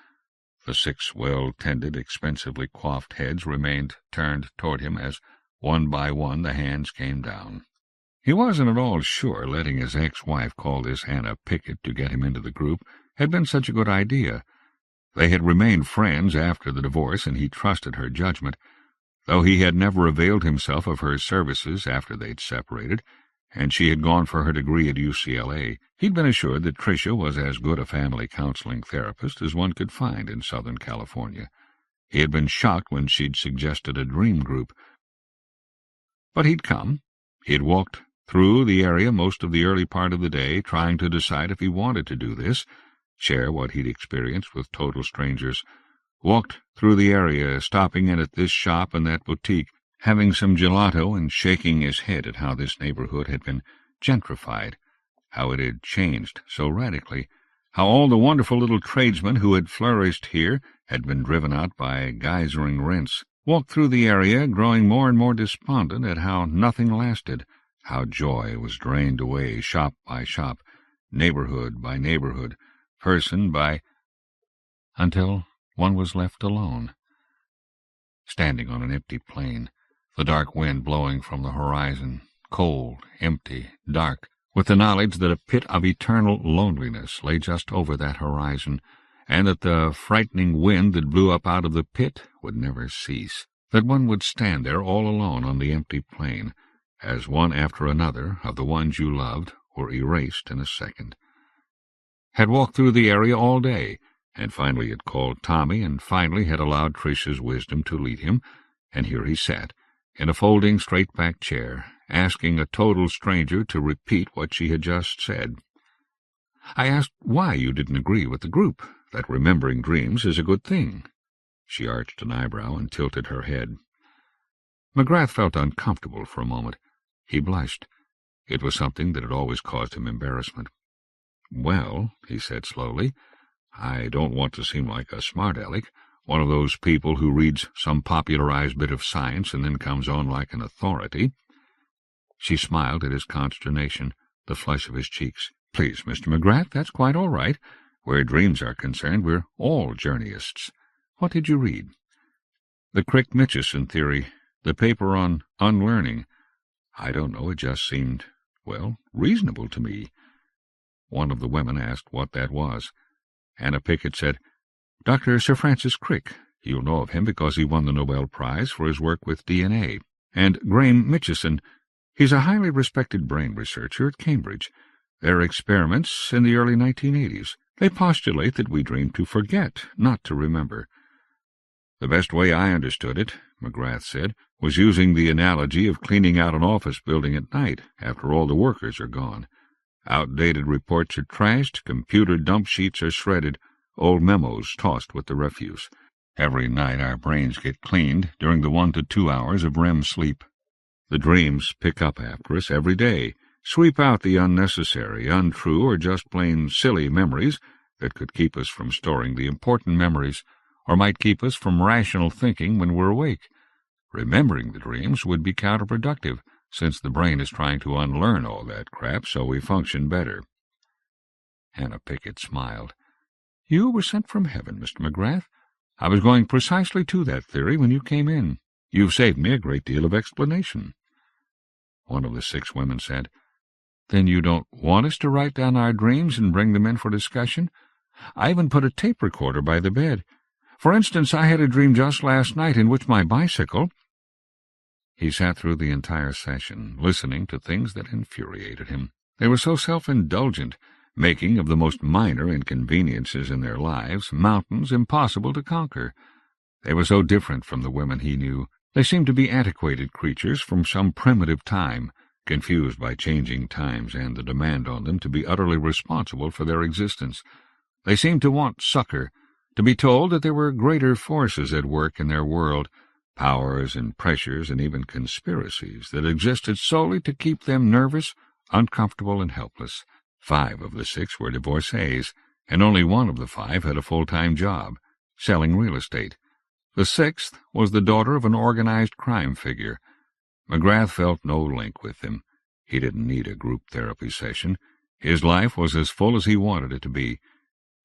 The 6 well-tended, expensively coiffed heads remained turned toward him as, one by one, the hands came down. He wasn't at all sure letting his ex-wife call this Anna Pickett to get him into the group had been such a good idea. They had remained friends after the divorce, and he trusted her judgment. Though he had never availed himself of her services after they'd separated, and she had gone for her degree at UCLA, he'd been assured that Tricia was as good a family counseling therapist as one could find in Southern California. He had been shocked when she'd suggested a dream group. But he'd come. He had walked through the area most of the early part of the day, trying to decide if he wanted to do this, share what he'd experienced with total strangers. Walked through the area, stopping in at this shop and that boutique, having some gelato and shaking his head at how this neighborhood had been gentrified, how it had changed so radically, how all the wonderful little tradesmen who had flourished here had been driven out by geysering rents. Walked through the area, growing more and more despondent at how nothing lasted, how joy was drained away shop by shop, neighborhood by neighborhood, person by... until one was left alone, standing on an empty plain, the dark wind blowing from the horizon, cold, empty, dark, with the knowledge that a pit of eternal loneliness lay just over that horizon, and that the frightening wind that blew up out of the pit would never cease, that one would stand there all alone on the empty plain, as one after another of the ones you loved were erased in a second. Had walked through the area all day, and finally had called Tommy, and finally had allowed Tricia's wisdom to lead him, and here he sat, in a folding straight-back chair, asking a total stranger to repeat what she had just said. "I asked why you didn't agree with the group, that remembering dreams is a good thing." She arched an eyebrow and tilted her head. McGrath felt uncomfortable for a moment. He blushed. It was something that had always caused him embarrassment. "Well," he said slowly, "I don't want to seem like a smart-aleck, one of those people who reads some popularized bit of science and then comes on like an authority." She smiled at his consternation, the flush of his cheeks. "Please, Mr. McGrath, that's quite all right. Where dreams are concerned, we're all journeyists. What did you read?" "The Crick-Mitchison theory, the paper on unlearning. I don't know, it just seemed, well, reasonable to me." One of the women asked what that was. Anna Pickett said, "Dr. Sir Francis Crick. You'll know of him because he won the Nobel Prize for his work with DNA. And Graham Mitchison. He's a highly respected brain researcher at Cambridge. Their experiments in the early 1980s. They postulate that we dream to forget, not to remember." "The best way I understood it," McGrath said, "was using the analogy of cleaning out an office building at night after all the workers are gone. Outdated reports are trashed, computer dump sheets are shredded, old memos tossed with the refuse. Every night our brains get cleaned during the 1 to 2 hours of REM sleep. The dreams pick up after us every day, sweep out the unnecessary, untrue, or just plain silly memories that could keep us from storing the important memories, or might keep us from rational thinking when we're awake. Remembering the dreams would be counterproductive, since the brain is trying to unlearn all that crap so we function better." Anna Pickett smiled. "You were sent from heaven, Mr. McGrath. I was going precisely to that theory when you came in. You've saved me a great deal of explanation." One of the 6 women said, "Then you don't want us to write down our dreams and bring them in for discussion? I even put a tape recorder by the bed. For instance, I had a dream just last night in which my bicycle—" He sat through the entire session, listening to things that infuriated him, They were so self-indulgent, making of the most minor inconveniences in their lives mountains impossible to conquer. They were so different from the women he knew. They seemed to be antiquated creatures from some primitive time, confused by changing times and the demand on them to be utterly responsible for their existence. They seemed to want succor, to be told that there were greater forces at work in their world, powers and pressures and even conspiracies that existed solely to keep them nervous, uncomfortable, and helpless. 5 of the 6 were divorcees, and only 1 of the 5 had a full-time job, selling real estate. The 6th was the daughter of an organized crime figure. McGrath felt no link with them. He didn't need a group therapy session. His life was as full as he wanted it to be,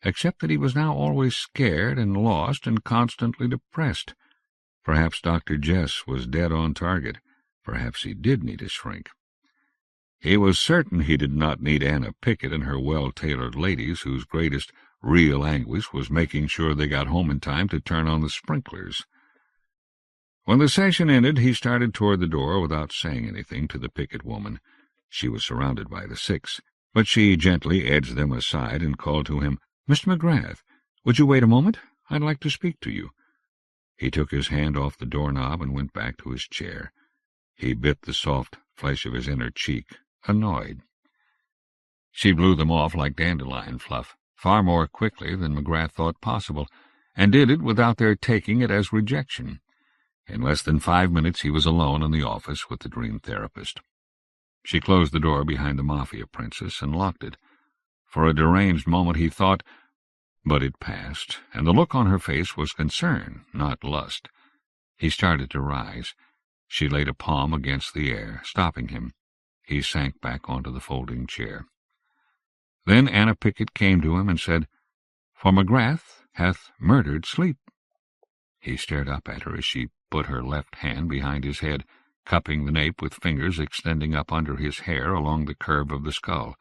except that he was now always scared and lost and constantly depressed. Perhaps Dr. Jess was dead on target. Perhaps he did need a shrink. He was certain he did not need Anna Pickett and her well-tailored ladies, whose greatest real anguish was making sure they got home in time to turn on the sprinklers. When the session ended, he started toward the door without saying anything to the Pickett woman. She was surrounded by the 6, but she gently edged them aside and called to him, "Mr. McGrath, would you wait a moment? I'd like to speak to you." He took his hand off the doorknob and went back to his chair. He bit the soft flesh of his inner cheek, annoyed. She blew them off like dandelion fluff, far more quickly than McGrath thought possible, and did it without their taking it as rejection. In less than 5 minutes he was alone in the office with the dream therapist. She closed the door behind the Mafia princess and locked it. For a deranged moment he thought, but it passed, and the look on her face was concern, not lust. He started to rise. She laid a palm against the air, stopping him. He sank back onto the folding chair. Then Anna Pickett came to him and said, "For McGrath hath murdered sleep." He stared up at her as she put her left hand behind his head, cupping the nape with fingers extending up under his hair along the curve of the skull.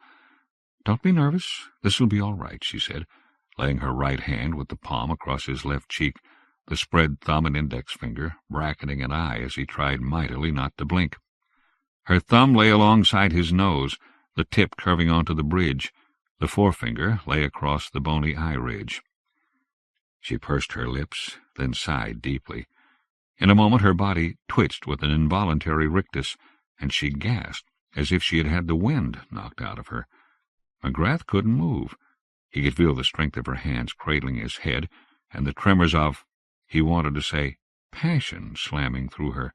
"Don't be nervous. This will be all right," she said, laying her right hand with the palm across his left cheek, the spread thumb and index finger bracketing an eye as he tried mightily not to blink. Her thumb lay alongside his nose, the tip curving onto the bridge. The forefinger lay across the bony eye ridge. She pursed her lips, then sighed deeply. In a moment her body twitched with an involuntary rictus, and she gasped as if she had had the wind knocked out of her. McGrath couldn't move. He could feel the strength of her hands cradling his head, and the tremors of, he wanted to say, passion slamming through her.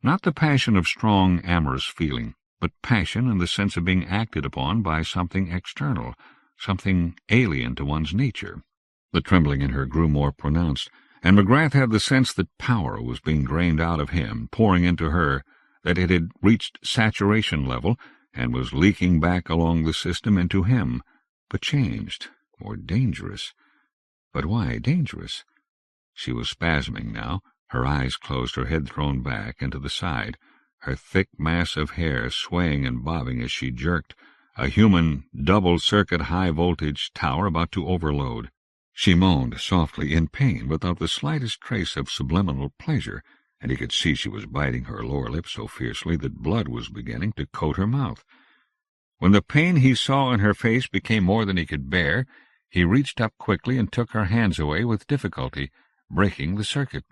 Not the passion of strong, amorous feeling, but passion in the sense of being acted upon by something external, something alien to one's nature. The trembling in her grew more pronounced, and McGrath had the sense that power was being drained out of him, pouring into her, that it had reached saturation level and was leaking back along the system into him, but changed, more dangerous. But why dangerous? She was spasming now, her eyes closed, her head thrown back and to the side, her thick mass of hair swaying and bobbing as she jerked, a human double-circuit high-voltage tower about to overload. She moaned softly in pain without the slightest trace of subliminal pleasure, and he could see she was biting her lower lip so fiercely that blood was beginning to coat her mouth. When the pain he saw in her face became more than he could bear, he reached up quickly and took her hands away with difficulty, breaking the circuit.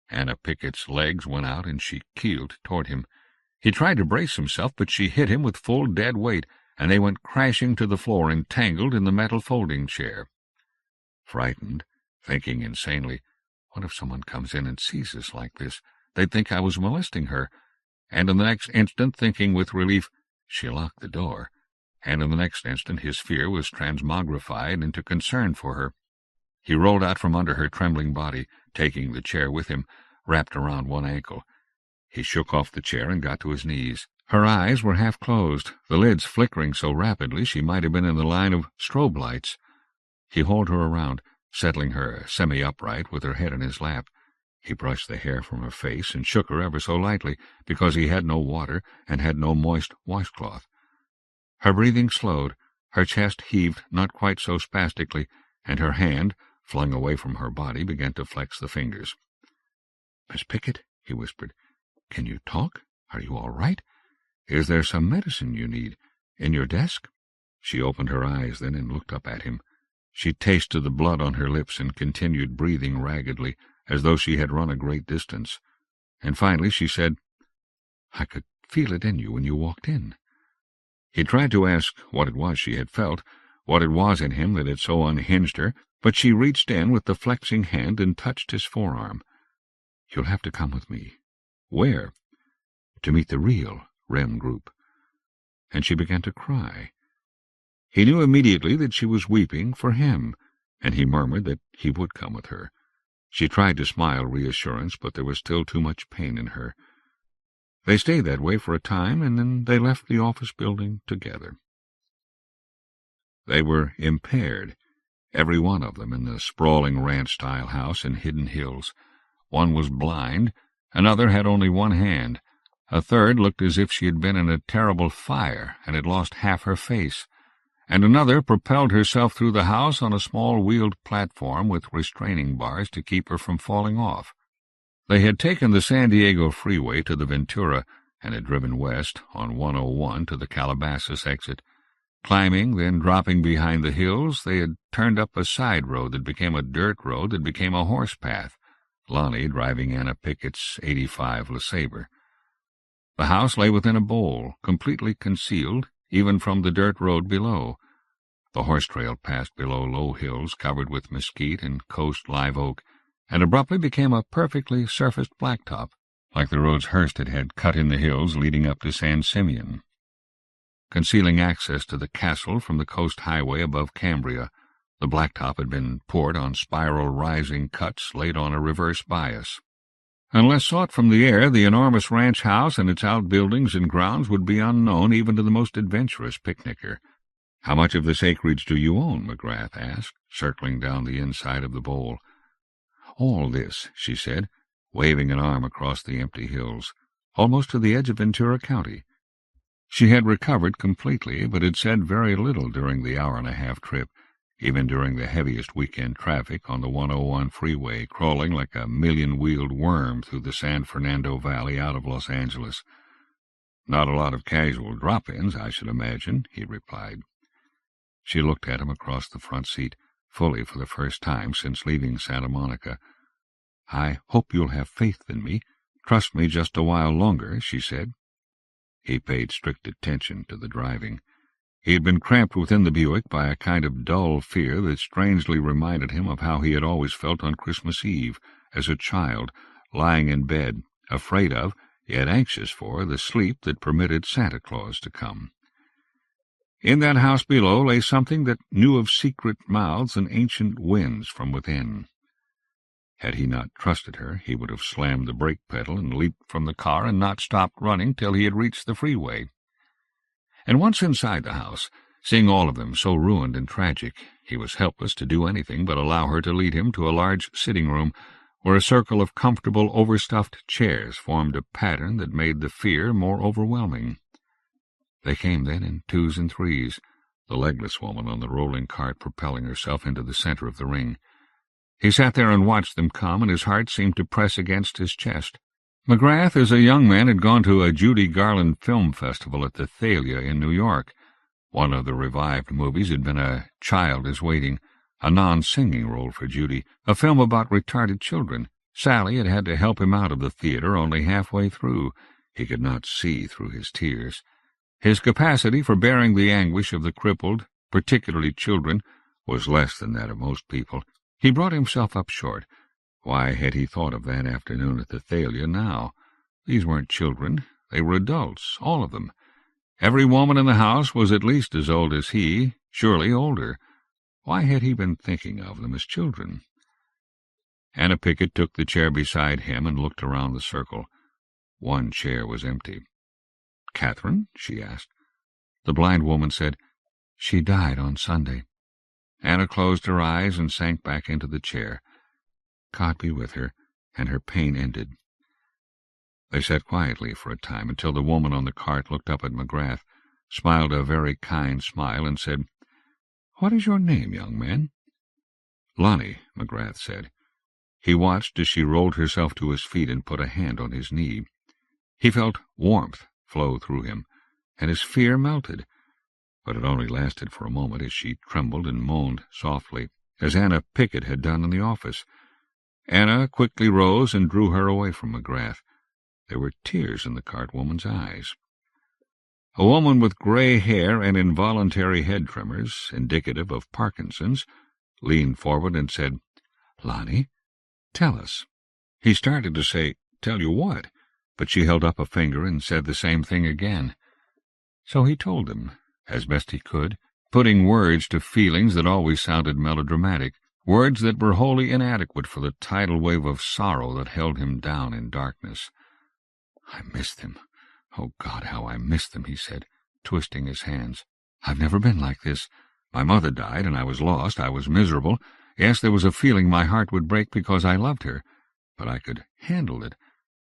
Anna Pickett's legs went out and she keeled toward him. He tried to brace himself, but she hit him with full dead weight, and they went crashing to the floor, entangled in the metal folding chair. Frightened, thinking insanely, what if someone comes in and sees us like this? They'd think I was molesting her. And in the next instant, thinking with relief, she locked the door. And in the next instant his fear was transmogrified into concern for her. He rolled out from under her trembling body, taking the chair with him, wrapped around one ankle. He shook off the chair and got to his knees. Her eyes were half closed, the lids flickering so rapidly she might have been in the line of strobe lights. He hauled her around, settling her semi-upright with her head in his lap. He brushed the hair from her face and shook her ever so lightly, because he had no water and had no moist washcloth. Her breathing slowed, her chest heaved not quite so spastically, and her hand, flung away from her body, began to flex the fingers. "Miss Pickett," he whispered, "can you talk? Are you all right? Is there some medicine you need? In your desk?" She opened her eyes then and looked up at him. She tasted the blood on her lips and continued breathing raggedly, as though she had run a great distance. And finally she said, "I could feel it in you when you walked in." He tried to ask what it was she had felt, what it was in him that had so unhinged her, but she reached in with the flexing hand and touched his forearm. "You'll have to come with me." "Where?" "To meet the real Wren group." And she began to cry. He knew immediately that she was weeping for him, and he murmured that he would come with her. She tried to smile reassurance, but there was still too much pain in her. They stayed that way for a time, and then they left the office building together. They were impaired, every one of them, in the sprawling ranch-style house in Hidden Hills. One was blind, another had only one hand, a third looked as if she had been in a terrible fire and had lost half her face, and another propelled herself through the house on a small wheeled platform with restraining bars to keep her from falling off. They had taken the San Diego freeway to the Ventura and had driven west on 101 to the Calabasas exit. Climbing, then dropping behind the hills, they had turned up a side road that became a dirt road that became a horse path, Lonnie driving Anna Pickett's '85 LeSabre. The house lay within a bowl, completely concealed, even from the dirt road below. The horse trail passed below low hills covered with mesquite and coast live oak, and abruptly became a perfectly surfaced blacktop, like the roads Hurst had cut in the hills leading up to San Simeon. Concealing access to the castle from the coast highway above Cambria, the blacktop had been poured on spiral rising cuts laid on a reverse bias. Unless sought from the air, the enormous ranch house and its outbuildings and grounds would be unknown even to the most adventurous picnicker. "How much of this acreage do you own?" McGrath asked, circling down the inside of the bowl. "All this," she said, waving an arm across the empty hills, "almost to the edge of Ventura County." She had recovered completely, but had said very little during the hour-and-a-half trip, even during the heaviest weekend traffic on the 101 freeway, crawling like a million-wheeled worm through the San Fernando Valley out of Los Angeles. "Not a lot of casual drop-ins, I should imagine," he replied. She looked at him across the front seat, fully for the first time since leaving Santa Monica. "I hope you'll have faith in me. Trust me just a while longer," she said. He paid strict attention to the driving. He had been cramped within the Buick by a kind of dull fear that strangely reminded him of how he had always felt on Christmas Eve, as a child, lying in bed, afraid of, yet anxious for, the sleep that permitted Santa Claus to come. In that house below lay something that knew of secret mouths and ancient winds from within. Had he not trusted her, he would have slammed the brake pedal and leaped from the car and not stopped running till he had reached the freeway. And once inside the house, seeing all of them so ruined and tragic, he was helpless to do anything but allow her to lead him to a large sitting room, where a circle of comfortable, overstuffed chairs formed a pattern that made the fear more overwhelming. They came then in twos and threes, the legless woman on the rolling cart propelling herself into the center of the ring. He sat there and watched them come, and his heart seemed to press against his chest. McGrath, as a young man, had gone to a Judy Garland film festival at the Thalia in New York. One of the revived movies had been A Child is Waiting, a non-singing role for Judy, a film about retarded children. Sally had had to help him out of the theater only halfway through. He could not see through his tears. His capacity for bearing the anguish of the crippled, particularly children, was less than that of most people. He brought himself up short. Why had he thought of that afternoon at the Thalia now? These weren't children. They were adults, all of them. Every woman in the house was at least as old as he, surely older. Why had he been thinking of them as children? Anna Pickett took the chair beside him and looked around the circle. One chair was empty. "Catherine?" she asked. The blind woman said, "She died on Sunday." Anna closed her eyes and sank back into the chair. God be with her, and her pain ended. They sat quietly for a time until the woman on the cart looked up at McGrath, smiled a very kind smile, and said, "What is your name, young man?" "Lonnie," McGrath said. He watched as she rolled herself to his feet and put a hand on his knee. He felt warmth flow through him, and his fear melted. but it only lasted for a moment as she trembled and moaned softly, as Anna Pickett had done in the office. Anna quickly rose and drew her away from McGrath. There were tears in the Cartwoman's eyes. A woman with gray hair and involuntary head tremors, indicative of Parkinson's, leaned forward and said, "Lonnie, tell us." He started to say, "Tell you what?" but she held up a finger and said the same thing again. So he told them, as best he could, putting words to feelings that always sounded melodramatic, words that were wholly inadequate for the tidal wave of sorrow that held him down in darkness. "I miss them. Oh, God, how I miss them," he said, twisting his hands. "I've never been like this. My mother died, and I was lost. I was miserable. Yes, there was a feeling my heart would break because I loved her, but I could handle it.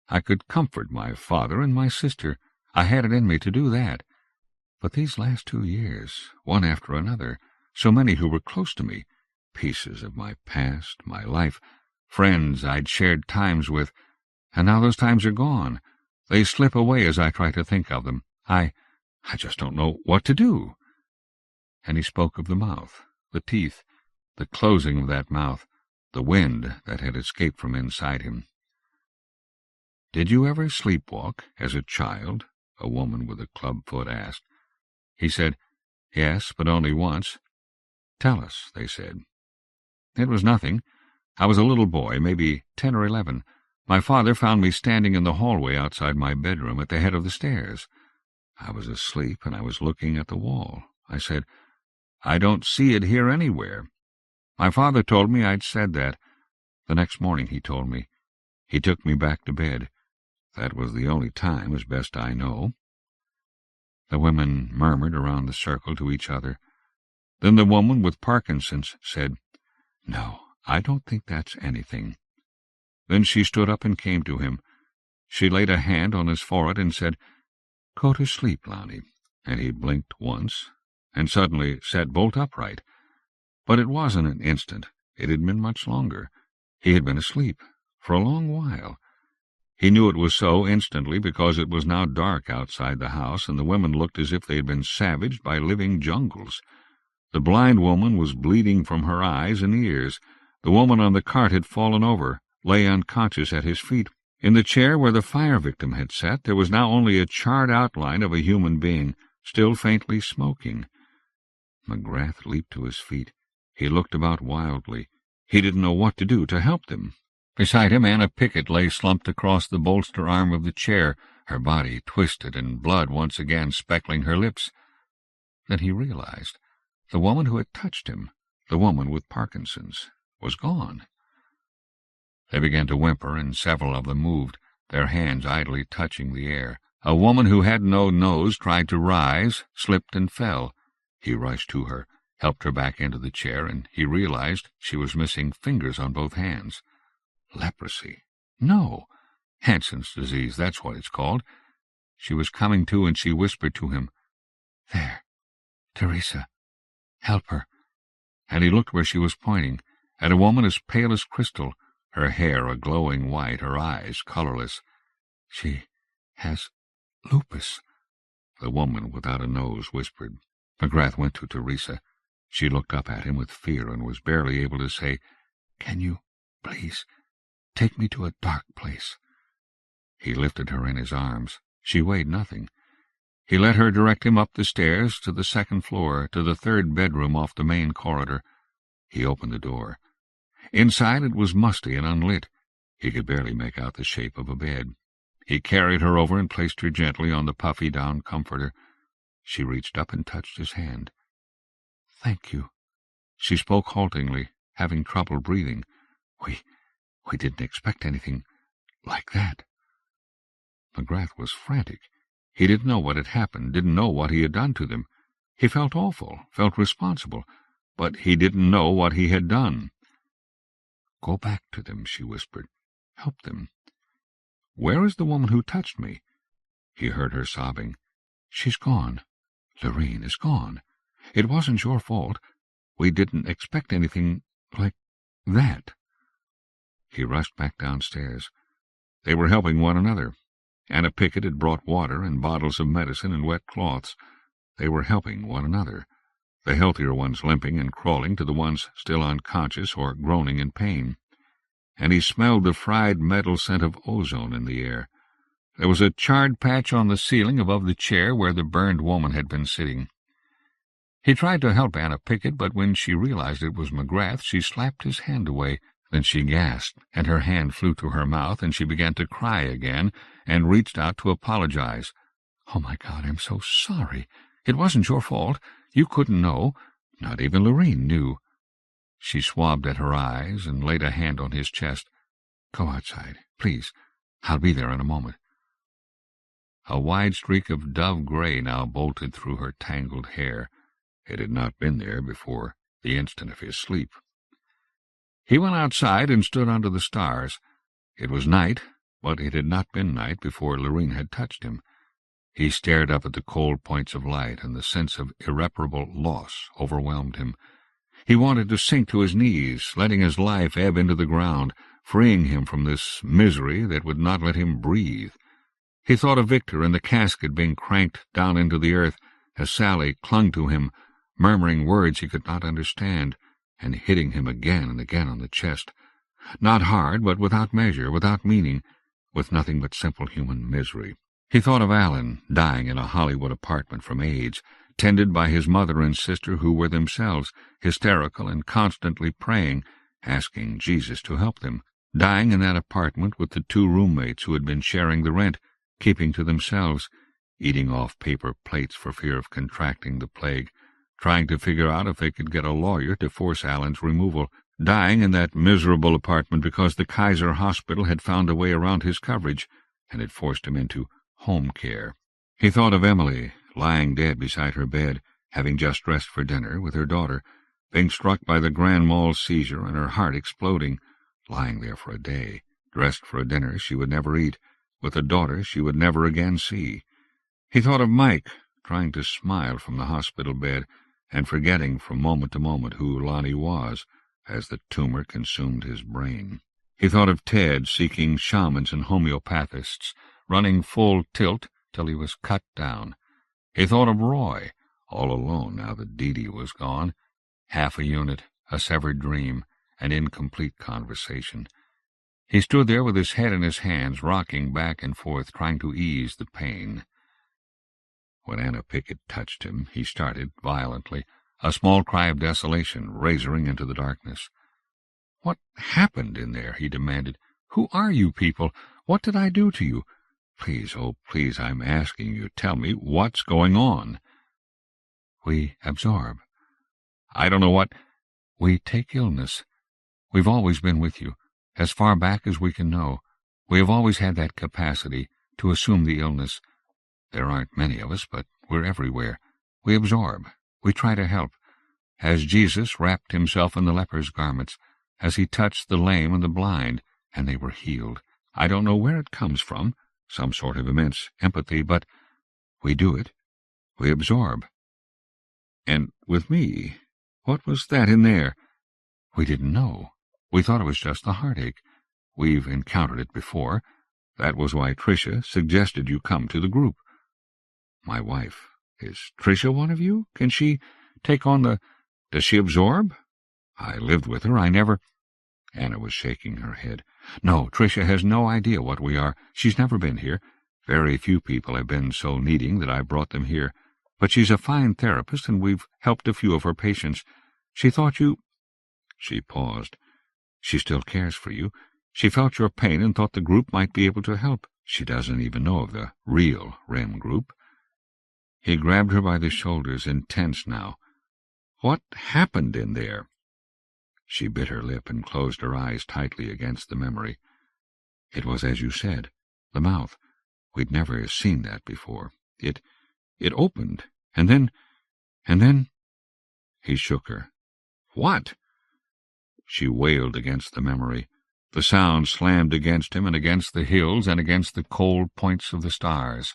I could comfort my father and my sister. I had it in me to do that. But these last 2 years, one after another, so many who were close to me, pieces of my past, my life, friends I'd shared times with, and now those times are gone. They slip away as I try to think of them. I just don't know what to do." And he spoke of the mouth, the teeth, the closing of that mouth, the wind that had escaped from inside him. "Did you ever sleepwalk as a child?" a woman with a club foot asked. He said, "Yes, but only once." "Tell us," they said. "It was nothing. I was a little boy, maybe 10 or 11. My father found me standing in the hallway outside my bedroom at the head of the stairs. I was asleep, and I was looking at the wall. I said, 'I don't see it here anywhere.' My father told me I'd said that. The next morning he told me. He took me back to bed. That was the only time, as best I know." The women murmured around the circle to each other. Then the woman with Parkinson's said, "No, I don't think that's anything." Then she stood up and came to him. She laid a hand on his forehead and said, "Go to sleep, Lonnie." And he blinked once, and suddenly sat bolt upright. But it wasn't an instant. It had been much longer. He had been asleep for a long while. He knew it was so instantly because it was now dark outside the house, and the women looked as if they had been savaged by living jungles. The blind woman was bleeding from her eyes and ears. The woman on the cart had fallen over, lay unconscious at his feet. In the chair where the fire victim had sat, there was now only a charred outline of a human being, still faintly smoking. McGrath leaped to his feet. He looked about wildly. He didn't know what to do to help them. Beside him, Anna Pickett lay slumped across the bolster arm of the chair, her body twisted and blood once again speckling her lips. Then he realized the woman who had touched him, the woman with Parkinson's, was gone. They began to whimper, and several of them moved, their hands idly touching the air. A woman who had no nose tried to rise, slipped and fell. He rushed to her, helped her back into the chair, and he realized she was missing fingers on both hands. Leprosy. No. Hansen's disease, that's what it's called. She was coming to, and she whispered to him, "There, Teresa, help her." And he looked where she was pointing, at a woman as pale as crystal, her hair a glowing white, her eyes colorless. "She has lupus," the woman without a nose whispered. McGrath went to Teresa. She looked up at him with fear and was barely able to say, "Can you, please, take me to a dark place?" He lifted her in his arms. She weighed nothing. He let her direct him up the stairs to the second floor, to the third bedroom off the main corridor. He opened the door. Inside it was musty and unlit. He could barely make out the shape of a bed. He carried her over and placed her gently on the puffy down comforter. She reached up and touched his hand. "Thank you." She spoke haltingly, having trouble breathing. We didn't expect anything like that." McGrath was frantic. He didn't know what had happened, didn't know what he had done to them. He felt awful, felt responsible, but he didn't know what he had done. "Go back to them," she whispered. "Help them." "Where is the woman who touched me?" He heard her sobbing. "She's gone. Lorene is gone. It wasn't your fault. We didn't expect anything like that." He rushed back downstairs. They were helping one another. Anna Pickett had brought water and bottles of medicine and wet cloths. They were helping one another, the healthier ones limping and crawling to the ones still unconscious or groaning in pain. And he smelled the fried metal scent of ozone in the air. There was a charred patch on the ceiling above the chair where the burned woman had been sitting. He tried to help Anna pick it, but when she realized it was McGrath, she slapped his hand away. Then she gasped, and her hand flew to her mouth, and she began to cry again, and reached out to apologize. "Oh, my God, I'm so sorry. It wasn't your fault. You couldn't know. Not even Lorene knew." She swabbed at her eyes and laid a hand on his chest. "Go outside, please. I'll be there in a moment." A wide streak of dove-gray now bolted through her tangled hair. It had not been there before the instant of his sleep. He went outside and stood under the stars. It was night, but it had not been night before Lorene had touched him. He stared up at the cold points of light, and the sense of irreparable loss overwhelmed him. He wanted to sink to his knees, letting his life ebb into the ground, freeing him from this misery that would not let him breathe. He thought of Victor and the casket being cranked down into the earth as Sally clung to him, murmuring words he could not understand, and hitting him again and again on the chest. Not hard, but without measure, without meaning, with nothing but simple human misery. He thought of Alan, dying in a Hollywood apartment from AIDS, tended by his mother and sister who were themselves hysterical and constantly praying, asking Jesus to help them, dying in that apartment with the 2 roommates who had been sharing the rent, keeping to themselves, eating off paper plates for fear of contracting the plague, trying to figure out if they could get a lawyer to force Alan's removal, dying in that miserable apartment because the Kaiser Hospital had found a way around his coverage and had forced him into home care. He thought of Emily, lying dead beside her bed, having just dressed for dinner with her daughter, being struck by the Grand Mall seizure and her heart exploding, lying there for a day, dressed for a dinner she would never eat, with a daughter she would never again see. He thought of Mike, trying to smile from the hospital bed, and forgetting from moment to moment who Lonnie was, as the tumor consumed his brain. He thought of Ted seeking shamans and homeopathists, running full tilt till he was cut down. He thought of Roy, all alone now that Dee was gone, half a unit, a severed dream, an incomplete conversation. He stood there with his head in his hands, rocking back and forth, trying to ease the pain. When Anna Pickett touched him, he started violently, a small cry of desolation razoring into the darkness. "What happened in there?" he demanded. "Who are you people? What did I do to you? Please, oh, please, I'm asking you, tell me what's going on." "We absorb. I don't know what. We take illness. We've always been with you, as far back as we can know. We have always had that capacity to assume the illness. There aren't many of us, but we're everywhere. We absorb. We try to help. As Jesus wrapped himself in the leper's garments, as he touched the lame and the blind, and they were healed. I don't know where it comes from, some sort of immense empathy, but we do it. We absorb. And with me, what was that in there? We didn't know. We thought it was just the heartache. We've encountered it before. That was why Tricia suggested you come to the group." "My wife. Is Tricia one of you? Can she take on the... Does she absorb? I lived with her. I never..." Anna was shaking her head. "No, Tricia has no idea what we are. She's never been here. Very few people have been so needing that I brought them here. But she's a fine therapist, and we've helped a few of her patients. She thought you..." She paused. "She still cares for you. She felt your pain and thought the group might be able to help. She doesn't even know of the real REM group." He grabbed her by the shoulders, intense now. "What happened in there?" She bit her lip and closed her eyes tightly against the memory. "It was as you said, the mouth. We'd never seen that before. It opened, and then... He shook her. "What?" She wailed against the memory. The sound slammed against him and against the hills and against the cold points of the stars.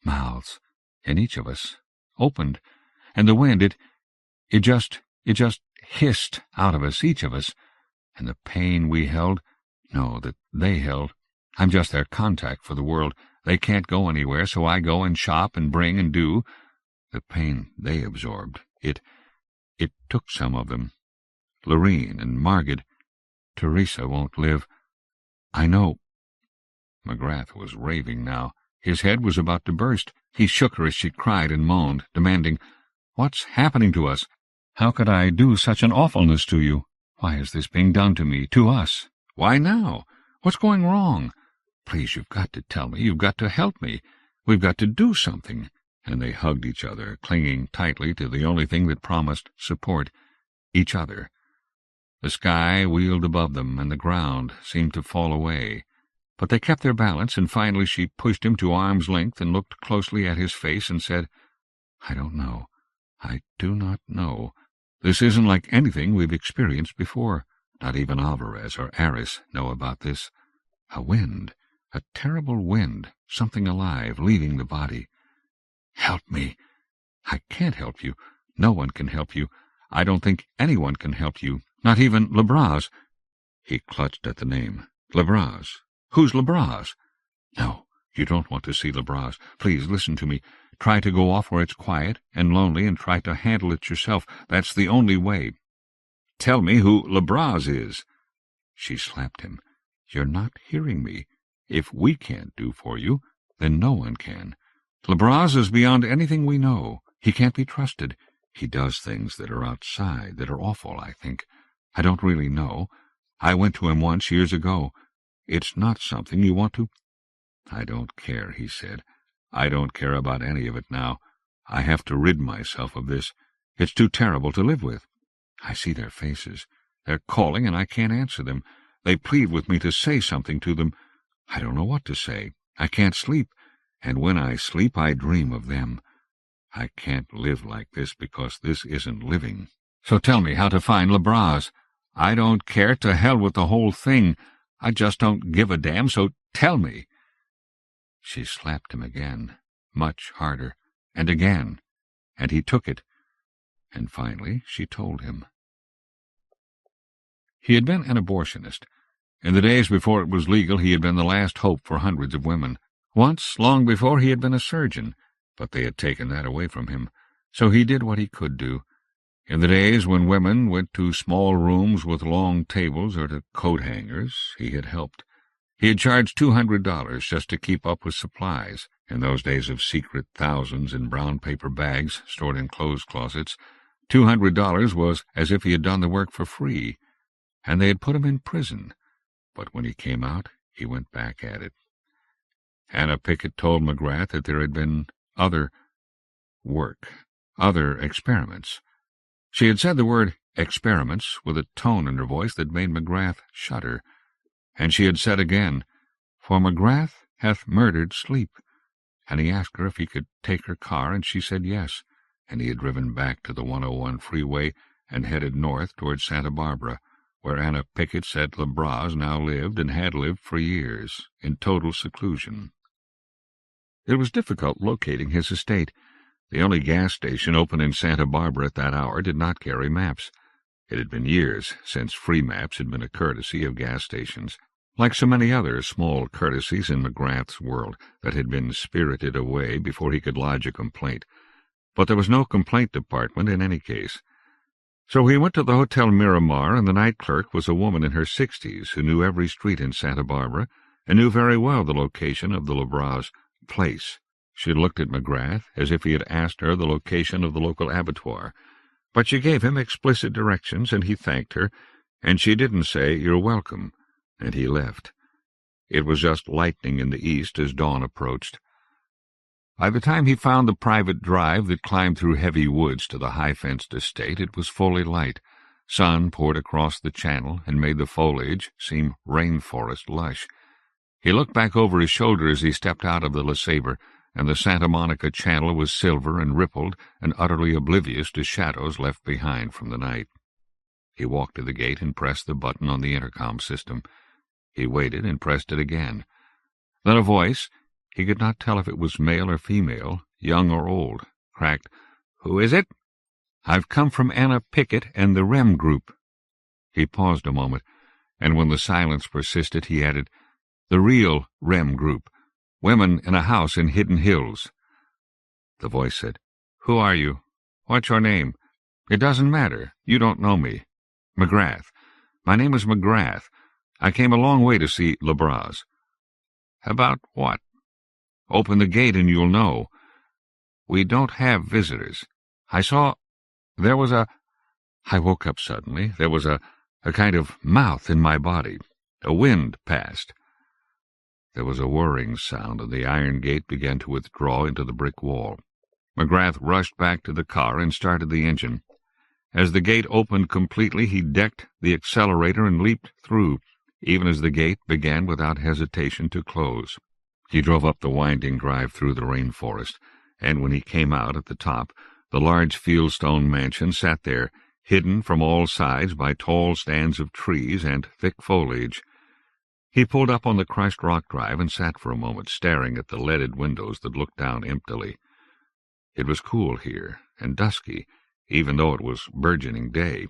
Mouths, in each of us, opened, and the wind, it just hissed out of us, each of us, and the pain we held, no, that they held. I'm just their contact for the world. They can't go anywhere, so I go and shop and bring and do. The pain they absorbed, it took some of them. Lorene and Margaret. Teresa won't live. I know. McGrath was raving now. His head was about to burst. He shook her as she cried and moaned, demanding, "What's happening to us? How could I do such an awfulness to you? Why is this being done to me, to us? Why now? What's going wrong? Please, you've got to tell me. You've got to help me. We've got to do something." And they hugged each other, clinging tightly to the only thing that promised support, each other. The sky wheeled above them, and the ground seemed to fall away. But they kept their balance, and finally she pushed him to arm's length and looked closely at his face and said, "I don't know. I do not know. This isn't like anything we've experienced before. Not even Alvarez or Aris know about this. A wind, a terrible wind, something alive, leaving the body. Help me. I can't help you. No one can help you. I don't think anyone can help you, not even Lebras." He clutched at the name. "Lebras? Who's Lebras?" "No, you don't want to see Lebras. Please listen to me. Try to go off where it's quiet and lonely and try to handle it yourself. That's the only way." "Tell me who Lebras is." She slapped him. "You're not hearing me. If we can't do for you, then no one can. Lebras is beyond anything we know. He can't be trusted. He does things that are outside, that are awful, I think. I don't really know. I went to him once years ago. It's not something you want to—" "I don't care," he said. "I don't care about any of it now. I have to rid myself of this. It's too terrible to live with. I see their faces. They're calling, and I can't answer them. They plead with me to say something to them. I don't know what to say. I can't sleep, and when I sleep I dream of them. I can't live like this because this isn't living. So tell me how to find Lebras. I don't care, to hell with the whole thing. I just don't give a damn, so tell me." She slapped him again, much harder, and again, and he took it, and finally she told him. He had been an abortionist. In the days before it was legal, he had been the last hope for hundreds of women. Once, long before, he had been a surgeon, but they had taken that away from him, so he did what he could do. In the days when women went to small rooms with long tables or to coat hangers, he had helped. He had charged $200 just to keep up with supplies. In those days of secret thousands in brown paper bags stored in clothes closets, $200 was as if he had done the work for free, and they had put him in prison. But when he came out, he went back at it. Anna Pickett told McGrath that there had been other work, other experiments. She had said the word experiments with a tone in her voice that made McGrath shudder, and she had said again, "For McGrath hath murdered sleep," and he asked her if he could take her car, and she said yes, and he had driven back to the 101 freeway and headed north toward Santa Barbara, where Anna Pickett said Lebras now lived and had lived for years, in total seclusion. It was difficult locating his estate. The only gas station open in Santa Barbara at that hour did not carry maps. It had been years since free maps had been a courtesy of gas stations, like so many other small courtesies in McGrath's world that had been spirited away before he could lodge a complaint. But there was no complaint department in any case. So he went to the Hotel Miramar, and the night clerk was a woman in her 60s who knew every street in Santa Barbara and knew very well the location of the Lebras place. She looked at McGrath as if he had asked her the location of the local abattoir, but she gave him explicit directions, and he thanked her, and she didn't say, "You're welcome," and he left. It was just lightening in the east as dawn approached. By the time he found the private drive that climbed through heavy woods to the high-fenced estate, it was fully light. Sun poured across the channel and made the foliage seem rainforest lush. He looked back over his shoulder as he stepped out of the LeSabre, and the Santa Monica Channel was silver and rippled and utterly oblivious to shadows left behind from the night. He walked to the gate and pressed the button on the intercom system. He waited and pressed it again. Then a voice, he could not tell if it was male or female, young or old, cracked, "Who is it?" "I've come from Anna Pickett and the Rem Group." He paused a moment, and when the silence persisted, he added, "The real Rem Group. Women in a house in Hidden Hills." The voice said, Who are you? What's your name? It doesn't matter. You don't know me. McGrath. My name is McGrath. I came a long way to see Lebras. About what? Open the gate and you'll know. We don't have visitors. I woke up suddenly. There was a kind of mouth in my body. A wind passed. There was a whirring sound, and the iron gate began to withdraw into the brick wall. McGrath rushed back to the car and started the engine. As the gate opened completely, he decked the accelerator and leaped through, even as the gate began without hesitation to close. He drove up the winding drive through the rainforest, and when he came out at the top, the large fieldstone mansion sat there, hidden from all sides by tall stands of trees and thick foliage. He pulled up on the crushed rock drive and sat for a moment, staring at the leaded windows that looked down emptily. It was cool here, and dusky, even though it was burgeoning day.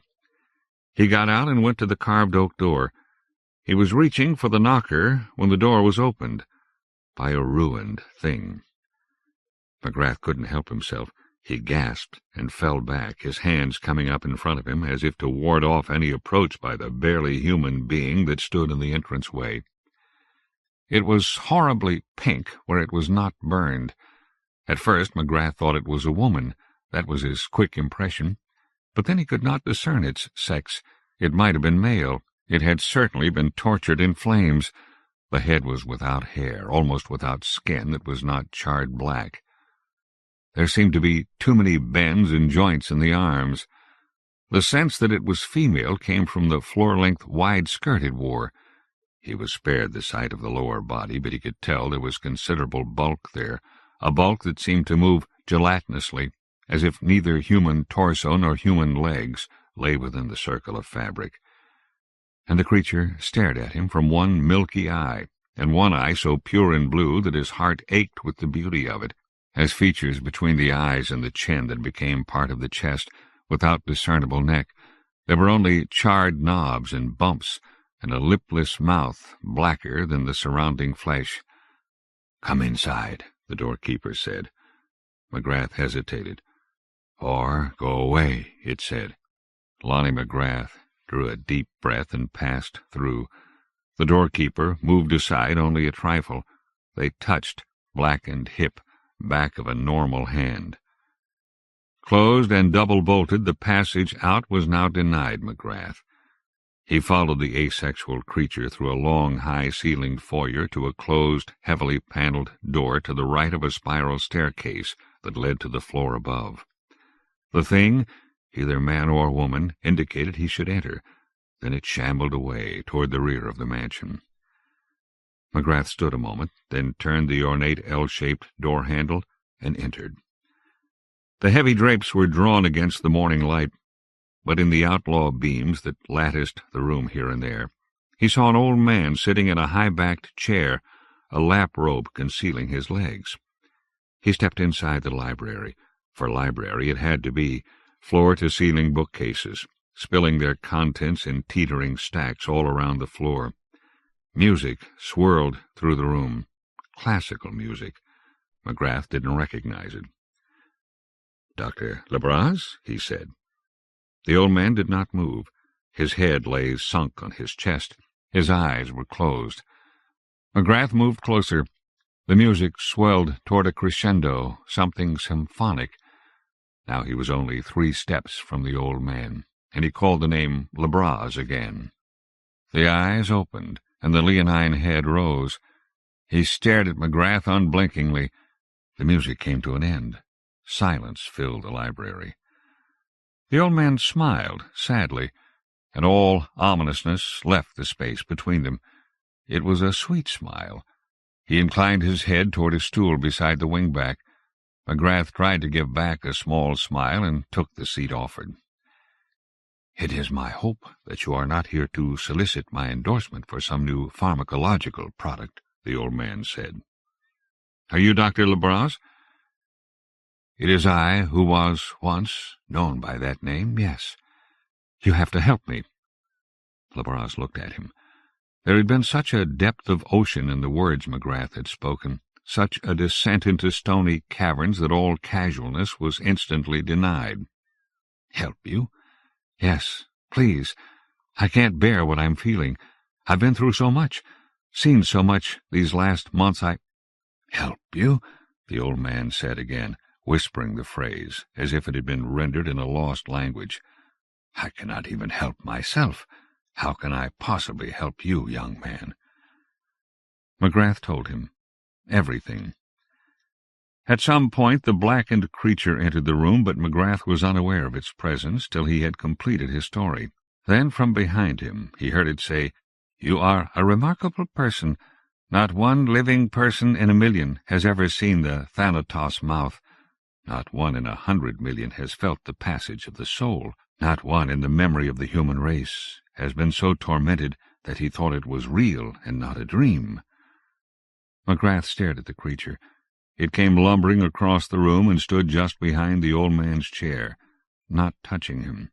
He got out and went to the carved oak door. He was reaching for the knocker when the door was opened by a ruined thing. McGrath couldn't help himself. He gasped and fell back, his hands coming up in front of him as if to ward off any approach by the barely human being that stood in the entranceway. It was horribly pink where it was not burned. At first McGrath thought it was a woman. That was his quick impression. But then he could not discern its sex. It might have been male. It had certainly been tortured in flames. The head was without hair, almost without skin that was not charred black. There seemed to be too many bends and joints in the arms. The sense that it was female came from the floor-length wide skirt it wore. He was spared the sight of the lower body, but he could tell there was considerable bulk there, a bulk that seemed to move gelatinously, as if neither human torso nor human legs lay within the circle of fabric. And the creature stared at him from one milky eye, and one eye so pure and blue that his heart ached with the beauty of it, as features between the eyes and the chin that became part of the chest, without discernible neck. There were only charred knobs and bumps, and a lipless mouth blacker than the surrounding flesh. "Come inside," the doorkeeper said. McGrath hesitated. "Or go away," it said. Lonnie McGrath drew a deep breath and passed through. The doorkeeper moved aside only a trifle. They touched, blackened hip, back of a normal hand. Closed and double-bolted, the passage out was now denied McGrath. He followed the asexual creature through a long, high-ceilinged foyer to a closed, heavily paneled door to the right of a spiral staircase that led to the floor above. The thing, either man or woman, indicated he should enter. Then it shambled away toward the rear of the mansion. McGrath stood a moment, then turned the ornate L-shaped door handle and entered. The heavy drapes were drawn against the morning light, but in the outlaw beams that latticed the room here and there, he saw an old man sitting in a high-backed chair, a lap-robe concealing his legs. He stepped inside the library. For library it had to be, floor-to-ceiling bookcases, spilling their contents in teetering stacks all around the floor. Music swirled through the room. Classical music. McGrath didn't recognize it. "Dr. Lebras?" he said. The old man did not move. His head lay sunk on his chest. His eyes were closed. McGrath moved closer. The music swelled toward a crescendo, something symphonic. Now he was only 3 steps from the old man, and he called the name Lebras again. The eyes opened, and the leonine head rose. He stared at McGrath unblinkingly. The music came to an end. Silence filled the library. The old man smiled, sadly, and all ominousness left the space between them. It was a sweet smile. He inclined his head toward a stool beside the wingback. McGrath tried to give back a small smile and took the seat offered. "It is my hope that you are not here to solicit my endorsement for some new pharmacological product," the old man said. "Are you Dr. Lebras?" "It is I who was once known by that name, yes. You have to help me." Lebras looked at him. There had been such a depth of ocean in the words McGrath had spoken, such a descent into stony caverns that all casualness was instantly denied. "Help you? Yes, please. I can't bear what I'm feeling. I've been through so much, seen so much these last months. "Help you?" the old man said again, whispering the phrase, as if it had been rendered in a lost language. "I cannot even help myself. How can I possibly help you, young man?" McGrath told him everything. At some point the blackened creature entered the room, but McGrath was unaware of its presence till he had completed his story. Then from behind him he heard it say, "You are a remarkable person. Not one living person in 1,000,000 has ever seen the Thanatos mouth. Not one in 100,000,000 has felt the passage of the soul. Not one in the memory of the human race has been so tormented that he thought it was real and not a dream." McGrath stared at the creature. It came lumbering across the room and stood just behind the old man's chair, not touching him.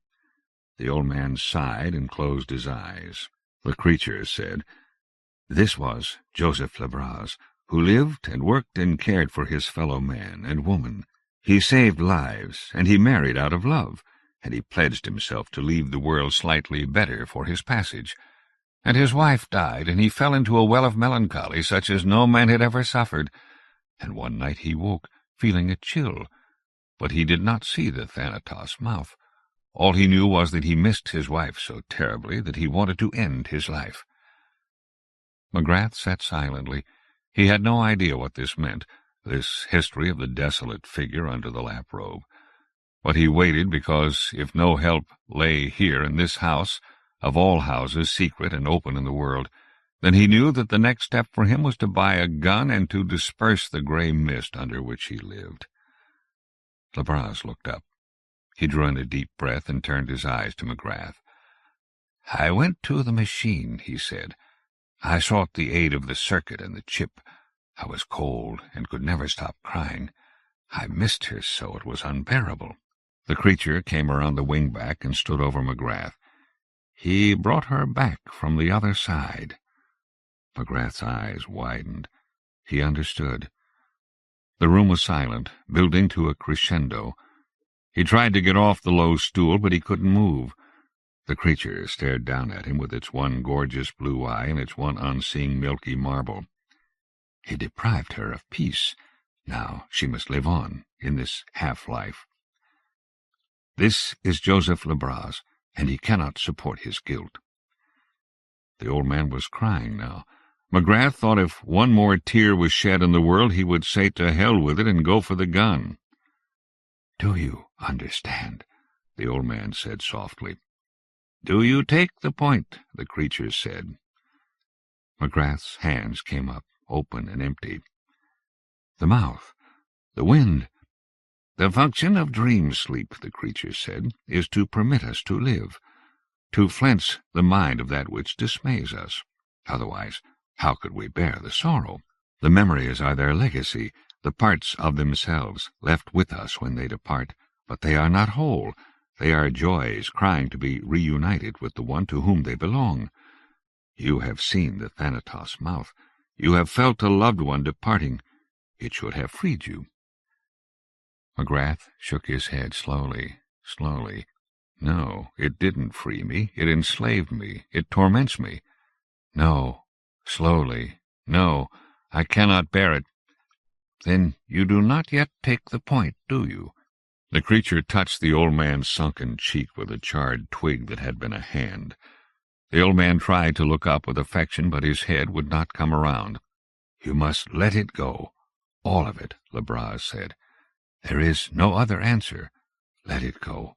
The old man sighed and closed his eyes. The creature said, "This was Joseph Lebras, who lived and worked and cared for his fellow man and woman. He saved lives, and he married out of love, and he pledged himself to leave the world slightly better for his passage. And his wife died, and he fell into a well of melancholy such as no man had ever suffered. And one night he woke, feeling a chill, but he did not see the Thanatos mouth. All he knew was that he missed his wife so terribly that he wanted to end his life." McGrath sat silently. He had no idea what this meant, this history of the desolate figure under the lap-robe. But he waited because, if no help lay here in this house, of all houses secret and open in the world, then he knew that the next step for him was to buy a gun and to disperse the grey mist under which he lived. Lebras looked up. He drew in a deep breath and turned his eyes to McGrath. "I went to the machine," he said. "I sought the aid of the circuit and the chip. I was cold and could never stop crying. I missed her so it was unbearable." The creature came around the wing-back and stood over McGrath. "He brought her back from the other side." McGrath's eyes widened. He understood. The room was silent, building to a crescendo. He tried to get off the low stool, but he couldn't move. The creature stared down at him with its one gorgeous blue eye and its one unseeing milky marble. He deprived her of peace. Now she must live on in this half-life. "This is Joseph Lebras, and he cannot support his guilt." The old man was crying now. McGrath thought if one more tear was shed in the world, he would say to hell with it and go for the gun. "Do you understand?" the old man said softly. "Do you take the point?" the creature said. McGrath's hands came up, open and empty. "The mouth, the wind." "The function of dream-sleep," the creature said, "is to permit us to live, to flinch the mind of that which dismays us. Otherwise, how could we bear the sorrow? The memories are their legacy, the parts of themselves left with us when they depart, but they are not whole. They are joys crying to be reunited with the one to whom they belong. You have seen the Thanatos mouth. You have felt a loved one departing. It should have freed you." McGrath shook his head slowly. "No, it didn't free me. It enslaved me. It torments me. No." Slowly. "No, I cannot bear it." "Then you do not yet take the point, do you?" The creature touched the old man's sunken cheek with a charred twig that had been a hand. The old man tried to look up with affection, but his head would not come around. "You must let it go, all of it," Lebras said. "There is no other answer. Let it go.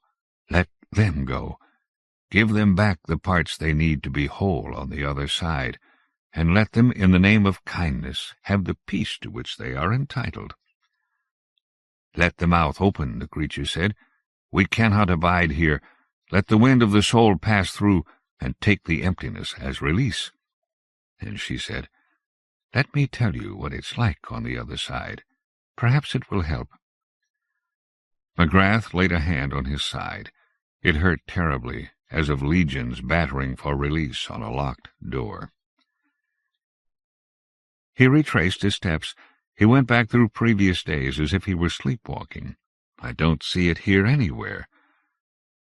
Let them go. Give them back the parts they need to be whole on the other side, and let them, in the name of kindness, have the peace to which they are entitled." "Let the mouth open," the creature said. "We cannot abide here. Let the wind of the soul pass through, and take the emptiness as release." And she said, "Let me tell you what it's like on the other side. Perhaps it will help." McGrath laid a hand on his side. It hurt terribly, as of legions battering for release on a locked door. He retraced his steps. He went back through previous days as if he were sleepwalking. I don't see it here anywhere.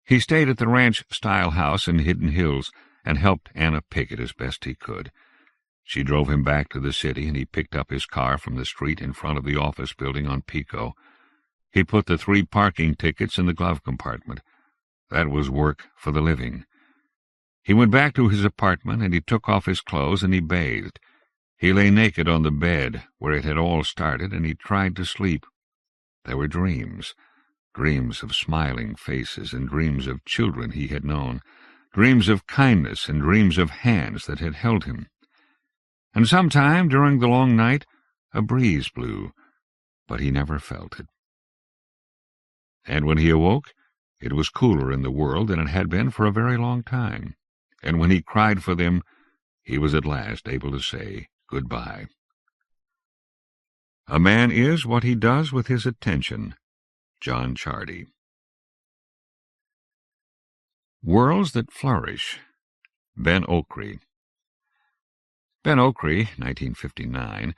He stayed at the ranch-style house in Hidden Hills and helped Anna pick it as best he could. She drove him back to the city, and he picked up his car from the street in front of the office building on Pico. He put the 3 parking tickets in the glove compartment. That was work for the living. He went back to his apartment, and he took off his clothes, and he bathed. He lay naked on the bed where it had all started, and he tried to sleep. There were dreams of smiling faces, and dreams of children he had known, dreams of kindness, and dreams of hands that had held him. And sometime during the long night a breeze blew, but he never felt it. And when he awoke, it was cooler in the world than it had been for a very long time, and when he cried for them, he was at last able to say goodbye. A man is what he does with his attention. John Chardy. Worlds That Flourish. Ben Okri. Ben Okri, 1959,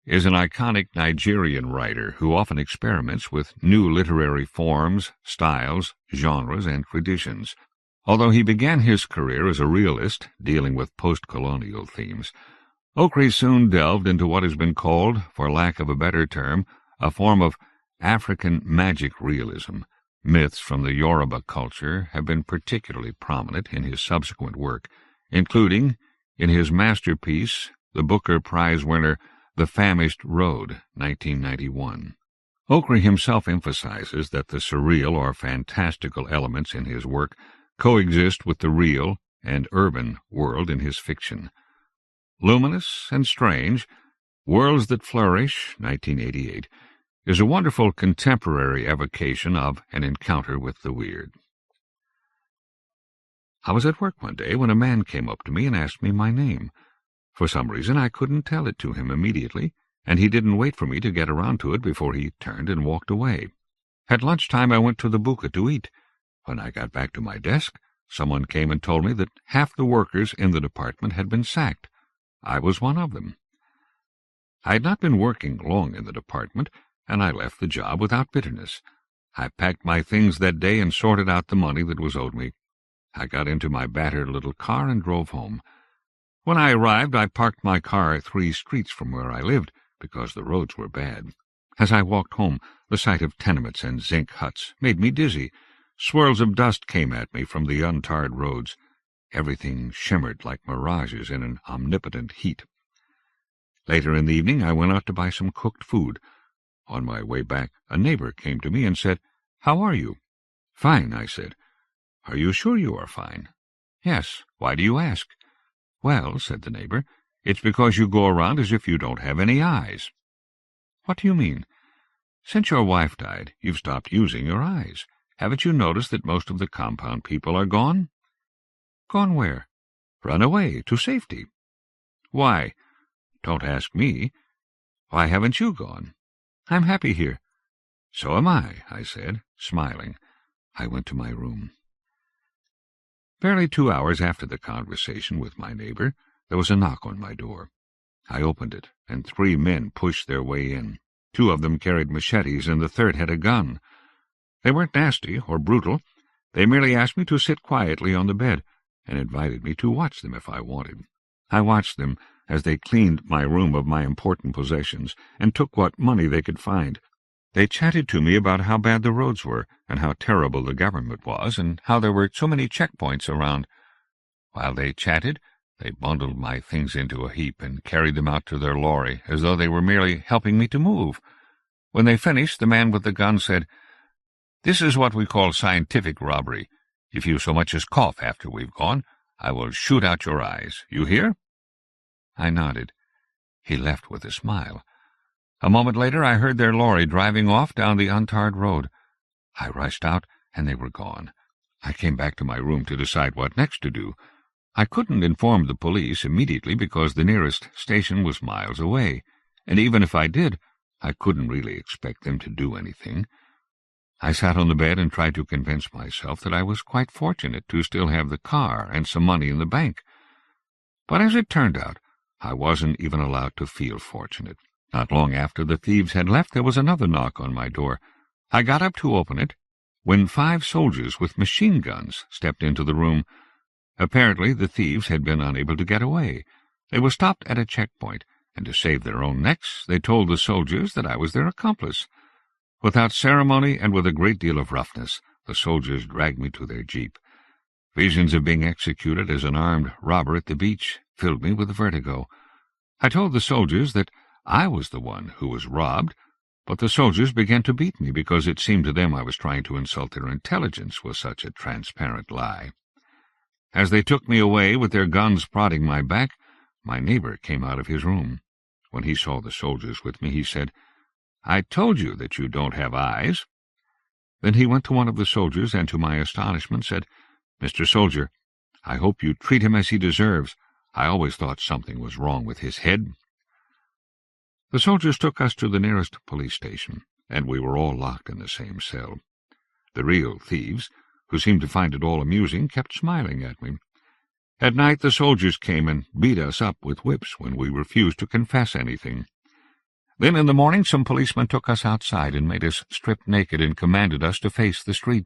is an iconic Nigerian writer who often experiments with new literary forms, styles, genres, and traditions. Although he began his career as a realist, dealing with post-colonial themes, Okri soon delved into what has been called, for lack of a better term, a form of African magic realism. Myths from the Yoruba culture have been particularly prominent in his subsequent work, including in his masterpiece, the Booker Prize winner The Famished Road, 1991. Okri himself emphasizes that the surreal or fantastical elements in his work coexist with the real and urban world in his fiction. Luminous and strange, Worlds That Flourish, 1988, is a wonderful contemporary evocation of an encounter with the weird. I was at work one day when a man came up to me and asked me my name. For some reason I couldn't tell it to him immediately, and he didn't wait for me to get around to it before he turned and walked away. At lunchtime I went to the buka to eat. When I got back to my desk, someone came and told me that half the workers in the department had been sacked. I was one of them. I had not been working long in the department, and I left the job without bitterness. I packed my things that day and sorted out the money that was owed me. I got into my battered little car and drove home. When I arrived, I parked my car 3 streets from where I lived, because the roads were bad. As I walked home, the sight of tenements and zinc huts made me dizzy. Swirls of dust came at me from the untarred roads. Everything shimmered like mirages in an omnipotent heat. Later in the evening, I went out to buy some cooked food. On my way back, a neighbor came to me and said, "How are you?" "Fine," I said. "Are you sure you are fine?" "Yes. Why do you ask?" "Well," said the neighbor, "it's because you go around as if you don't have any eyes." "What do you mean?" "Since your wife died, you've stopped using your eyes. Haven't you noticed that most of the compound people are gone?" "Gone where?" "Run away, to safety." "Why?" "Don't ask me." "Why haven't you gone?" "I'm happy here." "So am I," said, smiling. I went to my room. Barely 2 hours after the conversation with my neighbor, there was a knock on my door. I opened it, and 3 men pushed their way in. 2 of them carried machetes, and the third had a gun. They weren't nasty or brutal. They merely asked me to sit quietly on the bed, and invited me to watch them if I wanted. I watched them as they cleaned my room of my important possessions, and took what money they could find. They chatted to me about how bad the roads were, and how terrible the government was, and how there were so many checkpoints around. While they chatted, they bundled my things into a heap and carried them out to their lorry, as though they were merely helping me to move. When they finished, the man with the gun said, "This is what we call scientific robbery. If you so much as cough after we've gone, I will shoot out your eyes. You hear?" I nodded. He left with a smile. A moment later I heard their lorry driving off down the untarred road. I rushed out, and they were gone. I came back to my room to decide what next to do. I couldn't inform the police immediately because the nearest station was miles away, and even if I did, I couldn't really expect them to do anything. I sat on the bed and tried to convince myself that I was quite fortunate to still have the car and some money in the bank. But as it turned out, I wasn't even allowed to feel fortunate. Not long after the thieves had left, there was another knock on my door. I got up to open it, when 5 soldiers with machine guns stepped into the room. Apparently the thieves had been unable to get away. They were stopped at a checkpoint, and to save their own necks, they told the soldiers that I was their accomplice. Without ceremony and with a great deal of roughness, the soldiers dragged me to their jeep. Visions of being executed as an armed robber at the beach filled me with vertigo. I told the soldiers that I was the one who was robbed, but the soldiers began to beat me because it seemed to them I was trying to insult their intelligence with such a transparent lie. As they took me away with their guns prodding my back, my neighbor came out of his room. When he saw the soldiers with me, he said, "I told you that you don't have eyes." Then he went to one of the soldiers and, to my astonishment, said, "Mr. Soldier, I hope you treat him as he deserves. I always thought something was wrong with his head." The soldiers took us to the nearest police station, and we were all locked in the same cell. The real thieves, who seemed to find it all amusing, kept smiling at me. At night the soldiers came and beat us up with whips when we refused to confess anything. Then in the morning some policemen took us outside and made us strip naked and commanded us to face the street.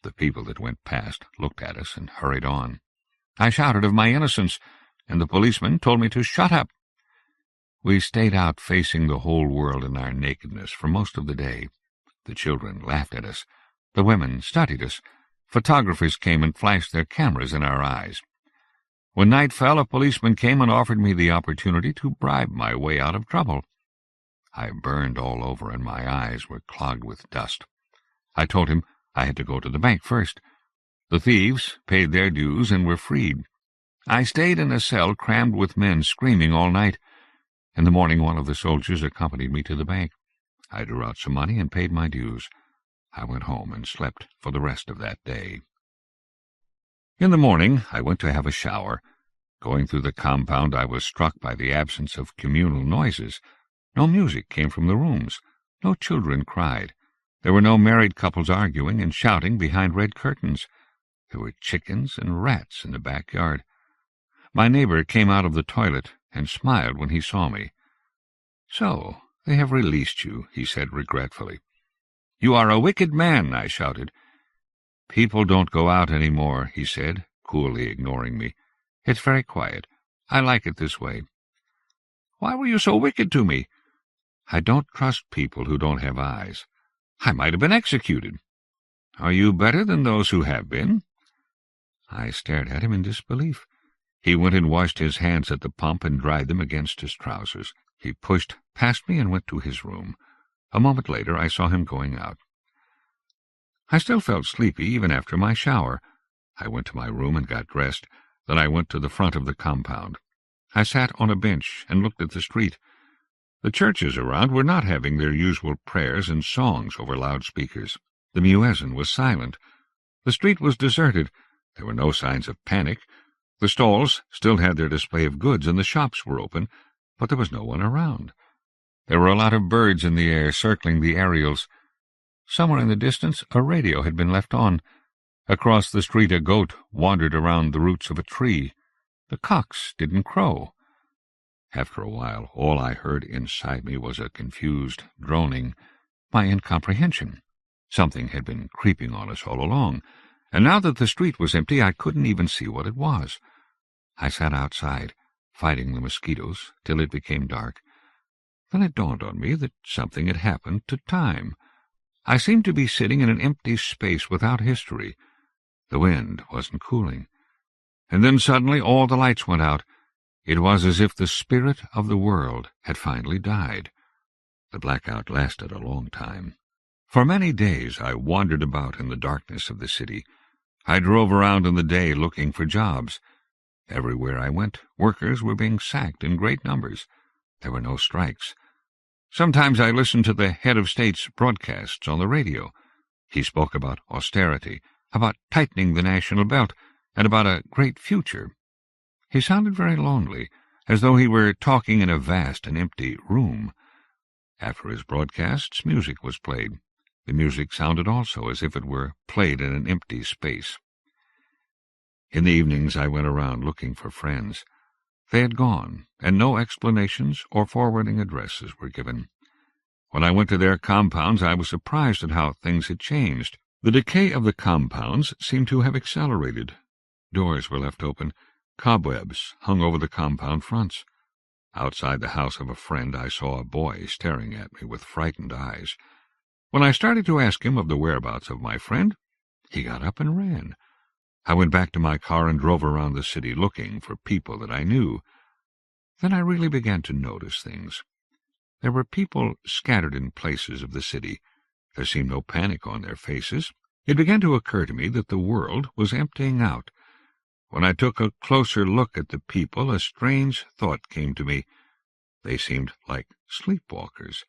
The people that went past looked at us and hurried on. I shouted of my innocence, and the policemen told me to shut up. We stayed out facing the whole world in our nakedness for most of the day. The children laughed at us. The women studied us. Photographers came and flashed their cameras in our eyes. When night fell, a policeman came and offered me the opportunity to bribe my way out of trouble. I burned all over, and my eyes were clogged with dust. I told him I had to go to the bank first. The thieves paid their dues and were freed. I stayed in a cell crammed with men screaming all night. In the morning one of the soldiers accompanied me to the bank. I drew out some money and paid my dues. I went home and slept for the rest of that day. In the morning I went to have a shower. Going through the compound, I was struck by the absence of communal noises. No music came from the rooms. No children cried. There were no married couples arguing and shouting behind red curtains. There were chickens and rats in the backyard. My neighbor came out of the toilet and smiled when he saw me. "So, they have released you," he said regretfully. "You are a wicked man," I shouted. "People don't go out any more," he said, coolly ignoring me. "It's very quiet. I like it this way." "Why were you so wicked to me?" "I don't trust people who don't have eyes. I might have been executed." "Are you better than those who have been?" I stared at him in disbelief. He went and washed his hands at the pump and dried them against his trousers. He pushed past me and went to his room. A moment later I saw him going out. I still felt sleepy even after my shower. I went to my room and got dressed. Then I went to the front of the compound. I sat on a bench and looked at the street. The churches around were not having their usual prayers and songs over loudspeakers. The muezzin was silent. The street was deserted. There were no signs of panic. The stalls still had their display of goods, and the shops were open, but there was no one around. There were a lot of birds in the air, circling the aerials. Somewhere in the distance a radio had been left on. Across the street a goat wandered around the roots of a tree. The cocks didn't crow. After a while all I heard inside me was a confused droning, my incomprehension. Something had been creeping on us all along, and now that the street was empty I couldn't even see what it was. I sat outside, fighting the mosquitoes, till it became dark. Then it dawned on me that something had happened to time. I seemed to be sitting in an empty space without history. The wind wasn't cooling. And then suddenly all the lights went out. It was as if the spirit of the world had finally died. The blackout lasted a long time. For many days I wandered about in the darkness of the city. I drove around in the day looking for jobs. Everywhere I went, workers were being sacked in great numbers. There were no strikes. Sometimes I listened to the head of state's broadcasts on the radio. He spoke about austerity, about tightening the national belt, and about a great future. He sounded very lonely, as though he were talking in a vast and empty room. After his broadcasts, music was played. The music sounded also as if it were played in an empty space. In the evenings I went around looking for friends. They had gone, and no explanations or forwarding addresses were given. When I went to their compounds, I was surprised at how things had changed. The decay of the compounds seemed to have accelerated. Doors were left open. Cobwebs hung over the compound fronts. Outside the house of a friend, I saw a boy staring at me with frightened eyes. When I started to ask him of the whereabouts of my friend, he got up and ran. I went back to my car and drove around the city looking for people that I knew. Then I really began to notice things. There were people scattered in places of the city. There seemed no panic on their faces. It began to occur to me that the world was emptying out. When I took a closer look at the people, a strange thought came to me. They seemed like sleepwalkers.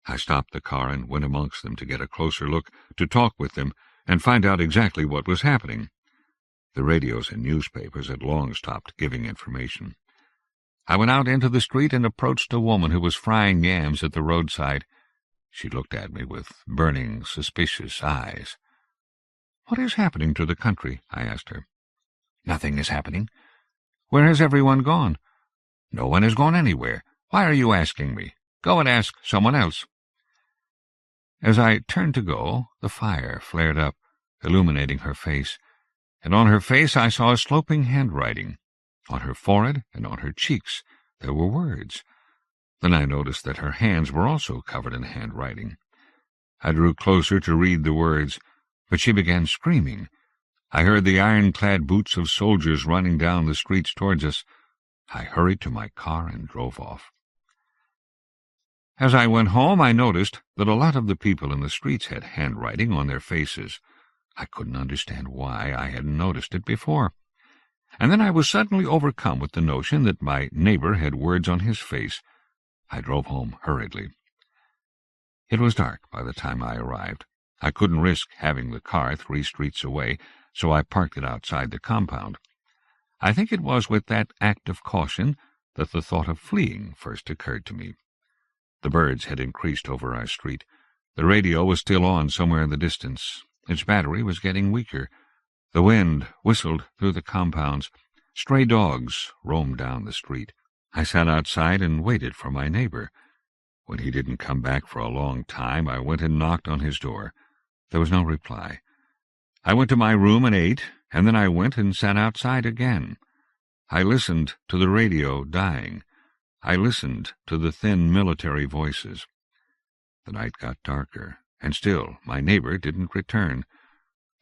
I stopped the car and went amongst them to get a closer look, to talk with them, and find out exactly what was happening. The radios and newspapers had long stopped giving information. I went out into the street and approached a woman who was frying yams at the roadside. She looked at me with burning, suspicious eyes. "What is happening to the country?" I asked her. "Nothing is happening." "Where has everyone gone?" "No one has gone anywhere. Why are you asking me? Go and ask someone else." As I turned to go, the fire flared up, illuminating her face, and on her face I saw a sloping handwriting. On her forehead and on her cheeks there were words. Then I noticed that her hands were also covered in handwriting. I drew closer to read the words, but she began screaming. I heard the iron-clad boots of soldiers running down the streets towards us. I hurried to my car and drove off. As I went home, I noticed that a lot of the people in the streets had handwriting on their faces. I couldn't understand why I hadn't noticed it before. And then I was suddenly overcome with the notion that my neighbor had words on his face. I drove home hurriedly. It was dark by the time I arrived. I couldn't risk having the car 3 streets away, so I parked it outside the compound. I think it was with that act of caution that the thought of fleeing first occurred to me. The birds had increased over our street. The radio was still on somewhere in the distance. Its battery was getting weaker. The wind whistled through the compounds. Stray dogs roamed down the street. I sat outside and waited for my neighbor. When he didn't come back for a long time, I went and knocked on his door. There was no reply. I went to my room and ate, and then I went and sat outside again. I listened to the radio dying. I listened to the thin military voices. The night got darker, and still my neighbor didn't return.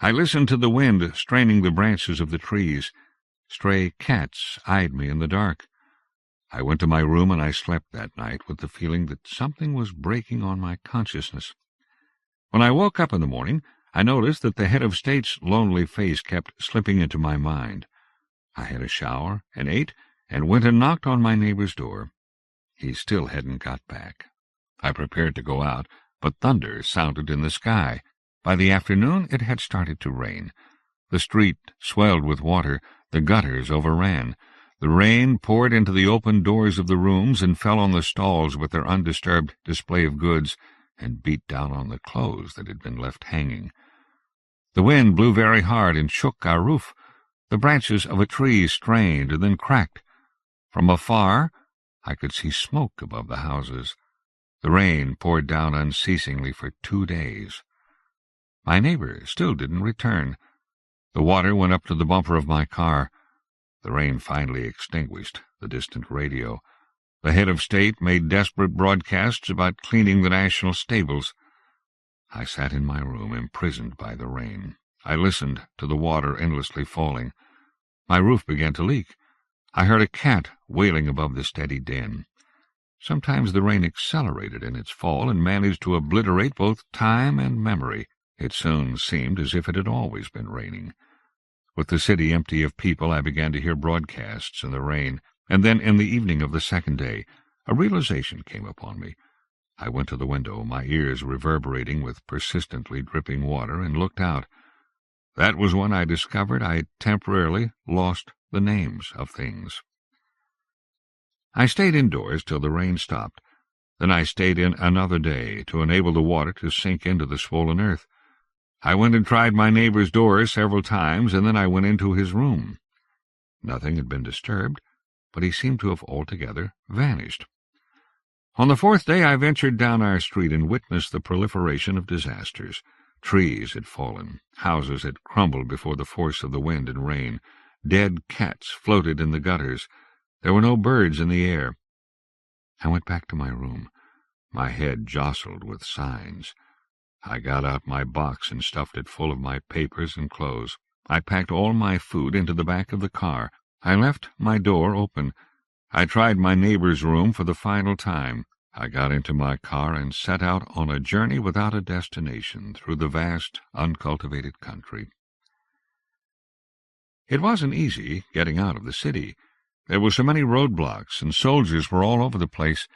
I listened to the wind straining the branches of the trees. Stray cats eyed me in the dark. I went to my room and I slept that night with the feeling that something was breaking on my consciousness. When I woke up in the morning, I noticed that the head of state's lonely face kept slipping into my mind. I had a shower and ate and went and knocked on my neighbor's door. He still hadn't got back. I prepared to go out, but thunder sounded in the sky. By the afternoon it had started to rain. The street swelled with water. The gutters overran. The rain poured into the open doors of the rooms and fell on the stalls with their undisturbed display of goods, and beat down on the clothes that had been left hanging. The wind blew very hard and shook our roof. The branches of a tree strained and then cracked. From afar, I could see smoke above the houses. The rain poured down unceasingly for 2 days. My neighbor still didn't return. The water went up to the bumper of my car. The rain finally extinguished the distant radio. The head of state made desperate broadcasts about cleaning the national stables. I sat in my room, imprisoned by the rain. I listened to the water endlessly falling. My roof began to leak. I heard a cat wailing above the steady din. Sometimes the rain accelerated in its fall and managed to obliterate both time and memory. It soon seemed as if it had always been raining. With the city empty of people, I began to hear broadcasts in the rain, and then in the evening of the second day, a realization came upon me. I went to the window, my ears reverberating with persistently dripping water, and looked out. That was when I discovered I had temporarily lost the names of things. I stayed indoors till the rain stopped. Then I stayed in another day to enable the water to sink into the swollen earth. I went and tried my neighbor's door several times, and then I went into his room. Nothing had been disturbed, but he seemed to have altogether vanished. On the fourth day I ventured down our street and witnessed the proliferation of disasters. Trees had fallen, houses had crumbled before the force of the wind and rain, dead cats floated in the gutters, there were no birds in the air. I went back to my room, my head jostled with signs. I got out my box and stuffed it full of my papers and clothes. I packed all my food into the back of the car. I left my door open. I tried my neighbor's room for the final time. I got into my car and set out on a journey without a destination through the vast, uncultivated country. It wasn't easy getting out of the city. There were so many roadblocks, and soldiers were all over the place.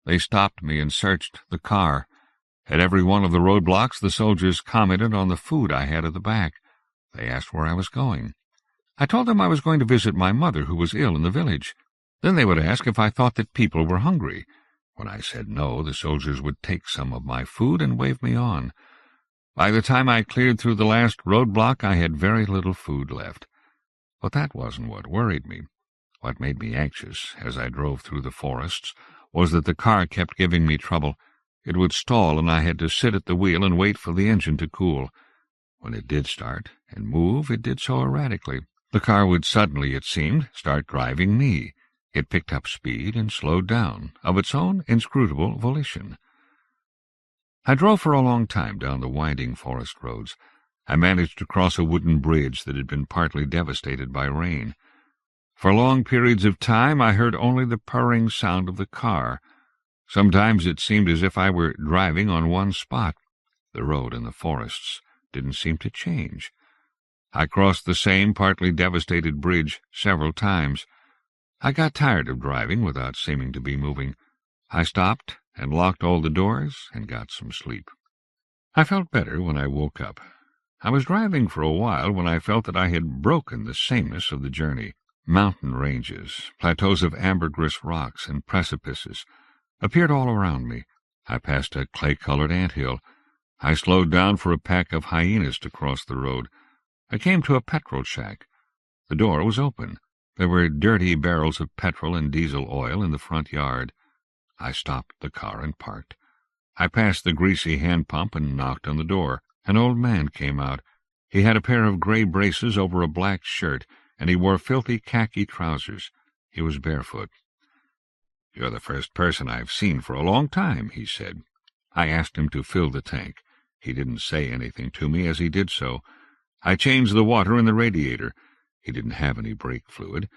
They stopped me and searched the car. At every one of the roadblocks, the soldiers commented on the food I had at the back. They asked where I was going. I told them I was going to visit my mother, who was ill in the village. Then they would ask if I thought that people were hungry. When I said no, the soldiers would take some of my food and wave me on. By the time I cleared through the last roadblock, I had very little food left. But that wasn't what worried me. What made me anxious, as I drove through the forests, was that the car kept giving me trouble. It would stall, and I had to sit at the wheel and wait for the engine to cool. When it did start and move, it did so erratically. The car would suddenly, it seemed, start driving me. It picked up speed and slowed down, of its own inscrutable volition. I drove for a long time down the winding forest roads. I managed to cross a wooden bridge that had been partly devastated by rain. For long periods of time I heard only the purring sound of the car. Sometimes it seemed as if I were driving on one spot. The road and the forests didn't seem to change. I crossed the same partly devastated bridge several times. I got tired of driving without seeming to be moving. I stopped and locked all the doors and got some sleep. I felt better when I woke up. I was driving for a while when I felt that I had broken the sameness of the journey. Mountain ranges, plateaus of ambergris rocks and precipices appeared all around me. I passed a clay-colored ant-hill. I slowed down for a pack of hyenas to cross the road. I came to a petrol shack. The door was open. There were dirty barrels of petrol and diesel oil in the front yard. I stopped the car and parked. I passed the greasy hand pump and knocked on the door. An old man came out. He had a pair of gray braces over a black shirt, and he wore filthy khaki trousers. He was barefoot. "You're the first person I've seen for a long time," he said. I asked him to fill the tank. He didn't say anything to me as he did so. I changed the water in the radiator. He didn't have any brake fluid.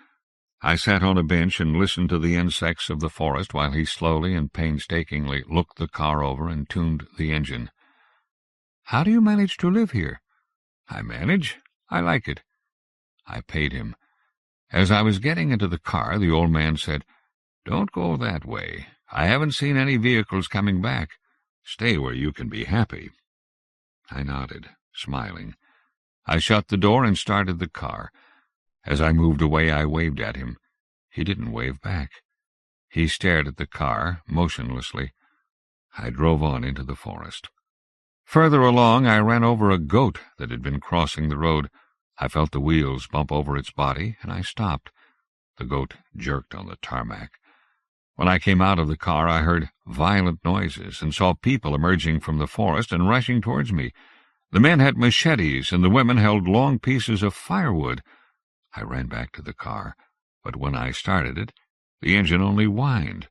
I sat on a bench and listened to the insects of the forest while he slowly and painstakingly looked the car over and tuned the engine. "How do you manage to live here?" "I manage. I like it." I paid him. As I was getting into the car, the old man said, "Don't go that way. I haven't seen any vehicles coming back. Stay where you can be happy." I nodded, smiling. I shut the door and started the car. As I moved away, I waved at him. He didn't wave back. He stared at the car, motionlessly. I drove on into the forest. Further along, I ran over a goat that had been crossing the road. I felt the wheels bump over its body, and I stopped. The goat jerked on the tarmac. When I came out of the car, I heard violent noises and saw people emerging from the forest and rushing towards me. The men had machetes, and the women held long pieces of firewood. I ran back to the car, but when I started it, the engine only whined.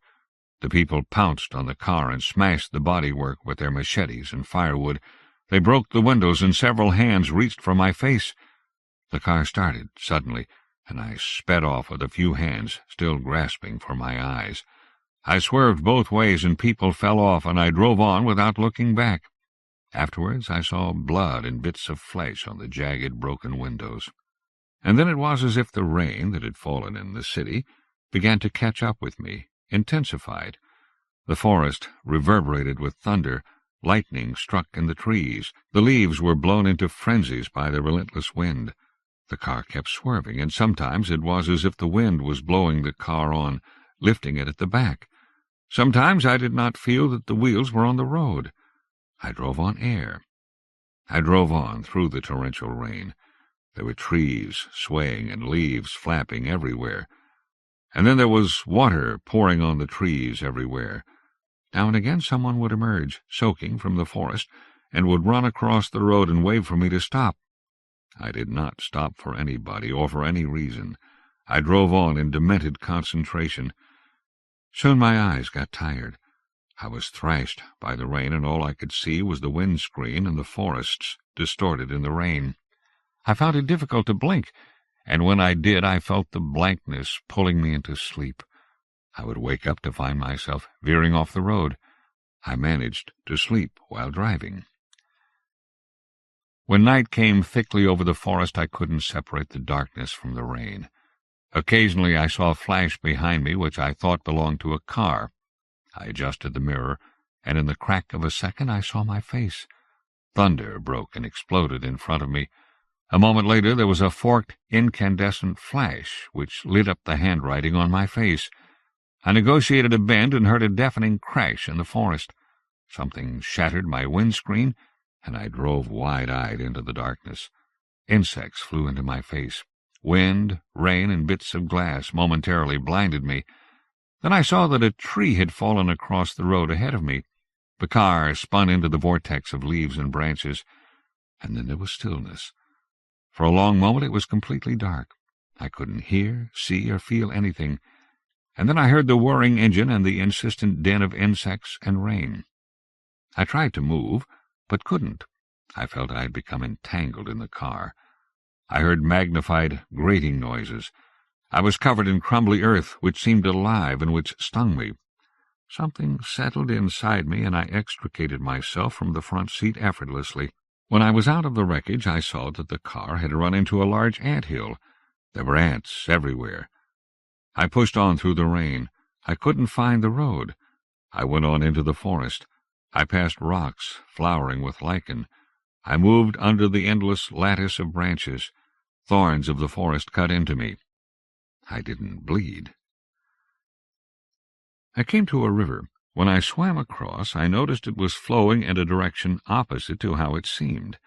The people pounced on the car and smashed the bodywork with their machetes and firewood. They broke the windows, and several hands reached for my face. The car started suddenly, and I sped off with a few hands still grasping for my eyes. I swerved both ways, and people fell off, and I drove on without looking back. Afterwards I saw blood and bits of flesh on the jagged, broken windows. And then it was as if the rain that had fallen in the city began to catch up with me, intensified. The forest reverberated with thunder. Lightning struck in the trees. The leaves were blown into frenzies by the relentless wind. The car kept swerving, and sometimes it was as if the wind was blowing the car on, lifting it at the back. Sometimes I did not feel that the wheels were on the road. I drove on air. I drove on through the torrential rain. There were trees swaying and leaves flapping everywhere. And then there was water pouring on the trees everywhere. Now and again someone would emerge, soaking, from the forest, and would run across the road and wave for me to stop. I did not stop for anybody or for any reason. I drove on in demented concentration. Soon my eyes got tired. I was thrashed by the rain, and all I could see was the windscreen and the forests distorted in the rain. I found it difficult to blink, and when I did I felt the blankness pulling me into sleep. I would wake up to find myself veering off the road. I managed to sleep while driving. When night came thickly over the forest, I couldn't separate the darkness from the rain. Occasionally I saw a flash behind me which I thought belonged to a car. I adjusted the mirror, and in the crack of a second I saw my face. Thunder broke and exploded in front of me. A moment later there was a forked, incandescent flash which lit up the handwriting on my face. I negotiated a bend and heard a deafening crash in the forest. Something shattered my windscreen, and I drove wide-eyed into the darkness. Insects flew into my face. Wind, rain, and bits of glass momentarily blinded me. Then I saw that a tree had fallen across the road ahead of me. The car spun into the vortex of leaves and branches, and then there was stillness. For a long moment it was completely dark. I couldn't hear, see, or feel anything. And then I heard the whirring engine and the insistent din of insects and rain. I tried to move, but couldn't. I felt I had become entangled in the car. I heard magnified, grating noises. I was covered in crumbly earth, which seemed alive and which stung me. Something settled inside me, and I extricated myself from the front seat effortlessly. When I was out of the wreckage, I saw that the car had run into a large ant-hill. There were ants everywhere. I pushed on through the rain. I couldn't find the road. I went on into the forest. I passed rocks, flowering with lichen. I moved under the endless lattice of branches. Thorns of the forest cut into me. I didn't bleed. I came to a river. When I swam across, I noticed it was flowing in a direction opposite to how it seemed.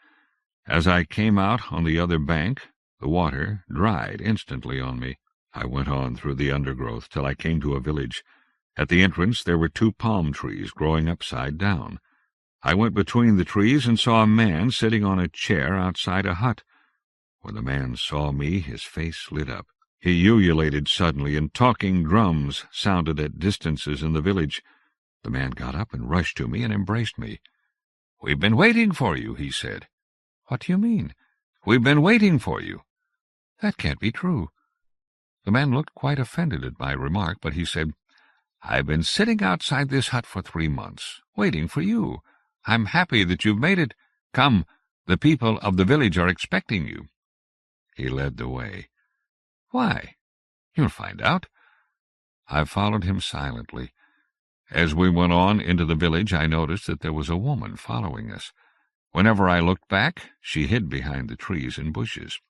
As I came out on the other bank, the water dried instantly on me. I went on through the undergrowth till I came to a village. At the entrance there were 2 palm trees growing upside down. I went between the trees and saw a man sitting on a chair outside a hut. When the man saw me, his face lit up. He ululated suddenly, and talking drums sounded at distances in the village. The man got up and rushed to me and embraced me. "We've been waiting for you," he said. "What do you mean?" "We've been waiting for you." "That can't be true." The man looked quite offended at my remark, but he said, "I've been sitting outside this hut for 3 months, waiting for you. I'm happy that you've made it. Come, the people of the village are expecting you." He led the way. "Why?" "You'll find out." I followed him silently. As we went on into the village, I noticed that there was a woman following us. Whenever I looked back, she hid behind the trees and bushes.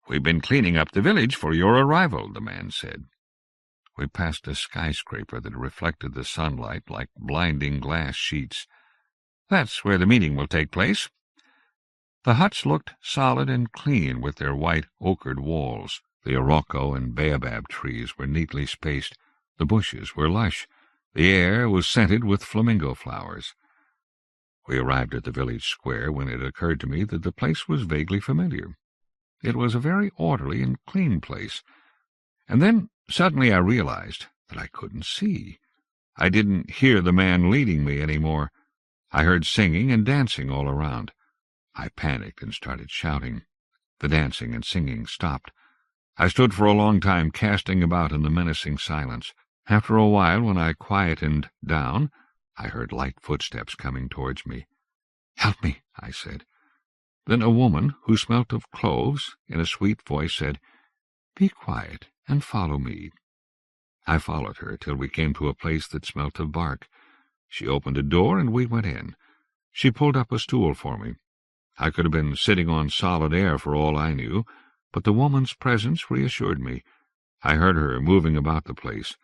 "We've been cleaning up the village for your arrival," the man said. We passed a skyscraper that reflected the sunlight like blinding glass sheets. "That's where the meeting will take place." The huts looked solid and clean with their white ochred walls. The iroko and baobab trees were neatly spaced. The bushes were lush. The air was scented with flamingo flowers. We arrived at the village square when it occurred to me that the place was vaguely familiar. It was a very orderly and clean place. And then suddenly I realized that I couldn't see. I didn't hear the man leading me any more. I heard singing and dancing all around. I panicked and started shouting. The dancing and singing stopped. I stood for a long time casting about in the menacing silence. After a while, when I quietened down, I heard light footsteps coming towards me. "Help me," I said. Then a woman, who smelt of cloves, in a sweet voice said, "Be quiet and follow me." I followed her till we came to a place that smelt of bark. She opened a door and we went in. She pulled up a stool for me. I could have been sitting on solid air for all I knew, but the woman's presence reassured me. I heard her moving about the place.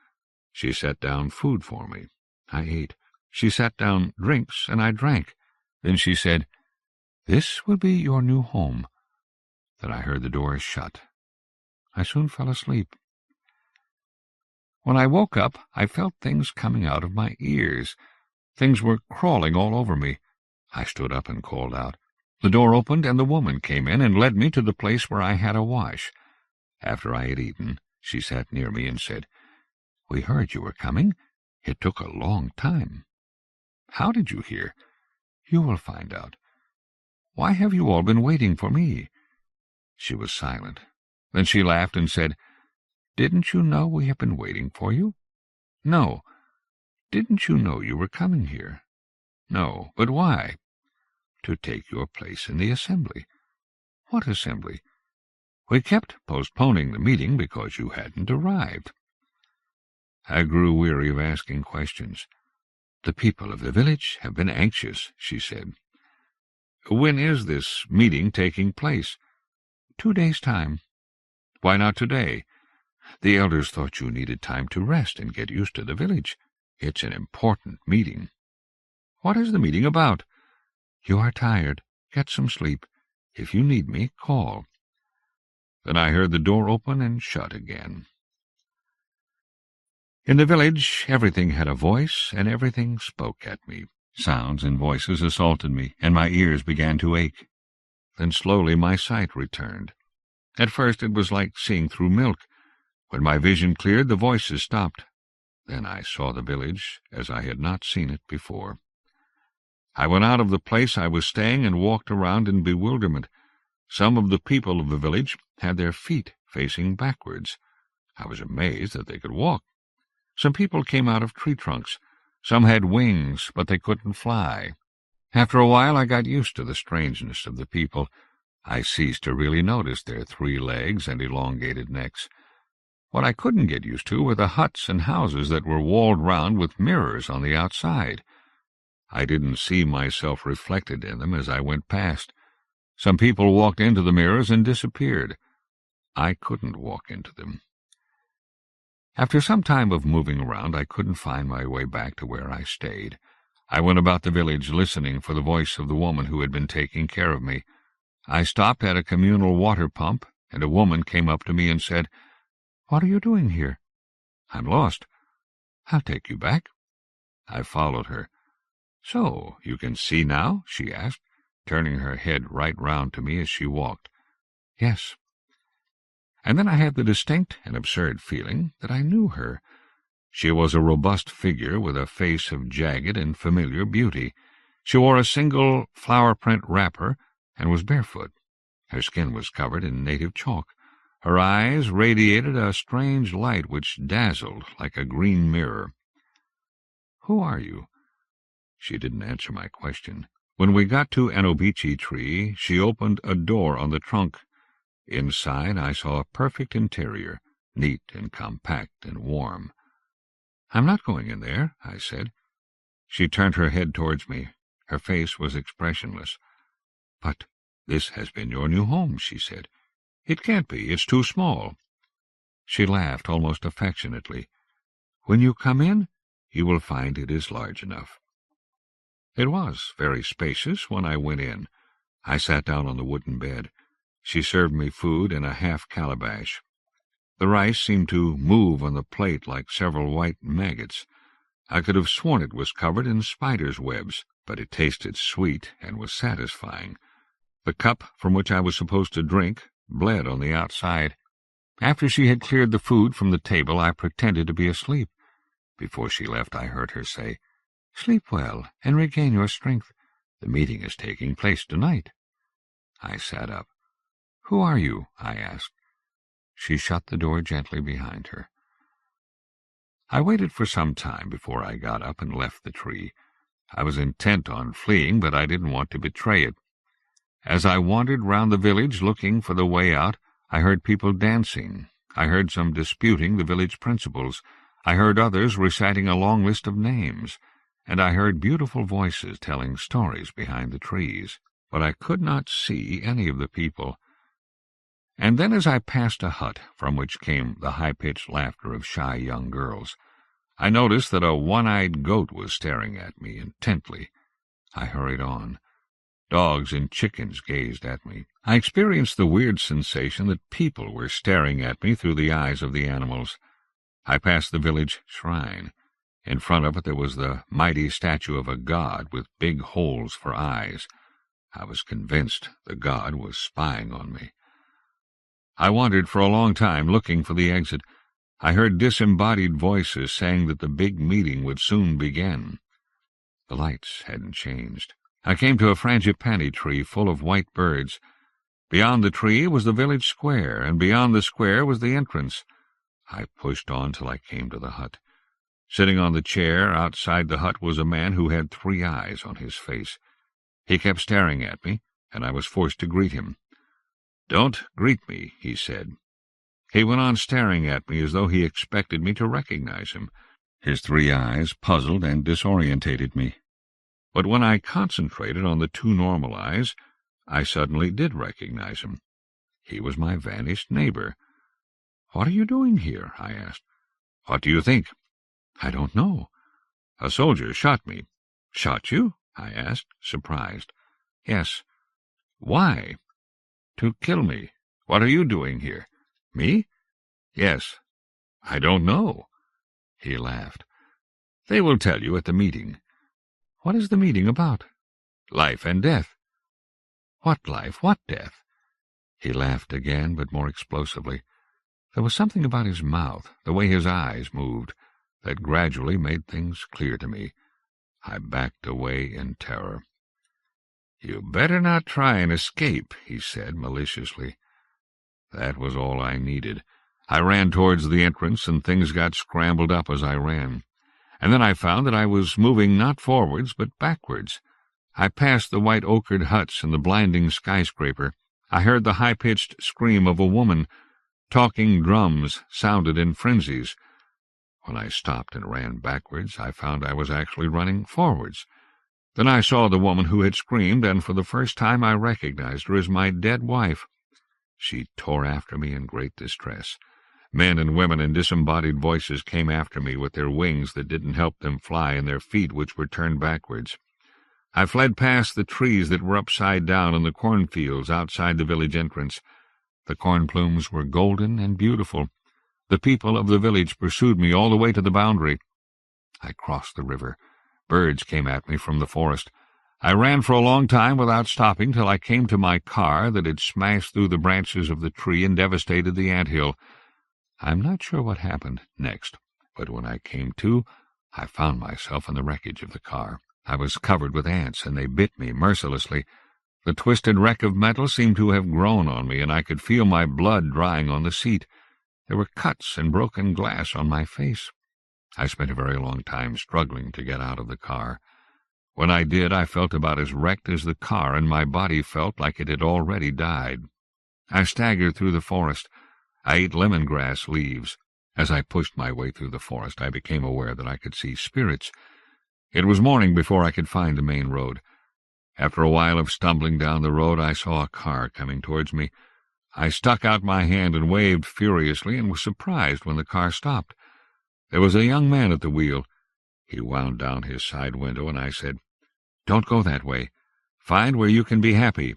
She set down food for me. I ate. She set down drinks, and I drank. Then she said, "This will be your new home." Then I heard the door shut. I soon fell asleep. When I woke up, I felt things coming out of my ears. Things were crawling all over me. I stood up and called out. The door opened, and the woman came in and led me to the place where I had a wash. After I had eaten, she sat near me and said, "We heard you were coming. It took a long time." "How did you hear?" "You will find out." "Why have you all been waiting for me?" She was silent. Then she laughed and said, "Didn't you know we have been waiting for you?" "No." "Didn't you know you were coming here?" "No. But why?" "To take your place in the assembly." "What assembly?" "We kept postponing the meeting because you hadn't arrived." I grew weary of asking questions. "The people of the village have been anxious," she said. "When is this meeting taking place?" 2 days' time." "Why not today?" "The elders thought you needed time to rest and get used to the village. It's an important meeting." "What is the meeting about?" "You are tired. Get some sleep. If you need me, call." Then I heard the door open and shut again. In the village, everything had a voice, and everything spoke at me. Sounds and voices assaulted me, and my ears began to ache. Then slowly my sight returned. At first it was like seeing through milk. When my vision cleared, the voices stopped. Then I saw the village as I had not seen it before. I went out of the place I was staying and walked around in bewilderment. Some of the people of the village had their feet facing backwards. I was amazed that they could walk. Some people came out of tree trunks. Some had wings, but they couldn't fly. After a while I got used to the strangeness of the people. I ceased to really notice their 3 legs and elongated necks. What I couldn't get used to were the huts and houses that were walled round with mirrors on the outside. I didn't see myself reflected in them as I went past. Some people walked into the mirrors and disappeared. I couldn't walk into them. After some time of moving around, I couldn't find my way back to where I stayed. I went about the village listening for the voice of the woman who had been taking care of me. I stopped at a communal water pump, and a woman came up to me and said, "What are you doing here?" "I'm lost." "I'll take you back." I followed her. "So you can see now?" she asked, turning her head right round to me as she walked. "Yes." And then I had the distinct and absurd feeling that I knew her. She was a robust figure with a face of jagged and familiar beauty. She wore a single flower-print wrapper and was barefoot. Her skin was covered in native chalk. Her eyes radiated a strange light which dazzled like a green mirror. "Who are you?" She didn't answer my question. When we got to an obechi tree, she opened a door on the trunk. Inside I saw a perfect interior, neat and compact and warm. "I'm not going in there," I said. She turned her head towards me. Her face was expressionless. "But this has been your new home," she said. "It can't be. It's too small." She laughed almost affectionately. "When you come in, you will find it is large enough." It was very spacious when I went in. I sat down on the wooden bed. She served me food in a half-calabash. The rice seemed to move on the plate like several white maggots. I could have sworn it was covered in spiders' webs, but it tasted sweet and was satisfying. The cup from which I was supposed to drink bled on the outside. After she had cleared the food from the table, I pretended to be asleep. Before she left, I heard her say, "Sleep well and regain your strength. The meeting is taking place tonight." I sat up. "Who are you?" I asked. She shut the door gently behind her. I waited for some time before I got up and left the tree. I was intent on fleeing, but I didn't want to betray it. As I wandered round the village looking for the way out, I heard people dancing. I heard some disputing the village principles. I heard others reciting a long list of names, and I heard beautiful voices telling stories behind the trees, but I could not see any of the people. And then as I passed a hut from which came the high-pitched laughter of shy young girls, I noticed that a one-eyed goat was staring at me intently. I hurried on. Dogs and chickens gazed at me. I experienced the weird sensation that people were staring at me through the eyes of the animals. I passed the village shrine. In front of it there was the mighty statue of a god with big holes for eyes. I was convinced the god was spying on me. I wandered for a long time, looking for the exit. I heard disembodied voices saying that the big meeting would soon begin. The lights hadn't changed. I came to a frangipani tree full of white birds. Beyond the tree was the village square, and beyond the square was the entrance. I pushed on till I came to the hut. Sitting on the chair outside the hut was a man who had 3 eyes on his face. He kept staring at me, and I was forced to greet him. "Don't greet me," he said. He went on staring at me as though he expected me to recognize him. His 3 eyes puzzled and disorientated me. But when I concentrated on the 2 normal eyes, I suddenly did recognize him. He was my vanished neighbor. "What are you doing here?" I asked. "What do you think?" "I don't know." "A soldier shot me." "Shot you?" I asked, surprised. "Yes." "Why?" "To kill me. What are you doing here?" "Me?" "Yes." "I don't know." He laughed. "They will tell you at the meeting." "What is the meeting about?" "Life and death." "What life? What death?" He laughed again, but more explosively. There was something about his mouth, the way his eyes moved, that gradually made things clear to me. I backed away in terror. "You better not try and escape," he said maliciously. That was all I needed. I ran towards the entrance, and things got scrambled up as I ran. And then I found that I was moving not forwards, but backwards. I passed the white ochred huts and the blinding skyscraper. I heard the high-pitched scream of a woman. Talking drums sounded in frenzies. When I stopped and ran backwards, I found I was actually running forwards. Then I saw the woman who had screamed, and for the first time I recognized her as my dead wife. She tore after me in great distress. Men and women and disembodied voices came after me with their wings that didn't help them fly and their feet which were turned backwards. I fled past the trees that were upside down in the cornfields outside the village entrance. The corn plumes were golden and beautiful. The people of the village pursued me all the way to the boundary. I crossed the river. Birds came at me from the forest. I ran for a long time without stopping till I came to my car that had smashed through the branches of the tree and devastated the ant-hill. I'm not sure what happened next, but when I came to, I found myself in the wreckage of the car. I was covered with ants, and they bit me mercilessly. The twisted wreck of metal seemed to have grown on me, and I could feel my blood drying on the seat. There were cuts and broken glass on my face. I spent a very long time struggling to get out of the car. When I did, I felt about as wrecked as the car, and my body felt like it had already died. I staggered through the forest. I ate lemongrass leaves. As I pushed my way through the forest, I became aware that I could see spirits. It was morning before I could find the main road. After a while of stumbling down the road, I saw a car coming towards me. I stuck out my hand and waved furiously, and was surprised when the car stopped. There was a young man at the wheel. He wound down his side window, and I said, "Don't go that way. Find where you can be happy."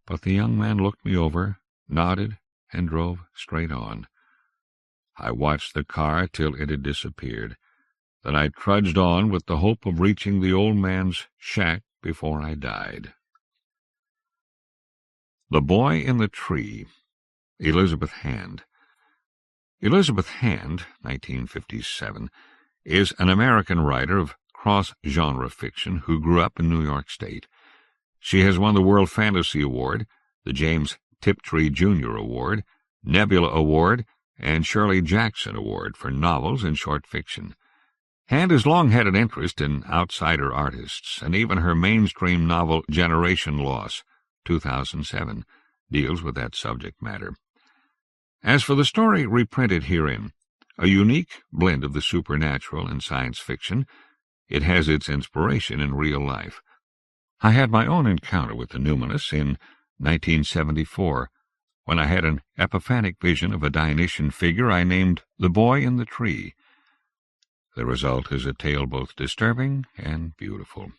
But the young man looked me over, nodded, and drove straight on. I watched the car till it had disappeared. Then I trudged on with the hope of reaching the old man's shack before I died. The Boy in the Tree. Elizabeth Hand. Elizabeth Hand, 1957, is an American writer of cross-genre fiction who grew up in New York State. She has won the World Fantasy Award, the James Tiptree Jr. Award, Nebula Award, and Shirley Jackson Award for novels and short fiction. Hand has long had an interest in outsider artists, and even her mainstream novel Generation Loss, 2007, deals with that subject matter. As for the story reprinted herein, a unique blend of the supernatural and science fiction, it has its inspiration in real life. I had my own encounter with the numinous in 1974, when I had an epiphanic vision of a Dionysian figure I named the Boy in the Tree. The result is a tale both disturbing and beautiful.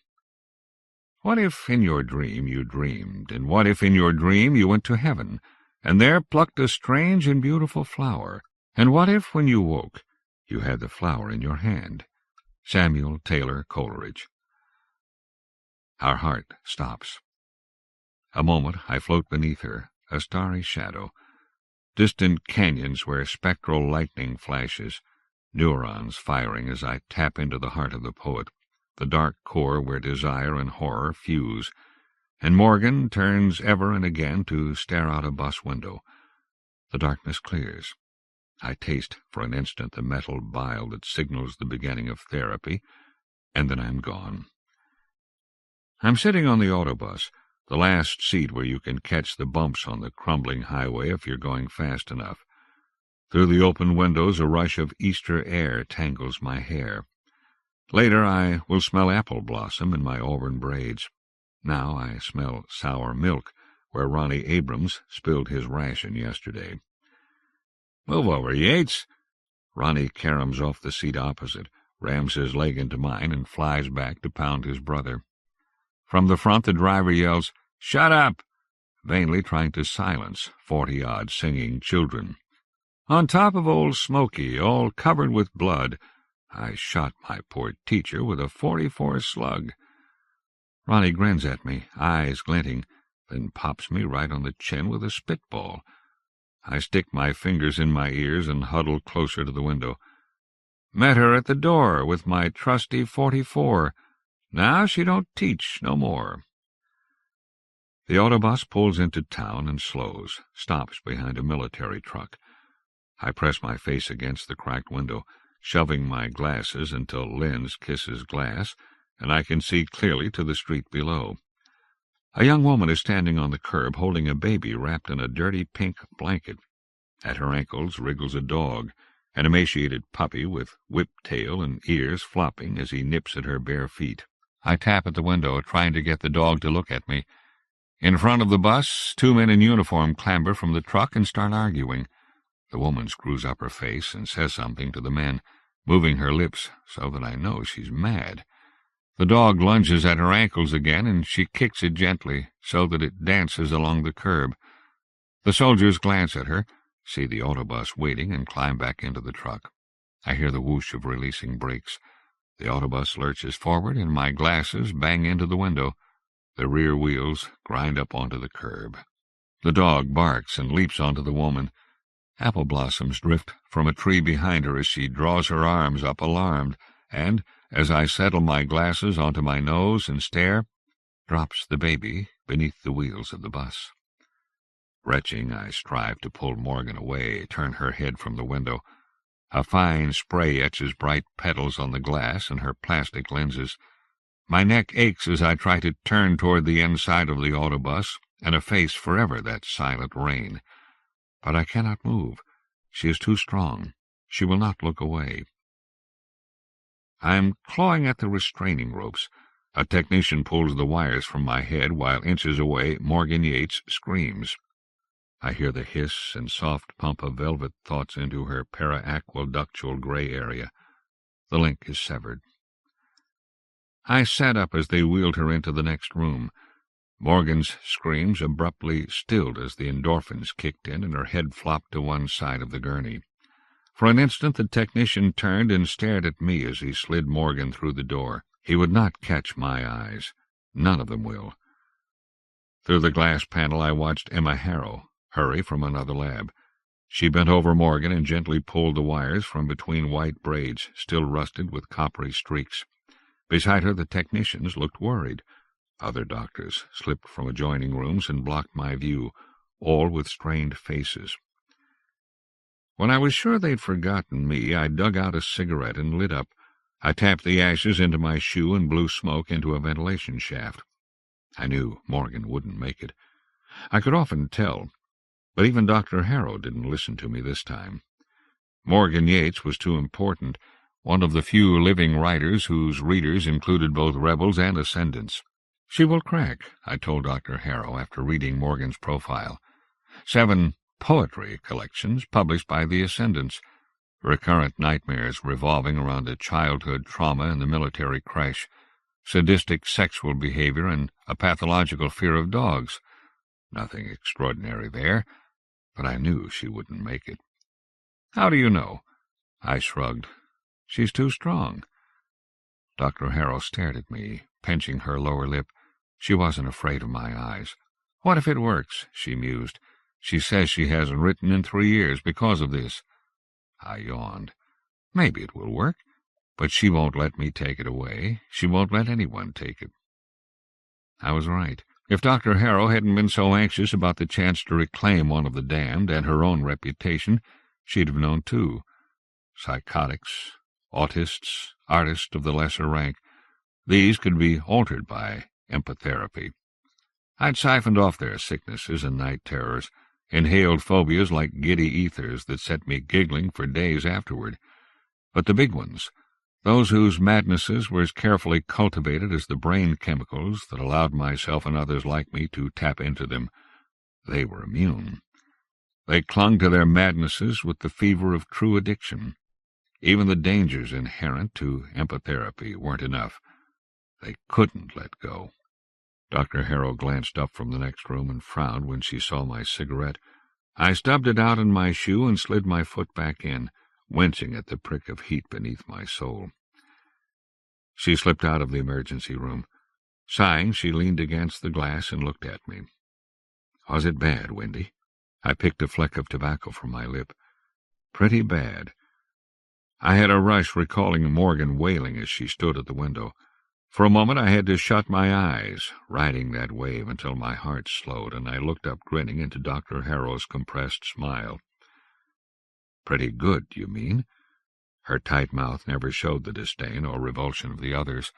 What if in your dream you dreamed, and what if in your dream you went to heaven, and there plucked a strange and beautiful flower, And what if, when you woke, you had the flower in your hand? Samuel Taylor Coleridge. Our heart stops. A moment I float beneath her, a starry shadow. Distant canyons where spectral lightning flashes, neurons firing as I tap into the heart of the poet, the dark core where desire and horror fuse, and Morgan turns ever and again to stare out a bus window. The darkness clears. I taste for an instant the metal bile that signals the beginning of therapy, and then I'm gone. I'm sitting on the autobus, the last seat where you can catch the bumps on the crumbling highway if you're going fast enough. Through the open windows a rush of Easter air tangles my hair. Later I will smell apple blossom in my auburn braids. Now I smell sour milk, where Ronnie Abrams spilled his ration yesterday. "Move over, Yates." Ronnie caroms off the seat opposite, rams his leg into mine, and flies back to pound his brother. From the front the driver yells, "Shut up!" vainly trying to silence 40-odd singing children. On top of old Smoky, all covered with blood, I shot my poor teacher with a .44 slug. Ronnie grins at me, eyes glinting, then pops me right on the chin with a spitball. I stick my fingers in my ears and huddle closer to the window. Met her at the door with my trusty .44. Now she don't teach no more. The autobus pulls into town and slows, stops behind a military truck. I press my face against the cracked window, shoving my glasses until lens kisses glass, and I can see clearly to the street below. A young woman is standing on the curb holding a baby wrapped in a dirty pink blanket. At her ankles wriggles a dog, an emaciated puppy with whipped tail and ears flopping as he nips at her bare feet. I tap at the window, trying to get the dog to look at me. In front of the bus, 2 men in uniform clamber from the truck and start arguing. The woman screws up her face and says something to the men, moving her lips so that I know she's mad. The dog lunges at her ankles again, and she kicks it gently so that it dances along the curb. The soldiers glance at her, see the autobus waiting, and climb back into the truck. I hear the whoosh of releasing brakes. The autobus lurches forward, and my glasses bang into the window. The rear wheels grind up onto the curb. The dog barks and leaps onto the woman. Apple blossoms drift from a tree behind her as she draws her arms up alarmed, and, as I settle my glasses onto my nose and stare, drops the baby beneath the wheels of the bus. Retching, I strive to pull Morgan away, turn her head from the window. A fine spray etches bright petals on the glass and her plastic lenses. My neck aches as I try to turn toward the inside of the autobus and efface forever that silent rain. But I cannot move. She is too strong. She will not look away. I am clawing at the restraining ropes. A technician pulls the wires from my head while inches away Morgan Yates screams. I hear the hiss and soft pump of velvet thoughts into her para-aqueductual gray area. The link is severed. I sat up as they wheeled her into the next room. Morgan's screams abruptly stilled as the endorphins kicked in and her head flopped to one side of the gurney. For an instant the technician turned and stared at me as he slid Morgan through the door. He would not catch my eyes. None of them will. Through the glass panel I watched Emma Harrow hurry from another lab. She bent over Morgan and gently pulled the wires from between white braids, still rusted with coppery streaks. Beside her the technicians looked worried. Other doctors slipped from adjoining rooms and blocked my view, all with strained faces. When I was sure they'd forgotten me, I dug out a cigarette and lit up. I tapped the ashes into my shoe and blew smoke into a ventilation shaft. I knew Morgan wouldn't make it. I could often tell, but even Dr. Harrow didn't listen to me this time. Morgan Yates was too important, one of the few living writers whose readers included both rebels and ascendants. She will crack, I told Dr. Harrow after reading Morgan's profile. 7 poetry collections published by the Ascendants, recurrent nightmares revolving around a childhood trauma in the military crash, sadistic sexual behavior, and a pathological fear of dogs. Nothing extraordinary there, but I knew she wouldn't make it. How do you know? I shrugged. She's too strong. Dr. Harrow stared at me, pinching her lower lip. She wasn't afraid of my eyes. What if it works? She mused. She says she hasn't written in 3 years because of this. I yawned. Maybe it will work, but she won't let me take it away. She won't let anyone take it. I was right. If Dr. Harrow hadn't been so anxious about the chance to reclaim one of the damned and her own reputation, she'd have known too. Psychotics, autists, artists of the lesser rank, these could be altered by empatherapy. I'd siphoned off their sicknesses and night terrors, inhaled phobias like giddy ethers that set me giggling for days afterward. But the big ones, those whose madnesses were as carefully cultivated as the brain chemicals that allowed myself and others like me to tap into them, they were immune. They clung to their madnesses with the fever of true addiction. Even the dangers inherent to empatherapy weren't enough. They couldn't let go. Dr. Harrow glanced up from the next room and frowned when she saw my cigarette. I stubbed it out in my shoe and slid my foot back in, wincing at the prick of heat beneath my sole. She slipped out of the emergency room. Sighing, she leaned against the glass and looked at me. Was it bad, Wendy? I picked a fleck of tobacco from my lip. Pretty bad. I had a rush recalling Morgan wailing as she stood at the window. For a moment I had to shut my eyes, riding that wave until my heart slowed, and I looked up grinning into Dr. Harrow's compressed smile. Pretty good, you mean? Her tight mouth never showed the disdain or revulsion of the others,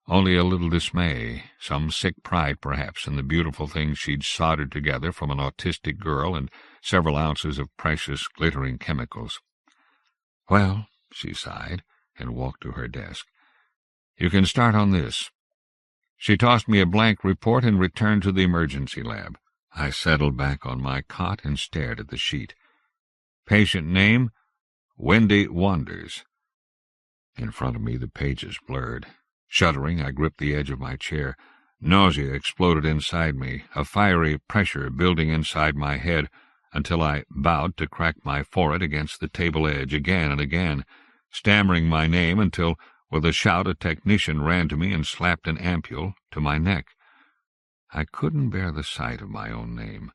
only a little dismay, some sick pride perhaps in the beautiful things she'd soldered together from an autistic girl and several ounces of precious glittering chemicals. Well, she sighed and walked to her desk. You can start on this. She tossed me a blank report and returned to the emergency lab. I settled back on my cot and stared at the sheet. Patient name, Wendy Wanders. In front of me the pages blurred. Shuddering, I gripped the edge of my chair. Nausea exploded inside me, a fiery pressure building inside my head until I bowed to crack my forehead against the table edge again and again, stammering my name until, with a shout, a technician ran to me and slapped an ampule to my neck. I couldn't bear the sight of my own name.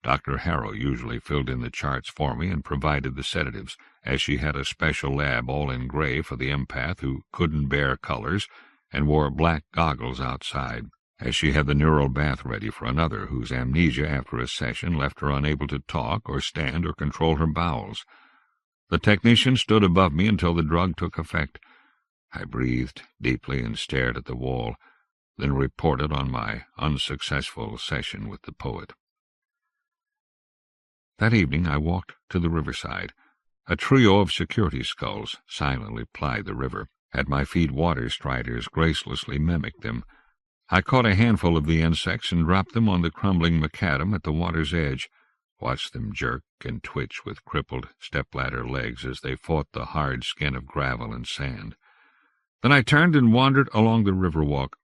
Dr. Harrow usually filled in the charts for me and provided the sedatives, as she had a special lab all in gray for the empath who couldn't bear colors and wore black goggles outside, as she had the neural bath ready for another whose amnesia after a session left her unable to talk or stand or control her bowels. The technician stood above me until the drug took effect. I breathed deeply and stared at the wall, then reported on my unsuccessful session with the poet. That evening I walked to the riverside. A trio of security skulls silently plied the river. At my feet water striders gracelessly mimicked them. I caught a handful of the insects and dropped them on the crumbling macadam at the water's edge, watched them jerk and twitch with crippled stepladder legs as they fought the hard skin of gravel and sand. Then I turned and wandered along the riverwalk,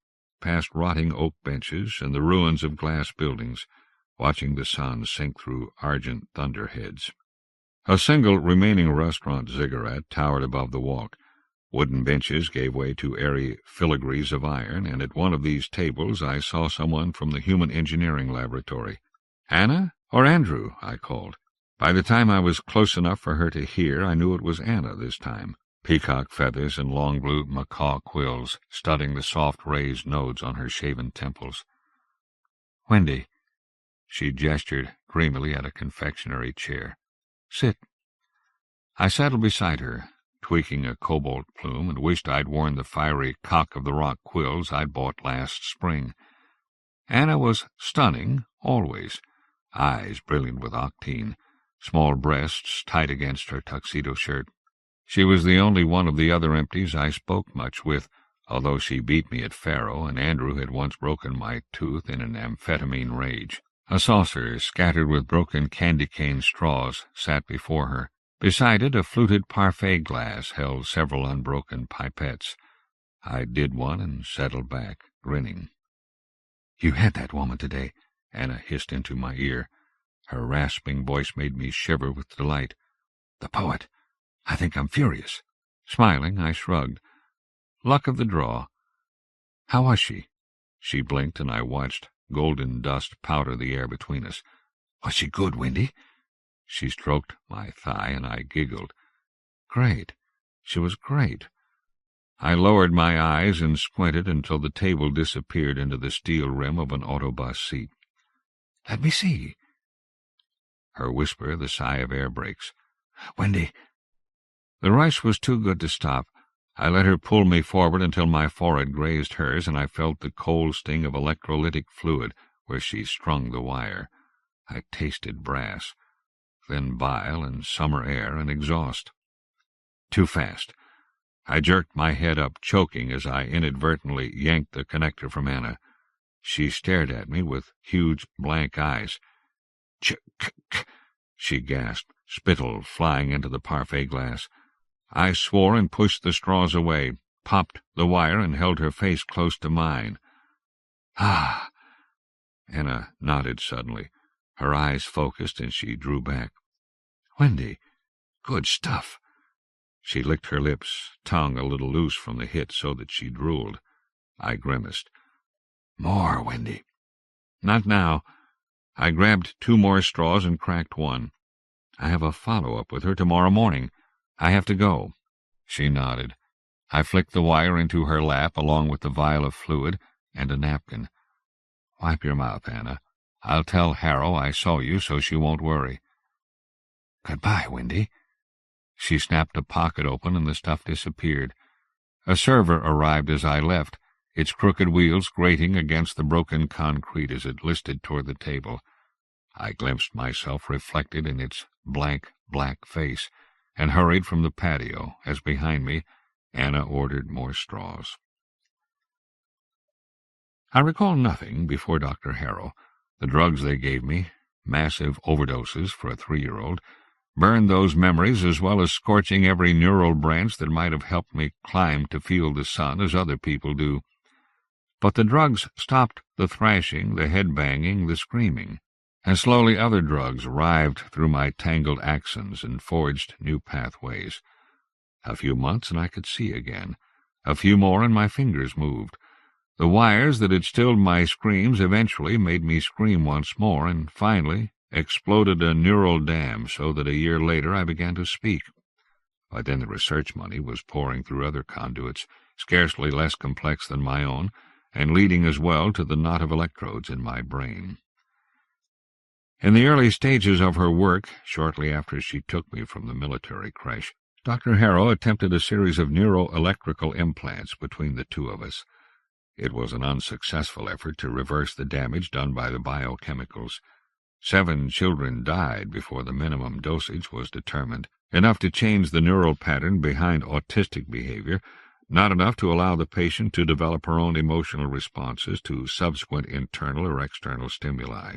past rotting oak benches and the ruins of glass buildings, watching the sun sink through argent thunderheads. A single remaining restaurant ziggurat towered above the walk. Wooden benches gave way to airy filigrees of iron, and at one of these tables I saw someone from the Human Engineering Laboratory. "Anna or Andrew?" I called. By the time I was close enough for her to hear, I knew it was Anna this time. Peacock feathers and long blue macaw quills studding the soft raised nodes on her shaven temples. "Wendy." She gestured dreamily at a confectionery chair. "Sit." I settled beside her, tweaking a cobalt plume, and wished I'd worn the fiery cock-of-the-rock quills I'd bought last spring. Anna was stunning, always, eyes brilliant with octane, small breasts tight against her tuxedo shirt. She was the only one of the other empties I spoke much with, although she beat me at faro, and Andrew had once broken my tooth in an amphetamine rage. A saucer, scattered with broken candy-cane straws, sat before her. Beside it, a fluted parfait glass held several unbroken pipettes. I did one and settled back, grinning. "You had that woman today," Anna hissed into my ear. Her rasping voice made me shiver with delight. The poet. I think I'm furious. Smiling, I shrugged. Luck of the draw. How was she? She blinked, and I watched golden dust powder the air between us. Was she good, Windy? She stroked my thigh, and I giggled. Great. She was great. I lowered my eyes and squinted until the table disappeared into the steel rim of an autobus seat. Let me see. Her whisper, the sigh of air brakes. Windy. The rush was too good to stop. I let her pull me forward until my forehead grazed hers, and I felt the cold sting of electrolytic fluid where she strung the wire. I tasted brass, then bile and summer air and exhaust. Too fast. I jerked my head up, choking as I inadvertently yanked the connector from Anna. She stared at me with huge blank eyes. Ch-k-k, she gasped, spittle flying into the parfait glass. I swore and pushed the straws away, popped the wire, and held her face close to mine. Ah! Anna nodded suddenly. Her eyes focused, and she drew back. Windy, good stuff. She licked her lips, tongue a little loose from the hit so that she drooled. I grimaced. More, Windy. Not now. I grabbed 2 more straws and cracked one. I have a follow-up with her tomorrow morning. I have to go. She nodded. I flicked the wire into her lap along with the vial of fluid and a napkin. Wipe your mouth, Anna. I'll tell Harrow I saw you so she won't worry. Goodbye, Windy. She snapped a pocket open and the stuff disappeared. A server arrived as I left, its crooked wheels grating against the broken concrete as it listed toward the table. I glimpsed myself reflected in its blank black face, and hurried from the patio as behind me Anna ordered more straws. I recall nothing before Dr. Harrow. The drugs they gave me, massive overdoses for a 3-year-old, burned those memories as well as scorching every neural branch that might have helped me climb to feel the sun as other people do. But the drugs stopped the thrashing, the head-banging, the screaming, and slowly other drugs arrived through my tangled axons and forged new pathways. A few months and I could see again. A few more and my fingers moved. The wires that had stilled my screams eventually made me scream once more, and finally exploded a neural dam so that a year later I began to speak. By then the research money was pouring through other conduits, scarcely less complex than my own, and leading as well to the knot of electrodes in my brain. In the early stages of her work, shortly after she took me from the military creche, Dr. Harrow attempted a series of neuroelectrical implants between the two of us. It was an unsuccessful effort to reverse the damage done by the biochemicals. 7 children died before the minimum dosage was determined, enough to change the neural pattern behind autistic behavior, not enough to allow the patient to develop her own emotional responses to subsequent internal or external stimuli.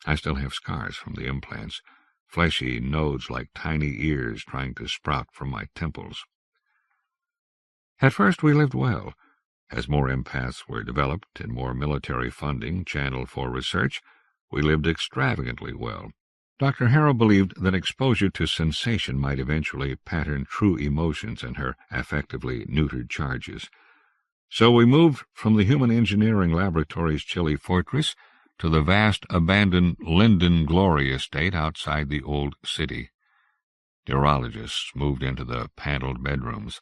I still have scars from the implants, fleshy nodes like tiny ears trying to sprout from my temples. At first we lived well. As more empaths were developed and more military funding channeled for research, we lived extravagantly well. Dr. Harrow believed that exposure to sensation might eventually pattern true emotions in her affectively neutered charges. So we moved from the human engineering laboratory's chilly fortress to the vast abandoned Linden Glory estate outside the old city. Neurologists moved into the paneled bedrooms.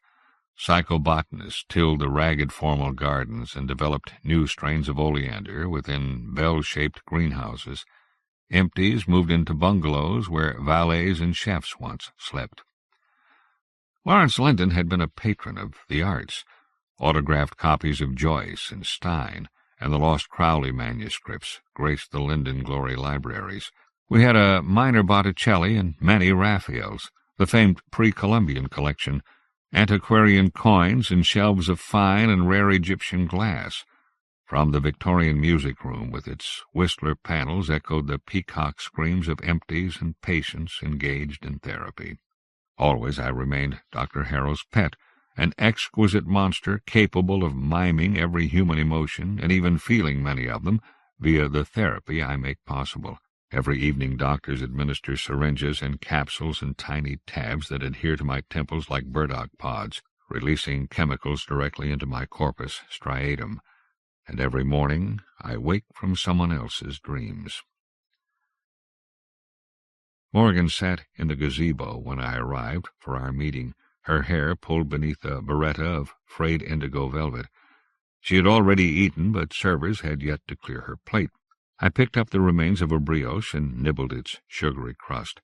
Psychobotanists tilled the ragged formal gardens and developed new strains of oleander within bell-shaped greenhouses. Empties moved into bungalows where valets and chefs once slept. Lawrence Linden had been a patron of the arts. Autographed copies of Joyce and Stein and the lost Crowley manuscripts graced the Linden Glory libraries. We had a minor Botticelli and many Raphaels, the famed pre-Columbian collection, antiquarian coins and shelves of fine and rare Egyptian glass. From the Victorian music room with its Whistler panels echoed the peacock screams of empties and patients engaged in therapy. Always I remained Dr. Harrow's pet, an exquisite monster capable of miming every human emotion and even feeling many of them via the therapy I make possible. Every evening doctors administer syringes and capsules and tiny tabs that adhere to my temples like burdock pods, releasing chemicals directly into my corpus striatum, and every morning I wake from someone else's dreams. Morgan sat in the gazebo when I arrived for our meeting, her hair pulled beneath a beretta of frayed indigo velvet. She had already eaten, but servers had yet to clear her plate. I picked up the remains of a brioche and nibbled its sugary crust.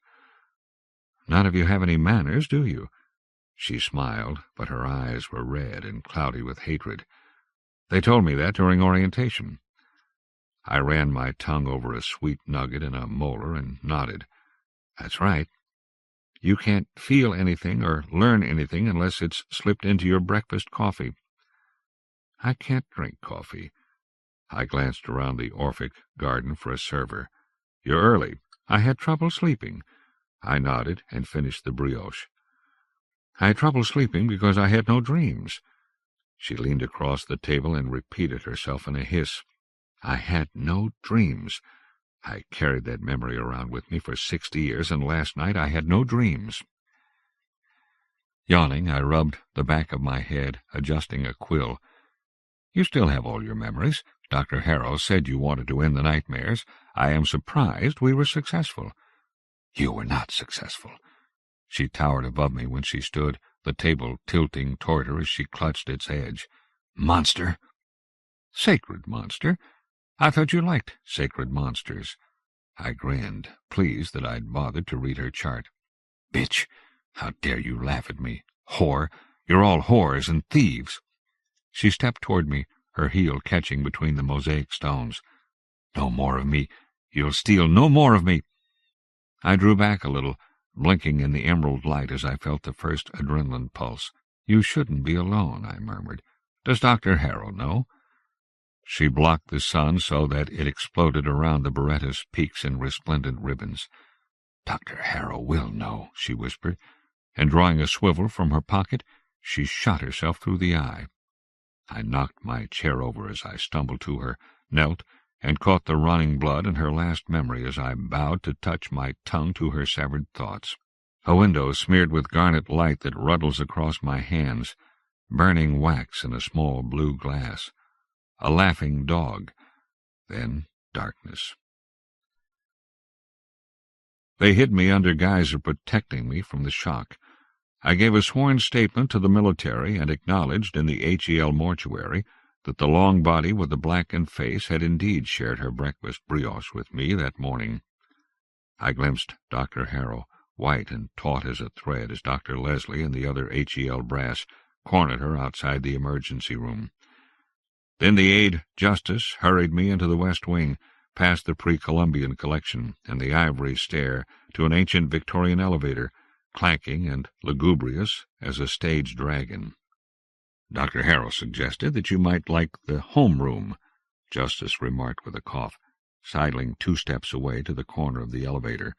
"None of you have any manners, do you?" She smiled, but her eyes were red and cloudy with hatred. "They told me that during orientation." I ran my tongue over a sweet nugget in a molar and nodded. "That's right. You can't feel anything or learn anything unless it's slipped into your breakfast coffee." "I can't drink coffee." I glanced around the Orphic garden for a server. "You're early. I had trouble sleeping." I nodded and finished the brioche. "I had trouble sleeping because I had no dreams." She leaned across the table and repeated herself in a hiss. I had no dreams. I carried that memory around with me for 60 years, and last night I had no dreams. Yawning, I rubbed the back of my head, adjusting a quill. "You still have all your memories. Dr. Harrow said you wanted to end the nightmares. I am surprised we were successful." "You were not successful." She towered above me when she stood, the table tilting toward her as she clutched its edge. "Monster!" "Sacred monster. I thought you liked sacred monsters." I grinned, pleased that I'd bothered to read her chart. "Bitch! How dare you laugh at me? Whore! You're all whores and thieves." She stepped toward me, her heel catching between the mosaic stones. "No more of me. You'll steal no more of me." I drew back a little, blinking in the emerald light as I felt the first adrenaline pulse. "You shouldn't be alone," I murmured. "Does Dr. Harrow know?" She blocked the sun so that it exploded around the beretta's peaks in resplendent ribbons. "Dr. Harrow will know," she whispered, and drawing a swivel from her pocket, she shot herself through the eye. I knocked my chair over as I stumbled to her, knelt, and caught the running blood in her last memory as I bowed to touch my tongue to her severed thoughts. A window smeared with garnet light that ruddles across my hands, burning wax in a small blue glass. A laughing dog. Then darkness. They hid me under guise of protecting me from the shock. I gave a sworn statement to the military and acknowledged in the HEL mortuary that the long body with the blackened face had indeed shared her breakfast brioche with me that morning. I glimpsed Dr. Harrow, white and taut as a thread, as Dr. Leslie and the other HEL brass cornered her outside the emergency room. Then the aide justice hurried me into the West Wing, past the pre-Columbian collection and the ivory stair, to an ancient Victorian elevator, clanking and lugubrious as a stage dragon. "Dr. Harrow suggested that you might like the home room," Justice remarked with a cough, sidling 2 steps away to the corner of the elevator.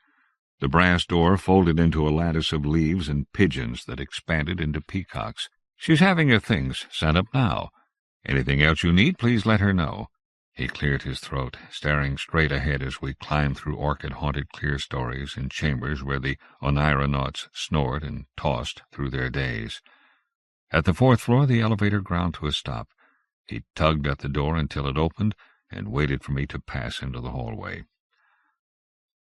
The brass door folded into a lattice of leaves and pigeons that expanded into peacocks. "She's having her things sent up now. Anything else you need, please let her know." He cleared his throat, staring straight ahead as we climbed through orchid-haunted clerestories and chambers where the onironauts snored and tossed through their days. At the 4th floor, the elevator ground to a stop. He tugged at the door until it opened and waited for me to pass into the hallway.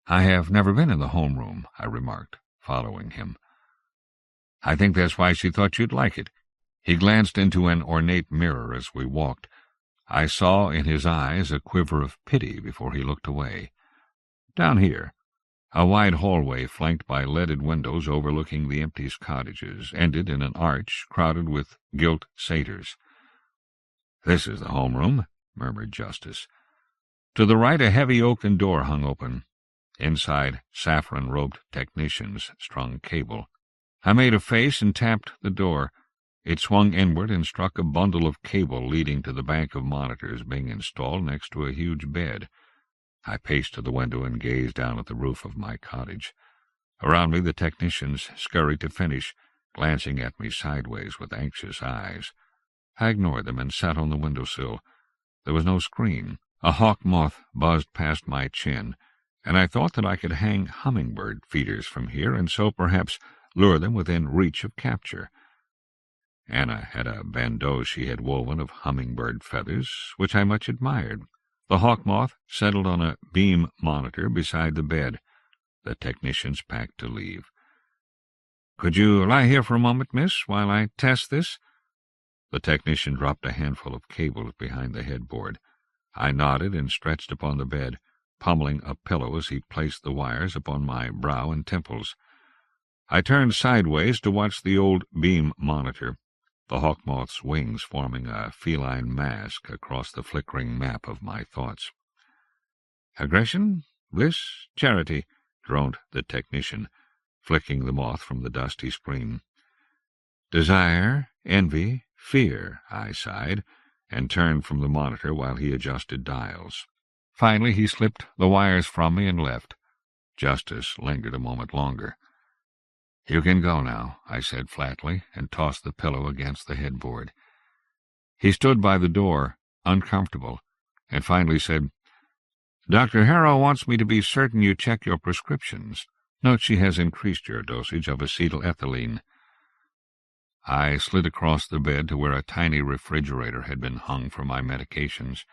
"I have never been in the homeroom," I remarked, following him. "I think that's why she thought you'd like it." He glanced into an ornate mirror as we walked. I saw in his eyes a quiver of pity before he looked away. "Down here." A wide hallway flanked by leaded windows overlooking the empty cottages ended in an arch crowded with gilt satyrs. "This is the homeroom," murmured Justice. To the right a heavy oaken door hung open. Inside, saffron-robed technicians strung cable. I made a face and tapped the door. It swung inward and struck a bundle of cable leading to the bank of monitors being installed next to a huge bed. I paced to the window and gazed down at the roof of my cottage. Around me the technicians scurried to finish, glancing at me sideways with anxious eyes. I ignored them and sat on the windowsill. There was no screen. A hawk moth buzzed past my chin, and I thought that I could hang hummingbird feeders from here, and so perhaps lure them within reach of capture. Anna had a bandeau she had woven of hummingbird feathers, which I much admired. The hawk moth settled on a beam monitor beside the bed. The technicians packed to leave. "Could you lie here for a moment, miss, while I test this?" The technician dropped a handful of cables behind the headboard. I nodded and stretched upon the bed, pummeling a pillow as he placed the wires upon my brow and temples. I turned sideways to watch the old beam monitor, the hawk moth's wings forming a feline mask across the flickering map of my thoughts. "Aggression, bliss, charity," droned the technician, flicking the moth from the dusty screen. "Desire, envy, fear," I sighed, and turned from the monitor while he adjusted dials. Finally he slipped the wires from me and left. Justice lingered a moment longer. "You can go now," I said flatly, and tossed the pillow against the headboard. He stood by the door, uncomfortable, and finally said, "Dr. Harrow wants me to be certain you check your prescriptions. Note she has increased your dosage of acetylethylene." I slid across the bed to where a tiny refrigerator had been hung for my medications.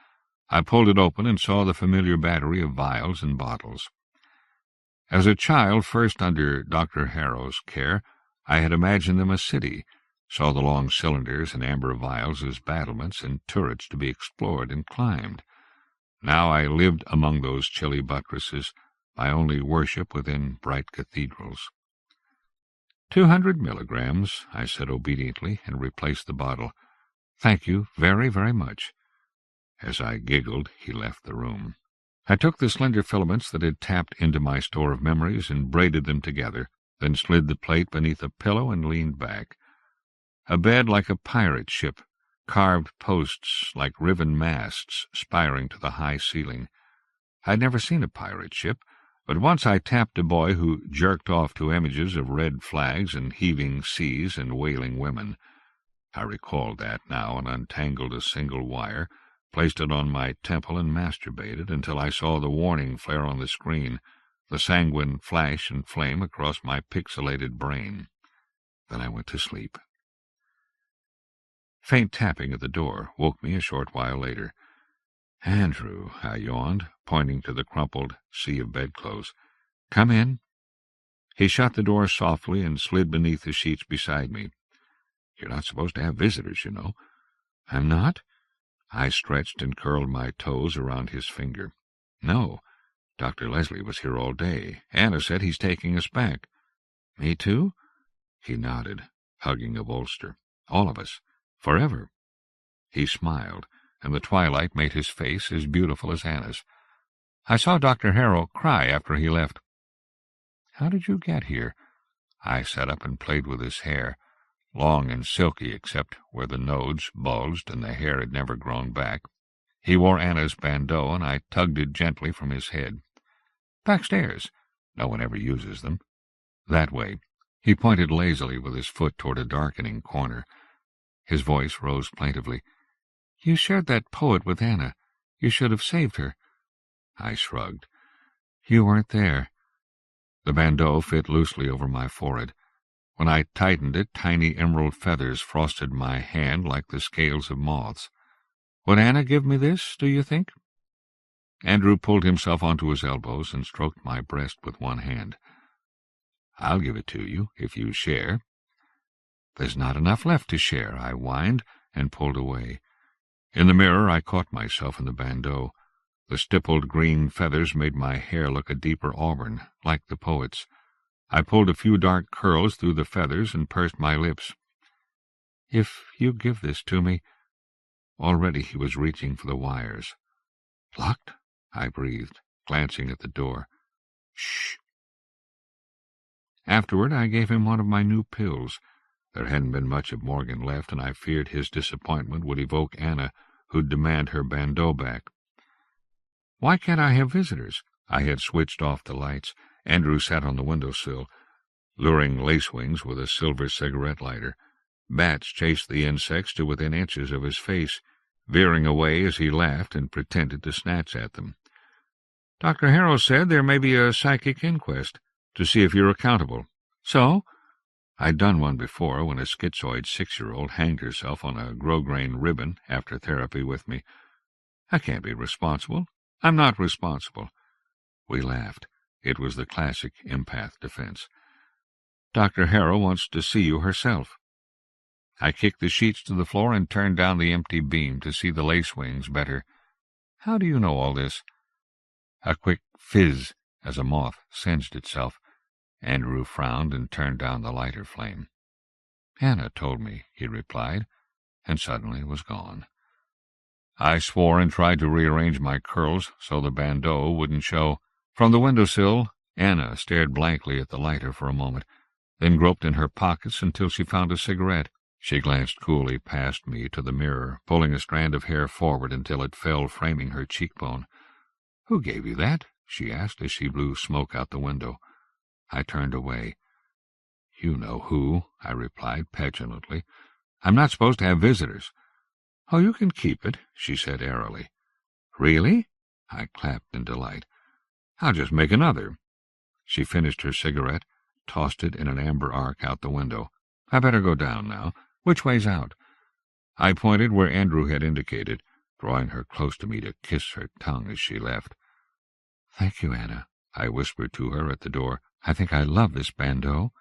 I pulled it open and saw the familiar battery of vials and bottles. As a child, first under Dr. Harrow's care, I had imagined them a city, saw the long cylinders and amber vials as battlements and turrets to be explored and climbed. Now I lived among those chilly buttresses, my only worship within bright cathedrals. 200 milligrams, I said obediently, and replaced the bottle. "Thank you very, very much." As I giggled, he left the room. I took the slender filaments that had tapped into my store of memories and braided them together, then slid the plate beneath a pillow and leaned back. A bed like a pirate ship, carved posts like riven masts spiring to the high ceiling. I'd never seen a pirate ship, but once I tapped a boy who jerked off to images of red flags and heaving seas and wailing women. I recalled that now and untangled a single wire, placed it on my temple and masturbated until I saw the warning flare on the screen, the sanguine flash and flame across my pixelated brain. Then I went to sleep. Faint tapping at the door woke me a short while later. "Andrew," I yawned, pointing to the crumpled sea of bedclothes. "Come in." He shut the door softly and slid beneath the sheets beside me. "You're not supposed to have visitors, you know." "I'm not?" I stretched and curled my toes around his finger. "No. Dr. Leslie was here all day. Anna said he's taking us back." "Me too?" He nodded, hugging a bolster. "All of us. Forever." He smiled, and the twilight made his face as beautiful as Anna's. I saw Dr. Harrow cry after he left. "How did you get here?" I sat up and played with his hair, long and silky except where the nodes bulged and the hair had never grown back. He wore Anna's bandeau, and I tugged it gently from his head. "Backstairs. No one ever uses them." "That way." He pointed lazily with his foot toward a darkening corner. His voice rose plaintively. "You shared that poet with Anna. You should have saved her." I shrugged. "You weren't there." The bandeau fit loosely over my forehead. When I tightened it, tiny emerald feathers frosted my hand like the scales of moths. "Would Anna give me this, do you think?" Andrew pulled himself onto his elbows and stroked my breast with one hand. "I'll give it to you, if you share." "There's not enough left to share," I whined, and pulled away. In the mirror I caught myself in the bandeau. The stippled green feathers made my hair look a deeper auburn, like the poet's. I pulled a few dark curls through the feathers and pursed my lips. "If you give this to me—" Already he was reaching for the wires. "Locked?" I breathed, glancing at the door. "Shh." Afterward I gave him one of my new pills. There hadn't been much of Morgan left, and I feared his disappointment would evoke Anna, who'd demand her bandeau back. "Why can't I have visitors?" I had switched off the lights. Andrew sat on the windowsill, luring lacewings with a silver cigarette lighter. Bats chased the insects to within inches of his face, veering away as he laughed and pretended to snatch at them. Dr. Harrow said there may be a psychic inquest to see if you're accountable. So, I'd done one before when a schizoid 6-year-old hanged herself on a grosgrain ribbon after therapy with me. I can't be responsible. I'm not responsible. We laughed. It was the classic empath defense. Dr. Harrow wants to see you herself. I kicked the sheets to the floor and turned down the empty beam to see the lace wings better. How do you know all this? A quick fizz as a moth singed itself. Andrew frowned and turned down the lighter flame. Anna told me, he replied, and suddenly was gone. I swore and tried to rearrange my curls so the bandeau wouldn't show. From the windowsill, Anna stared blankly at the lighter for a moment, then groped in her pockets until she found a cigarette. She glanced coolly past me to the mirror, pulling a strand of hair forward until it fell, framing her cheekbone. "Who gave you that?" she asked as she blew smoke out the window. I turned away. "You know who," I replied petulantly. "I'm not supposed to have visitors." "Oh, you can keep it," she said airily. "Really?" I clapped in delight. "I'll just make another." She finished her cigarette, tossed it in an amber arc out the window. "I better go down now. Which way's out?" I pointed where Andrew had indicated, drawing her close to me to kiss her tongue as she left. "Thank you, Anna," I whispered to her at the door. "I think I love this bandeau."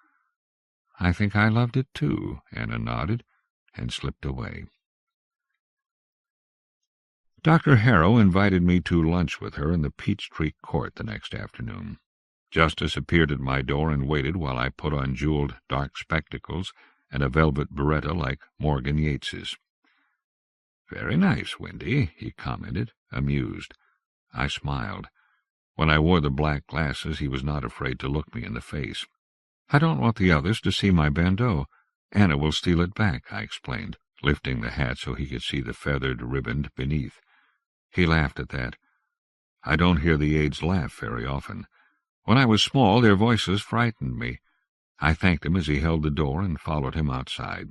"I think I loved it too," Anna nodded, and slipped away. Dr. Harrow invited me to lunch with her in the Peachtree Court the next afternoon. Justice appeared at my door and waited while I put on jeweled dark spectacles and a velvet beretta like Morgan Yates's. "Very nice, Windy," he commented, amused. I smiled. When I wore the black glasses, he was not afraid to look me in the face. "I don't want the others to see my bandeau. Anna will steal it back," I explained, lifting the hat so he could see the feathered riband beneath. He laughed at that. I don't hear the aides laugh very often. When I was small, their voices frightened me. I thanked him as he held the door and followed him outside.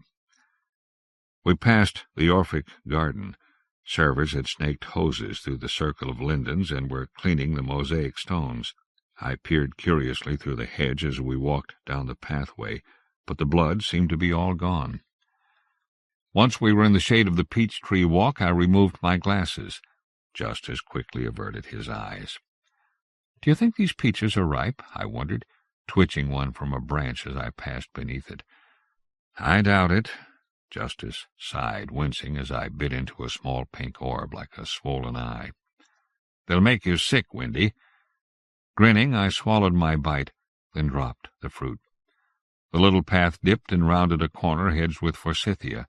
We passed the Orphic garden. Servers had snaked hoses through the circle of lindens and were cleaning the mosaic stones. I peered curiously through the hedge as we walked down the pathway, but the blood seemed to be all gone. Once we were in the shade of the peach-tree walk, I removed my glasses. Justice quickly averted his eyes. "Do you think these peaches are ripe?" I wondered, twitching one from a branch as I passed beneath it. "I doubt it." Justice sighed, wincing as I bit into a small pink orb like a swollen eye. "They'll make you sick, Windy." Grinning, I swallowed my bite, then dropped the fruit. The little path dipped and rounded a corner hedged with forsythia.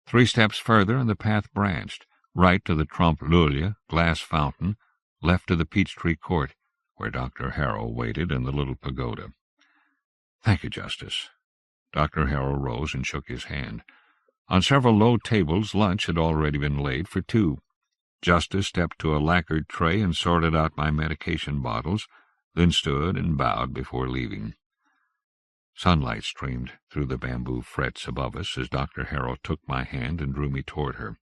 3 steps further, and the path branched, right to the Trompe l'Oeil glass fountain, left to the Peachtree Court, where Dr. Harrow waited in the little pagoda. "Thank you, Justice." Dr. Harrow rose and shook his hand. On several low tables, lunch had already been laid for 2. Justice stepped to a lacquered tray and sorted out my medication bottles, then stood and bowed before leaving. Sunlight streamed through the bamboo frets above us as Dr. Harrow took my hand and drew me toward her.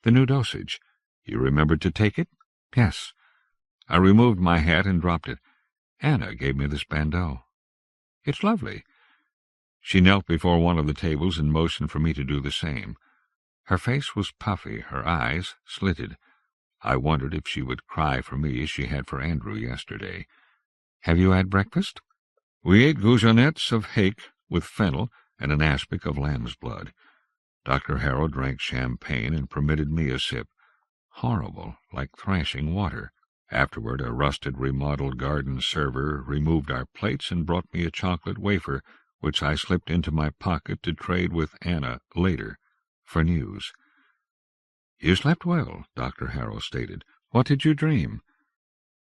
"The new dosage. You remembered to take it?" "Yes." I removed my hat and dropped it. "Anna gave me this bandeau." "It's lovely." She knelt before one of the tables and motioned for me to do the same. Her face was puffy, her eyes slitted. I wondered if she would cry for me as she had for Andrew yesterday. "Have you had breakfast?" We ate goujonettes of hake with fennel and an aspic of lamb's blood. Dr. Harrow drank champagne and permitted me a sip. Horrible, like thrashing water. Afterward, a rusted, remodeled garden server removed our plates and brought me a chocolate wafer, which I slipped into my pocket to trade with Anna later, for news. "You slept well," Dr. Harrow stated. "What did you dream?"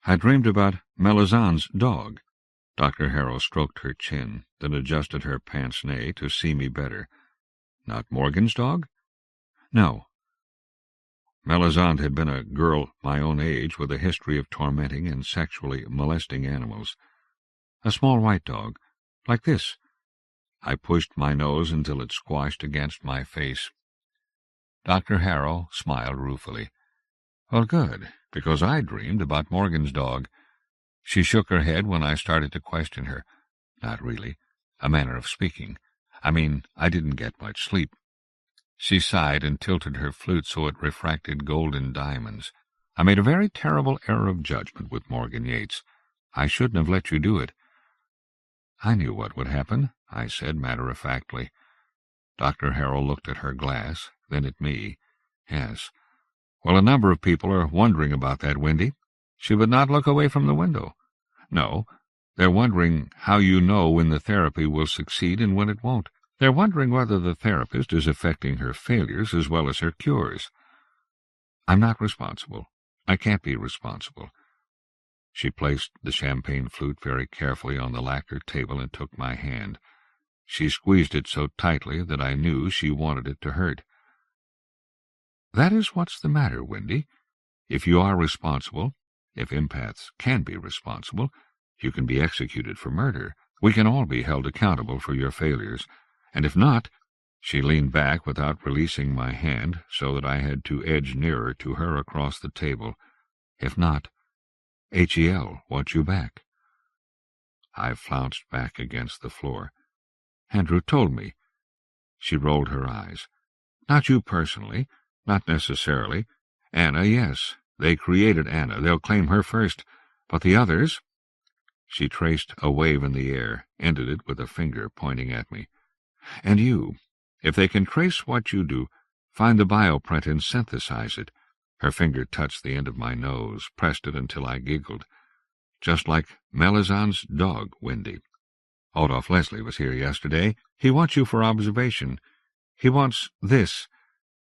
"I dreamed about Melisandre's dog." Dr. Harrow stroked her chin, then adjusted her pince-nez to see me better. "Not Morgan's dog?" "No." Melisandre had been a girl my own age with a history of tormenting and sexually molesting animals. "A small white dog, like this." I pushed my nose until it squashed against my face. Dr. Harrow smiled ruefully. Well, good, because I dreamed about Morgan's dog. She shook her head when I started to question her. Not really. A manner of speaking. I mean, I didn't get much sleep. She sighed and tilted her flute so it refracted golden diamonds. I made a very terrible error of judgment with Morgan Yates. I shouldn't have let you do it. I knew what would happen, I said matter-of-factly. Dr. Harrell looked at her glass, then at me. Yes. Well, a number of people are wondering about that, Wendy. She would not look away from the window. No, they're wondering how you know when the therapy will succeed and when it won't. They're wondering whether the therapist is affecting her failures as well as her cures. I'm not responsible. I can't be responsible. She placed the champagne flute very carefully on the lacquer table and took my hand. She squeezed it so tightly that I knew she wanted it to hurt. That is what's the matter, Wendy. If you are responsible, if empaths can be responsible, you can be executed for murder. We can all be held accountable for your failures. And if not, she leaned back without releasing my hand so that I had to edge nearer to her across the table. If not, HEL wants you back. I flounced back against the floor. Andrew told me. She rolled her eyes. Not you personally, not necessarily. Anna, yes. They created Anna. They'll claim her first. But the others... She traced a wave in the air, ended it with a finger pointing at me. And you, if they can trace what you do, find the bioprint and synthesize it. Her finger touched the end of my nose, pressed it until I giggled. Just like Melisandre's dog, Wendy. Adolph Leslie was here yesterday. He wants you for observation. He wants this.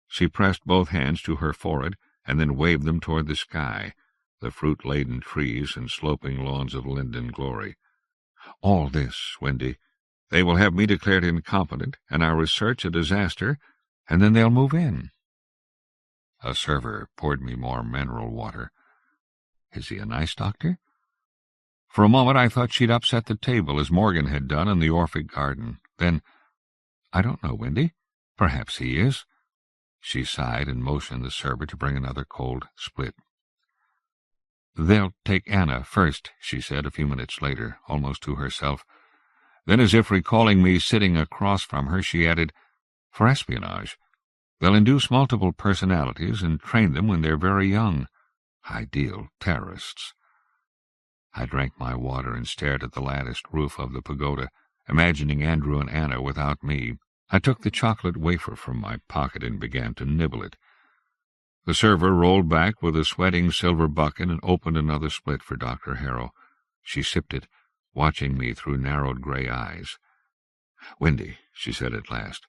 She pressed both hands to her forehead and then waved them toward the sky, the fruit-laden trees and sloping lawns of linden glory. All this, Wendy. They will have me declared incompetent and our research a disaster, and then they'll move in. A server poured me more mineral water. Is he a nice doctor? For a moment I thought she'd upset the table, as Morgan had done in the Orphic Garden. Then, I don't know, Wendy. Perhaps he is. She sighed and motioned the server to bring another cold split. They'll take Anna first, she said a few minutes later, almost to herself. Then, as if recalling me sitting across from her, she added, for espionage. They'll induce multiple personalities and train them when they're very young. Ideal terrorists. I drank my water and stared at the latticed roof of the pagoda, imagining Andrew and Anna without me. I took the chocolate wafer from my pocket and began to nibble it. The server rolled back with a sweating silver bucket and opened another split for Dr. Harrell. She sipped it, watching me through narrowed gray eyes. Wendy, she said at last,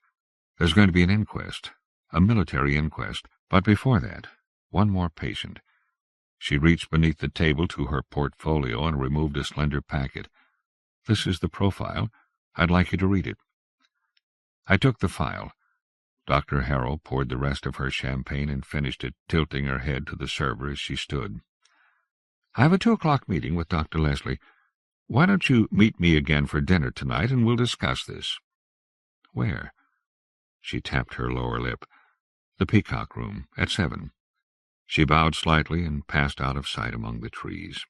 there's going to be an inquest, a military inquest, but before that, one more patient. She reached beneath the table to her portfolio and removed a slender packet. This is the profile. I'd like you to read it. I took the file. Dr. Harrell poured the rest of her champagne and finished it, tilting her head to the server as she stood. I have a 2:00 meeting with Dr. Leslie. Why don't you meet me again for dinner tonight, and we'll discuss this. Where? She tapped her lower lip. The Peacock Room, at 7. She bowed slightly and passed out of sight among the trees.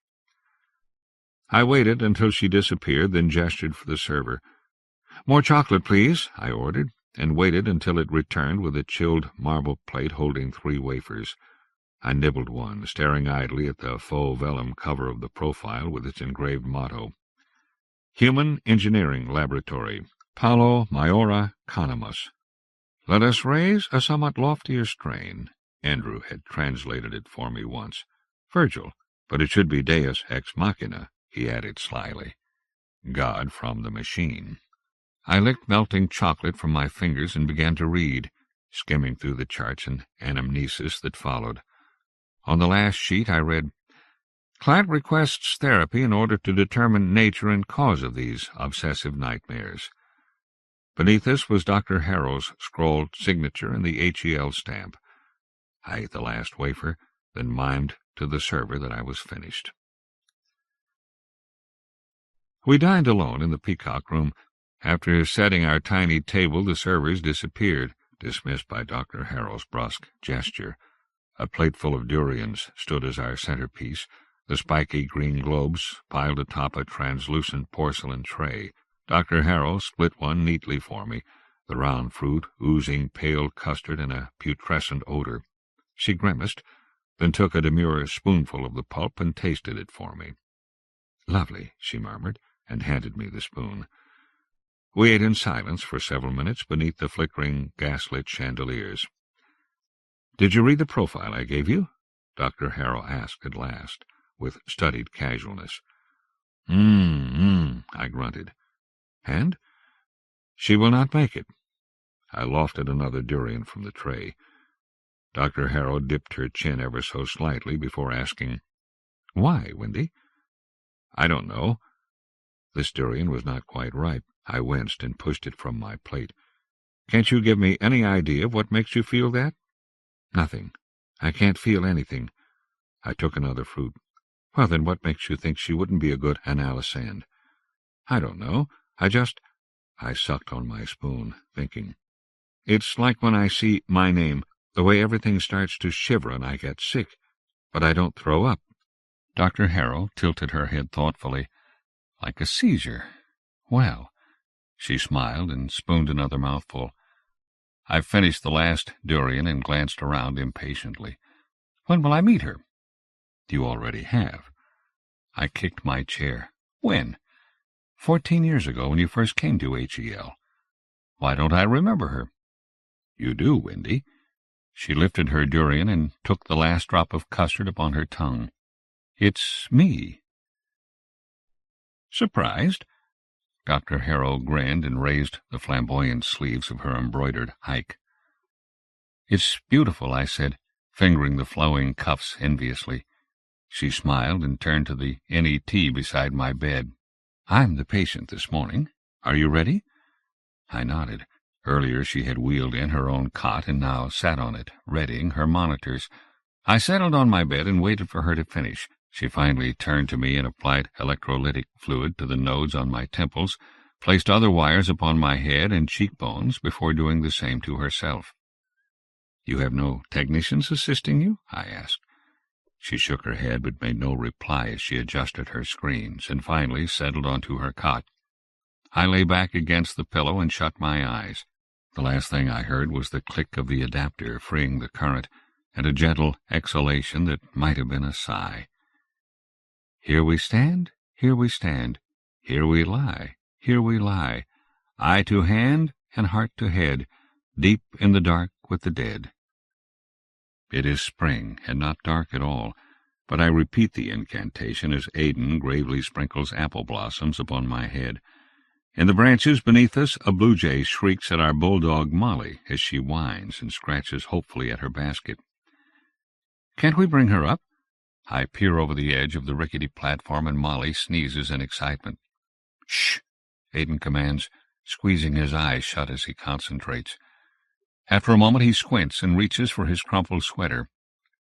I waited until she disappeared, then gestured for the server. More chocolate, please, I ordered, and waited until it returned with a chilled marble plate holding 3 wafers. I nibbled one, staring idly at the faux vellum cover of the profile with its engraved motto. Human Engineering Laboratory, Paulo Maiora Canamus. Let us raise a somewhat loftier strain. Andrew had translated it for me once. Virgil, but it should be Deus ex machina, he added slyly. God from the machine. I licked melting chocolate from my fingers and began to read, skimming through the charts and anamnesis that followed. On the last sheet I read, Clive requests therapy in order to determine nature and cause of these obsessive nightmares. Beneath this was Dr. Harrell's scrawled signature and the HEL stamp. I ate the last wafer, then mimed to the server that I was finished. We dined alone in the Peacock Room. After setting our tiny table, the servers disappeared, dismissed by Dr. Harrell's brusque gesture. A plateful of durians stood as our centerpiece, the spiky green globes piled atop a translucent porcelain tray. Dr. Harrow split one neatly for me, the round fruit oozing pale custard and a putrescent odor. She grimaced, then took a demure spoonful of the pulp and tasted it for me. "Lovely," she murmured, and handed me the spoon. We ate in silence for several minutes beneath the flickering gaslit chandeliers. "Did you read the profile I gave you?" Dr. Harrow asked at last, with studied casualness. I grunted. "And?" "She will not make it." I lofted another durian from the tray. Dr. Harrow dipped her chin ever so slightly before asking, "Why, Windy?" "I don't know." This durian was not quite ripe. I winced and pushed it from my plate. "Can't you give me any idea of what makes you feel that?" "Nothing. I can't feel anything." I took another fruit. "Well, then what makes you think she wouldn't be a good analysand?" "I don't know. I sucked on my spoon, thinking. "It's like when I see my name, the way everything starts to shiver and I get sick, but I don't throw up." Dr. Harrow tilted her head thoughtfully. "Like a seizure. Well." She smiled and spooned another mouthful. I finished the last durian and glanced around impatiently. "When will I meet her?" "You already have." I kicked my chair. "When?" 14 years ago, when you first came to HEL. "Why don't I remember her?" "You do, Windy." She lifted her durian and took the last drop of custard upon her tongue. "It's me." "Surprised?" Dr. Harrow grinned and raised the flamboyant sleeves of her embroidered hike. "It's beautiful," I said, fingering the flowing cuffs enviously. She smiled and turned to the NET beside my bed. "I'm the patient this morning. Are you ready?" I nodded. Earlier she had wheeled in her own cot and now sat on it, readying her monitors. I settled on my bed and waited for her to finish. She finally turned to me and applied electrolytic fluid to the nodes on my temples, placed other wires upon my head and cheekbones before doing the same to herself. "You have no technicians assisting you?" I asked. She shook her head but made no reply as she adjusted her screens and finally settled onto her cot. I lay back against the pillow and shut my eyes. The last thing I heard was the click of the adapter freeing the current and a gentle exhalation that might have been a sigh. Here we stand, here we stand, here we lie, eye to hand and heart to head, deep in the dark with the dead. It is spring, and not dark at all, but I repeat the incantation as Aidan gravely sprinkles apple blossoms upon my head. In the branches beneath us, a blue jay shrieks at our bulldog Molly as she whines and scratches hopefully at her basket. "Can't we bring her up?" I peer over the edge of the rickety platform, and Molly sneezes in excitement. "Shh!" Aidan commands, squeezing his eyes shut as he concentrates. After a moment he squints and reaches for his crumpled sweater.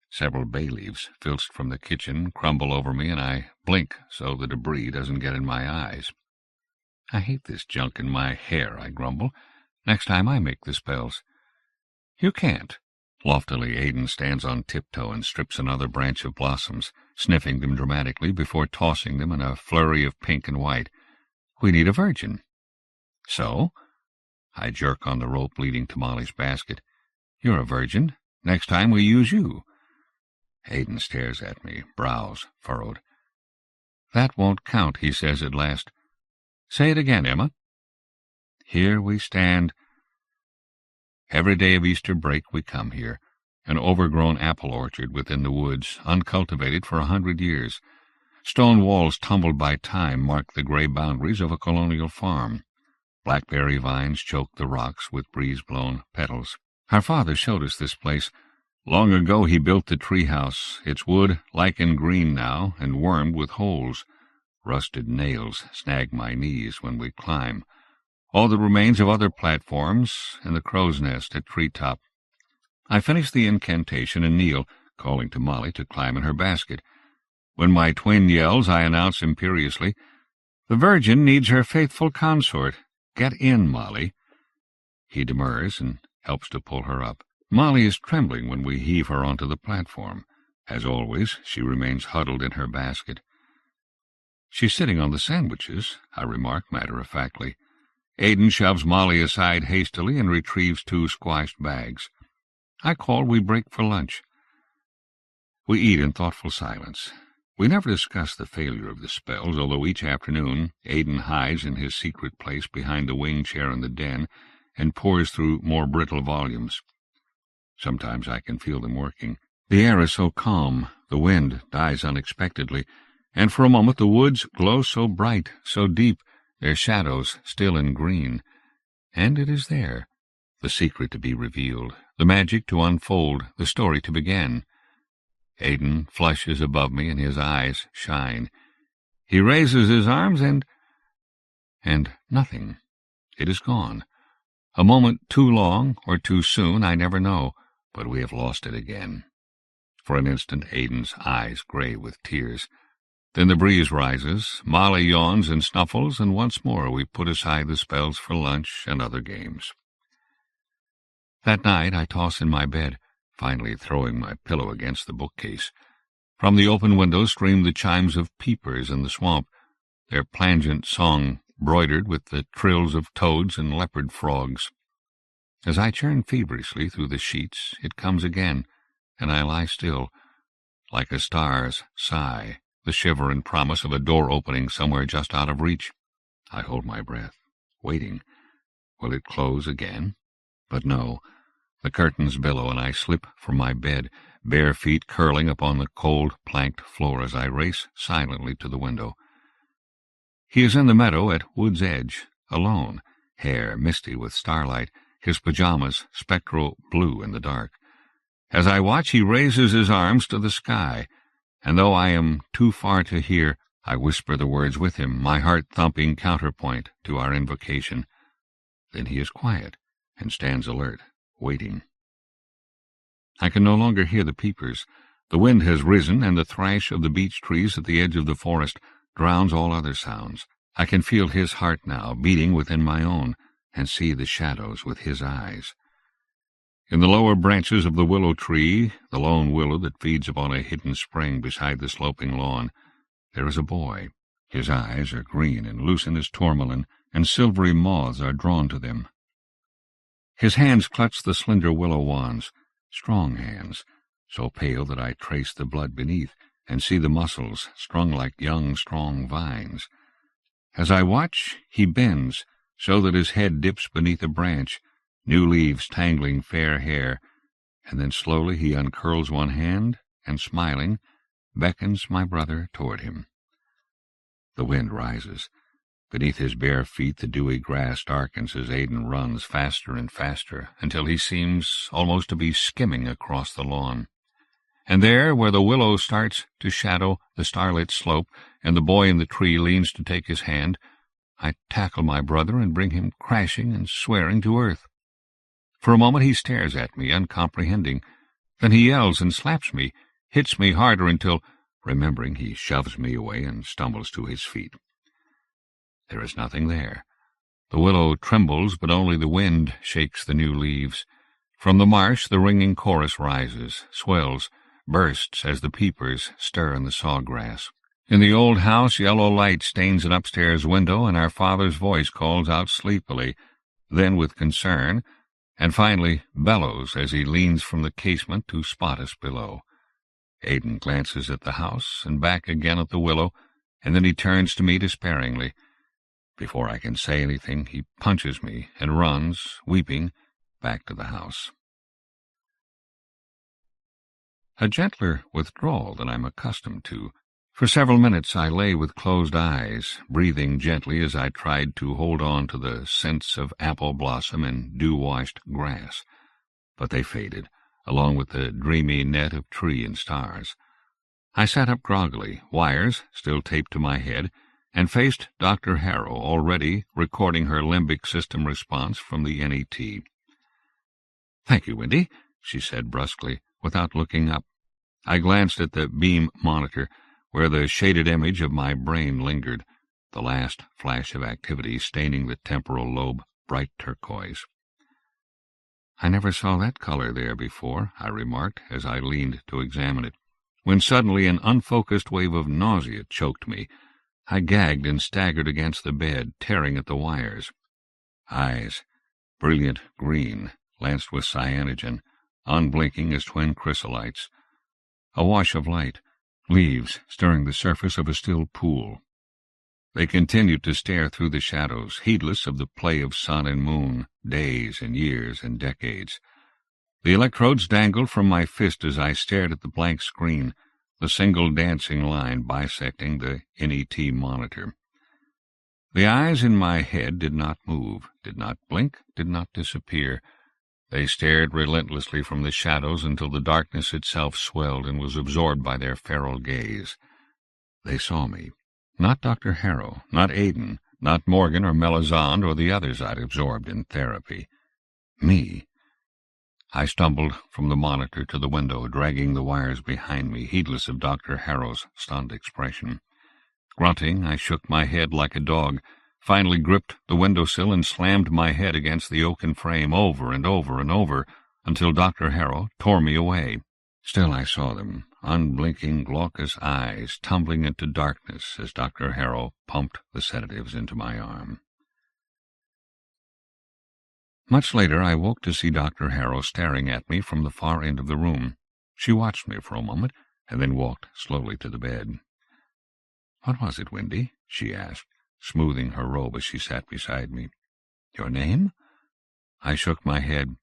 Several bay leaves, filched from the kitchen, crumble over me, and I blink so the debris doesn't get in my eyes. "I hate this junk in my hair," I grumble. "Next time I make the spells." "You can't." Loftily, Aidan stands on tiptoe and strips another branch of blossoms, sniffing them dramatically before tossing them in a flurry of pink and white. "We need a virgin." "So?" I jerk on the rope leading to Molly's basket. "You're a virgin. Next time we use you." Aidan stares at me, brows furrowed. "That won't count," he says at last. "Say it again, Emma." Here we stand. Every day of Easter break we come here, an overgrown apple orchard within the woods, uncultivated for 100 years. Stone walls tumbled by time mark the gray boundaries of a colonial farm. Blackberry vines choke the rocks with breeze-blown petals. Our father showed us this place. Long ago he built the treehouse, its wood lichen green now and wormed with holes. Rusted nails snag my knees when we climb. All that remains of other platforms and the crow's nest at treetop. I finish the incantation and kneel, calling to Molly to climb in her basket. When my twin yells, I announce imperiously, "The Virgin needs her faithful consort. Get in, Molly." He demurs and helps to pull her up. Molly is trembling when we heave her onto the platform. As always, she remains huddled in her basket. "She's sitting on the sandwiches," I remark matter-of-factly. Aidan shoves Molly aside hastily and retrieves 2 squashed bags. I call we break for lunch. We eat in thoughtful silence. We never discuss the failure of the spells, although each afternoon Aidan hides in his secret place behind the wing chair in the den and pores through more brittle volumes. Sometimes I can feel them working. The air is so calm, the wind dies unexpectedly, and for a moment the woods glow so bright, so deep, their shadows still and green. And it is there, the secret to be revealed, the magic to unfold, the story to begin. Aidan flushes above me, and his eyes shine. He raises his arms, and nothing. It is gone. A moment too long or too soon, I never know, but we have lost it again. For an instant Aidan's eyes gray with tears. Then the breeze rises, Molly yawns and snuffles, and once more we put aside the spells for lunch and other games. That night I toss in my bed, finally throwing my pillow against the bookcase. From the open window stream the chimes of peepers in the swamp, their plangent song broidered with the trills of toads and leopard frogs. As I churn feverishly through the sheets, it comes again, and I lie still, like a star's sigh, the shiver and promise of a door opening somewhere just out of reach. I hold my breath, waiting. Will it close again? But no. The curtains billow, and I slip from my bed, bare feet curling upon the cold planked floor as I race silently to the window. He is in the meadow at wood's edge, alone, hair misty with starlight, his pajamas spectral blue in the dark. As I watch, he raises his arms to the sky, and though I am too far to hear, I whisper the words with him, my heart thumping counterpoint to our invocation. Then he is quiet, and stands alert, waiting. I can no longer hear the peepers. The wind has risen, and the thrash of the beech trees at the edge of the forest drowns all other sounds. I can feel his heart now, beating within my own, and see the shadows with his eyes. In the lower branches of the willow tree, the lone willow that feeds upon a hidden spring beside the sloping lawn, there is a boy. His eyes are green and lucent as tourmaline, and silvery moths are drawn to them. His hands clutch the slender willow wands, strong hands, so pale that I trace the blood beneath and see the muscles strung like young, strong vines. As I watch, he bends, so that his head dips beneath a branch, new leaves tangling fair hair, and then slowly he uncurls one hand and, smiling, beckons my brother toward him. The wind rises. Beneath his bare feet the dewy grass darkens as Aidan runs faster and faster, until he seems almost to be skimming across the lawn. And there, where the willow starts to shadow the starlit slope, and the boy in the tree leans to take his hand, I tackle my brother and bring him crashing and swearing to earth. For a moment he stares at me, uncomprehending. Then he yells and slaps me, hits me harder until, remembering, he shoves me away and stumbles to his feet. There is nothing there. The willow trembles, but only the wind shakes the new leaves. From the marsh the ringing chorus rises, swells, bursts as the peepers stir in the sawgrass. In the old house yellow light stains an upstairs window, and our father's voice calls out sleepily, then with concern, and finally bellows as he leans from the casement to spot us below. Aidan glances at the house and back again at the willow, and then he turns to me despairingly. Before I can say anything, he punches me and runs, weeping, back to the house. A gentler withdrawal than I'm accustomed to. For several minutes I lay with closed eyes, breathing gently as I tried to hold on to the scents of apple blossom and dew-washed grass. But they faded, along with the dreamy net of tree and stars. I sat up groggily, wires still taped to my head, and faced Dr. Harrow, already recording her limbic system response from the NET. "Thank you, Windy," she said brusquely, without looking up. I glanced at the beam monitor, where the shaded image of my brain lingered, the last flash of activity staining the temporal lobe bright turquoise. I never saw that color there before, I remarked as I leaned to examine it, when suddenly an unfocused wave of nausea choked me. I gagged and staggered against the bed, tearing at the wires. Eyes, brilliant green, lanced with cyanogen, unblinking as twin chrysolites. A wash of light, leaves stirring the surface of a still pool. They continued to stare through the shadows, heedless of the play of sun and moon, days and years and decades. The electrodes dangled from my fist as I stared at the blank screen, the single dancing line bisecting the NET monitor. The eyes in my head did not move, did not blink, did not disappear. They stared relentlessly from the shadows until the darkness itself swelled and was absorbed by their feral gaze. They saw me. Not Dr. Harrow, not Aiden, not Morgan or Melisande or the others I'd absorbed in therapy. Me. I stumbled from the monitor to the window, dragging the wires behind me, heedless of Dr. Harrow's stunned expression. Grunting, I shook my head like a dog, finally gripped the windowsill and slammed my head against the oaken frame over and over and over until Dr. Harrow tore me away. Still I saw them, unblinking, glaucous eyes tumbling into darkness as Dr. Harrow pumped the sedatives into my arm. Much later I woke to see Dr. Harrow staring at me from the far end of the room. She watched me for a moment and then walked slowly to the bed. "What was it, Windy?" she asked, smoothing her robe as she sat beside me. "Your name?" I shook my head.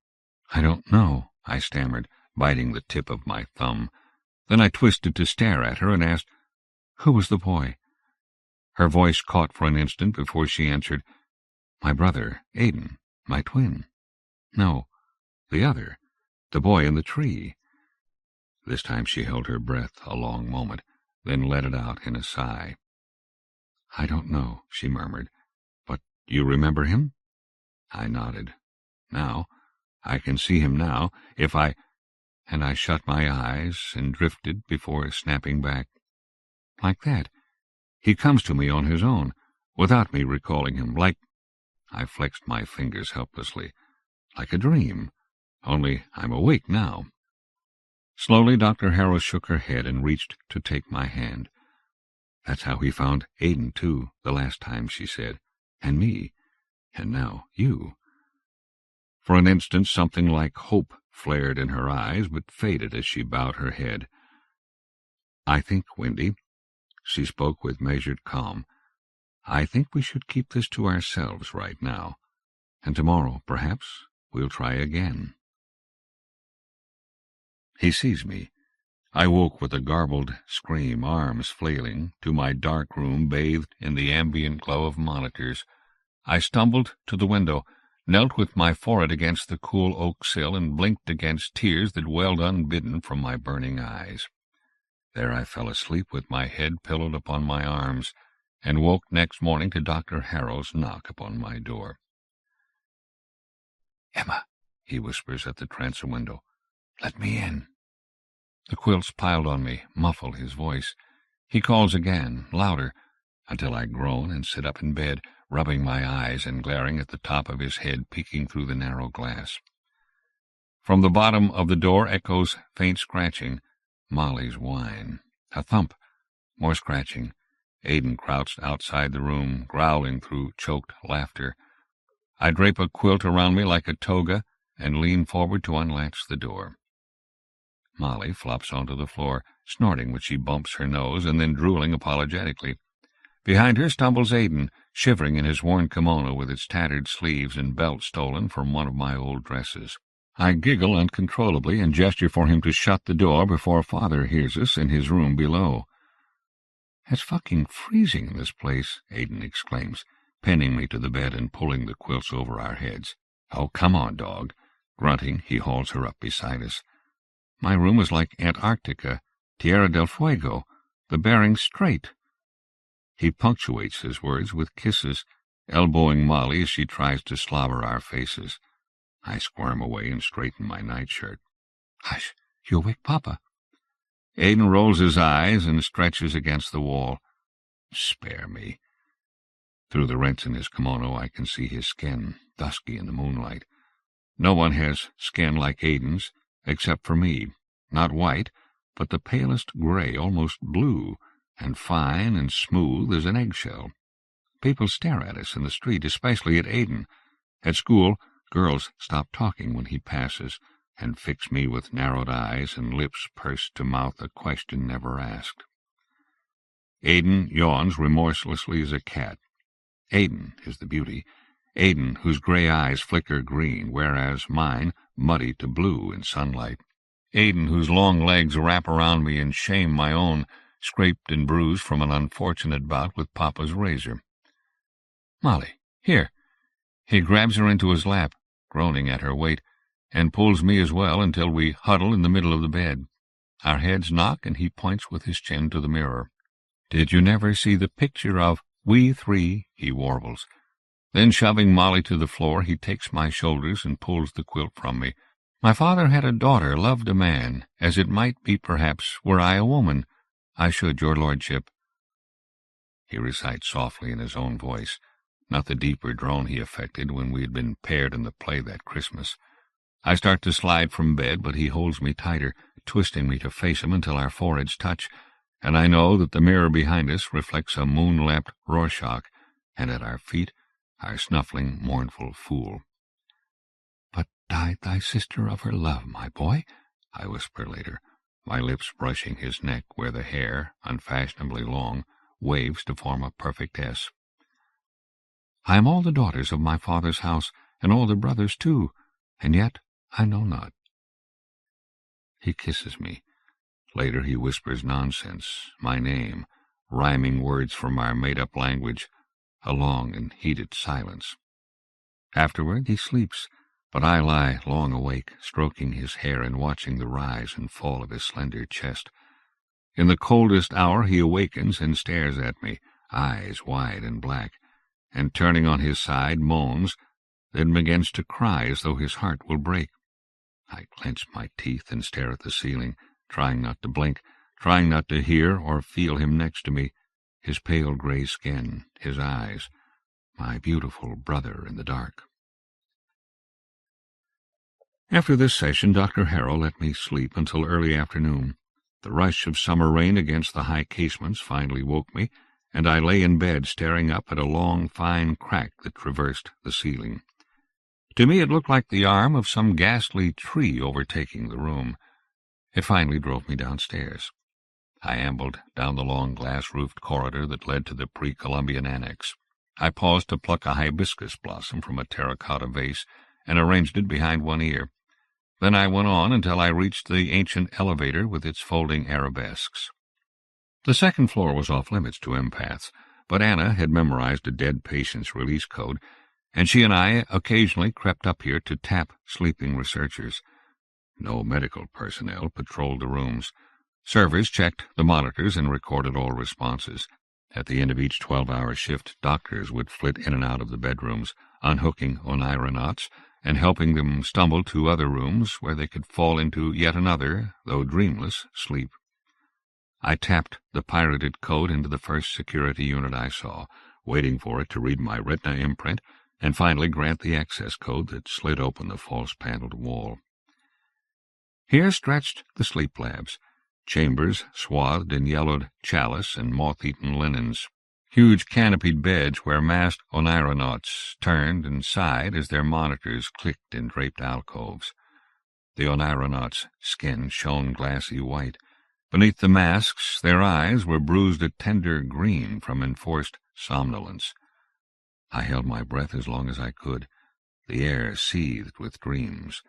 "I don't know," I stammered, biting the tip of my thumb. Then I twisted to stare at her and asked, "Who was the boy?" Her voice caught for an instant before she answered, "My brother, Aiden, my twin." "No, the other, the boy in the tree." This time she held her breath a long moment, then let it out in a sigh. "I don't know," she murmured. "But you remember him?" I nodded. "Now, I can see him now, if I—" And I shut my eyes and drifted before snapping back. "Like that. He comes to me on his own, without me recalling him, like—" I flexed my fingers helplessly. "Like a dream. Only I'm awake now." Slowly Dr. Harrow shook her head and reached to take my hand. "That's how he found Aiden, too, the last time," she said. "And me. And now you." For an instant something like hope flared in her eyes, but faded as she bowed her head. "I think, Windy," she spoke with measured calm, "I think we should keep this to ourselves right now, and tomorrow, perhaps, we'll try again." He sees me. I woke with a garbled scream, arms flailing, to my dark room bathed in the ambient glow of monitors. I stumbled to the window, knelt with my forehead against the cool oak sill, and blinked against tears that welled unbidden from my burning eyes. There I fell asleep with my head pillowed upon my arms, and woke next morning to Dr. Harrow's knock upon my door. "Emma," he whispers at the transom window, "let me in." The quilts piled on me muffle his voice. He calls again, louder, until I groan and sit up in bed, rubbing my eyes and glaring at the top of his head peeking through the narrow glass. From the bottom of the door echoes faint scratching, Molly's whine. A thump, more scratching. Aiden crouched outside the room, growling through choked laughter. I drape a quilt around me like a toga and lean forward to unlatch the door. Molly flops onto the floor, snorting when she bumps her nose and then drooling apologetically. Behind her stumbles Aiden, shivering in his worn kimono with its tattered sleeves and belt stolen from one of my old dresses. I giggle uncontrollably and gesture for him to shut the door before Father hears us in his room below. "It's fucking freezing in this place," Aiden exclaims, pinning me to the bed and pulling the quilts over our heads. "Oh, come on, dog." Grunting, he hauls her up beside us. "My room is like Antarctica, Tierra del Fuego, the Bering Strait." He punctuates his words with kisses, elbowing Molly as she tries to slobber our faces. I squirm away and straighten my nightshirt. "Hush, you'll wake Papa." Aiden rolls his eyes and stretches against the wall. "Spare me." Through the rents in his kimono I can see his skin, dusky in the moonlight. No one has skin like Aiden's, except for me. Not white, but the palest gray, almost blue, and fine and smooth as an eggshell. People stare at us in the street, especially at Aiden. At school, girls stop talking when he passes, and fix me with narrowed eyes and lips pursed to mouth a question never asked. Aiden yawns remorselessly as a cat. Aiden is the beauty. Aiden, whose gray eyes flicker green, whereas mine muddy to blue in sunlight. Aiden, whose long legs wrap around me and shame my own, scraped and bruised from an unfortunate bout with Papa's razor. Molly, here. He grabs her into his lap, groaning at her weight, and pulls me as well until we huddle in the middle of the bed. Our heads knock, and he points with his chin to the mirror. Did you never see the picture of we three? He warbles. Then, shoving Molly to the floor, he takes my shoulders and pulls the quilt from me. My father had a daughter, loved a man, as it might be, perhaps, were I a woman. I should, your lordship. He recites softly in his own voice, not the deeper drone he affected when we had been paired in the play that Christmas. I start to slide from bed, but he holds me tighter, twisting me to face him until our foreheads touch, and I know that the mirror behind us reflects a moon-lapped Rorschach, and at our feet our snuffling, mournful fool. But died thy sister of her love, my boy? I whisper later, my lips brushing his neck where the hair, unfashionably long, waves to form a perfect S. I am all the daughters of my father's house, and all the brothers too, and yet I know not. He kisses me. Later he whispers nonsense, my name, rhyming words from our made-up language, a long and heated silence. Afterward he sleeps, but I lie long awake, stroking his hair and watching the rise and fall of his slender chest. In the coldest hour he awakens and stares at me, eyes wide and black, and turning on his side moans, then begins to cry as though his heart will break. I clench my teeth and stare at the ceiling, trying not to blink, trying not to hear or feel him next to me, his pale gray skin, his eyes, my beautiful brother in the dark. After this session, Dr. Harrow let me sleep until early afternoon. The rush of summer rain against the high casements finally woke me, and I lay in bed staring up at a long, fine crack that traversed the ceiling. To me it looked like the arm of some ghastly tree overtaking the room. It finally drove me downstairs. I ambled down the long glass-roofed corridor that led to the pre-Columbian annex. I paused to pluck a hibiscus blossom from a terracotta vase and arranged it behind one ear. Then I went on until I reached the ancient elevator with its folding arabesques. The second floor was off-limits to empaths, but Anna had memorized a dead patient's release code, and she and I occasionally crept up here to tap sleeping researchers. No medical personnel patrolled the rooms. Servers checked the monitors and recorded all responses. At the end of each 12-hour shift, doctors would flit in and out of the bedrooms, unhooking oneironauts and helping them stumble to other rooms where they could fall into yet another, though dreamless, sleep. I tapped the pirated code into the first security unit I saw, waiting for it to read my retina imprint and finally grant the access code that slid open the false-paneled wall. Here stretched the sleep labs, chambers swathed in yellowed chalice and moth-eaten linens, huge canopied beds where masked oneironauts turned and sighed as their monitors clicked in draped alcoves. The oneironauts' skin shone glassy white. Beneath the masks, their eyes were bruised a tender green from enforced somnolence. I held my breath as long as I could. The air seethed with dreams.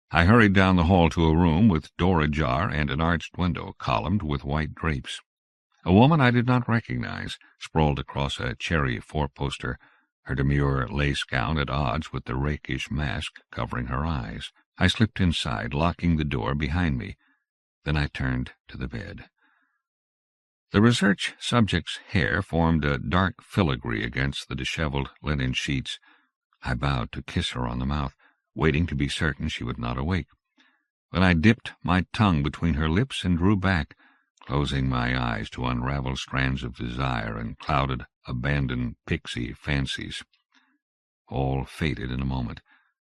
I hurried down the hall to a room with door ajar and an arched window columned with white drapes. A woman I did not recognize sprawled across a cherry four-poster, her demure lace gown at odds with the rakish mask covering her eyes. I slipped inside, locking the door behind me. Then I turned to the bed. The research subject's hair formed a dark filigree against the disheveled linen sheets. I bowed to kiss her on the mouth, waiting to be certain she would not awake. Then I dipped my tongue between her lips and drew back, closing my eyes to unravel strands of desire and clouded, abandoned pixie fancies. All faded in a moment.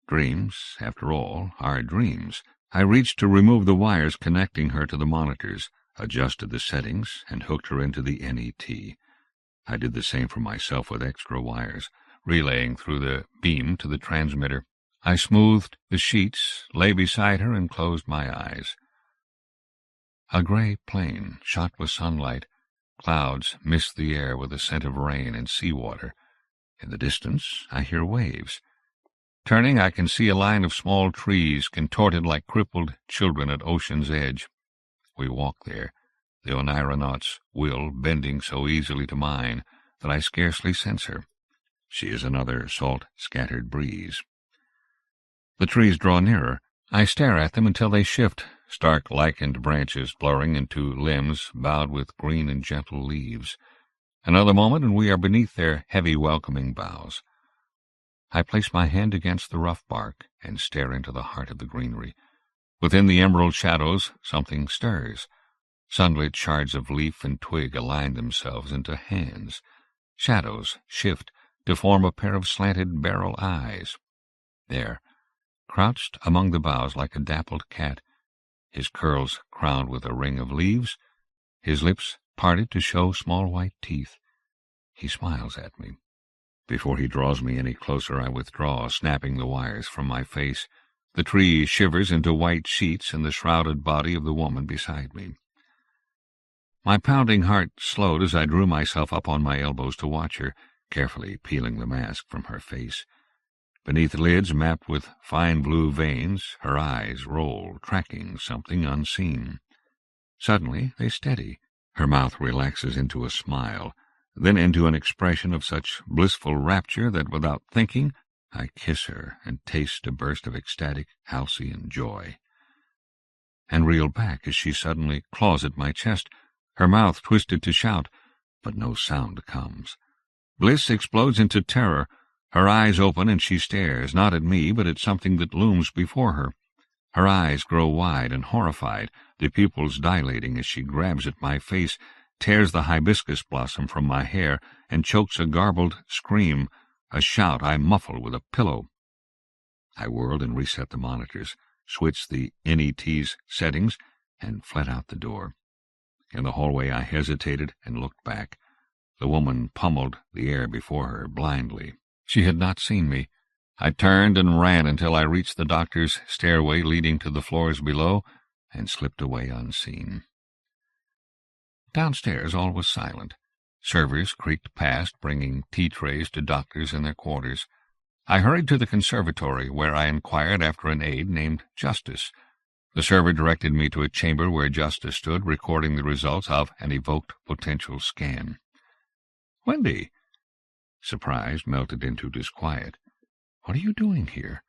Dreams, after all, are dreams. I reached to remove the wires connecting her to the monitors, adjusted the settings, and hooked her into the NET. I did the same for myself with extra wires, relaying through the beam to the transmitter. I smoothed the sheets, lay beside her, and closed my eyes. A gray plain, shot with sunlight. Clouds mist the air with a scent of rain and seawater. In the distance, I hear waves. Turning, I can see a line of small trees contorted like crippled children at ocean's edge. We walk there, the Oneironaut's will bending so easily to mine that I scarcely sense her. She is another salt-scattered breeze. The trees draw nearer. I stare at them until they shift, stark lichened branches blurring into limbs bowed with green and gentle leaves. Another moment, and we are beneath their heavy welcoming boughs. I place my hand against the rough bark and stare into the heart of the greenery. Within the emerald shadows, something stirs. Sunlit shards of leaf and twig align themselves into hands. Shadows shift to form a pair of slanted barrel eyes. There, crouched among the boughs like a dappled cat, his curls crowned with a ring of leaves, his lips parted to show small white teeth. He smiles at me. Before he draws me any closer, I withdraw, snapping the wires from my face. The tree shivers into white sheets in the shrouded body of the woman beside me. My pounding heart slowed as I drew myself up on my elbows to watch her, carefully peeling the mask from her face. Beneath lids mapped with fine blue veins, her eyes roll, tracking something unseen. Suddenly they steady. Her mouth relaxes into a smile, then into an expression of such blissful rapture that without thinking I kiss her and taste a burst of ecstatic, halcyon joy. And reel back as she suddenly claws at my chest, her mouth twisted to shout, but no sound comes. Bliss explodes into terror. Her eyes open and she stares, not at me, but at something that looms before her. Her eyes grow wide and horrified, the pupils dilating as she grabs at my face, tears the hibiscus blossom from my hair, and chokes a garbled scream, a shout I muffle with a pillow. I whirled and reset the monitors, switched the NET's settings, and fled out the door. In the hallway I hesitated and looked back. The woman pummeled the air before her blindly. She had not seen me. I turned and ran until I reached the doctor's stairway leading to the floors below, and slipped away unseen. Downstairs all was silent. Servers creaked past, bringing tea trays to doctors in their quarters. I hurried to the conservatory, where I inquired after an aide named Justice. The server directed me to a chamber where Justice stood, recording the results of an evoked potential scan. "Wendy!" Surprise melted into disquiet. "What are you doing here?"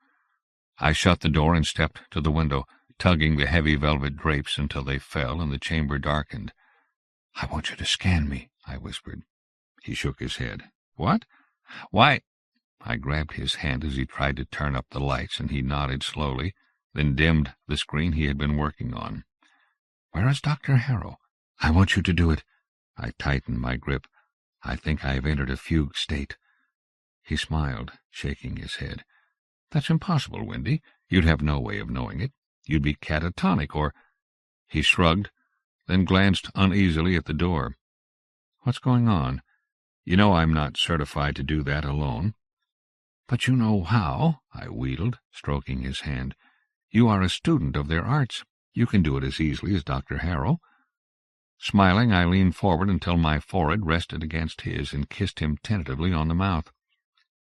I shut the door and stepped to the window, tugging the heavy velvet drapes until they fell and the chamber darkened. "I want you to scan me," I whispered. He shook his head. "What? Why—" I grabbed his hand as he tried to turn up the lights, and he nodded slowly, then dimmed the screen he had been working on. "Where is Dr. Harrow?" "I want you to do it." I tightened my grip. "I think I have entered a fugue state." He smiled, shaking his head. "That's impossible, Wendy. You'd have no way of knowing it. You'd be catatonic, or—" He shrugged, then glanced uneasily at the door. "What's going on? You know I'm not certified to do that alone." "But you know how," I wheedled, stroking his hand. "You are a student of their arts. You can do it as easily as Dr. Harrow." Smiling, I leaned forward until my forehead rested against his and kissed him tentatively on the mouth.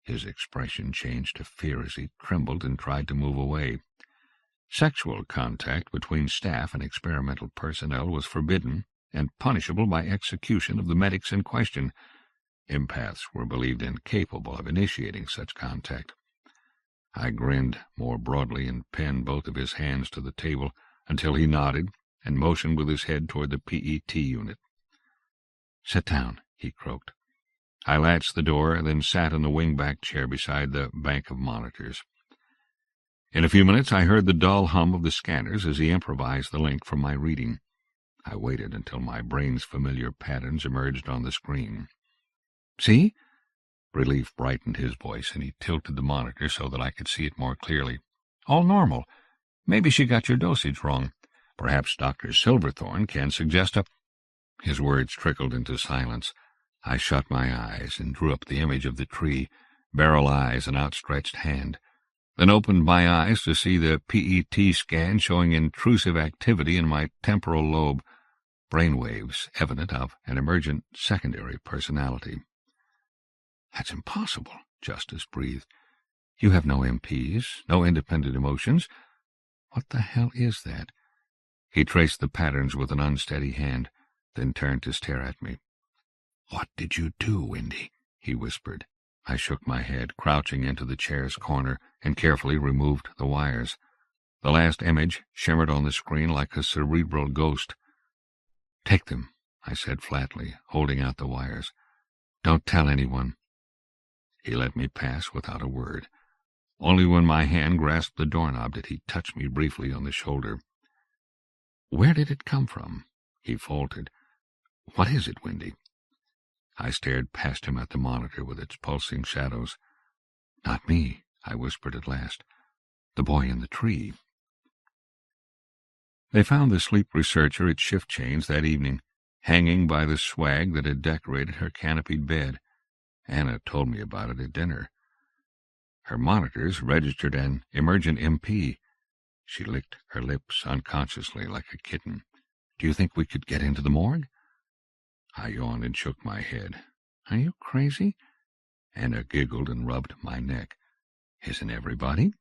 His expression changed to fear as he trembled and tried to move away. Sexual contact between staff and experimental personnel was forbidden and punishable by execution of the medics in question. Empaths were believed incapable of initiating such contact. I grinned more broadly and pinned both of his hands to the table until he nodded and motioned with his head toward the PET unit. "Sit down," he croaked. I latched the door, then sat in the wing-back chair beside the bank of monitors. In a few minutes I heard the dull hum of the scanners as he improvised the link from my reading. I waited until my brain's familiar patterns emerged on the screen. "See?" Relief brightened his voice, and he tilted the monitor so that I could see it more clearly. "All normal. Maybe she got your dosage wrong. Perhaps Dr. Silverthorne can suggest a—" His words trickled into silence. I shut my eyes and drew up the image of the tree, barrel eyes and outstretched hand, then opened my eyes to see the PET scan showing intrusive activity in my temporal lobe, brainwaves evident of an emergent secondary personality. "That's impossible," Justice breathed. "You have no MPs, no independent emotions. What the hell is that?" He traced the patterns with an unsteady hand, then turned to stare at me. "What did you do, Windy?" he whispered. I shook my head, crouching into the chair's corner, and carefully removed the wires. The last image shimmered on the screen like a cerebral ghost. "Take them," I said flatly, holding out the wires. "Don't tell anyone." He let me pass without a word. Only when my hand grasped the doorknob did he touch me briefly on the shoulder. "Where did it come from?" he faltered. "What is it, Windy?" I stared past him at the monitor with its pulsing shadows. "Not me," I whispered at last. "The boy in the tree." They found the sleep researcher at shift change that evening, hanging by the swag that had decorated her canopied bed. Anna told me about it at dinner. Her monitors registered an emergent MP. She licked her lips unconsciously like a kitten. "Do you think we could get into the morgue?" I yawned and shook my head. "Are you crazy?" Anna giggled and rubbed my neck. "Isn't everybody?"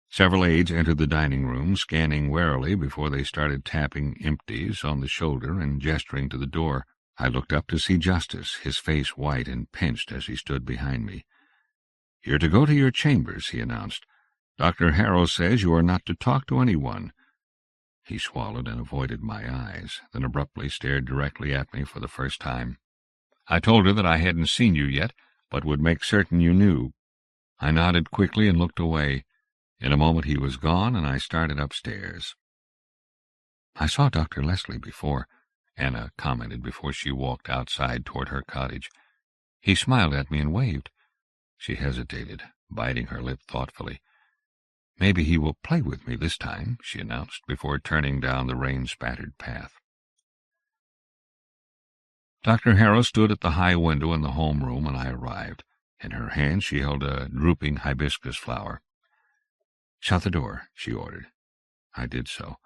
Several aides entered the dining room, scanning warily before they started tapping empties on the shoulder and gesturing to the door. I looked up to see Justice, his face white and pinched as he stood behind me. "You're to go to your chambers," he announced. "Dr. Harrow says you are not to talk to anyone." He swallowed and avoided my eyes, then abruptly stared directly at me for the first time. "I told her that I hadn't seen you yet, but would make certain you knew." I nodded quickly and looked away. In a moment he was gone, and I started upstairs. "I saw Dr. Leslie before," Anna commented before she walked outside toward her cottage. "He smiled at me and waved." She hesitated, biting her lip thoughtfully. "Maybe he will play with me this time," she announced, before turning down the rain-spattered path. Dr. Harrow stood at the high window in the homeroom when I arrived. In her hand she held a drooping hibiscus flower. "Shut the door," she ordered. I did so.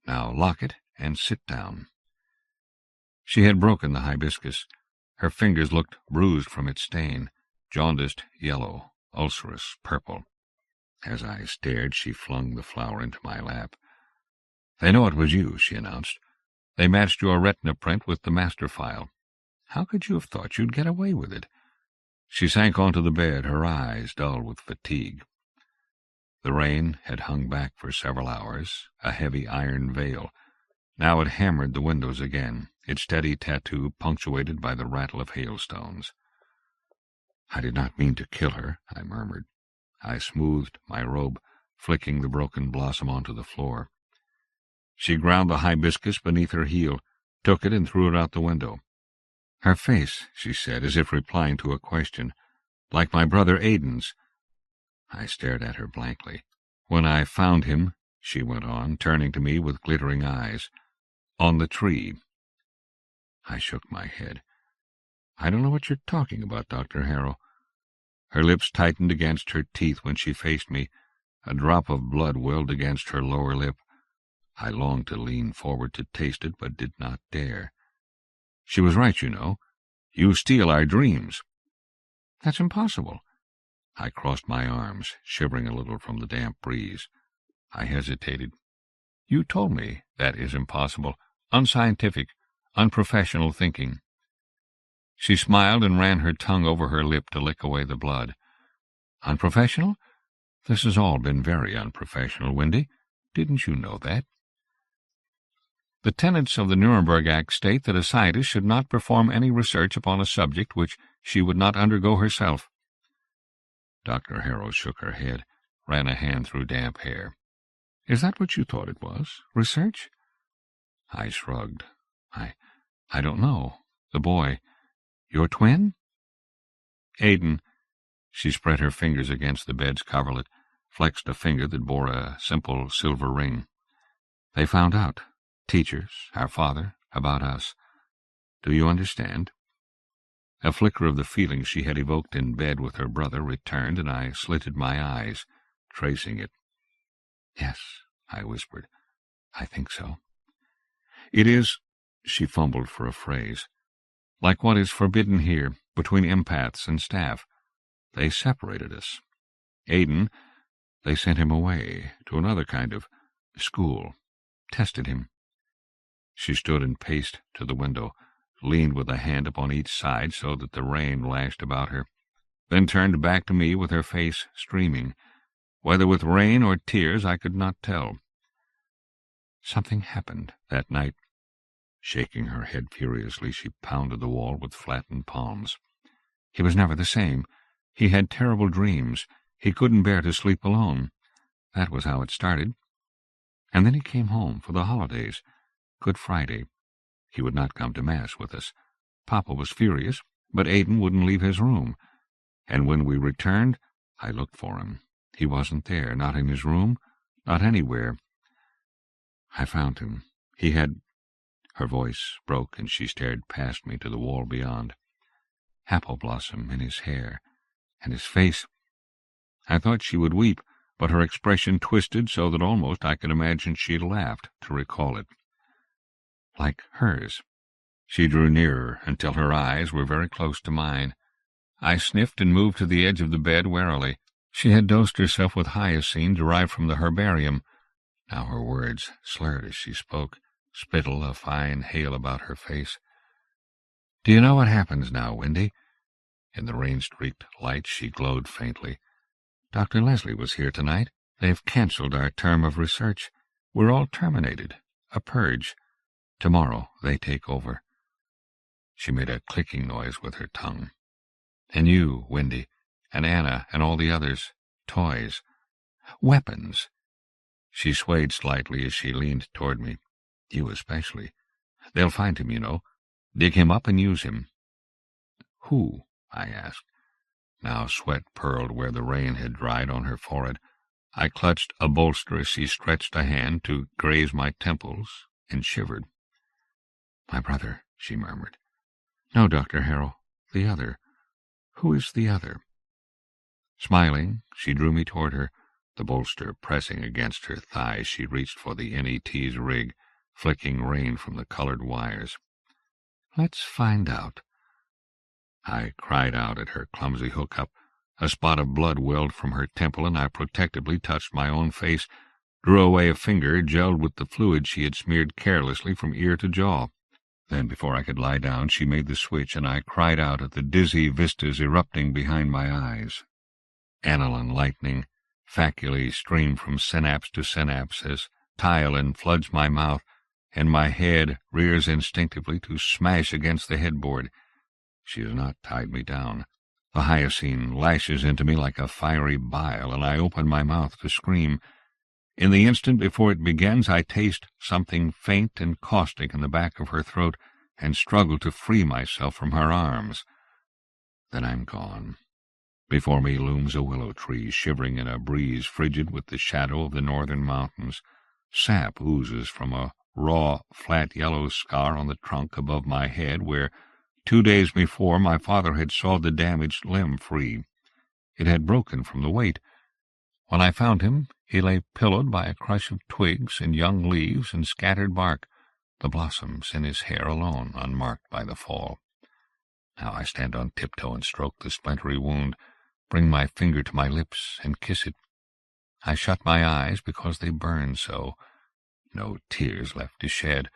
"Now lock it and sit down." She had broken the hibiscus. Her fingers looked bruised from its stain, jaundiced yellow, ulcerous purple. As I stared, she flung the flower into my lap. "They know it was you," she announced. "They matched your retina print with the master file. How could you have thought you'd get away with it?" She sank onto the bed, her eyes dull with fatigue. The rain had hung back for several hours, a heavy iron veil. Now it hammered the windows again, its steady tattoo punctuated by the rattle of hailstones. "I did not mean to kill her," I murmured. I smoothed my robe, flicking the broken blossom onto the floor. She ground the hibiscus beneath her heel, took it and threw it out the window. "Her face," she said, as if replying to a question, "like my brother Aidan's." I stared at her blankly. "When I found him," she went on, turning to me with glittering eyes, "on the tree." I shook my head. "I don't know what you're talking about, Dr. Harrow." Her lips tightened against her teeth when she faced me. A drop of blood welled against her lower lip. I longed to lean forward to taste it, but did not dare. "She was right, you know. You steal our dreams." "That's impossible." I crossed my arms, shivering a little from the damp breeze. I hesitated. "You told me that is impossible. Unscientific, unprofessional thinking." She smiled and ran her tongue over her lip to lick away the blood. "Unprofessional? This has all been very unprofessional, Windy. Didn't you know that?" "The tenets of the Nuremberg Act state that a scientist should not perform any research upon a subject which she would not undergo herself." Dr. Harrow shook her head, ran a hand through damp hair. "Is that what you thought it was? Research?" I shrugged. I don't know. The boy. Your twin?" Aiden. She spread her fingers against the bed's coverlet, flexed a finger that bore a simple silver ring. They found out. Teachers, our father, about us. Do you understand? A flicker of the feeling she had evoked in bed with her brother returned, and I slitted my eyes, tracing it. Yes, I whispered. I think so. It is, she fumbled for a phrase, like what is forbidden here, between empaths and staff. They separated us. Aiden, they sent him away to another kind of school, tested him. She stood and paced to the window, leaned with a hand upon each side so that the rain lashed about her, then turned back to me with her face streaming. Whether with rain or tears I could not tell. Something happened that night. Shaking her head furiously, she pounded the wall with flattened palms. He was never the same. He had terrible dreams. He couldn't bear to sleep alone. That was how it started. And then he came home for the holidays. Good Friday. He would not come to Mass with us. Papa was furious, but Aiden wouldn't leave his room. And when we returned, I looked for him. He wasn't there, not in his room, not anywhere. I found him. He had... Her voice broke, and she stared past me to the wall beyond. Apple blossom in his hair, and his face. I thought she would weep, but her expression twisted so that almost I could imagine she laughed to recall it. Like hers. She drew nearer until her eyes were very close to mine. I sniffed and moved to the edge of the bed warily. She had dosed herself with hyoscine derived from the herbarium. Now her words slurred as she spoke, spittle a fine hail about her face. Do you know what happens now, Wendy? In the rain-streaked light she glowed faintly. Dr. Leslie was here tonight. They've cancelled our term of research. We're all terminated. A purge. Tomorrow they take over. She made a clicking noise with her tongue. And you, Wendy, and Anna, and all the others. Toys. Weapons. She swayed slightly as she leaned toward me. You especially. They'll find him, you know. Dig him up and use him. Who? I asked. Now sweat purled where the rain had dried on her forehead. I clutched a bolster as she stretched a hand to graze my temples and shivered. My brother, she murmured. No, Dr. Harrow, the other. Who is the other? Smiling, she drew me toward her, the bolster pressing against her thighs. She reached for the NET's rig, flicking rain from the colored wires. Let's find out. I cried out at her clumsy hookup. A spot of blood welled from her temple, and I protectively touched my own face, drew away a finger, gelled with the fluid she had smeared carelessly from ear to jaw. Then, before I could lie down, she made the switch, and I cried out at the dizzy vistas erupting behind my eyes. Aniline lightning, faculae streamed from synapse to synapse as Tylen floods my mouth, and my head rears instinctively to smash against the headboard. She has not tied me down. The hyoscine lashes into me like a fiery bile, and I open my mouth to scream. In the instant before it begins, I taste something faint and caustic in the back of her throat, and struggle to free myself from her arms. Then I'm gone. Before me looms a willow tree, shivering in a breeze frigid with the shadow of the northern mountains. Sap oozes from a raw, flat yellow scar on the trunk above my head, where 2 days before my father had sawed the damaged limb free. It had broken from the weight. When I found him, he lay pillowed by a crush of twigs and young leaves and scattered bark, the blossoms in his hair alone unmarked by the fall. Now I stand on tiptoe and stroke the splintery wound, bring my finger to my lips and kiss it. I shut my eyes because they burn so. No tears left to shed,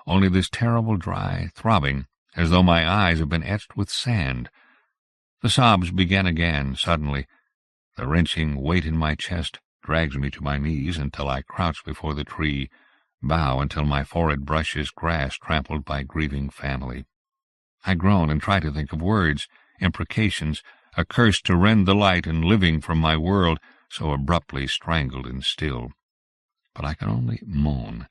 only this terrible dry throbbing, as though my eyes have been etched with sand. The sobs begin again suddenly. The wrenching weight in my chest drags me to my knees until I crouch before the tree, bow until my forehead brushes grass trampled by grieving family. I groan and try to think of words, imprecations, a curse to rend the light and living from my world, so abruptly strangled and still. But I can only moan.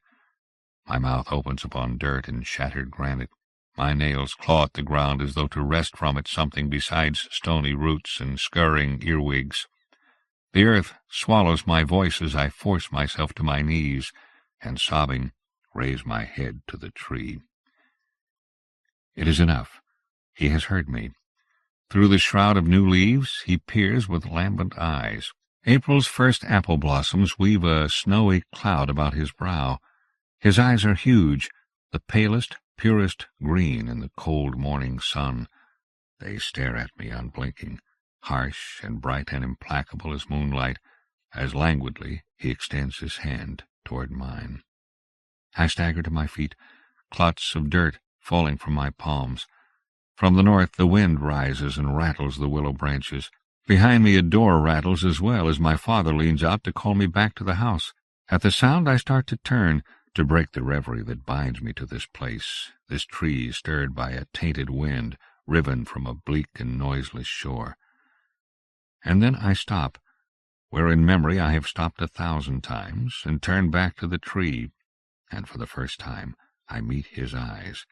My mouth opens upon dirt and shattered granite. My nails claw at the ground as though to wrest from it something besides stony roots and scurrying earwigs. The earth swallows my voice as I force myself to my knees, and, sobbing, raise my head to the tree. It is enough. He has heard me. Through the shroud of new leaves he peers with lambent eyes. April's first apple blossoms weave a snowy cloud about his brow. His eyes are huge, the palest, purest green in the cold morning sun. They stare at me unblinking, harsh and bright and implacable as moonlight, as languidly he extends his hand toward mine. I stagger to my feet, clots of dirt falling from my palms. From the north the wind rises and rattles the willow branches. Behind me a door rattles as well as my father leans out to call me back to the house. At the sound I start to turn, to break the reverie that binds me to this place, this tree stirred by a tainted wind, riven from a bleak and noiseless shore. And then I stop, where in memory I have stopped 1,000 times, and turn back to the tree, and for the first time I meet his eyes.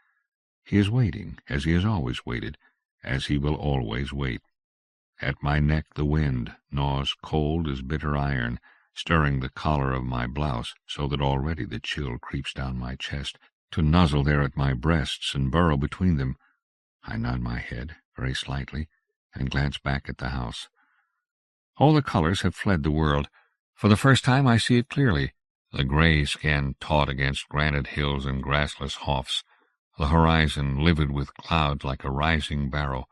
He is waiting, as he has always waited, as he will always wait. At my neck the wind gnaws cold as bitter iron, stirring the collar of my blouse so that already the chill creeps down my chest, to nuzzle there at my breasts and burrow between them. I nod my head, very slightly, and glance back at the house. All the colors have fled the world. For the first time I see it clearly. The gray skin taut against granite hills and grassless haughs, the horizon livid with clouds like a rising barrow,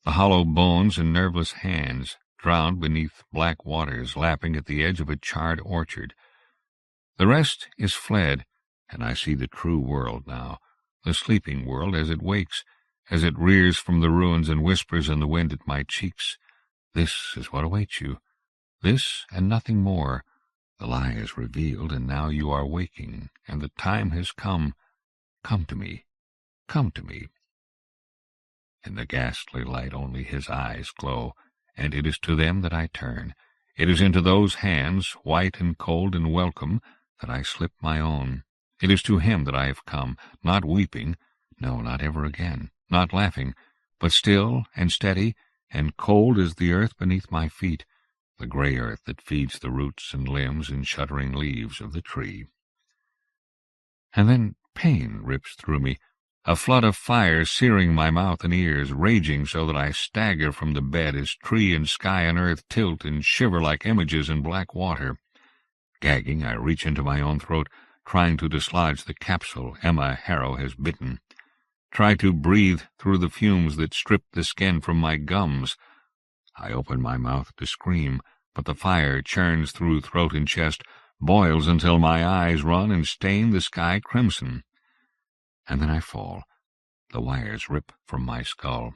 the hollow bones and nerveless hands, drowned beneath black waters lapping at the edge of a charred orchard. The rest is fled, and I see the true world now, the sleeping world as it wakes, as it rears from the ruins and whispers in the wind at my cheeks. This is what awaits you, this and nothing more. The lie is revealed, and now you are waking, and the time has come. Come to me, come to me. In the ghastly light only his eyes glow, and it is to them that I turn. It is into those hands, white and cold and welcome, that I slip my own. It is to him that I have come, not weeping, no, not ever again, not laughing, but still and steady and cold as the earth beneath my feet, the gray earth that feeds the roots and limbs and shuddering leaves of the tree. And then pain rips through me, a flood of fire searing my mouth and ears, raging so that I stagger from the bed as tree and sky and earth tilt and shiver like images in black water. Gagging, I reach into my own throat, trying to dislodge the capsule Emma Harrow has bitten. Try to breathe through the fumes that strip the skin from my gums. I open my mouth to scream, but the fire churns through throat and chest, boils until my eyes run and stain the sky crimson. And then I fall. The wires rip from my skull.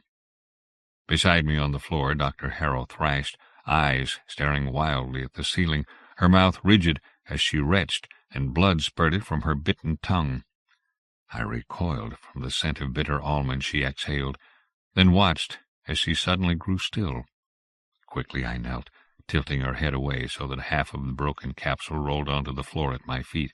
Beside me on the floor, Dr. Harrow thrashed, eyes staring wildly at the ceiling, her mouth rigid as she retched, and blood spurted from her bitten tongue. I recoiled from the scent of bitter almond she exhaled, then watched as she suddenly grew still. Quickly I knelt, tilting her head away so that half of the broken capsule rolled onto the floor at my feet.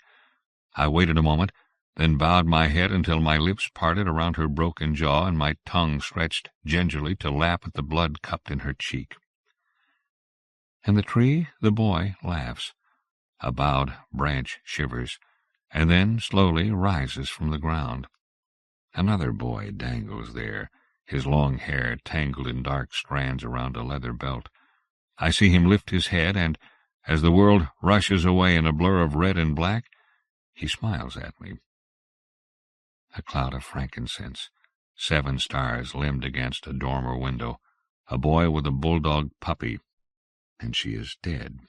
I waited a moment, then bowed my head until my lips parted around her broken jaw and my tongue stretched gingerly to lap at the blood cupped in her cheek. In the tree the boy laughs. A bowed branch shivers, and then slowly rises from the ground. Another boy dangles there, his long hair tangled in dark strands around a leather belt. I see him lift his head, and, as the world rushes away in a blur of red and black, he smiles at me. A cloud of frankincense, 7 stars limned against a dormer window, a boy with a bulldog puppy, and she is dead.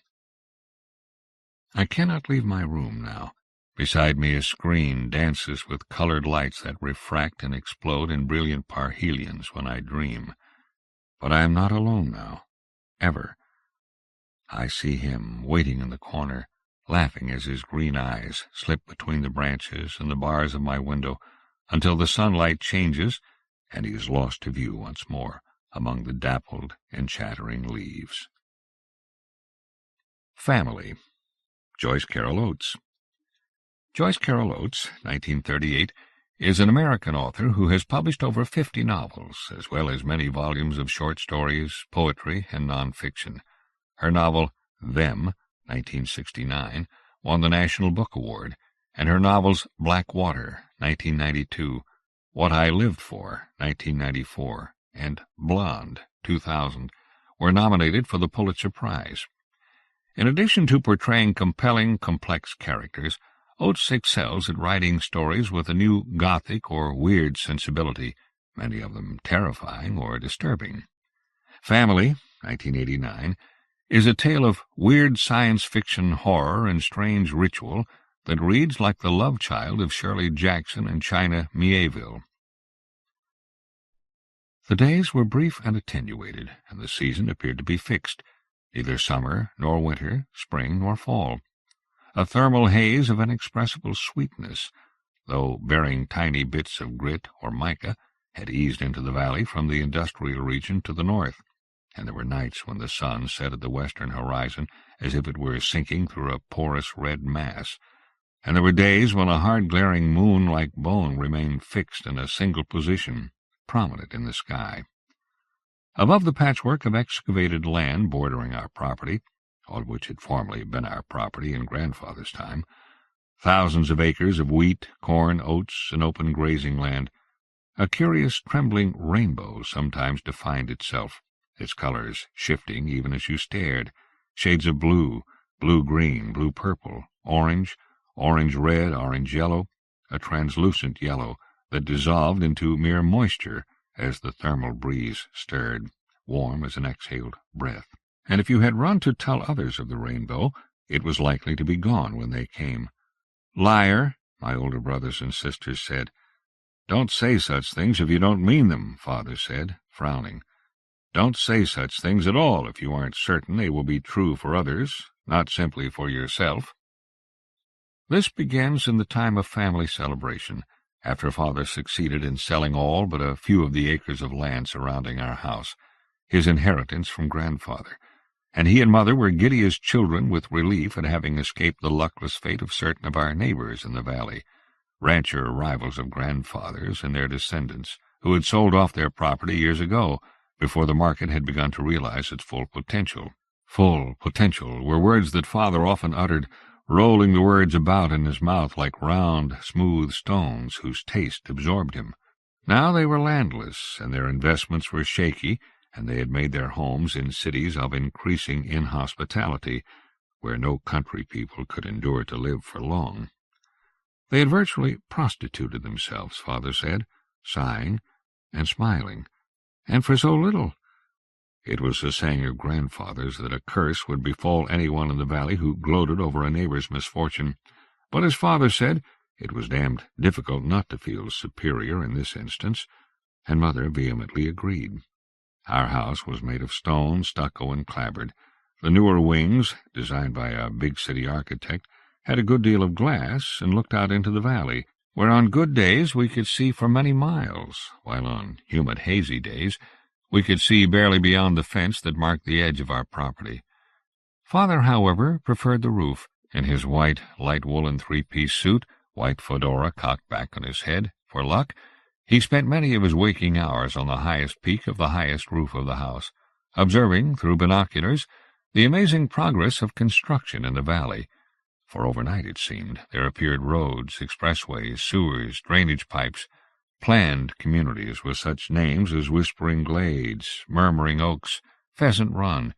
I cannot leave my room now. Beside me a screen dances with colored lights that refract and explode in brilliant parhelions when I dream. But I am not alone now, ever. I see him waiting in the corner, laughing as his green eyes slip between the branches and the bars of my window, until the sunlight changes and he is lost to view once more among the dappled and chattering leaves. Family. Joyce Carol Oates. Joyce Carol Oates, 1938, is an American author who has published over 50 novels, as well as many volumes of short stories, poetry, and nonfiction. Her novel, Them, 1969, won the National Book Award, and her novels Black Water, 1992, What I Lived For, 1994, and Blonde, 2000, were nominated for the Pulitzer Prize. In addition to portraying compelling, complex characters, Oates excels at writing stories with a new Gothic or weird sensibility, many of them terrifying or disturbing. Family, 1989, is a tale of weird science fiction horror and strange ritual that reads like the love child of Shirley Jackson and China Mieville. The days were brief and attenuated, and the season appeared to be fixed, neither summer nor winter, spring nor fall. A thermal haze of inexpressible sweetness, though bearing tiny bits of grit or mica, had eased into the valley from the industrial region to the north, and there were nights when the sun set at the western horizon as if it were sinking through a porous red mass, and there were days when a hard glaring moon-like bone remained fixed in a single position, prominent in the sky. Above the patchwork of excavated land bordering our property, all of which had formerly been our property in grandfather's time, thousands of acres of wheat, corn, oats, and open grazing land, a curious trembling rainbow sometimes defined itself, its colors shifting even as you stared, shades of blue, blue-green, blue-purple, orange, orange-red, orange-yellow, a translucent yellow that dissolved into mere moisture as the thermal breeze stirred, warm as an exhaled breath. And if you had run to tell others of the rainbow, it was likely to be gone when they came. "Liar," my older brothers and sisters said. "Don't say such things if you don't mean them," Father said, frowning. "Don't say such things at all if you aren't certain they will be true for others, not simply for yourself." This begins in the time of family celebration, after Father succeeded in selling all but a few of the acres of land surrounding our house, his inheritance from grandfather, and he and Mother were giddy as children with relief at having escaped the luckless fate of certain of our neighbors in the valley, rancher rivals of grandfathers and their descendants, who had sold off their property years ago, before the market had begun to realize its full potential. Full potential were words that Father often uttered, rolling the words about in his mouth like round, smooth stones whose taste absorbed him. Now they were landless, and their investments were shaky, and they had made their homes in cities of increasing inhospitality, where no country people could endure to live for long. They had virtually prostituted themselves, Father said, sighing and smiling, and for so little. It was a saying of grandfather's that a curse would befall anyone in the valley who gloated over a neighbor's misfortune, but as Father said, it was damned difficult not to feel superior in this instance, and Mother vehemently agreed. Our house was made of stone, stucco, and clapboard. The newer wings, designed by a big city architect, had a good deal of glass and looked out into the valley, where on good days we could see for many miles, while on humid, hazy days we could see barely beyond the fence that marked the edge of our property. Father, however, preferred the roof. In his white, light woolen three-piece suit, white fedora cocked back on his head, for luck, he spent many of his waking hours on the highest peak of the highest roof of the house, observing, through binoculars, the amazing progress of construction in the valley. For overnight, it seemed, there appeared roads, expressways, sewers, drainage pipes, planned communities with such names as Whispering Glades, Murmuring Oaks, Pheasant Run,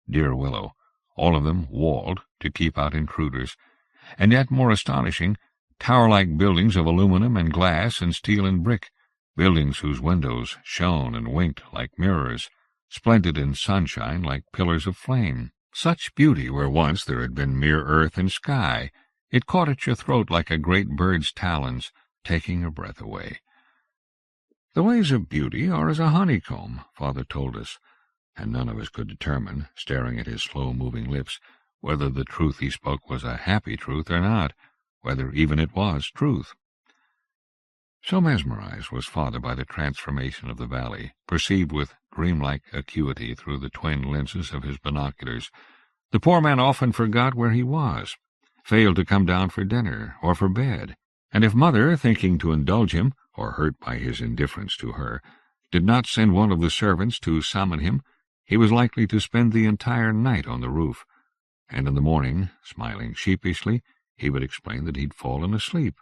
Deer Willow, all of them walled to keep out intruders, and yet more astonishing, tower-like buildings of aluminum and glass and steel and brick, buildings whose windows shone and winked like mirrors, splendid in sunshine like pillars of flame. Such beauty where once there had been mere earth and sky. It caught at your throat like a great bird's talons, taking your breath away. The ways of beauty are as a honeycomb, Father told us, and none of us could determine, staring at his slow-moving lips, whether the truth he spoke was a happy truth or not, whether even it was truth. So mesmerized was Father by the transformation of the valley, perceived with dreamlike acuity through the twin lenses of his binoculars, the poor man often forgot where he was, failed to come down for dinner or for bed, And if Mother, thinking to indulge him, or hurt by his indifference to her, did not send one of the servants to summon him, he was likely to spend the entire night on the roof, and in the morning, smiling sheepishly, he would explain that he'd fallen asleep,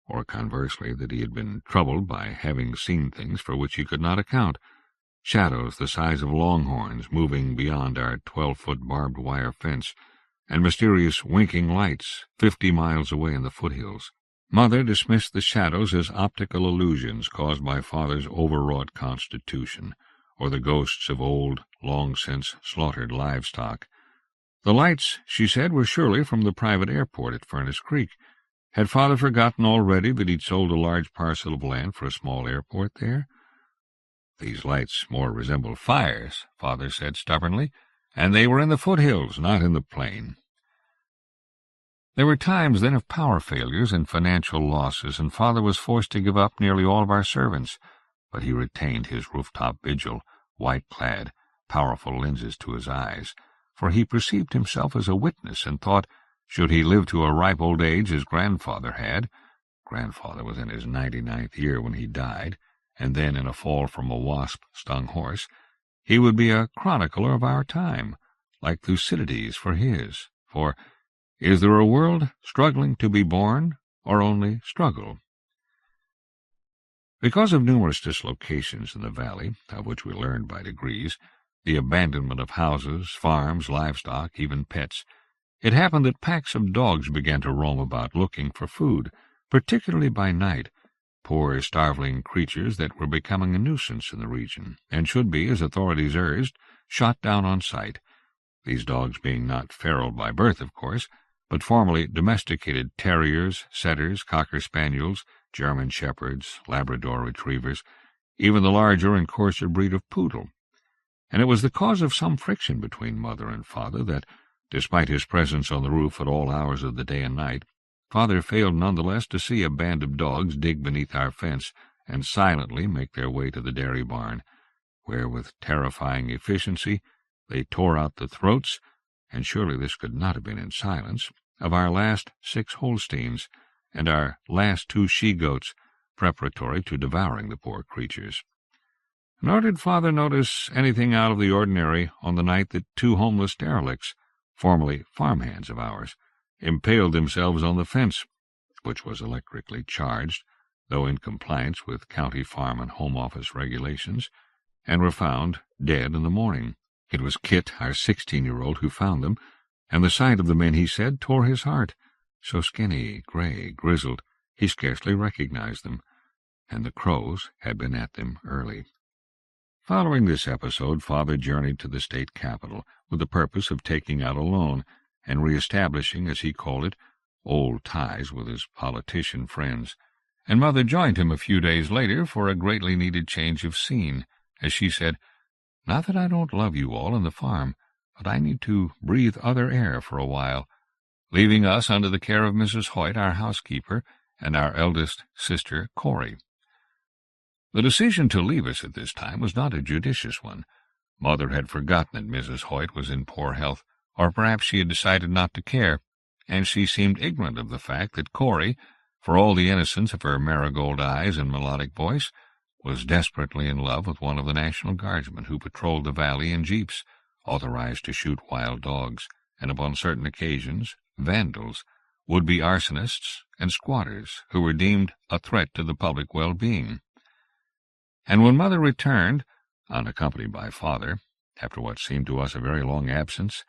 or conversely that he had been troubled by having seen things for which he could not account, shadows the size of longhorns moving beyond our 12-foot barbed wire fence, and mysterious winking lights 50 miles away in the foothills. Mother dismissed the shadows as optical illusions caused by Father's overwrought constitution, or the ghosts of old, long-since slaughtered livestock. The lights, she said, were surely from the private airport at Furnace Creek. Had Father forgotten already that he'd sold a large parcel of land for a small airport there? These lights more resembled fires, Father said stubbornly, and they were in the foothills, not in the plain. There were times then of power failures and financial losses, and Father was forced to give up nearly all of our servants, but he retained his rooftop vigil, white-clad, powerful lenses to his eyes, for he perceived himself as a witness and thought, should he live to a ripe old age as grandfather had — grandfather was in his 99th year when he died, and then in a fall from a wasp-stung horse — he would be a chronicler of our time, like Thucydides for his, for is there a world struggling to be born, or only struggle? Because of numerous dislocations in the valley, of which we learned by degrees, the abandonment of houses, farms, livestock, even pets, it happened that packs of dogs began to roam about looking for food, particularly by night, poor starveling creatures that were becoming a nuisance in the region, and should be, as authorities urged, shot down on sight, these dogs being not feral by birth, of course, but formerly domesticated terriers, setters, cocker spaniels, German shepherds, Labrador retrievers, even the larger and coarser breed of poodle. And it was the cause of some friction between Mother and Father that, despite his presence on the roof at all hours of the day and night, Father failed nonetheless to see a band of dogs dig beneath our fence and silently make their way to the dairy barn, where with terrifying efficiency they tore out the throats, and surely this could not have been in silence, of our last 6 Holsteins and our last 2 she-goats, preparatory to devouring the poor creatures. Nor did Father notice anything out of the ordinary on the night that 2 homeless derelicts, formerly farmhands of ours, impaled themselves on the fence, which was electrically charged, though in compliance with county farm and home office regulations, and were found dead in the morning. It was Kit, our 16-year-old, who found them, and the sight of the men, he said, tore his heart. So skinny, gray, grizzled, he scarcely recognized them, and the crows had been at them early. Following this episode, Father journeyed to the state capital with the purpose of taking out a loan and re-establishing, as he called it, old ties with his politician friends, and Mother joined him a few days later for a greatly needed change of scene, as she said, "Not that I don't love you all and the farm, but I need to breathe other air for a while," leaving us under the care of Mrs. Hoyt, our housekeeper, and our eldest sister, Corey. The decision to leave us at this time was not a judicious one. Mother had forgotten that Mrs. Hoyt was in poor health, or perhaps she had decided not to care, and she seemed ignorant of the fact that Corey, for all the innocence of her marigold eyes and melodic voice, was desperately in love with one of the National Guardsmen who patrolled the valley in jeeps, authorized to shoot wild dogs, and upon certain occasions, vandals, would-be arsonists, and squatters who were deemed a threat to the public well-being. And when Mother returned, unaccompanied by Father, after what seemed to us a very long absence,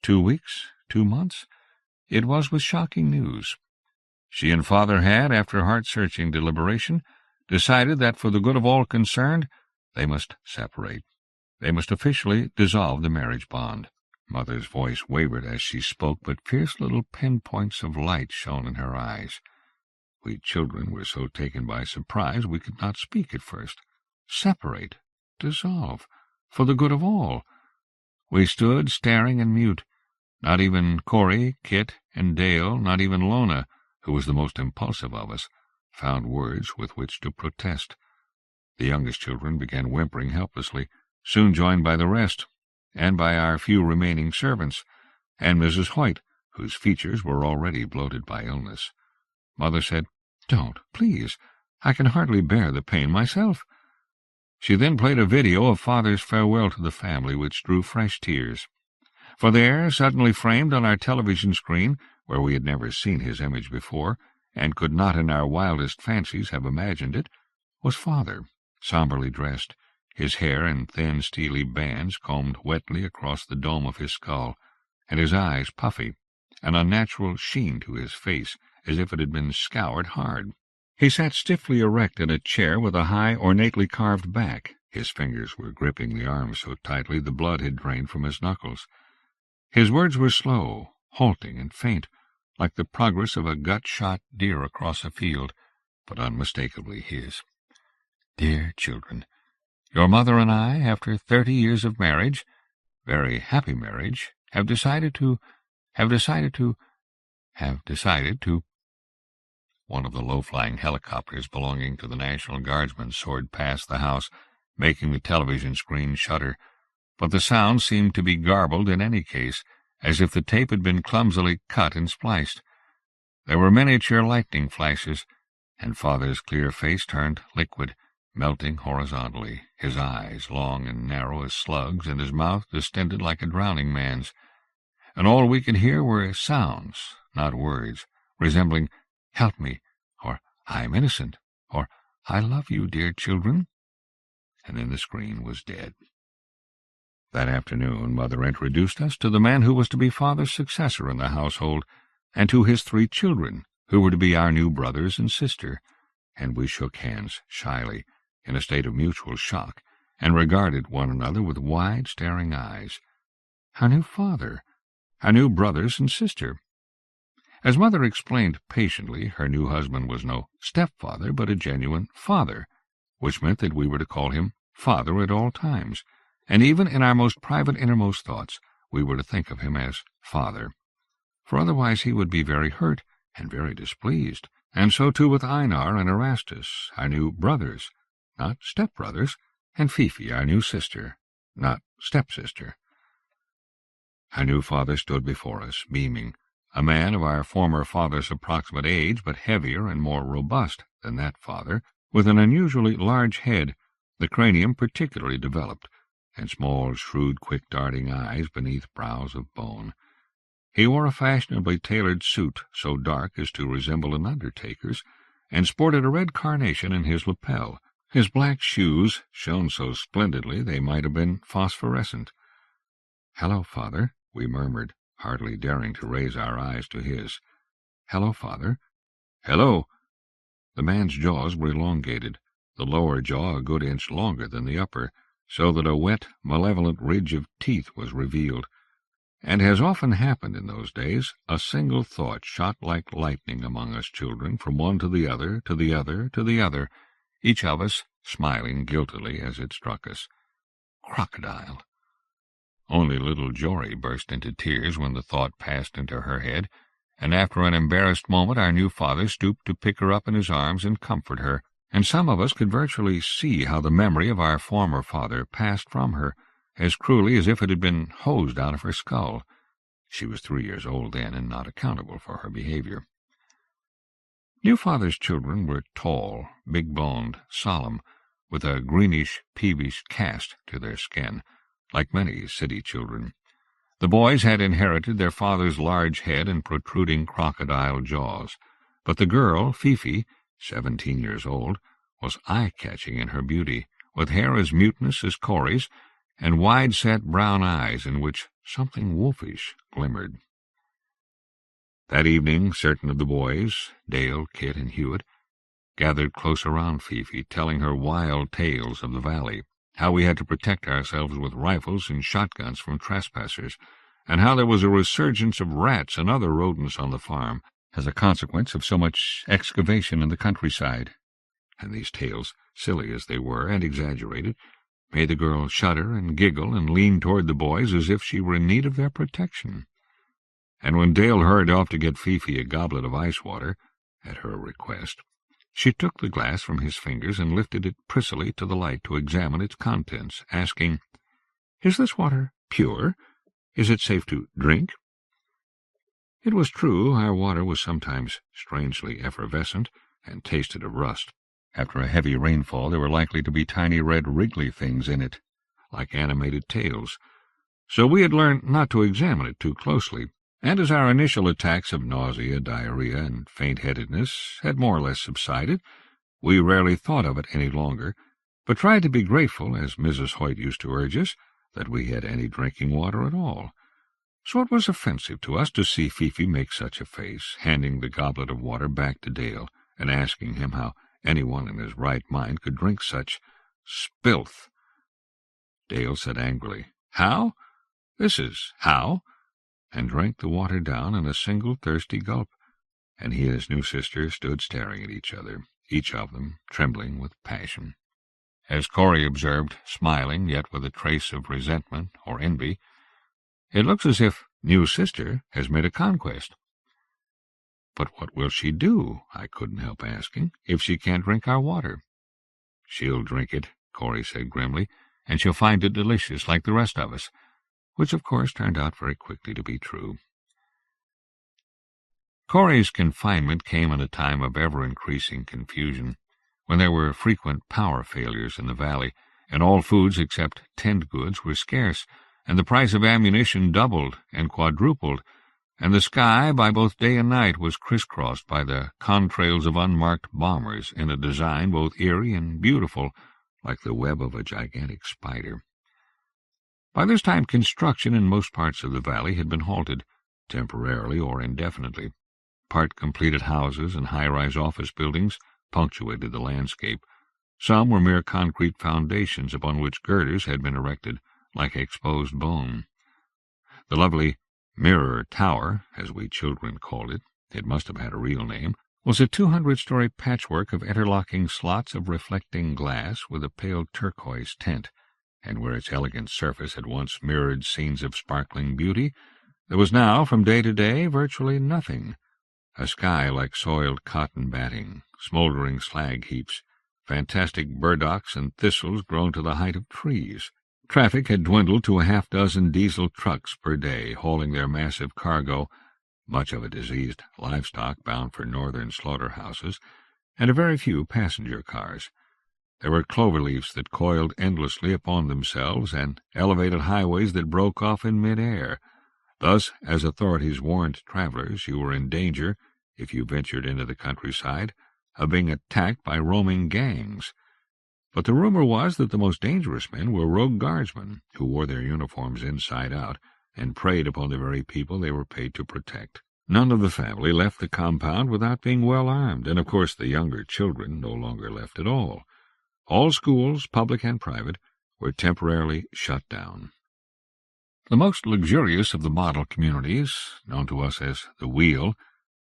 2 weeks, 2 months, it was with shocking news. She and Father had, after heart-searching deliberation, decided that for the good of all concerned, they must separate. They must officially dissolve the marriage bond. Mother's voice wavered as she spoke, but fierce little pinpoints of light shone in her eyes. We children were so taken by surprise we could not speak at first. Separate, dissolve, for the good of all. We stood staring and mute. Not even Corey, Kit, and Dale, not even Lona, who was the most impulsive of us, found words with which to protest. The youngest children began whimpering helplessly, soon joined by the rest, and by our few remaining servants, and Mrs. Hoyt, whose features were already bloated by illness. Mother said, Don't, please. I can hardly bear the pain myself." She then played a video of Father's farewell to the family, which drew fresh tears. For there, suddenly framed on our television screen, where we had never seen his image before, and could not in our wildest fancies have imagined it, was Father, somberly dressed, his hair in thin steely bands combed wetly across the dome of his skull, and his eyes puffy, an unnatural sheen to his face, as if it had been scoured hard. He sat stiffly erect in a chair with a high, ornately carved back. His fingers were gripping the arms so tightly the blood had drained from his knuckles. His words were slow, halting, and faint, like the progress of a gut-shot deer across a field, but unmistakably his. "Dear children, your mother and I, after 30 years of marriage, very happy marriage, have decided to... One of the low-flying helicopters belonging to the National Guardsmen soared past the house, making the television screen shudder, but the sound seemed to be garbled in any case, as if the tape had been clumsily cut and spliced. There were miniature lightning flashes, and Father's clear face turned liquid, melting horizontally, his eyes long and narrow as slugs, and his mouth distended like a drowning man's. And all we could hear were sounds, not words, resembling "Help me," or "I'm innocent," or "I love you, dear children." And then the screen was dead. That afternoon Mother introduced us to the man who was to be Father's successor in the household, and to his 3 children, who were to be our new brothers and sister, and we shook hands shyly, in a state of mutual shock, and regarded one another with wide, staring eyes. Our new father, our new brothers and sister. As Mother explained patiently, her new husband was no stepfather, but a genuine father, which meant that we were to call him Father at all times, and even in our most private innermost thoughts we were to think of him as Father, for otherwise he would be very hurt and very displeased, and so too with Einar and Erastus, our new brothers, not step-brothers, and Fifi, our new sister, not stepsister. Our new father stood before us, beaming, a man of our former father's approximate age, but heavier and more robust than that father, with an unusually large head, the cranium particularly developed, and small, shrewd, quick-darting eyes beneath brows of bone. He wore a fashionably tailored suit so dark as to resemble an undertaker's, and sported a red carnation in his lapel. His black shoes shone so splendidly they might have been phosphorescent. "Hello, Father," we murmured, hardly daring to raise our eyes to his. "Hello, Father." "Hello." The man's jaws were elongated, the lower jaw a good inch longer than the upper, so that a wet, malevolent ridge of teeth was revealed. And, as often happened in those days, a single thought shot like lightning among us children, from one to the other, to the other, to the other, each of us smiling guiltily as it struck us. Crocodile. Only little Jory burst into tears when the thought passed into her head, and after an embarrassed moment our new father stooped to pick her up in his arms and comfort her, and some of us could virtually see how the memory of our former father passed from her, as cruelly as if it had been hosed out of her skull. She was 3 years old then, and not accountable for her behavior. New father's children were tall, big-boned, solemn, with a greenish, peevish cast to their skin, like many city children. The boys had inherited their father's large head and protruding crocodile jaws, but the girl, Fifi, 17 years old, was eye-catching in her beauty, with hair as mutinous as Corey's, and wide-set brown eyes in which something wolfish glimmered. That evening certain of the boys, Dale, Kit, and Hewitt, gathered close around Fifi, telling her wild tales of the valley, how we had to protect ourselves with rifles and shotguns from trespassers, and how there was a resurgence of rats and other rodents on the farm as a consequence of so much excavation in the countryside. And these tales, silly as they were and exaggerated, made the girl shudder and giggle and lean toward the boys as if she were in need of their protection. And when Dale hurried off to get Fifi a goblet of ice water, at her request, she took the glass from his fingers and lifted it prissily to the light to examine its contents, asking, "Is this water pure? Is it safe to drink?" It was true our water was sometimes strangely effervescent, and tasted of rust. After a heavy rainfall, there were likely to be tiny red wriggly things in it, like animated tails. So we had learned not to examine it too closely, and as our initial attacks of nausea, diarrhea, and faint-headedness had more or less subsided, we rarely thought of it any longer, but tried to be grateful, as Mrs. Hoyt used to urge us, that we had any drinking water at all. So it was offensive to us to see Fifi make such a face, handing the goblet of water back to Dale, and asking him how anyone in his right mind could drink such spilth. Dale said angrily, "How? This is how," and drank the water down in a single thirsty gulp, and he and his new sister stood staring at each other, each of them trembling with passion. As Corey observed, smiling, yet with a trace of resentment or envy, "It looks as if new sister has made a conquest." "But what will she do," I couldn't help asking, "if she can't drink our water?" "She'll drink it," Corey said grimly, "and she'll find it delicious like the rest of us," which of course turned out very quickly to be true. Corey's confinement came in a time of ever-increasing confusion, when there were frequent power failures in the valley, and all foods except tinned goods were scarce, and the price of ammunition doubled and quadrupled, and the sky, by both day and night, was crisscrossed by the contrails of unmarked bombers in a design both eerie and beautiful, like the web of a gigantic spider. By this time construction in most parts of the valley had been halted, temporarily or indefinitely. Part-completed houses and high-rise office buildings punctuated the landscape. Some were mere concrete foundations upon which girders had been erected, like exposed bone. The lovely Mirror Tower, as we children called it, it must have had a real name, was a 200-story patchwork of interlocking slots of reflecting glass with a pale turquoise tint, and where its elegant surface had once mirrored scenes of sparkling beauty, there was now, from day to day, virtually nothing. A sky like soiled cotton batting, smoldering slag heaps, fantastic burdocks and thistles grown to the height of trees. Traffic had dwindled to a half-dozen diesel trucks per day, hauling their massive cargo, much of it diseased livestock bound for northern slaughterhouses, and a very few passenger cars. There were clover-leaves that coiled endlessly upon themselves, and elevated highways that broke off in mid-air. Thus, as authorities warned travelers, you were in danger, if you ventured into the countryside, of being attacked by roaming gangs. But the rumor was that the most dangerous men were rogue guardsmen, who wore their uniforms inside out, and preyed upon the very people they were paid to protect. None of the family left the compound without being well armed, and of course the younger children no longer left at all. All schools, public and private, were temporarily shut down. The most luxurious of the model communities, known to us as the Wheel,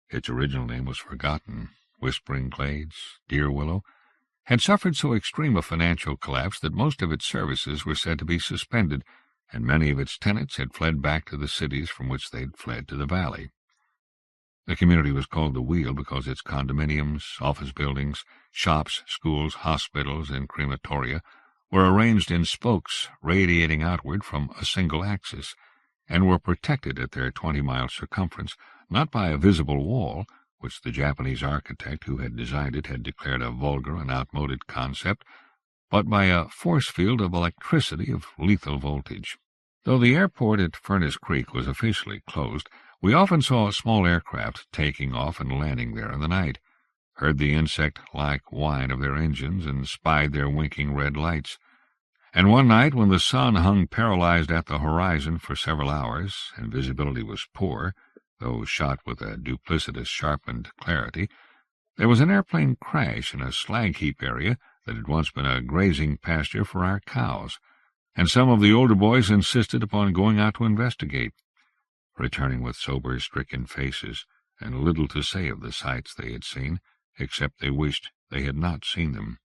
its original name was forgotten, Whispering Glades, Deer Willow, had suffered so extreme a financial collapse that most of its services were said to be suspended, and many of its tenants had fled back to the cities from which they had fled to the valley. The community was called the Wheel because its condominiums, office buildings, shops, schools, hospitals, and crematoria were arranged in spokes radiating outward from a single axis, and were protected at their 20-mile circumference, not by a visible wall, which the Japanese architect who had designed it had declared a vulgar and outmoded concept, but by a force field of electricity of lethal voltage. Though the airport at Furnace Creek was officially closed, we often saw small aircraft taking off and landing there in the night, heard the insect-like whine of their engines, and spied their winking red lights. And one night, when the sun hung paralyzed at the horizon for several hours, and visibility was poor, though shot with a duplicitous sharpened clarity, there was an airplane crash in a slag-heap area that had once been a grazing pasture for our cows, and some of the older boys insisted upon going out to investigate, returning with sober, stricken faces, and little to say of the sights they had seen, except they wished they had not seen them.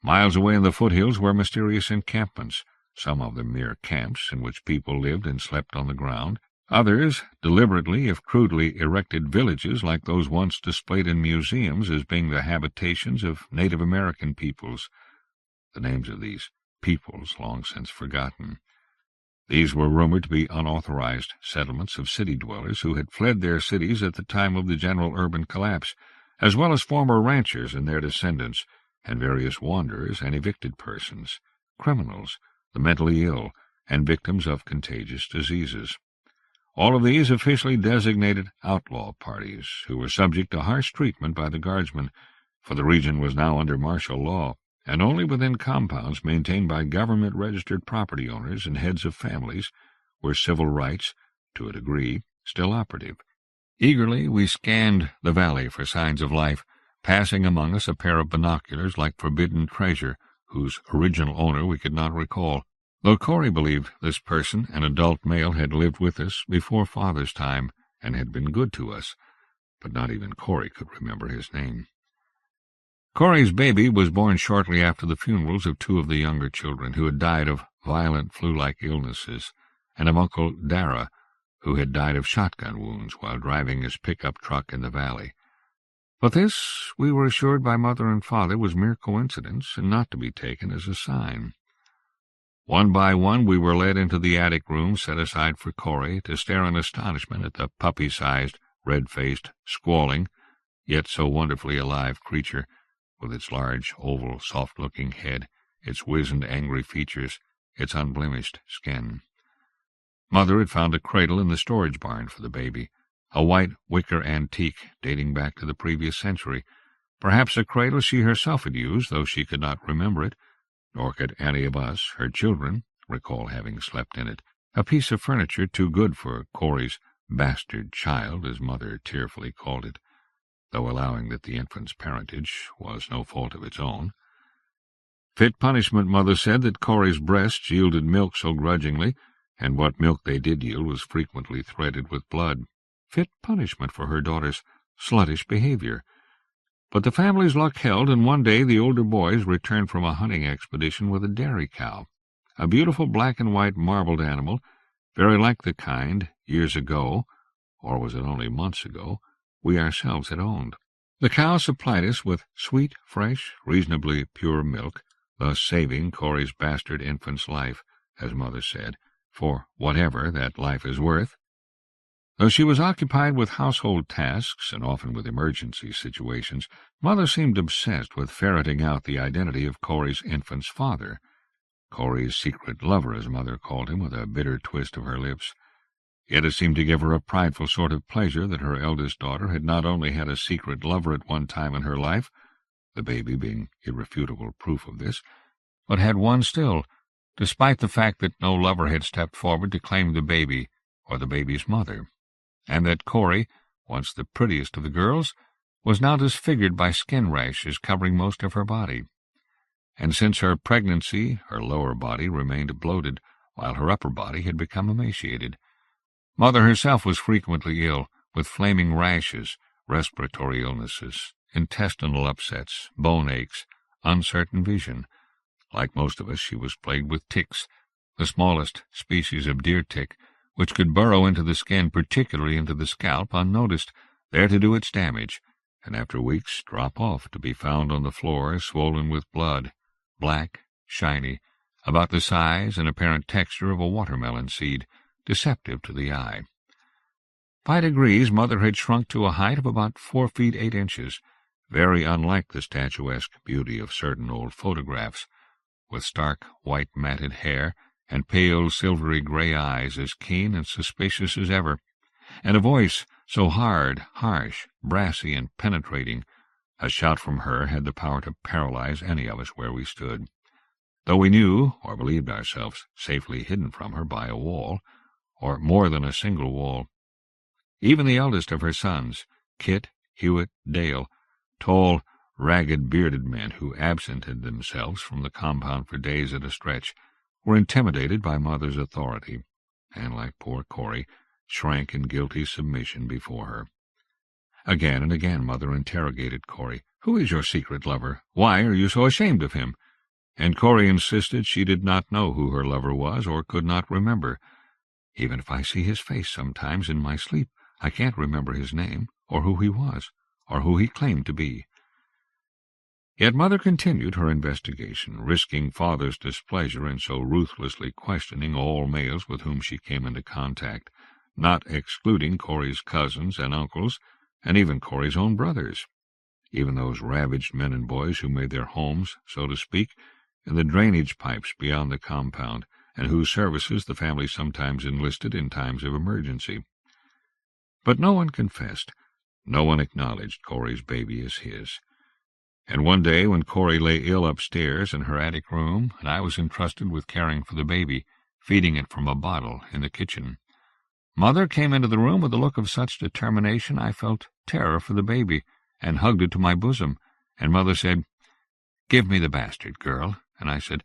Miles away in the foothills were mysterious encampments, some of them mere camps in which people lived and slept on the ground, others deliberately, if crudely, erected villages like those once displayed in museums as being the habitations of Native American peoples, the names of these peoples long since forgotten. These were rumored to be unauthorized settlements of city dwellers who had fled their cities at the time of the general urban collapse, as well as former ranchers and their descendants, and various wanderers and evicted persons, criminals, the mentally ill, and victims of contagious diseases. All of these officially designated outlaw parties, who were subject to harsh treatment by the guardsmen, for the region was now under martial law, and only within compounds maintained by government-registered property owners and heads of families were civil rights, to a degree, still operative. Eagerly we scanned the valley for signs of life, passing among us a pair of binoculars like forbidden treasure, whose original owner we could not recall, though Corey believed this person, an adult male, had lived with us before Father's time and had been good to us, but not even Corey could remember his name. Corey's baby was born shortly after the funerals of two of the younger children, who had died of violent flu-like illnesses, and of Uncle Dara, who had died of shotgun wounds while driving his pickup truck in the valley. But this, we were assured by Mother and Father, was mere coincidence, and not to be taken as a sign. One by one we were led into the attic room set aside for Corey, to stare in astonishment at the puppy-sized, red-faced, squalling, yet so wonderfully alive creature, with its large, oval, soft-looking head, its wizened, angry features, its unblemished skin. Mother had found a cradle in the storage barn for the baby, a white wicker antique dating back to the previous century, perhaps a cradle she herself had used, though she could not remember it, nor could any of us, her children, recall having slept in it, a piece of furniture too good for Corey's bastard child, as Mother tearfully called it, though allowing that the infant's parentage was no fault of its own. Fit punishment, Mother said, that Corey's breasts yielded milk so grudgingly, and what milk they did yield was frequently threaded with blood. Fit punishment for her daughter's sluttish behavior. But the family's luck held, and one day the older boys returned from a hunting expedition with a dairy cow, a beautiful black-and-white marbled animal, very like the kind, years ago, or was it only months ago, we ourselves had owned. The cow supplied us with sweet, fresh, reasonably pure milk, thus saving Corey's bastard infant's life, as Mother said, for whatever that life is worth. Though she was occupied with household tasks, and often with emergency situations, Mother seemed obsessed with ferreting out the identity of Corey's infant's father. Corey's secret lover, as Mother called him, with a bitter twist of her lips. Yet it seemed to give her a prideful sort of pleasure that her eldest daughter had not only had a secret lover at one time in her life, the baby being irrefutable proof of this, but had one still, despite the fact that no lover had stepped forward to claim the baby or the baby's mother, and that Corey, once the prettiest of the girls, was now disfigured by skin rashes covering most of her body. And since her pregnancy, her lower body remained bloated, while her upper body had become emaciated. Mother herself was frequently ill, with flaming rashes, respiratory illnesses, intestinal upsets, bone aches, uncertain vision. Like most of us, she was plagued with ticks, the smallest species of deer tick, which could burrow into the skin, particularly into the scalp, unnoticed, there to do its damage, and after weeks drop off to be found on the floor, swollen with blood, black, shiny, about the size and apparent texture of a watermelon seed, deceptive to the eye. By degrees, Mother had shrunk to a height of about 4 feet 8 inches, very unlike the statuesque beauty of certain old photographs, with stark white matted hair and pale silvery gray eyes as keen and suspicious as ever, and a voice so hard, harsh, brassy, and penetrating, a shout from her had the power to paralyze any of us where we stood, though we knew, or believed ourselves, safely hidden from her by a wall, or more than a single wall. Even the eldest of her sons, Kit, Hewitt, Dale, tall, ragged, bearded men who absented themselves from the compound for days at a stretch, were intimidated by Mother's authority, and, like poor Corey, shrank in guilty submission before her. Again and again Mother interrogated Corey. "Who is your secret lover? Why are you so ashamed of him?" And Corey insisted she did not know who her lover was, or could not remember. "Even if I see his face sometimes in my sleep, I can't remember his name, or who he was, or who he claimed to be." Yet Mother continued her investigation, risking Father's displeasure in so ruthlessly questioning all males with whom she came into contact, not excluding Corey's cousins and uncles, and even Corey's own brothers. even those ravaged men and boys who made their homes, so to speak, in the drainage pipes beyond the compound, and whose services the family sometimes enlisted in times of emergency. But no one confessed, no one acknowledged Corey's baby as his. And one day, when Corey lay ill upstairs in her attic room, and I was entrusted with caring for the baby, feeding it from a bottle in the kitchen, Mother came into the room with a look of such determination I felt terror for the baby, and hugged it to my bosom, and Mother said, "Give me the bastard, girl." And I said,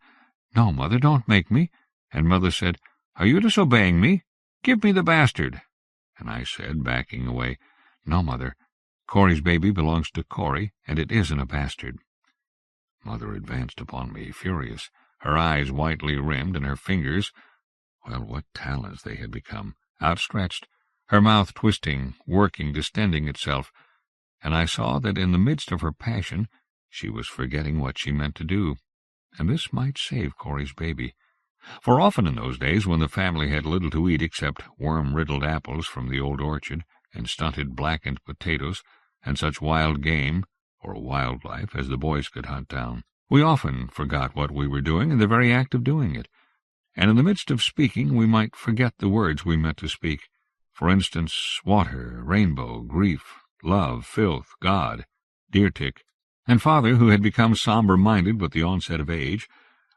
"No, Mother, don't make me." And Mother said, "Are you disobeying me? Give me the bastard." And I said, backing away, "No, Mother, Corey's baby belongs to Corey, and it isn't a bastard." Mother advanced upon me, furious, her eyes whitely rimmed, and her fingers, well, what talons they had become, outstretched, her mouth twisting, working, distending itself, and I saw that in the midst of her passion she was forgetting what she meant to do, and this might save Corey's baby. For often in those days, when the family had little to eat except worm-riddled apples from the old orchard, and stunted blackened potatoes, and such wild game, or wildlife, as the boys could hunt down, we often forgot what we were doing in the very act of doing it, and in the midst of speaking we might forget the words we meant to speak. For instance, water, rainbow, grief, love, filth, God, deer-tick, and Father, who had become sombre-minded with the onset of age,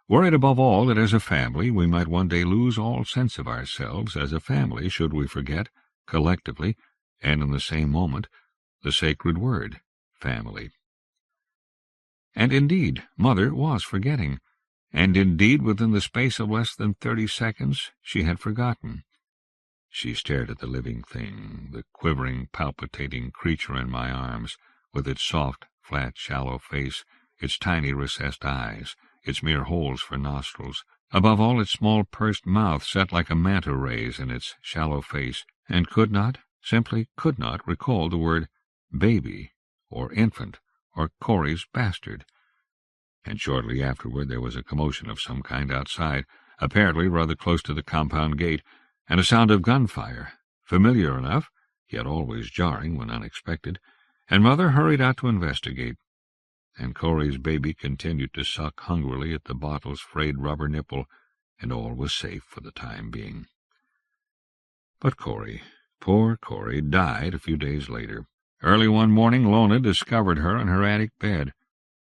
worried above all that as a family we might one day lose all sense of ourselves as a family should we forget, collectively, and in the same moment, the sacred word, family. And indeed, Mother was forgetting, and indeed within the space of less than 30 seconds she had forgotten. She stared at the living thing, the quivering, palpitating creature in my arms, with its soft, flat, shallow face, its tiny recessed eyes, its mere holes for nostrils, above all its small pursed mouth set like a manta ray's in its shallow face, and could not, simply could not, recall the word baby, or infant, or Corey's bastard. And shortly afterward there was a commotion of some kind outside, apparently rather close to the compound gate, and a sound of gunfire, familiar enough, yet always jarring when unexpected, and Mother hurried out to investigate. And Corey's baby continued to suck hungrily at the bottle's frayed rubber nipple, and all was safe for the time being. But Corey, poor Corey, died a few days later. Early one morning Lona discovered her in her attic bed,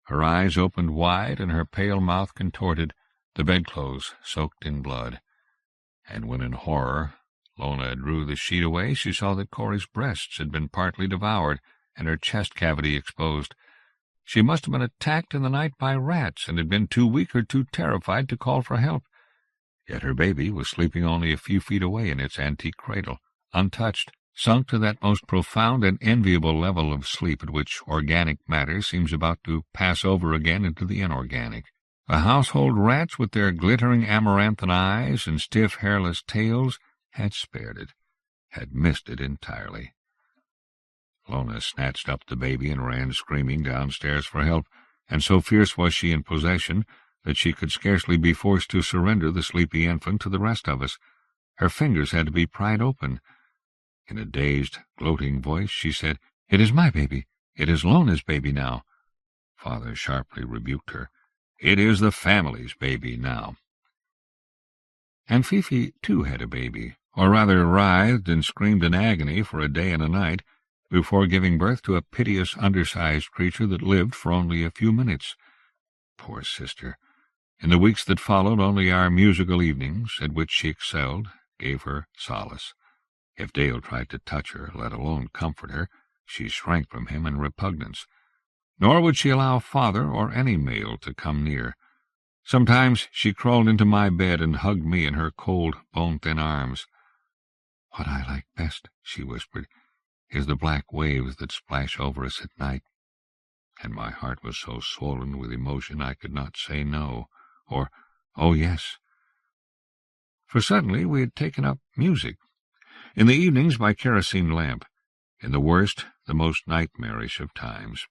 her eyes opened wide and her pale mouth contorted, the bedclothes soaked in blood. And when in horror Lona drew the sheet away, she saw that Corey's breasts had been partly devoured and her chest cavity exposed. She must have been attacked in the night by rats and had been too weak or too terrified to call for help. Yet her baby was sleeping only a few feet away in its antique cradle, untouched, sunk to that most profound and enviable level of sleep at which organic matter seems about to pass over again into the inorganic. The household rats, with their glittering amaranthine eyes and stiff hairless tails, had spared it, had missed it entirely. Lona snatched up the baby and ran screaming downstairs for help, and so fierce was she in possession that she could scarcely be forced to surrender the sleepy infant to the rest of us. Her fingers had to be pried open. In a dazed, gloating voice she said, "It is my baby. It is Lona's baby now." Father sharply rebuked her. "It is the family's baby now." And Fifi, too, had a baby, or rather writhed and screamed in agony for a day and a night, before giving birth to a piteous, undersized creature that lived for only a few minutes. Poor sister! In the weeks that followed, only our musical evenings, at which she excelled, gave her solace. If Dale tried to touch her, let alone comfort her, she shrank from him in repugnance. Nor would she allow Father or any male to come near. Sometimes she crawled into my bed and hugged me in her cold, bone-thin arms. "What I like best," she whispered, "is the black waves that splash over us at night." And my heart was so swollen with emotion I could not say no, or, "Oh, yes." For suddenly we had taken up music. In the evenings by kerosene lamp, in the worst, the most nightmarish of times.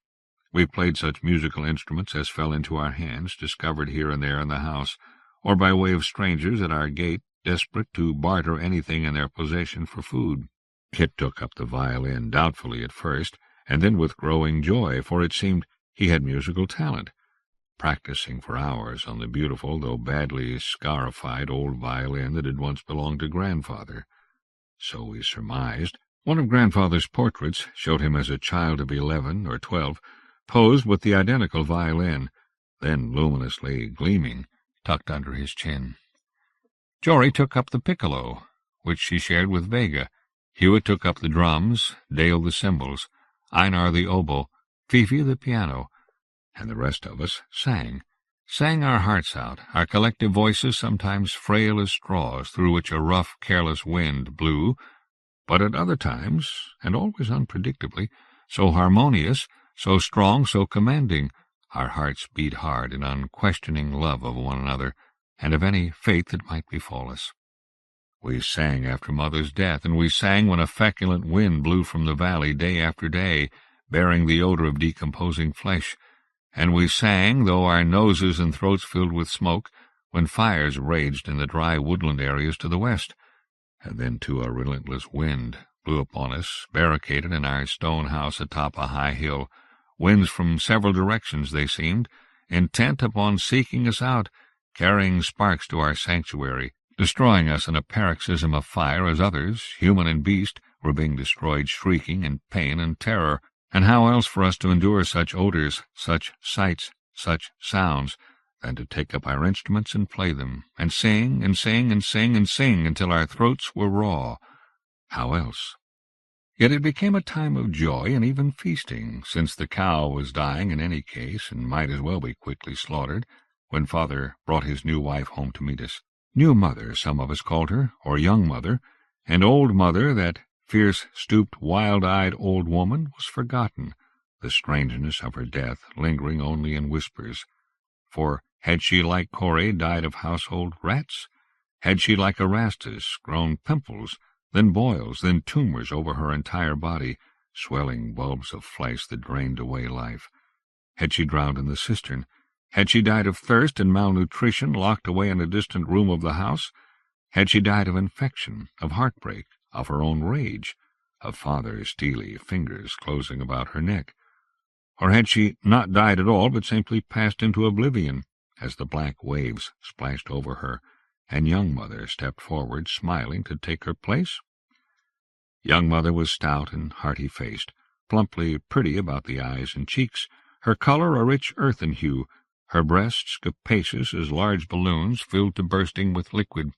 We played such musical instruments as fell into our hands, discovered here and there in the house, or by way of strangers at our gate, desperate to barter anything in their possession for food. Kit took up the violin doubtfully at first, and then with growing joy, for it seemed he had musical talent, practicing for hours on the beautiful, though badly scarified, old violin that had once belonged to grandfather. So we surmised. One of grandfather's portraits showed him as a child of 11 or 12, posed with the identical violin, then luminously gleaming, tucked under his chin. Jory took up the piccolo, which she shared with Vega. Hewitt took up the drums, Dale the cymbals, Einar the oboe, Fifi the piano, and the rest of us sang our hearts out, our collective voices sometimes frail as straws through which a rough, careless wind blew, but at other times, and always unpredictably, so harmonious, so strong, so commanding, our hearts beat hard in unquestioning love of one another, and of any fate that might befall us. We sang after Mother's death, and we sang when a feculent wind blew from the valley day after day, bearing the odor of decomposing flesh, and we sang, though our noses and throats filled with smoke, when fires raged in the dry woodland areas to the west, and then, too, a relentless wind blew upon us, barricaded in our stone house atop a high hill. Winds from several directions, they seemed, intent upon seeking us out, carrying sparks to our sanctuary, destroying us in a paroxysm of fire as others, human and beast, were being destroyed shrieking in pain and terror. And how else for us to endure such odors, such sights, such sounds, than to take up our instruments and play them, and sing, and sing, and sing, and sing, until our throats were raw? How else? Yet it became a time of joy and even feasting, since the cow was dying in any case, and might as well be quickly slaughtered, when Father brought his new wife home to meet us. New Mother, some of us called her, or Young Mother, and Old Mother, that fierce, stooped, wild-eyed old woman, was forgotten, the strangeness of her death lingering only in whispers. For had she, like Corey, died of household rats? Had she, like Erastus, grown pimples, then boils, then tumors over her entire body, swelling bulbs of flesh that drained away life? Had she drowned in the cistern? Had she died of thirst and malnutrition, locked away in a distant room of the house? Had she died of infection, of heartbreak, of her own rage, of Father's steely fingers closing about her neck? Or had she not died at all, but simply passed into oblivion, as the black waves splashed over her, and Young Mother stepped forward, smiling, to take her place? Young Mother was stout and hearty-faced, plumply pretty about the eyes and cheeks, her color a rich earthen hue, her breasts capacious as large balloons filled to bursting with liquid,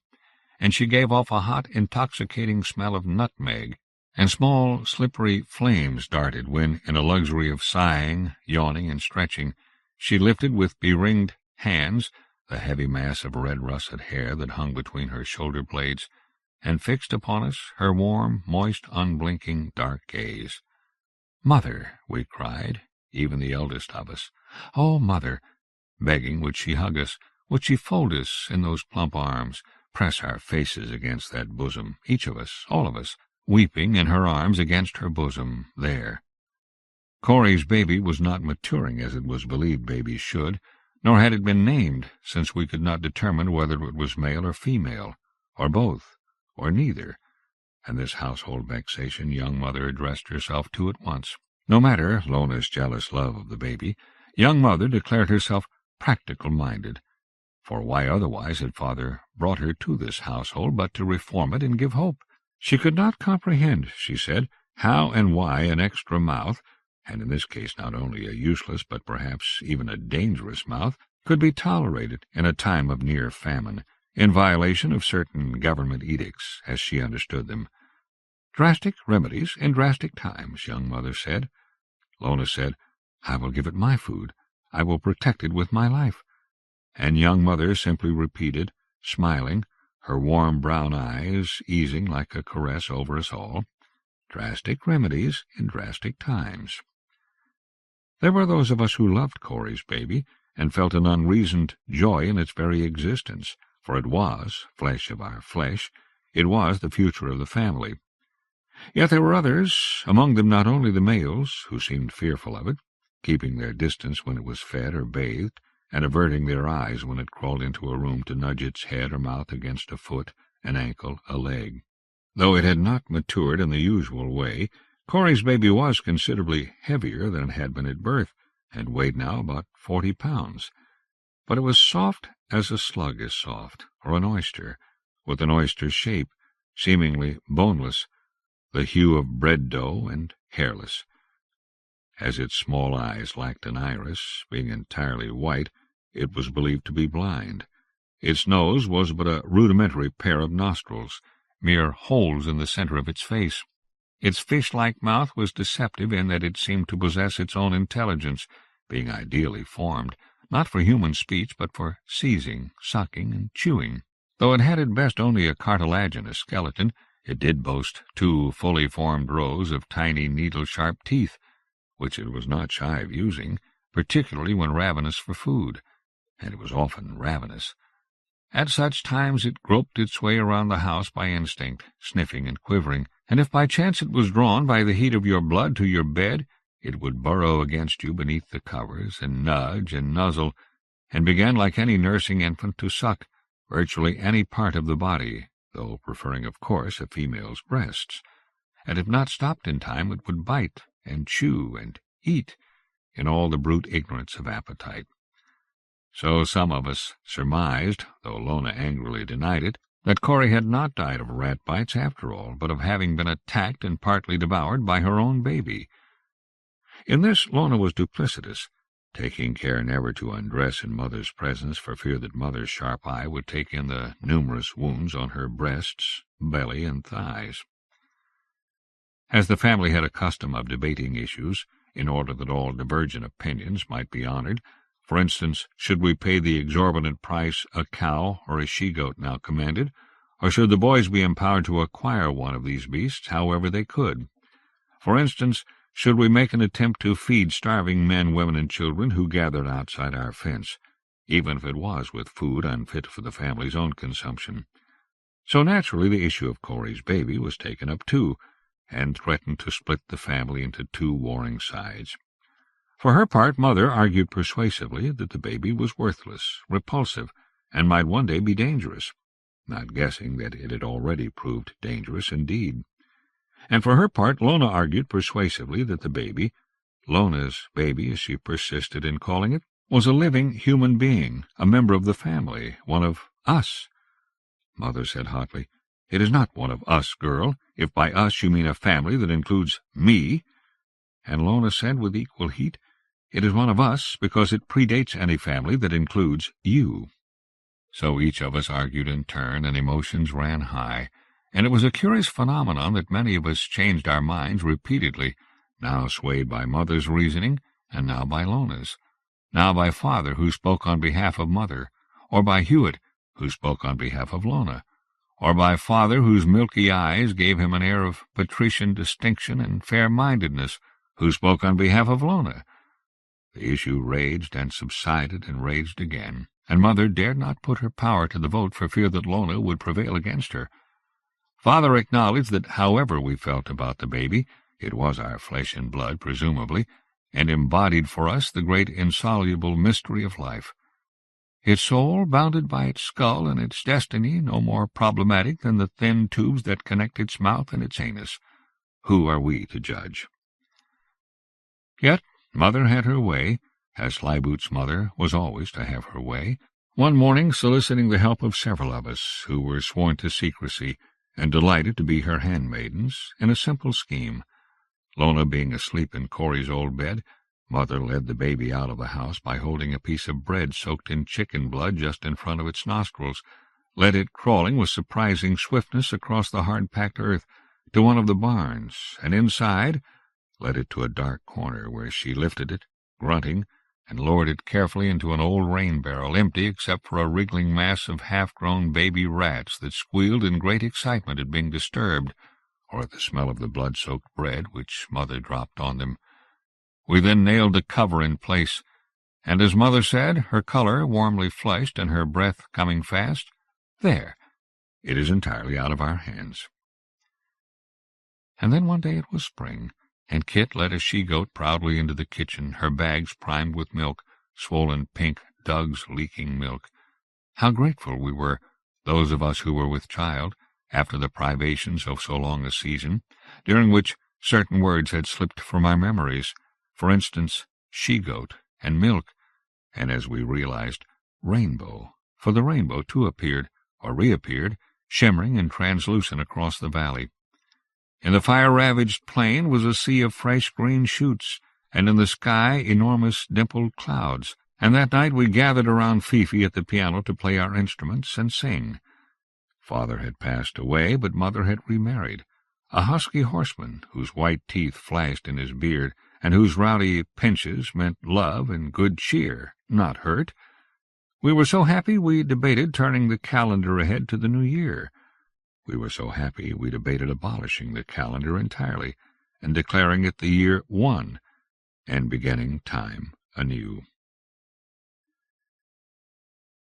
and she gave off a hot, intoxicating smell of nutmeg, and small, slippery flames darted when, in a luxury of sighing, yawning, and stretching, she lifted with beringed hands the heavy mass of red russet hair that hung between her shoulder-blades, and fixed upon us her warm, moist, unblinking, dark gaze. "Mother," we cried, even the eldest of us. "Oh, Mother!" Begging, would she hug us? Would she fold us in those plump arms, press our faces against that bosom, each of us, all of us, weeping in her arms against her bosom, there? Corey's baby was not maturing as it was believed babies should, nor had it been named, since we could not determine whether it was male or female, or both, or neither, and this household vexation Young Mother addressed herself to at once. No matter Lona's jealous love of the baby, Young Mother declared herself practical-minded, for why otherwise had Father brought her to this household but to reform it and give hope? She could not comprehend, she said, how and why an extra mouth, and in this case not only a useless but perhaps even a dangerous mouth, could be tolerated in a time of near famine, in violation of certain government edicts, as she understood them. "Drastic remedies in drastic times," Young Mother said. Lona said, "I will give it my food. I will protect it with my life." And Young Mother simply repeated, smiling, her warm brown eyes easing like a caress over us all, "Drastic remedies in drastic times." There were those of us who loved Corey's baby, and felt an unreasoned joy in its very existence, for it was flesh of our flesh, it was the future of the family. Yet there were others, among them not only the males, who seemed fearful of it, keeping their distance when it was fed or bathed, and averting their eyes when it crawled into a room to nudge its head or mouth against a foot, an ankle, a leg. Though it had not matured in the usual way, Corey's baby was considerably heavier than it had been at birth, and weighed now about 40 pounds. But it was soft as a slug is soft, or an oyster, with an oyster's shape, seemingly boneless, the hue of bread dough, and hairless. As its small eyes lacked an iris, being entirely white, it was believed to be blind. Its nose was but a rudimentary pair of nostrils, mere holes in the center of its face. Its fish-like mouth was deceptive in that it seemed to possess its own intelligence, being ideally formed, not for human speech, but for seizing, sucking, and chewing. Though it had at best only a cartilaginous skeleton, it did boast 2 fully formed rows of tiny needle-sharp teeth, which it was not shy of using, particularly when ravenous for food, and it was often ravenous. At such times it groped its way around the house by instinct, sniffing and quivering, and if by chance it was drawn by the heat of your blood to your bed, it would burrow against you beneath the covers, and nudge and nuzzle, and began like any nursing infant to suck virtually any part of the body, though preferring, of course, a female's breasts, and if not stopped in time it would bite and chew and eat, in all the brute ignorance of appetite. So some of us surmised, though Lona angrily denied it, that Corey had not died of rat bites after all, but of having been attacked and partly devoured by her own baby. In this Lona was duplicitous, taking care never to undress in Mother's presence for fear that Mother's sharp eye would take in the numerous wounds on her breasts, belly, and thighs. As the family had a custom of debating issues, in order that all divergent opinions might be honored, for instance, should we pay the exorbitant price a cow or a she-goat now commanded, or should the boys be empowered to acquire one of these beasts however they could? For instance, should we make an attempt to feed starving men, women, and children who gathered outside our fence, even if it was with food unfit for the family's own consumption? So naturally the issue of Corey's baby was taken up too, and threatened to split the family into 2 warring sides. For her part, Mother argued persuasively that the baby was worthless, repulsive, and might one day be dangerous, not guessing that it had already proved dangerous indeed. And for her part, Lona argued persuasively that the baby, Lona's baby as she persisted in calling it, was a living human being, a member of the family, one of us. Mother said hotly, "It is not one of us, girl, if by us you mean a family that includes me." And Lona said with equal heat, "It is one of us because it predates any family that includes you." So each of us argued in turn, and emotions ran high, and it was a curious phenomenon that many of us changed our minds repeatedly, now swayed by Mother's reasoning, and now by Lona's, now by Father, who spoke on behalf of Mother, or by Hewitt, who spoke on behalf of Lona, or by Father, whose milky eyes gave him an air of patrician distinction and fair-mindedness, who spoke on behalf of Lona. The issue raged and subsided and raged again, and Mother dared not put her power to the vote for fear that Lona would prevail against her. Father acknowledged that however we felt about the baby, it was our flesh and blood, presumably, and embodied for us the great insoluble mystery of life. Its soul, bounded by its skull, and its destiny no more problematic than the thin tubes that connect its mouth and its anus. Who are we to judge? Yet Mother had her way, as Slyboot's mother was always to have her way, one morning soliciting the help of several of us who were sworn to secrecy and delighted to be her handmaidens in a simple scheme. Lona being asleep in Corey's old bed, Mother led the baby out of the house by holding a piece of bread soaked in chicken blood just in front of its nostrils, led it crawling with surprising swiftness across the hard-packed earth to one of the barns, and inside led it to a dark corner where she lifted it, grunting, and lowered it carefully into an old rain-barrel, empty except for a wriggling mass of half-grown baby rats that squealed in great excitement at being disturbed, or at the smell of the blood-soaked bread which Mother dropped on them. We then nailed the cover in place, and as Mother said, her color warmly flushed and her breath coming fast, "There, it is entirely out of our hands." And then one day it was spring, and Kit led a she-goat proudly into the kitchen, her bags primed with milk, swollen pink, Doug's leaking milk. How grateful we were, those of us who were with child, after the privations of so long a season, during which Certain words had slipped from our memories, for instance, she-goat and milk, and as we realized, rainbow, for the rainbow too appeared, or reappeared, shimmering and translucent across the valley. In the fire-ravaged plain was a sea of fresh green shoots, and in the sky enormous dimpled clouds, and that night we gathered around Fifi at the piano to play our instruments and sing. Father had passed away, but Mother had remarried, a husky horseman whose white teeth flashed in his beard, and whose rowdy pinches meant love and good cheer, not hurt. We were so happy we debated turning the calendar ahead to the new year. We were so happy we debated abolishing the calendar entirely and declaring it the year 1 and beginning time anew.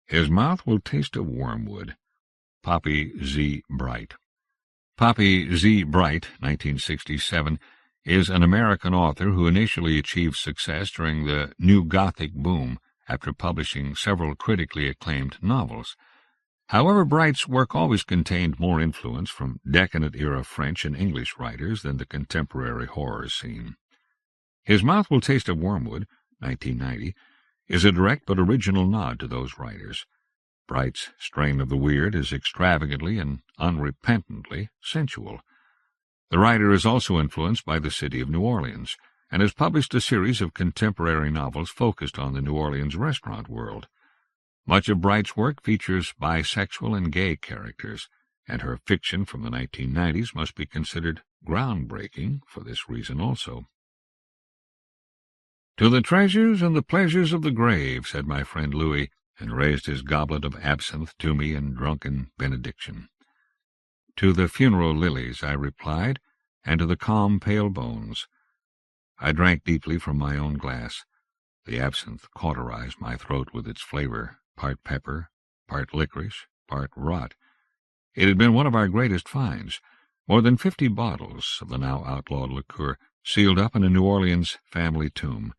His mouth will taste of wormwood. Poppy Z. Brite. Poppy Z. Brite, 1967, is an American author who initially achieved success during the New Gothic boom after publishing several critically acclaimed novels. However, Brite's work always contained more influence from decadent-era French and English writers than the contemporary horror scene. His Mouth Will Taste of Wormwood, 1990, is a direct but original nod to those writers. Brite's strain of the weird is extravagantly and unrepentantly sensual. The writer is also influenced by the city of New Orleans, and has published a series of contemporary novels focused on the New Orleans restaurant world. Much of Brite's work features bisexual and gay characters, and her fiction from the 1990s must be considered groundbreaking for this reason also. "To the treasures and the pleasures of the grave," said my friend Louis, and raised his goblet of absinthe to me in drunken benediction. "To the funeral lilies," I replied, "and to the calm pale bones." I drank deeply from my own glass. The absinthe cauterized my throat with its flavor, part pepper, part licorice, part rot. It had been one of our greatest finds, more than 50 bottles of the now outlawed liqueur, sealed up in a New Orleans family tomb.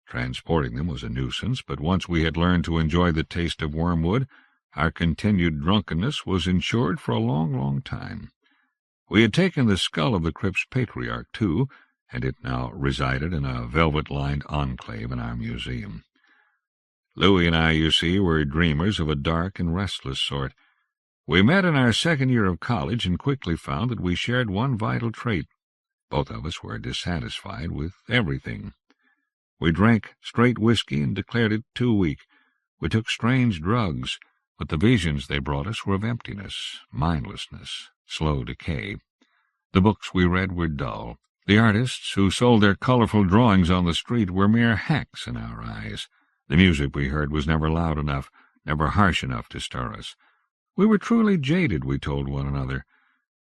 Transporting them was a nuisance, but once we had learned to enjoy the taste of wormwood, our continued drunkenness was insured for a long, long time. We had taken the skull of the crypt's patriarch, too, and it now resided in a velvet-lined enclave in our museum. Louis and I, you see, were dreamers of a dark and restless sort. We met in our second year of college and quickly found that we shared one vital trait. Both of us were dissatisfied with everything. We drank straight whiskey and declared it too weak. We took strange drugs, but the visions they brought us were of emptiness, mindlessness, slow decay. The books we read were dull. The artists who sold their colorful drawings on the street were mere hacks in our eyes. The music we heard was never loud enough, never harsh enough to stir us. We were truly jaded, we told one another.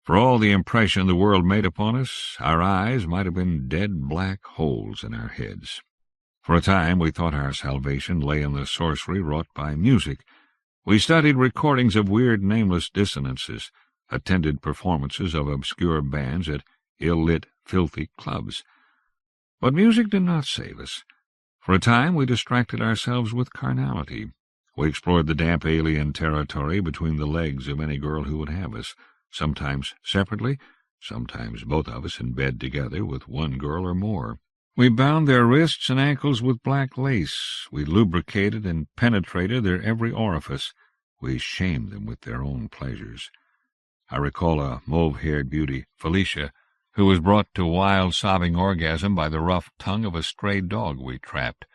For all the impression the world made upon us, our eyes might have been dead black holes in our heads. For a time we thought our salvation lay in the sorcery wrought by music. We studied recordings of weird nameless dissonances, attended performances of obscure bands at ill-lit, filthy clubs. But music did not save us. For a time we distracted ourselves with carnality. We explored the damp alien territory between the legs of any girl who would have us, sometimes separately, sometimes both of us in bed together with one girl or more. We bound their wrists and ankles with black lace. We lubricated and penetrated their every orifice. We shamed them with their own pleasures. I recall a mauve-haired beauty, Felicia, who was brought to wild, sobbing orgasm by the rough tongue of a stray dog we trapped.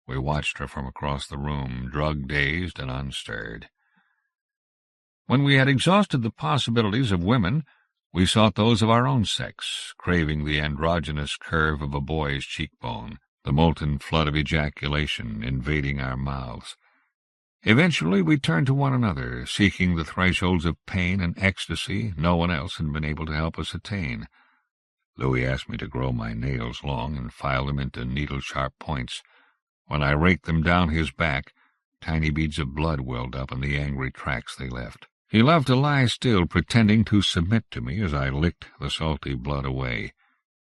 We watched her from across the room, drug-dazed and unstirred. When we had exhausted the possibilities of women, we sought those of our own sex, craving the androgynous curve of a boy's cheekbone, the molten flood of ejaculation invading our mouths. Eventually we turned to one another, seeking the thresholds of pain and ecstasy no one else had been able to help us attain. Louis asked me to grow my nails long and file them into needle-sharp points. When I raked them down his back, tiny beads of blood welled up in the angry tracks they left. He loved to lie still, pretending to submit to me as I licked the salty blood away.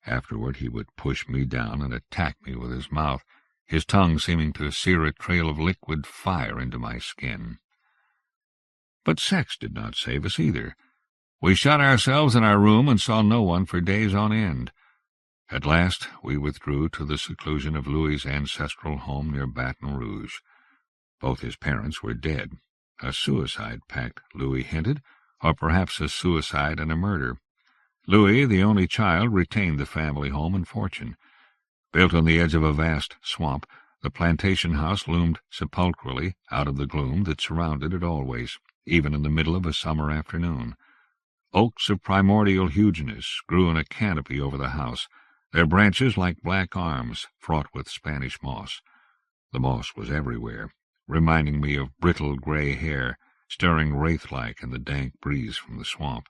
Afterward he would push me down and attack me with his mouth, his tongue seeming to sear a trail of liquid fire into my skin. But sex did not save us either. We shut ourselves in our room and saw no one for days on end. At last we withdrew to the seclusion of Louis's ancestral home near Baton Rouge. Both his parents were dead. A suicide pact, Louis hinted, or perhaps a suicide and a murder. Louis, the only child, retained the family home and fortune. Built on the edge of a vast swamp, the plantation house loomed sepulchrally out of the gloom that surrounded it always, even in the middle of a summer afternoon. Oaks of primordial hugeness grew in a canopy over the house, their branches like black arms fraught with Spanish moss. The moss was everywhere, reminding me of brittle gray hair, stirring wraith-like in the dank breeze from the swamp.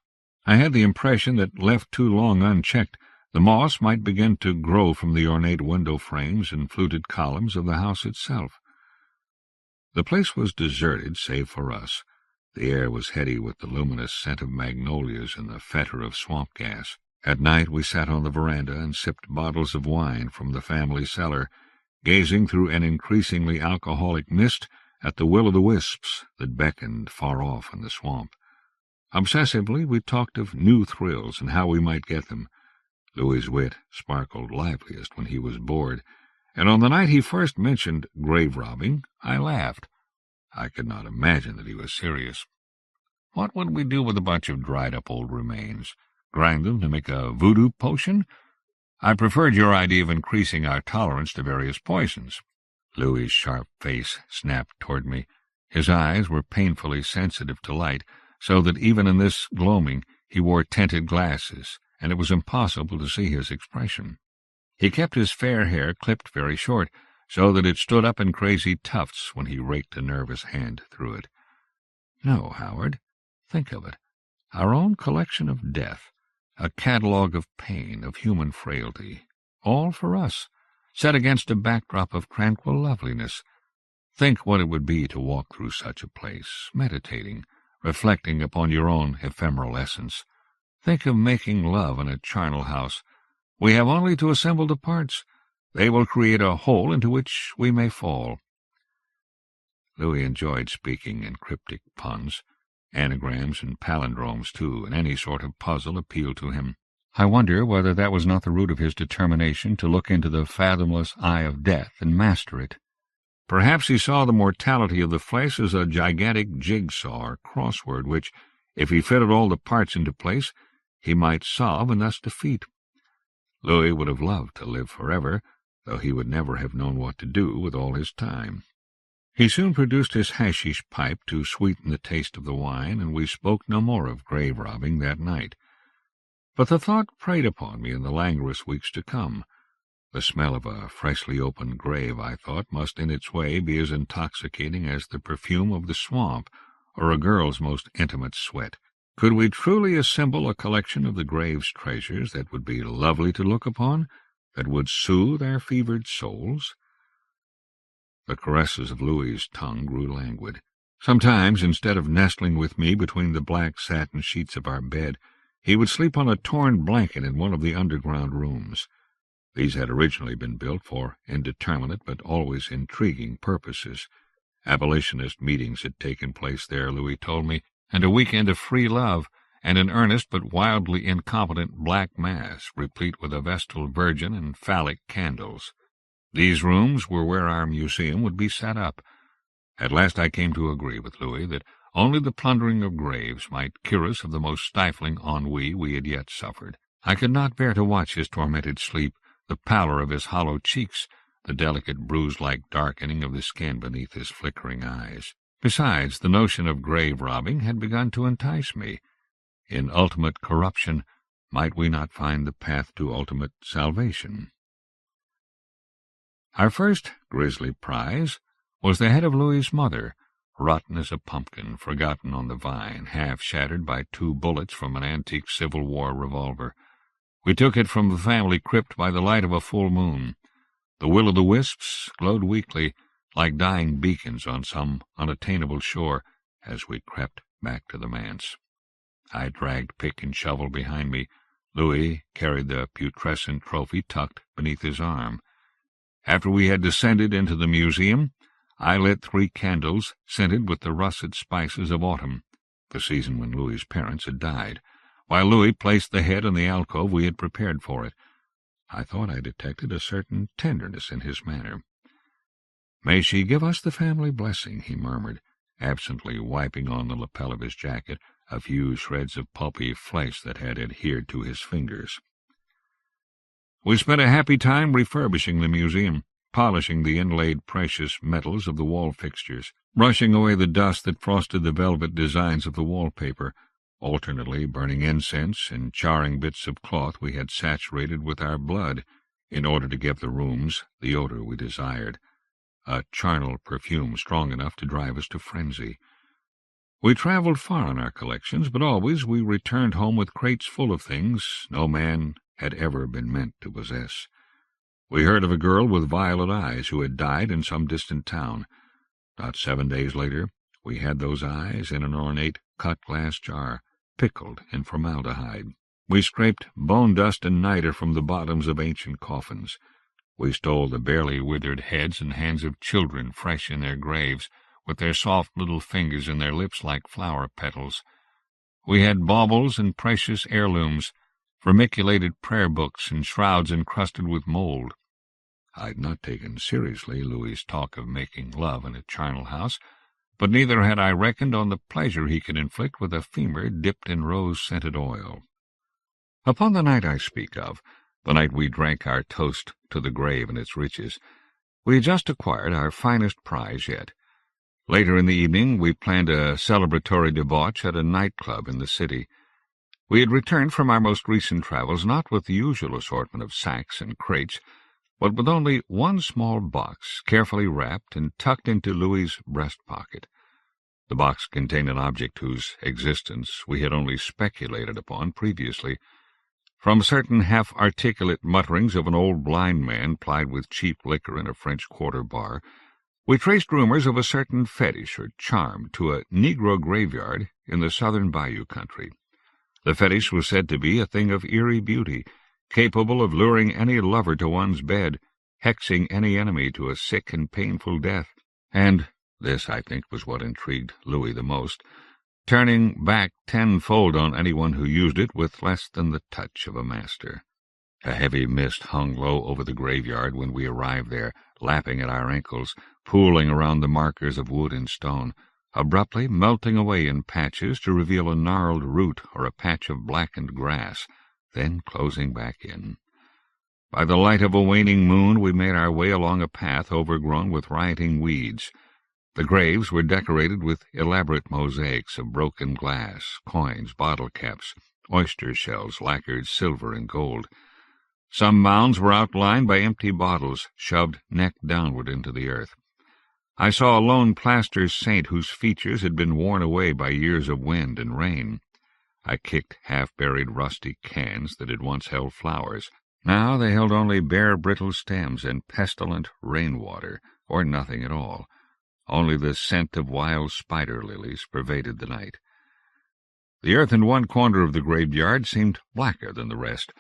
I had the impression that, left too long unchecked, the moss might begin to grow from the ornate window frames and fluted columns of the house itself. The place was deserted, save for us. The air was heady with the luminous scent of magnolias and the fetor of swamp gas. At night we sat on the veranda and sipped bottles of wine from the family cellar, gazing through an increasingly alcoholic mist at the will-o'-the-wisps that beckoned far off in the swamp. Obsessively we talked of new thrills and how we might get them. Louis's wit sparkled liveliest when he was bored, and on the night he first mentioned grave-robbing, I laughed. I could not imagine that he was serious. What would we do with a bunch of dried-up old remains? Grind them to make a voodoo potion? I preferred your idea of increasing our tolerance to various poisons. Louis's sharp face snapped toward me. His eyes were painfully sensitive to light, so that even in this gloaming he wore tinted glasses, and it was impossible to see his expression. He kept his fair hair clipped very short, so that it stood up in crazy tufts when he raked a nervous hand through it. No, Howard, think of it. Our own collection of death, a catalogue of pain, of human frailty, all for us, set against a backdrop of tranquil loveliness. Think what it would be to walk through such a place, meditating, reflecting upon your own ephemeral essence. Think of making love in a charnel house. We have only to assemble the parts. They will create a whole into which we may fall. Louis enjoyed speaking in cryptic puns. Anagrams and palindromes, too, and any sort of puzzle appealed to him. I wonder whether that was not the root of his determination to look into the fathomless eye of death and master it. Perhaps he saw the mortality of the flesh as a gigantic jigsaw or crossword which, if he fitted all the parts into place, he might solve and thus defeat. Louis would have loved to live forever, though he would never have known what to do with all his time. He soon produced his hashish pipe to sweeten the taste of the wine, and we spoke no more of grave-robbing that night. But the thought preyed upon me in the languorous weeks to come. The smell of a freshly opened grave, I thought, must in its way be as intoxicating as the perfume of the swamp, or a girl's most intimate sweat. Could we truly assemble a collection of the grave's treasures that would be lovely to look upon, that would soothe our fevered souls? The caresses of Louis's tongue grew languid. Sometimes, instead of nestling with me between the black satin sheets of our bed, he would sleep on a torn blanket in one of the underground rooms. These had originally been built for indeterminate but always intriguing purposes. Abolitionist meetings had taken place there, Louis told me, and a weekend of free love, and an earnest but wildly incompetent black mass, replete with a Vestal Virgin and phallic candles. These rooms were where our museum would be set up. At last I came to agree with Louis that only the plundering of graves might cure us of the most stifling ennui we had yet suffered. I could not bear to watch his tormented sleep, the pallor of his hollow cheeks, the delicate bruise-like darkening of the skin beneath his flickering eyes. Besides, the notion of grave-robbing had begun to entice me. In ultimate corruption, might we not find the path to ultimate salvation? Our first grisly prize was the head of Louis's mother, rotten as a pumpkin, forgotten on the vine, half shattered by 2 bullets from an antique Civil War revolver. We took it from the family crypt by the light of a full moon. The will-o'-the-wisps glowed weakly, like dying beacons on some unattainable shore, as we crept back to the manse. I dragged pick and shovel behind me. Louis carried the putrescent trophy tucked beneath his arm. After we had descended into the museum, I lit 3 candles scented with the russet spices of autumn, the season when Louis's parents had died. while Louis placed the head in the alcove we had prepared for it. I thought I detected a certain tenderness in his manner. "May she give us the family blessing," he murmured, absently wiping on the lapel of his jacket a few shreds of pulpy flesh that had adhered to his fingers. We spent a happy time refurbishing the museum, polishing the inlaid precious metals of the wall fixtures, brushing away the dust that frosted the velvet designs of the wallpaper, alternately burning incense and charring bits of cloth we had saturated with our blood in order to give the rooms the odor we desired, a charnel perfume strong enough to drive us to frenzy. We traveled far in our collections, but always we returned home with crates full of things no man had ever been meant to possess. We heard of a girl with violet eyes who had died in some distant town. Not 7 days later, we had those eyes in an ornate cut-glass jar, pickled in formaldehyde. We scraped bone dust and niter from the bottoms of ancient coffins. We stole the barely withered heads and hands of children fresh in their graves, with their soft little fingers and their lips like flower petals. We had baubles and precious heirlooms, vermiculated prayer books and shrouds encrusted with mold. I'd not taken seriously Louis's talk of making love in a charnel house, but neither had I reckoned on the pleasure he could inflict with a femur dipped in rose-scented oil. Upon the night I speak of, the night we drank our toast to the grave and its riches, we had just acquired our finest prize yet. Later in the evening we planned a celebratory debauch at a nightclub in the city. We had returned from our most recent travels not with the usual assortment of sacks and crates, but with only one small box, carefully wrapped and tucked into Louis's breast-pocket. The box contained an object whose existence we had only speculated upon previously. From certain half-articulate mutterings of an old blind man plied with cheap liquor in a French quarter bar, we traced rumors of a certain fetish or charm to a Negro graveyard in the southern bayou country. The fetish was said to be a thing of eerie beauty, capable of luring any lover to one's bed, hexing any enemy to a sick and painful death, and, this I think was what intrigued Louis the most, turning back tenfold on anyone who used it with less than the touch of a master. A heavy mist hung low over the graveyard when we arrived there, lapping at our ankles, pooling around the markers of wood and stone, abruptly melting away in patches to reveal a gnarled root or a patch of blackened grass, then closing back in. By the light of a waning moon we made our way along a path overgrown with rioting weeds. The graves were decorated with elaborate mosaics of broken glass, coins, bottle caps, oyster shells lacquered silver and gold. Some mounds were outlined by empty bottles, shoved neck downward into the earth. I saw a lone plaster saint whose features had been worn away by years of wind and rain. I kicked half-buried rusty cans that had once held flowers. Now they held only bare brittle stems and pestilent rainwater, or nothing at all. Only the scent of wild spider-lilies pervaded the night. The earth in one corner of the graveyard seemed blacker than the rest.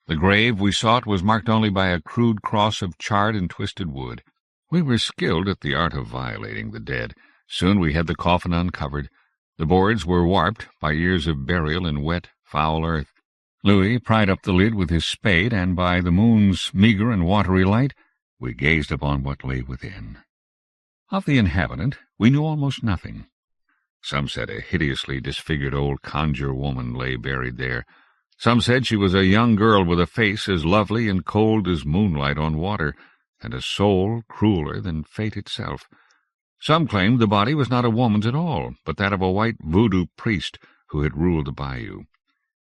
The grave we sought was marked only by a crude cross of charred and twisted wood. We were skilled at the art of violating the dead. Soon we had the coffin uncovered. The boards were warped by years of burial in wet, foul earth. Louis pried up the lid with his spade, and by the moon's meagre and watery light we gazed upon what lay within. Of the inhabitant we knew almost nothing. Some said a hideously disfigured old conjure-woman lay buried there. Some said she was a young girl with a face as lovely and cold as moonlight on water, and a soul crueler than fate itself. Some claimed the body was not a woman's at all, but that of a white voodoo priest who had ruled the bayou.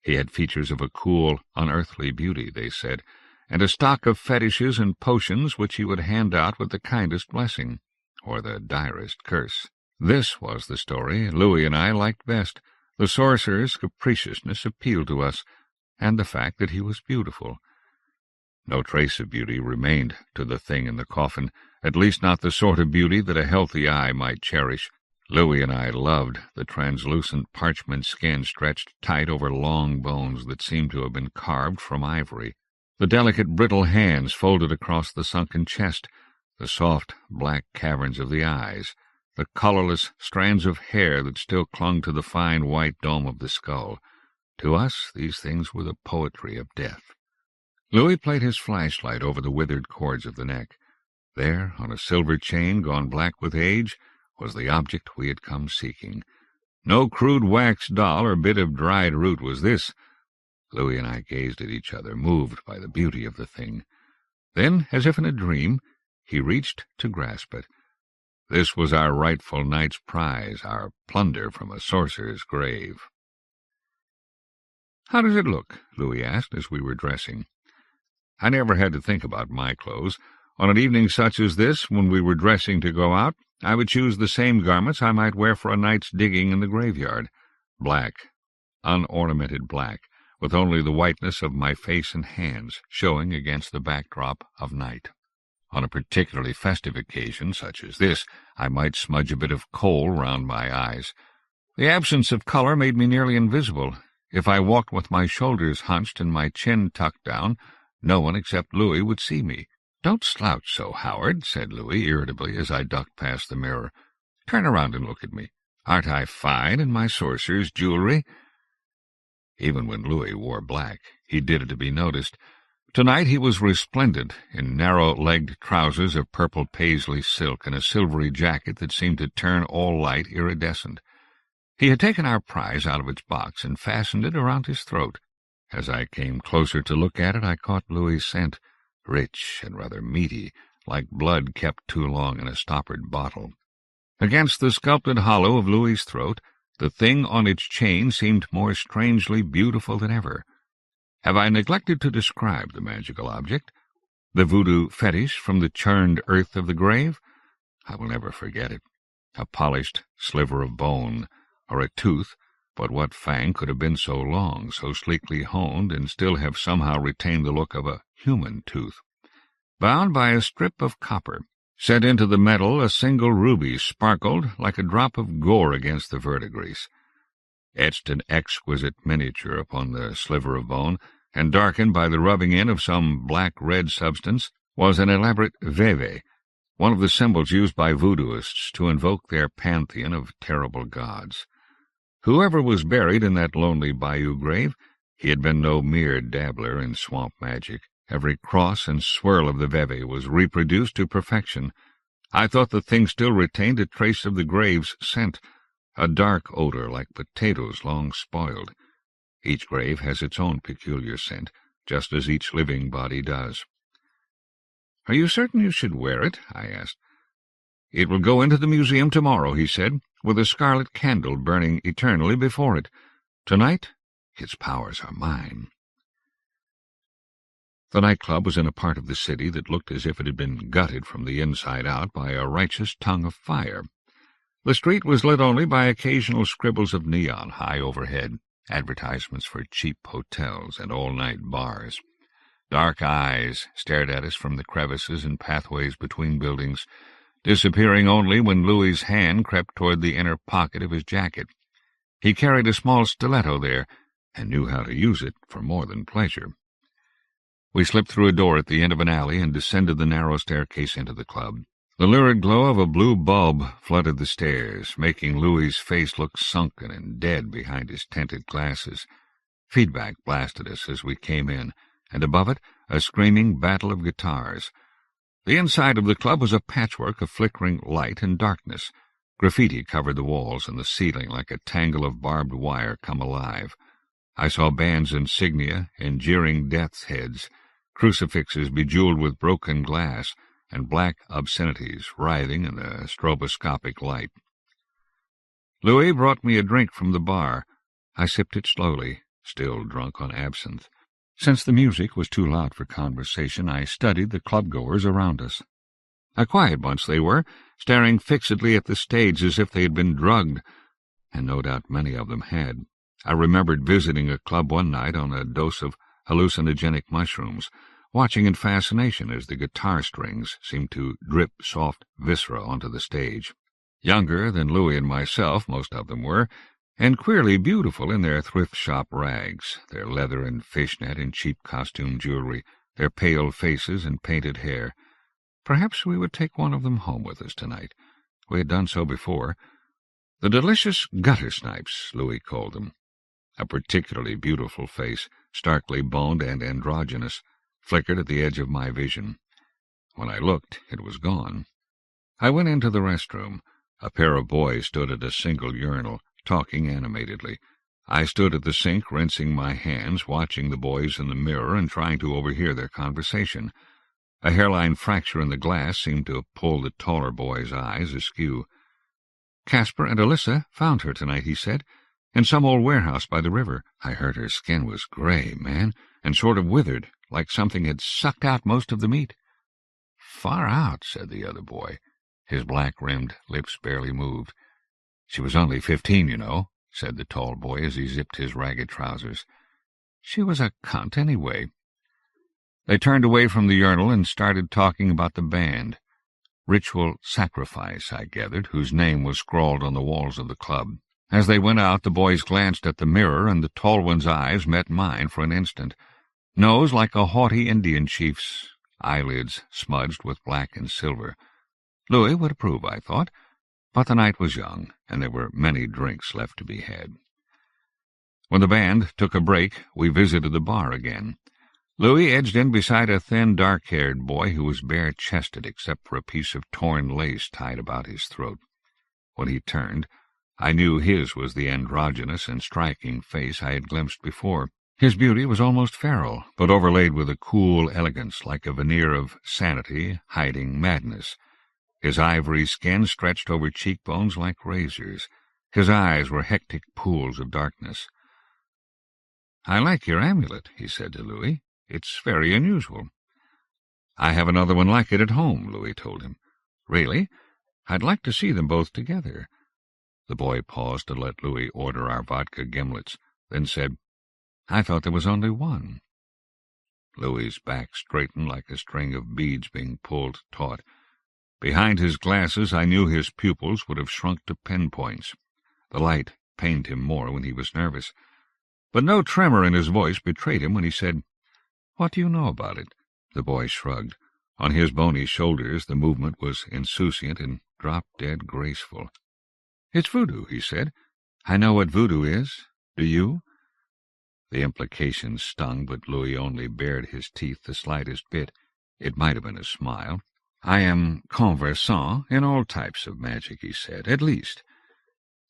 He had features of a cool, unearthly beauty, they said, and a stock of fetishes and potions which he would hand out with the kindest blessing, or the direst curse. This was the story Louis and I liked best. The sorcerer's capriciousness appealed to us, and the fact that he was beautiful. No trace of beauty remained to the thing in the coffin, at least not the sort of beauty that a healthy eye might cherish. Louis and I loved the translucent parchment skin stretched tight over long bones that seemed to have been carved from ivory, the delicate brittle hands folded across the sunken chest, the soft black caverns of the eyes, the colorless strands of hair that still clung to the fine white dome of the skull. To us, these things were the poetry of death. Louis played his flashlight over the withered cords of the neck. There, on a silver chain gone black with age, was the object we had come seeking. No crude wax doll or bit of dried root was this. Louis and I gazed at each other, moved by the beauty of the thing. Then, as if in a dream, he reached to grasp it. This was our rightful knight's prize, our plunder from a sorcerer's grave. "How does it look?" Louis asked as we were dressing. I never had to think about my clothes. On an evening such as this, when we were dressing to go out, I would choose the same garments I might wear for a night's digging in the graveyard. Black, unornamented black, with only the whiteness of my face and hands showing against the backdrop of night. On a particularly festive occasion such as this, I might smudge a bit of coal round my eyes. The absence of color made me nearly invisible. If I walked with my shoulders hunched and my chin tucked down, no one except Louis would see me. "Don't slouch so, Howard," said Louis irritably as I ducked past the mirror. "Turn around and look at me. Aren't I fine in my sorcerer's jewelry?" Even when Louis wore black, he did it to be noticed. Tonight he was resplendent in narrow-legged trousers of purple paisley silk and a silvery jacket that seemed to turn all light iridescent. He had taken our prize out of its box and fastened it around his throat. As I came closer to look at it, I caught Louis's scent, rich and rather meaty, like blood kept too long in a stoppered bottle. Against the sculpted hollow of Louis's throat, the thing on its chain seemed more strangely beautiful than ever. Have I neglected to describe the magical object? The voodoo fetish from the churned earth of the grave? I will never forget it. A polished sliver of bone, or a tooth, but what fang could have been so long, so sleekly honed, and still have somehow retained the look of a human tooth? Bound by a strip of copper, set into the metal, a single ruby sparkled like a drop of gore against the verdigris. Etched an exquisite miniature upon the sliver of bone, and darkened by the rubbing in of some black-red substance, was an elaborate veve, one of the symbols used by voodooists to invoke their pantheon of terrible gods. Whoever was buried in that lonely bayou grave, he had been no mere dabbler in swamp magic. Every cross and swirl of the veve was reproduced to perfection. I thought the thing still retained a trace of the grave's scent, a dark odor like potatoes long spoiled. Each grave has its own peculiar scent, just as each living body does. "Are you certain you should wear it?" I asked. "It will go into the museum tomorrow," he said, "with a scarlet candle burning eternally before it. Tonight, its powers are mine." The nightclub was in a part of the city that looked as if it had been gutted from the inside out by a righteous tongue of fire. The street was lit only by occasional scribbles of neon high overhead, advertisements for cheap hotels and all-night bars. Dark eyes stared at us from the crevices and pathways between buildings, disappearing only when Louis's hand crept toward the inner pocket of his jacket. He carried a small stiletto there, and knew how to use it for more than pleasure. We slipped through a door at the end of an alley and descended the narrow staircase into the club. The lurid glow of a blue bulb flooded the stairs, making Louis's face look sunken and dead behind his tinted glasses. Feedback blasted us as we came in, and above it a screaming battle of guitars. The inside of the club was a patchwork of flickering light and darkness. Graffiti covered the walls and the ceiling like a tangle of barbed wire come alive. I saw bands' insignia and jeering death's heads, crucifixes bejeweled with broken glass, and black obscenities writhing in the stroboscopic light. Louis brought me a drink from the bar. I sipped it slowly, still drunk on absinthe. Since the music was too loud for conversation, I studied the club-goers around us. A quiet bunch they were, staring fixedly at the stage as if they had been drugged, and no doubt many of them had. I remembered visiting a club one night on a dose of hallucinogenic mushrooms, watching in fascination as the guitar strings seemed to drip soft viscera onto the stage. Younger than Louis and myself, most of them were, and queerly beautiful in their thrift-shop rags, their leather and fishnet and cheap costume jewelry, their pale faces and painted hair. Perhaps we would take one of them home with us tonight. We had done so before. The delicious gutter snipes, Louis called them. A particularly beautiful face, starkly boned and androgynous, flickered at the edge of my vision. When I looked, it was gone. I went into the restroom. A pair of boys stood at a single urinal, talking animatedly. I stood at the sink, rinsing my hands, watching the boys in the mirror and trying to overhear their conversation. A hairline fracture in the glass seemed to pull the taller boy's eyes askew. "Caspar and Alyssa found her tonight," he said, "in some old warehouse by the river. I heard her skin was gray, man, and sort of withered, like something had sucked out most of the meat." "Far out," said the other boy. His black-rimmed lips barely moved. "She was only 15, you know," said the tall boy as he zipped his ragged trousers. "She was a cunt anyway." They turned away from the urinal and started talking about the band. Ritual Sacrifice, I gathered, whose name was scrawled on the walls of the club. As they went out, the boys glanced at the mirror, and the tall one's eyes met mine for an instant. Nose like a haughty Indian chief's, eyelids smudged with black and silver. Louis would approve, I thought, but the night was young, and there were many drinks left to be had. When the band took a break, we visited the bar again. Louis edged in beside a thin, dark-haired boy who was bare-chested except for a piece of torn lace tied about his throat. When he turned, I knew his was the androgynous and striking face I had glimpsed before. His beauty was almost feral, but overlaid with a cool elegance like a veneer of sanity hiding madness. His ivory skin stretched over cheekbones like razors. His eyes were hectic pools of darkness. "I like your amulet," he said to Louis. "It's very unusual." "I have another one like it at home," Louis told him. "Really? I'd like to see them both together." The boy paused to let Louis order our vodka gimlets, then said, "I thought there was only one." Louis's back straightened like a string of beads being pulled taut. Behind his glasses I knew his pupils would have shrunk to pinpoints. The light pained him more when he was nervous. But no tremor in his voice betrayed him when he said, "What do you know about it?" The boy shrugged. On his bony shoulders the movement was insouciant and drop-dead graceful. "It's voodoo," he said. "I know what voodoo is. Do you?" The implication stung, but Louis only bared his teeth the slightest bit. It might have been a smile. "I am conversant in all types of magic," he said, "at least."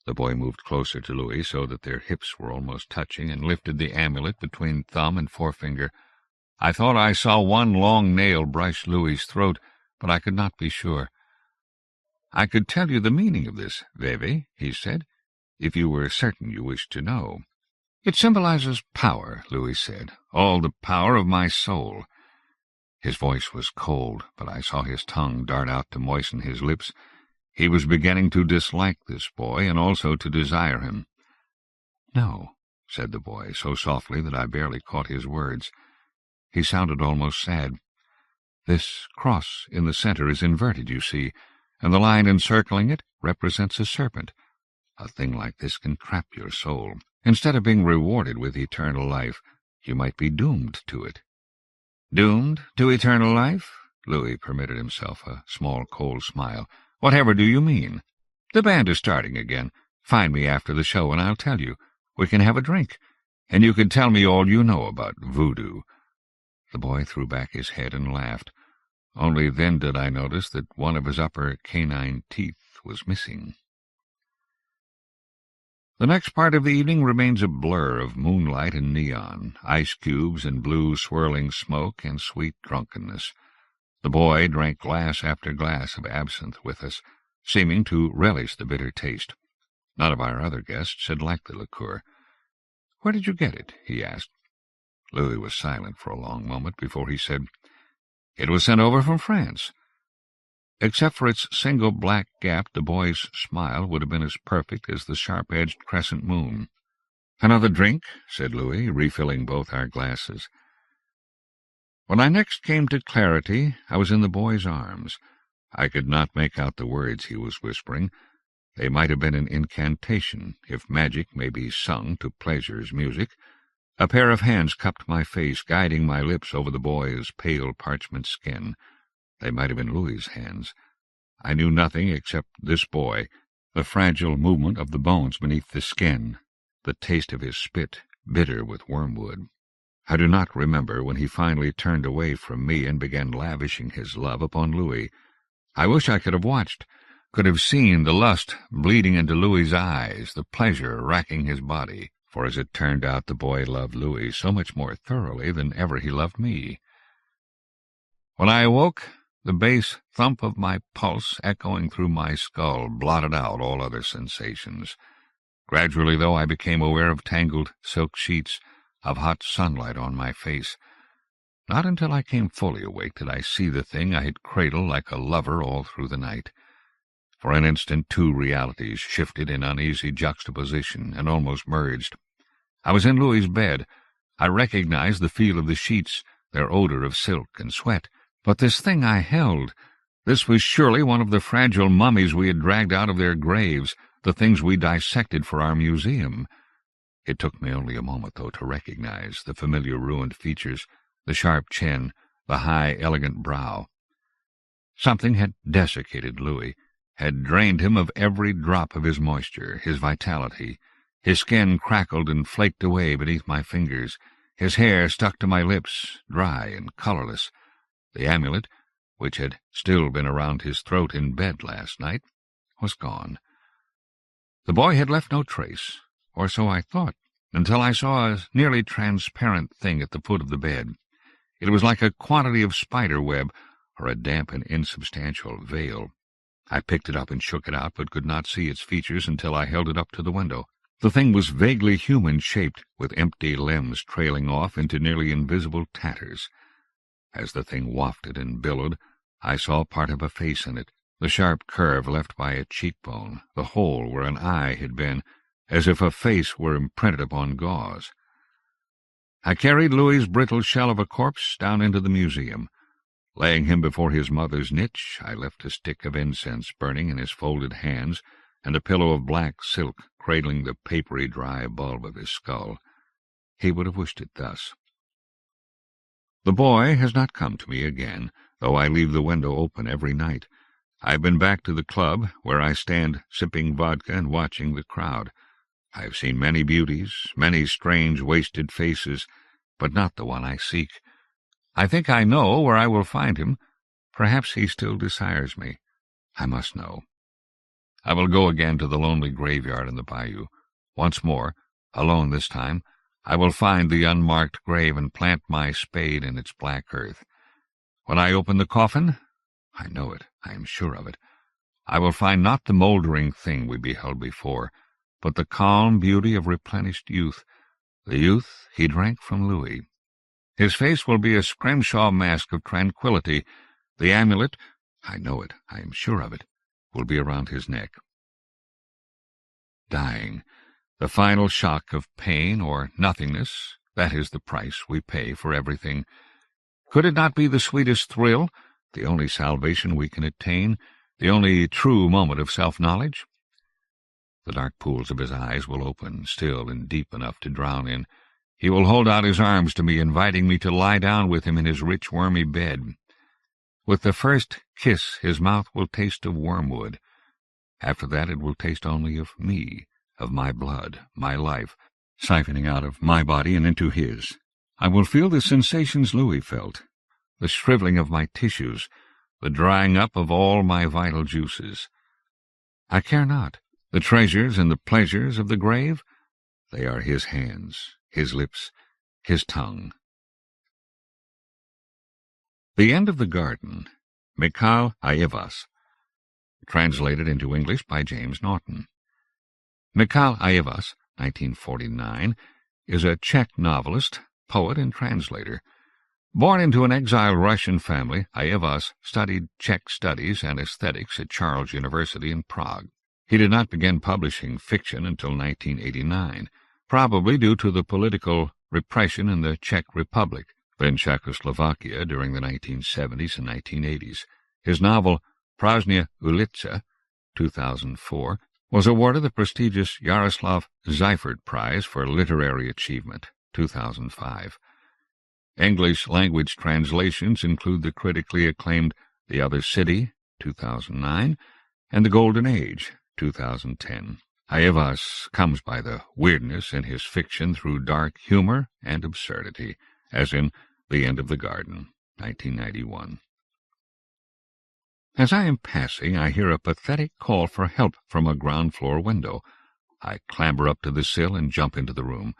The boy moved closer to Louis so that their hips were almost touching and lifted the amulet between thumb and forefinger. I thought I saw one long nail brush Louis's throat, but I could not be sure. "I could tell you the meaning of this, Veve," he said, "if you were certain you wished to know." "It symbolizes power," Louis said, "all the power of my soul." His voice was cold, but I saw his tongue dart out to moisten his lips. He was beginning to dislike this boy and also to desire him. "No," said the boy, so softly that I barely caught his words. He sounded almost sad. "This cross in the center is inverted, you see, and the line encircling it represents a serpent. A thing like this can trap your soul. Instead of being rewarded with eternal life, you might be doomed to it." "Doomed to eternal life?" Louis permitted himself a small, cold smile. "Whatever do you mean? The band is starting again. Find me after the show and I'll tell you. We can have a drink, and you can tell me all you know about voodoo." The boy threw back his head and laughed. Only then did I notice that one of his upper canine teeth was missing. The next part of the evening remains a blur of moonlight and neon, ice cubes and blue swirling smoke and sweet drunkenness. The boy drank glass after glass of absinthe with us, seeming to relish the bitter taste. None of our other guests had liked the liqueur. "Where did you get it?" he asked. Louis was silent for a long moment before he said, "It was sent over from France." Except for its single black gap, the boy's smile would have been as perfect as the sharp-edged crescent moon. "Another drink?" said Louis, refilling both our glasses. When I next came to clarity, I was in the boy's arms. I could not make out the words he was whispering. They might have been an incantation, if magic may be sung to pleasure's music. A pair of hands cupped my face, guiding my lips over the boy's pale parchment skin. They might have been Louis's hands. I knew nothing except this boy, the fragile movement of the bones beneath the skin, the taste of his spit bitter with wormwood. I do not remember when he finally turned away from me and began lavishing his love upon Louis. I wish I could have watched, could have seen the lust bleeding into Louis's eyes, the pleasure racking his body, for as it turned out the boy loved Louis so much more thoroughly than ever he loved me. When I awoke, the bass thump of my pulse echoing through my skull blotted out all other sensations. Gradually, though, I became aware of tangled silk sheets, of hot sunlight on my face. Not until I came fully awake did I see the thing I had cradled like a lover all through the night. For an instant 2 realities shifted in uneasy juxtaposition and almost merged. I was in Louis's bed. I recognized the feel of the sheets, their odor of silk and sweat. But this thing I held, this was surely one of the fragile mummies we had dragged out of their graves, the things we dissected for our museum. It took me only a moment, though, to recognize the familiar ruined features, the sharp chin, the high, elegant brow. Something had desiccated Louis, had drained him of every drop of his moisture, his vitality. His skin crackled and flaked away beneath my fingers. His hair stuck to my lips, dry and colorless. The amulet, which had still been around his throat in bed last night, was gone. The boy had left no trace, or so I thought, until I saw a nearly transparent thing at the foot of the bed. It was like a quantity of spider web, or a damp and insubstantial veil. I picked it up and shook it out, but could not see its features until I held it up to the window. The thing was vaguely human-shaped, with empty limbs trailing off into nearly invisible tatters. As the thing wafted and billowed, I saw part of a face in it, the sharp curve left by a cheekbone, the hole where an eye had been, as if a face were imprinted upon gauze. I carried Louis's brittle shell of a corpse down into the museum. Laying him before his mother's niche, I left a stick of incense burning in his folded hands, and a pillow of black silk cradling the papery dry bulb of his skull. He would have wished it thus. The boy has not come to me again, though I leave the window open every night. I have been back to the club, where I stand sipping vodka and watching the crowd. I have seen many beauties, many strange, wasted faces, but not the one I seek. I think I know where I will find him. Perhaps he still desires me. I must know. I will go again to the lonely graveyard in the bayou. Once more, alone this time, I will find the unmarked grave and plant my spade in its black earth. When I open the coffin, I know it, I am sure of it, I will find not the mouldering thing we beheld before, but the calm beauty of replenished youth, the youth he drank from Louis. His face will be a scrimshaw mask of tranquillity. The amulet, I know it, I am sure of it, will be around his neck. Dying, the final shock of pain or nothingness, that is the price we pay for everything. Could it not be the sweetest thrill, the only salvation we can attain, the only true moment of self-knowledge? The dark pools of his eyes will open, still and deep enough to drown in. He will hold out his arms to me, inviting me to lie down with him in his rich, wormy bed. With the first kiss his mouth will taste of wormwood. After that it will taste only of me, of my blood, my life, siphoning out of my body and into his. I will feel the sensations Louis felt, the shriveling of my tissues, the drying up of all my vital juices. I care not. The treasures and the pleasures of the grave, they are his hands, his lips, his tongue. The End of the Garden, Michal Ajvaz, translated into English by James Naughton. Michal Ajvaz, 1949, is a Czech novelist, poet, and translator. Born into an exiled Russian family, Ajvaz studied Czech studies and aesthetics at Charles University in Prague. He did not begin publishing fiction until 1989, probably due to the political repression in the Czech Republic, then Czechoslovakia, during the 1970s and 1980s. His novel, Prázdná ulice, 2004, was awarded the prestigious Jaroslav Seifert Prize for Literary Achievement, 2005. English-language translations include the critically acclaimed The Other City, 2009, and The Golden Age, 2010. Ajvaz comes by the weirdness in his fiction through dark humor and absurdity, as in The End of the Garden, 1991. As I am passing, I hear a pathetic call for help from a ground-floor window. I clamber up to the sill and jump into the room.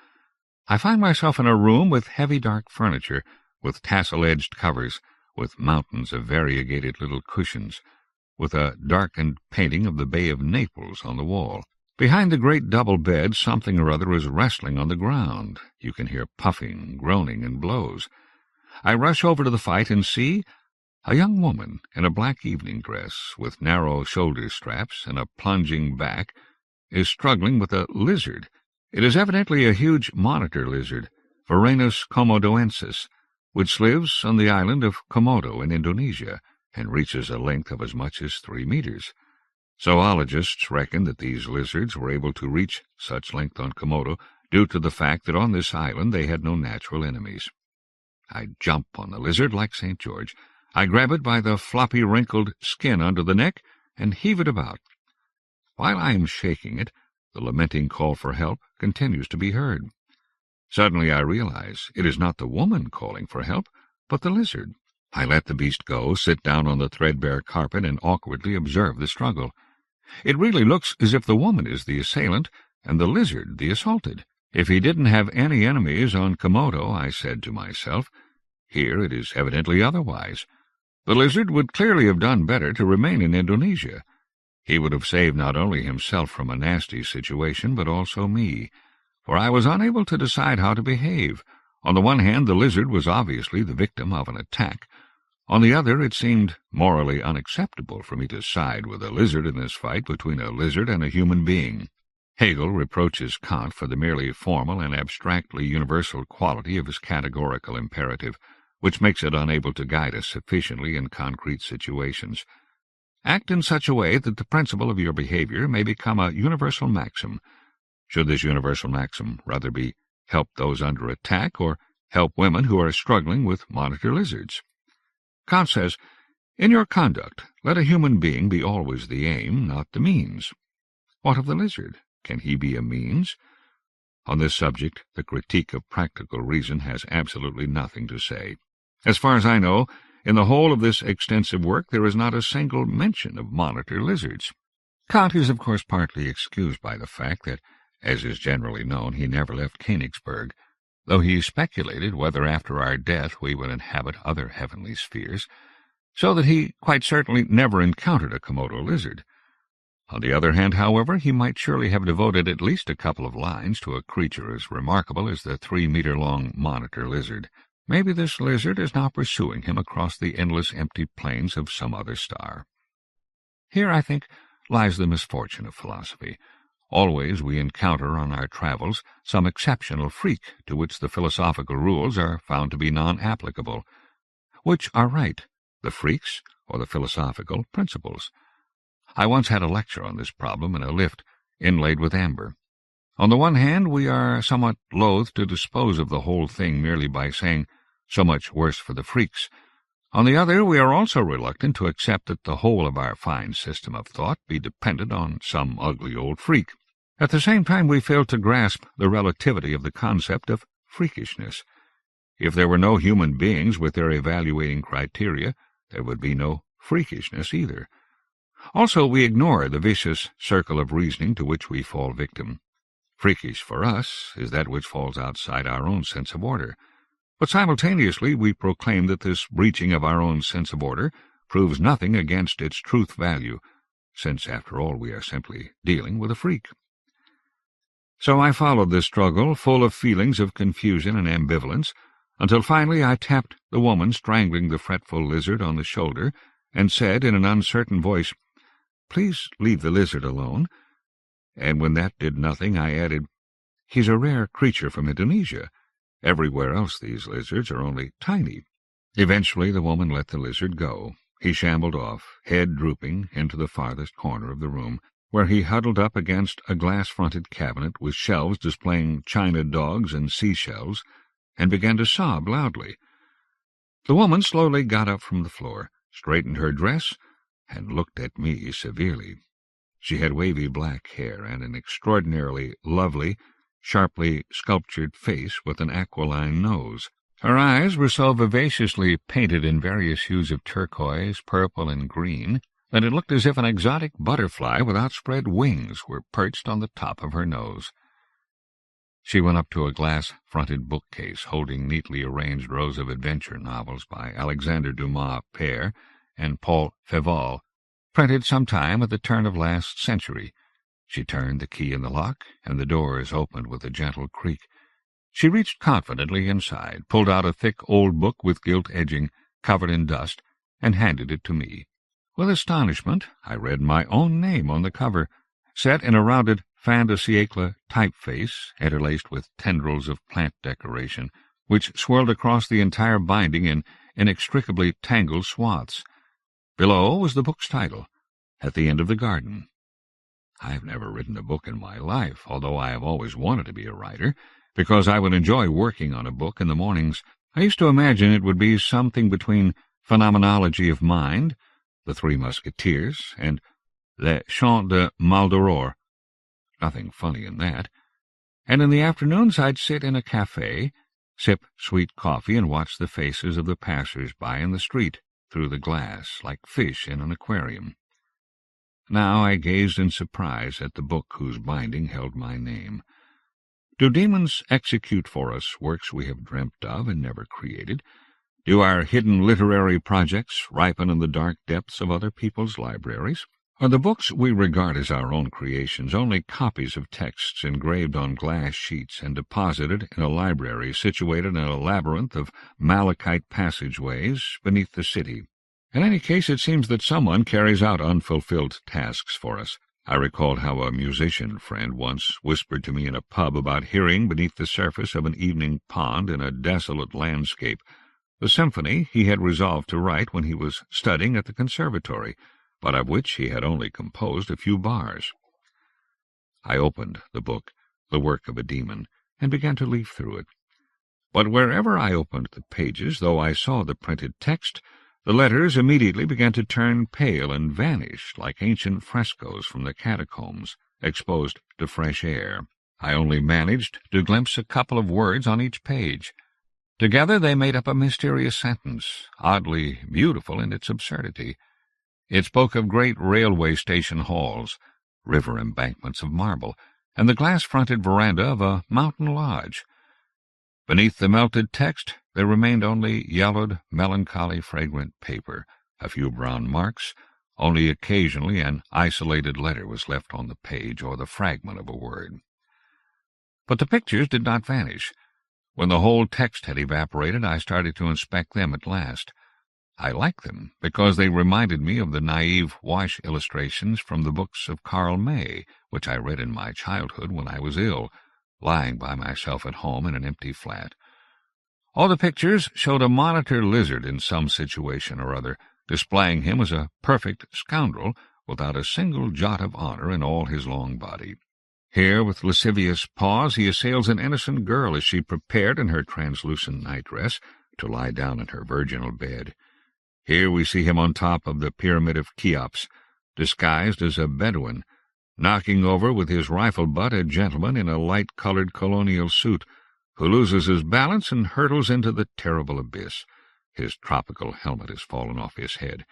I find myself in a room with heavy dark furniture, with tassel-edged covers, with mountains of variegated little cushions, with a darkened painting of the Bay of Naples on the wall. Behind the great double bed, something or other is wrestling on the ground. You can hear puffing, groaning, and blows. I rush over to the fight and see a young woman in a black evening dress, with narrow shoulder straps and a plunging back, is struggling with a lizard. It is evidently a huge monitor lizard, Varanus komodoensis, which lives on the island of Komodo in Indonesia, and reaches a length of as much as 3 meters. Zoologists reckon that these lizards were able to reach such length on Komodo due to the fact that on this island they had no natural enemies. I jump on the lizard like St. George. I grab it by the floppy, wrinkled skin under the neck and heave it about. While I am shaking it, the lamenting call for help continues to be heard. Suddenly I realize it is not the woman calling for help, but the lizard. I let the beast go, sit down on the threadbare carpet, and awkwardly observe the struggle. It really looks as if the woman is the assailant and the lizard the assaulted. If he didn't have any enemies on Komodo, I said to myself, here it is evidently otherwise. The lizard would clearly have done better to remain in Indonesia. He would have saved not only himself from a nasty situation, but also me, for I was unable to decide how to behave. On the one hand, the lizard was obviously the victim of an attack. On the other, it seemed morally unacceptable for me to side with a lizard in this fight between a lizard and a human being. Hegel reproaches Kant for the merely formal and abstractly universal quality of his categorical imperative, which makes it unable to guide us sufficiently in concrete situations. Act in such a way that the principle of your behavior may become a universal maxim. Should this universal maxim rather be help those under attack or help women who are struggling with monitor lizards? Kant says, in your conduct, let a human being be always the aim, not the means. What of the lizard? Can he be a means? On this subject, the critique of practical reason has absolutely nothing to say. As far as I know, in the whole of this extensive work there is not a single mention of monitor lizards. Kant is, of course, partly excused by the fact that, as is generally known, he never left Königsberg, though he speculated whether after our death we would inhabit other heavenly spheres, so that he quite certainly never encountered a Komodo lizard. On the other hand, however, he might surely have devoted at least a couple of lines to a creature as remarkable as the 3-meter-long monitor lizard. Maybe this lizard is now pursuing him across the endless empty plains of some other star. Here, I think, lies the misfortune of philosophy. Always we encounter on our travels some exceptional freak to which the philosophical rules are found to be non-applicable. Which are right, the freaks or the philosophical principles? I once had a lecture on this problem in a lift inlaid with amber. On the one hand, we are somewhat loath to dispose of the whole thing merely by saying, so much worse for the freaks. On the other, we are also reluctant to accept that the whole of our fine system of thought be dependent on some ugly old freak. At the same time, we fail to grasp the relativity of the concept of freakishness. If there were no human beings with their evaluating criteria, there would be no freakishness either. Also, we ignore the vicious circle of reasoning to which we fall victim. Freakish for us is that which falls outside our own sense of order. But simultaneously we proclaim that this breaching of our own sense of order proves nothing against its truth value, since, after all, we are simply dealing with a freak. So I followed this struggle, full of feelings of confusion and ambivalence, until finally I tapped the woman strangling the fretful lizard on the shoulder and said in an uncertain voice, "Please leave the lizard alone." And when that did nothing, I added, "He's a rare creature from Indonesia. Everywhere else these lizards are only tiny." Eventually the woman let the lizard go. He shambled off, head drooping, into the farthest corner of the room, where he huddled up against a glass-fronted cabinet with shelves displaying china dogs and seashells, and began to sob loudly. The woman slowly got up from the floor, straightened her dress, and looked at me severely. She had wavy black hair and an extraordinarily lovely, sharply sculptured face with an aquiline nose. Her eyes were so vivaciously painted in various hues of turquoise, purple, and green that it looked as if an exotic butterfly with outspread wings were perched on the top of her nose. She went up to a glass-fronted bookcase holding neatly arranged rows of adventure novels by Alexander Dumas père and Paul Féval, printed some time at the turn of last century. She turned the key in the lock, and the doors opened with a gentle creak. She reached confidently inside, pulled out a thick old book with gilt edging, covered in dust, and handed it to me. With astonishment, I read my own name on the cover, set in a rounded fin de siècle typeface, interlaced with tendrils of plant decoration, which swirled across the entire binding in inextricably tangled swaths. Below was the book's title, At the End of the Garden. I have never written a book in my life, although I have always wanted to be a writer, because I would enjoy working on a book in the mornings. I used to imagine it would be something between Phenomenology of Mind, The Three Musketeers, and Les Chants de Maldoror. Nothing funny in that. And in the afternoons I'd sit in a café, sip sweet coffee, and watch the faces of the passers-by in the street through the glass, like fish in an aquarium. Now I gazed in surprise at the book whose binding held my name. Do demons execute for us works we have dreamt of and never created? Do our hidden literary projects ripen in the dark depths of other people's libraries? Are the books we regard as our own creations only copies of texts engraved on glass sheets and deposited in a library situated in a labyrinth of malachite passageways beneath the city? In any case, it seems that someone carries out unfulfilled tasks for us. I recalled how a musician friend once whispered to me in a pub about hearing beneath the surface of an evening pond in a desolate landscape the symphony he had resolved to write when he was studying at the conservatory, but of which he had only composed a few bars. I opened the book, The Work of a Demon, and began to leaf through it. But wherever I opened the pages, though I saw the printed text, the letters immediately began to turn pale and vanish like ancient frescoes from the catacombs, exposed to fresh air. I only managed to glimpse a couple of words on each page. Together they made up a mysterious sentence, oddly beautiful in its absurdity. It spoke of great railway station halls, river embankments of marble, and the glass-fronted veranda of a mountain lodge. Beneath the melted text there remained only yellowed, melancholy, fragrant paper, a few brown marks. Only occasionally an isolated letter was left on the page, or the fragment of a word. But the pictures did not vanish. When the whole text had evaporated, I started to inspect them at last. I liked them because they reminded me of the naive wash illustrations from the books of Karl May, which I read in my childhood when I was ill, lying by myself at home in an empty flat. All the pictures showed a monitor lizard in some situation or other, displaying him as a perfect scoundrel without a single jot of honor in all his long body. Here, with lascivious paws, he assails an innocent girl as she prepared in her translucent nightdress to lie down in her virginal bed. Here we see him on top of the Pyramid of Cheops, disguised as a Bedouin, knocking over with his rifle butt a gentleman in a light-colored colonial suit, who loses his balance and hurtles into the terrible abyss. His tropical helmet has fallen off his head.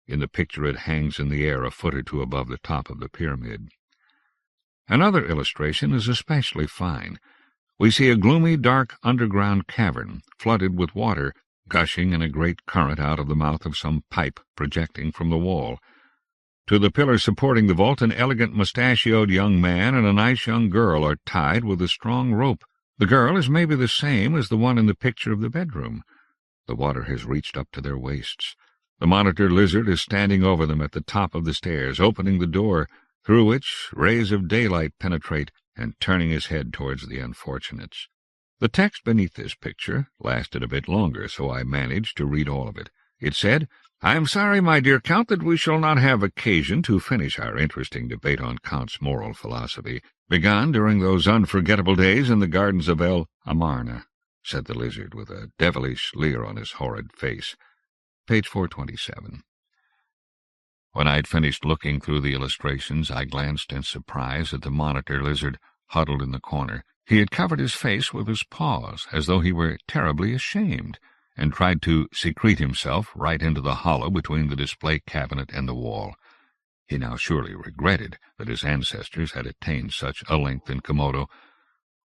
In the picture it hangs in the air a foot or two above the top of the pyramid. Another illustration is especially fine. We see a gloomy, dark underground cavern, flooded with water, gushing in a great current out of the mouth of some pipe projecting from the wall. To the pillar supporting the vault, an elegant mustachioed young man and a nice young girl are tied with a strong rope. The girl is maybe the same as the one in the picture of the bedroom. The water has reached up to their waists. The monitor lizard is standing over them at the top of the stairs, opening the door, through which rays of daylight penetrate, and turning his head towards the unfortunates. The text beneath this picture lasted a bit longer, so I managed to read all of it. It said, "I am sorry, my dear Count, that we shall not have occasion to finish our interesting debate on Kant's moral philosophy, begun during those unforgettable days in the gardens of El Amarna," said the lizard, with a devilish leer on his horrid face. Page 427. When I had finished looking through the illustrations, I glanced in surprise at the monitor lizard huddled in the corner. He had covered his face with his paws, as though he were terribly ashamed, and tried to secrete himself right into the hollow between the display cabinet and the wall. He now surely regretted that his ancestors had attained such a length in Komodo.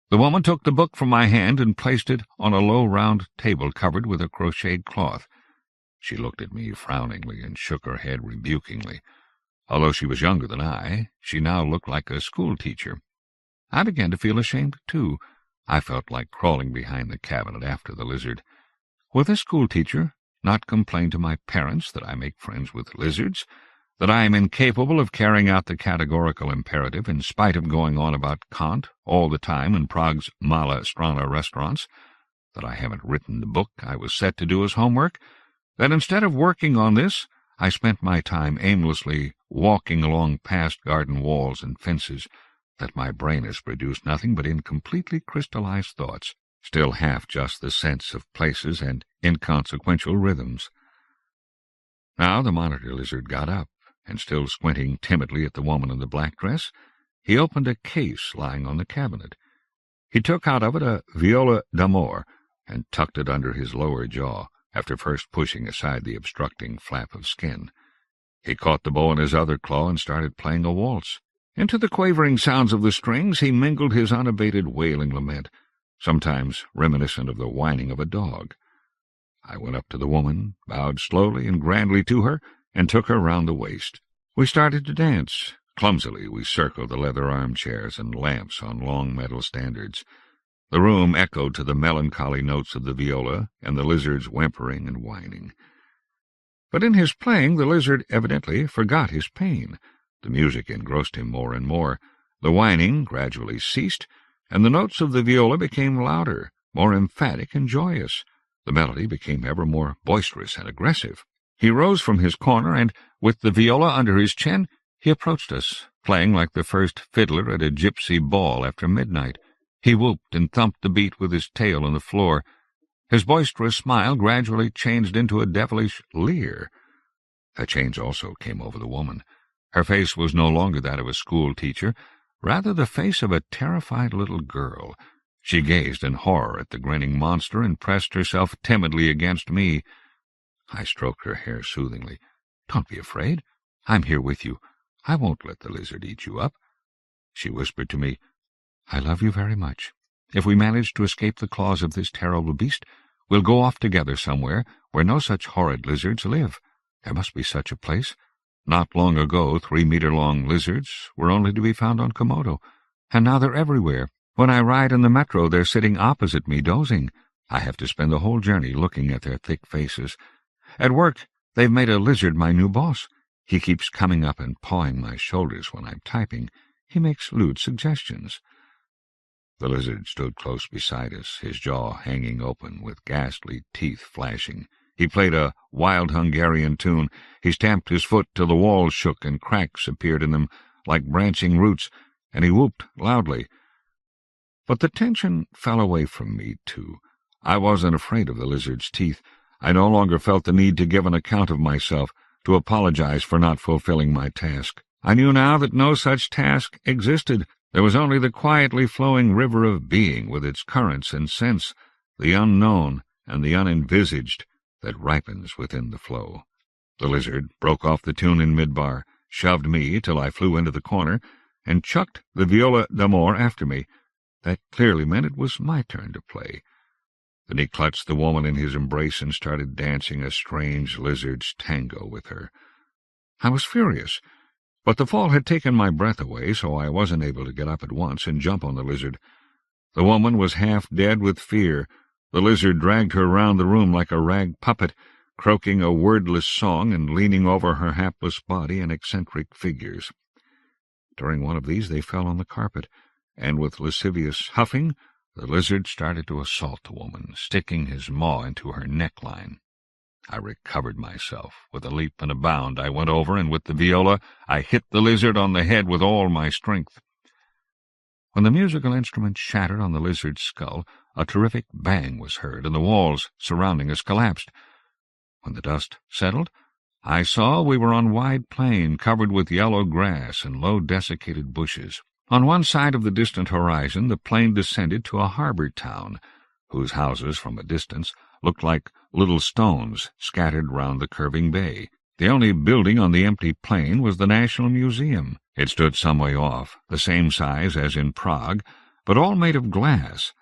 The woman took the book from my hand and placed it on a low round table covered with a crocheted cloth. She looked at me frowningly and shook her head rebukingly. Although she was younger than I, she now looked like a schoolteacher. I began to feel ashamed, too. I felt like crawling behind the cabinet after the lizard. Will this schoolteacher not complain to my parents that I make friends with lizards, that I am incapable of carrying out the categorical imperative in spite of going on about Kant all the time in Prague's Mala Strana restaurants, that I haven't written the book I was set to do as homework, that instead of working on this, I spent my time aimlessly walking along past garden walls and fences, that my brain has produced nothing but incompletely crystallized thoughts, still half just the sense of places and inconsequential rhythms. Now the monitor lizard got up, and still squinting timidly at the woman in the black dress, he opened a case lying on the cabinet. He took out of it a viola d'amore and tucked it under his lower jaw, after first pushing aside the obstructing flap of skin. He caught the bow in his other claw and started playing a waltz. Into the quavering sounds of the strings he mingled his unabated wailing lament, sometimes reminiscent of the whining of a dog. I went up to the woman, bowed slowly and grandly to her, and took her round the waist. We started to dance. Clumsily we circled the leather armchairs and lamps on long metal standards. The room echoed to the melancholy notes of the viola and the lizard's whimpering and whining. But in his playing the lizard evidently forgot his pain. The music engrossed him more and more. The whining gradually ceased, and the notes of the viola became louder, more emphatic and joyous. The melody became ever more boisterous and aggressive. He rose from his corner, and, with the viola under his chin, he approached us, playing like the first fiddler at a gypsy ball after midnight. He whooped and thumped the beat with his tail on the floor. His boisterous smile gradually changed into a devilish leer. A change also came over the woman. Her face was no longer that of a school-teacher, rather the face of a terrified little girl. She gazed in horror at the grinning monster and pressed herself timidly against me. I stroked her hair soothingly. "Don't be afraid. I'm here with you. I won't let the lizard eat you up." She whispered to me, "I love you very much. If we manage to escape the claws of this terrible beast, we'll go off together somewhere where no such horrid lizards live. There must be such a place. Not long ago 3-meter-long lizards were only to be found on Komodo, and now they're everywhere. When I ride in the metro, they're sitting opposite me, dozing. I have to spend the whole journey looking at their thick faces. At work, they've made a lizard my new boss. He keeps coming up and pawing my shoulders when I'm typing. He makes lewd suggestions." The lizard stood close beside us, his jaw hanging open, with ghastly teeth flashing. He played a wild Hungarian tune. He stamped his foot till the walls shook and cracks appeared in them like branching roots, and he whooped loudly. But the tension fell away from me, too. I wasn't afraid of the lizard's teeth. I no longer felt the need to give an account of myself, to apologize for not fulfilling my task. I knew now that no such task existed. There was only the quietly flowing river of being with its currents and scents, the unknown and the unenvisaged, that ripens within the flow. The lizard broke off the tune in mid-bar, shoved me till I flew into the corner, and chucked the viola d'amore after me. That clearly meant it was my turn to play. Then he clutched the woman in his embrace and started dancing a strange lizard's tango with her. I was furious, but the fall had taken my breath away, so I wasn't able to get up at once and jump on the lizard. The woman was half dead with fear. The lizard dragged her round the room like a rag puppet, croaking a wordless song and leaning over her hapless body in eccentric figures. During one of these they fell on the carpet, and with lascivious huffing the lizard started to assault the woman, sticking his maw into her neckline. I recovered myself. With a leap and a bound I went over, and with the viola I hit the lizard on the head with all my strength. When the musical instrument shattered on the lizard's skull, a terrific bang was heard, and the walls surrounding us collapsed. When the dust settled, I saw we were on wide plain covered with yellow grass and low desiccated bushes. On one side of the distant horizon the plain descended to a harbor town, whose houses, from a distance, looked like little stones scattered round the curving bay. The only building on the empty plain was the National Museum. It stood some way off, the same size as in Prague, but all made of glass.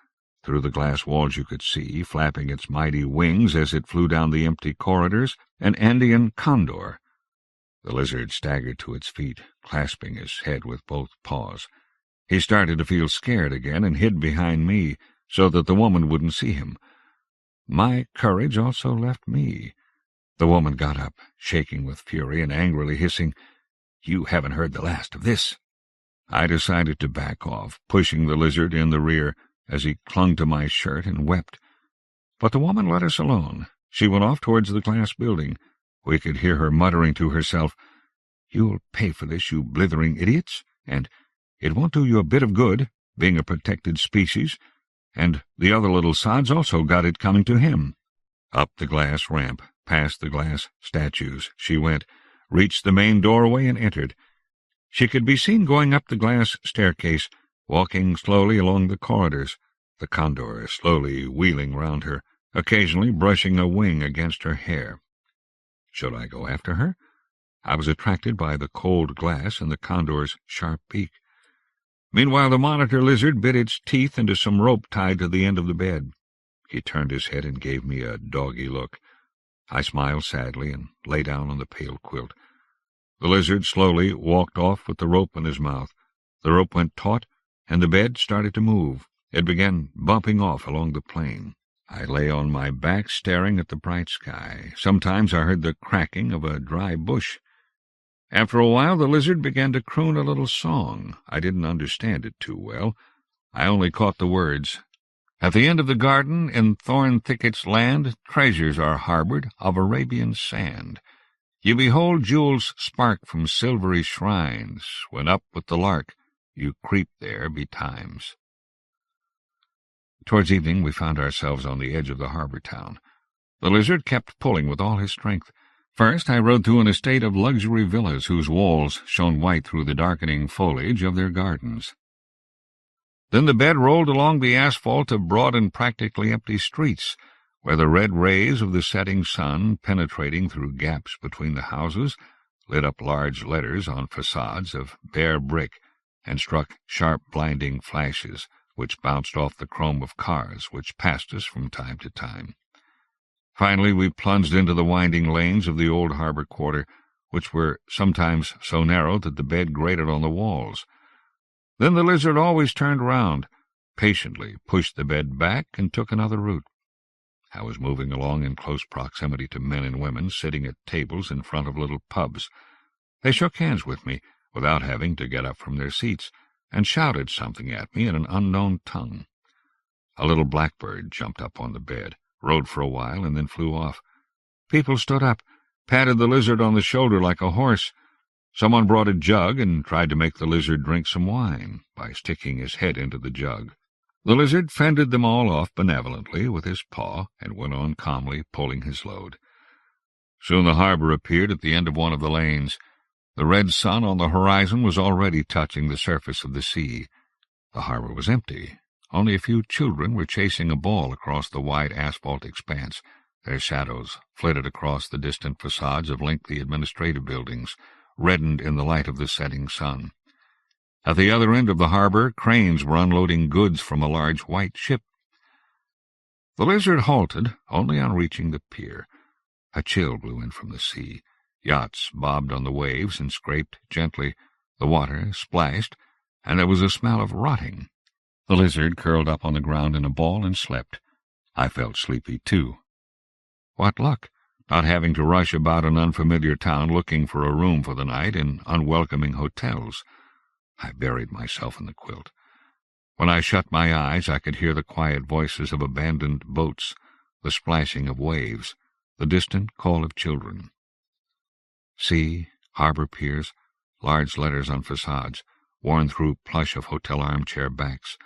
Through the glass walls you could see, flapping its mighty wings as it flew down the empty corridors, an Andean condor. The lizard staggered to its feet, clasping his head with both paws. He started to feel scared again and hid behind me, so that the woman wouldn't see him. My courage also left me. The woman got up, shaking with fury and angrily hissing, "You haven't heard the last of this." I decided to back off, pushing the lizard in the rear as he clung to my shirt and wept. But the woman let us alone. She went off towards the glass building. We could hear her muttering to herself, "You'll pay for this, you blithering idiots," and "It won't do you a bit of good, being a protected species," and the other little sods also got it coming to him. Up the glass ramp, past the glass statues, she went, reached the main doorway and entered. She could be seen going up the glass staircase, walking slowly along the corridors, the condor slowly wheeling round her, occasionally brushing a wing against her hair. Should I go after her? I was attracted by the cold glass and the condor's sharp beak. Meanwhile the monitor lizard bit its teeth into some rope tied to the end of the bed. He turned his head and gave me a doggy look. I smiled sadly and lay down on the pale quilt. The lizard slowly walked off with the rope in his mouth. The rope went taut, and the bed started to move. It began bumping off along the plain. I lay on my back staring at the bright sky. Sometimes I heard the cracking of a dry bush. After a while the lizard began to croon a little song. I didn't understand it too well. I only caught the words. "At the end of the garden, in thorn thickets land, treasures are harbored of Arabian sand. You behold jewels spark from silvery shrines, when up with the lark you creep there betimes." Towards evening we found ourselves on the edge of the harbor town. The lizard kept pulling with all his strength. First I rode through an estate of luxury villas whose walls shone white through the darkening foliage of their gardens. Then the bed rolled along the asphalt of broad and practically empty streets, where the red rays of the setting sun, penetrating through gaps between the houses, lit up large letters on facades of bare brick and struck sharp blinding flashes which bounced off the chrome of cars which passed us from time to time. Finally we plunged into the winding lanes of the old harbor quarter, which were sometimes so narrow that the bed grated on the walls. Then the lizard always turned round, patiently pushed the bed back, and took another route. I was moving along in close proximity to men and women sitting at tables in front of little pubs. They shook hands with me, without having to get up from their seats, and shouted something at me in an unknown tongue. A little blackbird jumped up on the bed, rode for a while, and then flew off. People stood up, patted the lizard on the shoulder like a horse. Someone brought a jug and tried to make the lizard drink some wine by sticking his head into the jug. The lizard fended them all off benevolently with his paw and went on calmly pulling his load. Soon the harbor appeared at the end of one of the lanes. The red sun on the horizon was already touching the surface of the sea. The harbor was empty. Only a few children were chasing a ball across the wide asphalt expanse. Their shadows flitted across the distant facades of lengthy administrative buildings, reddened in the light of the setting sun. At the other end of the harbor, cranes were unloading goods from a large white ship. The lizard halted only on reaching the pier. A chill blew in from the sea. Yachts bobbed on the waves and scraped gently. The water splashed, and there was a smell of rotting. The lizard curled up on the ground in a ball and slept. I felt sleepy, too. What luck, not having to rush about an unfamiliar town looking for a room for the night in unwelcoming hotels. I buried myself in the quilt. When I shut my eyes, I could hear the quiet voices of abandoned boats, the splashing of waves, the distant call of children. Sea, harbor piers, large letters on facades, worn through plush of hotel armchair backs,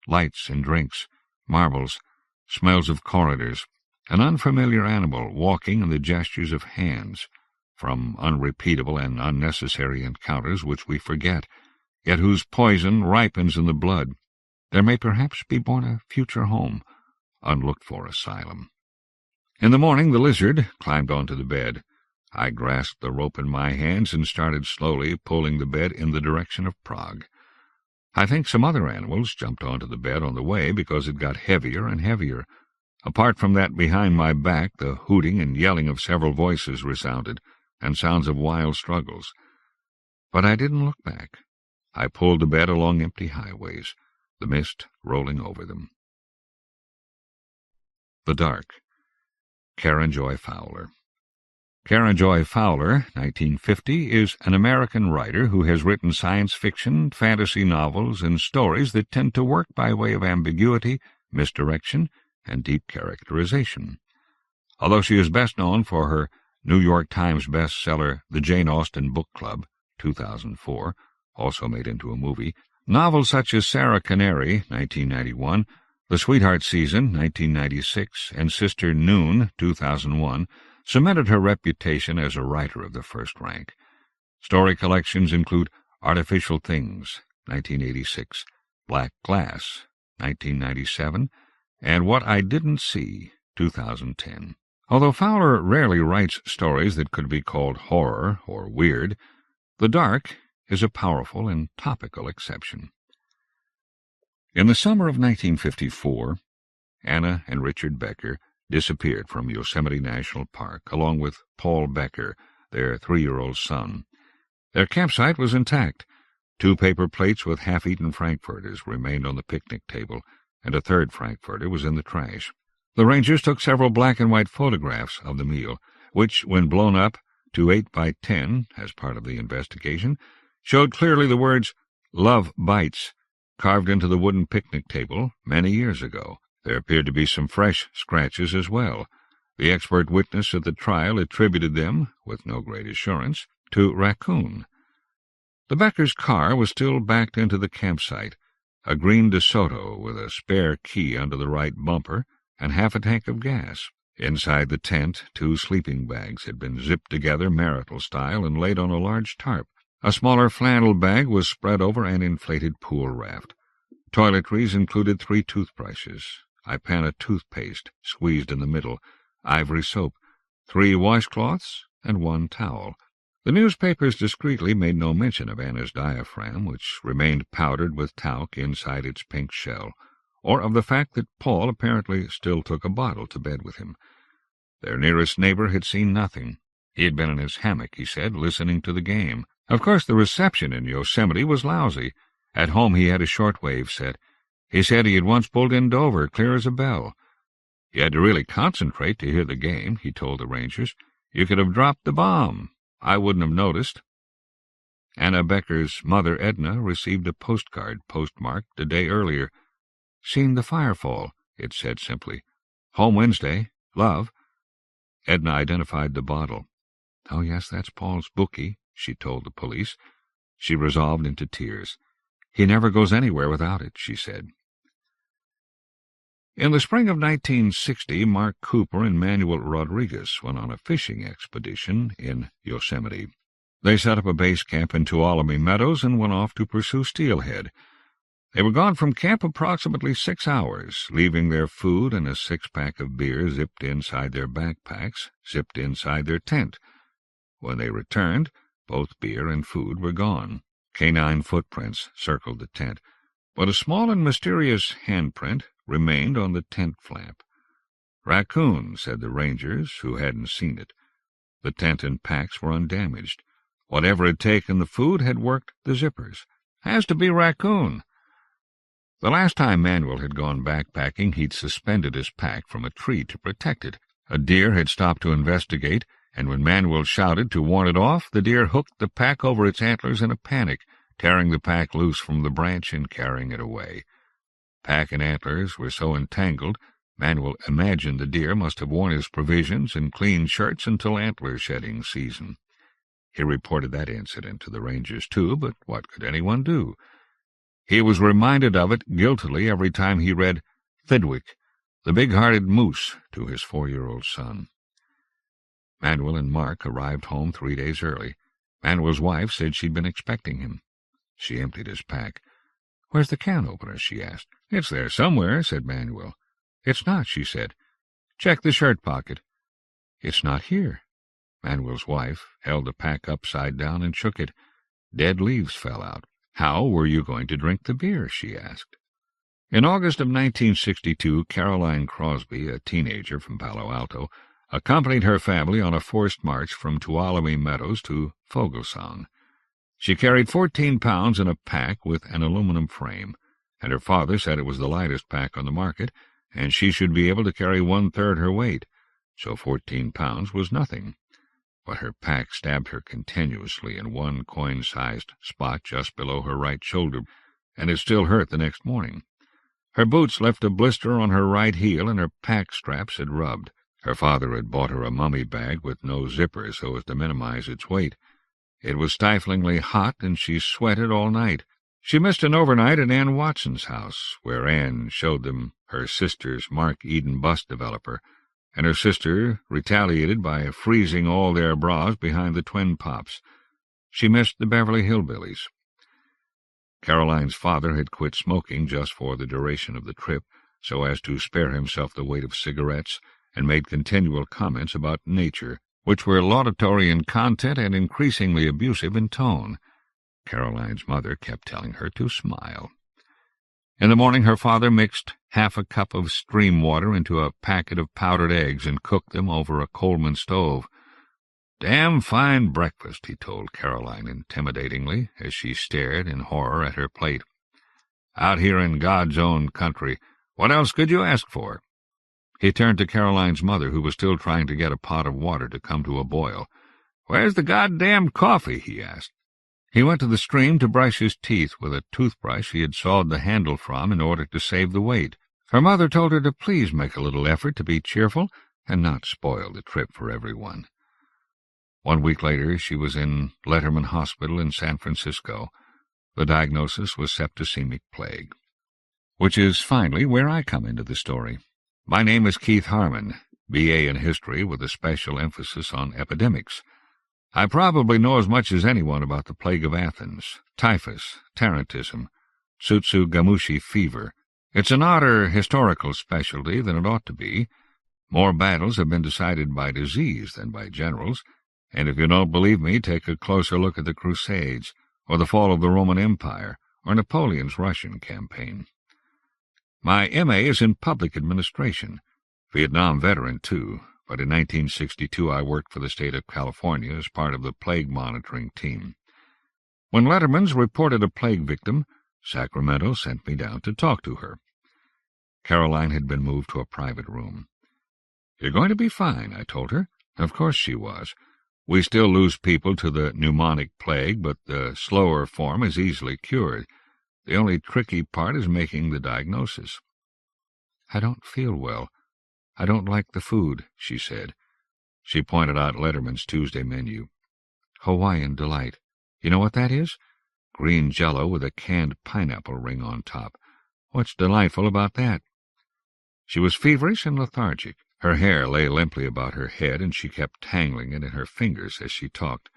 lights and drinks, marbles, smells of corridors, an unfamiliar animal walking and the gestures of hands, from unrepeatable and unnecessary encounters which we forget, yet whose poison ripens in the blood, there may perhaps be born a future home, unlooked-for asylum. In the morning the lizard climbed onto the bed. I grasped the rope in my hands and started slowly pulling the bed in the direction of Prague. I think some other animals jumped onto the bed on the way because it got heavier and heavier. Apart from that, behind my back, the hooting and yelling of several voices resounded, and sounds of wild struggles. But I didn't look back. I pulled the bed along empty highways, the mist rolling over them. The Dark. Karen Joy Fowler. Karen Joy Fowler, 1950, is an American writer who has written science fiction, fantasy novels, and stories that tend to work by way of ambiguity, misdirection, and deep characterization. Although she is best known for her New York Times bestseller The Jane Austen Book Club, 2004, also made into a movie, novels such as Sarah Canary, 1991, The Sweetheart Season, 1996, and Sister Noon, 2001, cemented her reputation as a writer of the first rank. Story collections include Artificial Things, 1986, Black Glass, 1997, and What I Didn't See, 2010. Although Fowler rarely writes stories that could be called horror or weird, The Dark is a powerful and topical exception. In the summer of 1954, Anna and Richard Becker disappeared from Yosemite National Park, along with Paul Becker, their 3-year-old son. Their campsite was intact. 2 paper plates with half-eaten frankfurters remained on the picnic table, and a 3rd frankfurter was in the trash. The rangers took several black-and-white photographs of the meal, which, when blown up to 8 by 10 as part of the investigation, showed clearly the words, "Love Bites," carved into the wooden picnic table many years ago. There appeared to be some fresh scratches as well. The expert witness at the trial attributed them, with no great assurance, to raccoon. The Beckers' car was still backed into the campsite, a green DeSoto with a spare key under the right bumper and half a tank of gas. Inside the tent, 2 sleeping bags had been zipped together marital style and laid on a large tarp. A smaller flannel bag was spread over an inflated pool raft. Toiletries included 3 toothbrushes, Ipana toothpaste squeezed in the middle, ivory soap, 3 washcloths, and 1 towel. The newspapers discreetly made no mention of Anna's diaphragm, which remained powdered with talc inside its pink shell, or of the fact that Paul apparently still took a bottle to bed with him. Their nearest neighbor had seen nothing. He had been in his hammock, he said, listening to the game. Of course, the reception in Yosemite was lousy. At home he had a shortwave set. He said he had once pulled in Dover, clear as a bell. You had to really concentrate to hear the game, he told the rangers. You could have dropped the bomb. I wouldn't have noticed. Anna Becker's mother, Edna, received a postcard postmarked a day earlier. "Seen the firefall," it said simply. "Home Wednesday. Love." Edna identified the bottle. "Oh, yes, that's Paul's bookie," she told the police. She resolved into tears. "He never goes anywhere without it," she said. In the spring of 1960, Mark Cooper and Manuel Rodriguez went on a fishing expedition in Yosemite. They set up a base camp in Tuolumne Meadows and went off to pursue steelhead. They were gone from camp approximately 6 hours, leaving their food and a 6-pack of beer zipped inside their backpacks, zipped inside their tent. When they returned, both beer and food were gone. Canine footprints circled the tent, but a small and mysterious handprint remained on the tent flap. "Raccoon," said the rangers, who hadn't seen it. The tent and packs were undamaged. Whatever had taken the food had worked the zippers. "Has to be raccoon." The last time Manuel had gone backpacking, he'd suspended his pack from a tree to protect it. A deer had stopped to investigate, and when Manuel shouted to warn it off, the deer hooked the pack over its antlers in a panic, tearing the pack loose from the branch and carrying it away. Pack and antlers were so entangled, Manuel imagined the deer must have worn his provisions and clean shirts until antler-shedding season. He reported that incident to the rangers, too, but what could anyone do? He was reminded of it guiltily every time he read Thidwick, the big-hearted moose, to his 4-year-old son. Manuel and Mark arrived home 3 days early. Manuel's wife said she'd been expecting him. She emptied his pack. "Where's the can opener?" she asked. "It's there somewhere," said Manuel. "It's not," she said. "Check the shirt pocket." "It's not here." Manuel's wife held the pack upside down and shook it. Dead leaves fell out. "How were you going to drink the beer?" she asked. In August of 1962, Caroline Crosby, a teenager from Palo Alto, accompanied her family on a forced march from Tuolumne Meadows to Fogelsong. She carried 14 pounds in a pack with an aluminum frame, and her father said it was the lightest pack on the market, and she should be able to carry 1/3 her weight, so 14 pounds was nothing. But her pack stabbed her continuously in one coin-sized spot just below her right shoulder, and it still hurt the next morning. Her boots left a blister on her right heel, and her pack straps had rubbed. Her father had bought her a mummy bag with no zipper so as to minimize its weight. It was stiflingly hot, and she sweated all night. She missed an overnight at Ann Watson's house, where Ann showed them her sister's Mark Eden bus developer, and her sister retaliated by freezing all their bras behind the twin pops. She missed the Beverly Hillbillies. Caroline's father had quit smoking just for the duration of the trip, so as to spare himself the weight of cigarettes, and made continual comments about nature, which were laudatory in content and increasingly abusive in tone. Caroline's mother kept telling her to smile. In the morning her father mixed half a cup of stream water into a packet of powdered eggs and cooked them over a Coleman stove. "Damn fine breakfast," he told Caroline intimidatingly, as she stared in horror at her plate. "Out here in God's own country, what else could you ask for?" He turned to Caroline's mother, who was still trying to get a pot of water to come to a boil. "Where's the goddamn coffee?" he asked. He went to the stream to brush his teeth with a toothbrush he had sawed the handle from in order to save the weight. Her mother told her to please make a little effort to be cheerful and not spoil the trip for everyone. 1 week later, she was in Letterman Hospital in San Francisco. The diagnosis was septicemic plague. Which is finally where I come into the story. My name is Keith Harmon, B.A. in History with a special emphasis on epidemics. I probably know as much as anyone about the plague of Athens, typhus, tarantism, Tsutsugamushi fever. It's an odder historical specialty than it ought to be. More battles have been decided by disease than by generals, and if you don't believe me, take a closer look at the Crusades, or the fall of the Roman Empire, or Napoleon's Russian campaign. My M.A. is in public administration, Vietnam veteran, too, but in 1962 I worked for the state of California as part of the plague monitoring team. When Letterman's reported a plague victim, Sacramento sent me down to talk to her. Caroline had been moved to a private room. "You're going to be fine," I told her. Of course she was. We still lose people to the pneumonic plague, but the slower form is easily cured. The only tricky part is making the diagnosis. "I don't feel well. I don't like the food," she said. She pointed out Letterman's Tuesday menu. "Hawaiian Delight. You know what that is? Green Jell-O with a canned pineapple ring on top. What's delightful about that?" She was feverish and lethargic. Her hair lay limply about her head, and she kept tangling it in her fingers as she talked.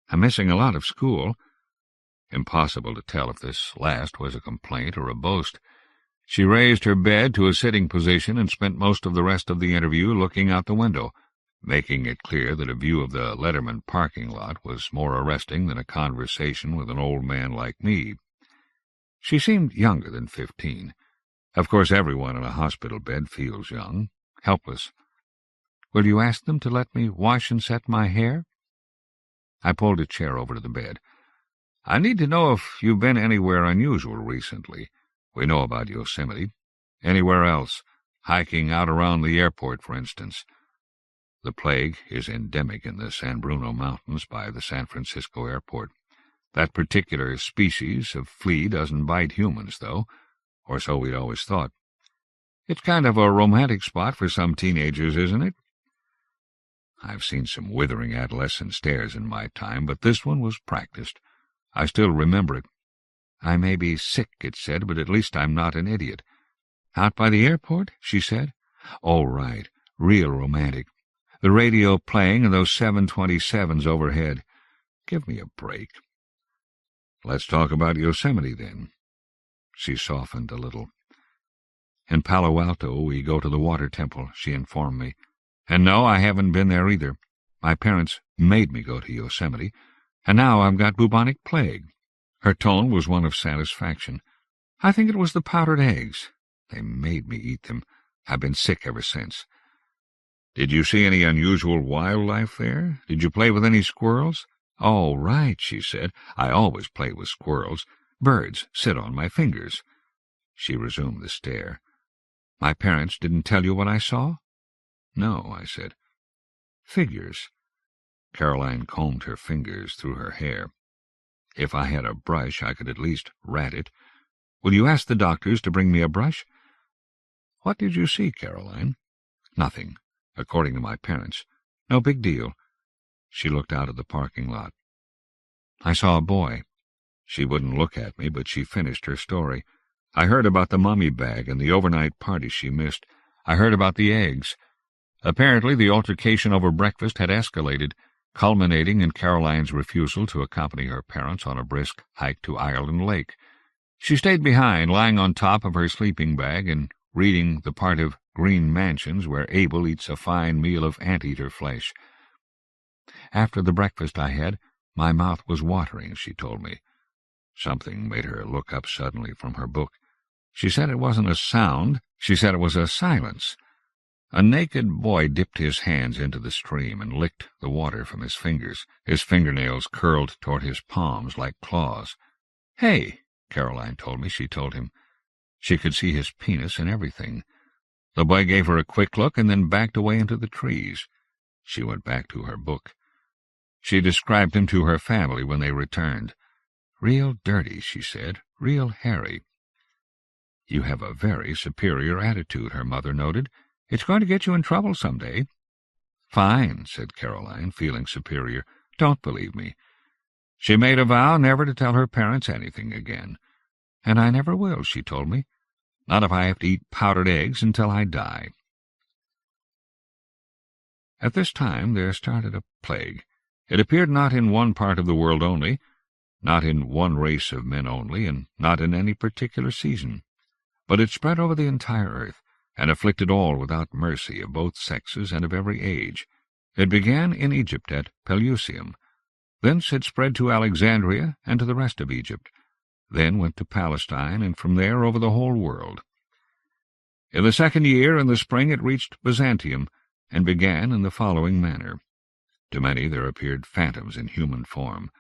"I'm missing a lot of school." Impossible to tell if this last was a complaint or a boast. She raised her bed to a sitting position and spent most of the rest of the interview looking out the window, making it clear that a view of the Letterman parking lot was more arresting than a conversation with an old man like me. She seemed younger than 15. Of course, everyone in a hospital bed feels young, helpless. "Will you ask them to let me wash and set my hair?" I pulled a chair over to the bed. "I need to know if you've been anywhere unusual recently. We know about Yosemite. Anywhere else? Hiking out around the airport, for instance." The plague is endemic in the San Bruno Mountains by the San Francisco airport. That particular species of flea doesn't bite humans, though, or so we'd always thought. It's kind of a romantic spot for some teenagers, isn't it? I've seen some withering adolescent stares in my time, but this one was practiced. I still remember it. "I may be sick," it said, "but at least I'm not an idiot." "Out by the airport?" she said. "Oh, right. Real romantic. The radio playing and those 727s overhead. Give me a break. Let's talk about Yosemite, then. She softened a little. In Palo Alto, we go to the water temple, she informed me. And no, I haven't been there either. My parents made me go to Yosemite, and now I've got bubonic plague. Her tone was one of satisfaction. I think it was the powdered eggs. They made me eat them. I've been sick ever since. Did you see any unusual wildlife there? Did you play with any squirrels? Oh, right, she said. I always play with squirrels. Birds sit on my fingers. She resumed the stare. My parents didn't tell you what I saw? No, I said. Figures. Caroline combed her fingers through her hair. If I had a brush, I could at least rat it. Will you ask the doctors to bring me a brush? What did you see, Caroline? Nothing, according to my parents. No big deal. She looked out at the parking lot. I saw a boy. She wouldn't look at me, but she finished her story. I heard about the mummy bag and the overnight party she missed. I heard about the eggs. Apparently the altercation over breakfast had escalated, culminating in Caroline's refusal to accompany her parents on a brisk hike to Ireland Lake. She stayed behind, lying on top of her sleeping bag and reading the part of Green Mansions where Abel eats a fine meal of anteater flesh. After the breakfast I had, my mouth was watering, she told me. Something made her look up suddenly from her book. She said it wasn't a sound. She said it was a silence. A naked boy dipped his hands into the stream and licked the water from his fingers. His fingernails curled toward his palms like claws. Hey, Caroline told me she told him. She could see his penis and everything. The boy gave her a quick look and then backed away into the trees. She went back to her book. She described him to her family when they returned. Real dirty, she said, real hairy. You have a very superior attitude, her mother noted. It's going to get you in trouble some day. Fine, said Caroline, feeling superior. Don't believe me. She made a vow never to tell her parents anything again. And I never will, she told me. Not if I have to eat powdered eggs until I die. At this time there started a plague. It appeared not in one part of the world only, not in one race of men only, and not in any particular season. But it spread over the entire earth, and afflicted all without mercy of both sexes and of every age. It began in Egypt at Pelusium. Thence it spread to Alexandria and to the rest of Egypt, then went to Palestine, and from there over the whole world. In the second year, in the spring, it reached Byzantium, and began in the following manner. To many there appeared phantoms in human form.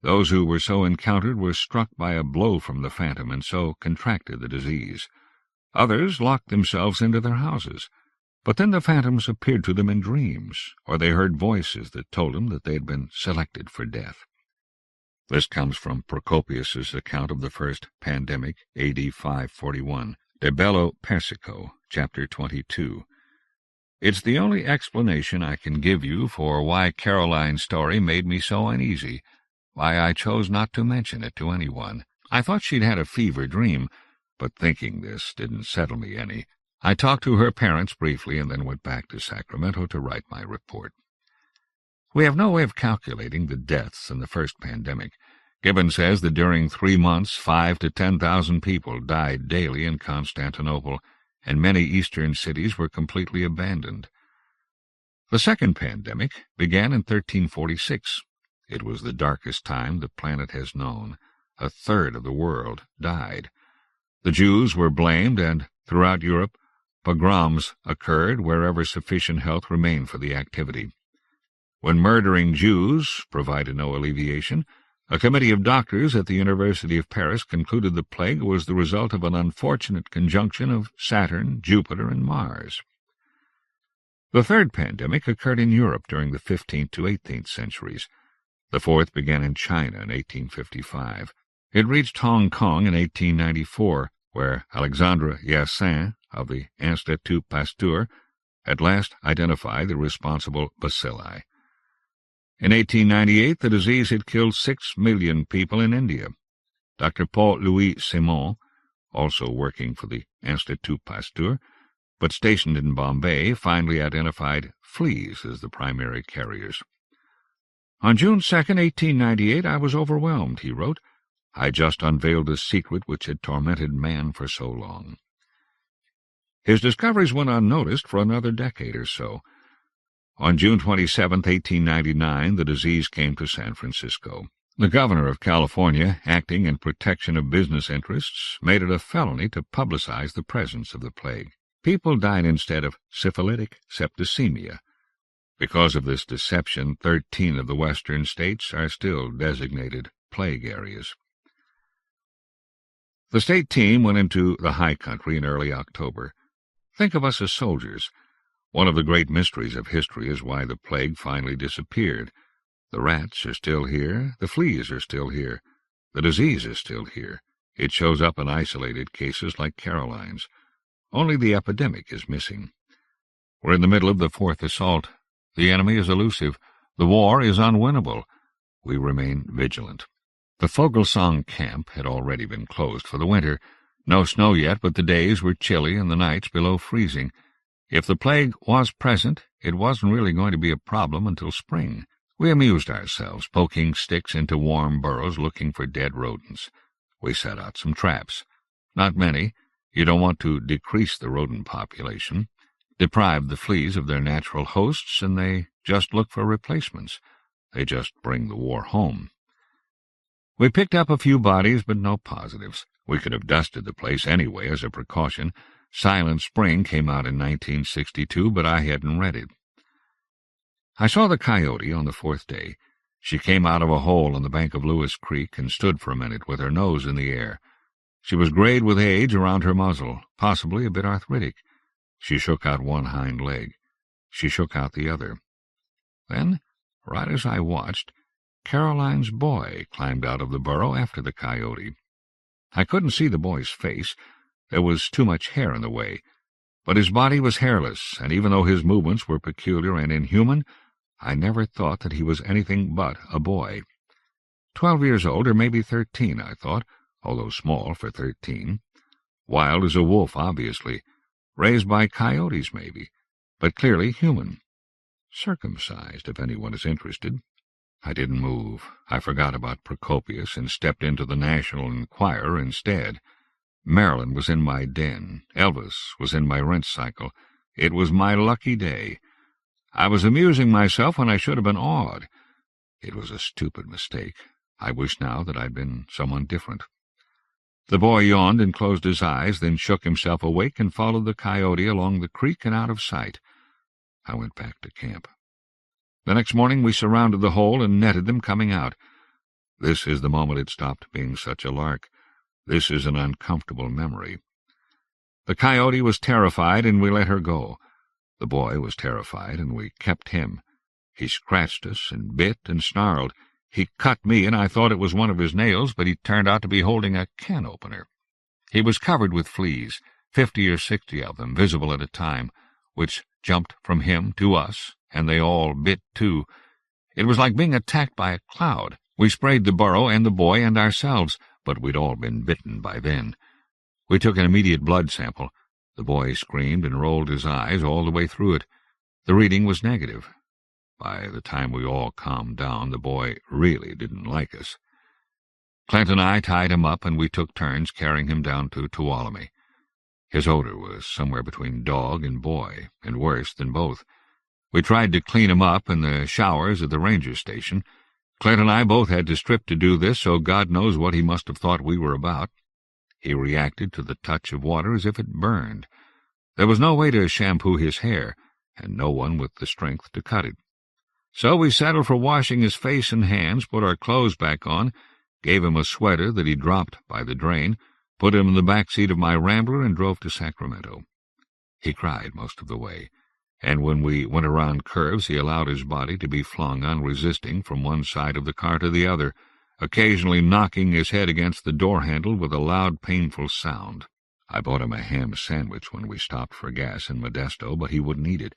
Those who were so encountered were struck by a blow from the phantom, and so contracted the disease. Others locked themselves into their houses, but then the phantoms appeared to them in dreams, or they heard voices that told them that they had been selected for death. This comes from Procopius's account of the first pandemic, A.D. 541, De Bello Persico, chapter 22. It's the only explanation I can give you for why Caroline's story made me so uneasy, why I chose not to mention it to anyone. I thought she'd had a fever dream, but thinking this didn't settle me any. I talked to her parents briefly and then went back to Sacramento to write my report. We have no way of calculating the deaths in the first pandemic. Gibbon says that during 3 months 5,000 to 10,000 people died daily in Constantinople, and many eastern cities were completely abandoned. The second pandemic began in 1346. It was the darkest time the planet has known. 1/3 of the world died. The Jews were blamed, and throughout Europe, pogroms occurred wherever sufficient health remained for the activity. When murdering Jews provided no alleviation, a committee of doctors at the University of Paris concluded the plague was the result of an unfortunate conjunction of Saturn, Jupiter, and Mars. The third pandemic occurred in Europe during the 15th to 18th centuries. The fourth began in China in 1855. It reached Hong Kong in 1894, where Alexandre Yersin of the Institut Pasteur at last identified the responsible bacilli. In 1898, the disease had killed 6 million people in India. Dr. Paul-Louis Simon, also working for the Institut Pasteur, but stationed in Bombay, finally identified fleas as the primary carriers. On June 2nd, 1898, I was overwhelmed, he wrote. I just unveiled a secret which had tormented man for so long. His discoveries went unnoticed for another decade or so. On June 27, 1899, the disease came to San Francisco. The governor of California, acting in protection of business interests, made it a felony to publicize the presence of the plague. People died instead of syphilitic septicemia. Because of this deception, 13 of the western states are still designated plague areas. The state team went into the high country in early October. Think of us as soldiers. One of the great mysteries of history is why the plague finally disappeared. The rats are still here, the fleas are still here, the disease is still here. It shows up in isolated cases like Caroline's. Only the epidemic is missing. We're in the middle of the fourth assault. The enemy is elusive. The war is unwinnable. We remain vigilant. The Vogelsang camp had already been closed for the winter. No snow yet, but the days were chilly and the nights below freezing. If the plague was present, it wasn't really going to be a problem until spring. We amused ourselves, poking sticks into warm burrows looking for dead rodents. We set out some traps. Not many. You don't want to decrease the rodent population. Deprive the fleas of their natural hosts, and they just look for replacements. They just bring the war home. We picked up a few bodies, but no positives. We could have dusted the place anyway as a precaution. Silent Spring came out in 1962, but I hadn't read it. I saw the coyote on the fourth day. She came out of a hole on the bank of Lewis Creek and stood for a minute with her nose in the air. She was grayed with age around her muzzle, possibly a bit arthritic. She shook out one hind leg. She shook out the other. Then, right as I watched, Caroline's boy climbed out of the burrow after the coyote. I couldn't see the boy's face. There was too much hair in the way. But his body was hairless, and even though his movements were peculiar and inhuman, I never thought that he was anything but a boy. 12 years old, or maybe 13, I thought, although small for 13. Wild as a wolf, obviously. Raised by coyotes, maybe, but clearly human. Circumcised, if anyone is interested. I didn't move. I forgot about Procopius and stepped into the National Enquirer instead. Marilyn was in my den. Elvis was in my rent cycle. It was my lucky day. I was amusing myself when I should have been awed. It was a stupid mistake. I wish now that I'd been someone different. The boy yawned and closed his eyes, then shook himself awake and followed the coyote along the creek and out of sight. I went back to camp. The next morning we surrounded the hole and netted them coming out. This is the moment it stopped being such a lark. This is an uncomfortable memory. The coyote was terrified, and we let her go. The boy was terrified, and we kept him. He scratched us and bit and snarled. He cut me, and I thought it was one of his nails, but he turned out to be holding a can opener. He was covered with fleas, 50 or 60 of them, visible at a time, which jumped from him to us, and they all bit too. It was like being attacked by a cloud. We sprayed the burrow and the boy and ourselves, but we'd all been bitten by then. We took an immediate blood sample. The boy screamed and rolled his eyes all the way through it. The reading was negative. By the time we all calmed down, the boy really didn't like us. Clint and I tied him up, and we took turns carrying him down to Tuolumne. His odor was somewhere between dog and boy, and worse than both. We tried to clean him up in the showers at the ranger station. Clint and I both had to strip to do this, so God knows what he must have thought we were about. He reacted to the touch of water as if it burned. There was no way to shampoo his hair, and no one with the strength to cut it. So we settled for washing his face and hands, put our clothes back on, gave him a sweater that he dropped by the drain, put him in the back seat of my Rambler, and drove to Sacramento. He cried most of the way, and when we went around curves he allowed his body to be flung unresisting from one side of the car to the other, occasionally knocking his head against the door-handle with a loud, painful sound. I bought him a ham sandwich when we stopped for gas in Modesto, but he wouldn't eat it.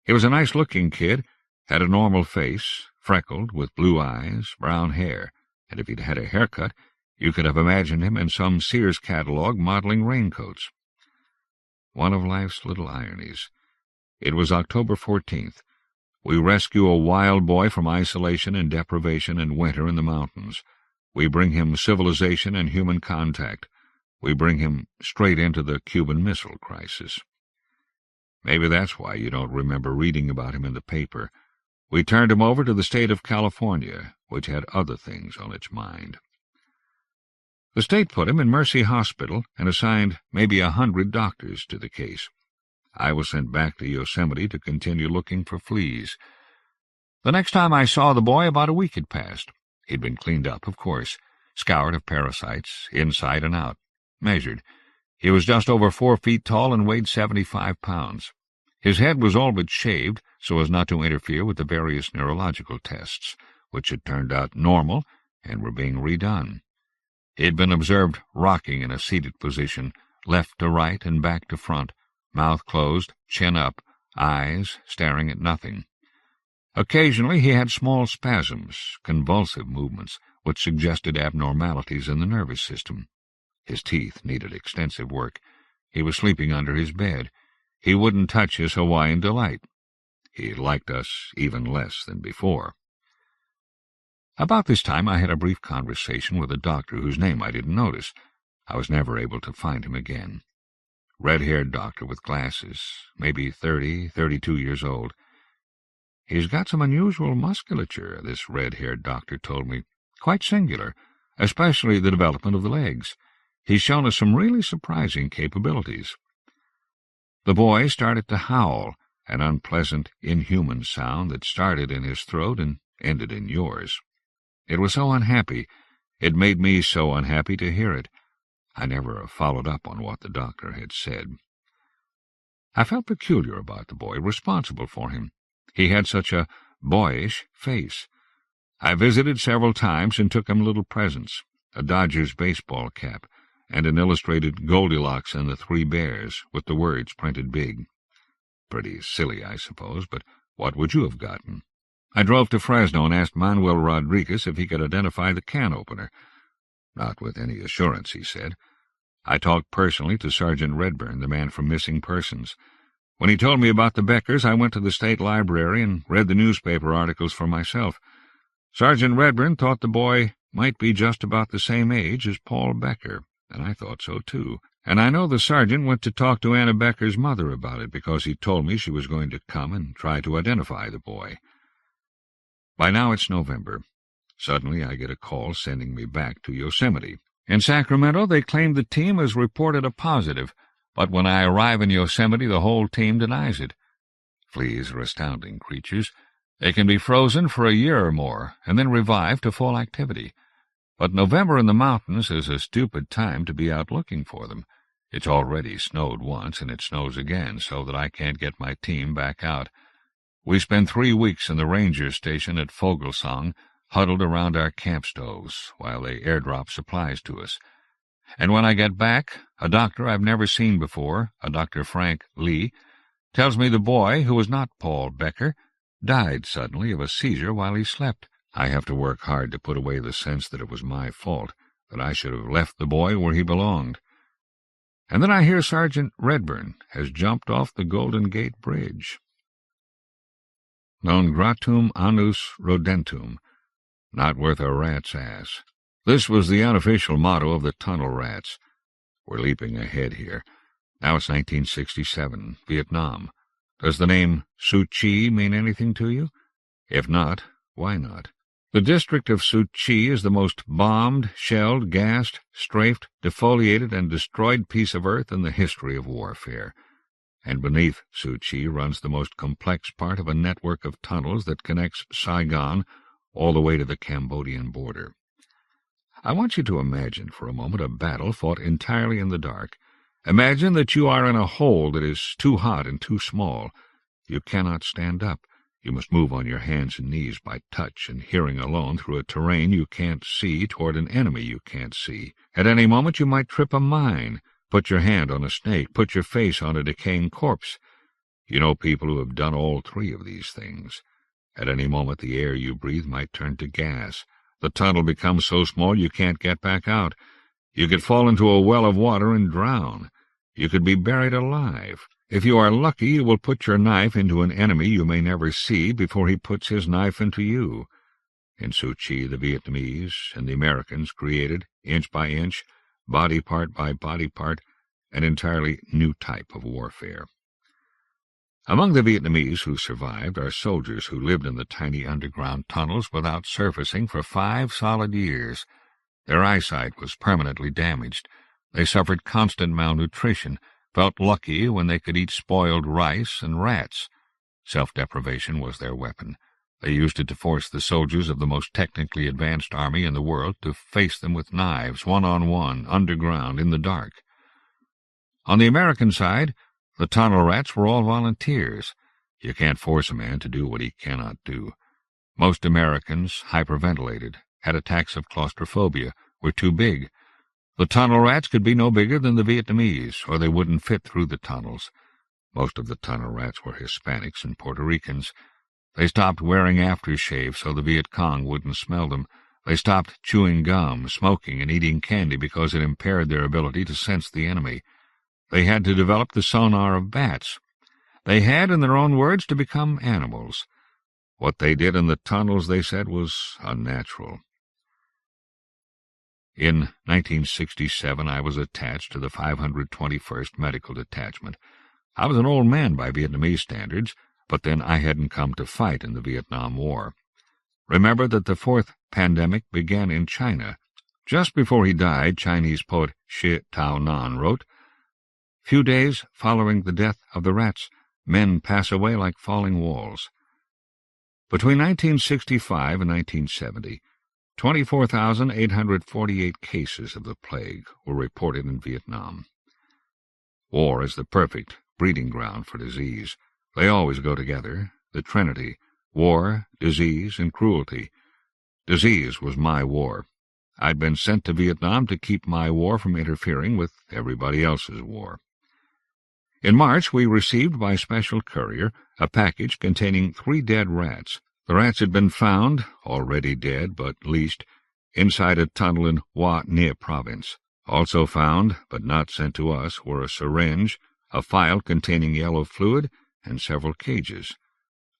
He was a nice-looking kid, had a normal face, freckled, with blue eyes, brown hair, and if he'd had a haircut, you could have imagined him in some Sears catalog modeling raincoats. One of life's little ironies. It was October 14th. We rescue a wild boy from isolation and deprivation and winter in the mountains. We bring him civilization and human contact. We bring him straight into the Cuban Missile Crisis. Maybe that's why you don't remember reading about him in the paper. We turned him over to the state of California, which had other things on its mind. The state put him in Mercy Hospital and assigned maybe 100 doctors to the case. I was sent back to Yosemite to continue looking for fleas. The next time I saw the boy, about a week had passed. He'd been cleaned up, of course, scoured of parasites, inside and out, measured. He was just over 4 feet tall and weighed 75 pounds. His head was all but shaved so as not to interfere with the various neurological tests, which had turned out normal and were being redone. He had been observed rocking in a seated position, left to right and back to front, mouth closed, chin up, eyes staring at nothing. Occasionally he had small spasms, convulsive movements, which suggested abnormalities in the nervous system. His teeth needed extensive work. He was sleeping under his bed. He wouldn't touch his Hawaiian delight. He liked us even less than before. About this time I had a brief conversation with a doctor whose name I didn't notice. I was never able to find him again. Red-haired doctor with glasses, maybe 32 years old. He's got some unusual musculature, this red-haired doctor told me. Quite singular, especially the development of the legs. He's shown us some really surprising capabilities. The boy started to howl, an unpleasant, inhuman sound that started in his throat and ended in yours. It was so unhappy. It made me so unhappy to hear it. I never followed up on what the doctor had said. I felt peculiar about the boy, responsible for him. He had such a boyish face. I visited several times and took him little presents, a Dodgers baseball cap, and an illustrated Goldilocks and the Three Bears, with the words printed big. Pretty silly, I suppose, but what would you have gotten? I drove to Fresno and asked Manuel Rodriguez if he could identify the can opener. Not with any assurance, he said. I talked personally to Sergeant Redburn, the man from Missing Persons. When he told me about the Beckers, I went to the state library and read the newspaper articles for myself. Sergeant Redburn thought the boy might be just about the same age as Paul Becker, and I thought so too. And I know the sergeant went to talk to Anna Becker's mother about it because he told me she was going to come and try to identify the boy. By now it's November. Suddenly I get a call sending me back to Yosemite. In Sacramento, they claim the team has reported a positive, but when I arrive in Yosemite, the whole team denies it. Fleas are astounding creatures. They can be frozen for a year or more, and then revive to full activity. But November in the mountains is a stupid time to be out looking for them. It's already snowed once, and it snows again, so that I can't get my team back out. We spend 3 weeks in the ranger station at Fogelsong, huddled around our camp stoves, while they airdrop supplies to us. And when I get back, a doctor I've never seen before, a Dr. Frank Lee, tells me the boy, who was not Paul Becker, died suddenly of a seizure while he slept. I have to work hard to put away the sense that it was my fault, that I should have left the boy where he belonged. And then I hear Sergeant Redburn has jumped off the Golden Gate Bridge. Non gratum annus rodentum, not worth a rat's ass. This was the unofficial motto of the tunnel rats. We're leaping ahead here. Now it's 1967, Vietnam. Does the name Suu Kyi mean anything to you? If not, why not? The district of Suu Kyi is the most bombed, shelled, gassed, strafed, defoliated, and destroyed piece of earth in the history of warfare. And beneath Suu Kyi runs the most complex part of a network of tunnels that connects Saigon all the way to the Cambodian border. I want you to imagine for a moment a battle fought entirely in the dark. Imagine that you are in a hole that is too hot and too small. You cannot stand up. You must move on your hands and knees by touch and hearing alone through a terrain you can't see toward an enemy you can't see. At any moment you might trip a mine, put your hand on a snake, put your face on a decaying corpse. You know people who have done all three of these things. At any moment the air you breathe might turn to gas. The tunnel becomes so small you can't get back out. You could fall into a well of water and drown. You could be buried alive. If you are lucky, you will put your knife into an enemy you may never see before he puts his knife into you. In Suchi, the Vietnamese and the Americans created, inch by inch, body part by body part, an entirely new type of warfare. Among the Vietnamese who survived are soldiers who lived in the tiny underground tunnels without surfacing for 5 solid years. Their eyesight was permanently damaged. They suffered constant malnutrition, felt lucky when they could eat spoiled rice and rats. Self-deprivation was their weapon. They used it to force the soldiers of the most technically advanced army in the world to face them with knives, one-on-one, underground, in the dark. On the American side, the tunnel rats were all volunteers. You can't force a man to do what he cannot do. Most Americans hyperventilated, had attacks of claustrophobia, were too big. The tunnel rats could be no bigger than the Vietnamese, or they wouldn't fit through the tunnels. Most of the tunnel rats were Hispanics and Puerto Ricans. They stopped wearing aftershave so the Viet Cong wouldn't smell them. They stopped chewing gum, smoking, and eating candy because it impaired their ability to sense the enemy. They had to develop the sonar of bats. They had, in their own words, to become animals. What they did in the tunnels, they said, was unnatural. In 1967, I was attached to the 521st Medical Detachment. I was an old man by Vietnamese standards, but then I hadn't come to fight in the Vietnam War. Remember that the 4th pandemic began in China. Just before he died, Chinese poet Shi Tao Nan wrote, "Few days following the death of the rats, men pass away like falling walls." Between 1965 and 1970, 24,848 cases of the plague were reported in Vietnam. War is the perfect breeding ground for disease. They always go together, the Trinity: war, disease, and cruelty. Disease was my war. I'd been sent to Vietnam to keep my war from interfering with everybody else's war. In March, we received by special courier a package containing 3 dead rats. The rats had been found, already dead but leashed, inside a tunnel in Hoa Ninh province. Also found, but not sent to us, were a syringe, a phial containing yellow fluid, and several cages.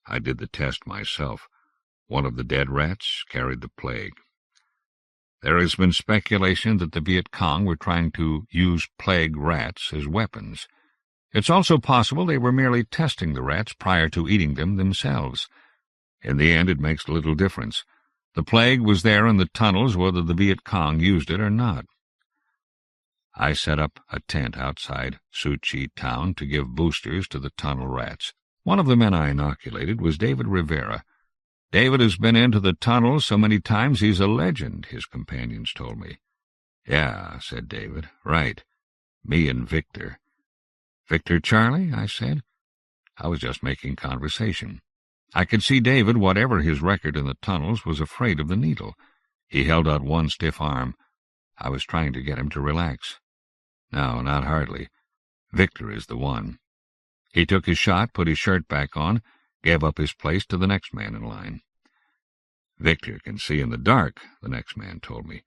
I did the test myself. One of the dead rats carried the plague. There has been speculation that the Viet Cong were trying to use plague rats as weapons. It's also possible they were merely testing the rats prior to eating them themselves. In the end, it makes little difference. The plague was there in the tunnels whether the Viet Cong used it or not. I set up a tent outside Suchi town to give boosters to the tunnel rats. One of the men I inoculated was David Rivera. David has been into the tunnels so many times he's a legend, his companions told me. Yeah, said David. Right. Me and Victor. Victor Charlie? I said. I was just making conversation. I could see David, whatever his record in the tunnels, was afraid of the needle. He held out one stiff arm. I was trying to get him to relax. No, not hardly. Victor is the one. He took his shot, put his shirt back on, gave up his place to the next man in line. Victor can see in the dark, the next man told me.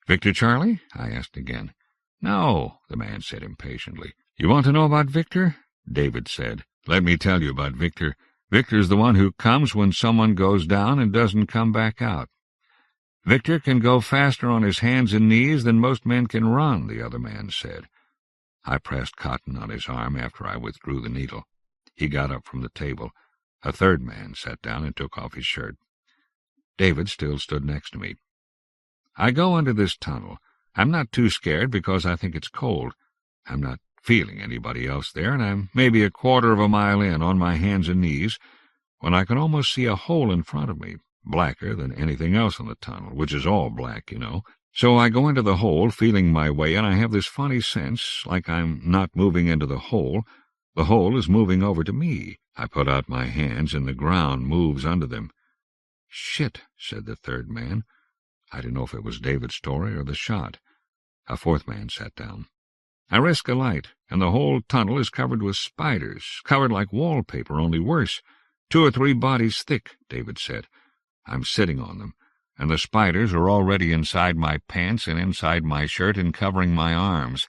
Victor Charlie? I asked again. No, the man said impatiently. You want to know about Victor? David said. Let me tell you about Victor. Victor's the one who comes when someone goes down and doesn't come back out. Victor can go faster on his hands and knees than most men can run, the other man said. I pressed cotton on his arm after I withdrew the needle. He got up from the table. A third man sat down and took off his shirt. David still stood next to me. I go into this tunnel. I'm not too scared because I think it's cold. I'm not feeling anybody else there, and I'm maybe a quarter of a mile in, on my hands and knees, when I can almost see a hole in front of me, blacker than anything else in the tunnel, which is all black, you know. So I go into the hole, feeling my way, and I have this funny sense, like I'm not moving into the hole. The hole is moving over to me. I put out my hands, and the ground moves under them. Shit, said the third man. I didn't know if it was David's story or the shot. A fourth man sat down. I risk a light, and the whole tunnel is covered with spiders, covered like wallpaper, only worse. 2 or 3 bodies thick, David said. I'm sitting on them, and the spiders are already inside my pants and inside my shirt and covering my arms.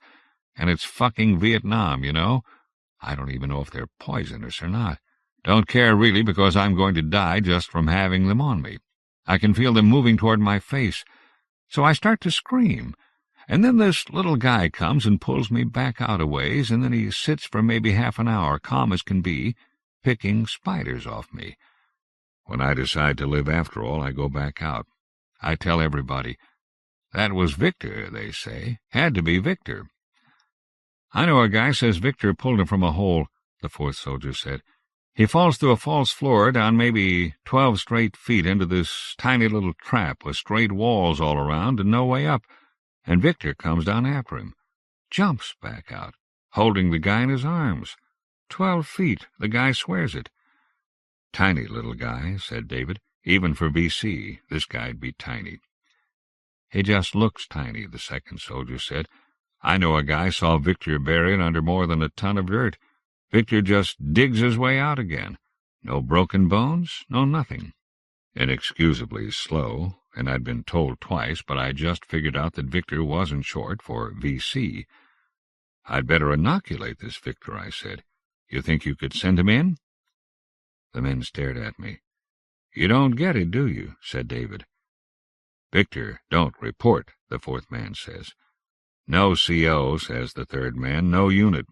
And it's fucking Vietnam, you know. I don't even know if they're poisonous or not. Don't care really, because I'm going to die just from having them on me. I can feel them moving toward my face. So I start to scream. And then this little guy comes and pulls me back out a ways, and then he sits for maybe half an hour, calm as can be, picking spiders off me. When I decide to live after all, I go back out. I tell everybody. That was Victor, they say. Had to be Victor. I know a guy says Victor pulled him from a hole, the fourth soldier said. He falls through a false floor down maybe 12 straight feet into this tiny little trap with straight walls all around and no way up, and Victor comes down after him, jumps back out, holding the guy in his arms. 12 feet, the guy swears it. Tiny little guy, said David. Even for VC, this guy'd be tiny. He just looks tiny, the second soldier said. I know a guy saw Victor buried under more than a ton of dirt. Victor just digs his way out again. No broken bones, no nothing. Inexcusably slow, and I'd been told twice, but I just figured out that Victor wasn't short for VC. I'd better inoculate this Victor, I said. You think you could send him in? The men stared at me. You don't get it, do you? Said David. Victor don't report, the fourth man says. No CO, says the third man, no unit.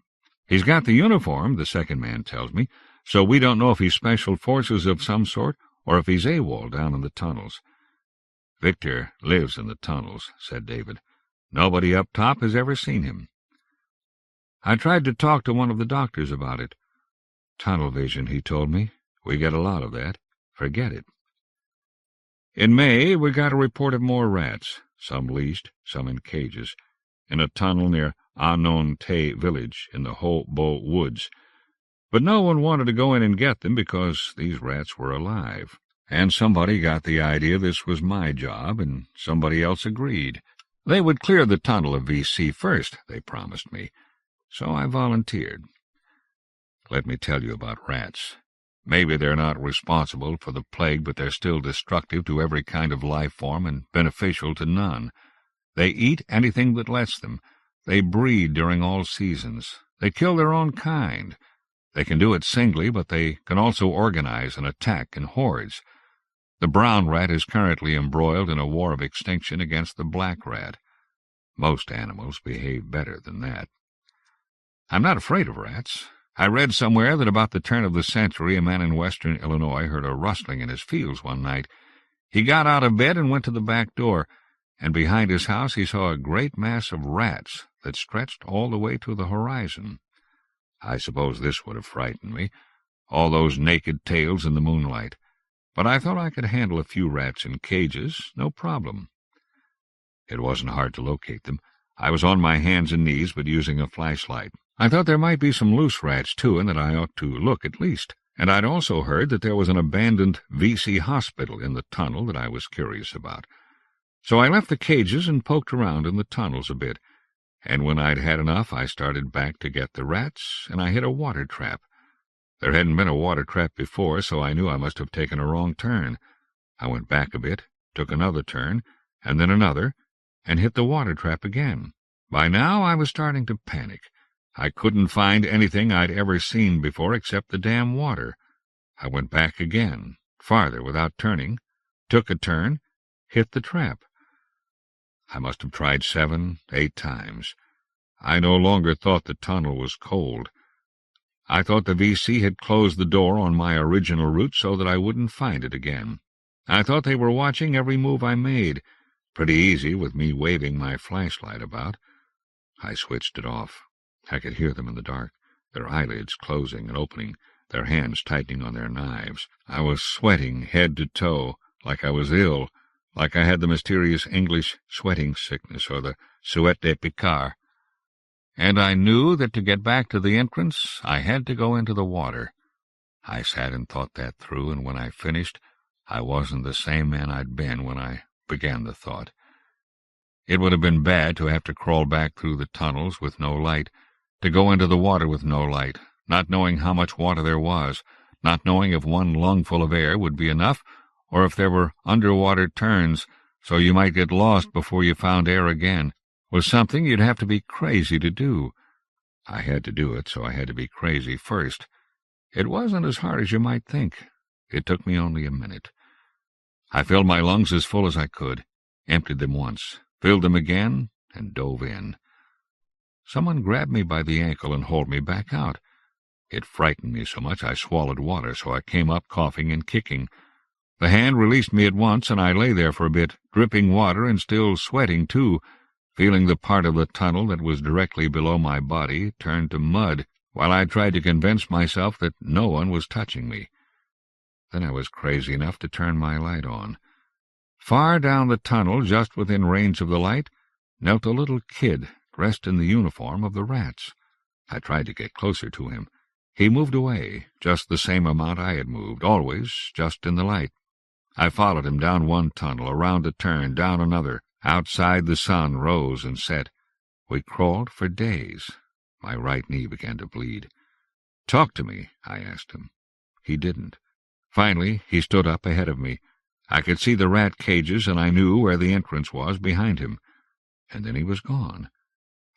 He's got the uniform, the second man tells me, so we don't know if he's special forces of some sort or if he's AWOL down in the tunnels. Victor lives in the tunnels, said David. Nobody up top has ever seen him. I tried to talk to one of the doctors about it. Tunnel vision, he told me. We get a lot of that. Forget it. In May, we got a report of more rats, some leashed, some in cages, in a tunnel near Anon Te village in the Ho-Bo woods. But no one wanted to go in and get them because these rats were alive. And somebody got the idea this was my job, and somebody else agreed. They would clear the tunnel of VC first, they promised me. So I volunteered. Let me tell you about rats. Maybe they're not responsible for the plague, but they're still destructive to every kind of life form and beneficial to none. They eat anything that lets them. They breed during all seasons. They kill their own kind. They can do it singly, but they can also organize and attack in hordes. The brown rat is currently embroiled in a war of extinction against the black rat. Most animals behave better than that. I'm not afraid of rats. I read somewhere that about the turn of the century a man in western Illinois heard a rustling in his fields one night. He got out of bed and went to the back door, and behind his house he saw a great mass of rats that stretched all the way to the horizon. I suppose this would have frightened me, all those naked tails in the moonlight, but I thought I could handle a few rats in cages, no problem. It wasn't hard to locate them. I was on my hands and knees, but using a flashlight. I thought there might be some loose rats, too, and that I ought to look at least. And I'd also heard that there was an abandoned VC hospital in the tunnel that I was curious about. So I left the cages and poked around in the tunnels a bit, and when I'd had enough, I started back to get the rats, and I hit a water trap. There hadn't been a water trap before, so I knew I must have taken a wrong turn. I went back a bit, took another turn, and then another, and hit the water trap again. By now I was starting to panic. I couldn't find anything I'd ever seen before except the damn water. I went back again, farther without turning, took a turn, hit the trap. I must have tried 7, 8 times. I no longer thought the tunnel was cold. I thought the VC had closed the door on my original route so that I wouldn't find it again. I thought they were watching every move I made. Pretty easy with me waving my flashlight about. I switched it off. I could hear them in the dark, their eyelids closing and opening, their hands tightening on their knives. I was sweating head to toe, like I was ill, like I had the mysterious English sweating sickness or the suet de Picard. And I knew that to get back to the entrance, I had to go into the water. I sat and thought that through, and when I finished, I wasn't the same man I'd been when I began the thought. It would have been bad to have to crawl back through the tunnels with no light, to go into the water with no light, not knowing how much water there was, not knowing if one lungful of air would be enough, or if there were underwater turns, so you might get lost before you found air again, was something you'd have to be crazy to do. I had to do it, so I had to be crazy first. It wasn't as hard as you might think. It took me only a minute. I filled my lungs as full as I could, emptied them once, filled them again, and dove in. Someone grabbed me by the ankle and hauled me back out. It frightened me so much I swallowed water, so I came up coughing and kicking. The hand released me at once, and I lay there for a bit, dripping water and still sweating too, feeling the part of the tunnel that was directly below my body turn to mud, while I tried to convince myself that no one was touching me. Then I was crazy enough to turn my light on. Far down the tunnel, just within range of the light, knelt a little kid, dressed in the uniform of the rats. I tried to get closer to him. He moved away, just the same amount I had moved, always just in the light. I followed him down one tunnel, around a turn, down another. Outside the sun rose and set. We crawled for days. My right knee began to bleed. "Talk to me," I asked him. He didn't. Finally, he stood up ahead of me. I could see the rat cages, and I knew where the entrance was behind him. And then he was gone.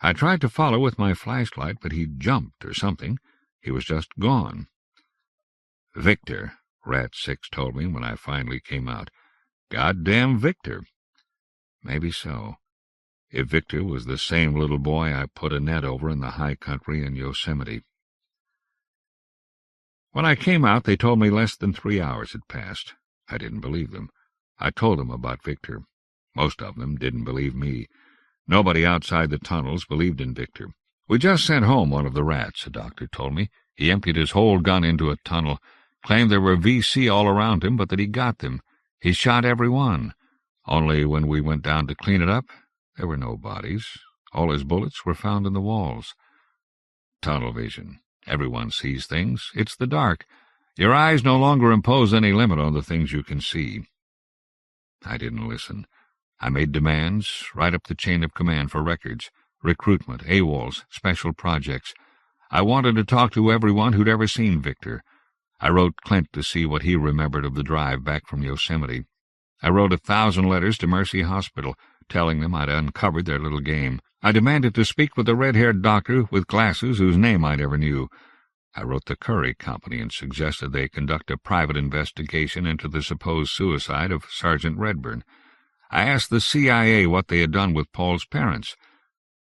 I tried to follow with my flashlight, but he jumped or something. He was just gone. "Victor," Rat 6 told me when I finally came out. "Goddamn Victor." Maybe so. If Victor was the same little boy I put a net over in the high country in Yosemite. When I came out, they told me less than 3 hours had passed. I didn't believe them. I told them about Victor. Most of them didn't believe me. Nobody outside the tunnels believed in Victor. "We just sent home one of the rats," a doctor told me. "He emptied his whole gun into a tunnel, claimed there were VC all around him, but that he got them. He shot every one. Only when we went down to clean it up, there were no bodies. All his bullets were found in the walls." Tunnel vision. Everyone sees things. It's the dark. Your eyes no longer impose any limit on the things you can see. I didn't listen. I made demands, right up the chain of command for records, recruitment, AWOLs, special projects. I wanted to talk to everyone who'd ever seen Victor. I wrote Clint to see what he remembered of the drive back from Yosemite. I wrote 1,000 letters to Mercy Hospital, telling them I'd uncovered their little game. I demanded to speak with the red-haired doctor with glasses whose name I never knew. I wrote the Curry Company and suggested they conduct a private investigation into the supposed suicide of Sergeant Redburn. I asked the CIA what they had done with Paul's parents.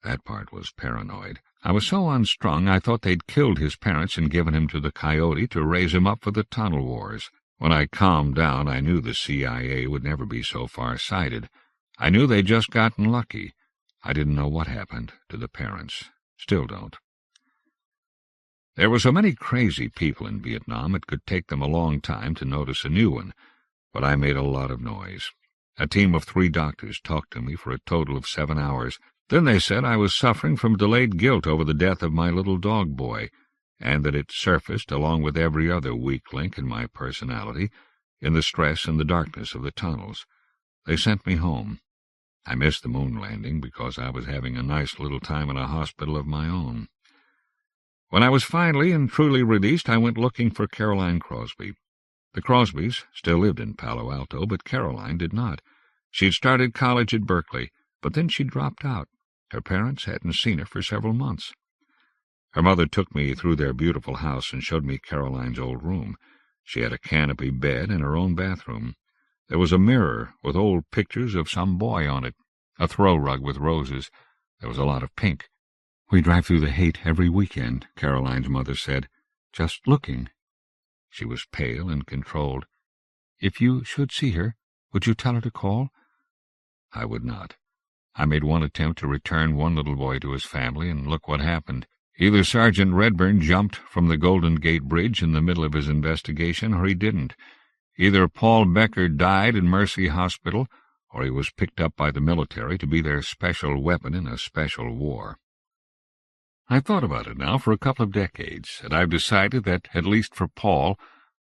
That part was paranoid. I was so unstrung I thought they'd killed his parents and given him to the Coyote to raise him up for the tunnel wars. When I calmed down, I knew the CIA would never be so far-sighted. I knew they'd just gotten lucky. I didn't know what happened to the parents. Still don't. There were so many crazy people in Vietnam it could take them a long time to notice a new one, but I made a lot of noise. A team of 3 doctors talked to me for a total of 7 hours. Then they said I was suffering from delayed guilt over the death of my little dog boy, and that it surfaced, along with every other weak link in my personality, in the stress and the darkness of the tunnels. They sent me home. I missed the moon landing because I was having a nice little time in a hospital of my own. When I was finally and truly released, I went looking for Caroline Crosby. The Crosbys still lived in Palo Alto, but Caroline did not. She'd started college at Berkeley, but then she dropped out. Her parents hadn't seen her for several months. Her mother took me through their beautiful house and showed me Caroline's old room. She had a canopy bed and her own bathroom. There was a mirror with old pictures of some boy on it, a throw rug with roses. There was a lot of pink. "We drive through the hate every weekend," Caroline's mother said. "Just looking." She was pale and controlled. "If you should see her, would you tell her to call?" I would not. I made one attempt to return one little boy to his family, and look what happened. Either Sergeant Redburn jumped from the Golden Gate Bridge in the middle of his investigation, or he didn't. Either Paul Becker died in Mercy Hospital, or he was picked up by the military to be their special weapon in a special war. I've thought about it now for a couple of decades, and I've decided that, at least for Paul,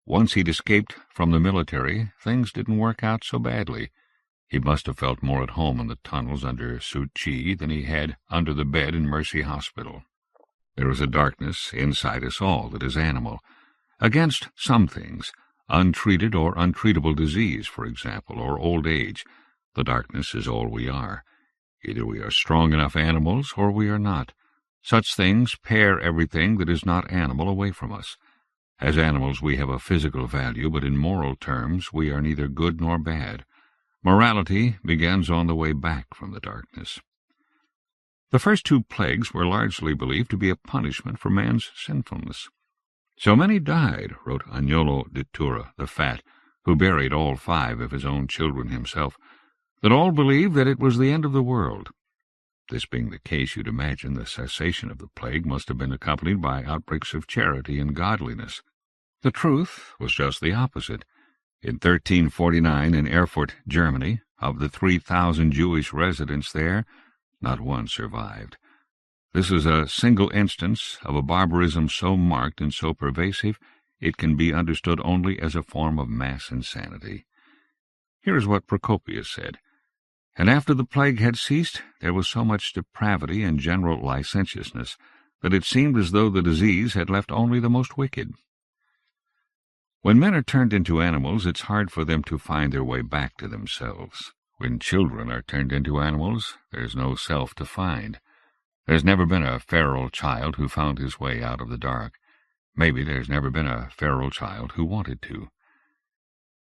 once he'd escaped from the military, things didn't work out so badly. He must have felt more at home in the tunnels under Suit Chi than he had under the bed in Mercy Hospital. There is a darkness inside us all that is animal. Against some things, untreated or untreatable disease, for example, or old age, the darkness is all we are. Either we are strong enough animals or we are not. Such things pare everything that is not animal away from us. As animals we have a physical value, but in moral terms we are neither good nor bad. Morality begins on the way back from the darkness. The first 2 plagues were largely believed to be a punishment for man's sinfulness. So many died, wrote Agnolo de Tura, the fat, who buried all 5 of his own children himself, that all believed that it was the end of the world. This being the case, you'd imagine the cessation of the plague must have been accompanied by outbreaks of charity and godliness. The truth was just the opposite. In 1349, in Erfurt, Germany, of the 3,000 Jewish residents there, not one survived. This is a single instance of a barbarism so marked and so pervasive it can be understood only as a form of mass insanity. Here is what Procopius said. And after the plague had ceased, there was so much depravity and general licentiousness that it seemed as though the disease had left only the most wicked. When men are turned into animals, it's hard for them to find their way back to themselves. When children are turned into animals, there's no self to find. There's never been a feral child who found his way out of the dark. Maybe there's never been a feral child who wanted to.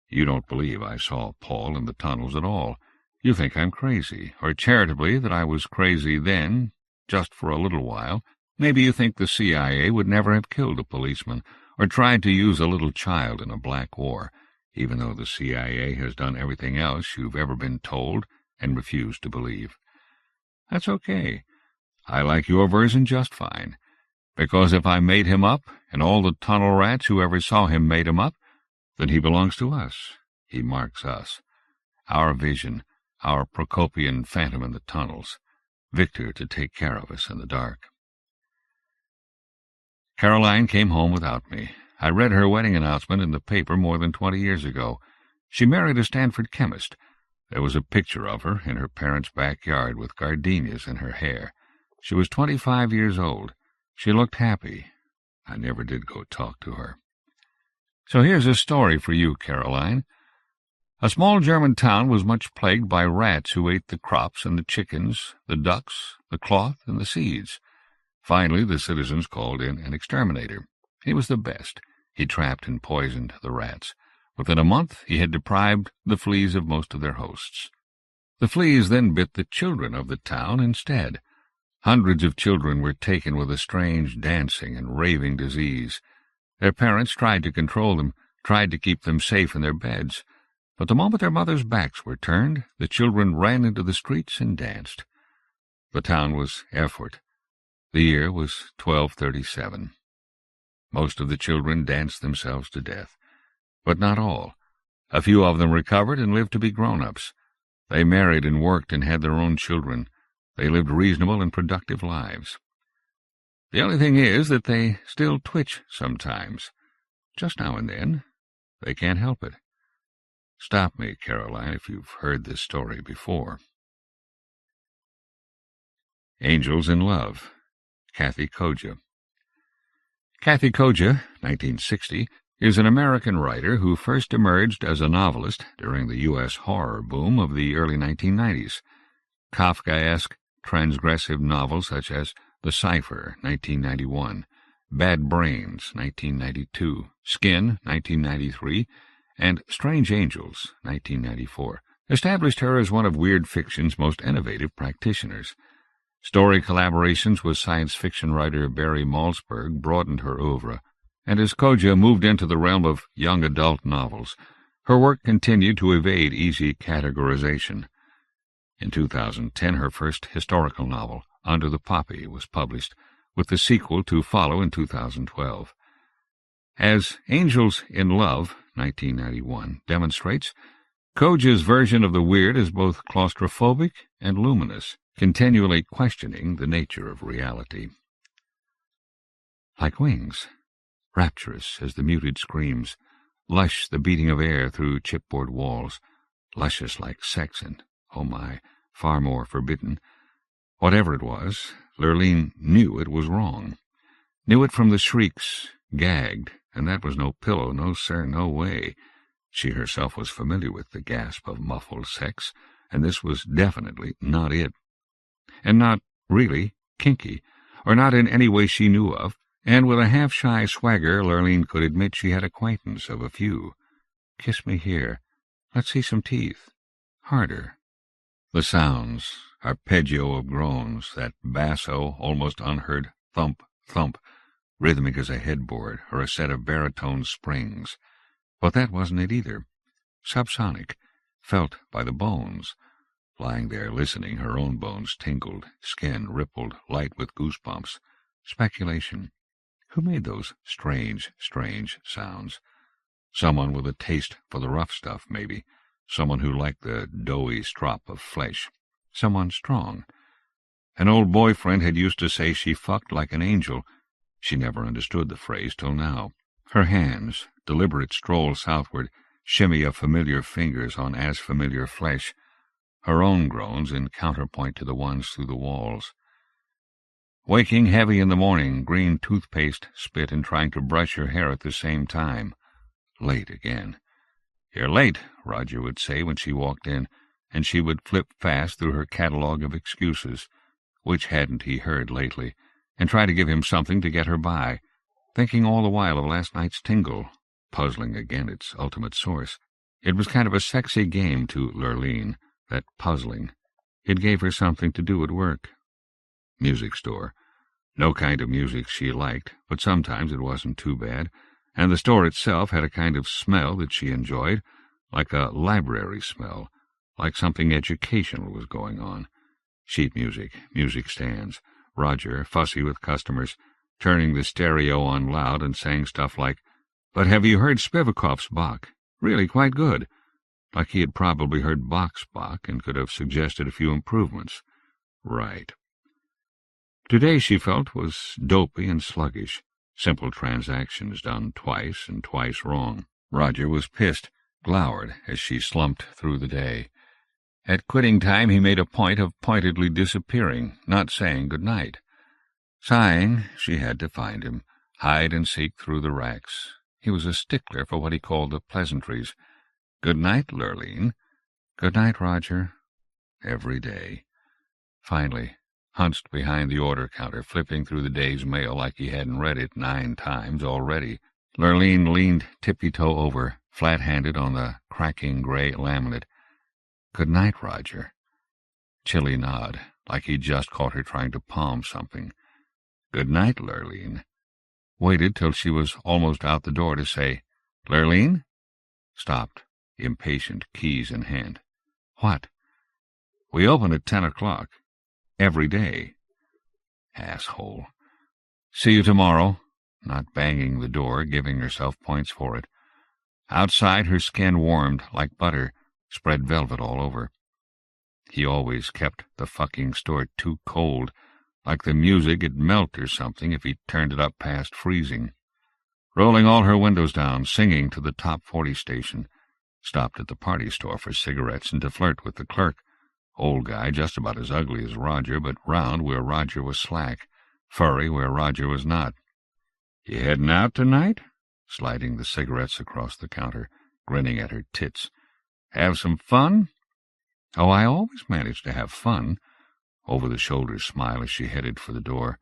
You don't believe I saw Paul in the tunnels at all. You think I'm crazy, or charitably that I was crazy then, just for a little while. Maybe you think the CIA would never have killed a policeman, or tried to use a little child in a black war, even though the CIA has done everything else you've ever been told and refused to believe. That's okay. I like your version just fine, because if I made him up, and all the tunnel rats who ever saw him made him up, then he belongs to us. He marks us. Our vision, our Procopian phantom in the tunnels, Victor to take care of us in the dark. Caroline came home without me. I read her wedding announcement in the paper more than 20 years ago. She married a Stanford chemist. There was a picture of her in her parents' backyard with gardenias in her hair. She was 25 years old. She looked happy. I never did go talk to her. So here's a story for you, Caroline. A small German town was much plagued by rats who ate the crops and the chickens, the ducks, the cloth, and the seeds. Finally, the citizens called in an exterminator. He was the best. He trapped and poisoned the rats. Within a month, he had deprived the fleas of most of their hosts. The fleas then bit the children of the town instead. Hundreds of children were taken with a strange dancing and raving disease. Their parents tried to control them, tried to keep them safe in their beds. But the moment their mothers' backs were turned, the children ran into the streets and danced. The town was Erfurt. The year was 1237. Most of the children danced themselves to death, but not all. A few of them recovered and lived to be grown-ups. They married and worked and had their own children. They lived reasonable and productive lives. The only thing is that they still twitch sometimes. Just now and then. They can't help it. Stop me, Caroline, if you've heard this story before. Angels in Love. Kathe Koja. Kathe Koja, 1960, is an American writer who first emerged as a novelist during the U.S. horror boom of the early 1990s. Kafkaesque, transgressive novels such as The Cipher, 1991, Bad Brains, 1992, Skin, 1993, and Strange Angels, 1994, established her as one of weird fiction's most innovative practitioners. Story collaborations with science fiction writer Barry Malzberg broadened her oeuvre, and as Koja moved into the realm of young adult novels, her work continued to evade easy categorization. In 2010, her first historical novel, Under the Poppy, was published, with the sequel to follow in 2012. As Angels in Love, 1991, demonstrates, Koja's version of the weird is both claustrophobic and luminous, continually questioning the nature of reality. Like wings, rapturous as the muted screams, lush the beating of air through chipboard walls, luscious like sex and, oh my, far more forbidden. Whatever it was, Lurleen knew it was wrong. Knew it from the shrieks, gagged, and that was no pillow, no sir, no way. She herself was familiar with the gasp of muffled sex, and this was definitely not it. And not really kinky, or not in any way she knew of, and with a half-shy swagger Lurleen could admit she had acquaintance of a few. "Kiss me here. Let's see some teeth. Harder." The sounds, arpeggio of groans, that basso, almost unheard thump, thump, rhythmic as a headboard or a set of baritone springs. But that wasn't it either. Subsonic, felt by the bones. Lying there listening, her own bones tingled, skin rippled, light with goosebumps. Speculation. Who made those strange, strange sounds? Someone with a taste for the rough stuff, maybe. Someone who liked the doughy strop of flesh. Someone strong. An old boyfriend had used to say she fucked like an angel. She never understood the phrase till now. Her hands, deliberate stroll southward, shimmy of familiar fingers on as familiar flesh. Her own groans in counterpoint to the ones through the walls. Waking heavy in the morning, green toothpaste spit, and trying to brush her hair at the same time. Late again. "You're late," Roger would say when she walked in, and she would flip fast through her catalogue of excuses. Which hadn't he heard lately, and try to give him something to get her by, thinking all the while of last night's tingle, puzzling again its ultimate source. It was kind of a sexy game to Lurleen, that puzzling. It gave her something to do at work. Music store. No kind of music she liked, but sometimes it wasn't too bad, and the store itself had a kind of smell that she enjoyed, like a library smell, like something educational was going on. Sheet music, music stands, Roger, fussy with customers, turning the stereo on loud and saying stuff like, "But have you heard Spivakov's Bach? Really quite good." Like he had probably heard Bach's Bach and could have suggested a few improvements. Right. Today, she felt, was dopey and sluggish. Simple transactions done twice and twice wrong. Roger was pissed, glowered as she slumped through the day. At quitting time he made a point of pointedly disappearing, not saying good night. Sighing, she had to find him, hide and seek through the racks. He was a stickler for what he called the pleasantries. "Good night, Lurleen." "Good night, Roger." Every day. Finally, hunched behind the order counter, flipping through the day's mail like he hadn't read it 9 times already, Lurleen leaned tippy-toe over, flat-handed on the cracking gray laminate. "Good night, Roger." Chilly nod, like he'd just caught her trying to palm something. "Good night, Lurleen." Waited till she was almost out the door to say, "Lurleen?" Stopped, impatient, keys in hand. "What?" "We open at 10 o'clock. Every day." Asshole. "See you tomorrow," not banging the door, giving herself points for it. Outside, her skin warmed like butter, spread velvet all over. He always kept the fucking store too cold, like the music'd melt or something if he turned it up past freezing. Rolling all her windows down, singing to the top 40 station. Stopped at the party store for cigarettes and to flirt with the clerk. Old guy, just about as ugly as Roger, but round where Roger was slack, furry where Roger was not. "You heading out tonight?" Sliding the cigarettes across the counter, grinning at her tits. "Have some fun?" "Oh, I always manage to have fun." Over-the-shoulder smile as she headed for the door.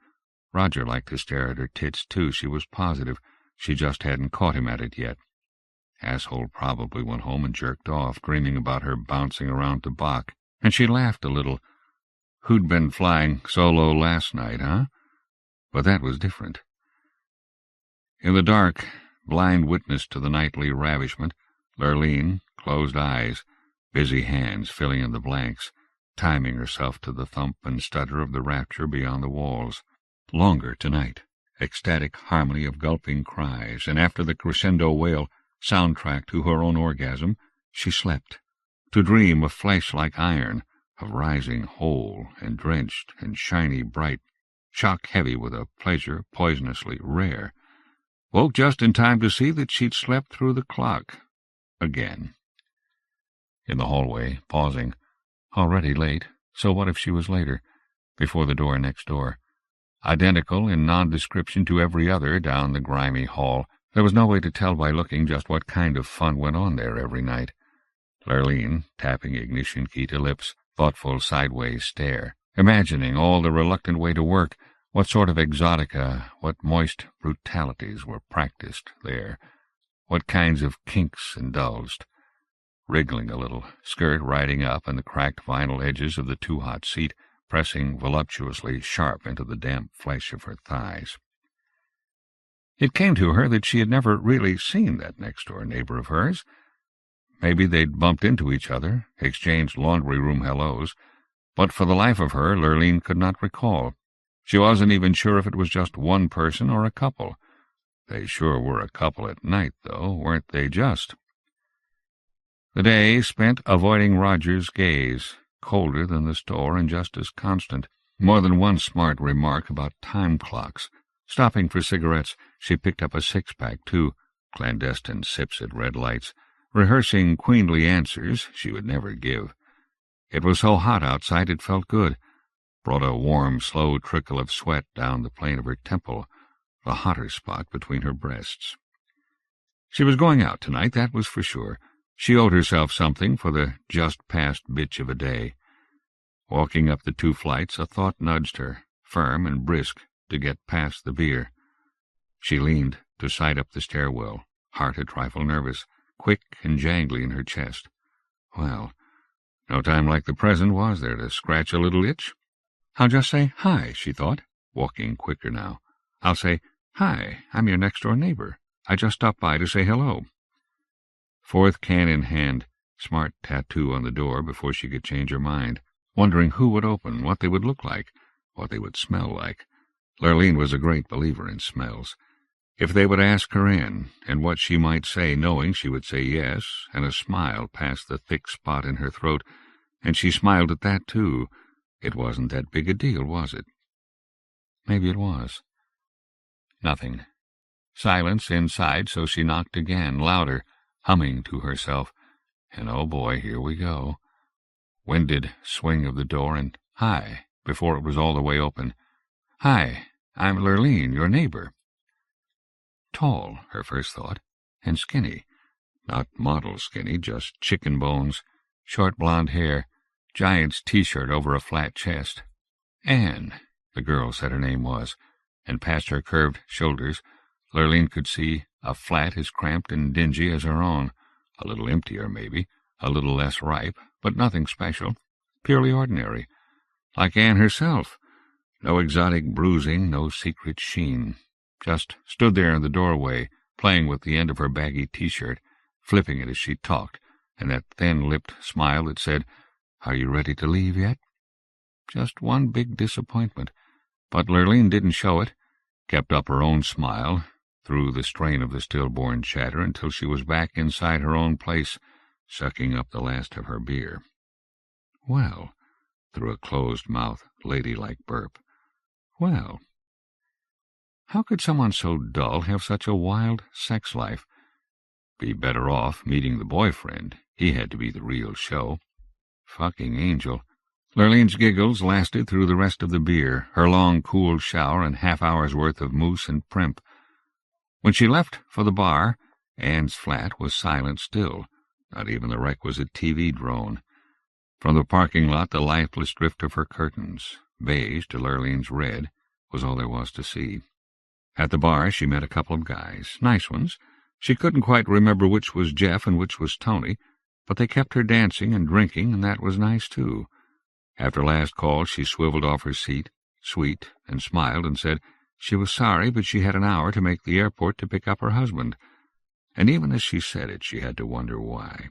Roger liked to stare at her tits, too, she was positive. She just hadn't caught him at it yet. Asshole probably went home and jerked off, dreaming about her bouncing around to Bach, and she laughed a little. Who'd been flying solo last night, huh? But that was different. In the dark, blind witness to the nightly ravishment, Lurleen, closed eyes, busy hands filling in the blanks, timing herself to the thump and stutter of the rapture beyond the walls. Longer tonight, ecstatic harmony of gulping cries, and after the crescendo wail, soundtrack to her own orgasm, she slept, to dream of flesh like iron, of rising whole and drenched and shiny bright, shock-heavy with a pleasure poisonously rare. Woke just in time to see that she'd slept through the clock. Again. In the hallway, pausing. Already late, so what if she was later? Before the door next door. Identical in nondescription to every other down the grimy hall. There was no way to tell by looking just what kind of fun went on there every night. Lurleen, tapping ignition key to lips, thoughtful sideways stare, imagining all the reluctant way to work, What sort of exotica, what moist brutalities were practiced there? What kinds of kinks indulged? Wriggling a little, skirt riding up and the cracked vinyl edges of the too-hot seat pressing voluptuously sharp into the damp flesh of her thighs. It came to her that she had never really seen that next-door neighbor of hers. Maybe they'd bumped into each other, exchanged laundry-room hellos, but for the life of her, Lurleen could not recall. She wasn't even sure if it was just one person or a couple. They sure were a couple at night, though, weren't they just? The day spent avoiding Roger's gaze, colder than the store and just as constant. More than one smart remark about time clocks. Stopping for cigarettes, she picked up a six-pack, too, clandestine sips at red lights, rehearsing queenly answers she would never give. It was so hot outside it felt good, brought a warm, slow trickle of sweat down the plane of her temple, the hotter spot between her breasts. She was going out tonight, that was for sure. She owed herself something for the just-past bitch of a day. Walking up the 2 flights, a thought nudged her, firm and brisk, to get past the beer. She leaned to side up the stairwell, heart a trifle nervous, quick and jangly in her chest. Well, no time like the present, was there, to scratch a little itch? I'll just say hi, she thought, walking quicker now. I'll say, hi, I'm your next-door neighbor. I just stopped by to say hello. 4th can in hand, smart tattoo on the door before she could change her mind, wondering who would open, what they would look like, what they would smell like. Lurleen was a great believer in smells. If they would ask her in, and what she might say, knowing she would say yes, and a smile passed the thick spot in her throat, and she smiled at that, too. It wasn't that big a deal, was it? Maybe it was. Nothing. Silence inside, so she knocked again, louder, humming to herself, and oh boy, here we go. Winded swing of the door, and hi, before it was all the way open. Hi, I'm Lurleen, your neighbor. Tall, her first thought, and skinny. Not model skinny, just chicken bones, short blonde hair, giant's T-shirt over a flat chest. Anne, the girl said her name was, and past her curved shoulders, Lurleen could see a flat as cramped and dingy as her own, a little emptier maybe, a little less ripe, but nothing special, purely ordinary, like Anne herself. No exotic bruising, no secret sheen. Just stood there in the doorway, playing with the end of her baggy T-shirt, flipping it as she talked, and that thin-lipped smile that said, "Are you ready to leave yet?" Just one big disappointment, but Lurleen didn't show it, kept up her own smile, through the strain of the stillborn chatter until she was back inside her own place, sucking up the last of her beer. Well, through a closed-mouthed, ladylike burp. Well, how could someone so dull have such a wild sex life? Be better off meeting the boyfriend. He had to be the real show. Fucking angel. Lurleen's giggles lasted through the rest of the beer, her long, cool shower, and half-hour's worth of moose and primp. When she left for the bar, Anne's flat was silent still, not even the requisite TV drone. From the parking lot, the lifeless drift of her curtains, beige to Lurleen's red, was all there was to see. At the bar, she met a couple of guys, nice ones. She couldn't quite remember which was Jeff and which was Tony, but they kept her dancing and drinking, and that was nice, too. After last call, she swiveled off her seat, sweet, and smiled and said she was sorry, but she had an hour to make the airport to pick up her husband. And even as she said it, she had to wonder why.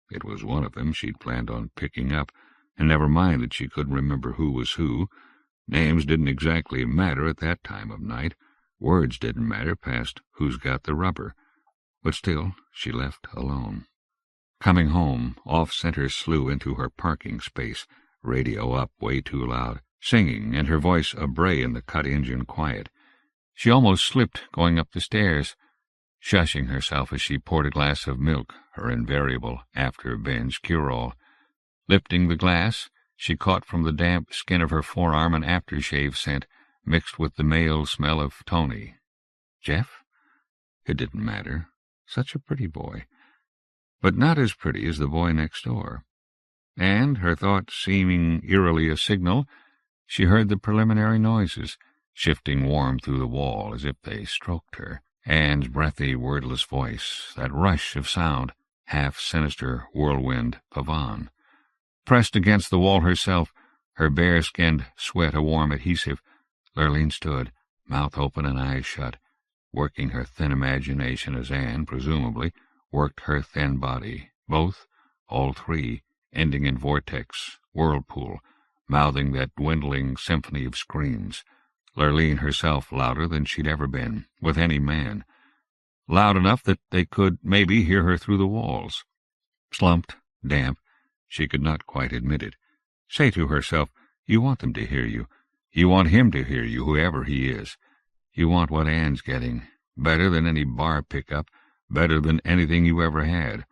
It was one of them she'd planned on picking up, and never mind that she couldn't remember who was who. Names didn't exactly matter at that time of night. Words didn't matter past who's got the rubber. But still, she left alone. Coming home, off-center slew into her parking space, radio up way too loud, singing, and her voice a bray in the cut-engine quiet. She almost slipped going up the stairs, shushing herself as she poured a glass of milk, her invariable after-binge cure-all. Lifting the glass, she caught from the damp skin of her forearm an aftershave scent mixed with the male smell of Tony. Jeff? It didn't matter. Such a pretty boy. But not as pretty as the boy next door. And, her thought seeming eerily a signal, she heard the preliminary noises, shifting warm through the wall as if they stroked her. Anne's breathy, wordless voice, that rush of sound, half-sinister whirlwind pavane. Pressed against the wall herself, her bare-skinned sweat a warm adhesive, Lurleen stood, mouth open and eyes shut, working her thin imagination as Anne, presumably, worked her thin body, both, all three, ending in vortex, whirlpool, mouthing that dwindling symphony of screams. Lurleen herself louder than she'd ever been, with any man. Loud enough that they could maybe hear her through the walls. Slumped, damp, she could not quite admit it. Say to herself, you want them to hear you. You want him to hear you, whoever he is. You want what Anne's getting, better than any bar pickup, better than anything you ever had.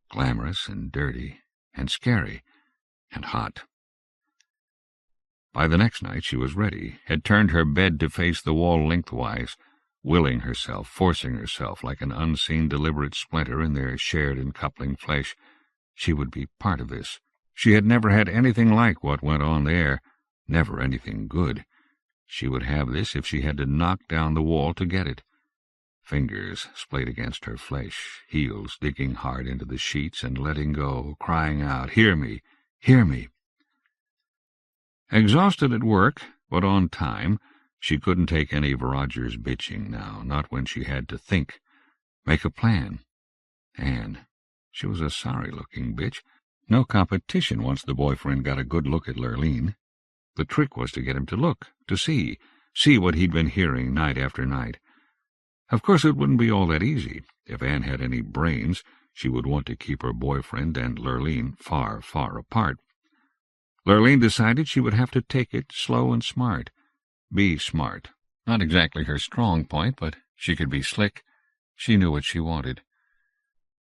Glamorous and dirty and scary and hot. By the next night she was ready, had turned her bed to face the wall lengthwise, willing herself, forcing herself like an unseen deliberate splinter in their shared and coupling flesh. She would be part of this. She had never had anything like what went on there, never anything good. She would have this if she had to knock down the wall to get it. Fingers splayed against her flesh, heels digging hard into the sheets and letting go, crying out, "Hear me! Hear me!" Exhausted at work, but on time, she couldn't take any of Roger's bitching now, not when she had to think, make a plan. Anne, she was a sorry-looking bitch. No competition once the boyfriend got a good look at Lurleen. The trick was to get him to look, to see what he'd been hearing night after night. Of course it wouldn't be all that easy. If Anne had any brains, she would want to keep her boyfriend and Lurleen far, far apart. Lurleen decided she would have to take it slow and smart. Be smart. Not exactly her strong point, but she could be slick. She knew what she wanted.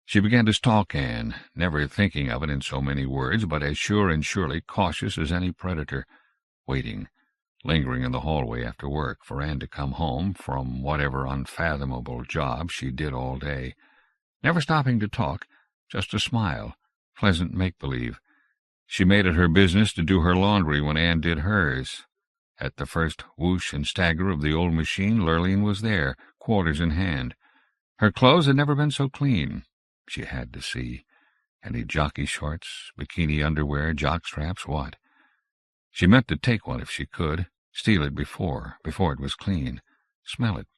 She began to stalk Anne, never thinking of it in so many words, but as sure and surely cautious as any predator, waiting, lingering in the hallway after work for Anne to come home from whatever unfathomable job she did all day, never stopping to talk, just a smile, pleasant make-believe. She made it her business to do her laundry when Anne did hers. At the first whoosh and stagger of the old machine, Lurleen was there, quarters in hand. Her clothes had never been so clean. She had to see. Any jockey shorts, bikini underwear, jockstraps, what? She meant to take one if she could, steal it before it was clean, smell it.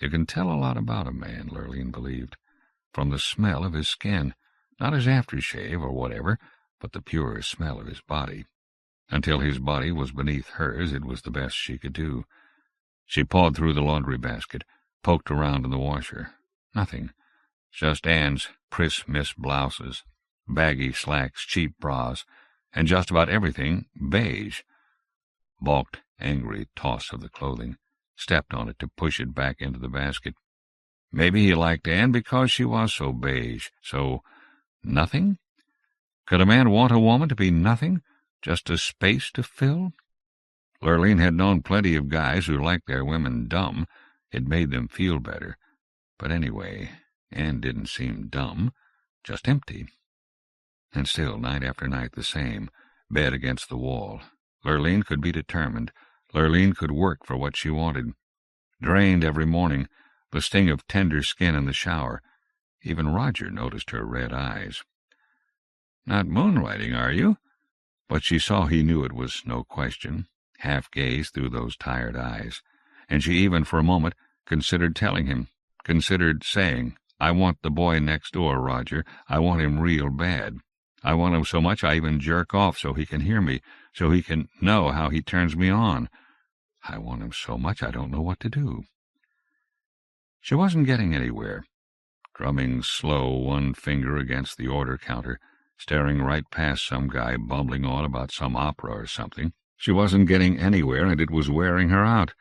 You can tell a lot about a man, Lurleen believed, from the smell of his skin, not his aftershave or whatever, but the pure smell of his body. Until his body was beneath hers, it was the best she could do. She pawed through the laundry basket, poked around in the washer. Nothing. Just Anne's Miss blouses, baggy slacks, cheap bras, and just about everything beige. Balked, angry toss of the clothing, stepped on it to push it back into the basket. Maybe he liked Anne because she was so beige, so nothing? Could a man want a woman to be nothing, just a space to fill? Lurleen had known plenty of guys who liked their women dumb. It made them feel better. But anyway, Anne didn't seem dumb, just empty. And still, night after night, the same, bed against the wall. Lurleen could be determined. Lurleen could work for what she wanted. Drained every morning, the sting of tender skin in the shower. Even Roger noticed her red eyes. "Not moonlighting, are you?" But she saw he knew it was no question, half-gazed through those tired eyes, and she even for a moment considered telling him, considered saying, "I want the boy next door, Roger. I want him real bad. I want him so much I even jerk off so he can hear me, so he can know how he turns me on. I want him so much I don't know what to do." She wasn't getting anywhere, drumming slow, one finger against the order counter, staring right past some guy bumbling on about some opera or something. She wasn't getting anywhere, and it was wearing her out.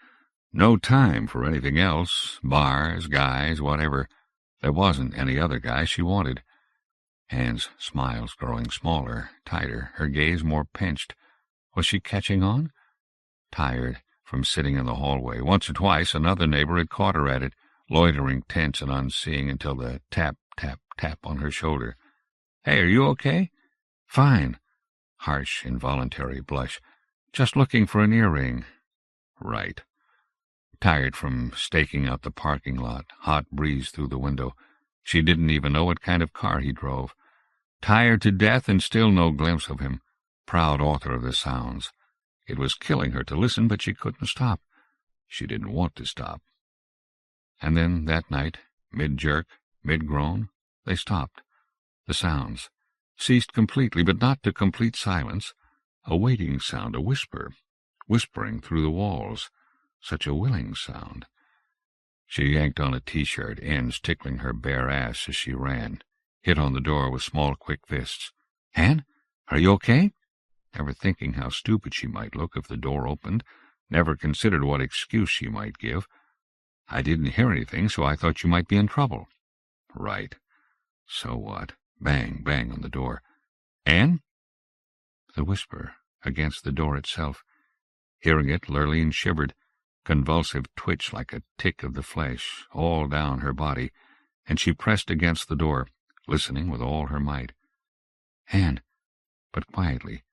No time for anything else, bars, guys, whatever. There wasn't any other guy she wanted. Anne's smiles growing smaller, tighter, her gaze more pinched. Was she catching on? Tired from sitting in the hallway. Once or twice another neighbor had caught her at it, loitering tense and unseeing until the tap, tap, tap on her shoulder. "Hey, are you okay?" "Fine." Harsh, involuntary blush. "Just looking for an earring." Right. Tired from staking out the parking lot, hot breeze through the window. She didn't even know what kind of car he drove. Tired to death and still no glimpse of him, proud author of the sounds. It was killing her to listen, but she couldn't stop. She didn't want to stop. And then, that night, mid-jerk, mid-groan, they stopped. The sounds ceased completely, but not to complete silence. A waiting sound, a whisper, whispering through the walls. Such a willing sound. She yanked on a T-shirt, ends tickling her bare ass as she ran. Hit on the door with small, quick fists. "Anne, are you okay?" Never thinking how stupid she might look if the door opened. Never considered what excuse she might give. "I didn't hear anything, so I thought you might be in trouble." Right. So what? Bang, bang on the door. "Anne?" The whisper against the door itself. Hearing it, Lurleen shivered. Convulsive twitch like a tick of the flesh, all down her body, and she pressed against the door, listening with all her might. "Anne," but quietly,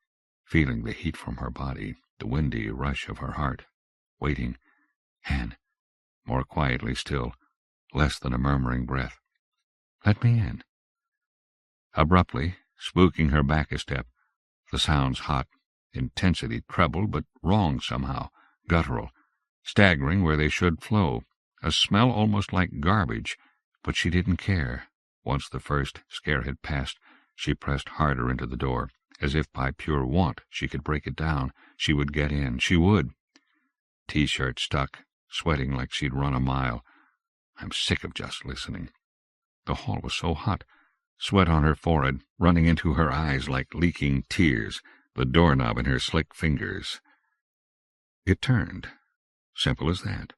feeling the heat from her body, the windy rush of her heart, waiting. "Anne," more quietly still, less than a murmuring breath. "Let me in." Abruptly, spooking her back a step, the sounds hot, intensity treble, but wrong somehow, guttural, staggering where they should flow, a smell almost like garbage, but she didn't care. Once the first scare had passed, she pressed harder into the door, as if by pure want she could break it down. She would get in. She would. T-shirt stuck, sweating like she'd run a mile. I'm sick of just listening. The hall was so hot, sweat on her forehead, running into her eyes like leaking tears, the doorknob in her slick fingers. It turned. Simple as that.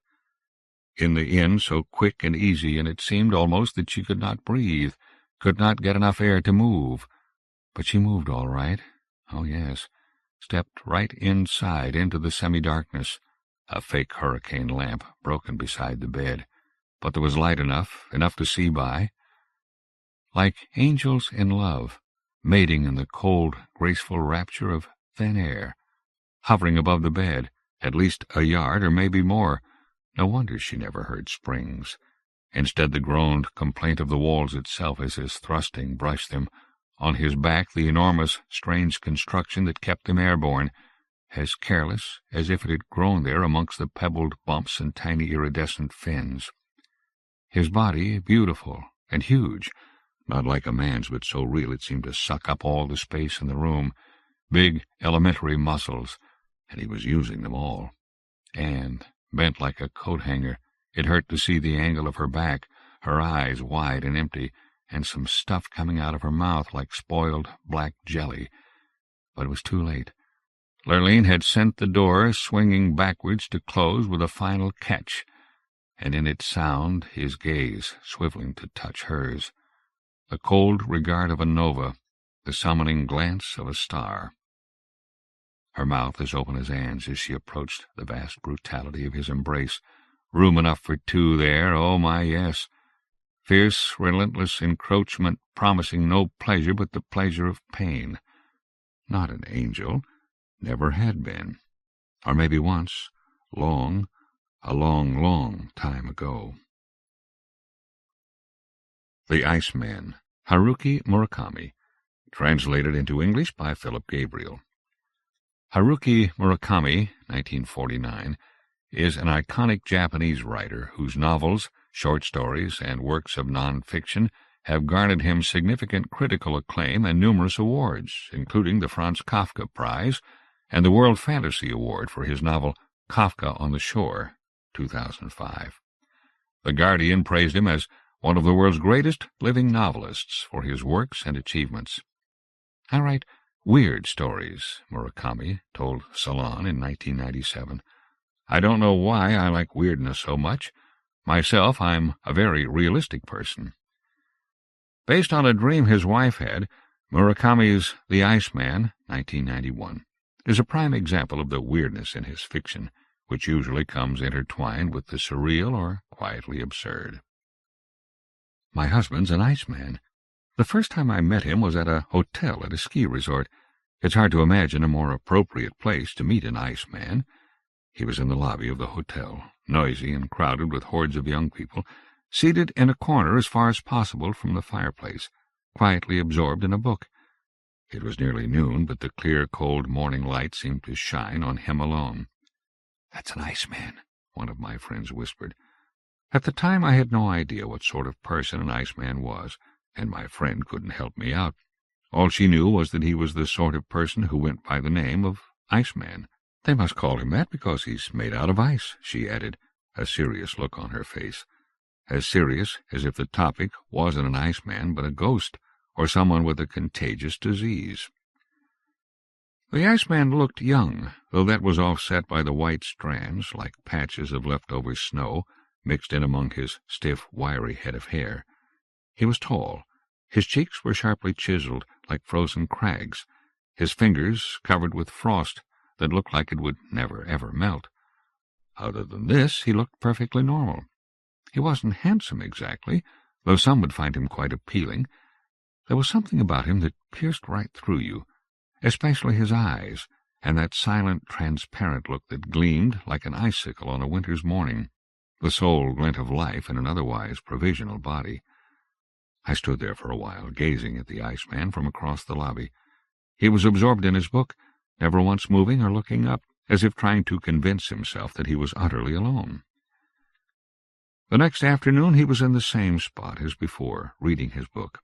In the inn, so quick and easy, and it seemed almost that she could not breathe, could not get enough air to move. But she moved all right. Oh, yes. Stepped right inside into the semi-darkness. A fake hurricane lamp broken beside the bed. But there was light enough to see by. Like angels in love, mating in the cold, graceful rapture of thin air, hovering above the bed, at least a yard or maybe more. No wonder she never heard springs. Instead, the groaned complaint of the walls itself as his thrusting brushed them. On his back, the enormous, strange construction that kept them airborne, as careless as if it had grown there amongst the pebbled bumps and tiny iridescent fins. His body, beautiful and huge, not like a man's, but so real it seemed to suck up all the space in the room. Big, elementary muscles, and he was using them all. And, bent like a coat-hanger, it hurt to see the angle of her back, her eyes wide and empty, and some stuff coming out of her mouth like spoiled black jelly. But it was too late. Lurleen had sent the door swinging backwards to close with a final catch, and in its sound his gaze swiveling to touch hers. The cold regard of a nova, the summoning glance of a star. Her mouth as open as Anne's as she approached the vast brutality of his embrace. Room enough for two there, oh my, yes. Fierce, relentless encroachment, promising no pleasure but the pleasure of pain. Not an angel, never had been. Or maybe once, a long, long time ago. The Iceman, Haruki Murakami, translated into English by Philip Gabriel. Haruki Murakami, 1949, is an iconic Japanese writer whose novels, short stories, and works of non-fiction have garnered him significant critical acclaim and numerous awards, including the Franz Kafka Prize and the World Fantasy Award for his novel Kafka on the Shore, 2005. The Guardian praised him as one of the world's greatest living novelists for his works and achievements. "I write weird stories," Murakami told Salon in 1997. "I don't know why I like weirdness so much. Myself, I'm a very realistic person." Based on a dream his wife had, Murakami's The Iceman, 1991, is a prime example of the weirdness in his fiction, which usually comes intertwined with the surreal or quietly absurd. "My husband's an Iceman. The first time I met him was at a hotel at a ski resort. It's hard to imagine a more appropriate place to meet an Iceman. He was in the lobby of the hotel, noisy and crowded with hordes of young people, seated in a corner as far as possible from the fireplace, quietly absorbed in a book. It was nearly noon, but the clear, cold morning light seemed to shine on him alone. "That's an Iceman," one of my friends whispered. At the time I had no idea what sort of person an Iceman was, and my friend couldn't help me out. All she knew was that he was the sort of person who went by the name of Iceman. "They must call him that because he's made out of ice," she added, a serious look on her face. As serious as if the topic wasn't an Iceman but a ghost, or someone with a contagious disease. The Iceman looked young, though that was offset by the white strands, like patches of leftover snow, mixed in among his stiff, wiry head of hair. He was tall. His cheeks were sharply chiseled, like frozen crags, his fingers covered with frost that looked like it would never, ever melt. Other than this, he looked perfectly normal. He wasn't handsome exactly, though some would find him quite appealing. There was something about him that pierced right through you, especially his eyes, and that silent, transparent look that gleamed like an icicle on a winter's morning, the sole glint of life in an otherwise provisional body. I stood there for a while, gazing at the Iceman from across the lobby. He was absorbed in his book, never once moving or looking up, as if trying to convince himself that he was utterly alone. The next afternoon he was in the same spot as before, reading his book.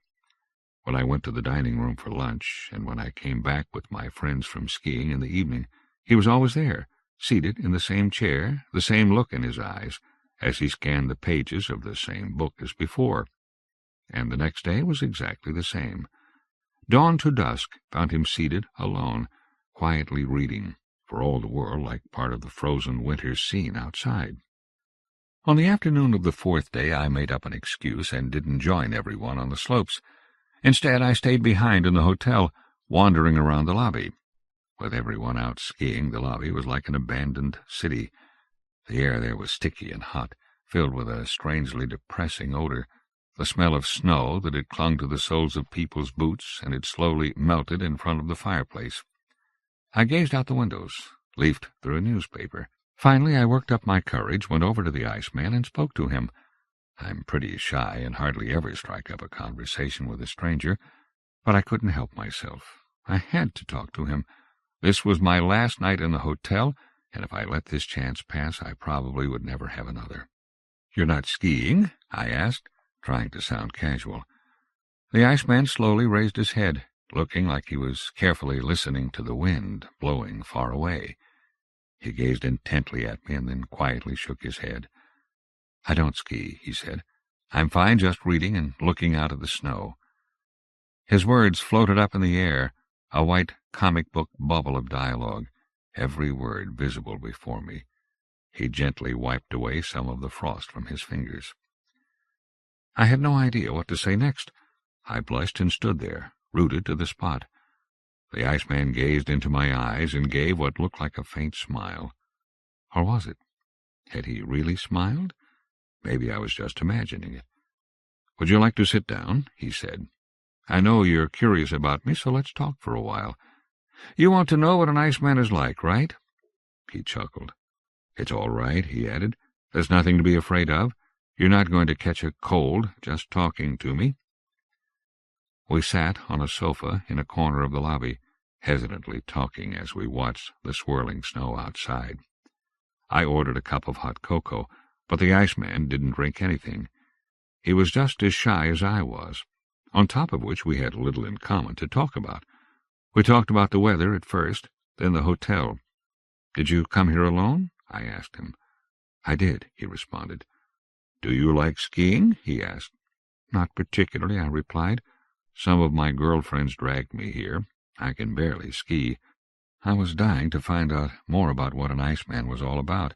When I went to the dining room for lunch, and when I came back with my friends from skiing in the evening, he was always there, seated in the same chair, the same look in his eyes, as he scanned the pages of the same book as before. And the next day was exactly the same. Dawn to dusk found him seated alone, quietly reading, for all the world like part of the frozen winter scene outside. On the afternoon of the fourth day I made up an excuse and didn't join everyone on the slopes. Instead, I stayed behind in the hotel, wandering around the lobby. With everyone out skiing, the lobby was like an abandoned city. The air there was sticky and hot, filled with a strangely depressing odor, the smell of snow that had clung to the soles of people's boots and had slowly melted in front of the fireplace. I gazed out the windows, leafed through a newspaper. Finally, I worked up my courage, went over to the Iceman, and spoke to him. I'm pretty shy and hardly ever strike up a conversation with a stranger, but I couldn't help myself. I had to talk to him. This was my last night in the hotel, and if I let this chance pass, I probably would never have another. "You're not skiing?" I asked, trying to sound casual. The Iceman slowly raised his head, looking like he was carefully listening to the wind blowing far away. He gazed intently at me and then quietly shook his head. "I don't ski," he said. "I'm fine just reading and looking out at the snow." His words floated up in the air, a white comic book bubble of dialogue, every word visible before me. He gently wiped away some of the frost from his fingers. I had no idea what to say next. I blushed and stood there, rooted to the spot. The Iceman gazed into my eyes and gave what looked like a faint smile. Or was it? Had he really smiled? Maybe I was just imagining it. "Would you like to sit down?" he said. "I know you're curious about me, so let's talk for a while. You want to know what an Iceman is like, right?" He chuckled. "It's all right," he added. "There's nothing to be afraid of. You're not going to catch a cold just talking to me." We sat on a sofa in a corner of the lobby, hesitantly talking as we watched the swirling snow outside. I ordered a cup of hot cocoa, but the Iceman didn't drink anything. He was just as shy as I was, on top of which we had little in common to talk about. We talked about the weather at first, then the hotel. "Did you come here alone?" I asked him. "I did," he responded. "Do you like skiing?" he asked. "Not particularly," I replied. "Some of my girlfriends dragged me here. I can barely ski." I was dying to find out more about what an Iceman was all about.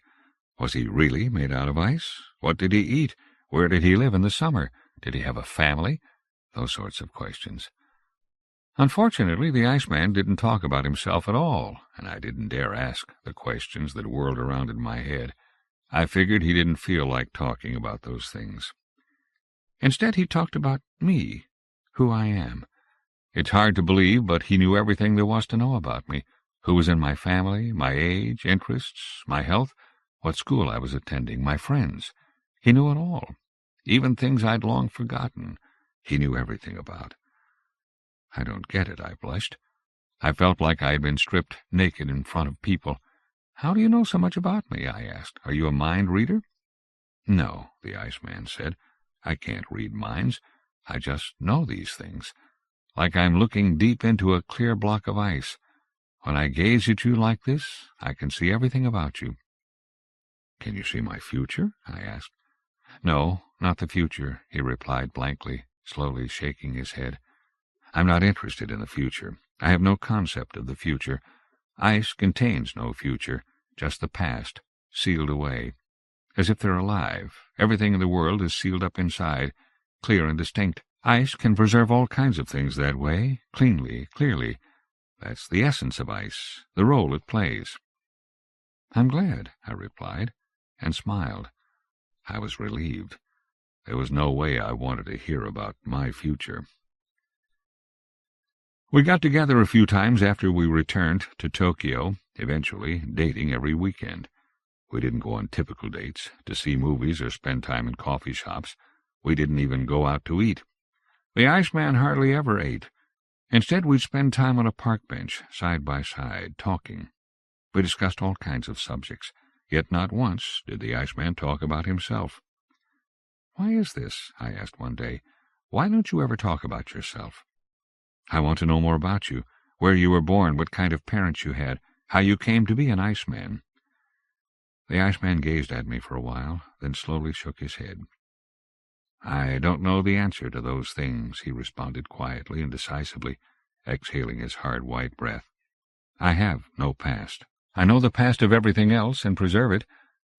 Was he really made out of ice? What did he eat? Where did he live in the summer? Did he have a family? Those sorts of questions. Unfortunately, the Iceman didn't talk about himself at all, and I didn't dare ask the questions that whirled around in my head. I figured he didn't feel like talking about those things. Instead, he talked about me, who I am. It's hard to believe, but he knew everything there was to know about me, who was in my family, my age, interests, my health, what school I was attending, my friends. He knew it all, even things I'd long forgotten. He knew everything about. I don't get it, I blushed. I felt like I had been stripped naked in front of people. How do you know so much about me? I asked. Are you a mind reader? No, the Iceman said. I can't read minds. I just know these things, like I'm looking deep into a clear block of ice. When I gaze at you like this, I can see everything about you. Can you see my future? I asked. No, not the future, he replied blankly, slowly shaking his head. I'm not interested in the future. I have no concept of the future. Ice contains no future, just the past, sealed away. As if they're alive, everything in the world is sealed up inside, clear and distinct. Ice can preserve all kinds of things that way, cleanly, clearly. That's the essence of ice, the role it plays. I'm glad, I replied, and smiled. I was relieved. There was no way I wanted to hear about my future. We got together a few times after we returned to Tokyo, eventually dating every weekend. We didn't go on typical dates, to see movies or spend time in coffee shops. We didn't even go out to eat. The Iceman hardly ever ate. Instead, we'd spend time on a park bench, side by side, talking. We discussed all kinds of subjects, yet not once did the Iceman talk about himself. Why is this? I asked one day. Why don't you ever talk about yourself? I want to know more about you, where you were born, what kind of parents you had, how you came to be an Iceman. The Iceman gazed at me for a while, then slowly shook his head. I don't know the answer to those things, he responded quietly and decisively, exhaling his hard white breath. I have no past. I know the past of everything else and preserve it,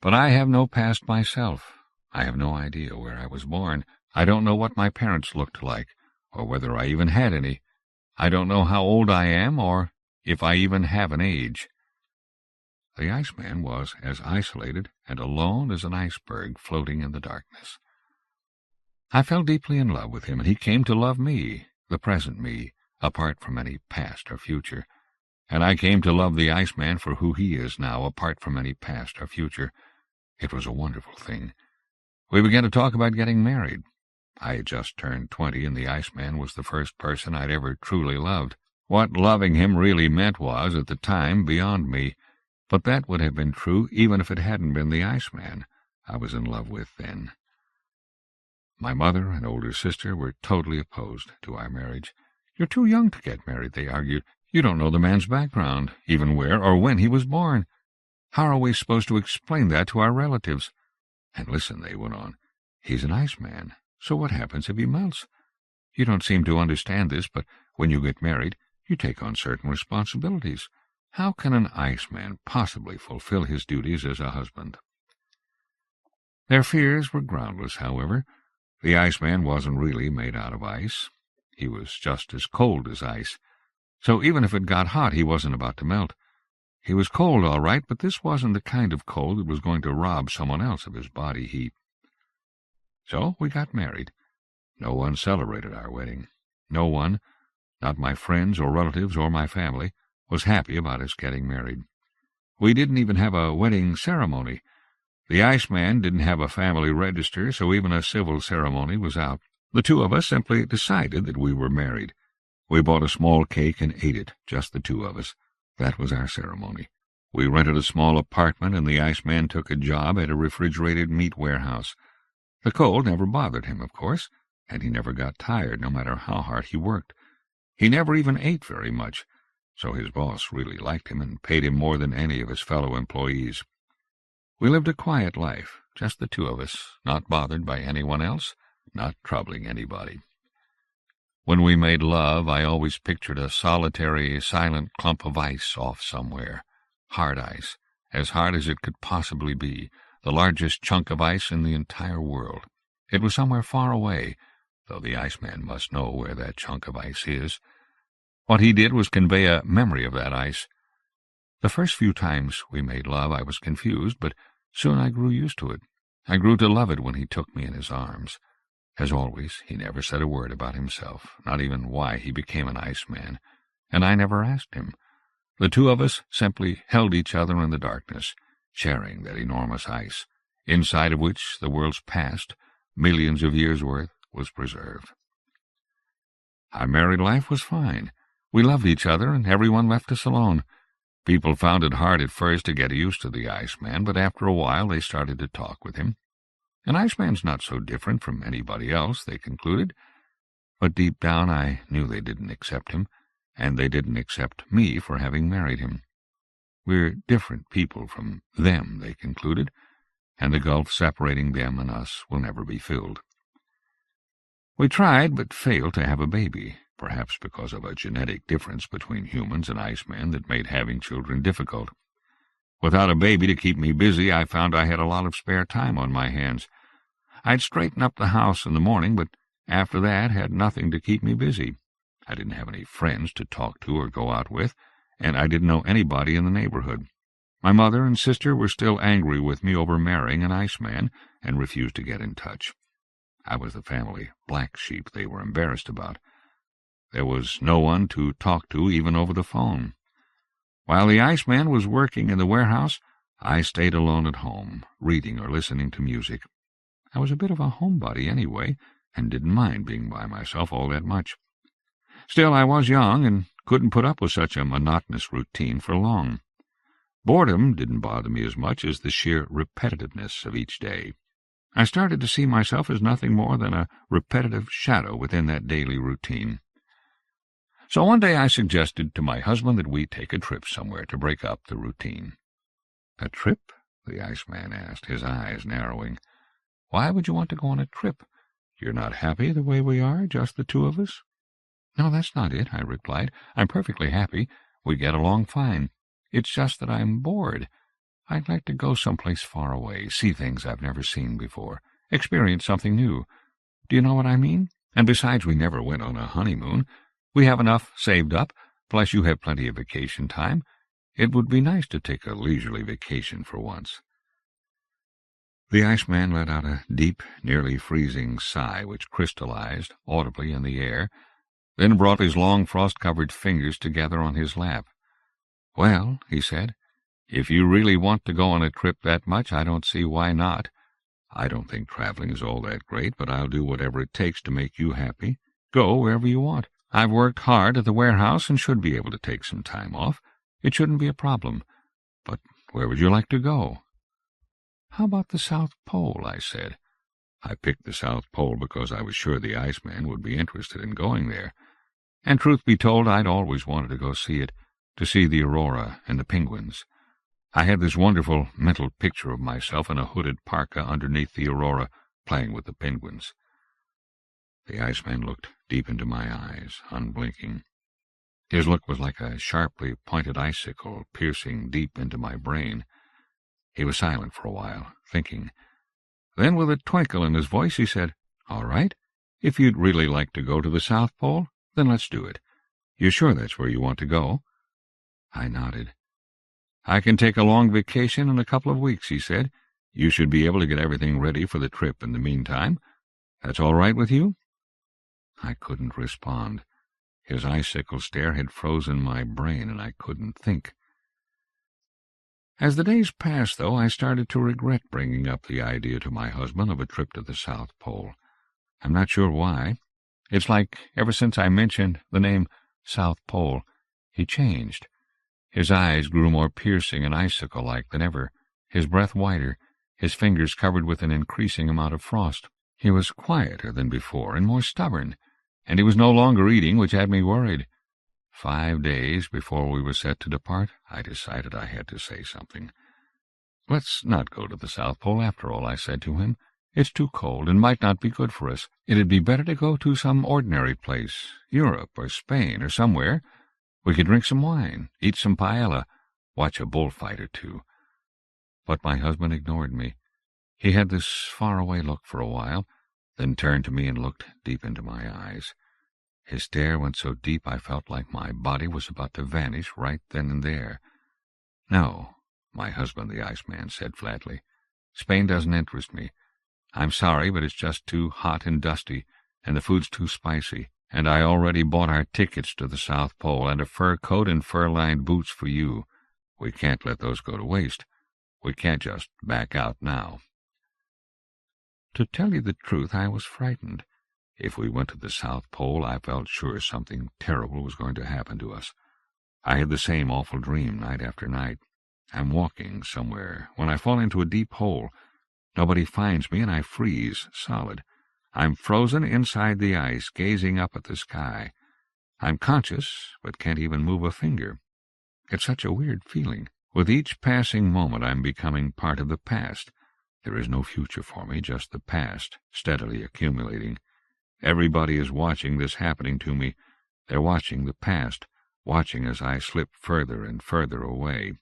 but I have no past myself. I have no idea where I was born. I don't know what my parents looked like, or whether I even had any. I don't know how old I am, or if I even have an age. The Iceman was as isolated and alone as an iceberg floating in the darkness. I fell deeply in love with him, and he came to love me, the present me, apart from any past or future. And I came to love the Iceman for who he is now, apart from any past or future. It was a wonderful thing. We began to talk about getting married. I had just turned 20, and the Iceman was the first person I'd ever truly loved. What loving him really meant was, at the time, beyond me. But that would have been true even if it hadn't been the Iceman I was in love with then. My mother and older sister were totally opposed to our marriage. You're too young to get married, they argued. You don't know the man's background, even where or when he was born. How are we supposed to explain that to our relatives? And listen, they went on, he's an Iceman, so what happens if he melts? You don't seem to understand this, but when you get married, you take on certain responsibilities. How can an Iceman possibly fulfill his duties as a husband? Their fears were groundless, however. The Iceman wasn't really made out of ice. He was just as cold as ice. So even if it got hot, he wasn't about to melt. He was cold, all right, but this wasn't the kind of cold that was going to rob someone else of his body heat. So we got married. No one celebrated our wedding. No one, not my friends or relatives or my family, was happy about us getting married. We didn't even have a wedding ceremony. The Iceman didn't have a family register, so even a civil ceremony was out. The two of us simply decided that we were married. We bought a small cake and ate it, just the two of us. That was our ceremony. We rented a small apartment, and the Iceman took a job at a refrigerated meat warehouse. The cold never bothered him, of course, and he never got tired, no matter how hard he worked. He never even ate very much, so his boss really liked him and paid him more than any of his fellow employees. We lived a quiet life, just the two of us, not bothered by anyone else, not troubling anybody. When we made love, I always pictured a solitary, silent clump of ice off somewhere. Hard ice, as hard as it could possibly be, the largest chunk of ice in the entire world. It was somewhere far away, though the Iceman must know where that chunk of ice is. What he did was convey a memory of that ice. The first few times we made love I was confused, but soon I grew used to it. I grew to love it when he took me in his arms. As always, he never said a word about himself, not even why he became an Iceman, and I never asked him. The two of us simply held each other in the darkness, sharing that enormous ice, inside of which the world's past, millions of years' worth, was preserved. Our married life was fine. We loved each other, and everyone left us alone. People found it hard at first to get used to the Iceman, but after a while they started to talk with him. An Iceman's not so different from anybody else, they concluded. But deep down I knew they didn't accept him, and they didn't accept me for having married him. We're different people from them, they concluded, and the gulf separating them and us will never be filled. We tried but failed to have a baby, perhaps because of a genetic difference between humans and Icemen that made having children difficult. Without a baby to keep me busy, I found I had a lot of spare time on my hands. I'd straighten up the house in the morning, but after that had nothing to keep me busy. I didn't have any friends to talk to or go out with, and I didn't know anybody in the neighborhood. My mother and sister were still angry with me over marrying an Iceman and refused to get in touch. I was the family black sheep they were embarrassed about. There was no one to talk to even over the phone. While the Iceman was working in the warehouse, I stayed alone at home, reading or listening to music. I was a bit of a homebody anyway, and didn't mind being by myself all that much. Still, I was young and couldn't put up with such a monotonous routine for long. Boredom didn't bother me as much as the sheer repetitiveness of each day. I started to see myself as nothing more than a repetitive shadow within that daily routine. So one day I suggested to my husband that we take a trip somewhere to break up the routine. "A trip?" the Iceman asked, his eyes narrowing. "Why would you want to go on a trip? You're not happy the way we are, just the two of us?" "No, that's not it," I replied. "I'm perfectly happy. We get along fine. It's just that I'm bored. I'd like to go someplace far away, see things I've never seen before, experience something new. Do you know what I mean? And besides, we never went on a honeymoon. We have enough saved up, plus you have plenty of vacation time. It would be nice to take a leisurely vacation for once." The Iceman let out a deep, nearly freezing sigh which crystallized audibly in the air, then brought his long frost-covered fingers together on his lap. "Well," he said, "if you really want to go on a trip that much, I don't see why not. I don't think traveling is all that great, but I'll do whatever it takes to make you happy. Go wherever you want. I've worked hard at the warehouse and should be able to take some time off. It shouldn't be a problem. But where would you like to go?" "How about the South Pole?" I said. I picked the South Pole because I was sure the Iceman would be interested in going there. And truth be told, I'd always wanted to go see it, to see the aurora and the penguins. I had this wonderful mental picture of myself in a hooded parka underneath the aurora, playing with the penguins. The Iceman looked deep into my eyes, unblinking. His look was like a sharply pointed icicle piercing deep into my brain. He was silent for a while, thinking. Then, with a twinkle in his voice, he said, "All right. If you'd really like to go to the South Pole, then let's do it. You're sure that's where you want to go?" I nodded. "I can take a long vacation in a couple of weeks," he said. "You should be able to get everything ready for the trip in the meantime. That's all right with you?" I couldn't respond. His icicle stare had frozen my brain, and I couldn't think. As the days passed, though, I started to regret bringing up the idea to my husband of a trip to the South Pole. I'm not sure why. It's like ever since I mentioned the name South Pole, he changed. His eyes grew more piercing and icicle-like than ever, his breath whiter, his fingers covered with an increasing amount of frost. He was quieter than before and more stubborn, and he was no longer eating, which had me worried. 5 days before we were set to depart, I decided I had to say something. "Let's not go to the South Pole after all," I said to him. "It's too cold and might not be good for us. It'd be better to go to some ordinary place, Europe or Spain or somewhere. We could drink some wine, eat some paella, watch a bullfight or two." But my husband ignored me. He had this far-away look for a while, then turned to me and looked deep into my eyes. His stare went so deep I felt like my body was about to vanish right then and there. "No," my husband the Iceman said flatly. "Spain doesn't interest me. I'm sorry, but it's just too hot and dusty, and the food's too spicy. and I already bought our tickets to the South Pole and a fur coat and fur-lined boots for you. We can't let those go to waste. We can't just back out now." To tell you the truth, I was frightened. If we went to the South Pole, I felt sure something terrible was going to happen to us. I had the same awful dream night after night. I'm walking somewhere, when I fall into a deep hole. Nobody finds me, and I freeze solid. I'm frozen inside the ice, gazing up at the sky. I'm conscious, but can't even move a finger. It's such a weird feeling. With each passing moment, I'm becoming part of the past. There is no future for me, just the past, steadily accumulating. Everybody is watching this happening to me. They're watching the past, watching as I slip further and further away.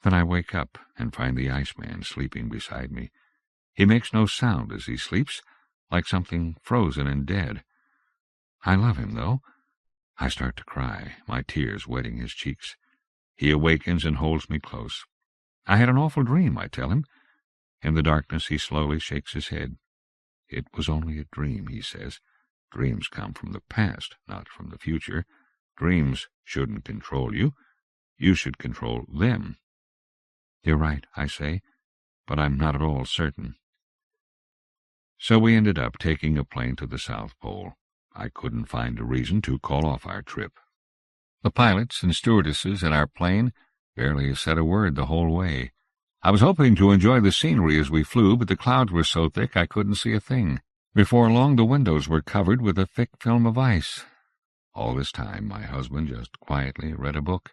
Then I wake up and find the Iceman sleeping beside me. He makes no sound as he sleeps, like something frozen and dead. I love him, though. I start to cry, my tears wetting his cheeks. He awakens and holds me close. I had an awful dream, I tell him. In the darkness he slowly shakes his head. It was only a dream, he says. Dreams come from the past, not from the future. Dreams shouldn't control you. You should control them. You're right, I say, but I'm not at all certain. So we ended up taking a plane to the South Pole. I couldn't find a reason to call off our trip. The pilots and stewardesses in our plane barely said a word the whole way. I was hoping to enjoy the scenery as we flew, but the clouds were so thick I couldn't see a thing. Before long, the windows were covered with a thick film of ice. All this time, my husband just quietly read a book.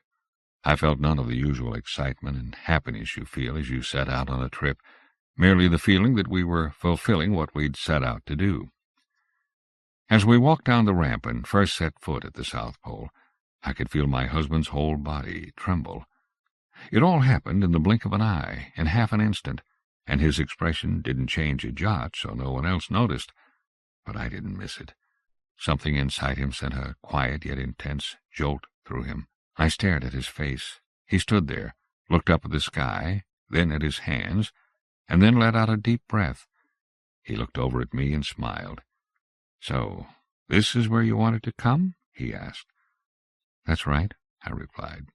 I felt none of the usual excitement and happiness you feel as you set out on a trip, merely the feeling that we were fulfilling what we'd set out to do. As we walked down the ramp and first set foot at the South Pole, I could feel my husband's whole body tremble. It all happened in the blink of an eye, in half an instant, and his expression didn't change a jot, so no one else noticed. But I didn't miss it. Something inside him sent a quiet yet intense jolt through him. I stared at his face. He stood there, looked up at the sky, then at his hands, and then let out a deep breath. He looked over at me and smiled. "So, this is where you wanted to come?" he asked. "That's right," I replied.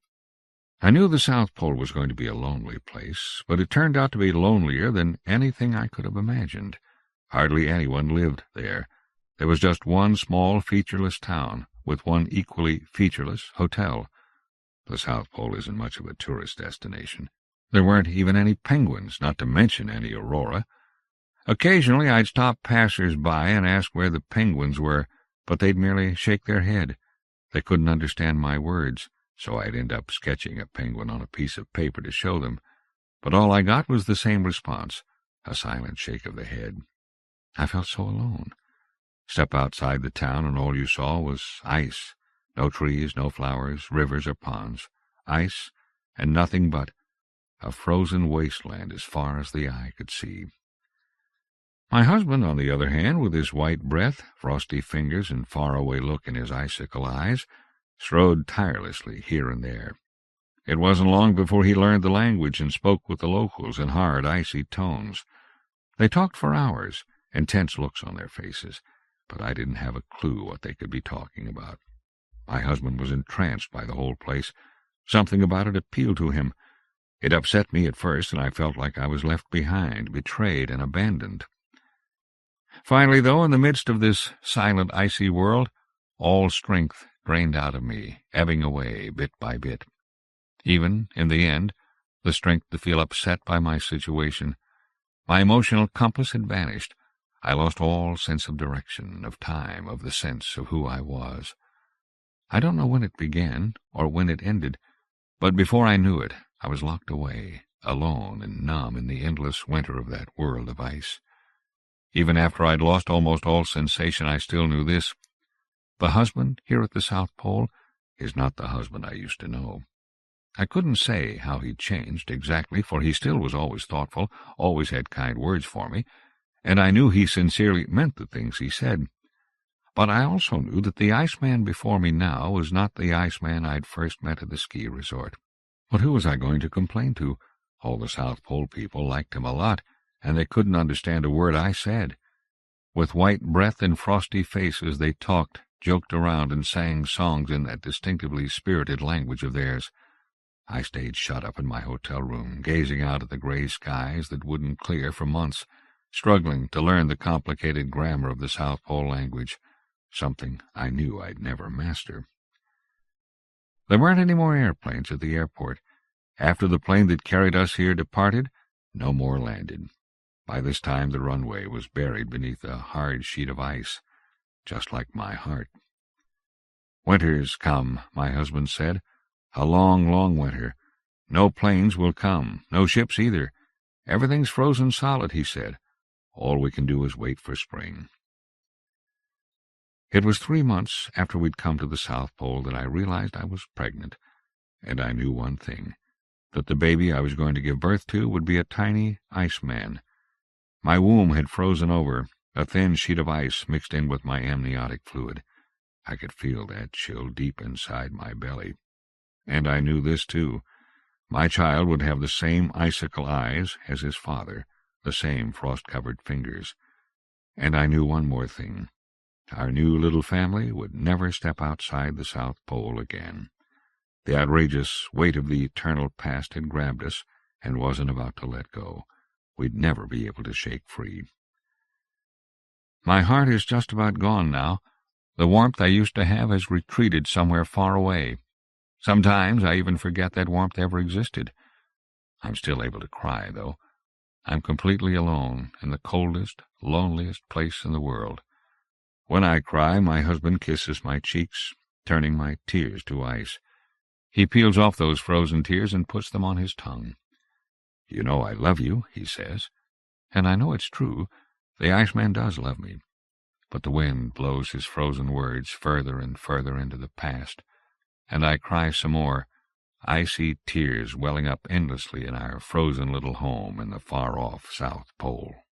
I knew the South Pole was going to be a lonely place, but it turned out to be lonelier than anything I could have imagined. Hardly anyone lived there. There was just one small, featureless town, with one equally featureless hotel. The South Pole isn't much of a tourist destination. There weren't even any penguins, not to mention any aurora. Occasionally I'd stop passers-by and ask where the penguins were, but they'd merely shake their head. They couldn't understand my words, so I'd end up sketching a penguin on a piece of paper to show them. But all I got was the same response, a silent shake of the head. I felt so alone. Step outside the town and all you saw was ice. No trees, no flowers, rivers or ponds. Ice, and nothing but a frozen wasteland as far as the eye could see. My husband, on the other hand, with his white breath, frosty fingers, and far-away look in his icicle eyes, strode tirelessly here and there. It wasn't long before he learned the language and spoke with the locals in hard, icy tones. They talked for hours, intense looks on their faces, but I didn't have a clue what they could be talking about. My husband was entranced by the whole place. Something about it appealed to him. It upset me at first, and I felt like I was left behind, betrayed and abandoned. Finally, though, in the midst of this silent, icy world, all strength drained out of me, ebbing away bit by bit. Even, in the end, the strength to feel upset by my situation. My emotional compass had vanished. I lost all sense of direction, of time, of the sense of who I was. I don't know when it began, or when it ended, but before I knew it, I was locked away, alone and numb in the endless winter of that world of ice. Even after I'd lost almost all sensation, I still knew this. The husband here at the South Pole is not the husband I used to know. I couldn't say how he'd changed exactly, for he still was always thoughtful, always had kind words for me, and I knew he sincerely meant the things he said. But I also knew that the Iceman before me now was not the Iceman I'd first met at the ski resort. But who was I going to complain to? All the South Pole people liked him a lot, and they couldn't understand a word I said. With white breath and frosty faces they talked, joked around, and sang songs in that distinctively spirited language of theirs. I stayed shut up in my hotel room, gazing out at the gray skies that wouldn't clear for months, struggling to learn the complicated grammar of the South Pole language, something I knew I'd never master. There weren't any more airplanes at the airport. After the plane that carried us here departed, no more landed. By this time the runway was buried beneath a hard sheet of ice, just like my heart. "Winter's come," my husband said. "A long, long winter. No planes will come, no ships either. Everything's frozen solid," he said. "All we can do is wait for spring." It was 3 months after we'd come to the South Pole that I realized I was pregnant, and I knew one thing, that the baby I was going to give birth to would be a tiny iceman. My womb had frozen over, a thin sheet of ice mixed in with my amniotic fluid. I could feel that chill deep inside my belly. And I knew this, too. My child would have the same icicle eyes as his father, the same frost-covered fingers. And I knew one more thing. Our new little family would never step outside the South Pole again. The outrageous weight of the eternal past had grabbed us and wasn't about to let go. We'd never be able to shake free. My heart is just about gone now. The warmth I used to have has retreated somewhere far away. Sometimes I even forget that warmth ever existed. I'm still able to cry, though. I'm completely alone in the coldest, loneliest place in the world. When I cry, my husband kisses my cheeks, turning my tears to ice. He peels off those frozen tears and puts them on his tongue. "You know I love you," he says. And I know it's true. The Iceman does love me. But the wind blows his frozen words further and further into the past, and I cry some more, icy tears welling up endlessly in our frozen little home in the far-off South Pole.